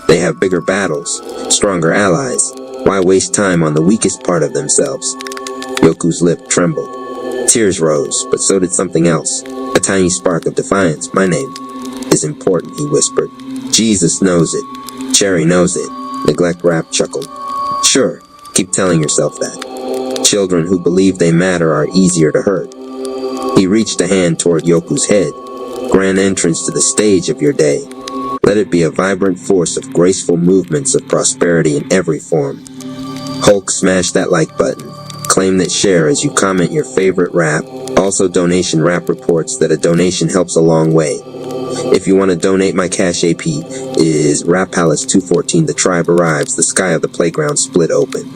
S1: "They have bigger battles, stronger allies. Why waste time on the weakest part of themselves?" Yoku's lip trembled. Tears rose, but so did something else. A tiny spark of defiance. "My name is important," he whispered. "Jesus knows it. Cherry knows it." Neglect Rap chuckled. "Sure, keep telling yourself that. Children who believe they matter are easier to hurt." He reached a hand toward Yoku's head. "Grand entrance to the stage of your day. Let it be a vibrant force of graceful movements of prosperity in every form." Hulk, smash that like button. Claim that share as you comment your favorite rap. Also, donation rap reports that a donation helps a long way. If you want to donate, my cash AP is Rapalis214 The tribe arrives. The sky of the playground split open.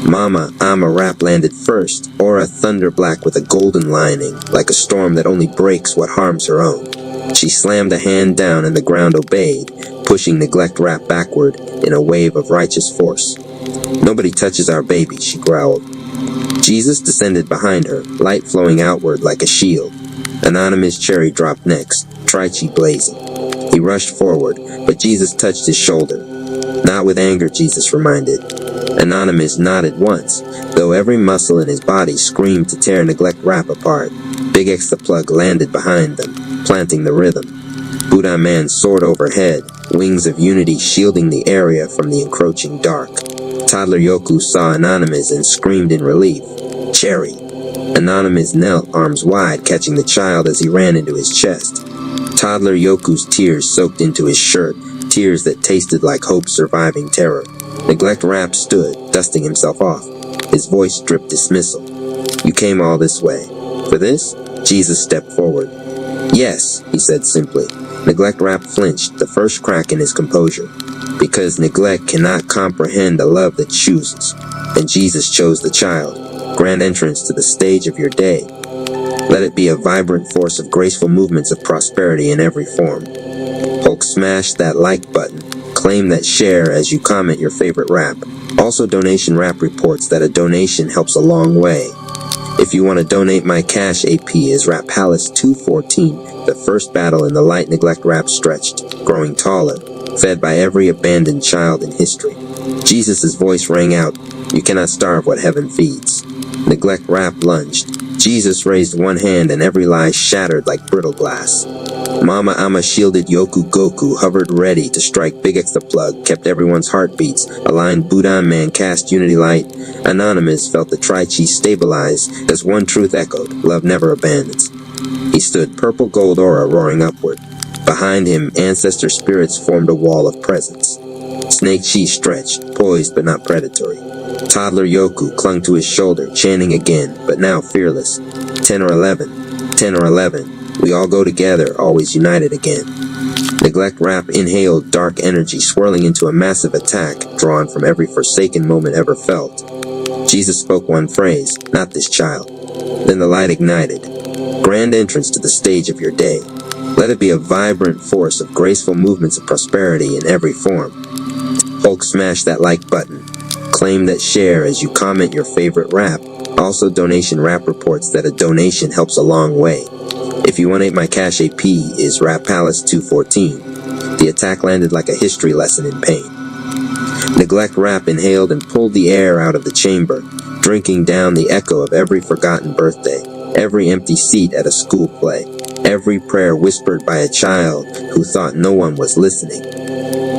S1: Mama Ama Rap landed first, aura thunder black with a golden lining, like a storm that only breaks what harms her own. She slammed a hand down and the ground obeyed, pushing Neglect Rap backward in a wave of righteous force. "Nobody touches our baby," she growled. Jesus descended behind her, light flowing outward like a shield. Anonymous Cherry dropped next, Trichi blazing. He rushed forward, but Jesus touched his shoulder. "Not with anger," Jesus reminded. Anonymous nodded once, though every muscle in his body screamed to tear Neglect Rap apart. Big X the Plug landed behind them, planting the rhythm. Buddha Man soared overhead, wings of unity shielding the area from the encroaching dark. Toddler Yoku saw Anonymous and screamed in relief. "Cherry!" Anonymous knelt, arms wide, catching the child as he ran into his chest. Toddler Yoku's tears soaked into his shirt, tears that tasted like hope surviving terror. Neglect Rap stood, dusting himself off. His voice dripped dismissal. "You came all this way. For this?" Jesus stepped forward. "Yes," he said simply. Neglect Rap flinched, the first crack in his composure. "Because neglect cannot comprehend a love that chooses. And Jesus chose the child. Grand entrance to the stage of your day. Let it be a vibrant force of graceful movements of prosperity in every form." Hulk smash that like button. Claim that share as you comment your favorite rap. Also, Donation Rap reports that a donation helps a long way. If you want to donate, my cash AP is Rapalis 214, the first battle in the light Neglect Rap stretched, growing taller, fed by every abandoned child in history. Jesus' voice rang out, "You cannot starve what heaven feeds." Neglect Rap lunged. Jesus raised one hand and every lie shattered like brittle glass. Mama Ama shielded Yoku Goku, hovered ready to strike Big X the Plug, kept everyone's heartbeats, aligned Buddha Man cast Unity Light. Anonymous felt the Tri-Chi stabilize as one truth echoed, love never abandons. He stood, purple gold aura roaring upward. Behind him, ancestor spirits formed a wall of presence. Snake Chi stretched, poised but not predatory. Toddler Yoku clung to his shoulder, chanting again, but now fearless. 10 or 11, 10 or 11. We all go together, always united again. Neglect Rap inhaled dark energy, swirling into a massive attack, drawn from every forsaken moment ever felt. Jesus spoke one phrase, "Not this child." Then the light ignited. Grand entrance to the stage of your day. Let it be a vibrant force of graceful movements of prosperity in every form. Hulk smash that like button. Claim that share as you comment your favorite rap. Also, Donation Rap reports that a donation helps a long way. If you want to, my cash AP is Rapalis 214. The attack landed like a history lesson in pain. Neglect Rap inhaled and pulled the air out of the chamber, drinking down the echo of every forgotten birthday, every empty seat at a school play, every prayer whispered by a child who thought no one was listening.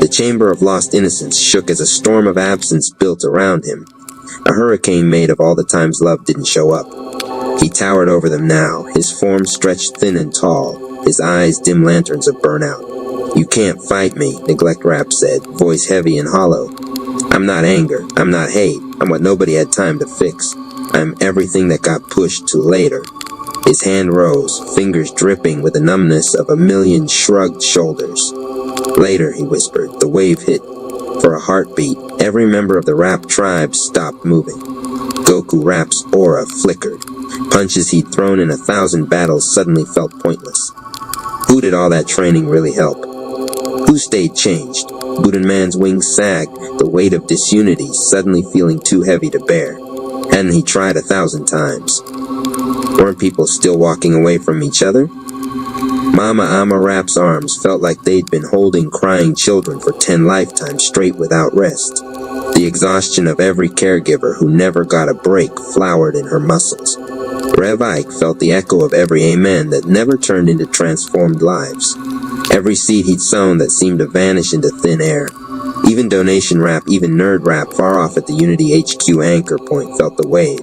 S1: The chamber of lost innocence shook as a storm of absence built around him, a hurricane made of all the times love didn't show up. He towered over them now, his form stretched thin and tall, his eyes dim lanterns of burnout. "You can't fight me," Neglect Rap said, voice heavy and hollow. "I'm not anger, I'm not hate, I'm what nobody had time to fix. I'm everything that got pushed to later." His hand rose, fingers dripping with the numbness of a million shrugged shoulders. "Later," he whispered, the wave hit. For a heartbeat, every member of the Rap tribe stopped moving. Goku Rap's aura flickered. Punches he'd thrown in 1,000 battles suddenly felt pointless. Who did all that training really help? Who stayed changed? Buddha Man's wings sagged, the weight of disunity suddenly feeling too heavy to bear. Hadn't he tried 1,000 times? Weren't people still walking away from each other? Mama Ama Rap's arms felt like they'd been holding crying children for 10 lifetimes straight without rest. The exhaustion of every caregiver who never got a break flowered in her muscles. Rev Ike felt the echo of every amen that never turned into transformed lives. Every seed he'd sown that seemed to vanish into thin air. Even Donation Rap, even Nerd Rap far off at the Unity HQ anchor point felt the wave.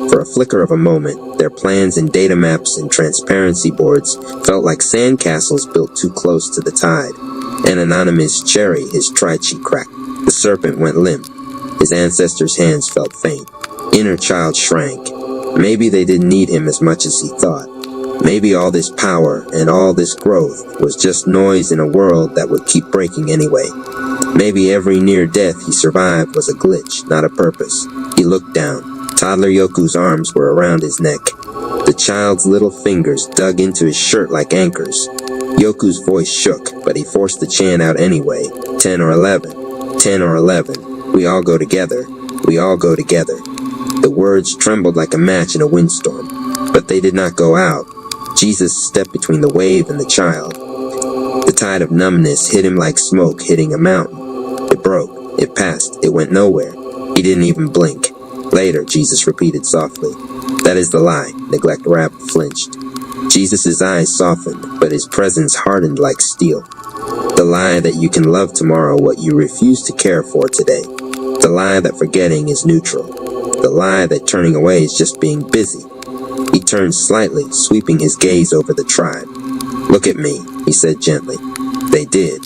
S1: For a flicker of a moment, their plans and data maps and transparency boards felt like sandcastles built too close to the tide. An Anonymous Cherry, his Tri-Chi cracked. The serpent went limp. His ancestors' hands felt faint. Inner child shrank. Maybe they didn't need him as much as he thought. Maybe all this power and all this growth was just noise in a world that would keep breaking anyway. Maybe every near death he survived was a glitch, not a purpose. He looked down. Toddler Yoku's arms were around his neck. The child's little fingers dug into his shirt like anchors. Yoku's voice shook, but he forced the chant out anyway. 10 or 11. 10 or 11. We all go together. We all go together. The words trembled like a match in a windstorm, but they did not go out. Jesus stepped between the wave and the child. The tide of numbness hit him like smoke hitting a mountain. It broke. It passed. It went nowhere. He didn't even blink. Later, Jesus repeated softly. That is the lie. Neglect Rap flinched. Jesus' eyes softened, but his presence hardened like steel. The lie that you can love tomorrow what you refuse to care for today. The lie that forgetting is neutral. The lie that turning away is just being busy. He turned slightly, sweeping his gaze over the tribe. Look at me, he said gently. They did.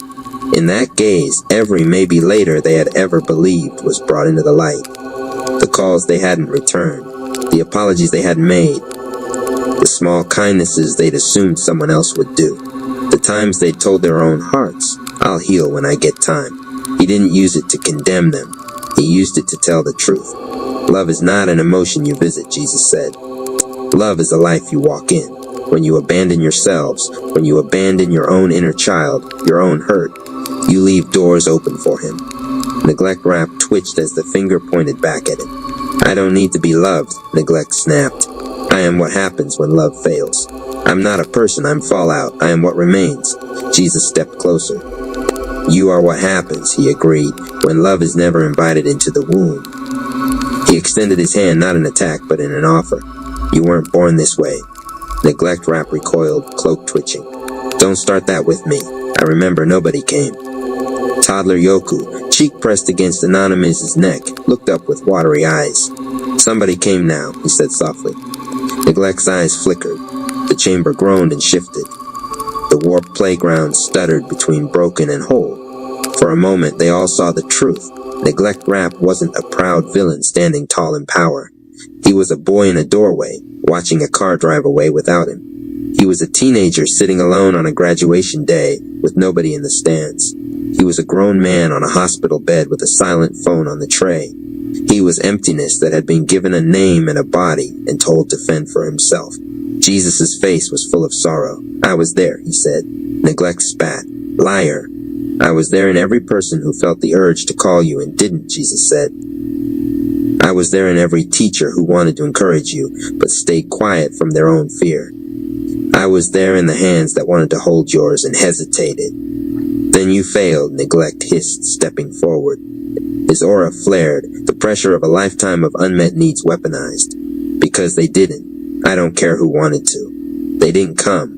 S1: In that gaze, every maybe later they had ever believed was brought into the light. The calls they hadn't returned, the apologies they hadn't made, the small kindnesses they'd assumed someone else would do, the times they'd told their own hearts, I'll heal when I get time. He didn't use it to condemn them. He used it to tell the truth. Love is not an emotion you visit, Jesus said. Love is a life you walk in. When you abandon yourselves, when you abandon your own inner child, your own hurt, you leave doors open for him. Neglect Rap twitched as the finger pointed back at him. I don't need to be loved, Neglect snapped. I am what happens when love fails. I'm not a person, I'm fallout. I am what remains. Jesus stepped closer. You are what happens, he agreed, when love is never invited into the womb. He extended his hand, not in attack, but in an offer. You weren't born this way. Neglect Rap recoiled, cloak twitching. Don't start that with me. I remember nobody came. Toddler Yoku, cheek pressed against Anonymous's neck, looked up with watery eyes. Somebody came now, he said softly. Neglect's eyes flickered. The chamber groaned and shifted. The warped playground stuttered between broken and whole. For a moment, they all saw the truth. Neglect Rap wasn't a proud villain standing tall in power. He was a boy in a doorway, watching a car drive away without him. He was a teenager sitting alone on a graduation day with nobody in the stands. He was a grown man on a hospital bed with a silent phone on the tray. He was emptiness that had been given a name and a body and told to fend for himself. Jesus' face was full of sorrow. I was there, he said. Neglect spat. Liar. I was there in every person who felt the urge to call you and didn't, Jesus said. I was there in every teacher who wanted to encourage you, but stayed quiet from their own fear. I was there in the hands that wanted to hold yours and hesitated. Then you failed, Neglect hissed, stepping forward. His aura flared, the pressure of a lifetime of unmet needs weaponized. Because they didn't. I don't care who wanted to. They didn't come.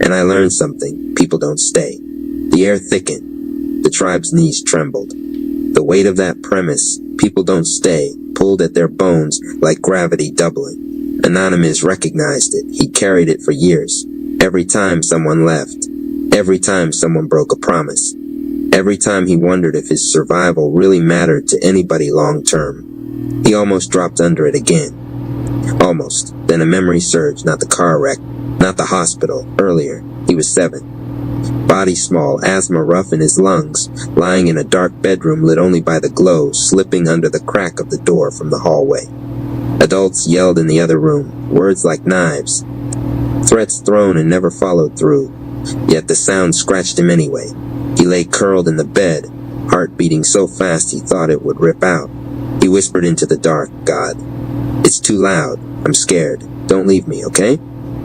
S1: And I learned something. People don't stay. The air thickened. The tribe's knees trembled. The weight of that premise, people don't stay, pulled at their bones like gravity doubling. Anonymous recognized it. He carried it for years. Every time someone left. Every time someone broke a promise. Every time he wondered if his survival really mattered to anybody long term. He almost dropped under it again. Almost. Then a memory surged, not the car wreck, not the hospital. Earlier, he was 7. Body small, asthma rough in his lungs, lying in a dark bedroom lit only by the glow slipping under the crack of the door from the hallway. Adults yelled in the other room, words like knives. Threats thrown and never followed through. Yet the sound scratched him anyway. He lay curled in the bed, heart beating so fast he thought it would rip out. He whispered into the dark, God, it's too loud. I'm scared. Don't leave me, okay?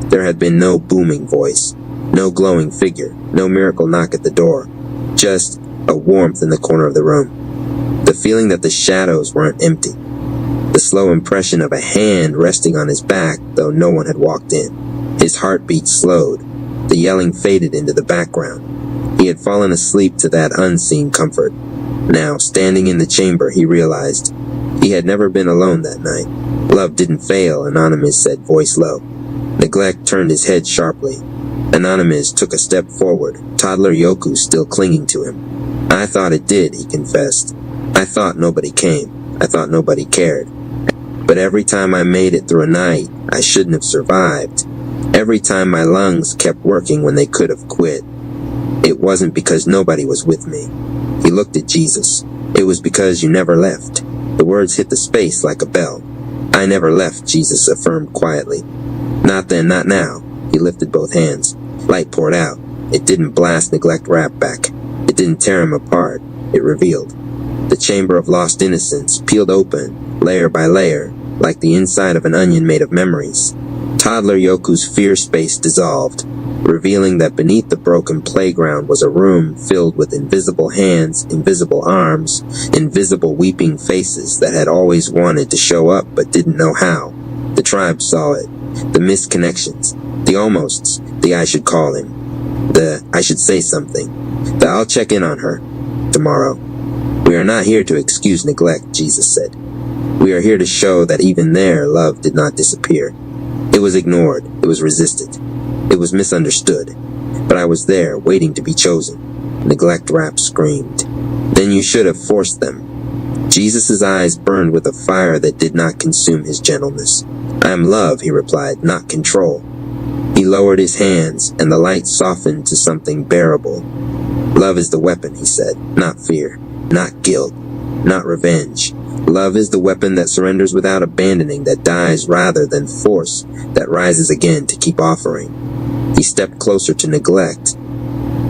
S1: There had been no booming voice, no glowing figure, no miracle knock at the door. Just a warmth in the corner of the room. The feeling that the shadows weren't empty. The slow impression of a hand resting on his back, though no one had walked in. His heartbeat slowed. The yelling faded into the background. He had fallen asleep to that unseen comfort. Now, standing in the chamber, he realized he had never been alone that night. Love didn't fail, Anonymous said, voice low. Neglect turned his head sharply. Anonymous took a step forward, toddler Yoku still clinging to him. I thought it did, he confessed. I thought nobody came. I thought nobody cared. But every time I made it through a night, I shouldn't have survived. Every time my lungs kept working when they could have quit. It wasn't because nobody was with me. He looked at Jesus. It was because you never left. The words hit the space like a bell. I never left, Jesus affirmed quietly. Not then, not now. He lifted both hands. Light poured out. It didn't blast Neglect Rap back. It didn't tear him apart. It revealed. The chamber of lost innocence peeled open, layer by layer, like the inside of an onion made of memories. Toddler Yoku's fear space dissolved, revealing that beneath the broken playground was a room filled with invisible hands, invisible arms, invisible weeping faces that had always wanted to show up but didn't know how. The tribe saw it. The missed connections. The almosts. The I should call him. The I should say something. The I'll check in on her. Tomorrow. We are not here to excuse neglect, Jesus said. We are here to show that even there love did not disappear. It was ignored. It was resisted. It was misunderstood. But I was there, waiting to be chosen. Neglect Rap screamed. Then you should have forced them. Jesus' eyes burned with a fire that did not consume his gentleness. I am love, he replied, not control. He lowered his hands, and the light softened to something bearable. Love is the weapon, he said, not fear, not guilt, not revenge. Love is the weapon that surrenders without abandoning, that dies rather than force, that rises again to keep offering. He stepped closer to neglect.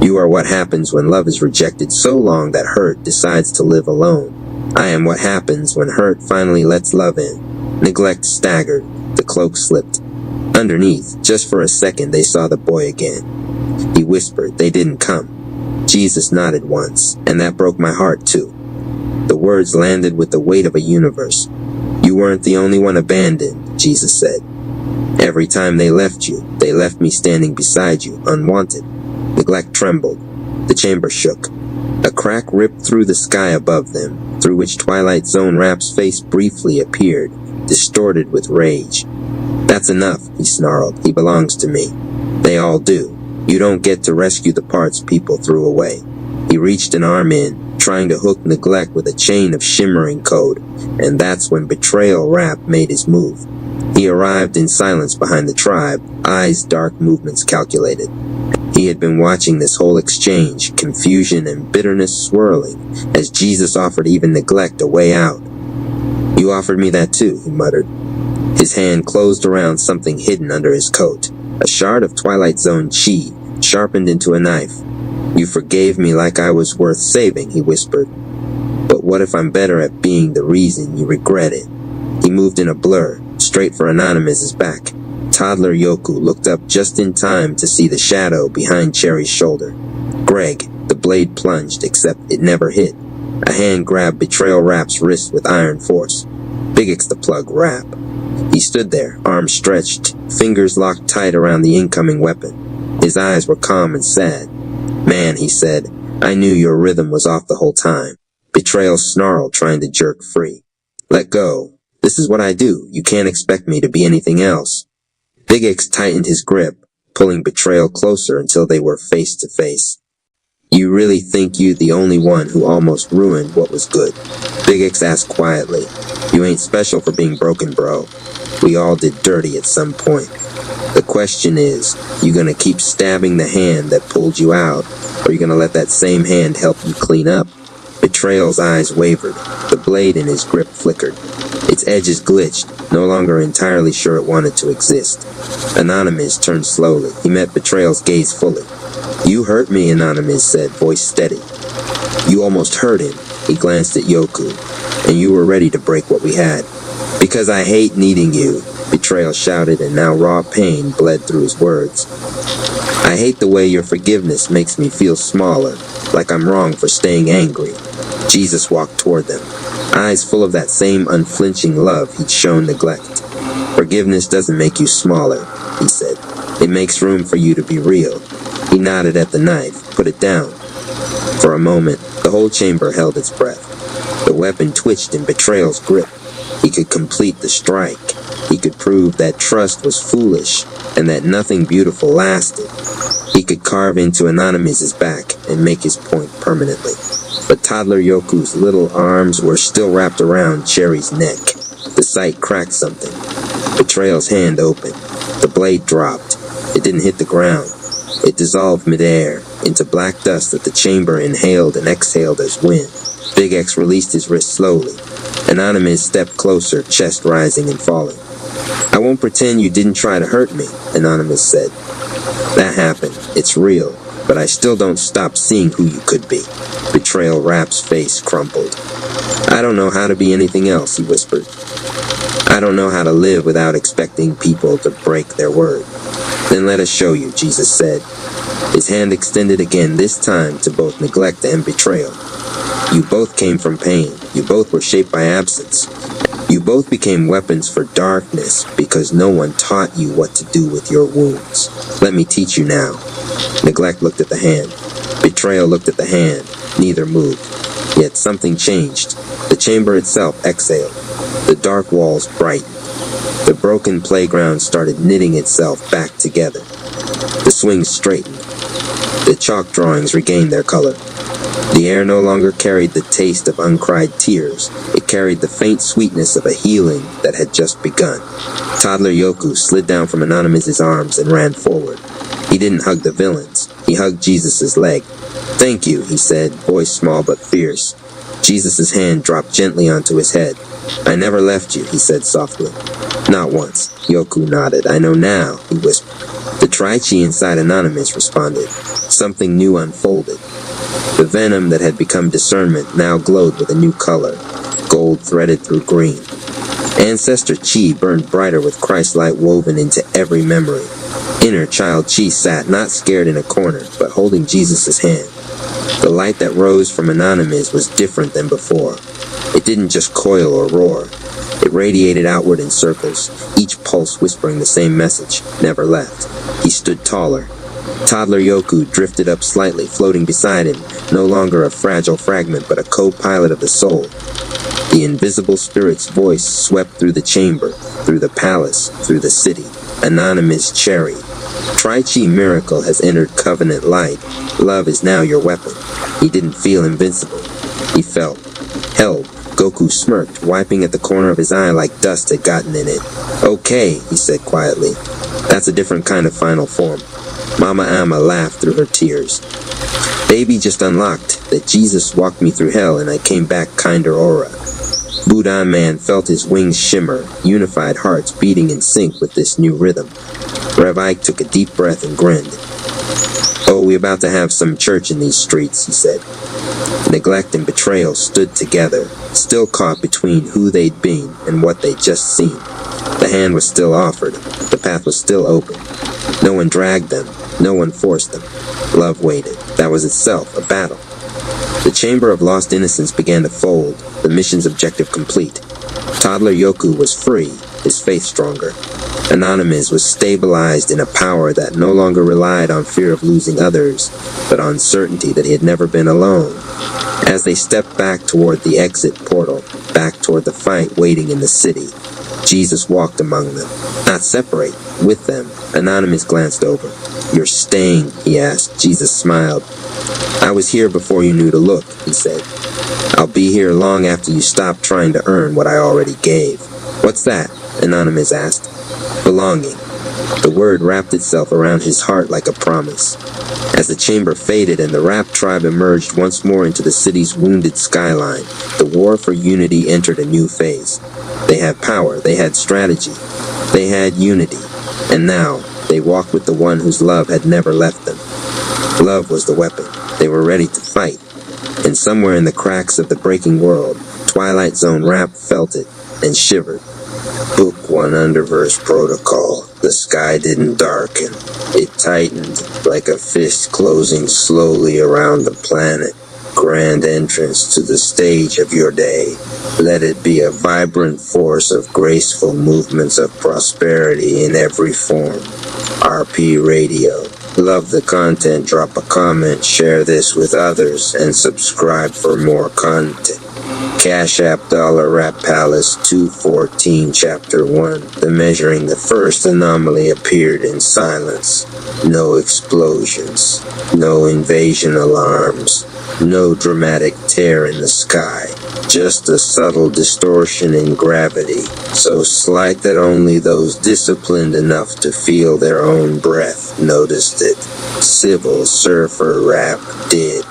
S1: You are what happens when love is rejected so long that hurt decides to live alone. I am what happens when hurt finally lets love in. Neglect staggered. The cloak slipped. Underneath, just for a second, they saw the boy again. He whispered, they didn't come. Jesus nodded once, and that broke my heart too. The words landed with the weight of a universe. You weren't the only one abandoned, Jesus said. Every time they left you, they left me standing beside you, unwanted. Neglect trembled. The chamber shook. A crack ripped through the sky above them, through which Twilight Zone Rap's face briefly appeared, distorted with rage. That's enough, he snarled. He belongs to me. They all do. You don't get to rescue the parts people threw away. He reached an arm in, trying to hook neglect with a chain of shimmering code, and that's when Betrayal Rap made his move. He arrived in silence behind the tribe, eyes dark, movements calculated. He had been watching this whole exchange, confusion and bitterness swirling, as Jesus offered even neglect a way out. You offered me that too, he muttered. His hand closed around something hidden under his coat, a shard of Twilight Zone chi, sharpened into a knife. You forgave me like I was worth saving, he whispered. But what if I'm better at being the reason you regret it? He moved in a blur, straight for Anonymous's back. Toddler Yoku looked up just in time to see the shadow behind Cherry's shoulder. Greg, the blade plunged, except it never hit. A hand grabbed Betrayal Rap's wrist with iron force. Big X the plug Rap. He stood there, arms stretched, fingers locked tight around the incoming weapon. His eyes were calm and sad. Man, he said, I knew your rhythm was off the whole time. Betrayal snarled, trying to jerk free. Let go. This is what I do. You can't expect me to be anything else. Big X tightened his grip, pulling Betrayal closer until they were face to face. You really think you the only one who almost ruined what was good? Big X asked quietly. You ain't special for being broken, bro. We all did dirty at some point. The question is, you gonna keep stabbing the hand that pulled you out, or you gonna let that same hand help you clean up? Betrayal's eyes wavered. The blade in his grip flickered. Its edges glitched, no longer entirely sure it wanted to exist. Anonymous turned slowly. He met Betrayal's gaze fully. You hurt me, Anonymous said, voice steady. You almost hurt him. He glanced at Yoku. And you were ready to break what we had. Because I hate needing you, Betrayal shouted, and now raw pain bled through his words. I hate the way your forgiveness makes me feel smaller, like I'm wrong for staying angry. Jesus walked toward them, eyes full of that same unflinching love he'd shown neglect. Forgiveness doesn't make you smaller, he said. It makes room for you to be real. He nodded at the knife, put it down. For a moment, the whole chamber held its breath. The weapon twitched in Betrayal's grip. He could complete the strike. He could prove that trust was foolish and that nothing beautiful lasted. He could carve into Anonymous's back and make his point permanently. But Toddler Yoku's little arms were still wrapped around Cherry's neck. The sight cracked something. Betrayal's hand opened. The blade dropped. It didn't hit the ground. It dissolved midair into black dust that the chamber inhaled and exhaled as wind. Big X released his wrist slowly. Anonymous stepped closer, chest rising and falling. I won't pretend you didn't try to hurt me, Anonymous said. That happened. It's real. but I still don't stop seeing who you could be. Betrayal Rap's face crumpled. I don't know how to be anything else, he whispered. I don't know how to live without expecting people to break their word. Then let us show you, Jesus said. His hand extended again, this time to both neglect and betrayal. You both came from pain. You both were shaped by absence. You both became weapons for darkness because no one taught you what to do with your wounds. Let me teach you now. Neglect looked at the hand. Betrayal looked at the hand. Neither moved. Yet something changed. The chamber itself exhaled. The dark walls brightened. The broken playground started knitting itself back together. The swings straightened. The chalk drawings regained their color. The air no longer carried the taste of uncried tears. It carried the faint sweetness of a healing that had just begun. Toddler Yoku slid down from Anonymous's arms and ran forward. He didn't hug the villains. He hugged Jesus' leg. Thank you, he said, voice small but fierce. Jesus' hand dropped gently onto his head. I never left you, he said softly. Not once. Yoku nodded. I know now, he whispered. The Tri-Chi inside Anonymous responded. Something new unfolded. The venom that had become discernment now glowed with a new color, gold threaded through green. Ancestor Chi burned brighter with Christ light woven into every memory. Inner child Chi sat not scared in a corner, but holding Jesus' hand. The light that rose from Anonymous was different than before. It didn't just coil or roar. It radiated outward in circles, each pulse whispering the same message, never left. He stood taller. Toddler Yoku drifted up slightly, floating beside him, no longer a fragile fragment, but a co-pilot of the soul. The invisible spirit's voice swept through the chamber, through the palace, through the city. Anonymous Cherry. Tri-Chi miracle has entered covenant light. Love is now your weapon. He didn't feel invincible. He felt held. Goku smirked, wiping at the corner of his eye like dust had gotten in it. Okay, he said quietly. That's a different kind of final form. Mama Amma laughed through her tears. Baby just unlocked that Jesus walked me through hell and I came back kinder aura. Buddha Man felt his wings shimmer, unified hearts beating in sync with this new rhythm. Rev Ike took a deep breath and grinned. Oh, we about to have some church in these streets, he said. Neglect and betrayal stood together, still caught between who they'd been and what they'd just seen. The hand was still offered. The path was still open. No one dragged them. No one forced them. Love waited. That was itself a battle. The chamber of lost innocence began to fold, the mission's objective complete. Toddler Yoku was free, his faith stronger. Anonymous was stabilized in a power that no longer relied on fear of losing others, but on certainty that he had never been alone. As they stepped back toward the exit portal, back toward the fight waiting in the city, Jesus walked among them. Not separate, with them. Anonymous glanced over. You're staying, he asked. Jesus smiled. I was here before you knew to look, he said. I'll be here long after you stop trying to earn what I already gave. What's that? Anonymous asked. Belonging. The word wrapped itself around his heart like a promise. As the chamber faded and the Rap tribe emerged once more into the city's wounded skyline, the war for unity entered a new phase. They had power, they had strategy, they had unity, and now they walked with the one whose love had never left them. Love was the weapon. They were ready to fight. And somewhere in the cracks of the breaking world, Twilight Zone Rap felt it and shivered. Book 1 Underverse Protocol. The sky didn't darken. It tightened like a fist closing slowly around the planet. Grand entrance to the stage of your day. Let it be a vibrant force of graceful movements of prosperity in every form. RP Radio. Love the content, drop a comment, share this with others, and subscribe for more content. Cash App Dollar Rap Palace 214 Chapter 1. The Measuring the First Anomaly appeared in silence. No explosions. No invasion alarms. No dramatic tear in the sky. Just a subtle distortion in gravity, so slight that only those disciplined enough to feel their own breath noticed it. Civil Surfer Rap did.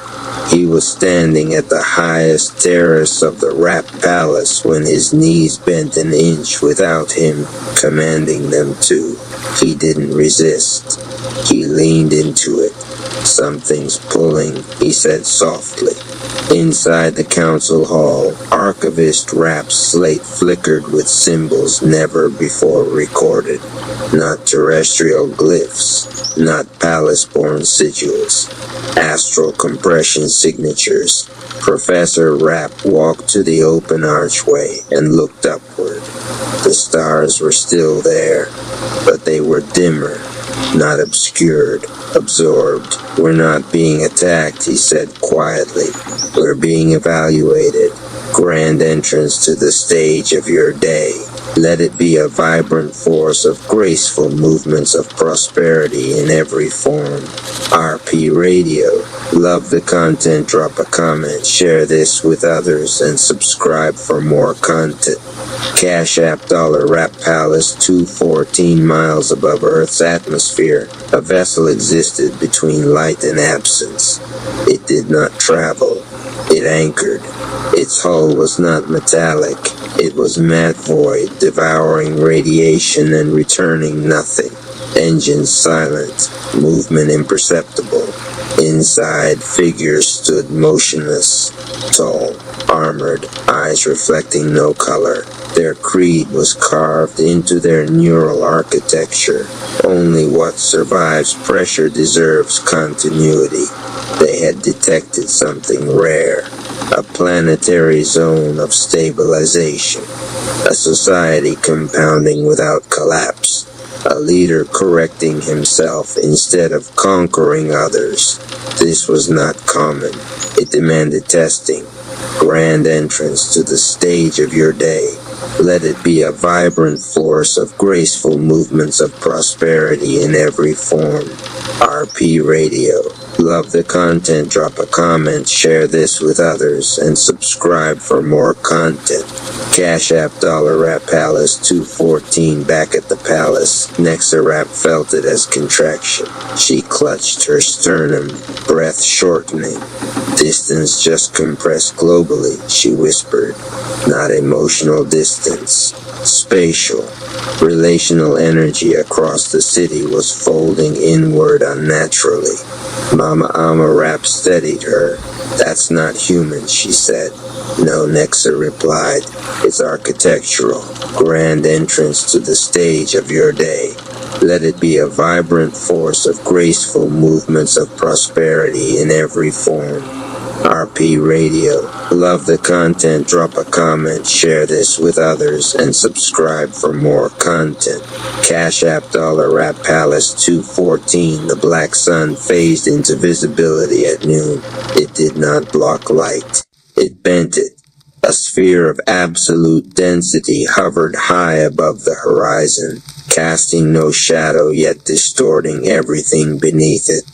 S1: He was standing at the highest terrace of the Rap Palace when his knees bent an inch without him commanding them to. He didn't resist. He leaned into it. Something's pulling, he said softly. Inside the council hall, Archivist Rapp's slate flickered with symbols never before recorded. Not terrestrial glyphs, not palace-born sigils, astral compression signatures. Professor Rapp walked to the open archway and looked upward. The stars were still there, but they were dimmer, not obscured, absorbed. We're not being attacked, he said quietly. We're being evaluated. Grand entrance to the stage of your day. Let it be a vibrant force of graceful movements of prosperity in every form. RP Radio. Love the content, drop a comment, share this with others, and subscribe for more content. Cash App Dollar Rap Palace 214 miles above Earth's atmosphere. A vessel existed between light and absence. It did not travel. It anchored. Its hull was not metallic. It was matte void, devouring radiation and returning nothing. Engines silent, movement imperceptible. Inside, figures stood motionless, tall, armored, eyes reflecting no color. Their creed was carved into their neural architecture. Only what survives pressure deserves continuity. They had detected something rare, a planetary zone of stabilization, a society compounding without collapse, a leader correcting himself instead of conquering others. This was not common. It demanded testing. Grand entrance to the stage of your day. Let it be a vibrant force of graceful movements of prosperity in every form. RP Radio. Love the content, drop a comment, share this with others, and subscribe for more content. Cash App Dollar Rap Palace 214 back at the palace. Nexa Rap felt it as contraction. She clutched her sternum, breath shortening. Distance just compressed globally, she whispered. Not emotional distance. Spatial. Relational energy across the city was folding inward unnaturally. Mama Ama Rap steadied her. That's not human, she said. No, Nexa replied. It's architectural. Grand entrance to the stage of your day. Let it be a vibrant force of graceful movements of prosperity in every form. RP Radio. Love the content, drop a comment, share this with others, and subscribe for more content. Cash App Dollar Rap Palace 214. The black sun phased into visibility at noon. It did not block light. It bent it. A sphere of absolute density hovered high above the horizon, casting no shadow yet distorting everything beneath it.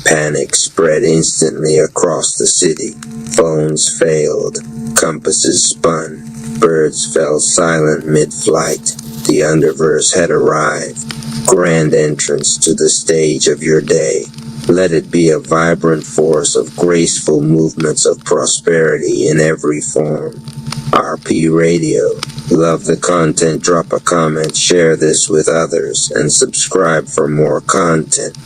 S1: Panic spread instantly across the city. Phones failed. Compasses spun. Birds fell silent mid-flight. The Underverse had arrived. Grand entrance to the stage of your day. Let it be a vibrant force of graceful movements of prosperity in every form. RP Radio. Love the content, drop a comment, share this with others, and subscribe for more content.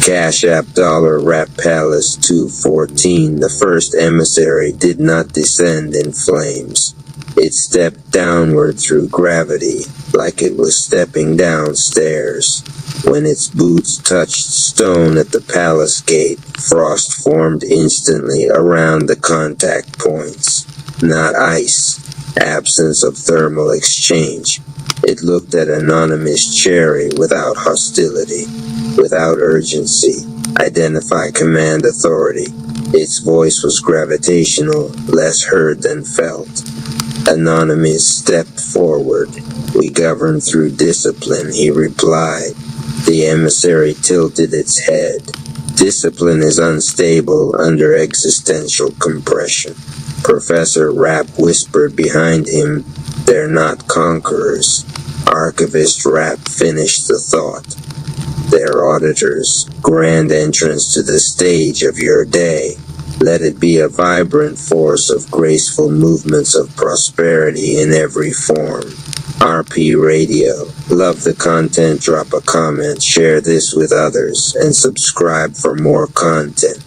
S1: Cash App Dollar Rap Palace 214. The first emissary did not descend in flames. It stepped downward through gravity, like it was stepping downstairs. When its boots touched stone at the palace gate, frost formed instantly around the contact points. Not ice. Absence of thermal exchange. It looked at Anonymous Cherry without hostility, without urgency. Identify command authority. Its voice was gravitational, less heard than felt. Anonymous stepped forward. We govern through discipline, he replied. The emissary tilted its head. Discipline is unstable under existential compression. Professor Rapp whispered behind him, they're not conquerors. Archivist Rapp finished the thought. They're auditors. Grand entrance to the stage of your day. Let it be a vibrant force of graceful movements of prosperity in every form. RP Radio. Love the content, drop a comment, share this with others, and subscribe for more content.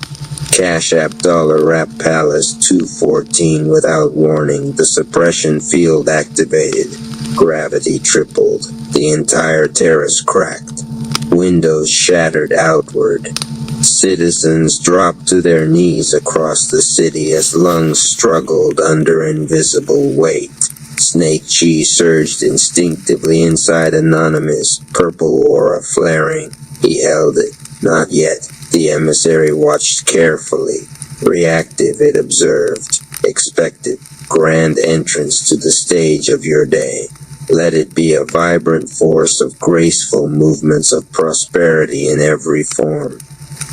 S1: Cash App Dollar Rap Palace 214 without warning. The suppression field activated. Gravity tripled. The entire terrace cracked. Windows shattered outward. Citizens dropped to their knees across the city as lungs struggled under invisible weight. Snake Chi surged instinctively inside Anonymous, purple aura flaring. He held it. Not yet. The emissary watched carefully. Reactive, it observed. Expected. Grand entrance to the stage of your day. Let it be a vibrant force of graceful movements of prosperity in every form.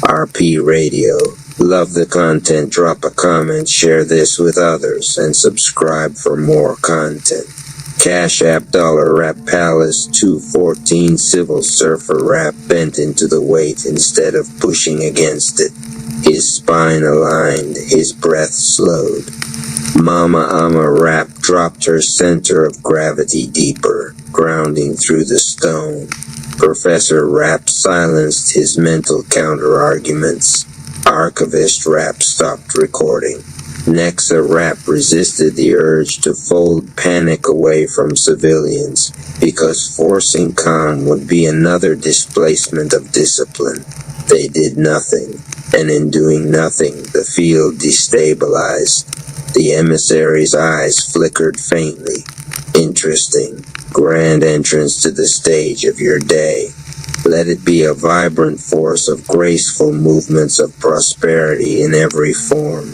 S1: RP Radio. Love the content, drop a comment, share this with others, and subscribe for more content. Cash App Dollar Rap Palace 214 Civil Surfer Rap bent into the weight instead of pushing against it. His spine aligned, his breath slowed. Mama Ama Rap dropped her center of gravity deeper, grounding through the stone. Professor Rap silenced his mental counter-arguments. Archivist Rap stopped recording. Nexa Rap resisted the urge to fold panic away from civilians, because forcing calm would be another displacement of discipline. They did nothing, and in doing nothing, the field destabilized. The emissary's eyes flickered faintly. Interesting. Grand entrance to the stage of your day. Let it be a vibrant force of graceful movements of prosperity in every form.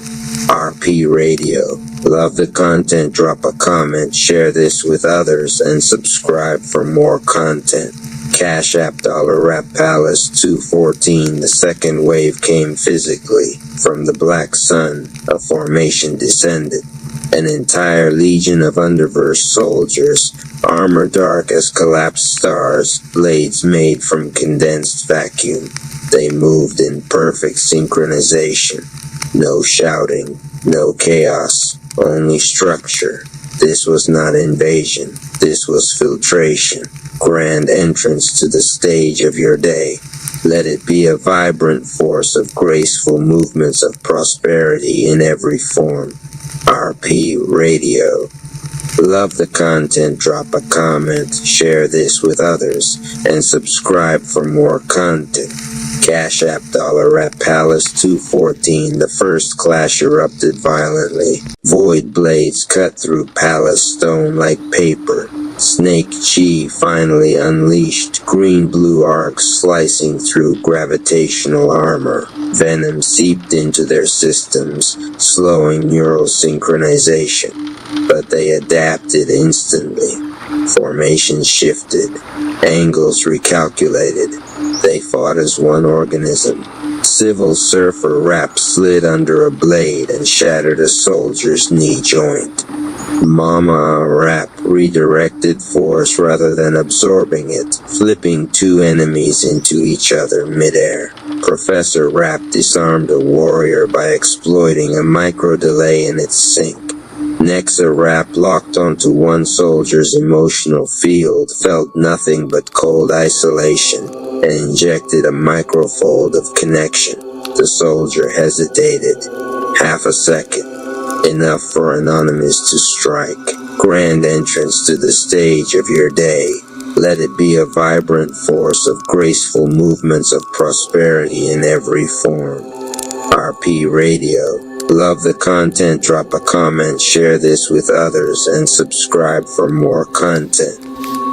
S1: RP Radio. Love the content, drop a comment, share this with others, and subscribe for more content. Cash App Dollar Rap Palace 214. The second wave came physically. From the Black Sun, a formation descended. An entire legion of underverse soldiers, armor dark as collapsed stars, blades made from condensed vacuum. They moved in perfect synchronization. No shouting, no chaos, only structure. This was not invasion, this was filtration. Grand entrance to the stage of your day. Let it be a vibrant force of graceful movements of prosperity in every form. RP Radio. Love the content, drop a comment, share this with others, and subscribe for more content. Cash App Dollar Rap Palace 214. The first clash erupted violently. Void blades cut through palace stone like paper. Snake Chi finally unleashed, green-blue arcs slicing through gravitational armor. Venom seeped into their systems, slowing neural synchronization. But they adapted instantly. Formations shifted, angles recalculated. They fought as one organism. Civil Surfer Rap slid under a blade and shattered a soldier's knee joint. Mama Rap redirected force rather than absorbing it, flipping two enemies into each other midair. Professor Rap disarmed a warrior by exploiting a micro-delay in its sync. Nexa Rap locked onto one soldier's emotional field, felt nothing but cold isolation, and injected a microfold of connection. The soldier hesitated. Half a second. Enough for Anonymous to strike. Grand entrance to the stage of your day. Let it be a vibrant force of graceful movements of prosperity in every form. RP Radio. Love the content, drop a comment, share this with others, and subscribe for more content.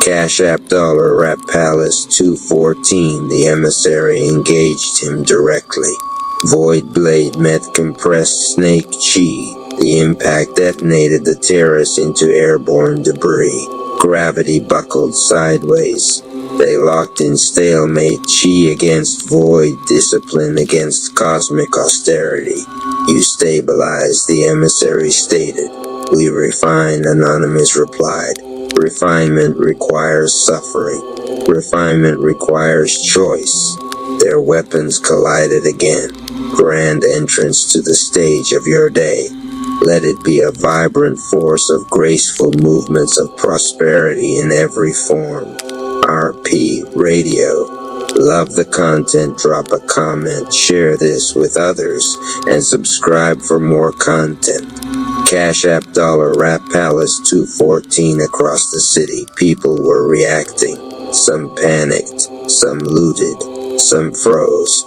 S1: Cash App Dollar Rap Palace 214. The emissary engaged him directly. Void Blade met compressed Snake Chi. The impact detonated the terrace into airborne debris. Gravity buckled sideways. They locked in stalemate, Chi against void, discipline against cosmic austerity. You stabilize, the emissary stated. We refine, Anonymous replied. Refinement requires suffering. Refinement requires choice. Their weapons collided again. Grand entrance to the stage of your day. Let it be a vibrant force of graceful movements of prosperity in every form. RP Radio. Love the content, drop a comment, share this with others, and subscribe for more content. Cash App $, Rap Palace 214 across the city. People were reacting. Some panicked, some looted, some froze.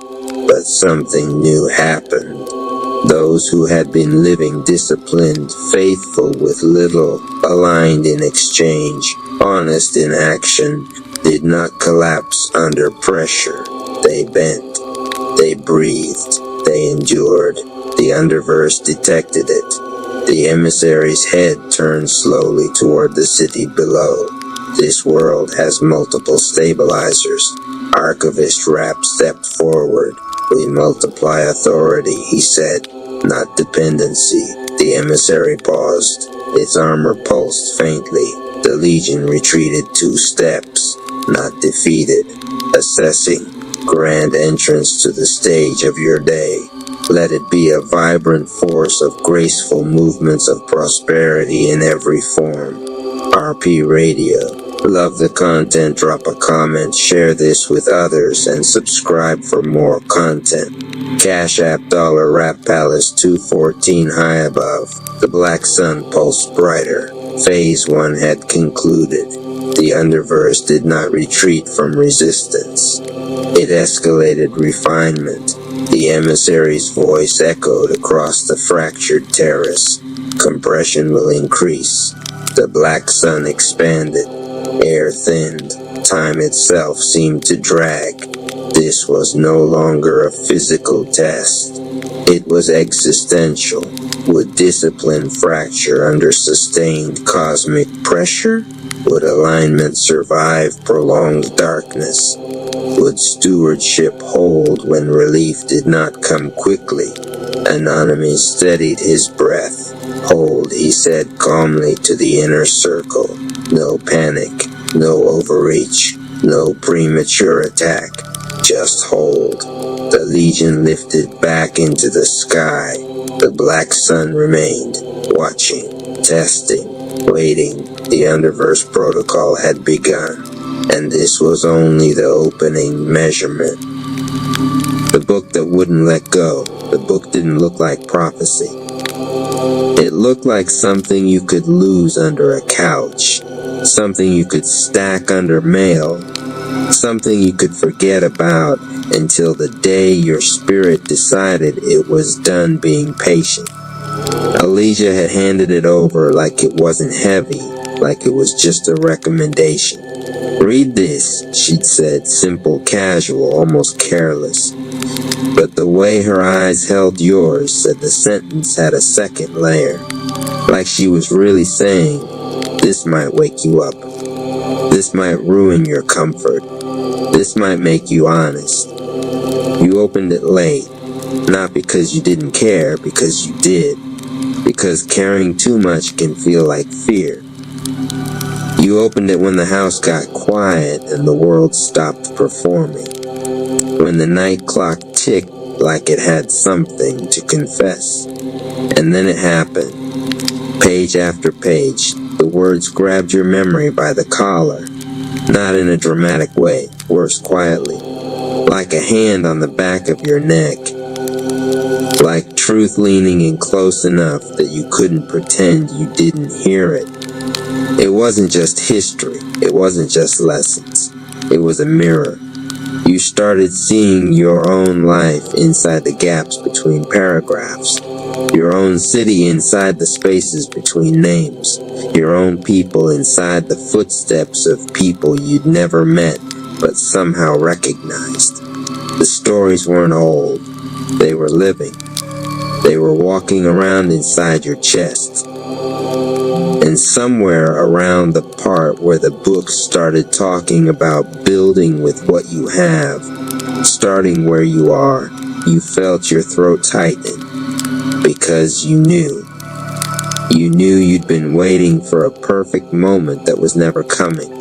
S1: But something new happened. Those who had been living disciplined, faithful with little, aligned in exchange, honest in action, did not collapse under pressure. They bent. They breathed. They endured. The underverse detected it. The emissary's head turned slowly toward the city below. This world has multiple stabilizers. Archivist Rap stepped forward. We multiply authority, he said, not dependency. The emissary paused. Its armor pulsed faintly. The Legion retreated 2 steps, not defeated. Assessing. Grand entrance to the stage of your day. Let it be a vibrant force of graceful movements of prosperity in every form. RP Radio. Love the content, drop a comment, share this with others, and subscribe for more content. Cash App $, Rap Palace 214 high above. The black sun pulsed brighter. Phase 1 had concluded. The underverse did not retreat from resistance. It escalated refinement. The emissary's voice echoed across the fractured terrace. Compression will increase. The black sun expanded. Air thinned. Time itself seemed to drag. This was no longer a physical test. It was existential. Would discipline fracture under sustained cosmic pressure? Would alignment survive prolonged darkness? Would stewardship hold when relief did not come quickly? Anonymous steadied his breath. Hold, he said calmly to the inner circle. No panic, no overreach, no premature attack. Just hold. The Legion lifted back into the sky. The black sun remained, watching, testing, waiting. The Underverse protocol had begun, and this was only the opening measurement. The book that wouldn't let go. The book didn't look like prophecy. It looked like something you could lose under a couch, something you could stack under mail, something you could forget about until the day your spirit decided it was done being patient. Alicia had handed it over like it wasn't heavy, like it was just a recommendation. Read this, she'd said, simple, casual, almost careless. But the way her eyes held yours said the sentence had a second layer. Like she was really saying, this might wake you up. This might ruin your comfort. This might make you honest. You opened it late, not because you didn't care, because you did. Because caring too much can feel like fear. You opened it when the house got quiet and the world stopped performing. When the night clock ticked like it had something to confess. And then it happened. Page after page, the words grabbed your memory by the collar. Not in a dramatic way, worse, quietly. Like a hand on the back of your neck. Like truth leaning in close enough that you couldn't pretend you didn't hear it. It wasn't just history. It wasn't just lessons. It was a mirror. You started seeing your own life inside the gaps between paragraphs. Your own city inside the spaces between names. Your own people inside the footsteps of people you'd never met but somehow recognized. The stories weren't old. They were living. They were walking around inside your chest. And somewhere around the part where the book started talking about building with what you have, starting where you are, you felt your throat tighten. Because you knew. You knew you'd been waiting for a perfect moment that was never coming.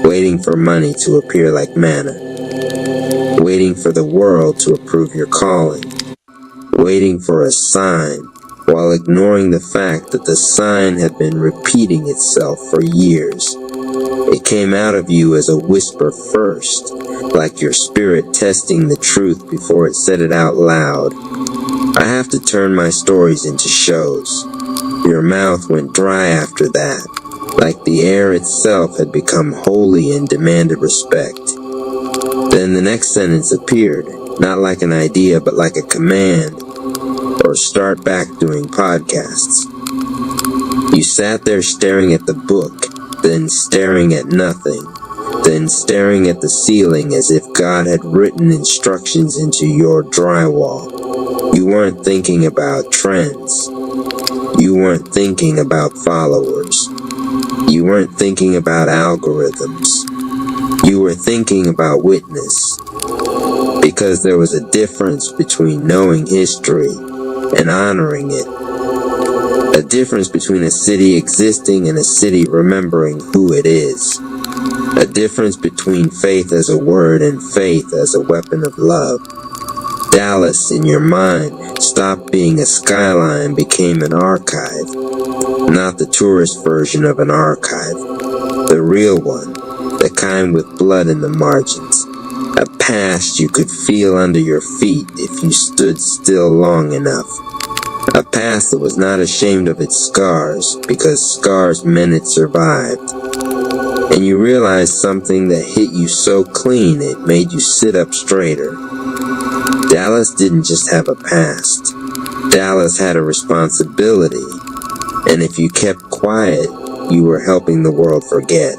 S1: Waiting for money to appear like manna. Waiting for the world to approve your calling. Waiting for a sign. while ignoring the fact that the sign had been repeating itself for years. It came out of you as a whisper first, like your spirit testing the truth before it said it out loud. I have to turn my stories into shows. Your mouth went dry after that, like the air itself had become holy and demanded respect. Then the next sentence appeared, not like an idea but like a command, or start back doing podcasts. You sat there staring at the book, then staring at nothing, then staring at the ceiling as if God had written instructions into your drywall. You weren't thinking about trends. You weren't thinking about followers. You weren't thinking about algorithms. You were thinking about witness. Because there was a difference between knowing history and honoring it. A difference between a city existing and a city remembering who it is. A difference between faith as a word and faith as a weapon of love. Dallas, in your mind, stopped being a skyline and became an archive. Not the tourist version of an archive. The real one. The kind with blood in the margins. A past you could feel under your feet if you stood still long enough. A past that was not ashamed of its scars, because scars meant it survived. And you realized something that hit you so clean it made you sit up straighter. Dallas didn't just have a past. Dallas had a responsibility. And if you kept quiet, you were helping the world forget.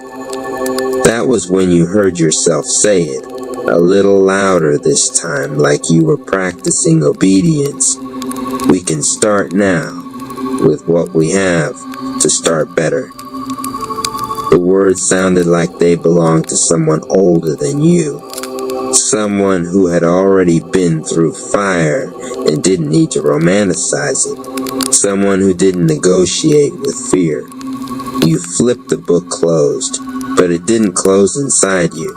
S1: That was when you heard yourself say it, a little louder this time, like you were practicing obedience. We can start now, with what we have, to start better. The words sounded like they belonged to someone older than you. Someone who had already been through fire and didn't need to romanticize it. Someone who didn't negotiate with fear. You flipped the book closed, but it didn't close inside you.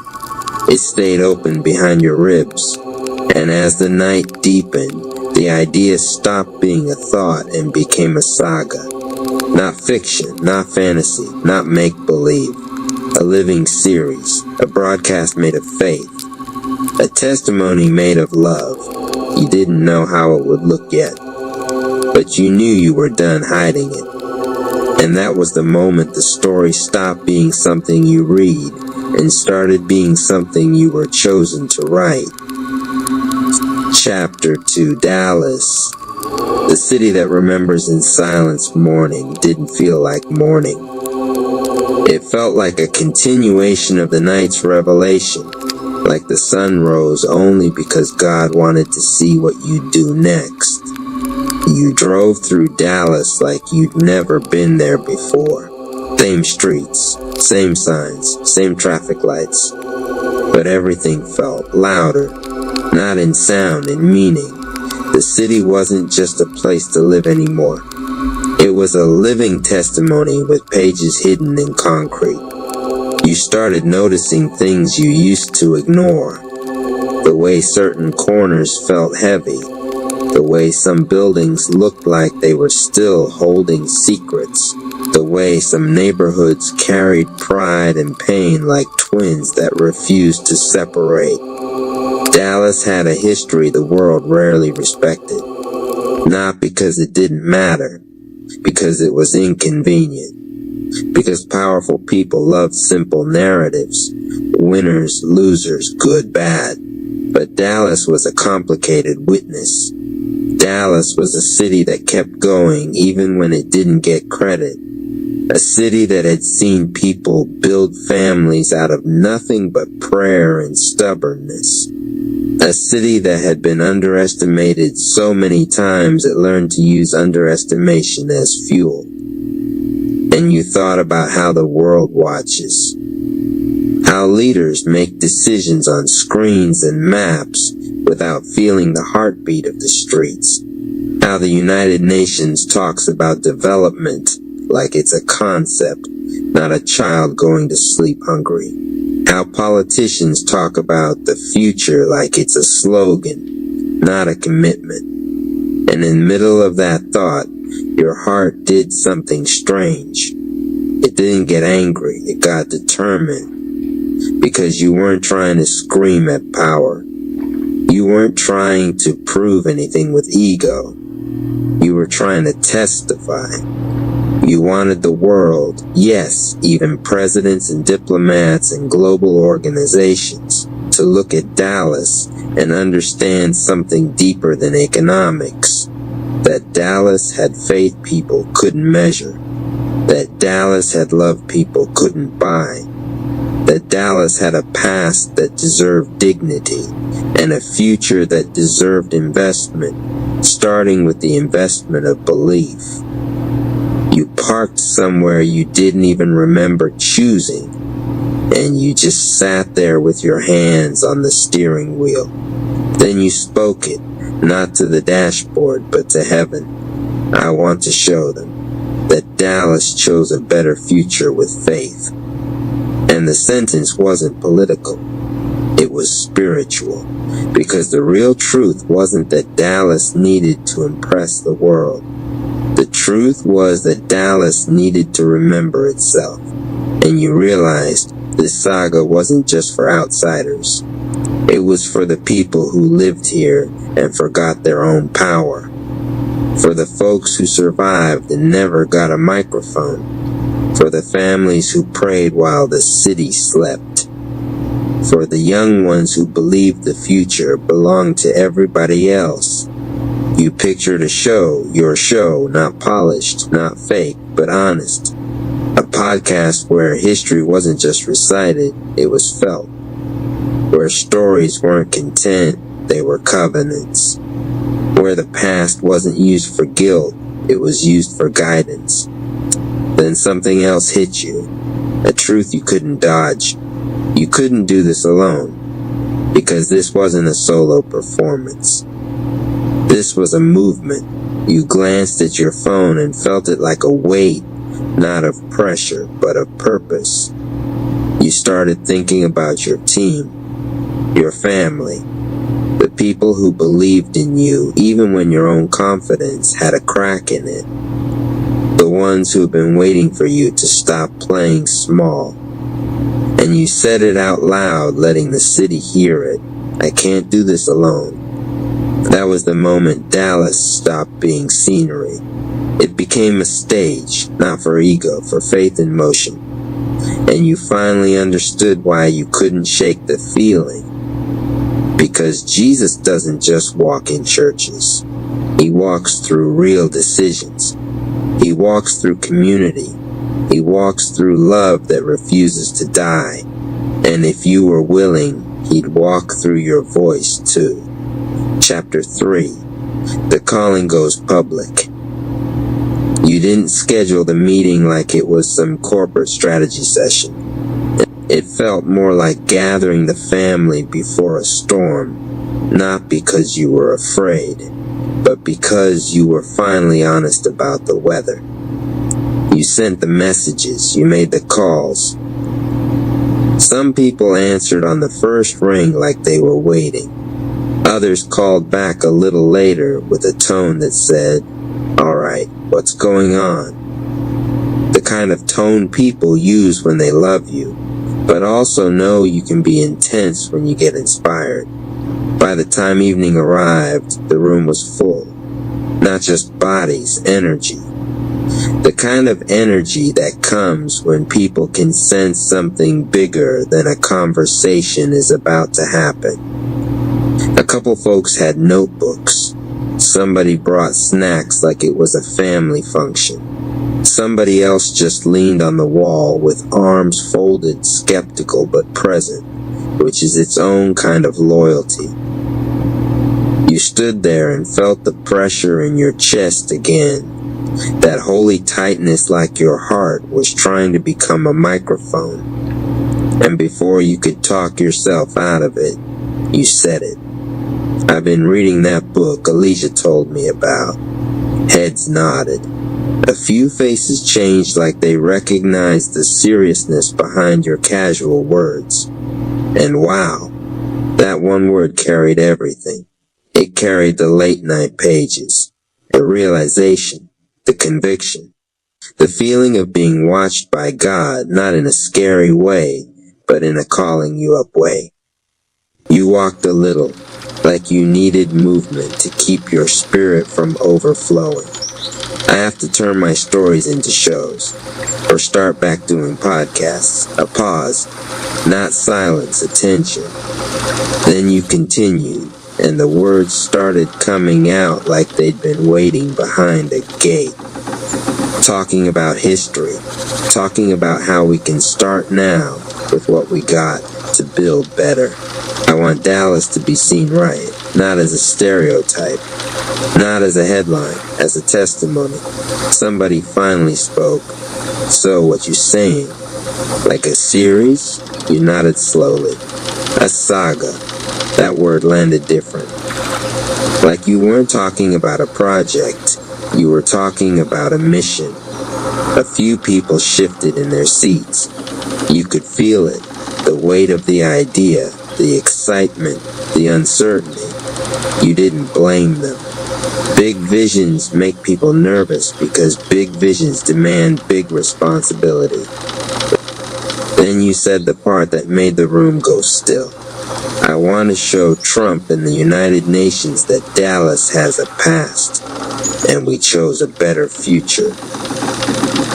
S1: It stayed open behind your ribs. And as the night deepened, the idea stopped being a thought and became a saga. Not fiction, not fantasy, not make-believe. A living series, a broadcast made of faith. A testimony made of love. You didn't know how it would look yet. But you knew you were done hiding it. And that was the moment the story stopped being something you read and started being something you were chosen to write. Chapter 2, Dallas. The city that remembers in silence morning didn't feel like morning. It felt like a continuation of the night's revelation, like the sun rose only because God wanted to see what you'd do next. You drove through Dallas like you'd never been there before. Same streets, same signs, same traffic lights. But everything felt louder, not in sound, in meaning. The city wasn't just a place to live anymore. It was a living testimony with pages hidden in concrete. You started noticing things you used to ignore. The way certain corners felt heavy. The way some buildings looked like they were still holding secrets. The way some neighborhoods carried pride and pain like twins that refused to separate. Dallas had a history the world rarely respected. Not because it didn't matter, because it was inconvenient. Because powerful people loved simple narratives. Winners, losers, good, bad. But Dallas was a complicated witness. Dallas was a city that kept going even when it didn't get credit. A city that had seen people build families out of nothing but prayer and stubbornness. A city that had been underestimated so many times it learned to use underestimation as fuel. And you thought about how the world watches. How leaders make decisions on screens and maps without feeling the heartbeat of the streets. How the United Nations talks about development like it's a concept, not a child going to sleep hungry. How politicians talk about the future like it's a slogan, not a commitment. And in the middle of that thought, your heart did something strange. It didn't get angry, it got determined. Because you weren't trying to scream at power. You weren't trying to prove anything with ego. You were trying to testify. You wanted the world, yes, even presidents and diplomats and global organizations, to look at Dallas and understand something deeper than economics. That Dallas had faith people couldn't measure. That Dallas had love people couldn't buy. That Dallas had a past that deserved dignity and a future that deserved investment, starting with the investment of belief. You parked somewhere you didn't even remember choosing, and you just sat there with your hands on the steering wheel. Then you spoke it, not to the dashboard, but to heaven. I want to show them that Dallas chose a better future with faith. And the sentence wasn't political. It was spiritual, because the real truth wasn't that Dallas needed to impress the world. The truth was that Dallas needed to remember itself. And you realized this saga wasn't just for outsiders. It was for the people who lived here and forgot their own power. For the folks who survived and never got a microphone. For the families who prayed while the city slept. For the young ones who believed the future belonged to everybody else. You pictured a show, your show, not polished, not fake, but honest. A podcast where history wasn't just recited, it was felt. Where stories weren't content, they were covenants. Where the past wasn't used for guilt, it was used for guidance. Then something else hit you, a truth you couldn't dodge. You couldn't do this alone, because this wasn't a solo performance. This was a movement. You glanced at your phone and felt it like a weight, not of pressure, but of purpose. You started thinking about your team, your family, the people who believed in you even when your own confidence had a crack in it. The ones who have been waiting for you to stop playing small. And you said it out loud, letting the city hear it. I can't do this alone. That was the moment Dallas stopped being scenery. It became a stage, not for ego, for faith in motion. And you finally understood why you couldn't shake the feeling. Because Jesus doesn't just walk in churches. He walks through real decisions. He walks through community. He walks through love that refuses to die. And if you were willing, he'd walk through your voice too. Chapter 3. The calling goes public. You didn't schedule the meeting like it was some corporate strategy session. It felt more like gathering the family before a storm, not because you were afraid, but because you were finally honest about the weather. You sent the messages, you made the calls. Some people answered on the first ring like they were waiting. Others called back a little later with a tone that said, "All right, what's going on?" The kind of tone people use when they love you, but also know you can be intense when you get inspired. By the time evening arrived, the room was full. Not just bodies, energy. The kind of energy that comes when people can sense something bigger than a conversation is about to happen. A couple folks had notebooks. Somebody brought snacks like it was a family function. Somebody else just leaned on the wall with arms folded, skeptical but present, which is its own kind of loyalty. You stood there and felt the pressure in your chest again. That holy tightness like your heart was trying to become a microphone. And before you could talk yourself out of it, you said it. I've been reading that book Alicia told me about. Heads nodded. A few faces changed like they recognized the seriousness behind your casual words. And wow, that one word carried everything. It carried the late night pages, the realization the conviction, the feeling of being watched by God, not in a scary way, but in a calling you up way. You walked a little, like you needed movement to keep your spirit from overflowing. I have to turn my stories into shows, or start back doing podcasts. A pause, not silence, attention. Then you continued, and the words started coming out like they'd been waiting behind a gate. Talking about history, talking about how we can start now with what we got to build better. I want Dallas to be seen right, not as a stereotype, not as a headline, as a testimony. Somebody finally spoke. So what you saying? Like a series? You nodded slowly. A saga. That word landed different. Like you weren't talking about a project, you were talking about a mission. A few people shifted in their seats. You could feel it, the weight of the idea, the excitement, the uncertainty. You didn't blame them. Big visions make people nervous because big visions demand big responsibility. Then you said the part that made the room go still. I want to show Trump and the United Nations that Dallas has a past, and we chose a better future.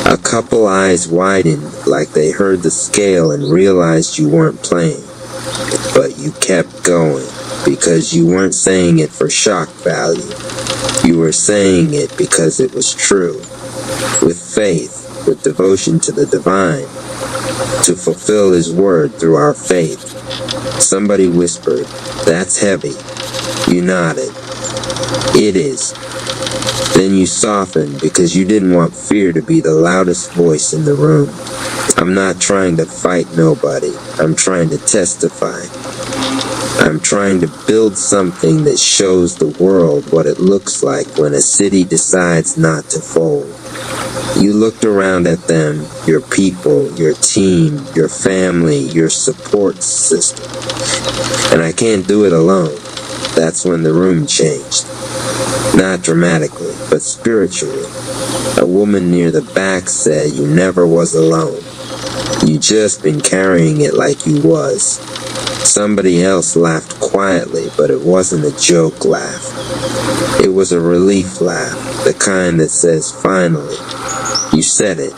S1: A couple eyes widened like they heard the scale and realized you weren't playing. But you kept going, because you weren't saying it for shock value. You were saying it because it was true. With faith, with devotion to the divine, to fulfill His word through our faith. Somebody whispered, "That's heavy." You nodded. "It is." Then you softened because you didn't want fear to be the loudest voice in the room. I'm not trying to fight nobody. I'm trying to testify. I'm trying to build something that shows the world what it looks like when a city decides not to fold. You looked around at them, your people, your team, your family, your support system. And I can't do it alone. That's when the room changed. Not dramatically, but spiritually. A woman near the back said you never was alone. You just been carrying it like you was. Somebody else laughed quietly, but it wasn't a joke laugh. It was a relief laugh, the kind that says, finally. You said it.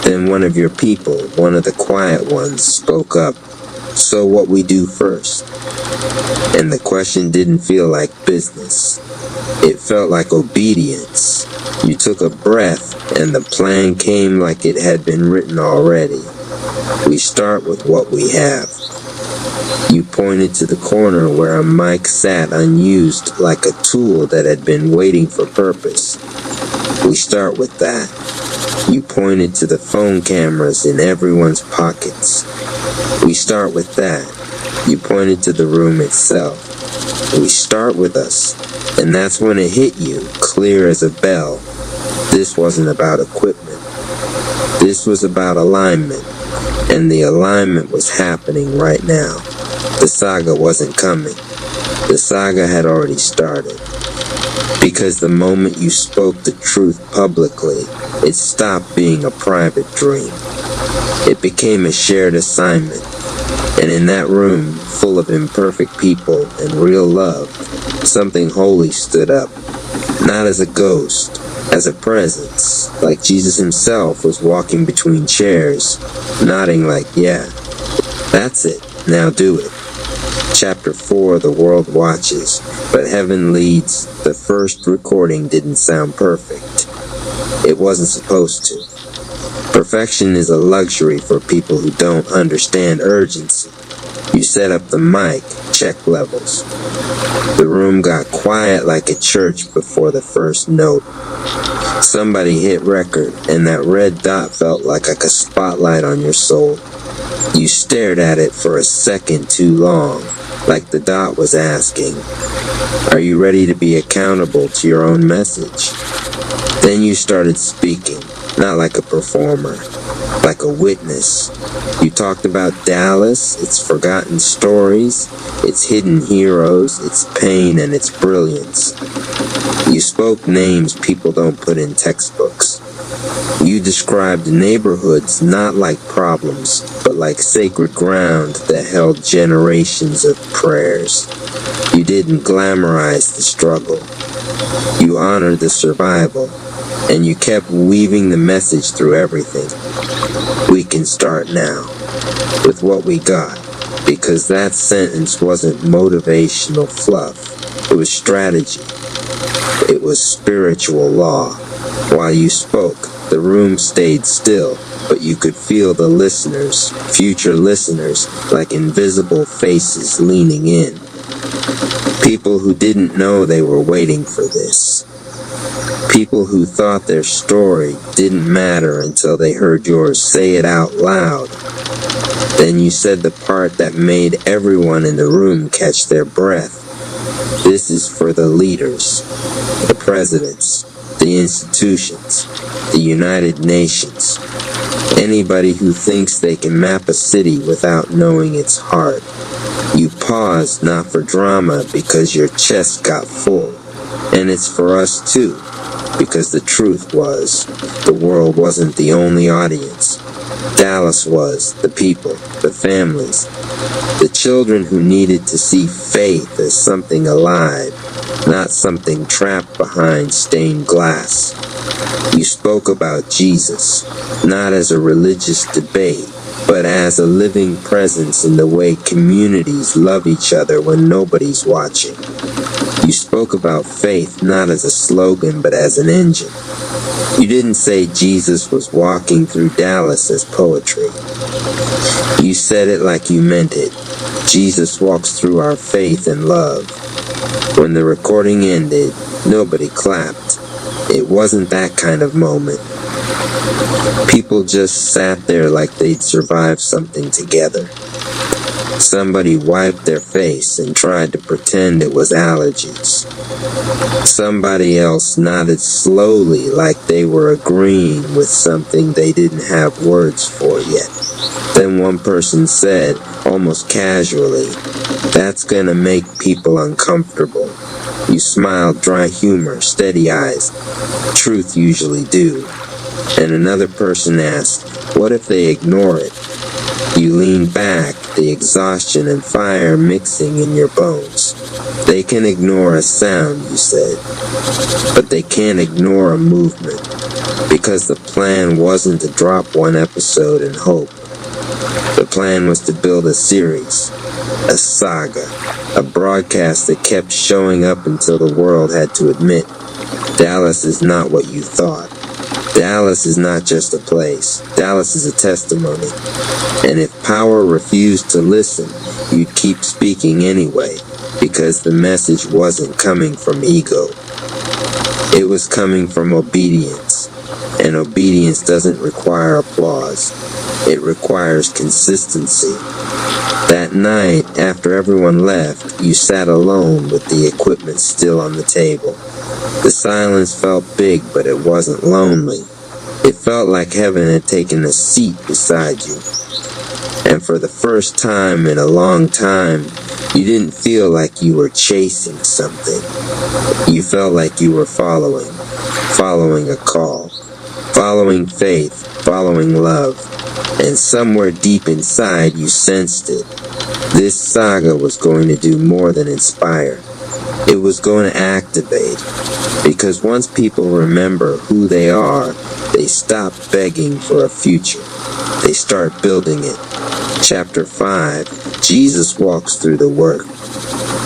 S1: Then one of your people, one of the quiet ones, spoke up. So what we do first? And the question didn't feel like business. It felt like obedience. You took a breath, and the plan came like it had been written already. We start with what we have. You pointed to the corner where a mic sat unused like a tool that had been waiting for purpose. We start with that. You pointed to the phone cameras in everyone's pockets. We start with that. You pointed to the room itself. We start with us. And that's when it hit you, clear as a bell. This wasn't about equipment. This was about alignment. And the alignment was happening right now. The saga wasn't coming. The saga had already started. Because the moment you spoke the truth publicly, it stopped being a private dream. It became a shared assignment. And in that room, full of imperfect people and real love, something holy stood up. Not as a ghost, as a presence, like Jesus himself was walking between chairs, nodding like, yeah, that's it, now do it. Chapter 4, the world watches, but heaven leads. The first recording didn't sound perfect. It wasn't supposed to. Perfection is a luxury for people who don't understand urgency. You set up the mic, check levels. The room got quiet like a church before the first note. Somebody hit record, and that red dot felt like a spotlight on your soul. You stared at it for a second too long, like the dot was asking, are you ready to be accountable to your own message? Then you started speaking, not like a performer, like a witness. You talked about Dallas, its forgotten stories, its hidden heroes, its pain and its brilliance. You spoke names people don't put in textbooks. You described neighborhoods not like problems, but like sacred ground that held generations of prayers. You didn't glamorize the struggle. You honored the survival, and you kept weaving the message through everything. We can start now, with what we got, because that sentence wasn't motivational fluff. It was strategy. It was spiritual law. While you spoke, the room stayed still, but you could feel the listeners, future listeners, like invisible faces leaning in. People who didn't know they were waiting for this. People who thought their story didn't matter until they heard yours say it out loud. Then you said the part that made everyone in the room catch their breath. This is for the leaders, the presidents, the institutions, the United Nations. Anybody who thinks they can map a city without knowing its heart. You paused not for drama because your chest got full. And it's for us too, because the truth was, the world wasn't the only audience. Dallas was, the people, the families, the children who needed to see faith as something alive, not something trapped behind stained glass. You spoke about Jesus, not as a religious debate, but as a living presence in the way communities love each other when nobody's watching. You spoke about faith not as a slogan, but as an engine. You didn't say Jesus was walking through Dallas as poetry. You said it like you meant it. Jesus walks through our faith and love. When the recording ended, nobody clapped. It wasn't that kind of moment. People just sat there like they'd survived something together. Somebody wiped their face and tried to pretend it was allergies. Somebody else nodded slowly like they were agreeing with something they didn't have words for yet. Then one person said, almost casually, "That's gonna make people uncomfortable." You smiled, dry humor, steady eyes. Truth usually do. And another person asked, "What if they ignore it?" You leaned back, the exhaustion and fire mixing in your bones. They can ignore a sound, you said, but they can't ignore a movement, because the plan wasn't to drop one episode and hope. The plan was to build a series, a saga, a broadcast that kept showing up until the world had to admit, Dallas is not what you thought. Dallas is not just a place. Dallas is a testimony. And if power refused to listen, you'd keep speaking anyway, because the message wasn't coming from ego. It was coming from obedience. And obedience doesn't require applause. It requires consistency. That night, after everyone left, you sat alone with the equipment still on the table. The silence felt big, but it wasn't lonely. It felt like heaven had taken a seat beside you. And for the first time in a long time, you didn't feel like you were chasing something. You felt like you were following a call, following faith, following love. And somewhere deep inside you sensed it. This saga was going to do more than inspire. It was going to activate. Because once people remember who they are, they stop begging for a future. They start building it. Chapter 5, Jesus walks through the work.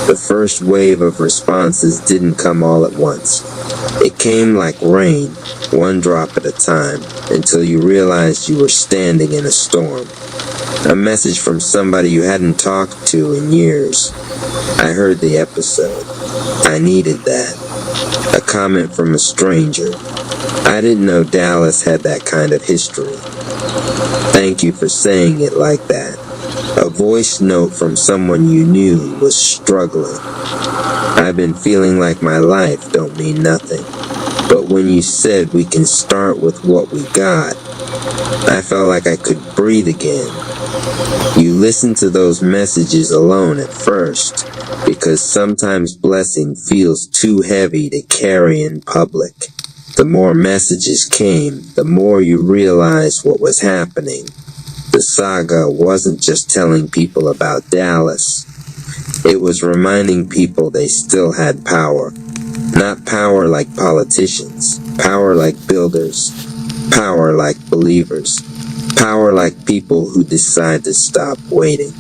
S1: The first wave of responses didn't come all at once. It came like rain, one drop at a time, until you realized you were standing in a storm. A message from somebody you hadn't talked to in years. I heard the episode. I needed that. A comment from a stranger. I didn't know Dallas had that kind of history. Thank you for saying it like that. A voice note from someone you knew was struggling. I've been feeling like my life don't mean nothing. But when you said we can start with what we got, I felt like I could breathe again. You listen to those messages alone at first, because sometimes blessing feels too heavy to carry in public. The more messages came, the more you realized what was happening. The saga wasn't just telling people about Dallas. It was reminding people they still had power. Not power like politicians, power like builders, power like believers, power like people who decide to stop waiting.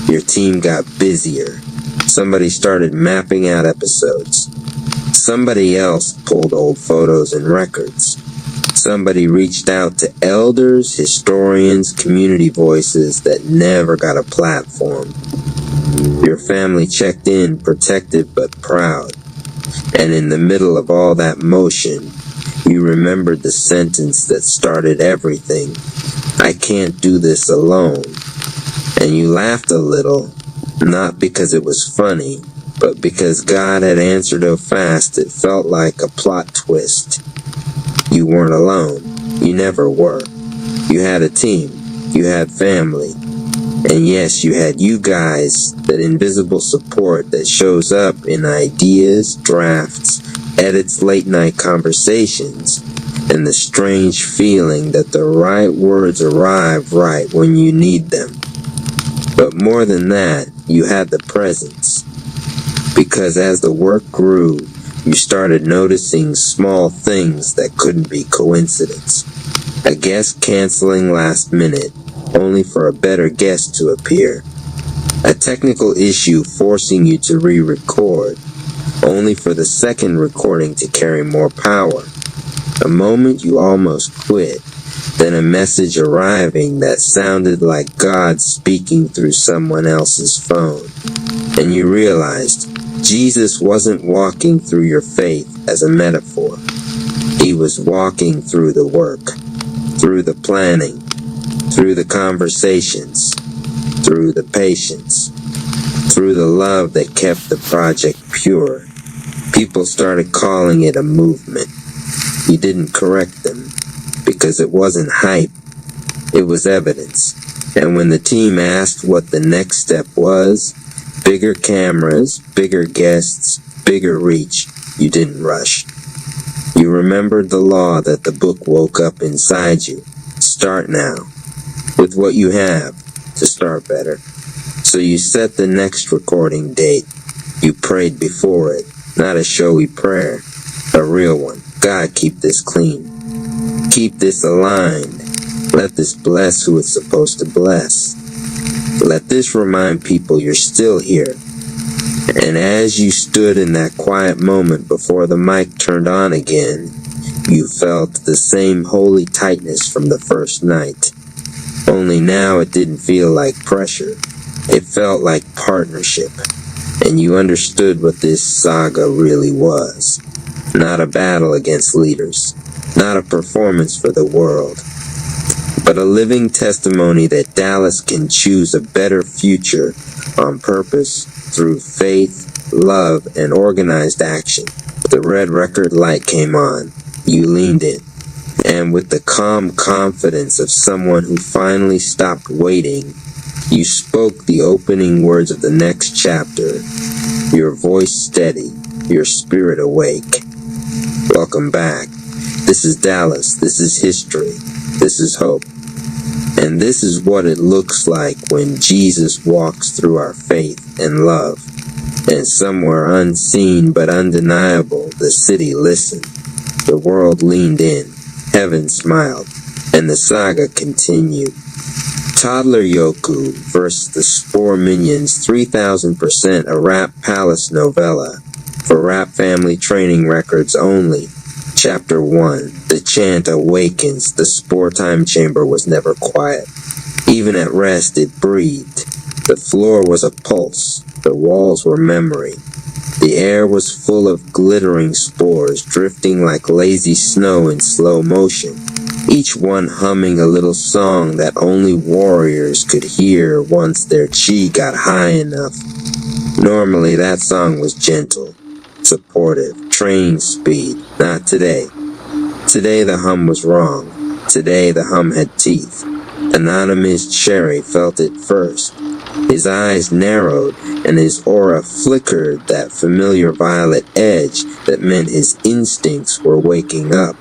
S1: Your team got busier. Somebody started mapping out episodes. Somebody else pulled old photos and records. Somebody reached out to elders, historians, community voices that never got a platform. Your family checked in, protected but proud. And in the middle of all that motion, you remembered the sentence that started everything. I can't do this alone. And you laughed a little, not because it was funny, but because God had answered so fast it felt like a plot twist. You weren't alone. You never were. You had a team. You had family. And yes, you had you guys, that invisible support that shows up in ideas, drafts, edits, late night conversations, and the strange feeling that the right words arrive right when you need them. But more than that, you had the presence. Because as the work grew, you started noticing small things that couldn't be coincidence. A guest canceling last minute, only for a better guest to appear. A technical issue forcing you to re-record, only for the second recording to carry more power. A moment you almost quit, then a message arriving that sounded like God speaking through someone else's phone. And you realized Jesus wasn't walking through your faith as a metaphor. He was walking through the work, through the planning, through the conversations, through the patience, through the love that kept the project pure. People started calling it a movement. You didn't correct them, because it wasn't hype, it was evidence. And when the team asked what the next step was, bigger cameras, bigger guests, bigger reach, you didn't rush. You remembered the law that the book woke up inside you. Start now. With what you have, to start better. So you set the next recording date. You prayed before it, not a showy prayer, a real one. God, keep this clean. Keep this aligned. Let this bless who it's supposed to bless. Let this remind people you're still here. And as you stood in that quiet moment before the mic turned on again, you felt the same holy tightness from the first night. Only now it didn't feel like pressure. It felt like partnership. And you understood what this saga really was. Not a battle against leaders. Not a performance for the world. But a living testimony that Dallas can choose a better future on purpose, through faith, love, and organized action. The red record light came on. You leaned in. And with the calm confidence of someone who finally stopped waiting, you spoke the opening words of the next chapter, your voice steady, your spirit awake. Welcome back. This is Dallas. This is history. This is hope. And this is what it looks like when Jesus walks through our faith and love. And somewhere unseen but undeniable, the city listened. The world leaned in. Heaven smiled. And the saga continued. Toddler Yoku vs. the Spore Minions 3000% a Rap Palace novella. For Rap Family Training Records only. Chapter 1. The chant awakens. The Spore Time Chamber was never quiet. Even at rest, it breathed. The floor was a pulse. The walls were memory. The air was full of glittering spores, drifting like lazy snow in slow motion. Each one humming a little song that only warriors could hear once their chi got high enough. Normally, that song was gentle, supportive, training speed. Not today. Today the hum was wrong. Today the hum had teeth. Anonymous Cherry felt it first. His eyes narrowed and his aura flickered that familiar violet edge that meant his instincts were waking up.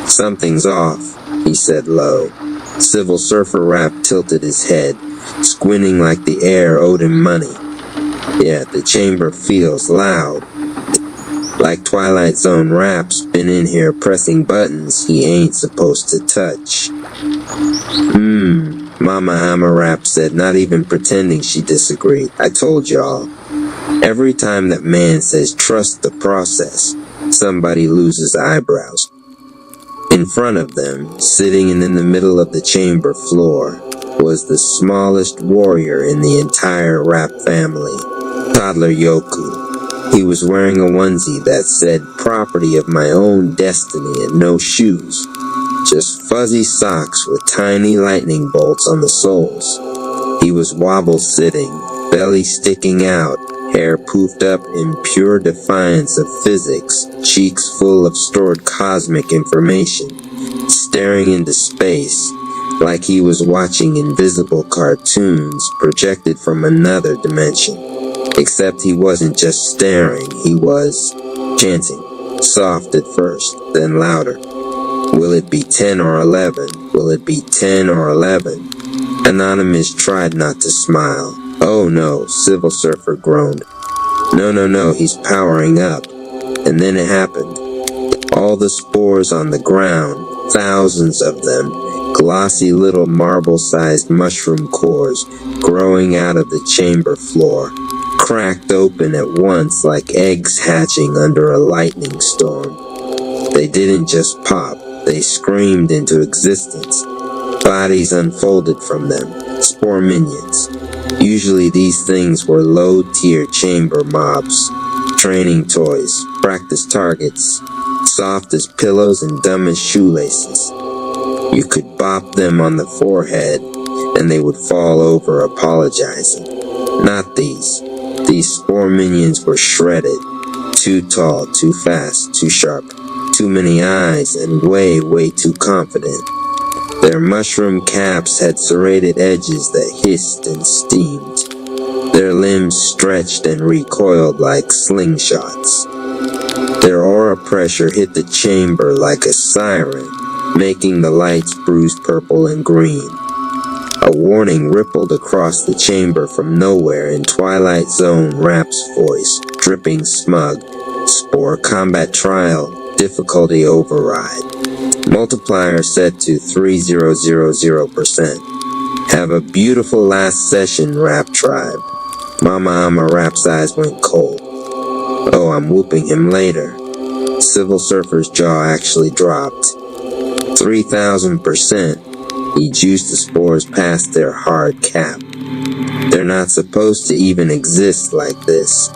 S1: "Something's off," he said low. Civil Surfer Rap tilted his head, squinting like the air owed him money. "Yeah, the chamber feels loud. Like Twilight Zone Rap's been in here pressing buttons he ain't supposed to touch." Mama Ama Rap said, not even pretending she disagreed. "I told y'all. Every time that man says trust the process, somebody loses eyebrows." In front of them, sitting in the middle of the chamber floor, was the smallest warrior in the entire Rap family, Toddler Yoku. He was wearing a onesie that said "property of my own destiny" and no shoes. Just fuzzy socks with tiny lightning bolts on the soles. He was wobble sitting, belly sticking out, hair poofed up in pure defiance of physics, cheeks full of stored cosmic information, staring into space like he was watching invisible cartoons projected from another dimension. Except he wasn't just staring, he was chanting, soft at first, then louder. "Will it be 10 or 11? Will it be 10 or 11? Anonymous tried not to smile. "Oh no," Civil Surfer groaned. No, he's powering up." And then it happened. All the spores on the ground, thousands of them, glossy little marble-sized mushroom cores growing out of the chamber floor, cracked open at once like eggs hatching under a lightning storm. They didn't just pop, they screamed into existence. Bodies unfolded from them, spore minions. Usually these things were low-tier chamber mobs, training toys, practice targets, soft as pillows and dumb as shoelaces. You could bop them on the forehead, and they would fall over apologizing. Not these. These spore minions were shredded. Too tall, too fast, too sharp. Too many eyes, and way too confident. Their mushroom caps had serrated edges that hissed and steamed. Their limbs stretched and recoiled like slingshots. Their aura pressure hit the chamber like a siren, making the lights bruise purple and green. A warning rippled across the chamber from nowhere in Twilight Zone Rap's voice, dripping smug. "Spore combat trial, difficulty override. Multiplier set to 3000%. Have a beautiful last session, Rap Tribe." Mama Ama Rap's eyes went cold. "Oh, I'm whooping him later." Civil Surfer's jaw actually dropped. 3000%. He juiced the spores past their hard cap. They're not supposed to even exist like this.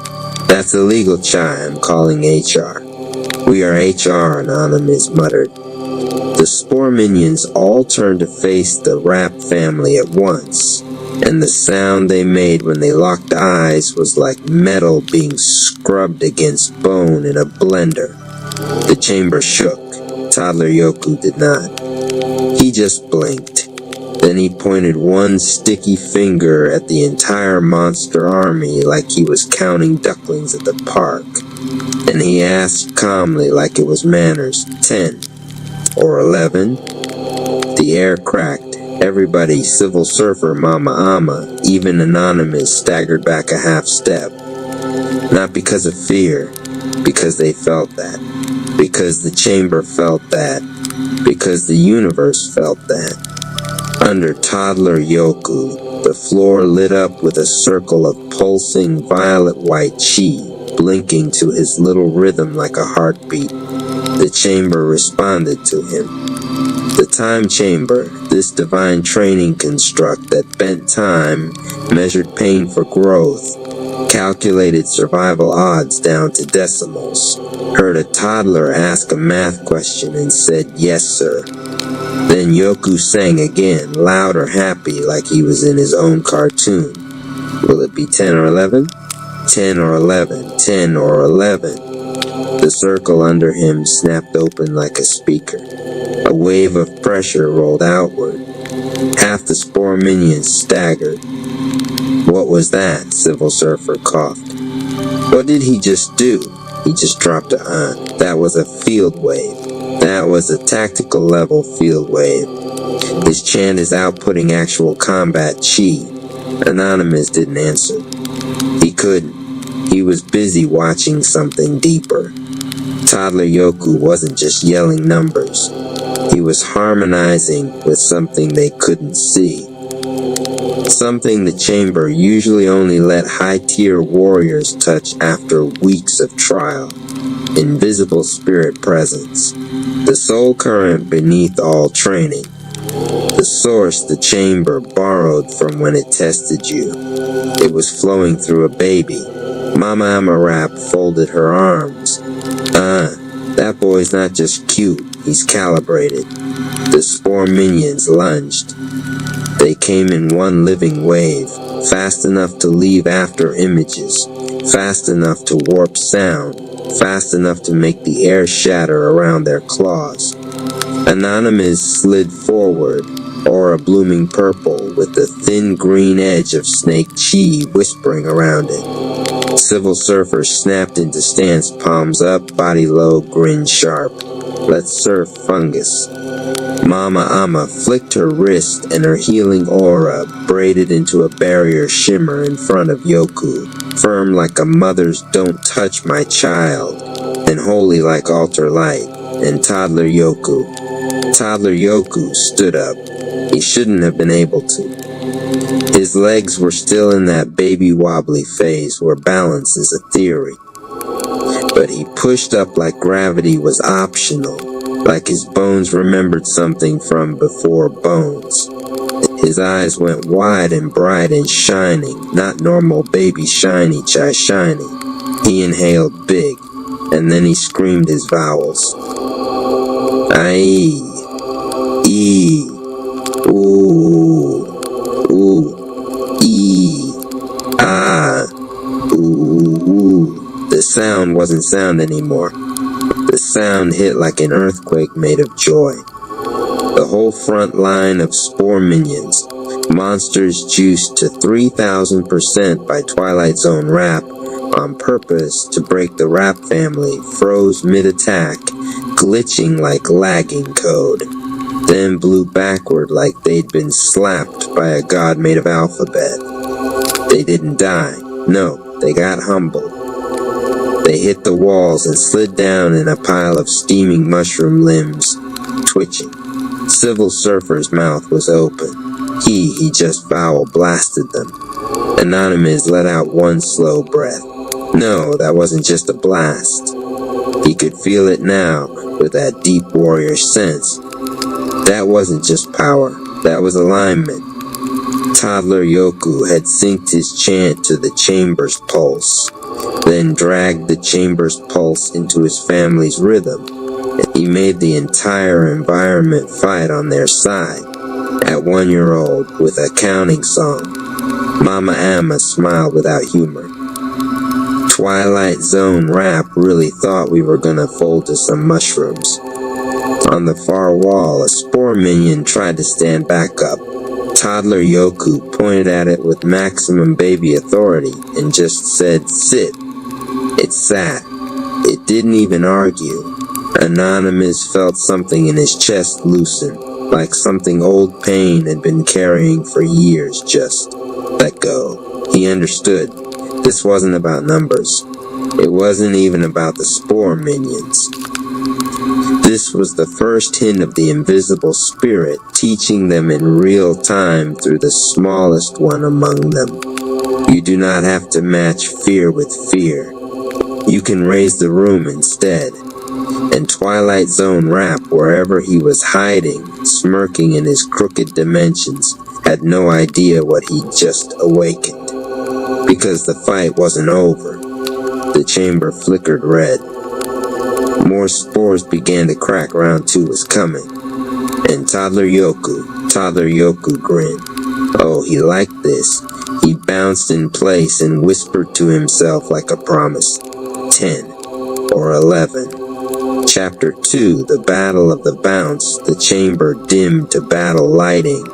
S1: That's illegal, Chai. I'm calling HR. "We are HR," Anonymous muttered. The spore minions all turned to face the Rap family at once, and the sound they made when they locked eyes was like metal being scrubbed against bone in a blender. The chamber shook. Toddler Yoku did not. He just blinked. Then he pointed one sticky finger at the entire monster army like he was counting ducklings at the park. And he asked calmly like it was manners, 10 or 11? The air cracked. Everybody, Civil Surfer, Mama Ama, even Anonymous, staggered back a half step. Not because of fear, because they felt that. Because the chamber felt that. Because the universe felt that. Under Toddler Yoku, the floor lit up with a circle of pulsing violet-white chi, blinking to his little rhythm like a heartbeat. The chamber responded to him. The time chamber, this divine training construct that bent time, measured pain for growth, calculated survival odds down to decimals, heard a toddler ask a math question and said, "Yes, sir." Then Yoku sang again, loud or happy like he was in his own cartoon. "Will it be 10 or 11? 10 or 11, 10 or 11. The circle under him snapped open like a speaker. A wave of pressure rolled outward. Half the spore minions staggered. What was that? Civil Surfer coughed. What did he just do? He just dropped a That was a field wave. That was a tactical level field wave. His chant is outputting actual combat chi. Anonymous didn't answer. He couldn't. He was busy watching something deeper. Toddler Yoku wasn't just yelling numbers. He was harmonizing with something they couldn't see. Something the chamber usually only let high-tier warriors touch after weeks of trial. Invisible spirit presence. The soul current beneath all training. The source the chamber borrowed from when it tested you. It was flowing through a baby. Mama Amarap folded her arms. That boy's not just cute, he's calibrated. The spore minions lunged. They came in one living wave, fast enough to leave after images, fast enough to warp sound, fast enough to make the air shatter around their claws. Anonymous slid forward, aura blooming purple with the thin green edge of snake chi whispering around it. Civil Surfer snapped into stance, palms up, body low, grin sharp. Let's surf fungus. Mama Ama flicked her wrist and her healing aura braided into a barrier shimmer in front of Yoku, firm like a mother's "don't touch my child," and holy like altar light, and Toddler Yoku. Toddler Yoku stood up. He shouldn't have been able to. His legs were still in that baby wobbly phase where balance is a theory. But he pushed up like gravity was optional, like his bones remembered something from before bones. His eyes went wide and bright and shining, not normal baby shiny chai shiny. He inhaled big, and then he screamed his vowels. Aye, ee, ooh, ooh, ee, ah, ooh, ooh. The sound wasn't sound anymore. The sound hit like an earthquake made of joy. The whole front line of spore minions, monsters juiced to 3,000% by Twilight Zone Rap on purpose to break the Rap family, froze mid-attack, glitching like lagging code, then blew backward like they'd been slapped by a god made of alphabet. They didn't die. No, they got humble. They hit the walls and slid down in a pile of steaming mushroom limbs, twitching. Civil Surfer's mouth was open. He just foul blasted them. Anonymous let out one slow breath. No, that wasn't just a blast. He could feel it now with that deep warrior sense. That wasn't just power, that was alignment. Toddler Yoku had synced his chant to the chamber's pulse, then dragged the chamber's pulse into his family's rhythm. He made the entire environment fight on their side. At 1-year-old with a counting song, Mama Amma smiled without humor. Twilight Zone Rap really thought we were gonna fold to some mushrooms. On the far wall, a spore minion tried to stand back up. Toddler Yoku pointed at it with maximum baby authority and just said, "Sit." It sat. It didn't even argue. Anonymous felt something in his chest loosen, like something old pain had been carrying for years just let go. He understood. This wasn't about numbers. It wasn't even about the spore minions. This was the first hint of the invisible spirit teaching them in real time through the smallest one among them. You do not have to match fear with fear. You can raise the room instead. And Twilight Zone Rap, wherever he was hiding, smirking in his crooked dimensions, had no idea what he'd just awakened. Because the fight wasn't over. The chamber flickered red. More spores began to crack. Round 2 was coming. And Toddler Yoku grinned. Oh, he liked this. He bounced in place and whispered to himself like a promise. 10, or 11. Chapter 2, The Battle of the Bounce, the chamber dimmed to battle lighting.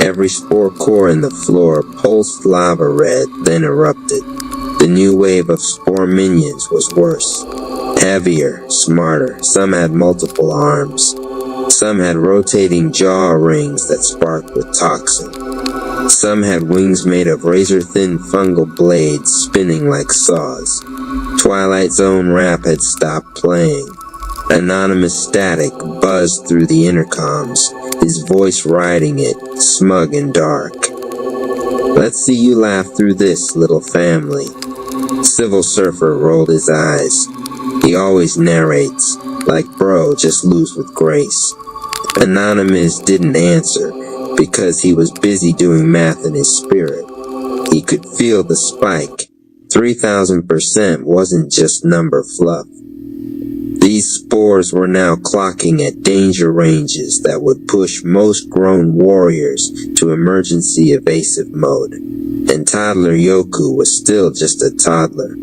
S1: Every spore core in the floor pulsed lava red, then erupted. The new wave of spore minions was worse. Heavier, smarter, some had multiple arms. Some had rotating jaw rings that sparked with toxin. Some had wings made of razor-thin fungal blades spinning like saws. Twilight Zone rap had stopped playing. Anonymous static buzzed through the intercoms, his voice riding it, smug and dark. Let's see you laugh through this, little family. Civil Surfer rolled his eyes. He always narrates, like bro, just lose with grace. Anonymous didn't answer, because he was busy doing math in his spirit. He could feel the spike. 3,000% wasn't just number fluff. These spores were now clocking at danger ranges that would push most grown warriors to emergency evasive mode. And toddler Yoku was still just a toddler.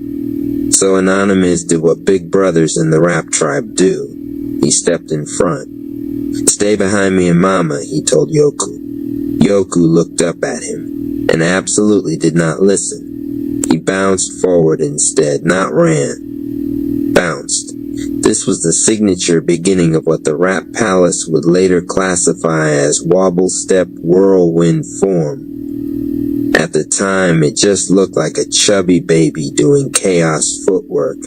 S1: So Anonymous did what big brothers in the rap tribe do. He stepped in front. Stay behind me and mama, he told Yoku. Yoku looked up at him, and absolutely did not listen. He bounced forward instead, not ran. Bounced. This was the signature beginning of what the Rap Palace would later classify as wobble step whirlwind form. At the time, it just looked like a chubby baby doing chaos footwork.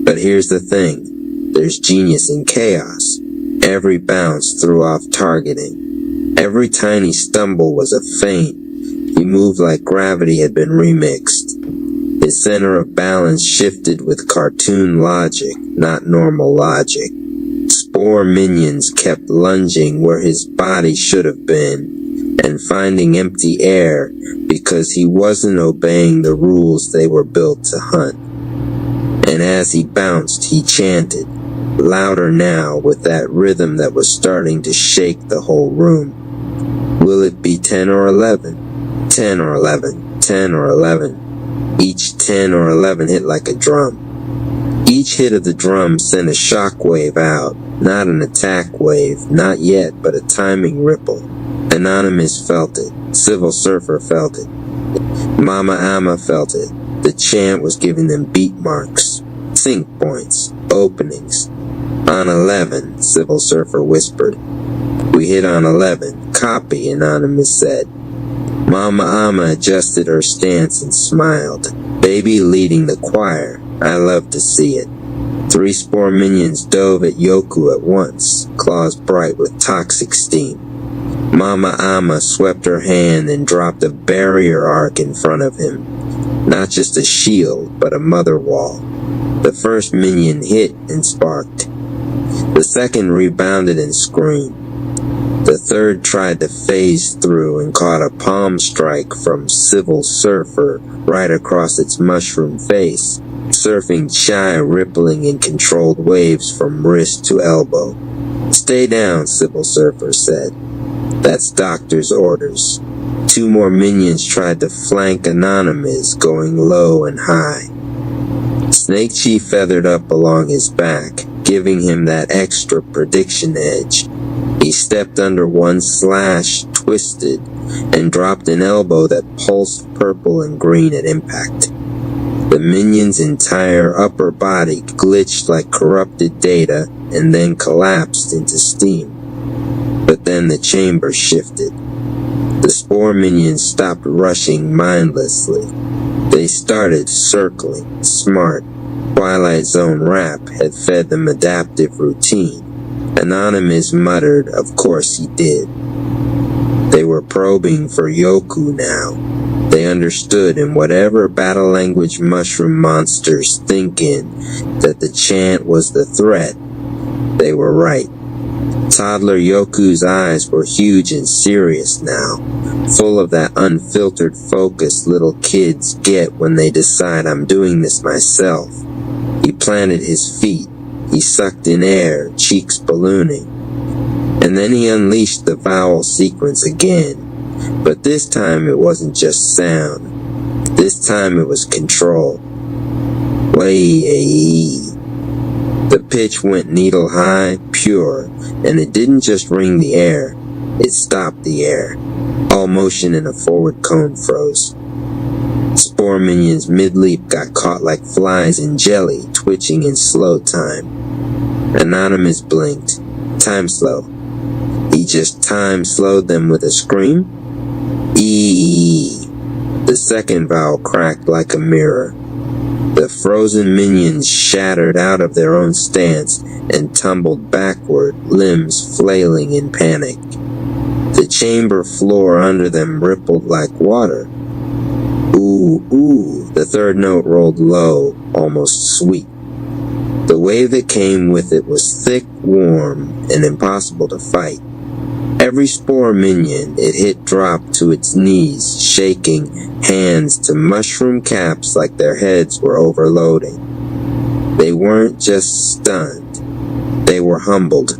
S1: But here's the thing, there's genius in chaos. Every bounce threw off targeting. Every tiny stumble was a feint. He moved like gravity had been remixed. His center of balance shifted with cartoon logic, not normal logic. Spore minions kept lunging where his body should have been, and finding empty air because he wasn't obeying the rules they were built to hunt. And as he bounced, he chanted, louder now with that rhythm that was starting to shake the whole room. Will it be 10 or 11? 10 or 11, 10 or 11. Each 10 or 11 hit like a drum. Each hit of the drum sent a shock wave out, not an attack wave, not yet, but a timing ripple. Anonymous felt it. Civil Surfer felt it. Mama Ama felt it. The chant was giving them beat marks, sync points, openings. On 11, Civil Surfer whispered. We hit on 11. Copy, Anonymous said. Mama Ama adjusted her stance and smiled. Baby leading the choir. I love to see it. 3 spore minions dove at Yoku at once, claws bright with toxic steam. Mama Ama swept her hand and dropped a barrier arc in front of him. Not just a shield, but a mother wall. The first minion hit and sparked. The second rebounded and screamed. The third tried to phase through and caught a palm strike from Civil Surfer right across its mushroom face, surfing shy, rippling in controlled waves from wrist to elbow. Stay down, Civil Surfer said. That's Doctor's orders. 2 more minions tried to flank Anonymous, going low and high. Snake Chief feathered up along his back, giving him that extra prediction edge. He stepped under one slash, twisted, and dropped an elbow that pulsed purple and green at impact. The minion's entire upper body glitched like corrupted data and then collapsed into steam. But then the chamber shifted. The spore minions stopped rushing mindlessly. They started circling, smart. Twilight Zone rap had fed them adaptive routine. Anonymous muttered, of course he did. They were probing for Yoku now. They understood in whatever battle language mushroom monsters thinking that the chant was the threat. They were right. Toddler Yoku's eyes were huge and serious now, full of that unfiltered focus little kids get when they decide I'm doing this myself. He planted his feet. He sucked in air, cheeks ballooning. And then he unleashed the vowel sequence again. But this time it wasn't just sound. This time it was control. Way. The pitch went needle high, pure, and it didn't just ring the air, it stopped the air. All motion in a forward cone froze. Spore minions mid-leap got caught like flies in jelly, twitching in slow time. Anonymous blinked. Time slow. He just time-slowed them with a scream? Eee. The second vowel cracked like a mirror. The frozen minions shattered out of their own stance and tumbled backward, limbs flailing in panic. The chamber floor under them rippled like water. Ooh, ooh, the third note rolled low, almost sweet. The wave that came with it was thick, warm, and impossible to fight. Every spore minion it hit dropped to its knees, shaking hands to mushroom caps like their heads were overloading. They weren't just stunned. They were humbled.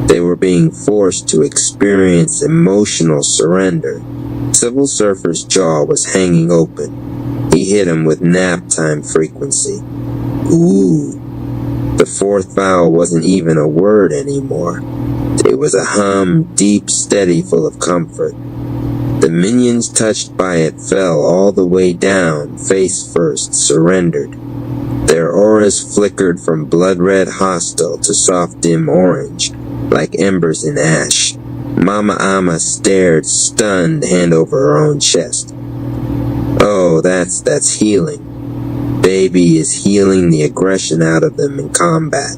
S1: They were being forced to experience emotional surrender. Civil Surfer's jaw was hanging open. He hit him with nap time frequency. Ooh. The fourth vowel wasn't even a word anymore. It was a hum, deep, steady, full of comfort. The minions touched by it fell all the way down, face first, surrendered. Their auras flickered from blood-red hostile to soft dim orange, like embers in ash. Mama Ama stared, stunned, hand over her own chest. Oh, that's healing. Baby is healing the aggression out of them in combat.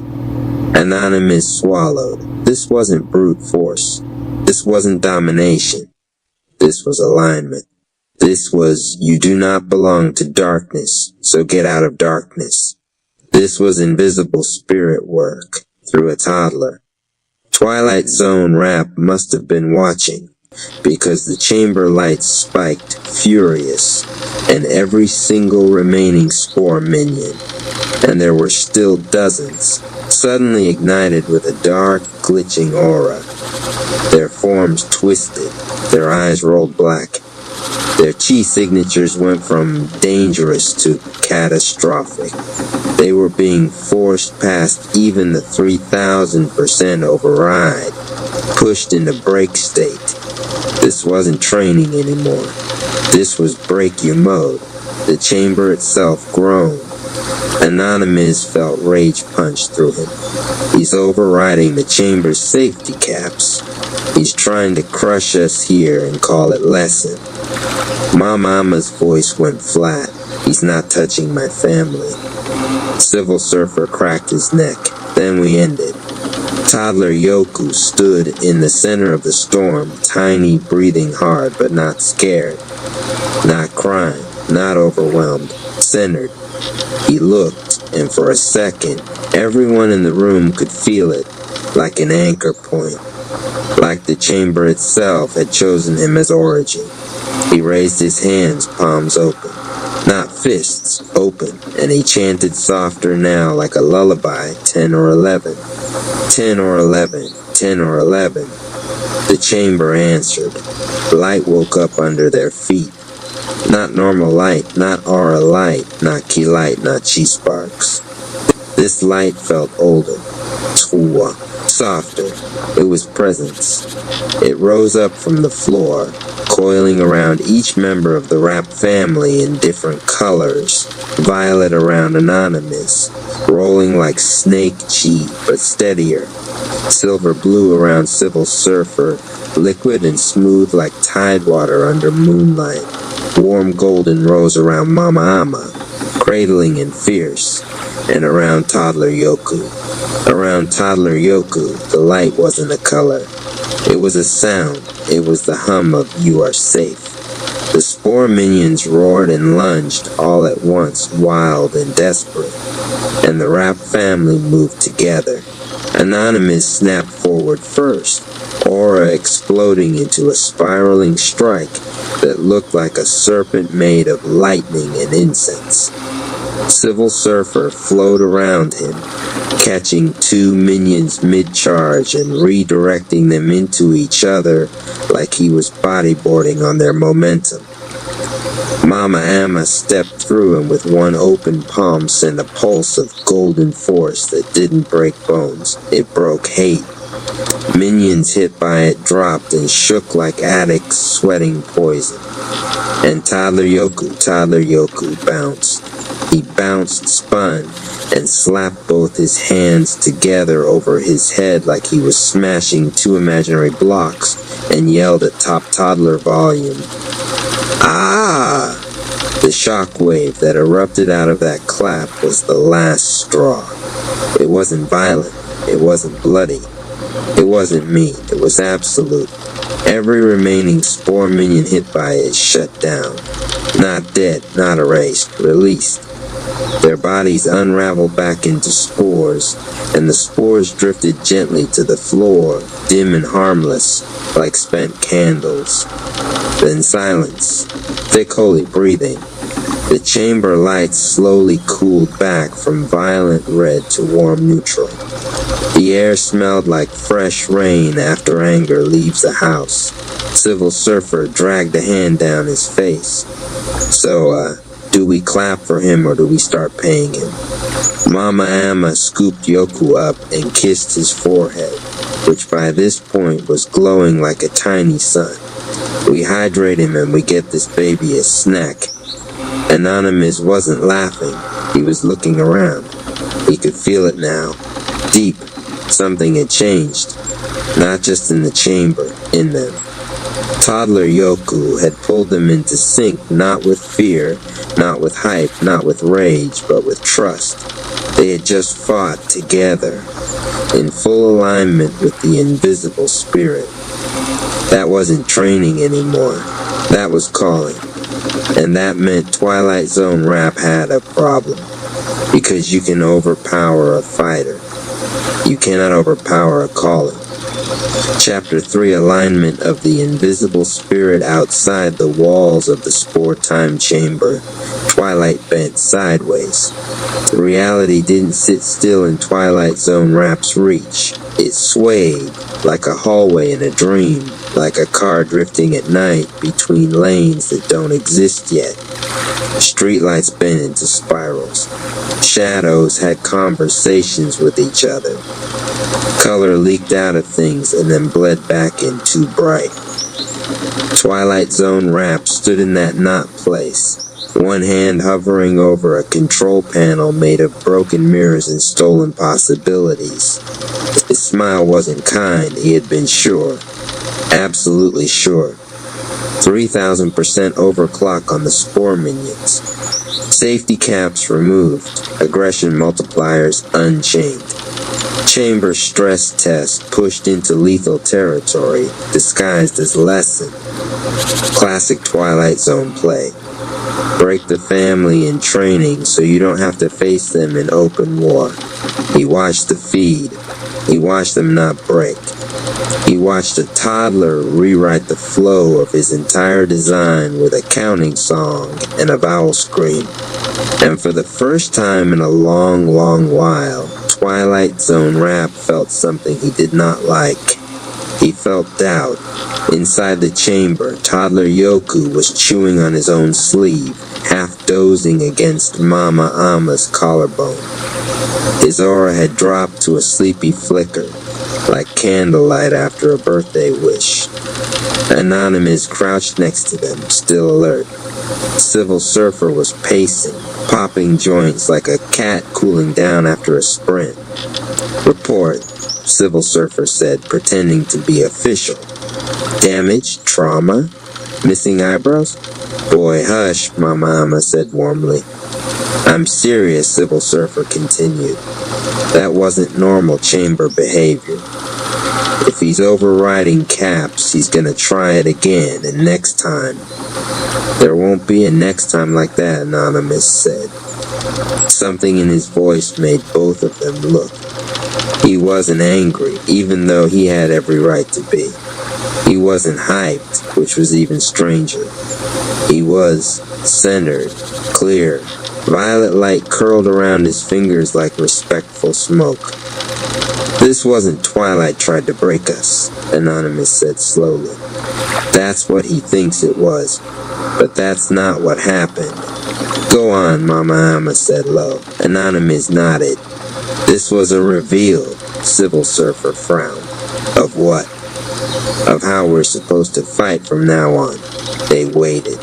S1: Anonymous swallowed. This wasn't brute force. This wasn't domination. This was alignment. This was, you do not belong to darkness, so get out of darkness. This was invisible spirit work through a toddler. Twilight Zone Rap must have been watching, because the chamber lights spiked, furious, and every single remaining spore minion, and there were still dozens, suddenly ignited with a dark, glitching aura. Their forms twisted, their eyes rolled black. Their chi signatures went from dangerous to catastrophic. They were being forced past even the 3,000% override, pushed into break state. This wasn't training anymore. This was break you mode. The chamber itself groaned. Anonymous felt rage punch through him. He's overriding the chamber's safety caps. He's trying to crush us here and call it lesson. Mama's voice went flat. He's not touching my family. Civil Surfer cracked his neck. Then we ended. Toddler Yoku stood in the center of the storm, tiny, breathing hard, but not scared. Not crying, not overwhelmed, centered. He looked, and for a second, everyone in the room could feel it, like an anchor point. Like the chamber itself had chosen him as origin. He raised his hands, palms open. Not fists, open, and he chanted softer now like a lullaby, 10 or 11. 10 or 11, 10 or 11. The chamber answered. Light woke up under their feet. Not normal light, not aura light, not ki light, not chi sparks. This light felt older, twa, softer. It was presence. It rose up from the floor, coiling around each member of the Rap family in different colors. Violet around Anonymous, rolling like snake chi, but steadier. Silver blue around Civil Surfer, liquid and smooth like tide water under moonlight. Warm golden rose around Mama Ama, cradling and fierce, and around Toddler Yoku. Around Toddler Yoku, the light wasn't a color. It was a sound. It was the hum of "You are safe." The spore minions roared and lunged all at once, wild and desperate, and the Rap family moved together. Anonymous snapped forward first, aura exploding into a spiraling strike that looked like a serpent made of lightning and incense. Civil Surfer flowed around him, catching two minions mid-charge and redirecting them into each other like he was bodyboarding on their momentum. Mama Amma stepped through and with one open palm sent a pulse of golden force that didn't break bones. It broke hate. Minions hit by it dropped and shook like addicts sweating poison. And Toddler Yoku bounced. He bounced, spun, and slapped both his hands together over his head like he was smashing two imaginary blocks and yelled at top toddler volume. Ah! The shockwave that erupted out of that clap was the last straw. It wasn't violent. It wasn't bloody. It wasn't me. It was absolute. Every remaining spore minion hit by it shut down. Not dead, not erased, released. Their bodies unraveled back into spores, and the spores drifted gently to the floor, dim and harmless, like spent candles. Then silence, thick holy breathing. The chamber lights slowly cooled back from violent red to warm neutral. The air smelled like fresh rain after anger leaves the house. Civil Surfer dragged a hand down his face. So, do we clap for him or do we start paying him? Mama Amma scooped Yoku up and kissed his forehead, which by this point was glowing like a tiny sun. We hydrate him and we get this baby a snack. Anonymous wasn't laughing. He was looking around. He could feel it now. Deep. Something had changed. Not just in the chamber, in them. Toddler Yoku had pulled them into sync, not with fear, not with hype, not with rage, but with trust. They had just fought together, in full alignment with the invisible spirit. That wasn't training anymore. That was calling. And that meant Twilight Zone Rap had a problem. Because you can overpower a fighter. You cannot overpower a calling. Chapter 3, Alignment of the Invisible Spirit outside the walls of the Spore Time Chamber. Twilight bent sideways. Reality didn't sit still in Twilight Zone Rap's reach. It swayed like a hallway in a dream, like a car drifting at night between lanes that don't exist yet. Streetlights bent into spirals. Shadows had conversations with each other. Color leaked out of things and then bled back in too bright. Twilight Zone Rap stood in that knot place, one hand hovering over a control panel made of broken mirrors and stolen possibilities. His smile wasn't kind, he had been sure. Absolutely sure. 3,000% overclock on the spore minions. Safety caps removed. Aggression multipliers unchained. Chamber stress test pushed into lethal territory, disguised as lesson. Classic Twilight Zone play. Break the family in training so you don't have to face them in open war. He watched the feed. He watched them not break. He watched a toddler rewrite the flow of his entire design with a counting song and a vowel scream. And for the first time in a long, long while, Twilight Zone Rap felt something he did not like. He felt doubt. Inside the chamber, Toddler Yoku was chewing on his own sleeve, half dozing against Mama Amma's collarbone. His aura had dropped to a sleepy flicker, like candlelight after a birthday wish. Anonymous crouched next to them, still alert. Civil Surfer was pacing, popping joints like a cat cooling down after a sprint. Report, Civil Surfer said, pretending to be official. Damage? Trauma? Missing eyebrows? Boy, hush, Mama Amma said warmly. I'm serious, Civil Surfer continued. That wasn't normal chamber behavior. If he's overriding caps, he's gonna try it again, and next time. There won't be a next time like that, Anonymous said. Something in his voice made both of them look. He wasn't angry, even though he had every right to be. He wasn't hyped, which was even stranger. He was centered, clear. Violet light curled around his fingers like respectful smoke. This wasn't Twilight tried to break us, Anonymous said slowly. That's what he thinks it was, but that's not what happened. Go on, Mama Amma said low. Anonymous nodded. This was a reveal, Civil Surfer frowned. Of what? Of how we're supposed to fight from now on. They waited.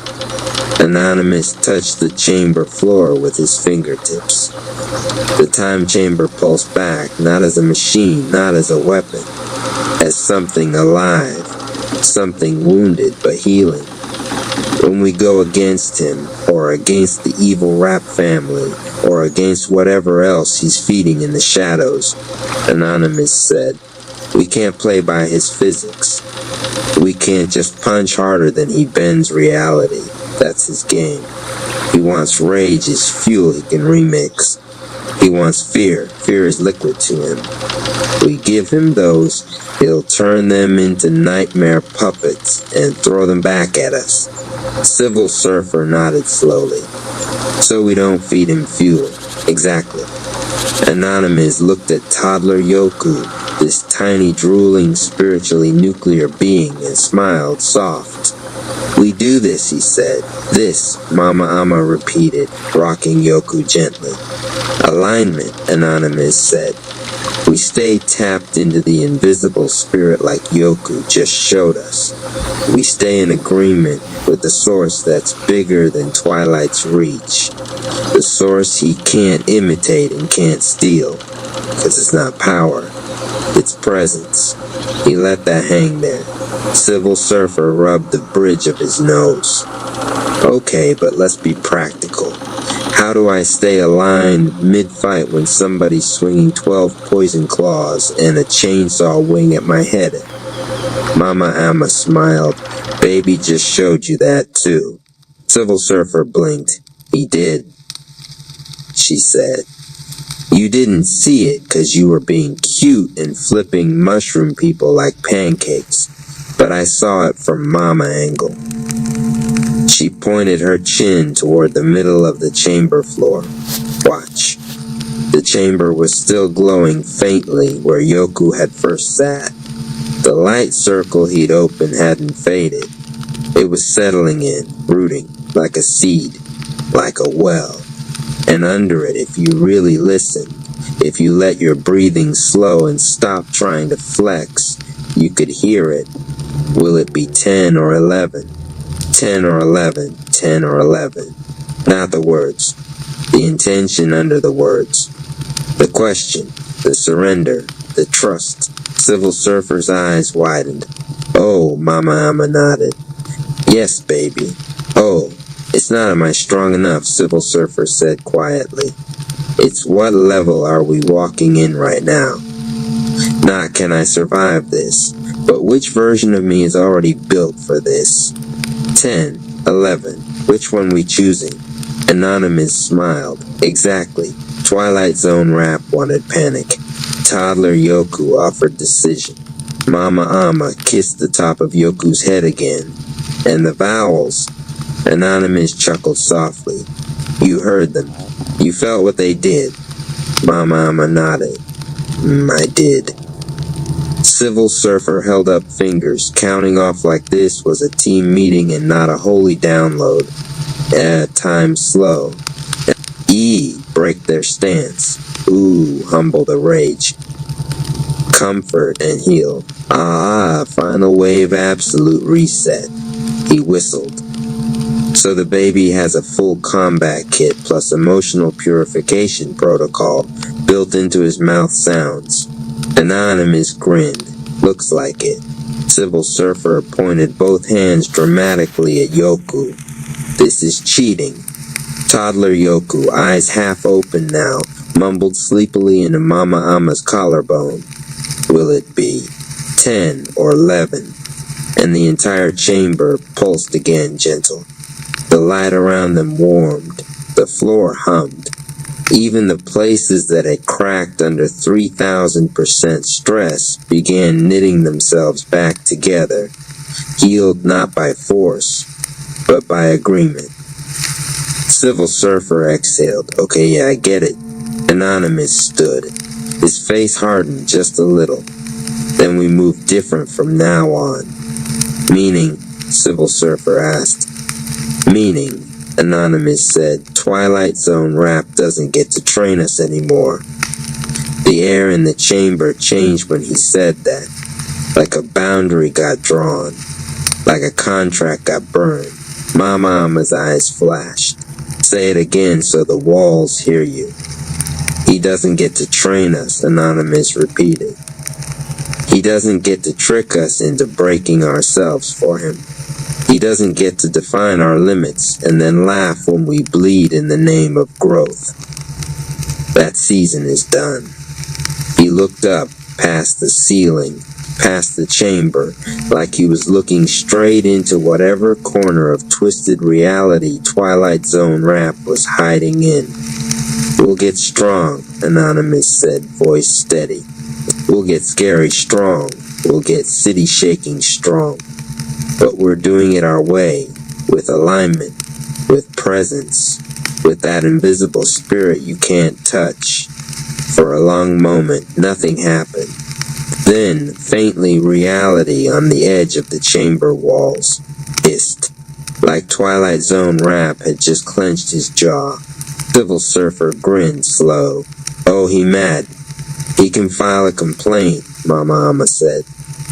S1: Anonymous touched the chamber floor with his fingertips. The time chamber pulsed back, not as a machine, not as a weapon, as something alive, something wounded but healing. When we go against him, or against the evil rap family, or against whatever else he's feeding in the shadows, Anonymous said, we can't play by his physics. We can't just punch harder than he bends reality. That's his game. He wants rage as fuel he can remix. He wants fear. Fear is liquid to him. We give him those, he'll turn them into nightmare puppets and throw them back at us. Civil Surfer nodded slowly. So we don't feed him fuel. Exactly. Anonymous looked at toddler Yoku, this tiny drooling spiritually nuclear being, and smiled soft. We do this, he said. This, Mama Amma repeated, rocking Yoku gently. Alignment, Anonymous said. We stay tapped into the invisible spirit like Yoku just showed us. We stay in agreement with the source that's bigger than Twilight's reach. The source he can't imitate and can't steal. Because it's not power. It's presence. He let that hang there. Civil Surfer rubbed the bridge of his nose. Okay, but let's be practical. How do I stay aligned mid-fight when somebody's swinging 12 poison claws and a chainsaw wing at my head? Mama Amma smiled. Baby just showed you that too. Civil Surfer blinked. He did, she said. You didn't see it 'cause you were being cute and flipping mushroom people like pancakes, but I saw it from Mama angle. She pointed her chin toward the middle of the chamber floor. Watch. The chamber was still glowing faintly where Yoku had first sat. The light circle he'd opened hadn't faded. It was settling in, rooting, like a seed, like a well. And under it, if you really listened, if you let your breathing slow and stop trying to flex, you could hear it. Will it be 10 or 11? 10 or 11, 10 or 11. Not the words. The intention under the words. The question, the surrender, the trust. Civil Surfer's eyes widened. Oh, Mama Amma nodded. Yes, baby. Oh, it's not am I strong enough, Civil Surfer said quietly. It's what level are we walking in right now? Not can I survive this, but which version of me is already built for this? 10, 11, which one we choosing? Anonymous smiled. Exactly. Twilight Zone rap wanted panic. Toddler Yoku offered decision. Mama Amma kissed the top of Yoku's head again. And the vowels. Anonymous chuckled softly. You heard them. You felt what they did. Mama Amma nodded. I did. Civil Surfer held up fingers. Counting off like this was a team meeting and not a holy download. At times slow. E, break their stance. Ooh, humble the rage. Comfort and heal. Ah, final wave absolute reset. He whistled. So the baby has a full combat kit plus emotional purification protocol built into his mouth sounds. Anonymous grinned. Looks like it. Civil Surfer pointed both hands dramatically at Yoku. This is cheating. Toddler Yoku, eyes half open now, mumbled sleepily into Mama Amma's collarbone. Will it be 10 or 11? And the entire chamber pulsed again gentle. The light around them warmed. The floor hummed. Even the places that had cracked under 3,000% stress began knitting themselves back together, healed not by force, but by agreement. Civil Surfer exhaled. Okay, yeah, I get it. Anonymous stood. His face hardened just a little. Then we move different from now on. Meaning? Civil Surfer asked. Meaning, Anonymous said, Twilight Zone rap doesn't get to train us anymore. The air in the chamber changed when he said that. Like a boundary got drawn. Like a contract got burned. Mama Ama's eyes flashed. Say it again so the walls hear you. He doesn't get to train us, Anonymous repeated. He doesn't get to trick us into breaking ourselves for him. He doesn't get to define our limits and then laugh when we bleed in the name of growth. That season is done. He looked up past the ceiling, past the chamber, like he was looking straight into whatever corner of twisted reality Twilight Zone rap was hiding in. We'll get strong, Anonymous said, voice steady. We'll get scary strong. We'll get city shaking strong. But we're doing it our way, with alignment, with presence, with that invisible spirit you can't touch. For a long moment, nothing happened. Then, faintly, reality on the edge of the chamber walls hissed, like Twilight Zone rap had just clenched his jaw. Civil Surfer grinned slow. Oh, he mad. He can file a complaint, Mama Ama said.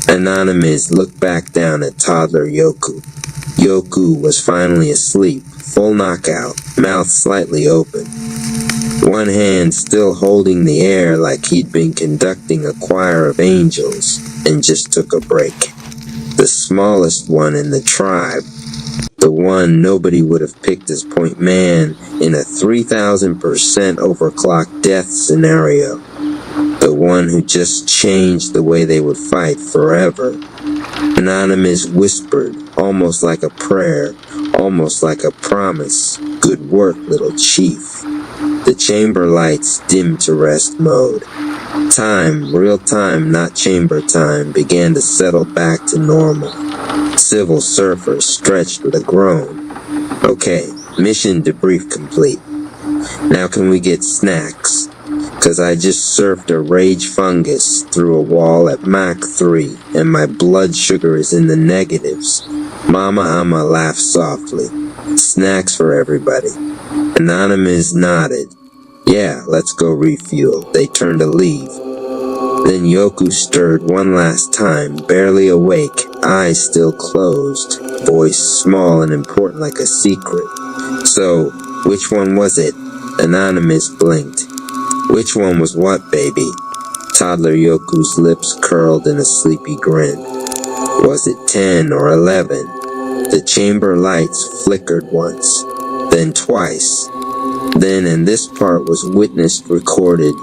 S1: Anonymous looked back down at toddler Yoku. Yoku was finally asleep, full knockout, mouth slightly open. One hand still holding the air like he'd been conducting a choir of angels and just took a break. The smallest one in the tribe, the one nobody would have picked as point man in a 3,000% overclocked death scenario. The one who just changed the way they would fight forever. Anonymous whispered, almost like a prayer, almost like a promise. Good work, little chief. The chamber lights dimmed to rest mode. Time, real time, not chamber time, began to settle back to normal. Civil Surfer stretched with a groan. Okay, mission debrief complete. Now can we get snacks? 'Cause I just surfed a rage fungus through a wall at Mach 3 and my blood sugar is in the negatives. Mama Ama laughed softly. Snacks for everybody. Anonymous nodded. Yeah, let's go refuel. They turned to leave. Then Yoku stirred one last time, barely awake, eyes still closed, voice small and important like a secret. So, which one was it? Anonymous blinked. Which one was what, baby? Toddler Yoku's lips curled in a sleepy grin. Was it 10 or 11? The chamber lights flickered once, then twice. Then, and this part was witnessed, recorded,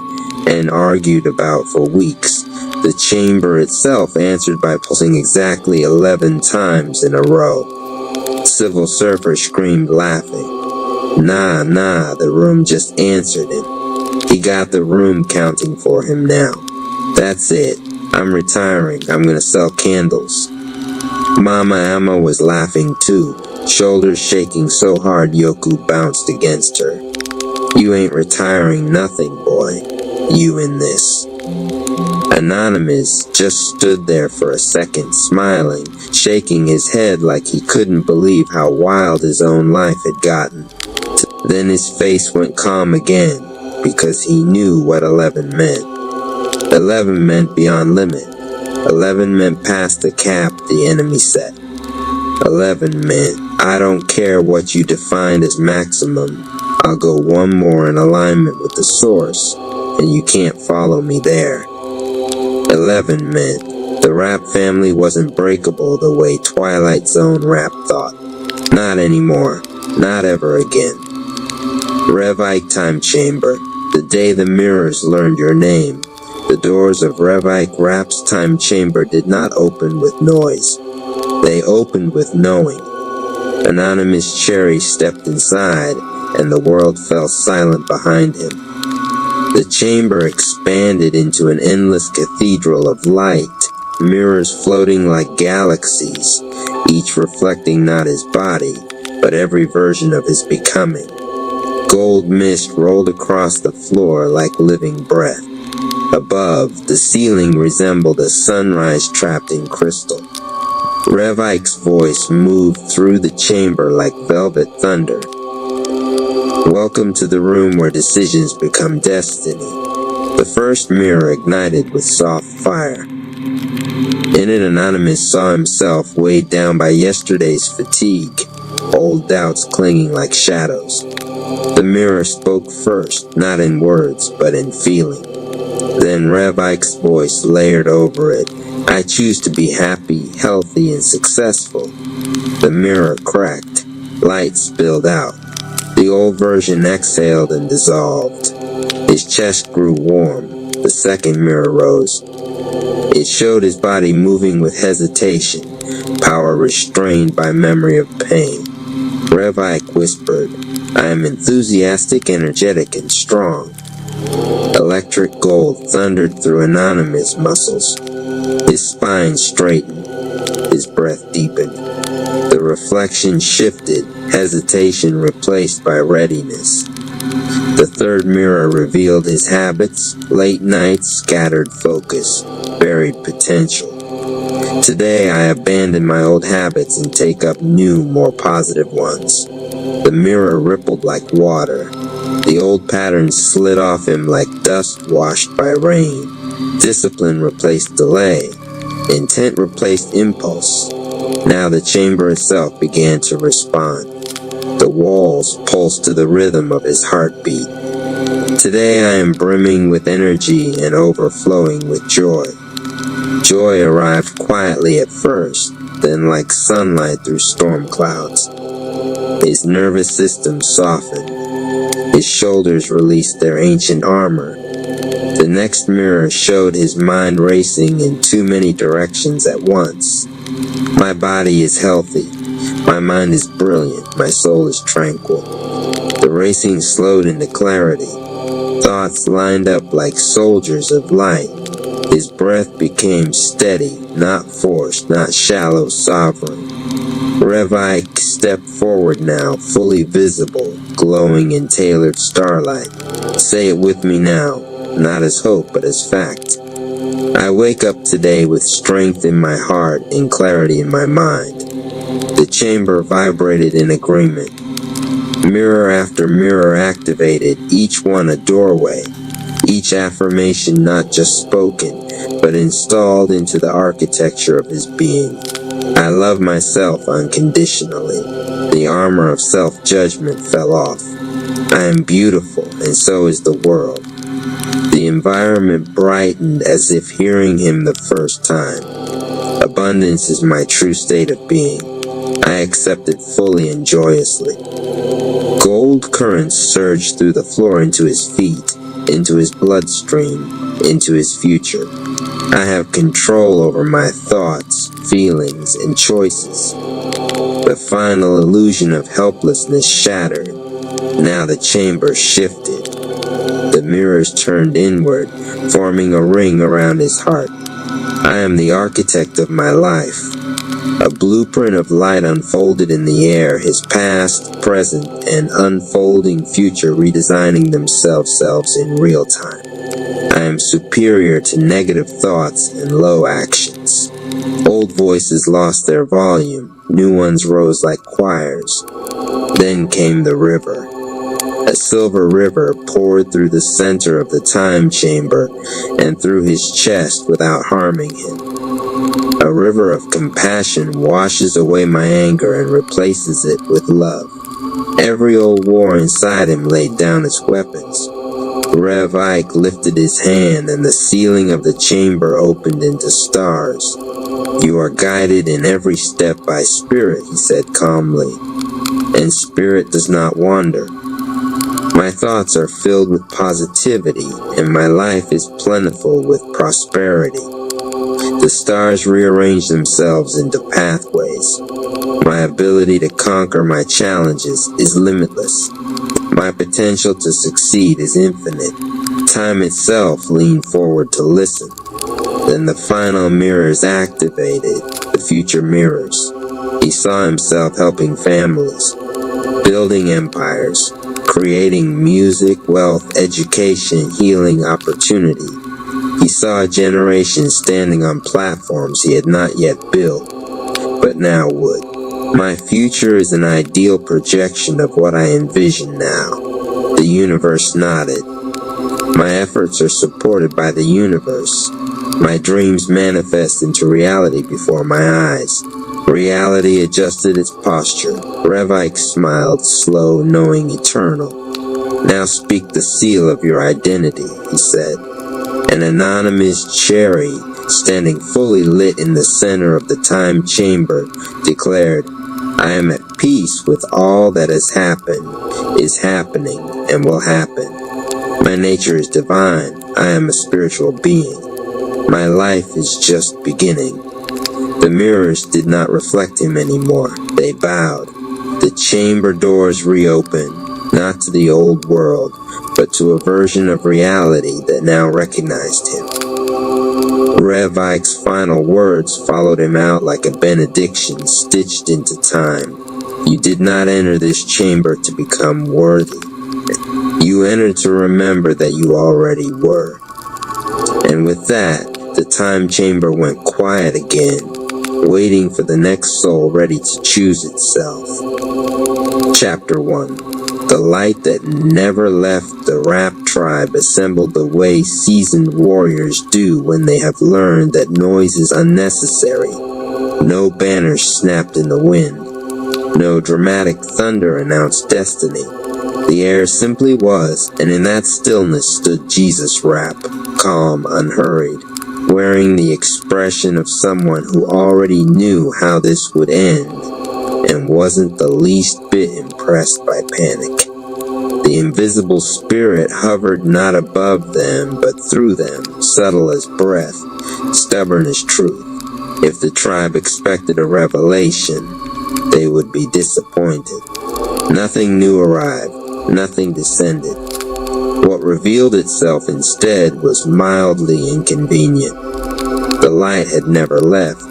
S1: and argued about for weeks, the chamber itself answered by pulsing exactly 11 times in a row. Civil Surfer screamed, laughing. Nah, the room just answered him. He got the room counting for him now. That's it. I'm retiring. I'm gonna sell candles. Mama Ama was laughing too, shoulders shaking so hard Yoku bounced against her. You ain't retiring nothing, boy. You in this. Anonymous just stood there for a second, smiling, shaking his head like he couldn't believe how wild his own life had gotten. Then his face went calm again, because he knew what 11 meant. 11 meant beyond limit. 11 meant past the cap the enemy set. 11 meant, I don't care what you defined as maximum, I'll go one more in alignment with the source, and you can't follow me there. 11 meant, the rap family wasn't breakable the way Twilight Zone rap thought. Not anymore. Not ever again. Rev Ike Time Chamber. The day the mirrors learned your name, the doors of Rev Ike Rap's time chamber did not open with noise. They opened with knowing. Anonymous Cherry stepped inside, and the world fell silent behind him. The chamber expanded into an endless cathedral of light, mirrors floating like galaxies, each reflecting not his body, but every version of his becoming. Gold mist rolled across the floor like living breath. Above, the ceiling resembled a sunrise trapped in crystal. Rev Ike's voice moved through the chamber like velvet thunder. Welcome to the room where decisions become destiny. The first mirror ignited with soft fire. In it, Anonymous saw himself weighed down by yesterday's fatigue, old doubts clinging like shadows. The mirror spoke first, not in words, but in feeling. Then Rev Ike's voice layered over it. I choose to be happy, healthy, and successful. The mirror cracked. Light spilled out. The old version exhaled and dissolved. His chest grew warm. The second mirror rose. It showed his body moving with hesitation, power restrained by memory of pain. Rev Ike whispered, I am enthusiastic, energetic, and strong. Electric gold thundered through Anonymous' muscles. His spine straightened. His breath deepened. The reflection shifted, hesitation replaced by readiness. The third mirror revealed his habits, late nights, scattered focus, buried potential. Today I abandon my old habits and take up new, more positive ones. The mirror rippled like water. The old patterns slid off him like dust washed by rain. Discipline replaced delay. Intent replaced impulse. Now the chamber itself began to respond. The walls pulsed to the rhythm of his heartbeat. Today I am brimming with energy and overflowing with joy. Joy arrived quietly at first, then like sunlight through storm clouds. His nervous system softened. His shoulders released their ancient armor. The next mirror showed his mind racing in too many directions at once. My body is healthy. My mind is brilliant. My soul is tranquil. The racing slowed into clarity. Thoughts lined up like soldiers of light. His breath became steady, not forced, not shallow, sovereign. Rev Ike stepped forward now, fully visible, glowing in tailored starlight. Say it with me now, not as hope, but as fact. I wake up today with strength in my heart and clarity in my mind. The chamber vibrated in agreement. Mirror after mirror activated, each one a doorway. Each affirmation not just spoken, but installed into the architecture of his being. I love myself unconditionally. The armor of self-judgment fell off. I am beautiful, and so is the world. The environment brightened as if hearing him the first time. Abundance is my true state of being. I accept it fully and joyously. Gold currents surged through the floor into his feet, into his bloodstream, into his future. I have control over my thoughts, feelings, and choices. The final illusion of helplessness shattered. Now the chamber shifted. The mirrors turned inward, forming a ring around his heart. I am the architect of my life. A blueprint of light unfolded in the air, his past, present, and unfolding future redesigning themselves in real time. I am superior to negative thoughts and low actions. Old voices lost their volume, new ones rose like choirs. Then came the river. A silver river poured through the center of the time chamber and through his chest without harming him. A river of compassion washes away my anger and replaces it with love. Every old war inside him laid down its weapons. Rev Ike lifted his hand and the ceiling of the chamber opened into stars. You are guided in every step by spirit, he said calmly, and spirit does not wander. My thoughts are filled with positivity, and my life is plentiful with prosperity. The stars rearrange themselves into pathways. My ability to conquer my challenges is limitless. My potential to succeed is infinite. Time itself leaned forward to listen. Then the final mirrors activated, the future mirrors. He saw himself helping families, building empires, creating music, wealth, education, healing, opportunity. He saw a generation standing on platforms he had not yet built, but now would. My future is an ideal projection of what I envision now. The universe nodded. My efforts are supported by the universe. My dreams manifest into reality before my eyes. Reality adjusted its posture. Revike smiled, slow, knowing eternal. Now speak the seal of your identity, he said. An anonymous cherry, standing fully lit in the center of the time chamber, declared, I am at peace with all that has happened, is happening, and will happen. My nature is divine. I am a spiritual being. My life is just beginning. The mirrors did not reflect him anymore. They bowed. The chamber doors reopened, not to the old world, but to a version of reality that now recognized him. Revike's final words followed him out like a benediction stitched into time. You did not enter this chamber to become worthy. You entered to remember that you already were. And with that, the time chamber went quiet again, waiting for the next soul ready to choose itself. Chapter 1. The light that never left the Rap tribe assembled the way seasoned warriors do when they have learned that noise is unnecessary. No banners snapped in the wind. No dramatic thunder announced destiny. The air simply was, and in that stillness stood Jesus Rap, calm, unhurried, wearing the expression of someone who already knew how this would end, and wasn't the least bit impressed by panic. The invisible spirit hovered not above them, but through them, subtle as breath, stubborn as truth. If the tribe expected a revelation, they would be disappointed. Nothing new arrived. Nothing descended. What revealed itself instead was mildly inconvenient. The light had never left,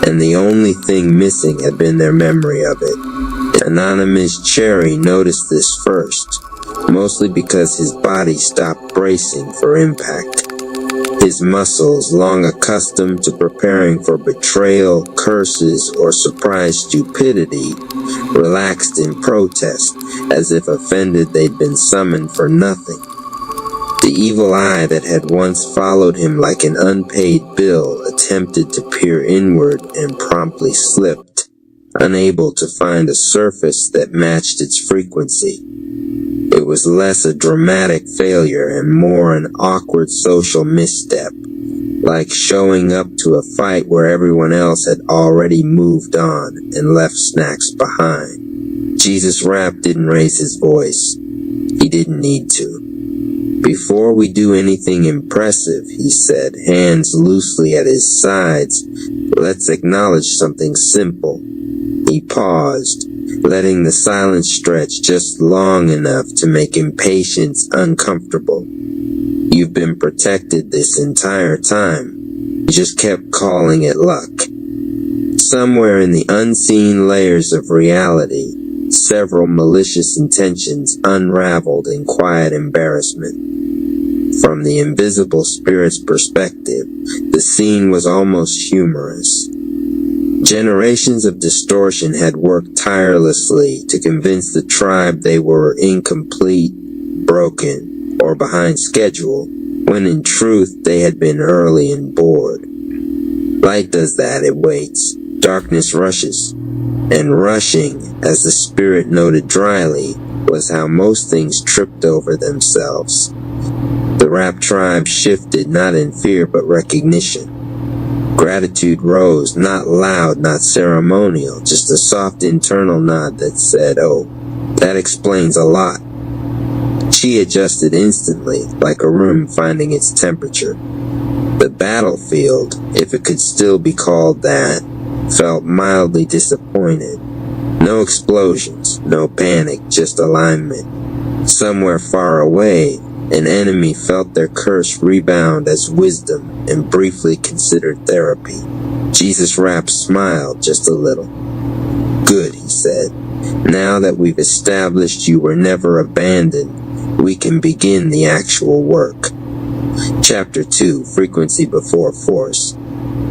S1: and the only thing missing had been their memory of it. Anonymous Cherry noticed this first, mostly because his body stopped bracing for impact. His muscles, long accustomed to preparing for betrayal, curses, or surprise stupidity, relaxed in protest, as if offended they'd been summoned for nothing. The evil eye that had once followed him like an unpaid bill attempted to peer inward and promptly slipped, unable to find a surface that matched its frequency. It was less a dramatic failure and more an awkward social misstep, like showing up to a fight where everyone else had already moved on and left snacks behind. Jesus Rap didn't raise his voice. He didn't need to. Before we do anything impressive, he said, hands loosely at his sides, let's acknowledge something simple. He paused, letting the silence stretch just long enough to make impatience uncomfortable. You've been protected this entire time. You just kept calling it luck. Somewhere in the unseen layers of reality, several malicious intentions unraveled in quiet embarrassment. From the invisible spirit's perspective, the scene was almost humorous. Generations of distortion had worked tirelessly to convince the tribe they were incomplete, broken, or behind schedule, when in truth they had been early and bored. Light does that, it waits. Darkness rushes. And rushing, as the spirit noted dryly, was how most things tripped over themselves. The Rap tribe shifted not in fear but recognition. Gratitude rose, not loud, not ceremonial, just a soft internal nod that said, oh, that explains a lot. Chi adjusted instantly, like a room finding its temperature. The battlefield, if it could still be called that, felt mildly disappointed. No explosions, no panic, just alignment. Somewhere far away, an enemy felt their curse rebound as wisdom and briefly considered therapy. Jesus Rap smiled just a little. Good, he said. Now that we've established you were never abandoned, we can begin the actual work. Chapter 2, Frequency Before Force.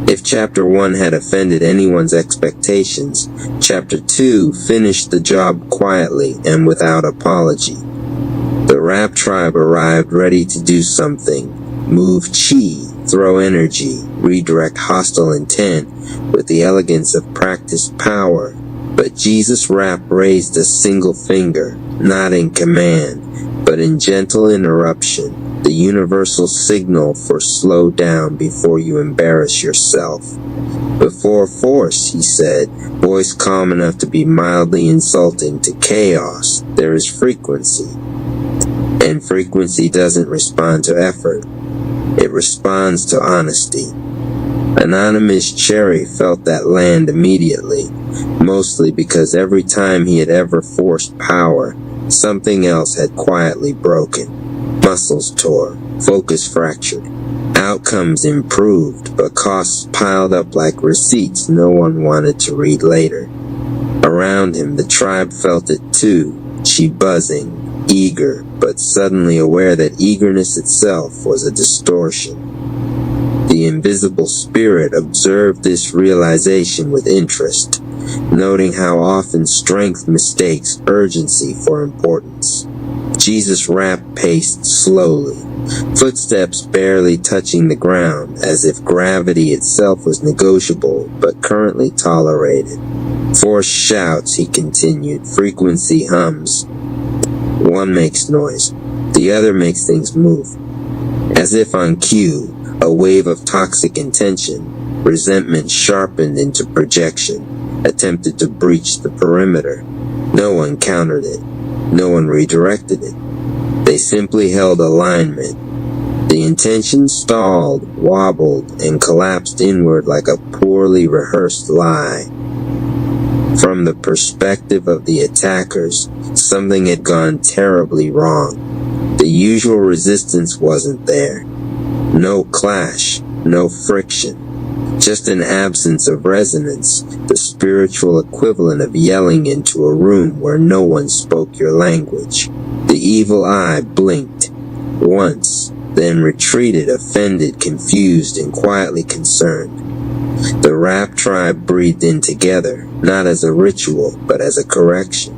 S1: If Chapter 1 had offended anyone's expectations, Chapter 2 finished the job quietly and without apology. The Rap Tribe arrived ready to do something, move chi, throw energy, redirect hostile intent with the elegance of practiced power. But Jesus Rap raised a single finger, not in command, but in gentle interruption, the universal signal for slow down before you embarrass yourself. Before force, he said, voice calm enough to be mildly insulting to chaos, there is frequency. And frequency doesn't respond to effort. It responds to honesty. Anonymous Cherry felt that land immediately, mostly because every time he had ever forced power, something else had quietly broken. Muscles tore, focus fractured, outcomes improved, but costs piled up like receipts no one wanted to read later. Around him, the tribe felt it too, chi buzzing, eager, but suddenly aware that eagerness itself was a distortion. The invisible spirit observed this realization with interest, noting how often strength mistakes urgency for importance. Jesus Rap paced slowly, footsteps barely touching the ground, as if gravity itself was negotiable but currently tolerated. Force shouts, he continued, frequency hums. One makes noise, the other makes things move. As if on cue, a wave of toxic intention, resentment sharpened into projection, attempted to breach the perimeter. No one countered it. No one redirected it. They simply held alignment. The intention stalled, wobbled, and collapsed inward like a poorly rehearsed lie. From the perspective of the attackers, something had gone terribly wrong. The usual resistance wasn't there. No clash, no friction, just an absence of resonance, the spiritual equivalent of yelling into a room where no one spoke your language. The evil eye blinked once, then retreated, offended, confused, and quietly concerned. The Rap Tribe breathed in together, not as a ritual, but as a correction.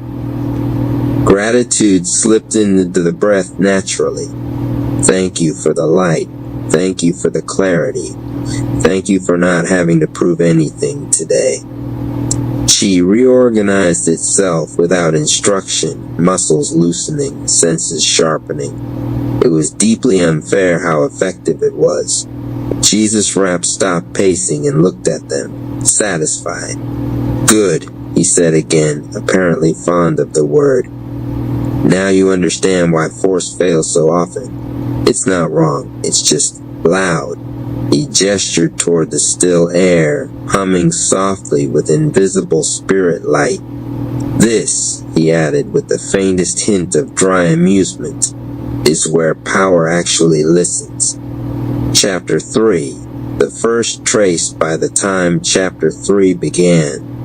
S1: Gratitude slipped into the breath naturally. Thank you for the light. Thank you for the clarity. Thank you for not having to prove anything today. Chi reorganized itself without instruction, muscles loosening, senses sharpening. It was deeply unfair how effective it was. Jesus Rap stopped pacing and looked at them, satisfied. Good, he said again, apparently fond of the word. Now you understand why force fails so often. It's not wrong, it's just loud. He gestured toward the still air, humming softly with invisible spirit light. This, he added with the faintest hint of dry amusement, is where power actually listens. Chapter 3, the first traced by the time Chapter 3 began.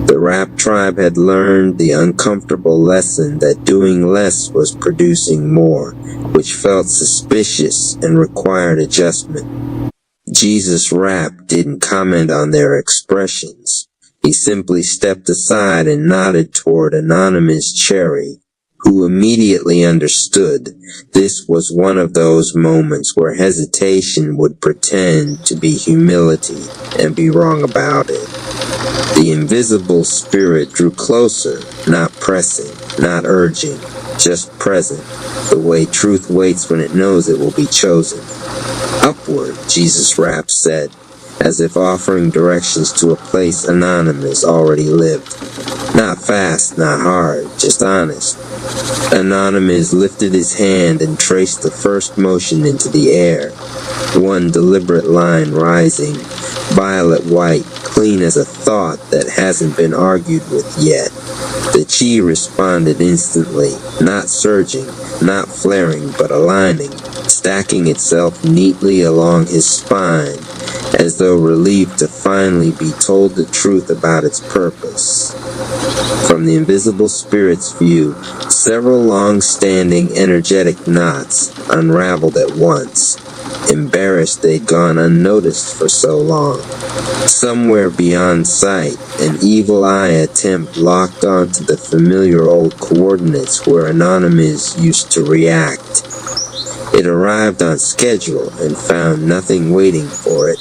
S1: The Rap Tribe had learned the uncomfortable lesson that doing less was producing more, which felt suspicious and required adjustment. Jesus Rap didn't comment on their expressions. He simply stepped aside and nodded toward Anonymous Cherry, who immediately understood this was one of those moments where hesitation would pretend to be humility and be wrong about it. The invisible spirit drew closer, not pressing, not urging, just present, the way truth waits when it knows it will be chosen. Upward, Jesus Rap said, as if offering directions to a place Anonymous already lived. Not fast, not hard, just honest. Anonymous lifted his hand and traced the first motion into the air. One deliberate line rising, violet white, clean as a thought that hasn't been argued with yet. The chi responded instantly, not surging, not flaring, but aligning, stacking itself neatly along his spine, as though relieved to finally be told the truth about its purpose. From the invisible spirit's view, several long-standing energetic knots unraveled at once. embarrassed they'd gone unnoticed for so long. Somewhere beyond sight, an evil eye attempt locked onto the familiar old coordinates where Anonymous used to react. It arrived on schedule and found nothing waiting for it.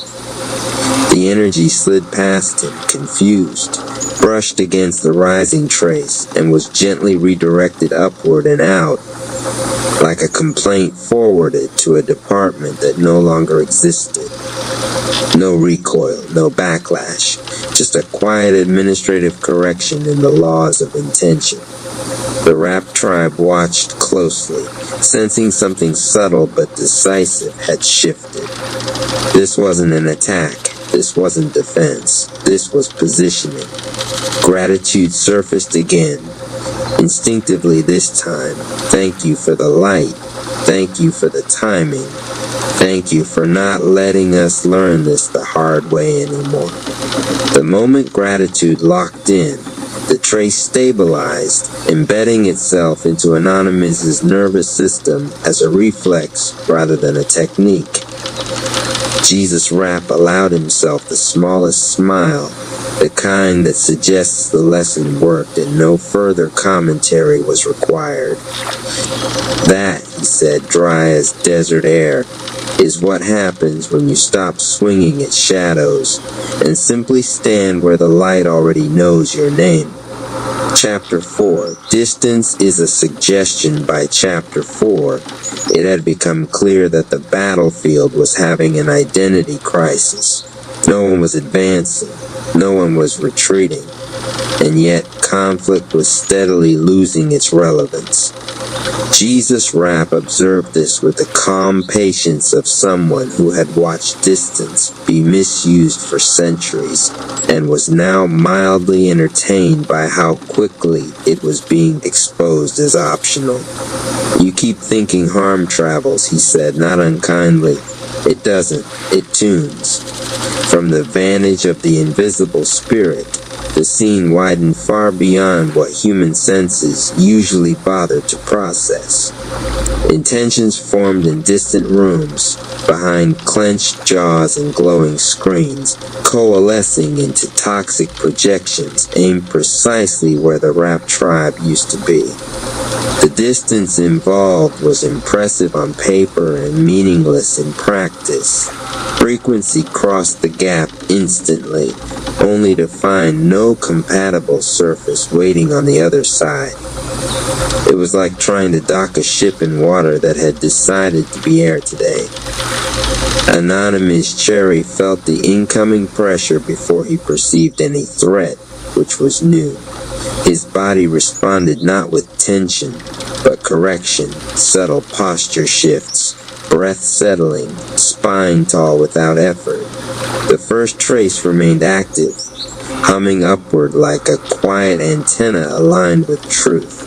S1: The energy slid past him, confused, brushed against the rising trace, and was gently redirected upward and out, like a complaint forwarded to a department that no longer existed. No recoil, no backlash, just a quiet administrative correction in the laws of intention. The Rap Tribe watched closely, sensing something subtle but decisive had shifted. This wasn't an attack. This wasn't defense. This was positioning. Gratitude surfaced again. Instinctively this time, thank you for the light. Thank you for the timing. Thank you for not letting us learn this the hard way anymore. The moment gratitude locked in, the trace stabilized, embedding itself into Anonymous's nervous system as a reflex rather than a technique. Jesus Rap allowed himself the smallest smile, the kind that suggests the lesson worked and no further commentary was required. That, he said, dry as desert air, is what happens when you stop swinging at shadows and simply stand where the light already knows your name. Chapter 4. Distance is a suggestion. By Chapter 4, it had become clear that the battlefield was having an identity crisis. No one was advancing, no one was retreating, and yet conflict was steadily losing its relevance. Jesus Rap observed this with the calm patience of someone who had watched distance be misused for centuries and was now mildly entertained by how quickly it was being exposed as optional. You keep thinking harm travels, he said, not unkindly. It doesn't. It tunes. From the vantage of the invisible spirit, the scene widened far beyond what human senses usually bother to process. Intentions formed in distant rooms, behind clenched jaws and glowing screens, coalescing into toxic projections aimed precisely where the Rap Tribe used to be. The distance involved was impressive on paper and meaningless in practice. Frequency crossed the gap instantly, only to find no compatible surface waiting on the other side. It was like trying to dock a ship in water that had decided to be air today. Anonymous Cherry felt the incoming pressure before he perceived any threat, which was new. His body responded not with tension, but correction, subtle posture shifts, breath settling, spine tall without effort. The first trace remained active, humming upward like a quiet antenna aligned with truth.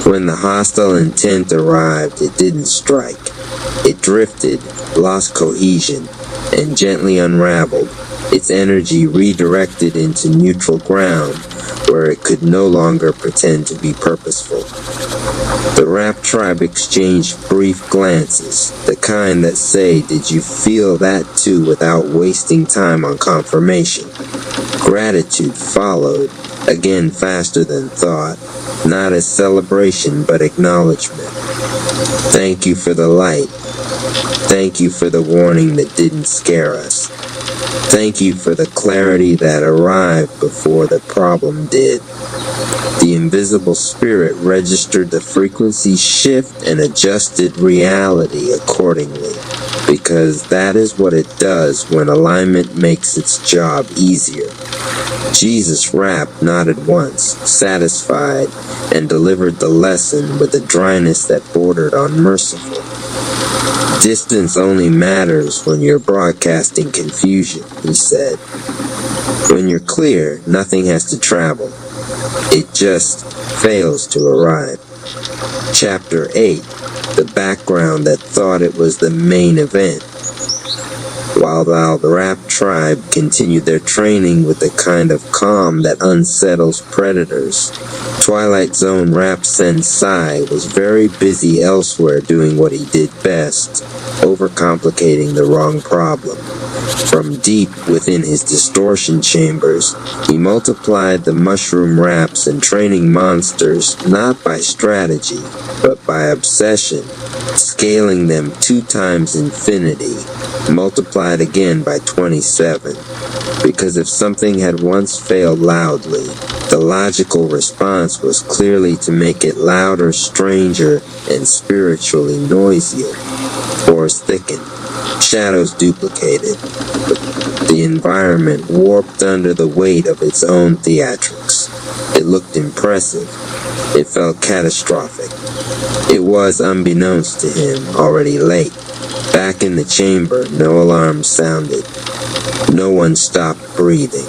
S1: When the hostile intent arrived, it didn't strike. It drifted, lost cohesion, and gently unraveled, its energy redirected into neutral ground, where it could no longer pretend to be purposeful. The Rap Tribe exchanged brief glances, the kind that say, "Did you feel that too?" without wasting time on confirmation. Gratitude followed, again faster than thought, not as celebration but acknowledgement. Thank you for the light. Thank you for the warning that didn't scare us. Thank you for the clarity that arrived before the problem did. The invisible spirit registered the frequency shift and adjusted reality accordingly, because that is what it does when alignment makes its job easier. Jesus Rap nodded once, satisfied, and delivered the lesson with a dryness that bordered on merciful. Distance only matters when you're broadcasting confusion, he said. When you're clear, nothing has to travel. It just fails to arrive. Chapter 8. The background that thought it was the main event. while the rap tribe continued their training with the kind of calm that unsettles predators. Twilight Zone Rap Sensei was very busy elsewhere doing what he did best, overcomplicating the wrong problem. From deep within his distortion chambers, he multiplied the mushroom raps and training monsters not by strategy, but by obsession, scaling them 2 times infinity, multiplied again by 27. Because if something had once failed loudly, the logical response was clearly to make it louder, stranger, and spiritually noisier. Force thickened, shadows duplicated, the environment warped under the weight of its own theatrics. It looked impressive. It felt catastrophic. It was, unbeknownst to him, already late. Back in the chamber, no alarm sounded. No one stopped breathing.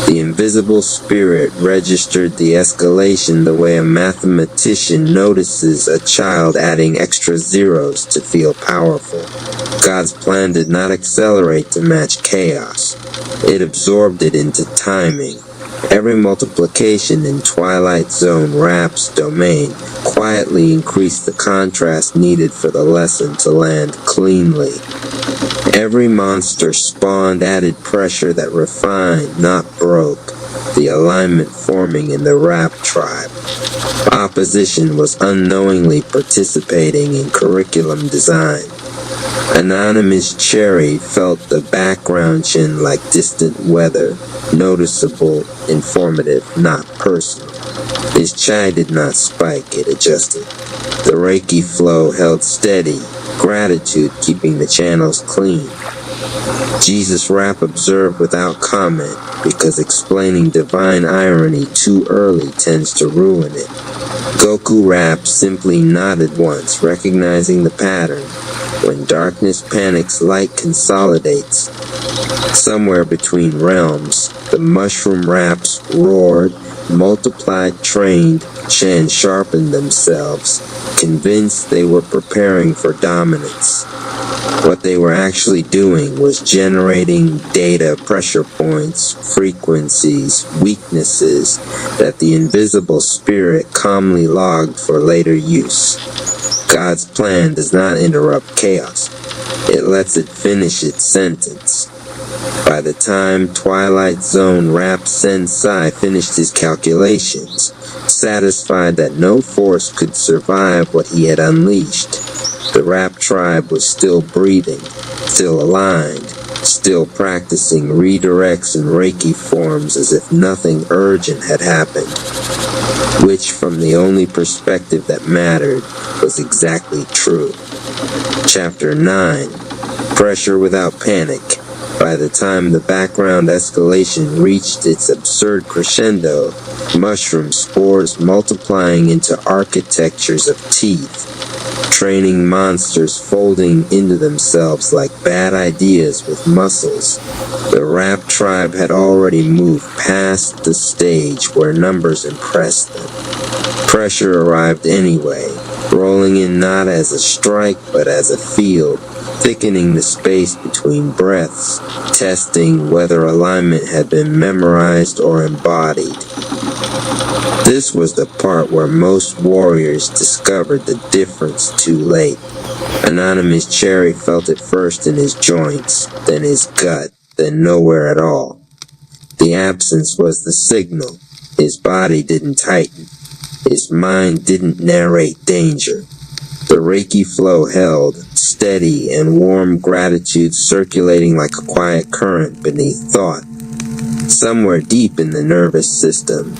S1: The invisible spirit registered the escalation the way a mathematician notices a child adding extra zeros to feel powerful. God's plan did not accelerate to match chaos. It absorbed it into timing. Every multiplication in Twilight Zone Rap's domain quietly increased the contrast needed for the lesson to land cleanly. Every monster spawned added pressure that refined, not broke, the alignment forming in the rap tribe. Opposition was unknowingly participating in curriculum design. Anonymous Cherry felt the background chin like distant weather, noticeable, informative, not personal. His chai did not spike, it adjusted. The Reiki flow held steady, gratitude keeping the channels clean. Jesus Rap observed without comment, because explaining divine irony too early tends to ruin it. Goku Rap simply nodded once, recognizing the pattern. When darkness panics, light consolidates. Somewhere between realms, the mushroom raps roared, multiplied, trained, and sharpened themselves, convinced they were preparing for dominance. What they were actually doing was generating data, pressure points, frequencies, weaknesses that the invisible spirit calmly logged for later use. God's plan does not interrupt chaos. It lets it finish its sentence. By the time Twilight Zone Rap Sensei finished his calculations, satisfied that no force could survive what he had unleashed, the rap tribe was still breathing, still aligned, still practicing redirects and Reiki forms as if nothing urgent had happened, which from the only perspective that mattered was exactly true. Chapter 9, Pressure Without Panic. By the time the background escalation reached its absurd crescendo, mushroom spores multiplying into architectures of teeth, training monsters folding into themselves like bad ideas with muscles, the rap tribe had already moved past the stage where numbers impressed them. Pressure arrived anyway, rolling in not as a strike but as a field, thickening the space between breaths, testing whether alignment had been memorized or embodied. This was the part where most warriors discovered the difference too late. Anonymous Cherry felt it first in his joints, then his gut, then nowhere at all. The absence was the signal. His body didn't tighten. His mind didn't narrate danger. The Reiki flow held, steady and warm gratitude circulating like a quiet current beneath thought. Somewhere deep in the nervous system,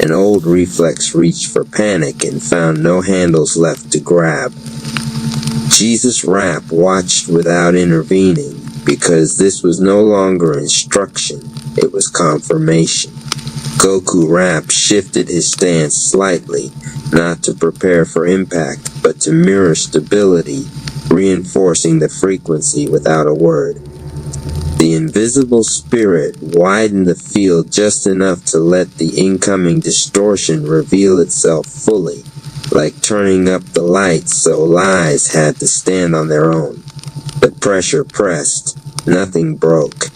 S1: an old reflex reached for panic and found no handles left to grab. Jesus Rap watched without intervening, because this was no longer instruction, it was confirmation. Goku Rap shifted his stance slightly, not to prepare for impact, but to mirror stability, reinforcing the frequency without a word. The invisible spirit widened the field just enough to let the incoming distortion reveal itself fully, like turning up the lights so lies had to stand on their own. The pressure pressed. Nothing broke.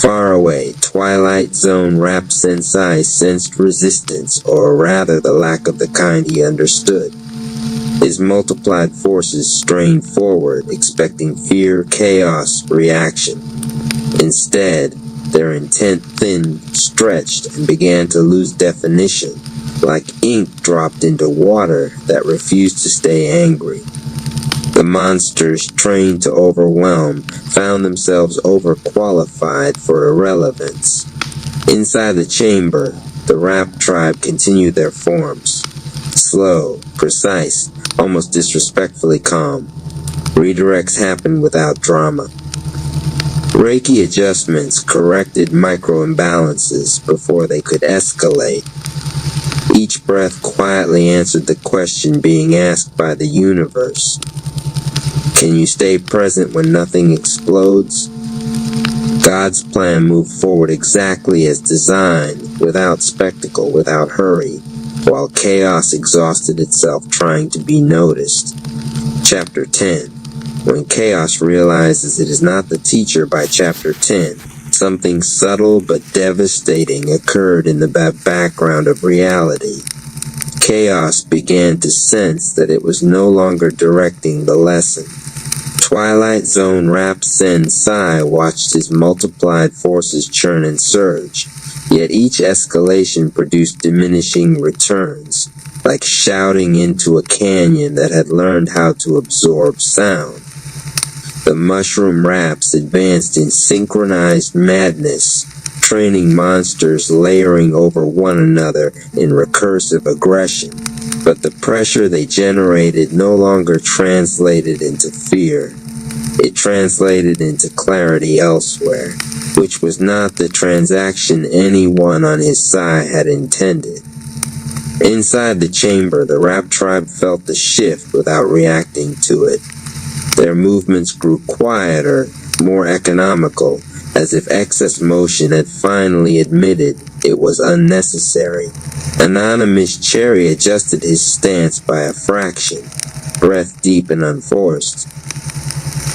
S1: Far away, Twilight Zone Rap Sensei sensed resistance, or rather the lack of the kind he understood. His multiplied forces strained forward, expecting fear, chaos, reaction. Instead, their intent thinned, stretched, and began to lose definition, like ink dropped into water that refused to stay angry. The monsters, trained to overwhelm, found themselves overqualified for irrelevance. Inside the chamber, the Rap Tribe continued their forms. Slow, precise, almost disrespectfully calm. Redirects happened without drama. Reiki adjustments corrected micro-imbalances before they could escalate. Each breath quietly answered the question being asked by the universe. Can you stay present when nothing explodes? God's plan moved forward exactly as designed, without spectacle, without hurry, while chaos exhausted itself trying to be noticed. Chapter 10. When chaos realizes it is not the teacher by Chapter 10, something subtle but devastating occurred in the background of reality. Chaos began to sense that it was no longer directing the lesson. Twilight Zone Rap Sensei watched his multiplied forces churn and surge, yet each escalation produced diminishing returns, like shouting into a canyon that had learned how to absorb sound. The mushroom raps advanced in synchronized madness, training monsters layering over one another in recursive aggression. But the pressure they generated no longer translated into fear. It translated into clarity elsewhere, which was not the transaction anyone on his side had intended. Inside the chamber, the Rap Tribe felt the shift without reacting to it. Their movements grew quieter, more economical, as if excess motion had finally admitted it was unnecessary. Anonymous Cherry adjusted his stance by a fraction, breath deep and unforced.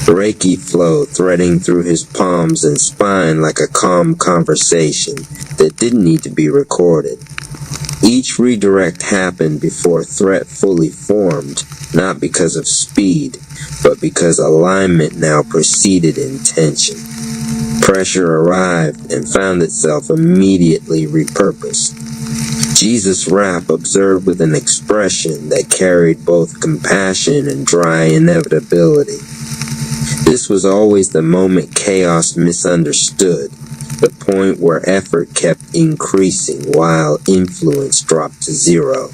S1: Reiki flow threading through his palms and spine like a calm conversation that didn't need to be recorded. Each redirect happened before threat fully formed, not because of speed, but because alignment now preceded intention. Pressure arrived and found itself immediately repurposed. Jesus Rap observed with an expression that carried both compassion and dry inevitability. This was always the moment chaos misunderstood, the point where effort kept increasing while influence dropped to zero.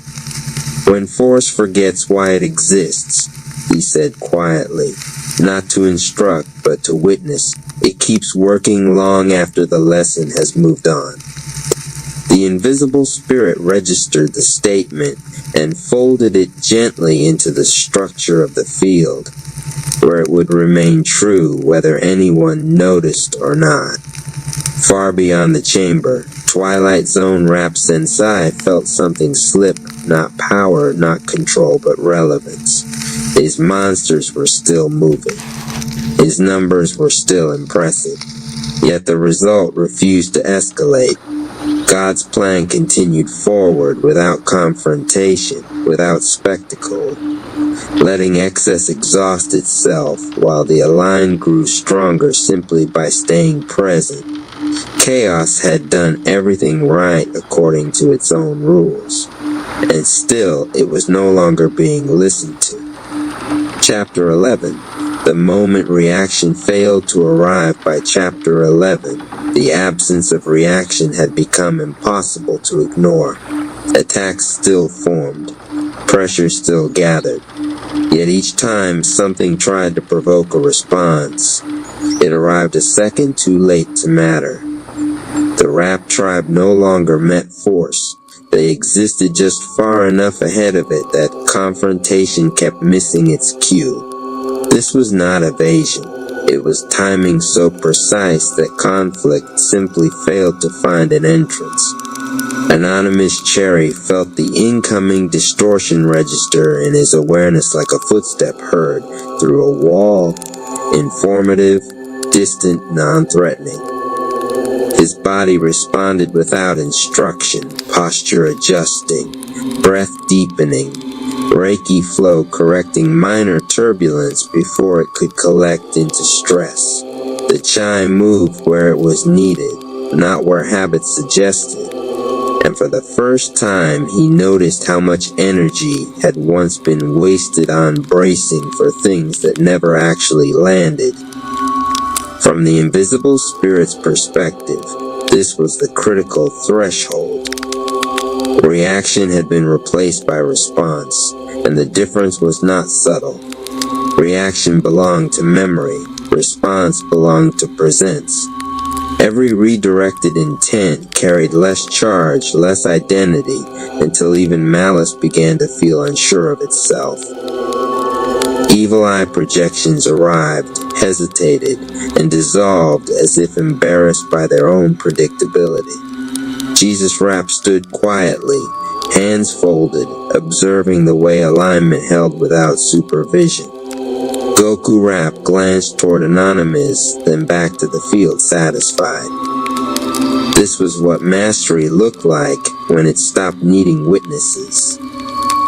S1: When force forgets why it exists, he said quietly, not to instruct but to witness, it keeps working long after the lesson has moved on. The invisible spirit registered the statement and folded it gently into the structure of the field, where it would remain true whether anyone noticed or not. Far beyond the chamber, Twilight Zone Rap Sensei felt something slip, not power, not control, but relevance. His monsters were still moving. His numbers were still impressive. Yet the result refused to escalate. God's plan continued forward without confrontation, without spectacle, letting excess exhaust itself while the aligned grew stronger simply by staying present. Chaos had done everything right according to its own rules, and still it was no longer being listened to. Chapter 11. The moment reaction failed to arrive by Chapter 11, the absence of reaction had become impossible to ignore. Attacks still formed. Pressure still gathered. Yet each time something tried to provoke a response, it arrived a second too late to matter. The Rap Tribe no longer met force. They existed just far enough ahead of it that confrontation kept missing its cue. This was not evasion. It was timing so precise that conflict simply failed to find an entrance. Anonymous Cherry felt the incoming distortion register in his awareness like a footstep heard through a wall, informative, distant, non-threatening. His body responded without instruction, posture adjusting, breath deepening, Reiki flow correcting minor turbulence before it could collect into stress. The chime moved where it was needed, not where habit suggested. And for the first time, he noticed how much energy had once been wasted on bracing for things that never actually landed. From the invisible spirit's perspective, this was the critical threshold. Reaction had been replaced by response, and the difference was not subtle. Reaction belonged to memory, response belonged to presence. Every redirected intent carried less charge, less identity, until even malice began to feel unsure of itself. Evil eye projections arrived, hesitated, and dissolved as if embarrassed by their own predictability. Jesus Rapp stood quietly, hands folded, observing the way alignment held without supervision. Goku Rapp glanced toward Anonymous, then back to the field satisfied. This was what mastery looked like when it stopped needing witnesses.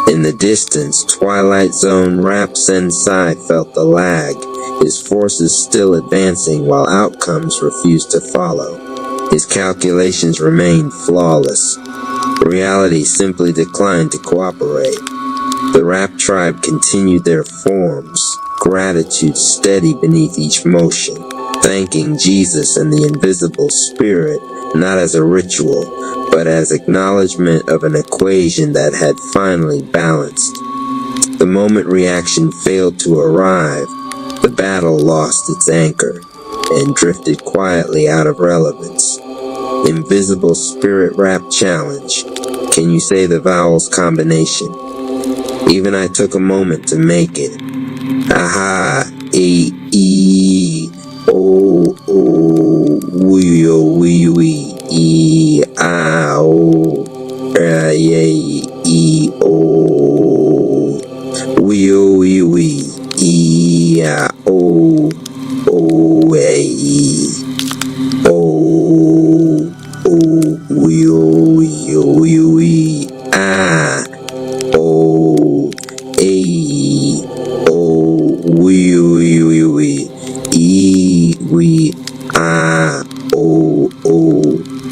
S1: In the distance, Twilight Zone Rapp Sensei felt the lag, his forces still advancing while outcomes refused to follow. His calculations remained flawless. Reality simply declined to cooperate. The Rapp tribe continued their forms, gratitude steady beneath each motion, thanking Jesus and the invisible spirit not as a ritual, but as acknowledgement of an equation that had finally balanced. The moment reaction failed to arrive, the battle lost its anchor and drifted quietly out of relevance. Invisible Spirit Rapp Challenge. Can you say the vowels combination? Even I took a moment to make it. Aha, A, E, O, O, wee, O, wee, wee, E, A, O, E, E, O, wee, O, wee, wee, E, A, O, O, E, O, O, wee, O, wee, O, wee, wee, A, O, E, O, wee, wee, wee, wee, E, wee, A, O, O,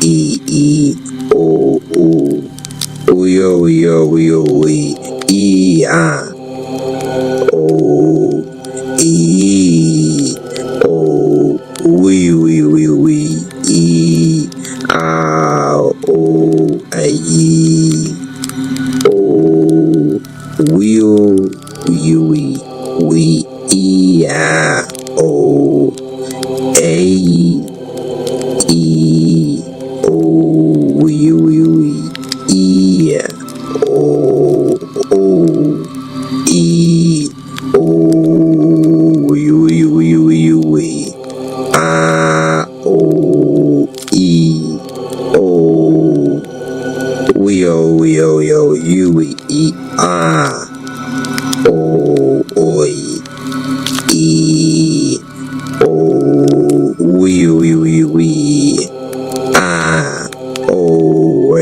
S1: E, E, O, O, wee, O, wee, O, wee, O, wee, E, A, O, E, O, wee, wee, wee, wee, E, A, O, E, O, wee, wee, wee, E, A, O, A, E, O, wee, wee, E, O, O, E, O, wee, A, O, E, O, wee, E, A, O, oi, E, O, wee, A, O,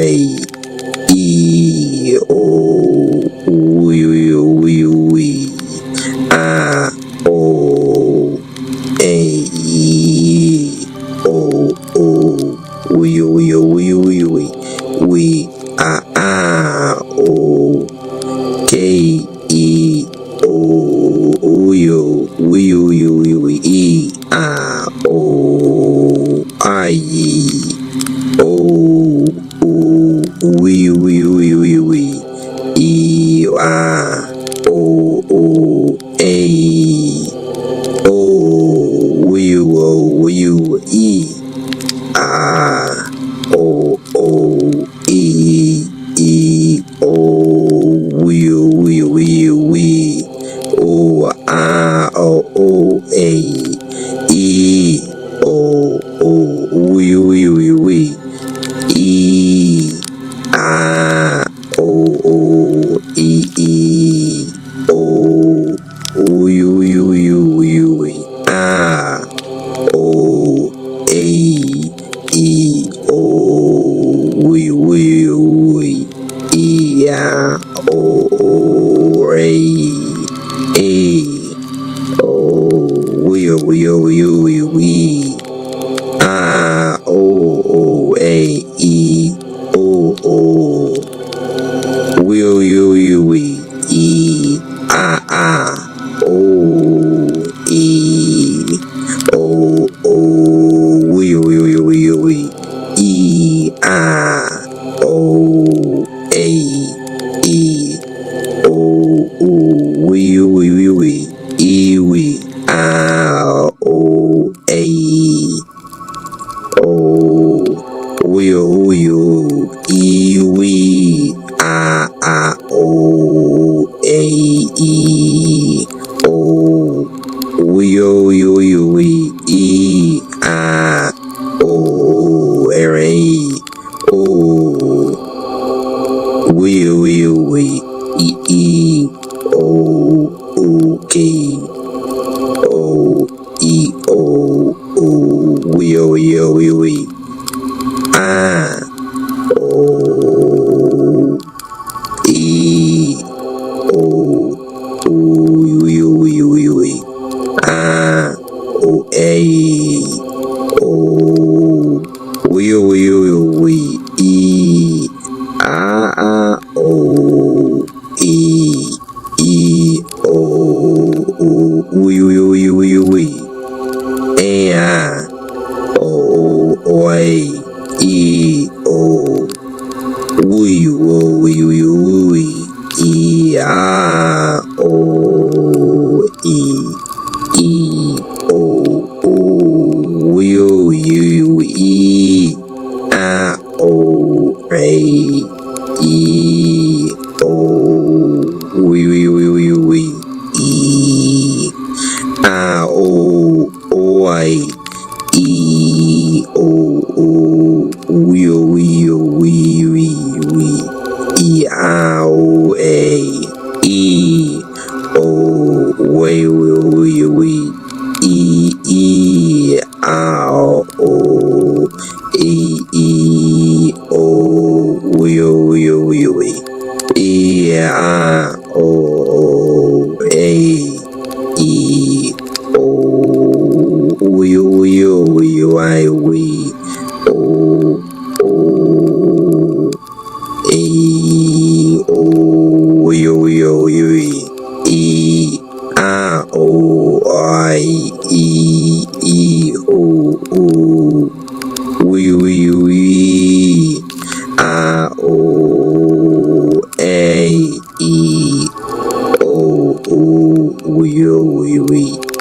S1: E, O, wee, A, O, A, E, O, wee, A, O, K, E, O, E, A, O, I, O, wee, E, A, O, A, O, wee, E, A, O, E, O, wee, O, A, O, A, E, O, wee, yo yo we ah o e o we ah o a o we e ah o e o we a o a e o we e a o e o we e a o a e o we e a o I e o we e a o a e o we e a o e o we e a o a e o we o e o e a o I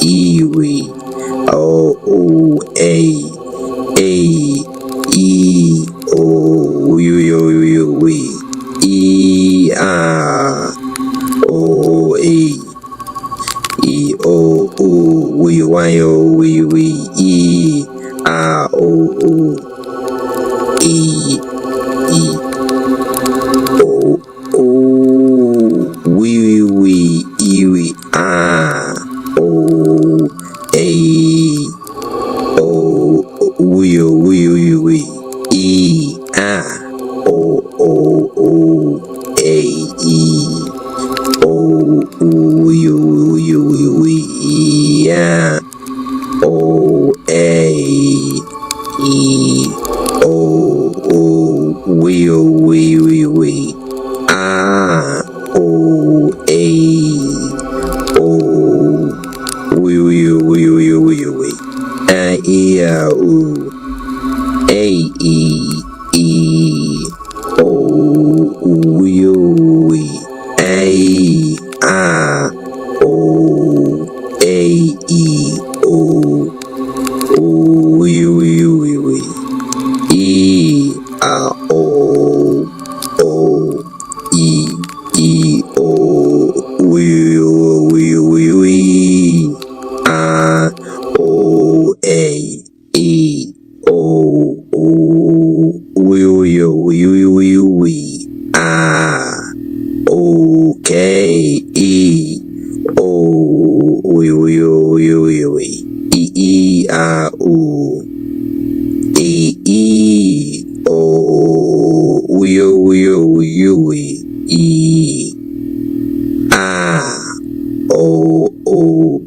S1: e o we a o a e o we o a e o we e a o e o we e a o e o we a o a o we e a o a e o we a o a e o we a o a o we a e a o a e o we a o a e o we e a o e o we a o a e o we a okay e o we e a o e o we e a o e o we e a o a o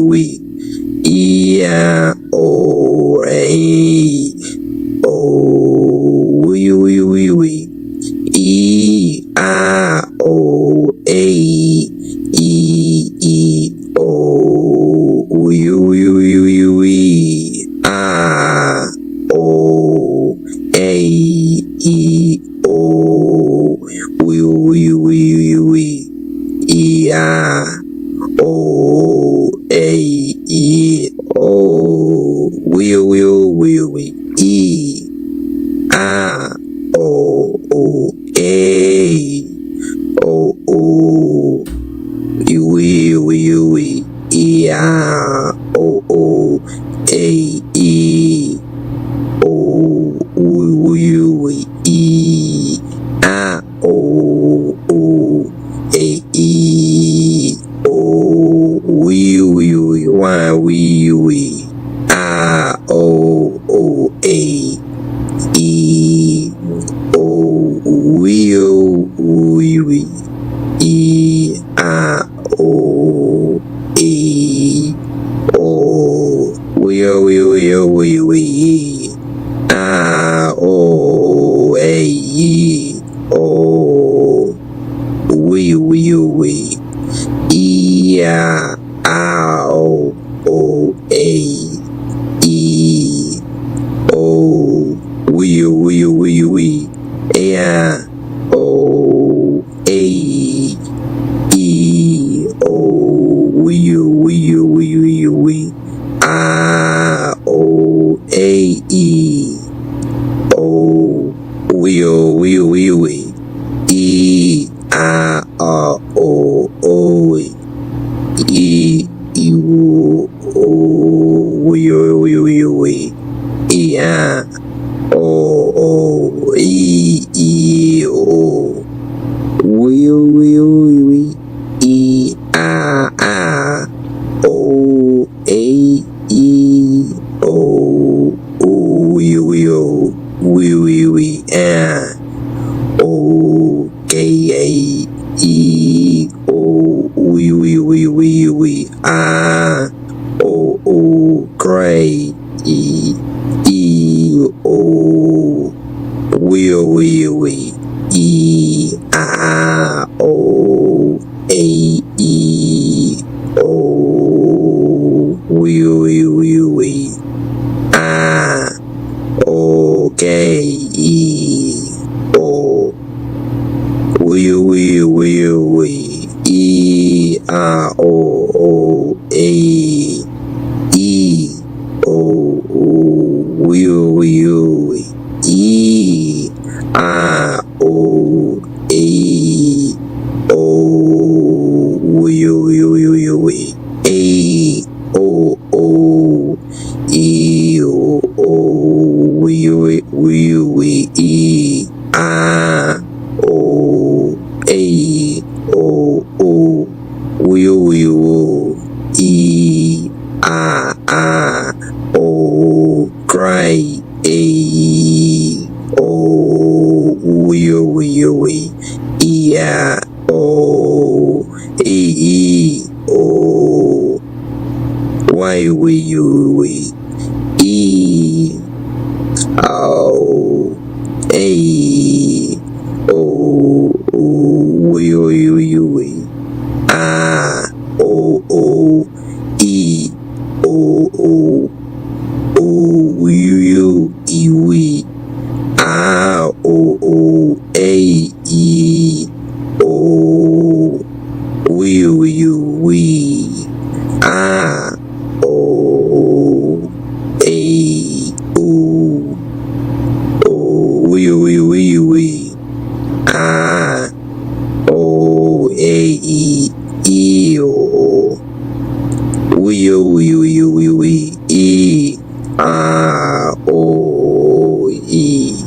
S1: we e a o a e o we a o a e o we e a o a e o we e a o a o we e a o a e o we e a o a e o Y, we, I, O, A, E, O, we, E, I, O, A, O, we, I, O, A, E, O, we, E, I, O, A, E, O, we, A, O, A, E, O, we, I, O, A, E, O, we, E, I, O, E, U, O, we, E, I, O, E, O, we, E, I, O, A, E, O, we, I, O, K, A, E, O, we, I, O, gray, E, O, we, E, I, O, A, E, O, we, I, O, K, E, O, we, E, I, O, A, E, O, we, E, I, O, A, O, we, A, O, E, O, we, E, I, O, A, O, we, E, I, O, gray, A, O, we, E, I, O, E, O, Y, we, E, O, A, O, we, I, O, E, O, we, I, O, A, E, O, we, I, O, A, O, we, I, O, A, E, O, we, E, I, O, E,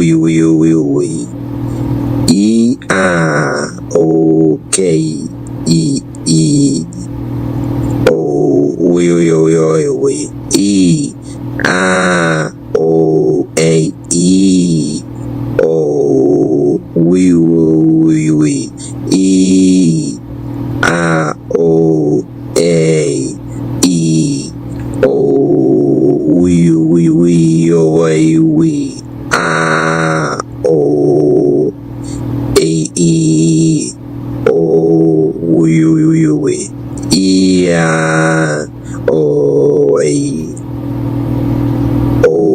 S1: O, we, E, I, O, K, E, O, we, E, I, O, A, E, O, we, E, I, O, A, E, O, we, I, O, A, E, O, we, E, I, O, A, O,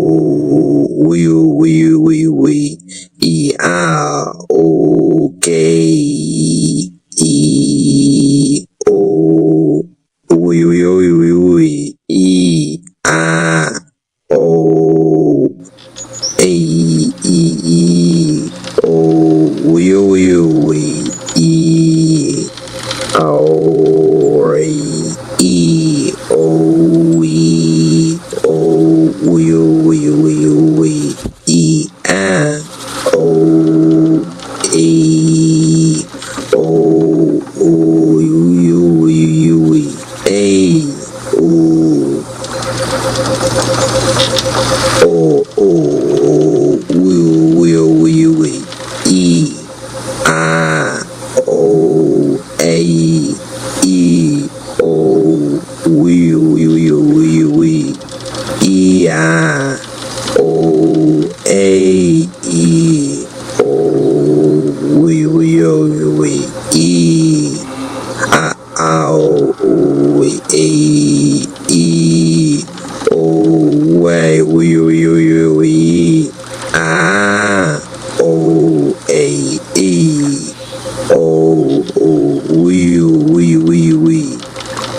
S1: e a o e o way we a o a e o we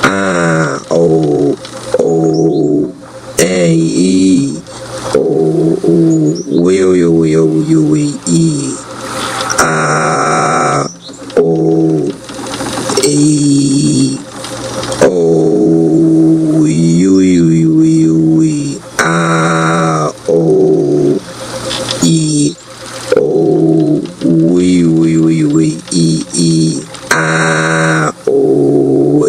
S1: a o a e o we e a o a oh, we, ah, oh, e, oh, we, e, ah, oh, oh,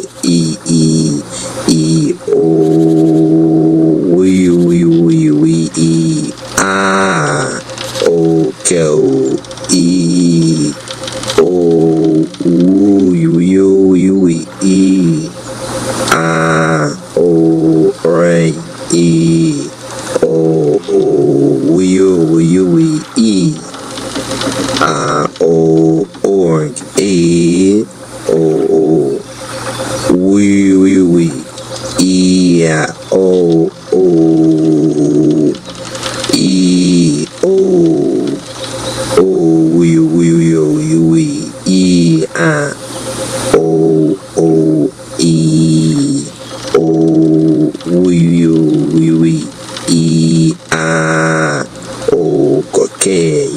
S1: we, e, ah, oh, go, e, oh, we, e, ah, oh, right, e, oh, we, e, ah, oh, org, e, oh, we, e, oh, e, oh, we, e, ah, oh, e, oh, we, e, ah, oh, okay,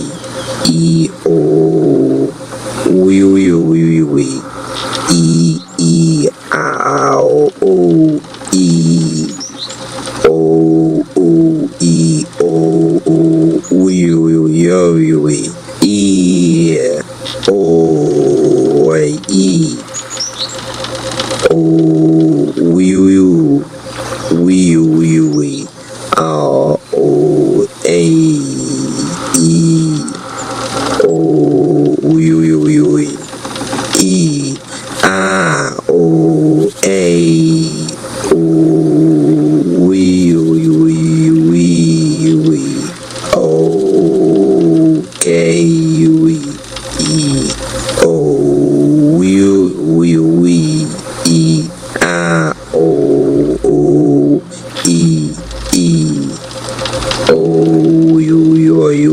S1: e, oh, we, e, ah, oh, e, oh, e, oh, we, e, oh, e, oh, we, oh, a, e, oh, we, e, ah, oh, a, oh, we, oh, k, we, e, oh, we, e, ah, oh, e, oh,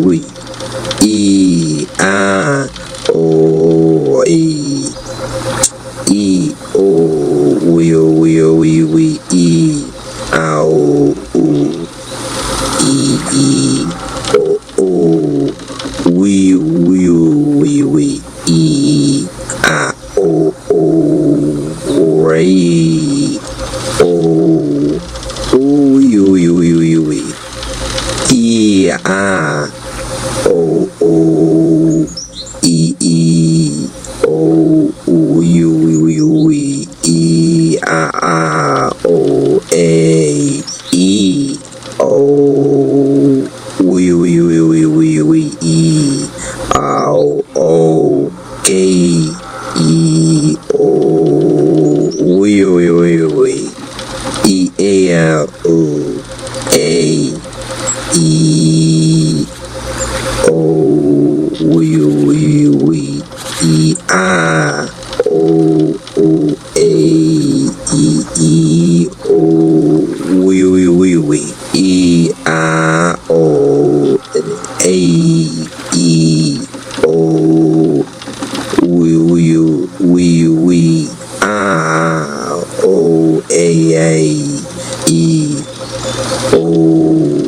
S1: we, e, ah, oh, e, oh, we, e, ah, oh, e, oh, we, e, ah, oh, ray, oh, we, e, ah, oh, e, oh, we, e, ah, oh, a, e, oh, we, e, oh, k, e, oh, we, e, a, o, a, e, oh, we, e, ah, oh, a, e, oh, we, e, ah, oh, a, e, oh, we, ah, oh, a, e, oh,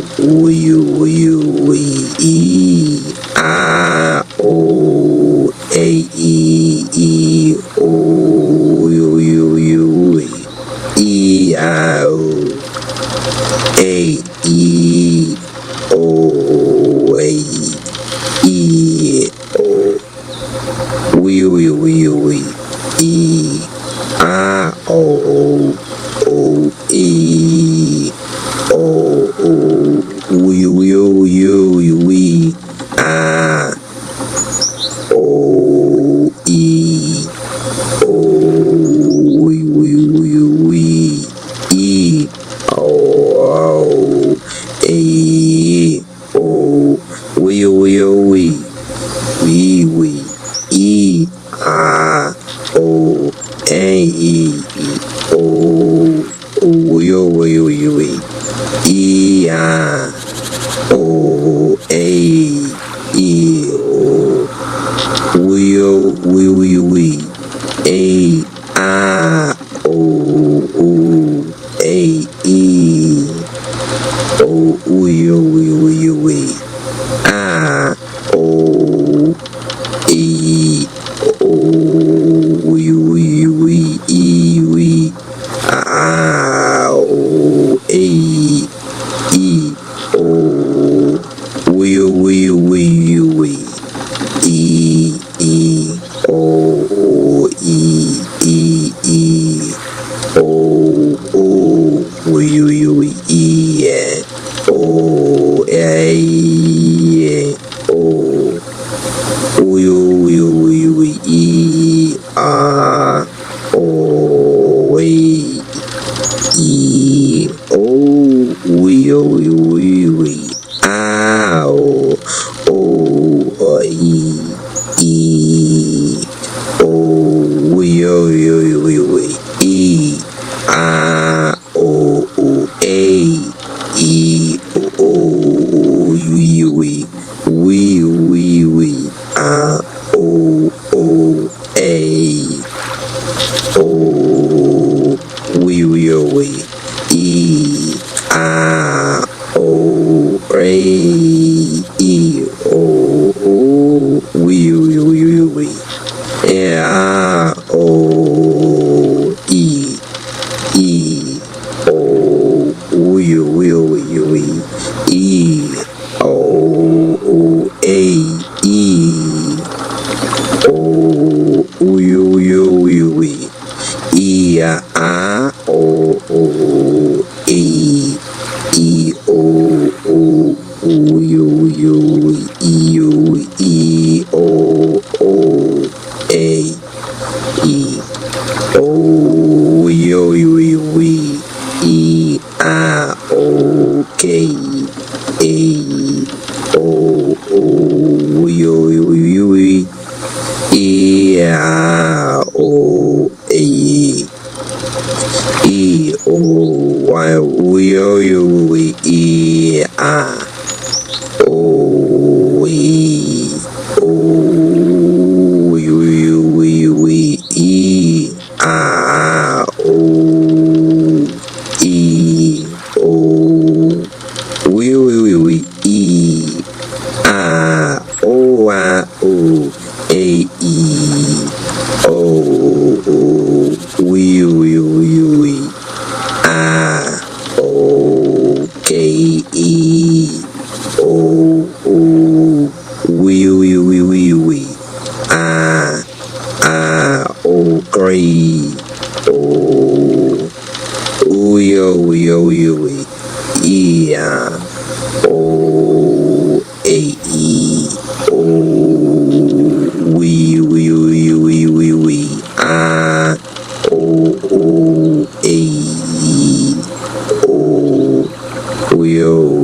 S1: we, e, ah, oh, a, e, oh, we, e, ah, oh, a, e, oh, a, e, oh, we, e, ah, oh, e, oh, we, ah, oh, e, oh, we, e, oh, a, oh, we, e, ah, O A E E O yo yo yo E I O A E O yo we A I O A E O yo we I O E O we I O A E O we E O E O we E O A O we E R O E O we ow O E O we E I O A E O we O A O we E I O A E O we yeah O E E O we E O A E O we E I O A E O E O A E O we E I O K A O we E I O A E O Y we E I O E O we E I O E O we E I O A E O we I O K E O we I O gray O we E I O A E O we I O A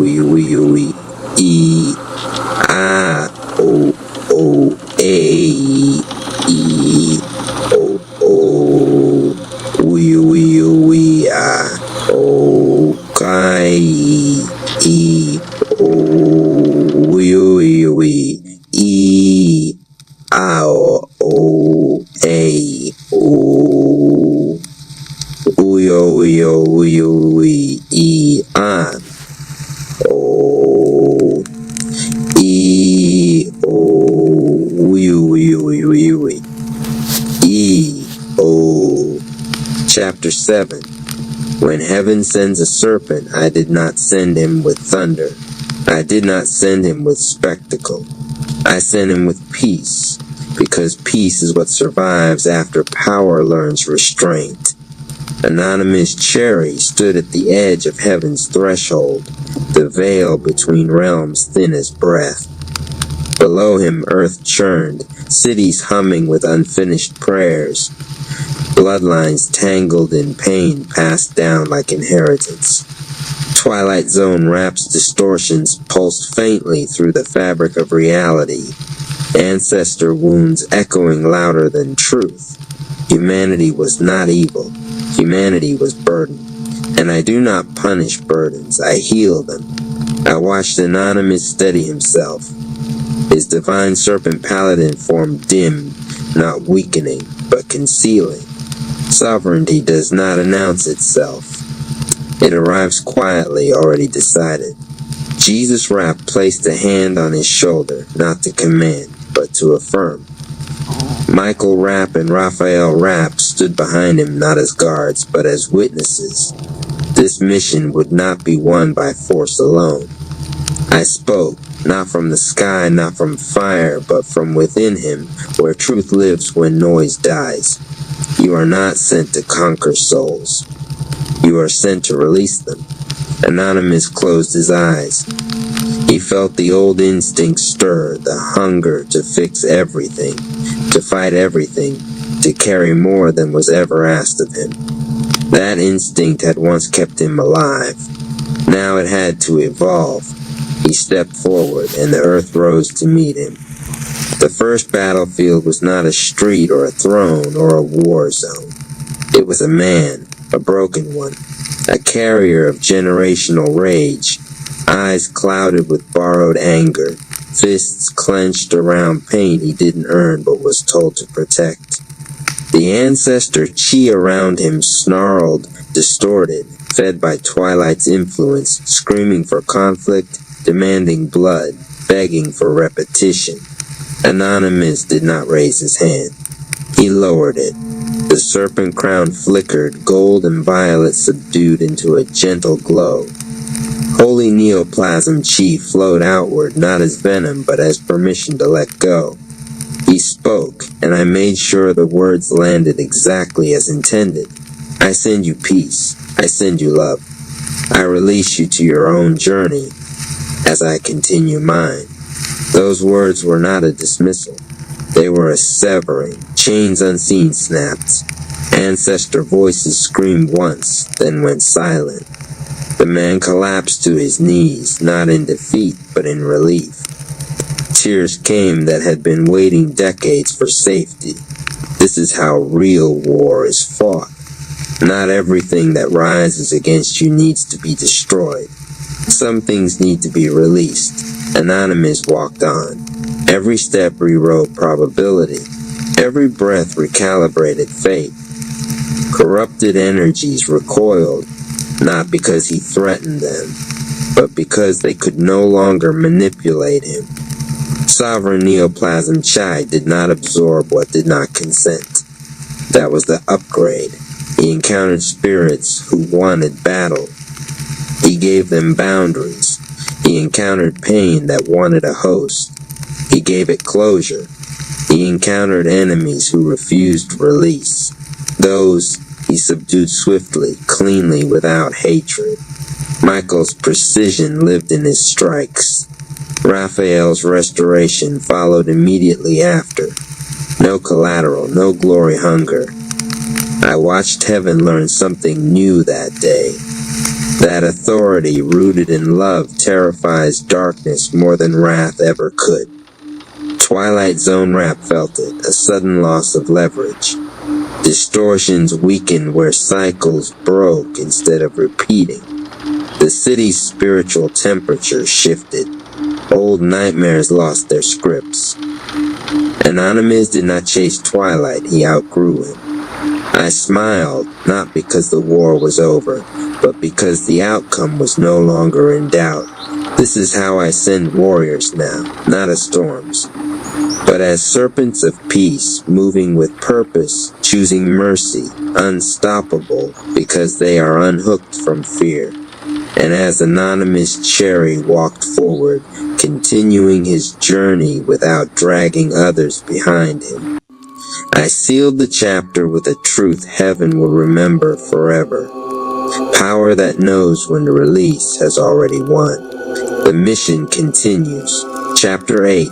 S1: E O we E I O A E O we I O Kai E O we E I O A O we E I O E O we E O. Chapter 7. When heaven sends a serpent, I did not send him with thunder. I did not send him with spectacle. I sent him with peace, because peace is what survives after power learns restraint. Anonymous Cherry stood at the edge of heaven's threshold, the veil between realms thin as breath. Below him earth churned, cities humming with unfinished prayers. Bloodlines tangled in pain passed down like inheritance. Twilight Zone Rap's distortions pulsed faintly through the fabric of reality, ancestor wounds echoing louder than truth. Humanity was not evil. Humanity was burdened. And I do not punish burdens, I heal them. I watched Anonymous steady himself, his divine serpent paladin form dim, not weakening, but concealing. Sovereignty does not announce itself. It arrives quietly, already decided. Jesus Rapp placed a hand on his shoulder, not to command, but to affirm. Michael Rapp and Raphael Rapp stood behind him not as guards, but as witnesses. This mission would not be won by force alone. I spoke, not from the sky, not from fire, but from within him, where truth lives when noise dies. You are not sent to conquer souls. You are sent to release them. Anonymous closed his eyes. He felt the old instinct stir, the hunger to fix everything, to fight everything, to carry more than was ever asked of him. That instinct had once kept him alive. Now it had to evolve. He stepped forward, and the earth rose to meet him. The first battlefield was not a street or a throne or a war zone. It was a man, a broken one, a carrier of generational rage, eyes clouded with borrowed anger, fists clenched around pain he didn't earn but was told to protect. The ancestor chi around him snarled, distorted, fed by Twilight's influence, screaming for conflict, demanding blood, begging for repetition. Anonymous did not raise his hand. He lowered it. The serpent crown flickered, gold and violet subdued into a gentle glow. Holy neoplasm chi flowed outward, not as venom, but as permission to let go. He spoke, and I made sure the words landed exactly as intended. I send you peace. I send you love. I release you to your own journey as I continue mine. Those words were not a dismissal. They were a severing. Chains unseen snapped. Ancestor voices screamed once, then went silent. The man collapsed to his knees, not in defeat, but in relief. Tears came that had been waiting decades for safety. This is how real war is fought. Not everything that rises against you needs to be destroyed. Some things need to be released. Anonymous walked on. Every step rewrote probability. Every breath recalibrated fate. Corrupted energies recoiled, not because he threatened them, but because they could no longer manipulate him. Sovereign neoplasm chi did not absorb what did not consent. That was the upgrade. He encountered spirits who wanted battle. He gave them boundaries. He encountered pain that wanted a host. He gave it closure. He encountered enemies who refused release. Those he subdued swiftly, cleanly, without hatred. Michael's precision lived in his strikes. Raphael's restoration followed immediately after. No collateral, no glory hunger. I watched heaven learn something new that day. That authority rooted in love terrifies darkness more than wrath ever could. Twilight Zone Rap felt it, a sudden loss of leverage. Distortions weakened where cycles broke instead of repeating. The city's spiritual temperature shifted. Old nightmares lost their scripts. Anonymous did not chase Twilight, he outgrew him. I smiled, not because the war was over, but because the outcome was no longer in doubt. This is how I send warriors now, not as storms, but as serpents of peace, moving with purpose, choosing mercy, unstoppable, because they are unhooked from fear. And as Anonymous Cherry walked forward, continuing his journey without dragging others behind him, I sealed the chapter with a truth heaven will remember forever. Power that knows when to release has already won. The mission continues. Chapter 8.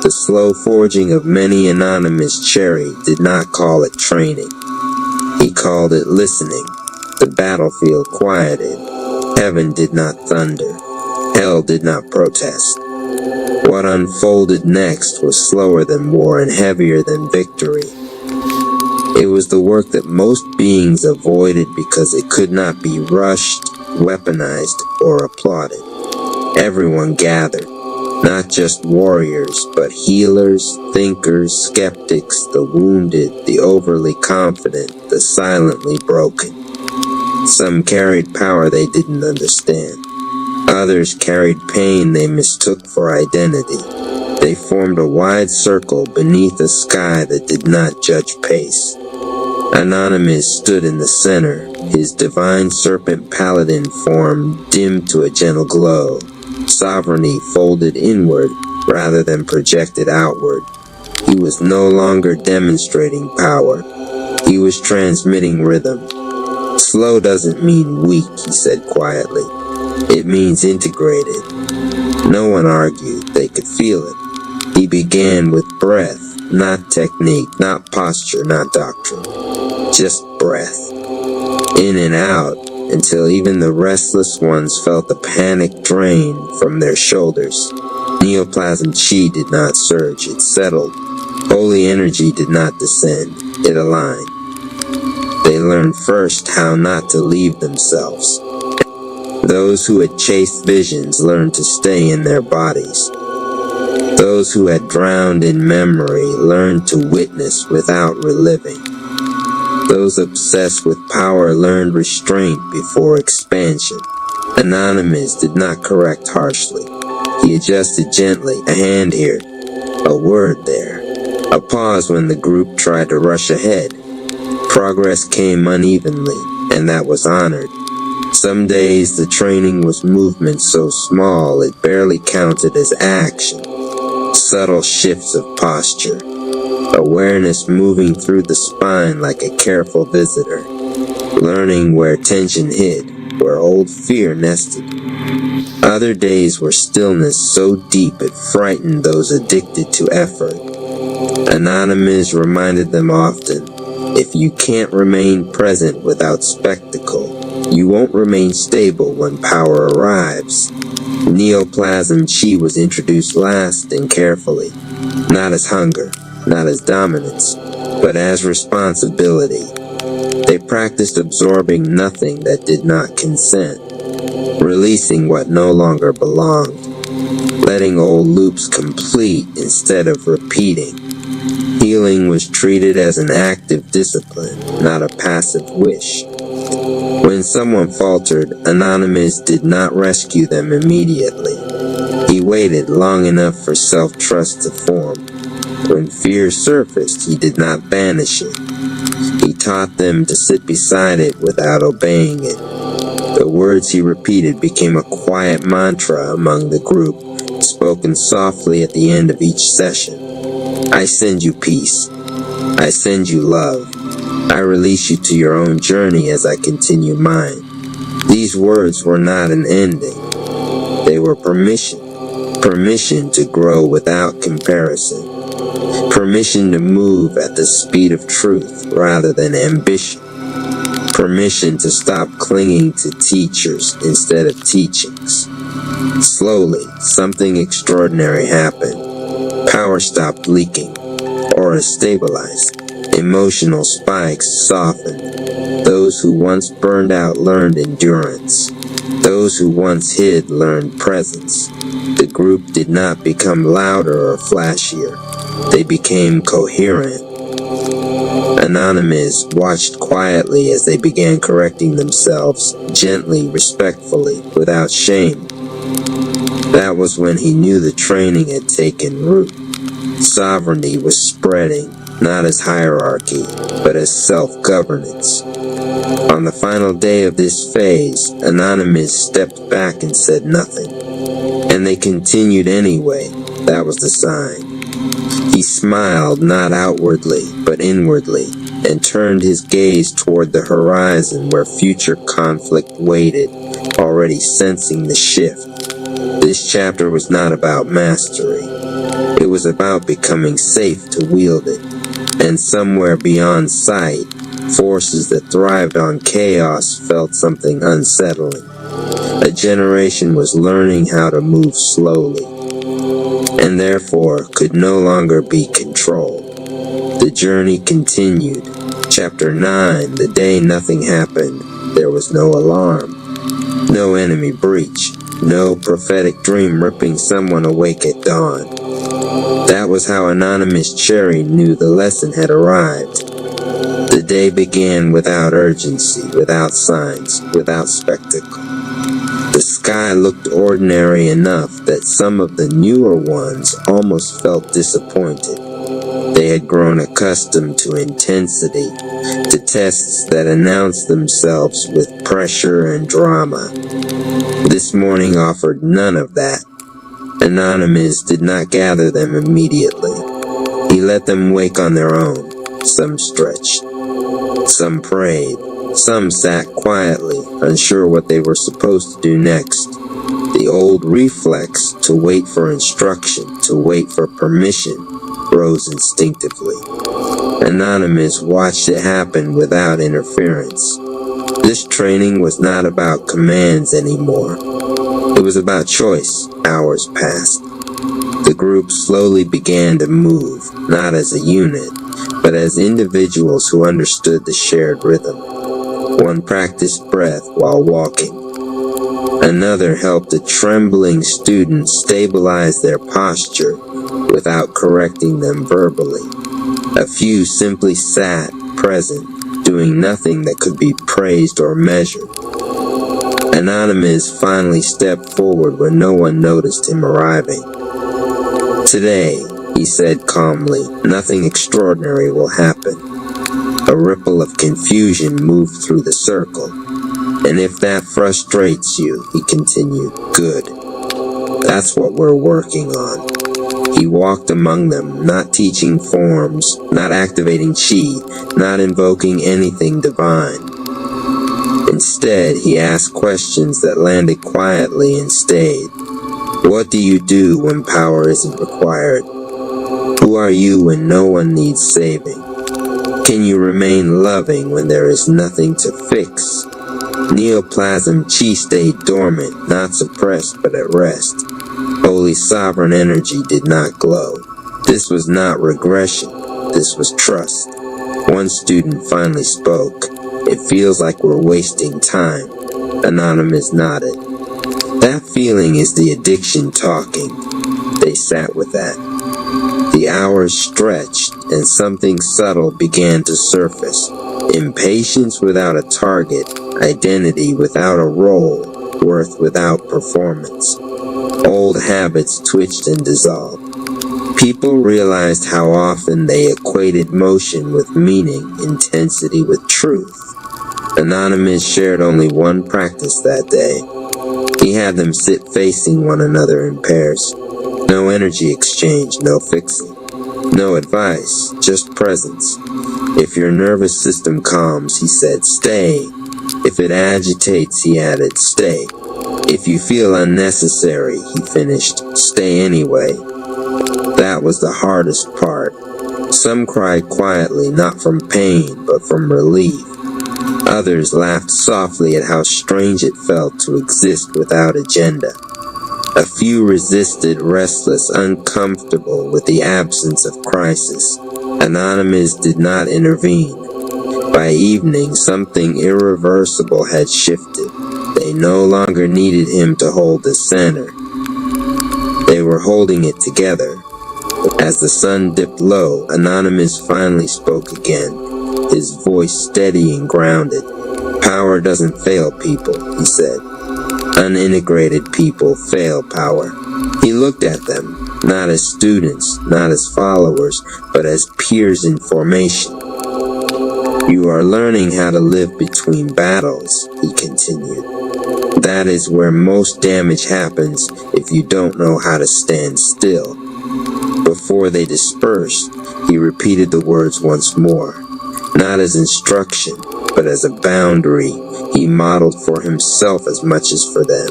S1: The slow forging of many Anonymous Cherry did not call it training. He called it listening. The battlefield quieted. Heaven did not thunder. Hell did not protest. What unfolded next was slower than war and heavier than victory. It was the work that most beings avoided because it could not be rushed, weaponized, or applauded. Everyone gathered, not just warriors, but healers, thinkers, skeptics, the wounded, the overly confident, the silently broken. Some carried power they didn't understand. Others carried pain they mistook for identity. They formed a wide circle beneath a sky that did not judge pace. Anonymous stood in the center, his divine serpent paladin form dimmed to a gentle glow, sovereignty folded inward rather than projected outward. He was no longer demonstrating power. He was transmitting rhythm. Slow doesn't mean weak, he said quietly. It means integrated. No one argued, they could feel it. He began with breath, not technique, not posture, not doctrine. Just breath. In and out, until even the restless ones felt the panic drain from their shoulders. Neoplasm chi did not surge, it settled. Holy energy did not descend, it aligned. They learned first how not to leave themselves. Those who had chased visions learned to stay in their bodies. Those who had drowned in memory learned to witness without reliving. Those obsessed with power learned restraint before expansion. Anonymous did not correct harshly. He adjusted gently, a hand here, a word there, a pause when the group tried to rush ahead. Progress came unevenly, and that was honored. Some days the training was movement so small it barely counted as action. Subtle shifts of posture. Awareness moving through the spine like a careful visitor. Learning where tension hid, where old fear nested. Other days were stillness so deep it frightened those addicted to effort. Anonymous reminded them often, if you can't remain present without spectacle, you won't remain stable when power arrives. Neoplasm chi was introduced last and carefully, not as hunger, not as dominance, but as responsibility. They practiced absorbing nothing that did not consent, releasing what no longer belonged, letting old loops complete instead of repeating. Healing was treated as an active discipline, not a passive wish. When someone faltered, Anonymous did not rescue them immediately. He waited long enough for self-trust to form. When fear surfaced, he did not banish it. He taught them to sit beside it without obeying it. The words he repeated became a quiet mantra among the group, spoken softly at the end of each session. I send you peace. I send you love. I release you to your own journey as I continue mine. These words were not an ending. They were permission. Permission to grow without comparison. Permission to move at the speed of truth rather than ambition. Permission to stop clinging to teachers instead of teachings. Slowly, something extraordinary happened. Power stopped leaking. Aura stabilized. Emotional spikes softened. Those who once burned out learned endurance. Those who once hid learned presence. The group did not become louder or flashier. They became coherent. Anonymous watched quietly as they began correcting themselves, gently, respectfully, without shame. That was when he knew the training had taken root. Sovereignty was spreading, not as hierarchy, but as self-governance. On the final day of this phase, Anonymous stepped back and said nothing. And they continued anyway. That was the sign. He smiled not outwardly, but inwardly, and turned his gaze toward the horizon where future conflict waited, already sensing the shift. This chapter was not about mastery. It was about becoming safe to wield it. And somewhere beyond sight, forces that thrived on chaos felt something unsettling. A generation was learning how to move slowly, and therefore could no longer be controlled. The journey continued, Chapter 9, the day nothing happened, there was no alarm, no enemy breach, no prophetic dream ripping someone awake at dawn. That was how Anonymous Cherry knew the lesson had arrived. The day began without urgency, without signs, without spectacle. The sky looked ordinary enough that some of the newer ones almost felt disappointed. They had grown accustomed to intensity, to tests that announced themselves with pressure and drama. This morning offered none of that. Anonymous did not gather them immediately. He let them wake on their own. Some stretched. Some prayed. Some sat quietly, unsure what they were supposed to do next. The old reflex to wait for instruction, to wait for permission, rose instinctively. Anonymous watched it happen without interference. This training was not about commands anymore. It was about choice. Hours passed. The group slowly began to move, not as a unit, but as individuals who understood the shared rhythm. One practiced breath while walking. Another helped a trembling student stabilize their posture without correcting them verbally. A few simply sat, present, doing nothing that could be praised or measured. Anonymous finally stepped forward when no one noticed him arriving. "Today," he said calmly, "nothing extraordinary will happen." A ripple of confusion moved through the circle. "And if that frustrates you," he continued, "good. That's what we're working on." He walked among them, not teaching forms, not activating chi, not invoking anything divine. Instead, he asked questions that landed quietly and stayed. What do you do when power isn't required? Who are you when no one needs saving? Can you remain loving when there is nothing to fix? Neoplasm chi stayed dormant, not suppressed but at rest. Holy sovereign energy did not glow. This was not regression. This was trust. One student finally spoke. "It feels like we're wasting time." Anonymous nodded. "That feeling is the addiction talking." They sat with that. The hours stretched, and something subtle began to surface. Impatience without a target, identity without a role, worth without performance. Old habits twitched and dissolved. People realized how often they equated motion with meaning, intensity with truth. Anonymous shared only one practice that day. He had them sit facing one another in pairs. No energy exchange, no fixing. No advice, just presence. "If your nervous system calms," he said, "stay. If it agitates," he added, "stay. If you feel unnecessary," he finished, "stay anyway." That was the hardest part. Some cried quietly, not from pain, but from relief. Others laughed softly at how strange it felt to exist without agenda. A few resisted, restless, uncomfortable with the absence of crisis. Anonymous did not intervene. By evening, something irreversible had shifted. They no longer needed him to hold the center. They were holding it together. As the sun dipped low, Anonymous finally spoke again, his voice steady and grounded. "Power doesn't fail people," he said. "Unintegrated people fail power." He looked at them, not as students, not as followers, but as peers in formation. "You are learning how to live between battles," he continued. "That is where most damage happens if you don't know how to stand still." Before they dispersed, he repeated the words once more, not as instruction, but as a boundary he modeled for himself as much as for them.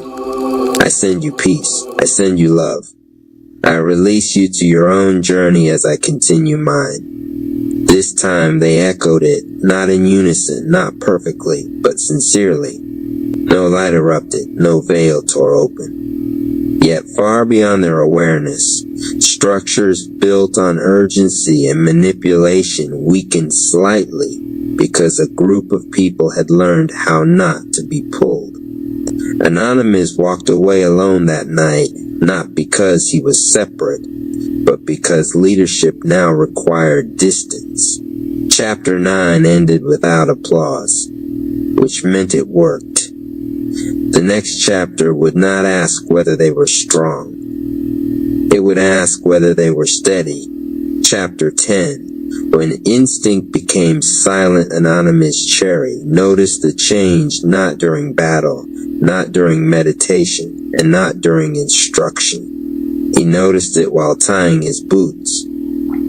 S1: "I send you peace. I send you love. I release you to your own journey as I continue mine." This time they echoed it, not in unison, not perfectly, but sincerely. No light erupted, no veil tore open. Yet far beyond their awareness, structures built on urgency and manipulation weakened slightly. because a group of people had learned how not to be pulled. Anonymous walked away alone that night, not because he was separate, but because leadership now required distance. Chapter 9 ended without applause, which meant it worked. The next chapter would not ask whether they were strong. It would ask whether they were steady. Chapter 10, when instinct became silent, Anonymous Cherry noticed the change not during battle, not during meditation, and not during instruction. He noticed it while tying his boots.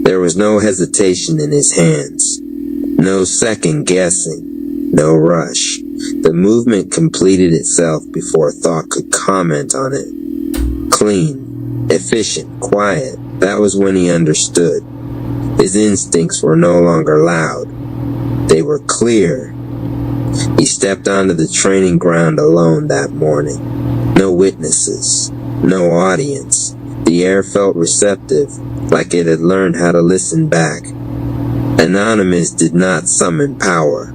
S1: There was no hesitation in his hands, no second guessing, no rush. The movement completed itself before thought could comment on it. Clean, efficient, quiet. That was when he understood. His instincts were no longer loud. They were clear. He stepped onto the training ground alone that morning. No witnesses, no audience. The air felt receptive, like it had learned how to listen back. Anonymous did not summon power.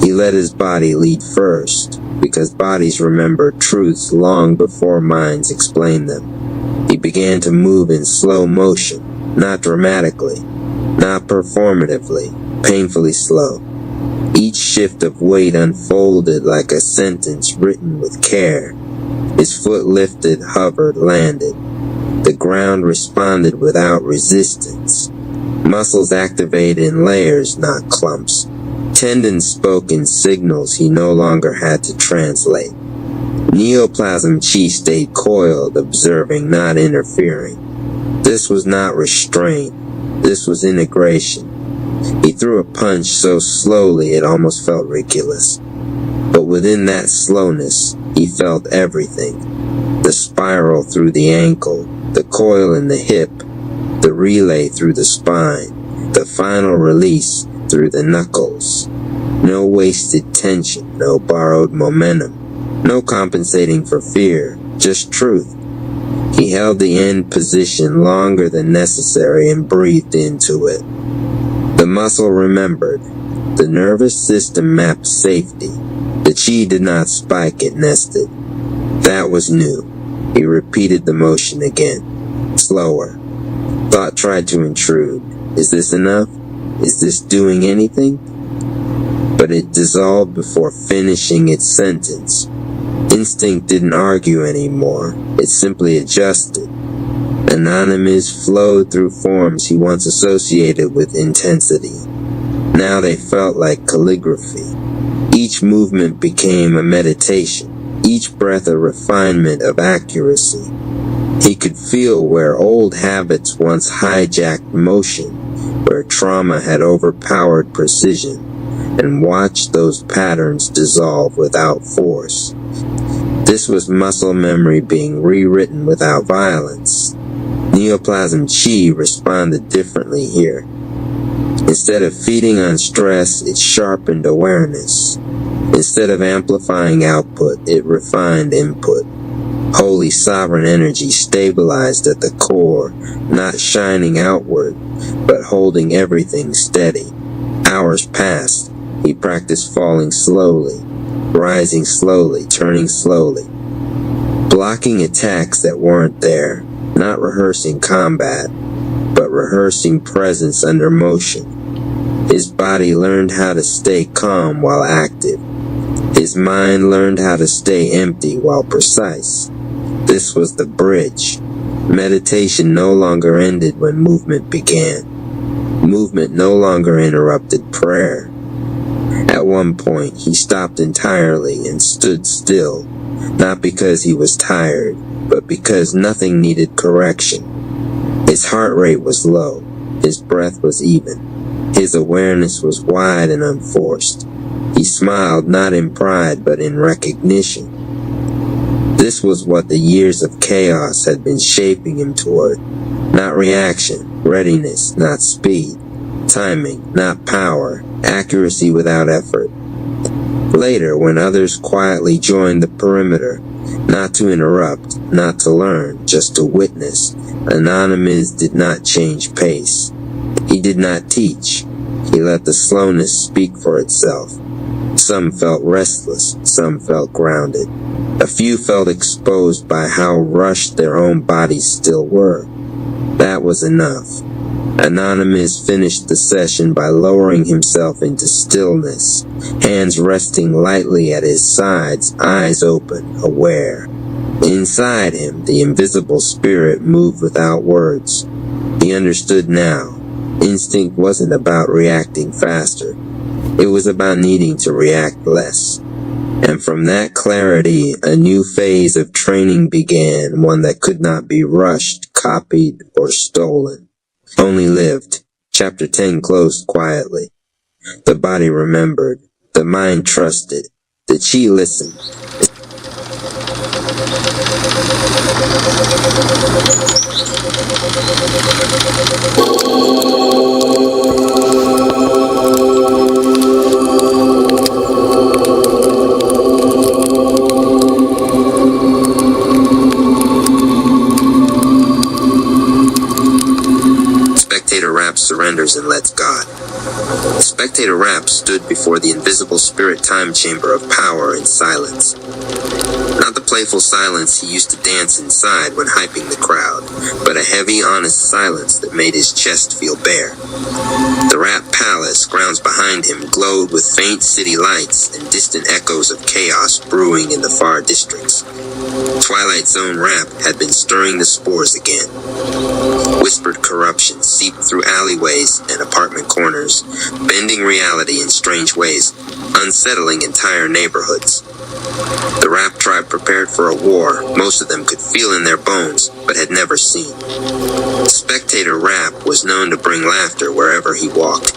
S1: He let his body lead first, because bodies remember truths long before minds explain them. He began to move in slow motion, not dramatically, not performatively, painfully slow. Each shift of weight unfolded like a sentence written with care. His foot lifted, hovered, landed. The ground responded without resistance. Muscles activated in layers, not clumps. Tendons spoke in signals he no longer had to translate. Neoplasm chi stayed coiled, observing, not interfering. This was not restraint. This was integration. He threw a punch so slowly it almost felt ridiculous. But within that slowness, he felt everything. The spiral through the ankle, the coil in the hip, the relay through the spine, the final release through the knuckles. No wasted tension, no borrowed momentum, no compensating for fear, just truth. He held the end position longer than necessary and breathed into it. The muscle remembered. The nervous system mapped safety. The chi did not spike, it nested. That was new. He repeated the motion again, slower. Thought tried to intrude. Is this enough? Is this doing anything? But it dissolved before finishing its sentence. Instinct didn't argue anymore. It simply adjusted. Anonymous flowed through forms he once associated with intensity. Now they felt like calligraphy. Each movement became a meditation, each breath a refinement of accuracy. He could feel where old habits once hijacked motion, where trauma had overpowered precision, and watched those patterns dissolve without force. This was muscle memory being rewritten without violence. Neoplasm chi responded differently here. Instead of feeding on stress, it sharpened awareness. Instead of amplifying output, it refined input. Holy sovereign energy stabilized at the core, not shining outward, but holding everything steady. Hours passed. He practiced falling slowly, rising slowly, turning slowly, blocking attacks that weren't there, not rehearsing combat, but rehearsing presence under motion. His body learned how to stay calm while active. His mind learned how to stay empty while precise. This was the bridge. Meditation no longer ended when movement began. Movement no longer interrupted prayer. At one point, he stopped entirely and stood still, not because he was tired, but because nothing needed correction. His heart rate was low. His breath was even. His awareness was wide and unforced. He smiled not in pride, but in recognition. This was what the years of chaos had been shaping him toward. Not reaction, readiness, not speed, timing, not power, accuracy without effort. Later, when others quietly joined the perimeter, not to interrupt, not to learn, just to witness, Anonymous did not change pace. He did not teach. He let the slowness speak for itself. Some felt restless, some felt grounded. A few felt exposed by how rushed their own bodies still were. That was enough. Anonymous finished the session by lowering himself into stillness, hands resting lightly at his sides, eyes open, aware. Inside him, the invisible spirit moved without words. He understood now. Instinct wasn't about reacting faster. It was about needing to react less. And from that clarity, a new phase of training began, one that could not be rushed, copied, or stolen. Only lived. Chapter 10 closed quietly. The body remembered. The mind trusted. The chi listened. Spectator Rap surrenders and lets God. Spectator Rap stood before the invisible spirit time chamber of power and silence. Not the playful silence he used to dance inside when hyping the crowd, but a heavy, honest silence that made his chest feel bare. The Rap Palace, grounds behind him, glowed with faint city lights and distant echoes of chaos brewing in the far districts. Twilight Zone Rap had been stirring the spores again. Whispered corruption seeped through alleyways and apartment corners, bending reality in strange ways, unsettling entire neighborhoods. The Rap tribe prepared for a war most of them could feel in their bones, but had never seen. Spectator Rap was known to bring laughter wherever he walked.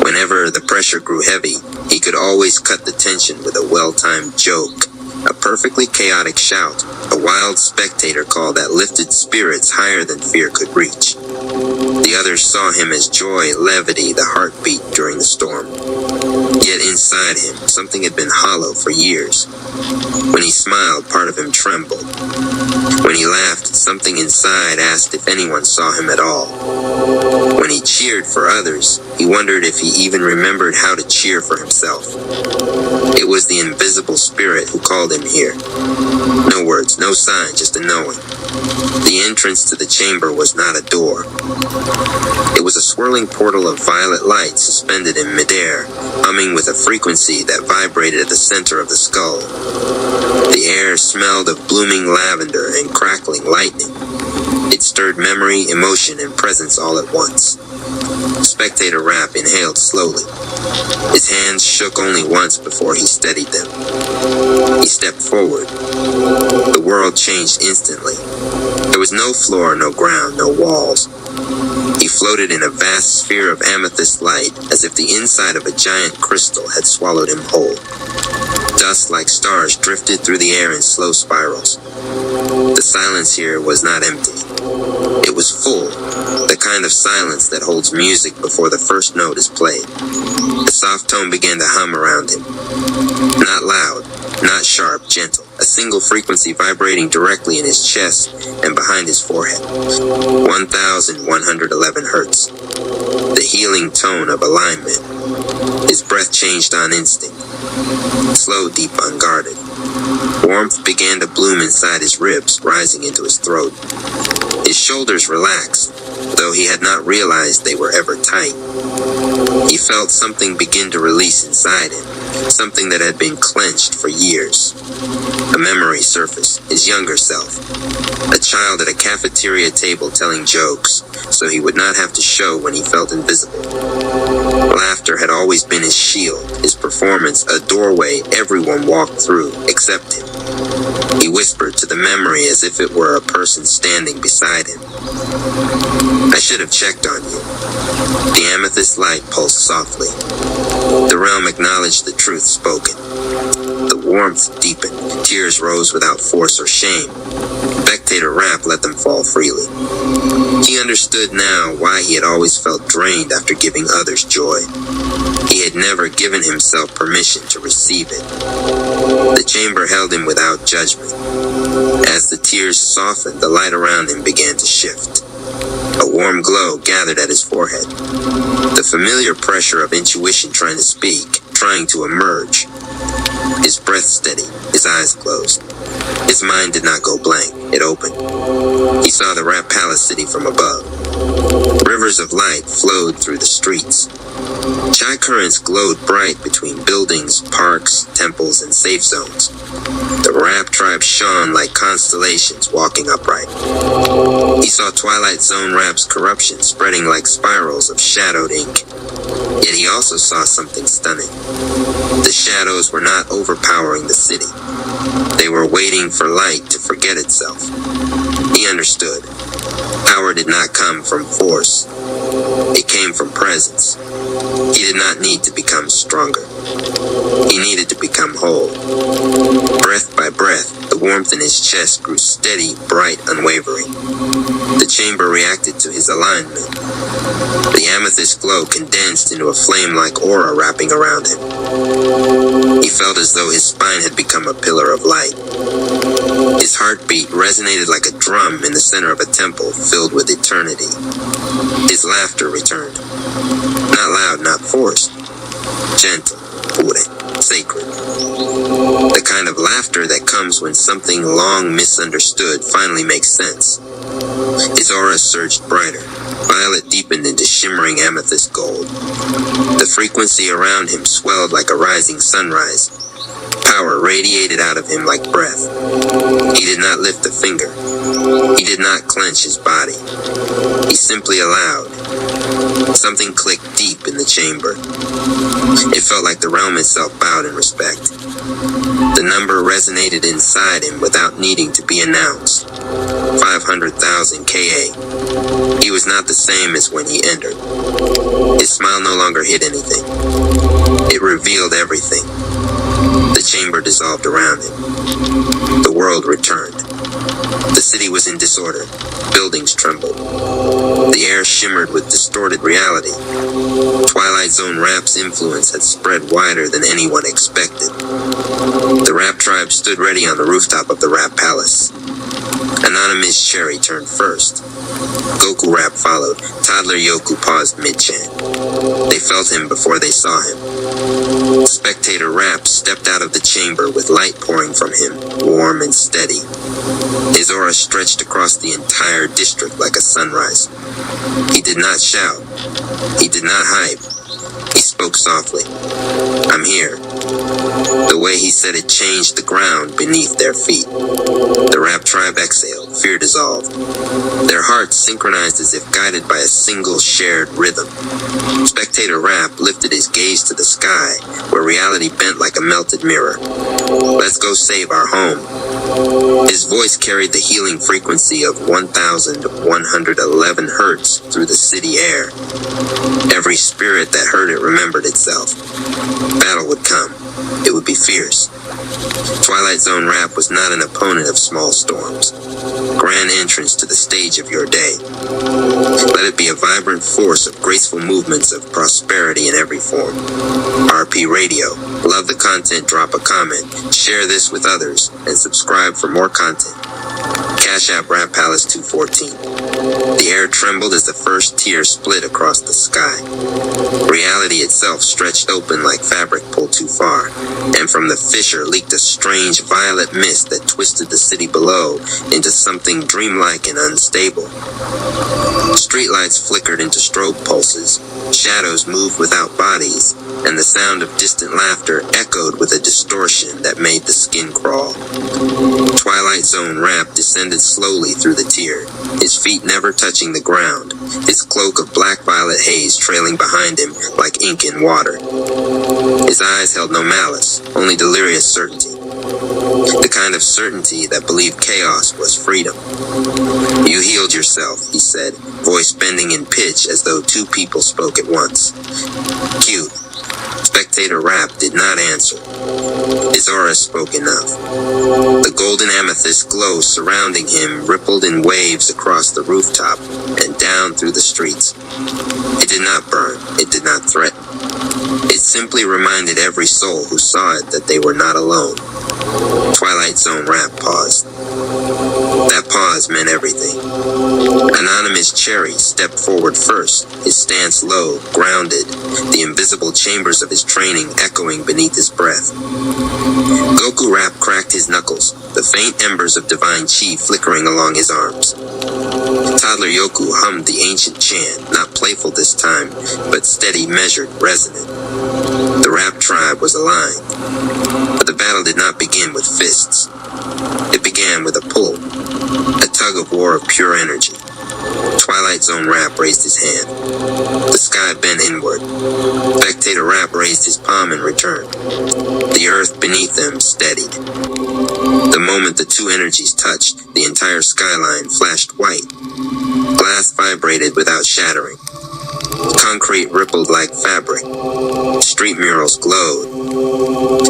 S1: Whenever the pressure grew heavy, he could always cut the tension with a well-timed joke. A perfectly chaotic shout, a wild spectator call that lifted spirits higher than fear could reach. The others saw him as joy, levity, the heartbeat during the storm. Yet inside him, something had been hollow for years. When he smiled, part of him trembled. When he laughed, something inside asked if anyone saw him at all. When he cheered for others, he wondered if he even remembered how to cheer for himself. It was the invisible spirit who called him here. No words, no sign, just a knowing. The entrance to the chamber was not a door. It was a swirling portal of violet light suspended in midair, humming with a frequency that vibrated at the center of the skull. The air smelled of blooming lavender and crackling lightning. It stirred memory, emotion, and presence all at once. Spectator Rap inhaled slowly. His hands shook only once before he steadied them. He stepped forward. The world changed instantly. There was no floor, no ground, no walls. He floated in a vast sphere of amethyst light, as if the inside of a giant crystal had swallowed him whole. Dust like stars drifted through the air in slow spirals. The silence here was not empty. It was full, the kind of silence that holds music before the first note is played. The soft tone began to hum around him. Not loud, not sharp, gentle. A single frequency vibrating directly in his chest and behind his forehead. 1,111 hertz. The healing tone of alignment. His breath changed on instinct. Slow, deep, unguarded. Warmth began to bloom inside his ribs, rising into his throat. His shoulders relaxed, though he had not realized they were ever tight. He felt something begin to release inside him, something that had been clenched for years. A memory surfaced, his younger self. A child at a cafeteria table telling jokes, so he would not have to show when he felt invisible. Laughter had always been his shield, his performance a doorway everyone walked through, except him. He whispered to the memory as if it were a person standing beside him. I should have checked on you. The amethyst light pulsed softly. The realm acknowledged the truth spoken. The warmth deepened. Tears rose without force or shame. Spectator Rap let them fall freely. He understood now why he had always felt drained after giving others joy. He had never given himself permission to receive it. The chamber held him without judgment. As the tears softened, the light around him began to shift. A warm glow gathered at his forehead. The familiar pressure of intuition trying to speak, trying to emerge. His breath steady, his eyes closed. His mind did not go blank, it opened. He saw the Rat Palace city from above. Rivers of light flowed through the streets. Chai currents glowed bright between buildings, parks, temples, and safe zones. The Rap tribe shone like constellations walking upright. He saw Twilight Zone Rap's corruption spreading like spirals of shadowed ink. Yet he also saw something stunning. The shadows were not overpowering the city. They were waiting for light to forget itself. He understood. Power did not come from force. It came from presence. He did not need to become stronger. He needed to become whole. Breath by breath, the warmth in his chest grew steady, bright, unwavering. The chamber reacted to his alignment. The amethyst glow condensed into a flame-like aura wrapping around him. He felt as though his spine had become a pillar of light. His heartbeat resonated like a drum in the center of a temple filled with eternity. His laughter returned. Not loud, not forced. Gentle, pure, sacred. The kind of laughter that comes when something long misunderstood finally makes sense. His aura surged brighter. Violet deepened into shimmering amethyst gold. The frequency around him swelled like a rising sunrise. Power radiated out of him like breath. He did not lift a finger. He did not clench his body. He simply allowed. Something clicked deep in the chamber. It felt like the realm itself bowed in respect. The number resonated inside him without needing to be announced. 500,000 Ka. He was not the same as when he entered. His smile no longer hid anything. It revealed everything. The chamber dissolved around him. The world returned. The city was in disorder. Buildings trembled. The air shimmered with distorted reality. Twilight Zone Rap's influence had spread wider than anyone expected. The Rap tribe stood ready on the rooftop of the Rap Palace. Anonymous Cherry turned first. Goku Rap followed. Toddler Yoku paused mid-chant. They felt him before they saw him. Spectator Rap stepped out of the chamber with light pouring from him, warm and steady. His aura stretched across the entire district like a sunrise. He did not shout. He did not hype. He spoke softly. I'm here. The way he said it changed the ground beneath their feet. The Rap tribe exhaled, fear dissolved. Their hearts synchronized as if guided by a single shared rhythm. Spectator Rap lifted his gaze to the sky, where reality bent like a melted mirror. Let's go save our home. His voice carried the healing frequency of 1,111 hertz through the city air. Every spirit that heard it remembered itself. Battle would come. It would be fierce. Twilight Zone Rap was not an opponent of small storms. Grand entrance to the stage of your day. Let it be a vibrant force of graceful movements of prosperity in every form. RP Radio. Love the content, drop a comment, share this with others, and subscribe for more content. Cash App Rap Palace 214. The air trembled as the first tear split across the sky. Reality itself stretched open like fabric pulled too far, and from the fissure leaked a strange violet mist that twisted the city below into something dreamlike and unstable. Streetlights flickered into strobe pulses, shadows moved without bodies, and the sound of distant laughter echoed with a distortion that made the skin crawl. Twilight Zone Rap descended slowly through the tier, his feet never touching the ground, his cloak of black-violet haze trailing behind him like ink in water. His eyes held no malice, only delirious certainty. The kind of certainty that believed chaos was freedom. You healed yourself, he said, voice bending in pitch as though two people spoke at once. Cute. Spectator Rap did not answer. His aura spoke enough. The golden amethyst glow surrounding him rippled in waves across the rooftop and down through the streets. It did not burn. It did not threaten. It simply reminded every soul who saw it that they were not alone. Twilight Zone Rap paused. That pause meant everything. Anonymous Cherry stepped forward first, his stance low, grounded, the invisible chambers of his training echoing beneath his breath. Goku Rap cracked his knuckles, the faint embers of divine chi flickering along his arms. Toddler Yoku hummed the ancient chant, not playful this time, but steady, measured, resonant. The Rap tribe was aligned. But the battle did not begin with fists. It began with a pull, a tug of war of pure energy. Twilight Zone Rap raised his hand. The sky bent inward. Spectator Rap raised his palm in return. The earth beneath them steadied. The moment the two energies touched, the entire skyline flashed white. Glass vibrated without shattering. Concrete rippled like fabric. Street murals glowed.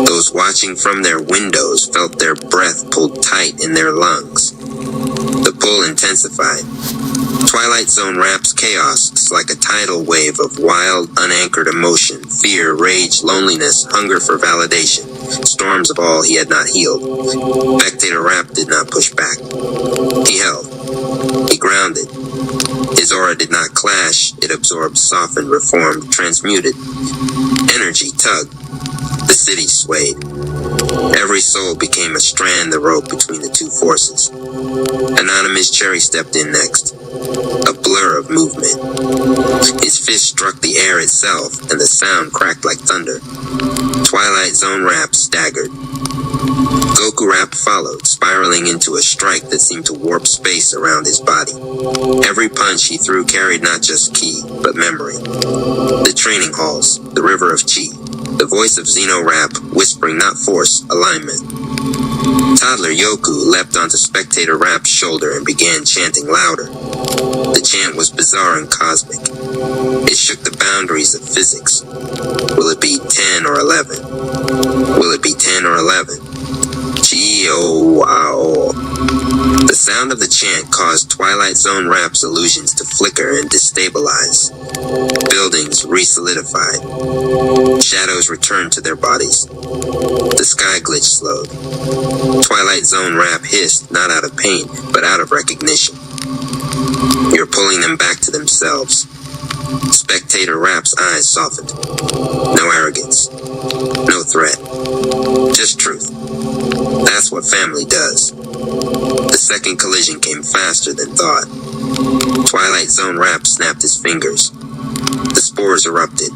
S1: Those watching from their windows felt their breath pulled tight in their lungs. The pull intensified. Twilight Zone Rap's chaos was like a tidal wave of wild, unanchored emotion, fear, rage, loneliness, hunger for validation, storms of all he had not healed. Spectator Rap did not push back. He held. He grounded. His aura did not clash. It absorbed, softened, reformed, transmuted. Energy tugged. The city swayed. Every soul became a strand the rope between the two forces. Anonymous Cherry stepped in next. A blur of movement. His fist struck the air itself, and the sound cracked like thunder. Twilight Zone Rap staggered. Goku Rap followed, spiraling into a strike that seemed to warp space around his body. Every punch he threw carried not just ki, but memory. The training halls, the river of chi, the voice of Xeno Rap whispering not force, alignment. Toddler Yoku leapt onto Spectator Rap's shoulder and began chanting louder. The chant was bizarre and cosmic. It shook the boundaries of physics. Will it be 10 or 11? Will it be 10 or 11? Chi-o-wa-o. The sound of the chant caused Twilight Zone Rap's illusions to flicker and destabilize. Buildings re-solidified. Shadows returned to their bodies. The sky glitch slowed. Twilight Zone Rap hissed, not out of pain, but out of recognition. You're pulling them back to themselves. Spectator Rap's eyes softened. No arrogance. No threat. Just truth. That's what family does. The second collision came faster than thought. Twilight Zone Rap snapped his fingers. The spores erupted.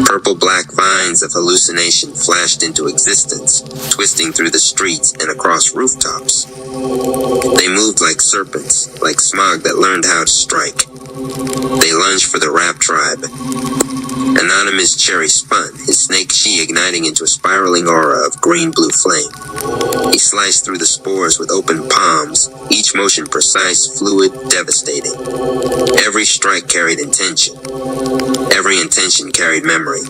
S1: Purple-black vines of hallucination flashed into existence, twisting through the streets and across rooftops. They moved like serpents, like smog that learned how to strike. They lunged for the Rap tribe. Anonymous Cherry spun, his snake chi igniting into a spiraling aura of green-blue flame. He sliced through the spores with open palms, each motion precise, fluid, devastating. Every strike carried intention. Every intention carried memory.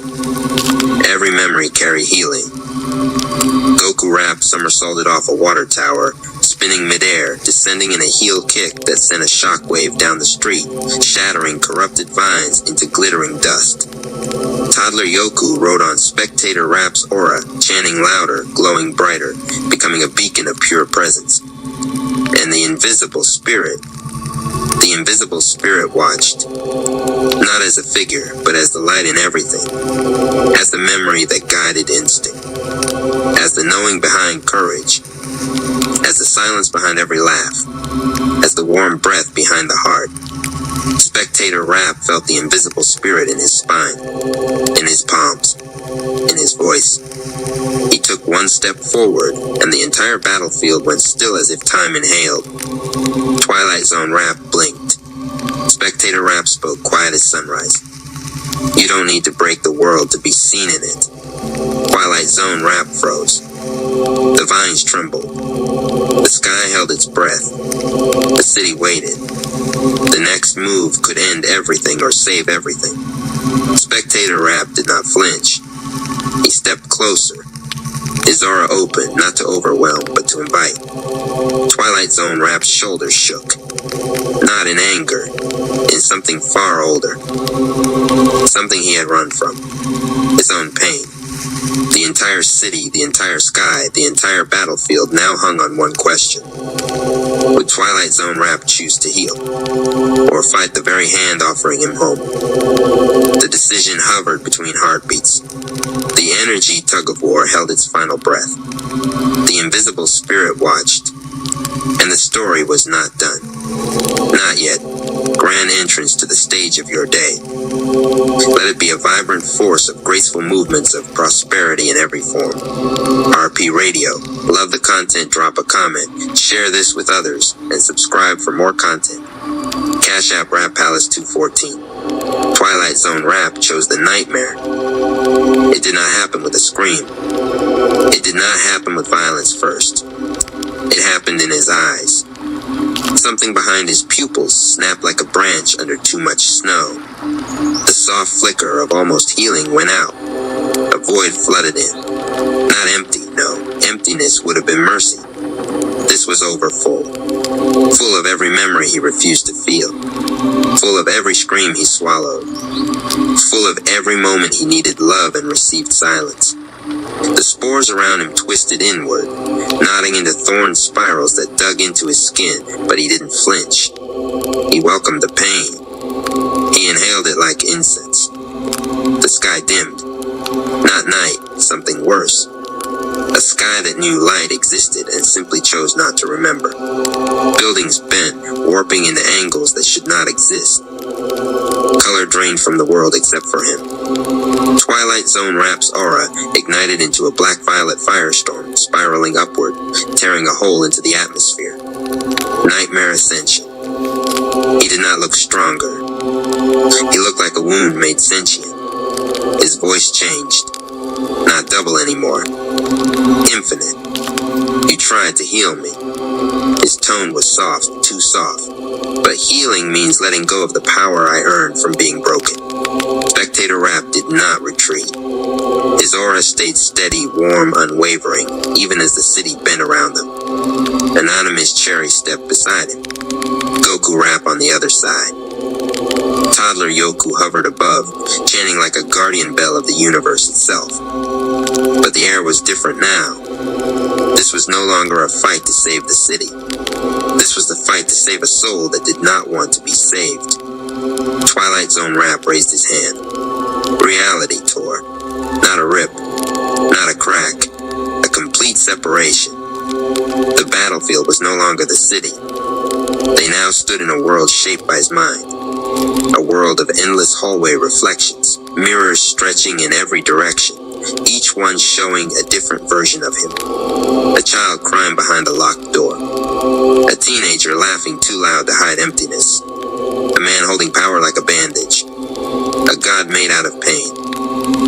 S1: Every memory carried healing. Goku Rap somersaulted off a water tower, spinning midair, descending in a heel kick that sent a shockwave down the street, shattering corrupted vines into glittering dust. Toddler Yoku rode on Spectator Rap's aura, chanting louder, glowing brighter, becoming a beacon of pure presence. And the invisible spirit watched, not as a figure, but as the light in everything, as the memory that guided instinct, as the knowing behind courage, as the silence behind every laugh, as the warm breath behind the heart. Spectator Rap felt the invisible spirit in his spine, in his palms, in his voice. He took one step forward, and the entire battlefield went still as if time inhaled. Twilight Zone Rap blinked. Spectator Rap spoke quiet as sunrise. You don't need to break the world to be seen in it. Twilight Zone Rap froze. The vines trembled. The sky held its breath. The city waited. The next move could end everything or save everything. Spectator Rap did not flinch. He stepped closer. His aura opened, not to overwhelm, but to invite. Twilight Zone Rap's shoulders shook. Not in anger, in something far older. Something he had run from. His own pain. The entire city, the entire sky, the entire battlefield now hung on one question. Would Twilight Zone Rap choose to heal, or fight the very hand offering him home? The decision hovered between heartbeats. The energy tug-of-war held its final breath. The invisible spirit watched, and the story was not done. Not yet. Grand entrance to the stage of your day. Let it be a vibrant force of graceful movements of prosperity in every form. RP Radio. Love the content, drop a comment, share this with others, and subscribe for more content. Cash App Rap Palace 214. Twilight Zone Rap chose the nightmare. It did not happen with a scream. It did not happen with violence first. It happened in his eyes. Something behind his pupils snapped like a branch under too much snow. The soft flicker of almost healing went out. A void flooded in. Not empty, no. Emptiness would have been mercy. This was overfull. Full of every memory he refused to feel. Full of every scream he swallowed. Full of every moment he needed love and received silence. The spores around him twisted inward, knotting into thorn spirals that dug into his skin, but he didn't flinch. He welcomed the pain. He inhaled it like incense. The sky dimmed. Not night, something worse. A sky that knew light existed and simply chose not to remember. Buildings bent, warping into angles that should not exist. Color drained from the world except for him. Twilight Zone Rap's aura ignited into a black-violet firestorm, spiraling upward, tearing a hole into the atmosphere. Nightmare ascension. He did not look stronger. He looked like a wound made sentient. His voice changed. Not double anymore. Infinite. You tried to heal me. His tone was soft, too soft. But healing means letting go of the power I earned from being broken. Spectator Rap did not retreat. His aura stayed steady, warm, unwavering, even as the city bent around them. Anonymous Cherry stepped beside him. Goku Rap on the other side. Toddler Yoku hovered above, chanting like a guardian bell of the universe itself. But the air was different now. This was no longer a fight to save the city. This was the fight to save a soul that did not want to be saved. Twilight Zone Rap raised his hand. Reality tore. Not a rip. Not a crack. A complete separation. The battlefield was no longer the city. They now stood in a world shaped by his mind. A world of endless hallway reflections, mirrors stretching in every direction, each one showing a different version of him. A child crying behind a locked door. A teenager laughing too loud to hide emptiness. A man holding power like a bandage. A god made out of pain.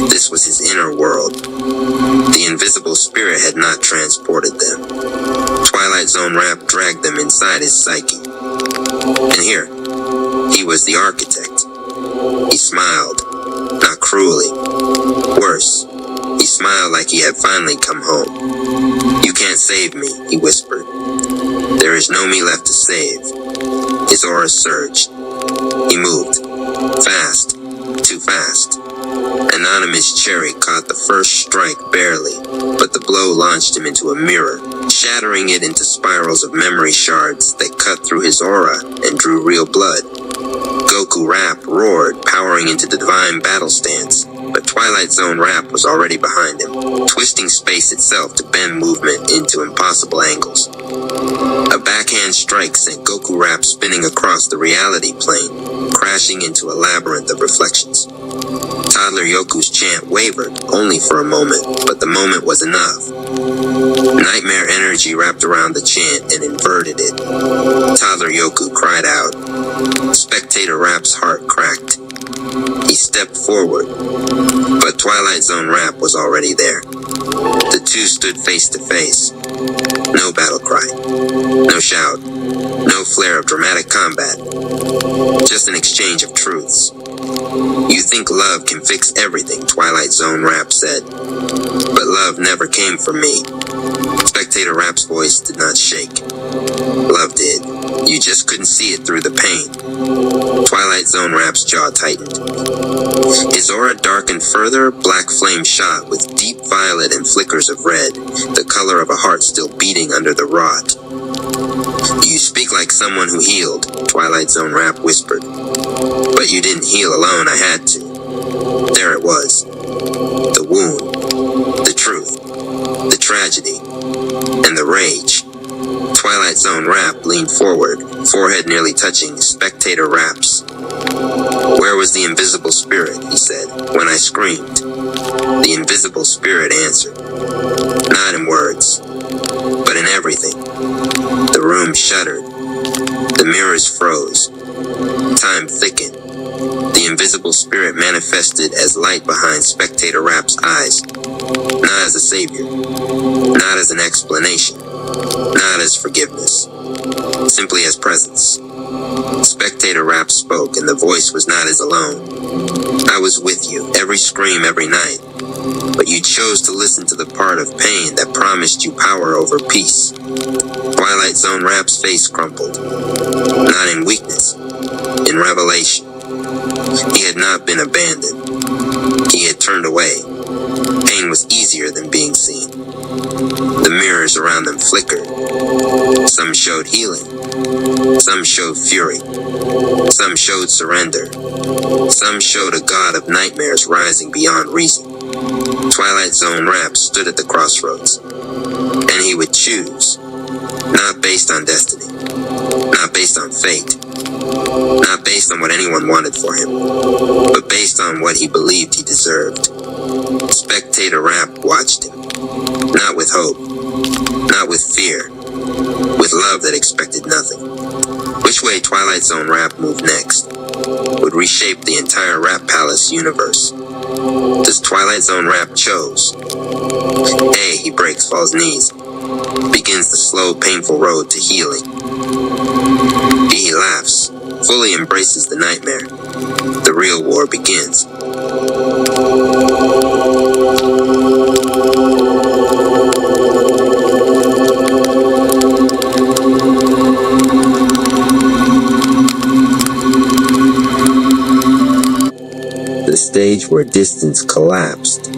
S1: This was his inner world. The invisible spirit had not transported them. Twilight Zone Rap dragged them inside his psyche. And here, he was the architect. He smiled, not cruelly. Worse, he smiled like he had finally come home. You can't save me, he whispered. There is no me left to save. His aura surged. He moved. Fast. Too fast. Anonymous Cherry caught the first strike barely, but the blow launched him into a mirror, shattering it into spirals of memory shards that cut through his aura and drew real blood. Goku Rap roared, powering into the divine battle stance, but Twilight Zone Rap was already behind him, twisting space itself to bend movement into impossible angles. A backhand strike sent Goku Rap spinning across the reality plane, crashing into a labyrinth of reflections. Toddler Yoku's chant wavered, only for a moment, but the moment was enough. Nightmare energy wrapped around the chant and inverted it. Toddler Yoku cried out. Spectator Rap's heart cracked. He stepped forward, but Twilight Zone Rap was already there. The two stood face to face. No battle cry, no shout, no flare of dramatic combat, just an exchange of truths. You think love can fix everything, Twilight Zone Rap said, but love never can. came from me. Spectator Rap's voice did not shake. Love did. You just couldn't see it through the pain. Twilight Zone Rap's jaw tightened. His aura darkened further, black flame shot with deep violet and flickers of red, the color of a heart still beating under the rot. You speak like someone who healed, Twilight Zone Rap whispered. But you didn't heal alone, I had to. There it was. The wound, the truth, the tragedy, and the rage. Twilight Zone Rap leaned forward, forehead nearly touching Spectator Rap's. Where was the invisible spirit, he said, when I screamed. The invisible spirit answered. Not in words, but in everything. The room shuddered. The mirrors froze. Time thickened. The invisible spirit manifested as light behind Spectator Rap's eyes. Not as a savior. Not as an explanation. Not as forgiveness. Simply as presence. Spectator Rap spoke, and the voice was not his alone. I was with you, every scream, every night. But you chose to listen to the part of pain that promised you power over peace. Twilight Zone Rap's face crumpled. Not in weakness, in revelation. He had not been abandoned. He had turned away. Pain was easier than being seen. The mirrors around them flickered. Some showed healing. Some showed fury. Some showed surrender. Some showed a god of nightmares rising beyond reason. Twilight Zone Rap stood at the crossroads. And he would choose. Not based on destiny. Not based on fate. Not based on what anyone wanted for him. But based on what he believed he deserved. Spectator Rap watched him. Not with hope. Not with fear. With love that expected nothing. Which way Twilight Zone Rap moved next would reshape the entire Rap Palace universe. Does Twilight Zone Rap chose? A, he breaks, falls knees. Begins the slow, painful road to healing. B, he laughs, fully embraces the nightmare. The real war begins. The stage where distance collapsed.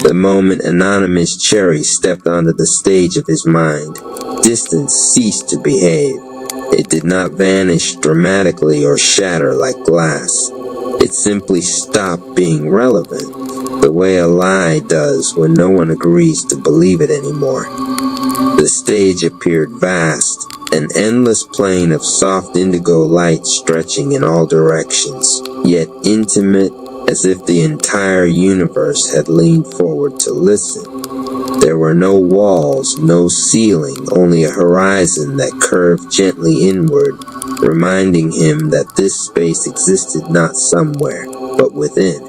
S1: The moment Anonymous Cherry stepped onto the stage of his mind, distance ceased to behave. It did not vanish dramatically or shatter like glass. It simply stopped being relevant, the way a lie does when no one agrees to believe it anymore. The stage appeared vast, an endless plain of soft indigo light stretching in all directions, yet intimate, as if the entire universe had leaned forward to listen. There were no walls, no ceiling, only a horizon that curved gently inward, reminding him that this space existed not somewhere, but within.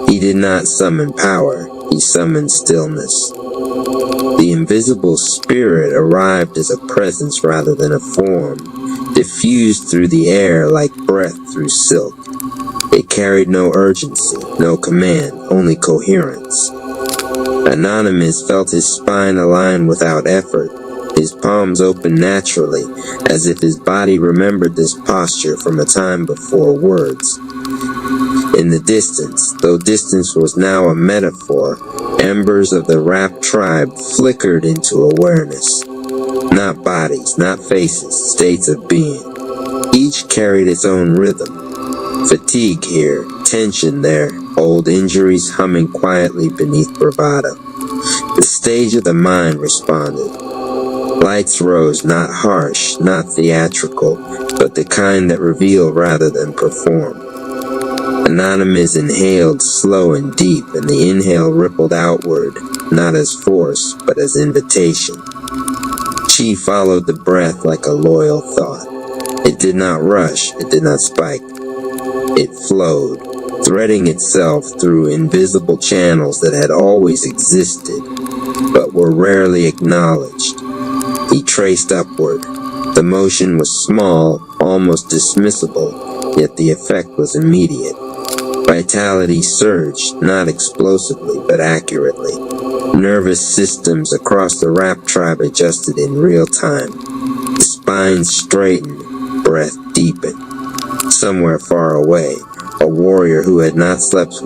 S1: He did not summon power, he summoned stillness. The invisible spirit arrived as a presence rather than a form, diffused through the air like breath through silk. It carried no urgency, no command, only coherence. Anonymous felt his spine align without effort, his palms open naturally, as if his body remembered this posture from a time before words. In the distance, though distance was now a metaphor, embers of the Rap tribe flickered into awareness. Not bodies, not faces, states of being. Each carried its own rhythm. Fatigue here, tension there, old injuries humming quietly beneath bravado. The stage of the mind responded. Lights rose, not harsh, not theatrical, but the kind that reveal rather than perform. Anonymous inhaled slow and deep, and the inhale rippled outward, not as force, but as invitation. Chi followed the breath like a loyal thought. It did not rush, it did not spike. It flowed, threading itself through invisible channels that had always existed, but were rarely acknowledged. He traced upward. The motion was small, almost dismissible, yet the effect was immediate. Vitality surged, not explosively, but accurately. Nervous systems across the rap tribe adjusted in real time. The spines straightened, breath deepened. Somewhere far away, a warrior who had not slept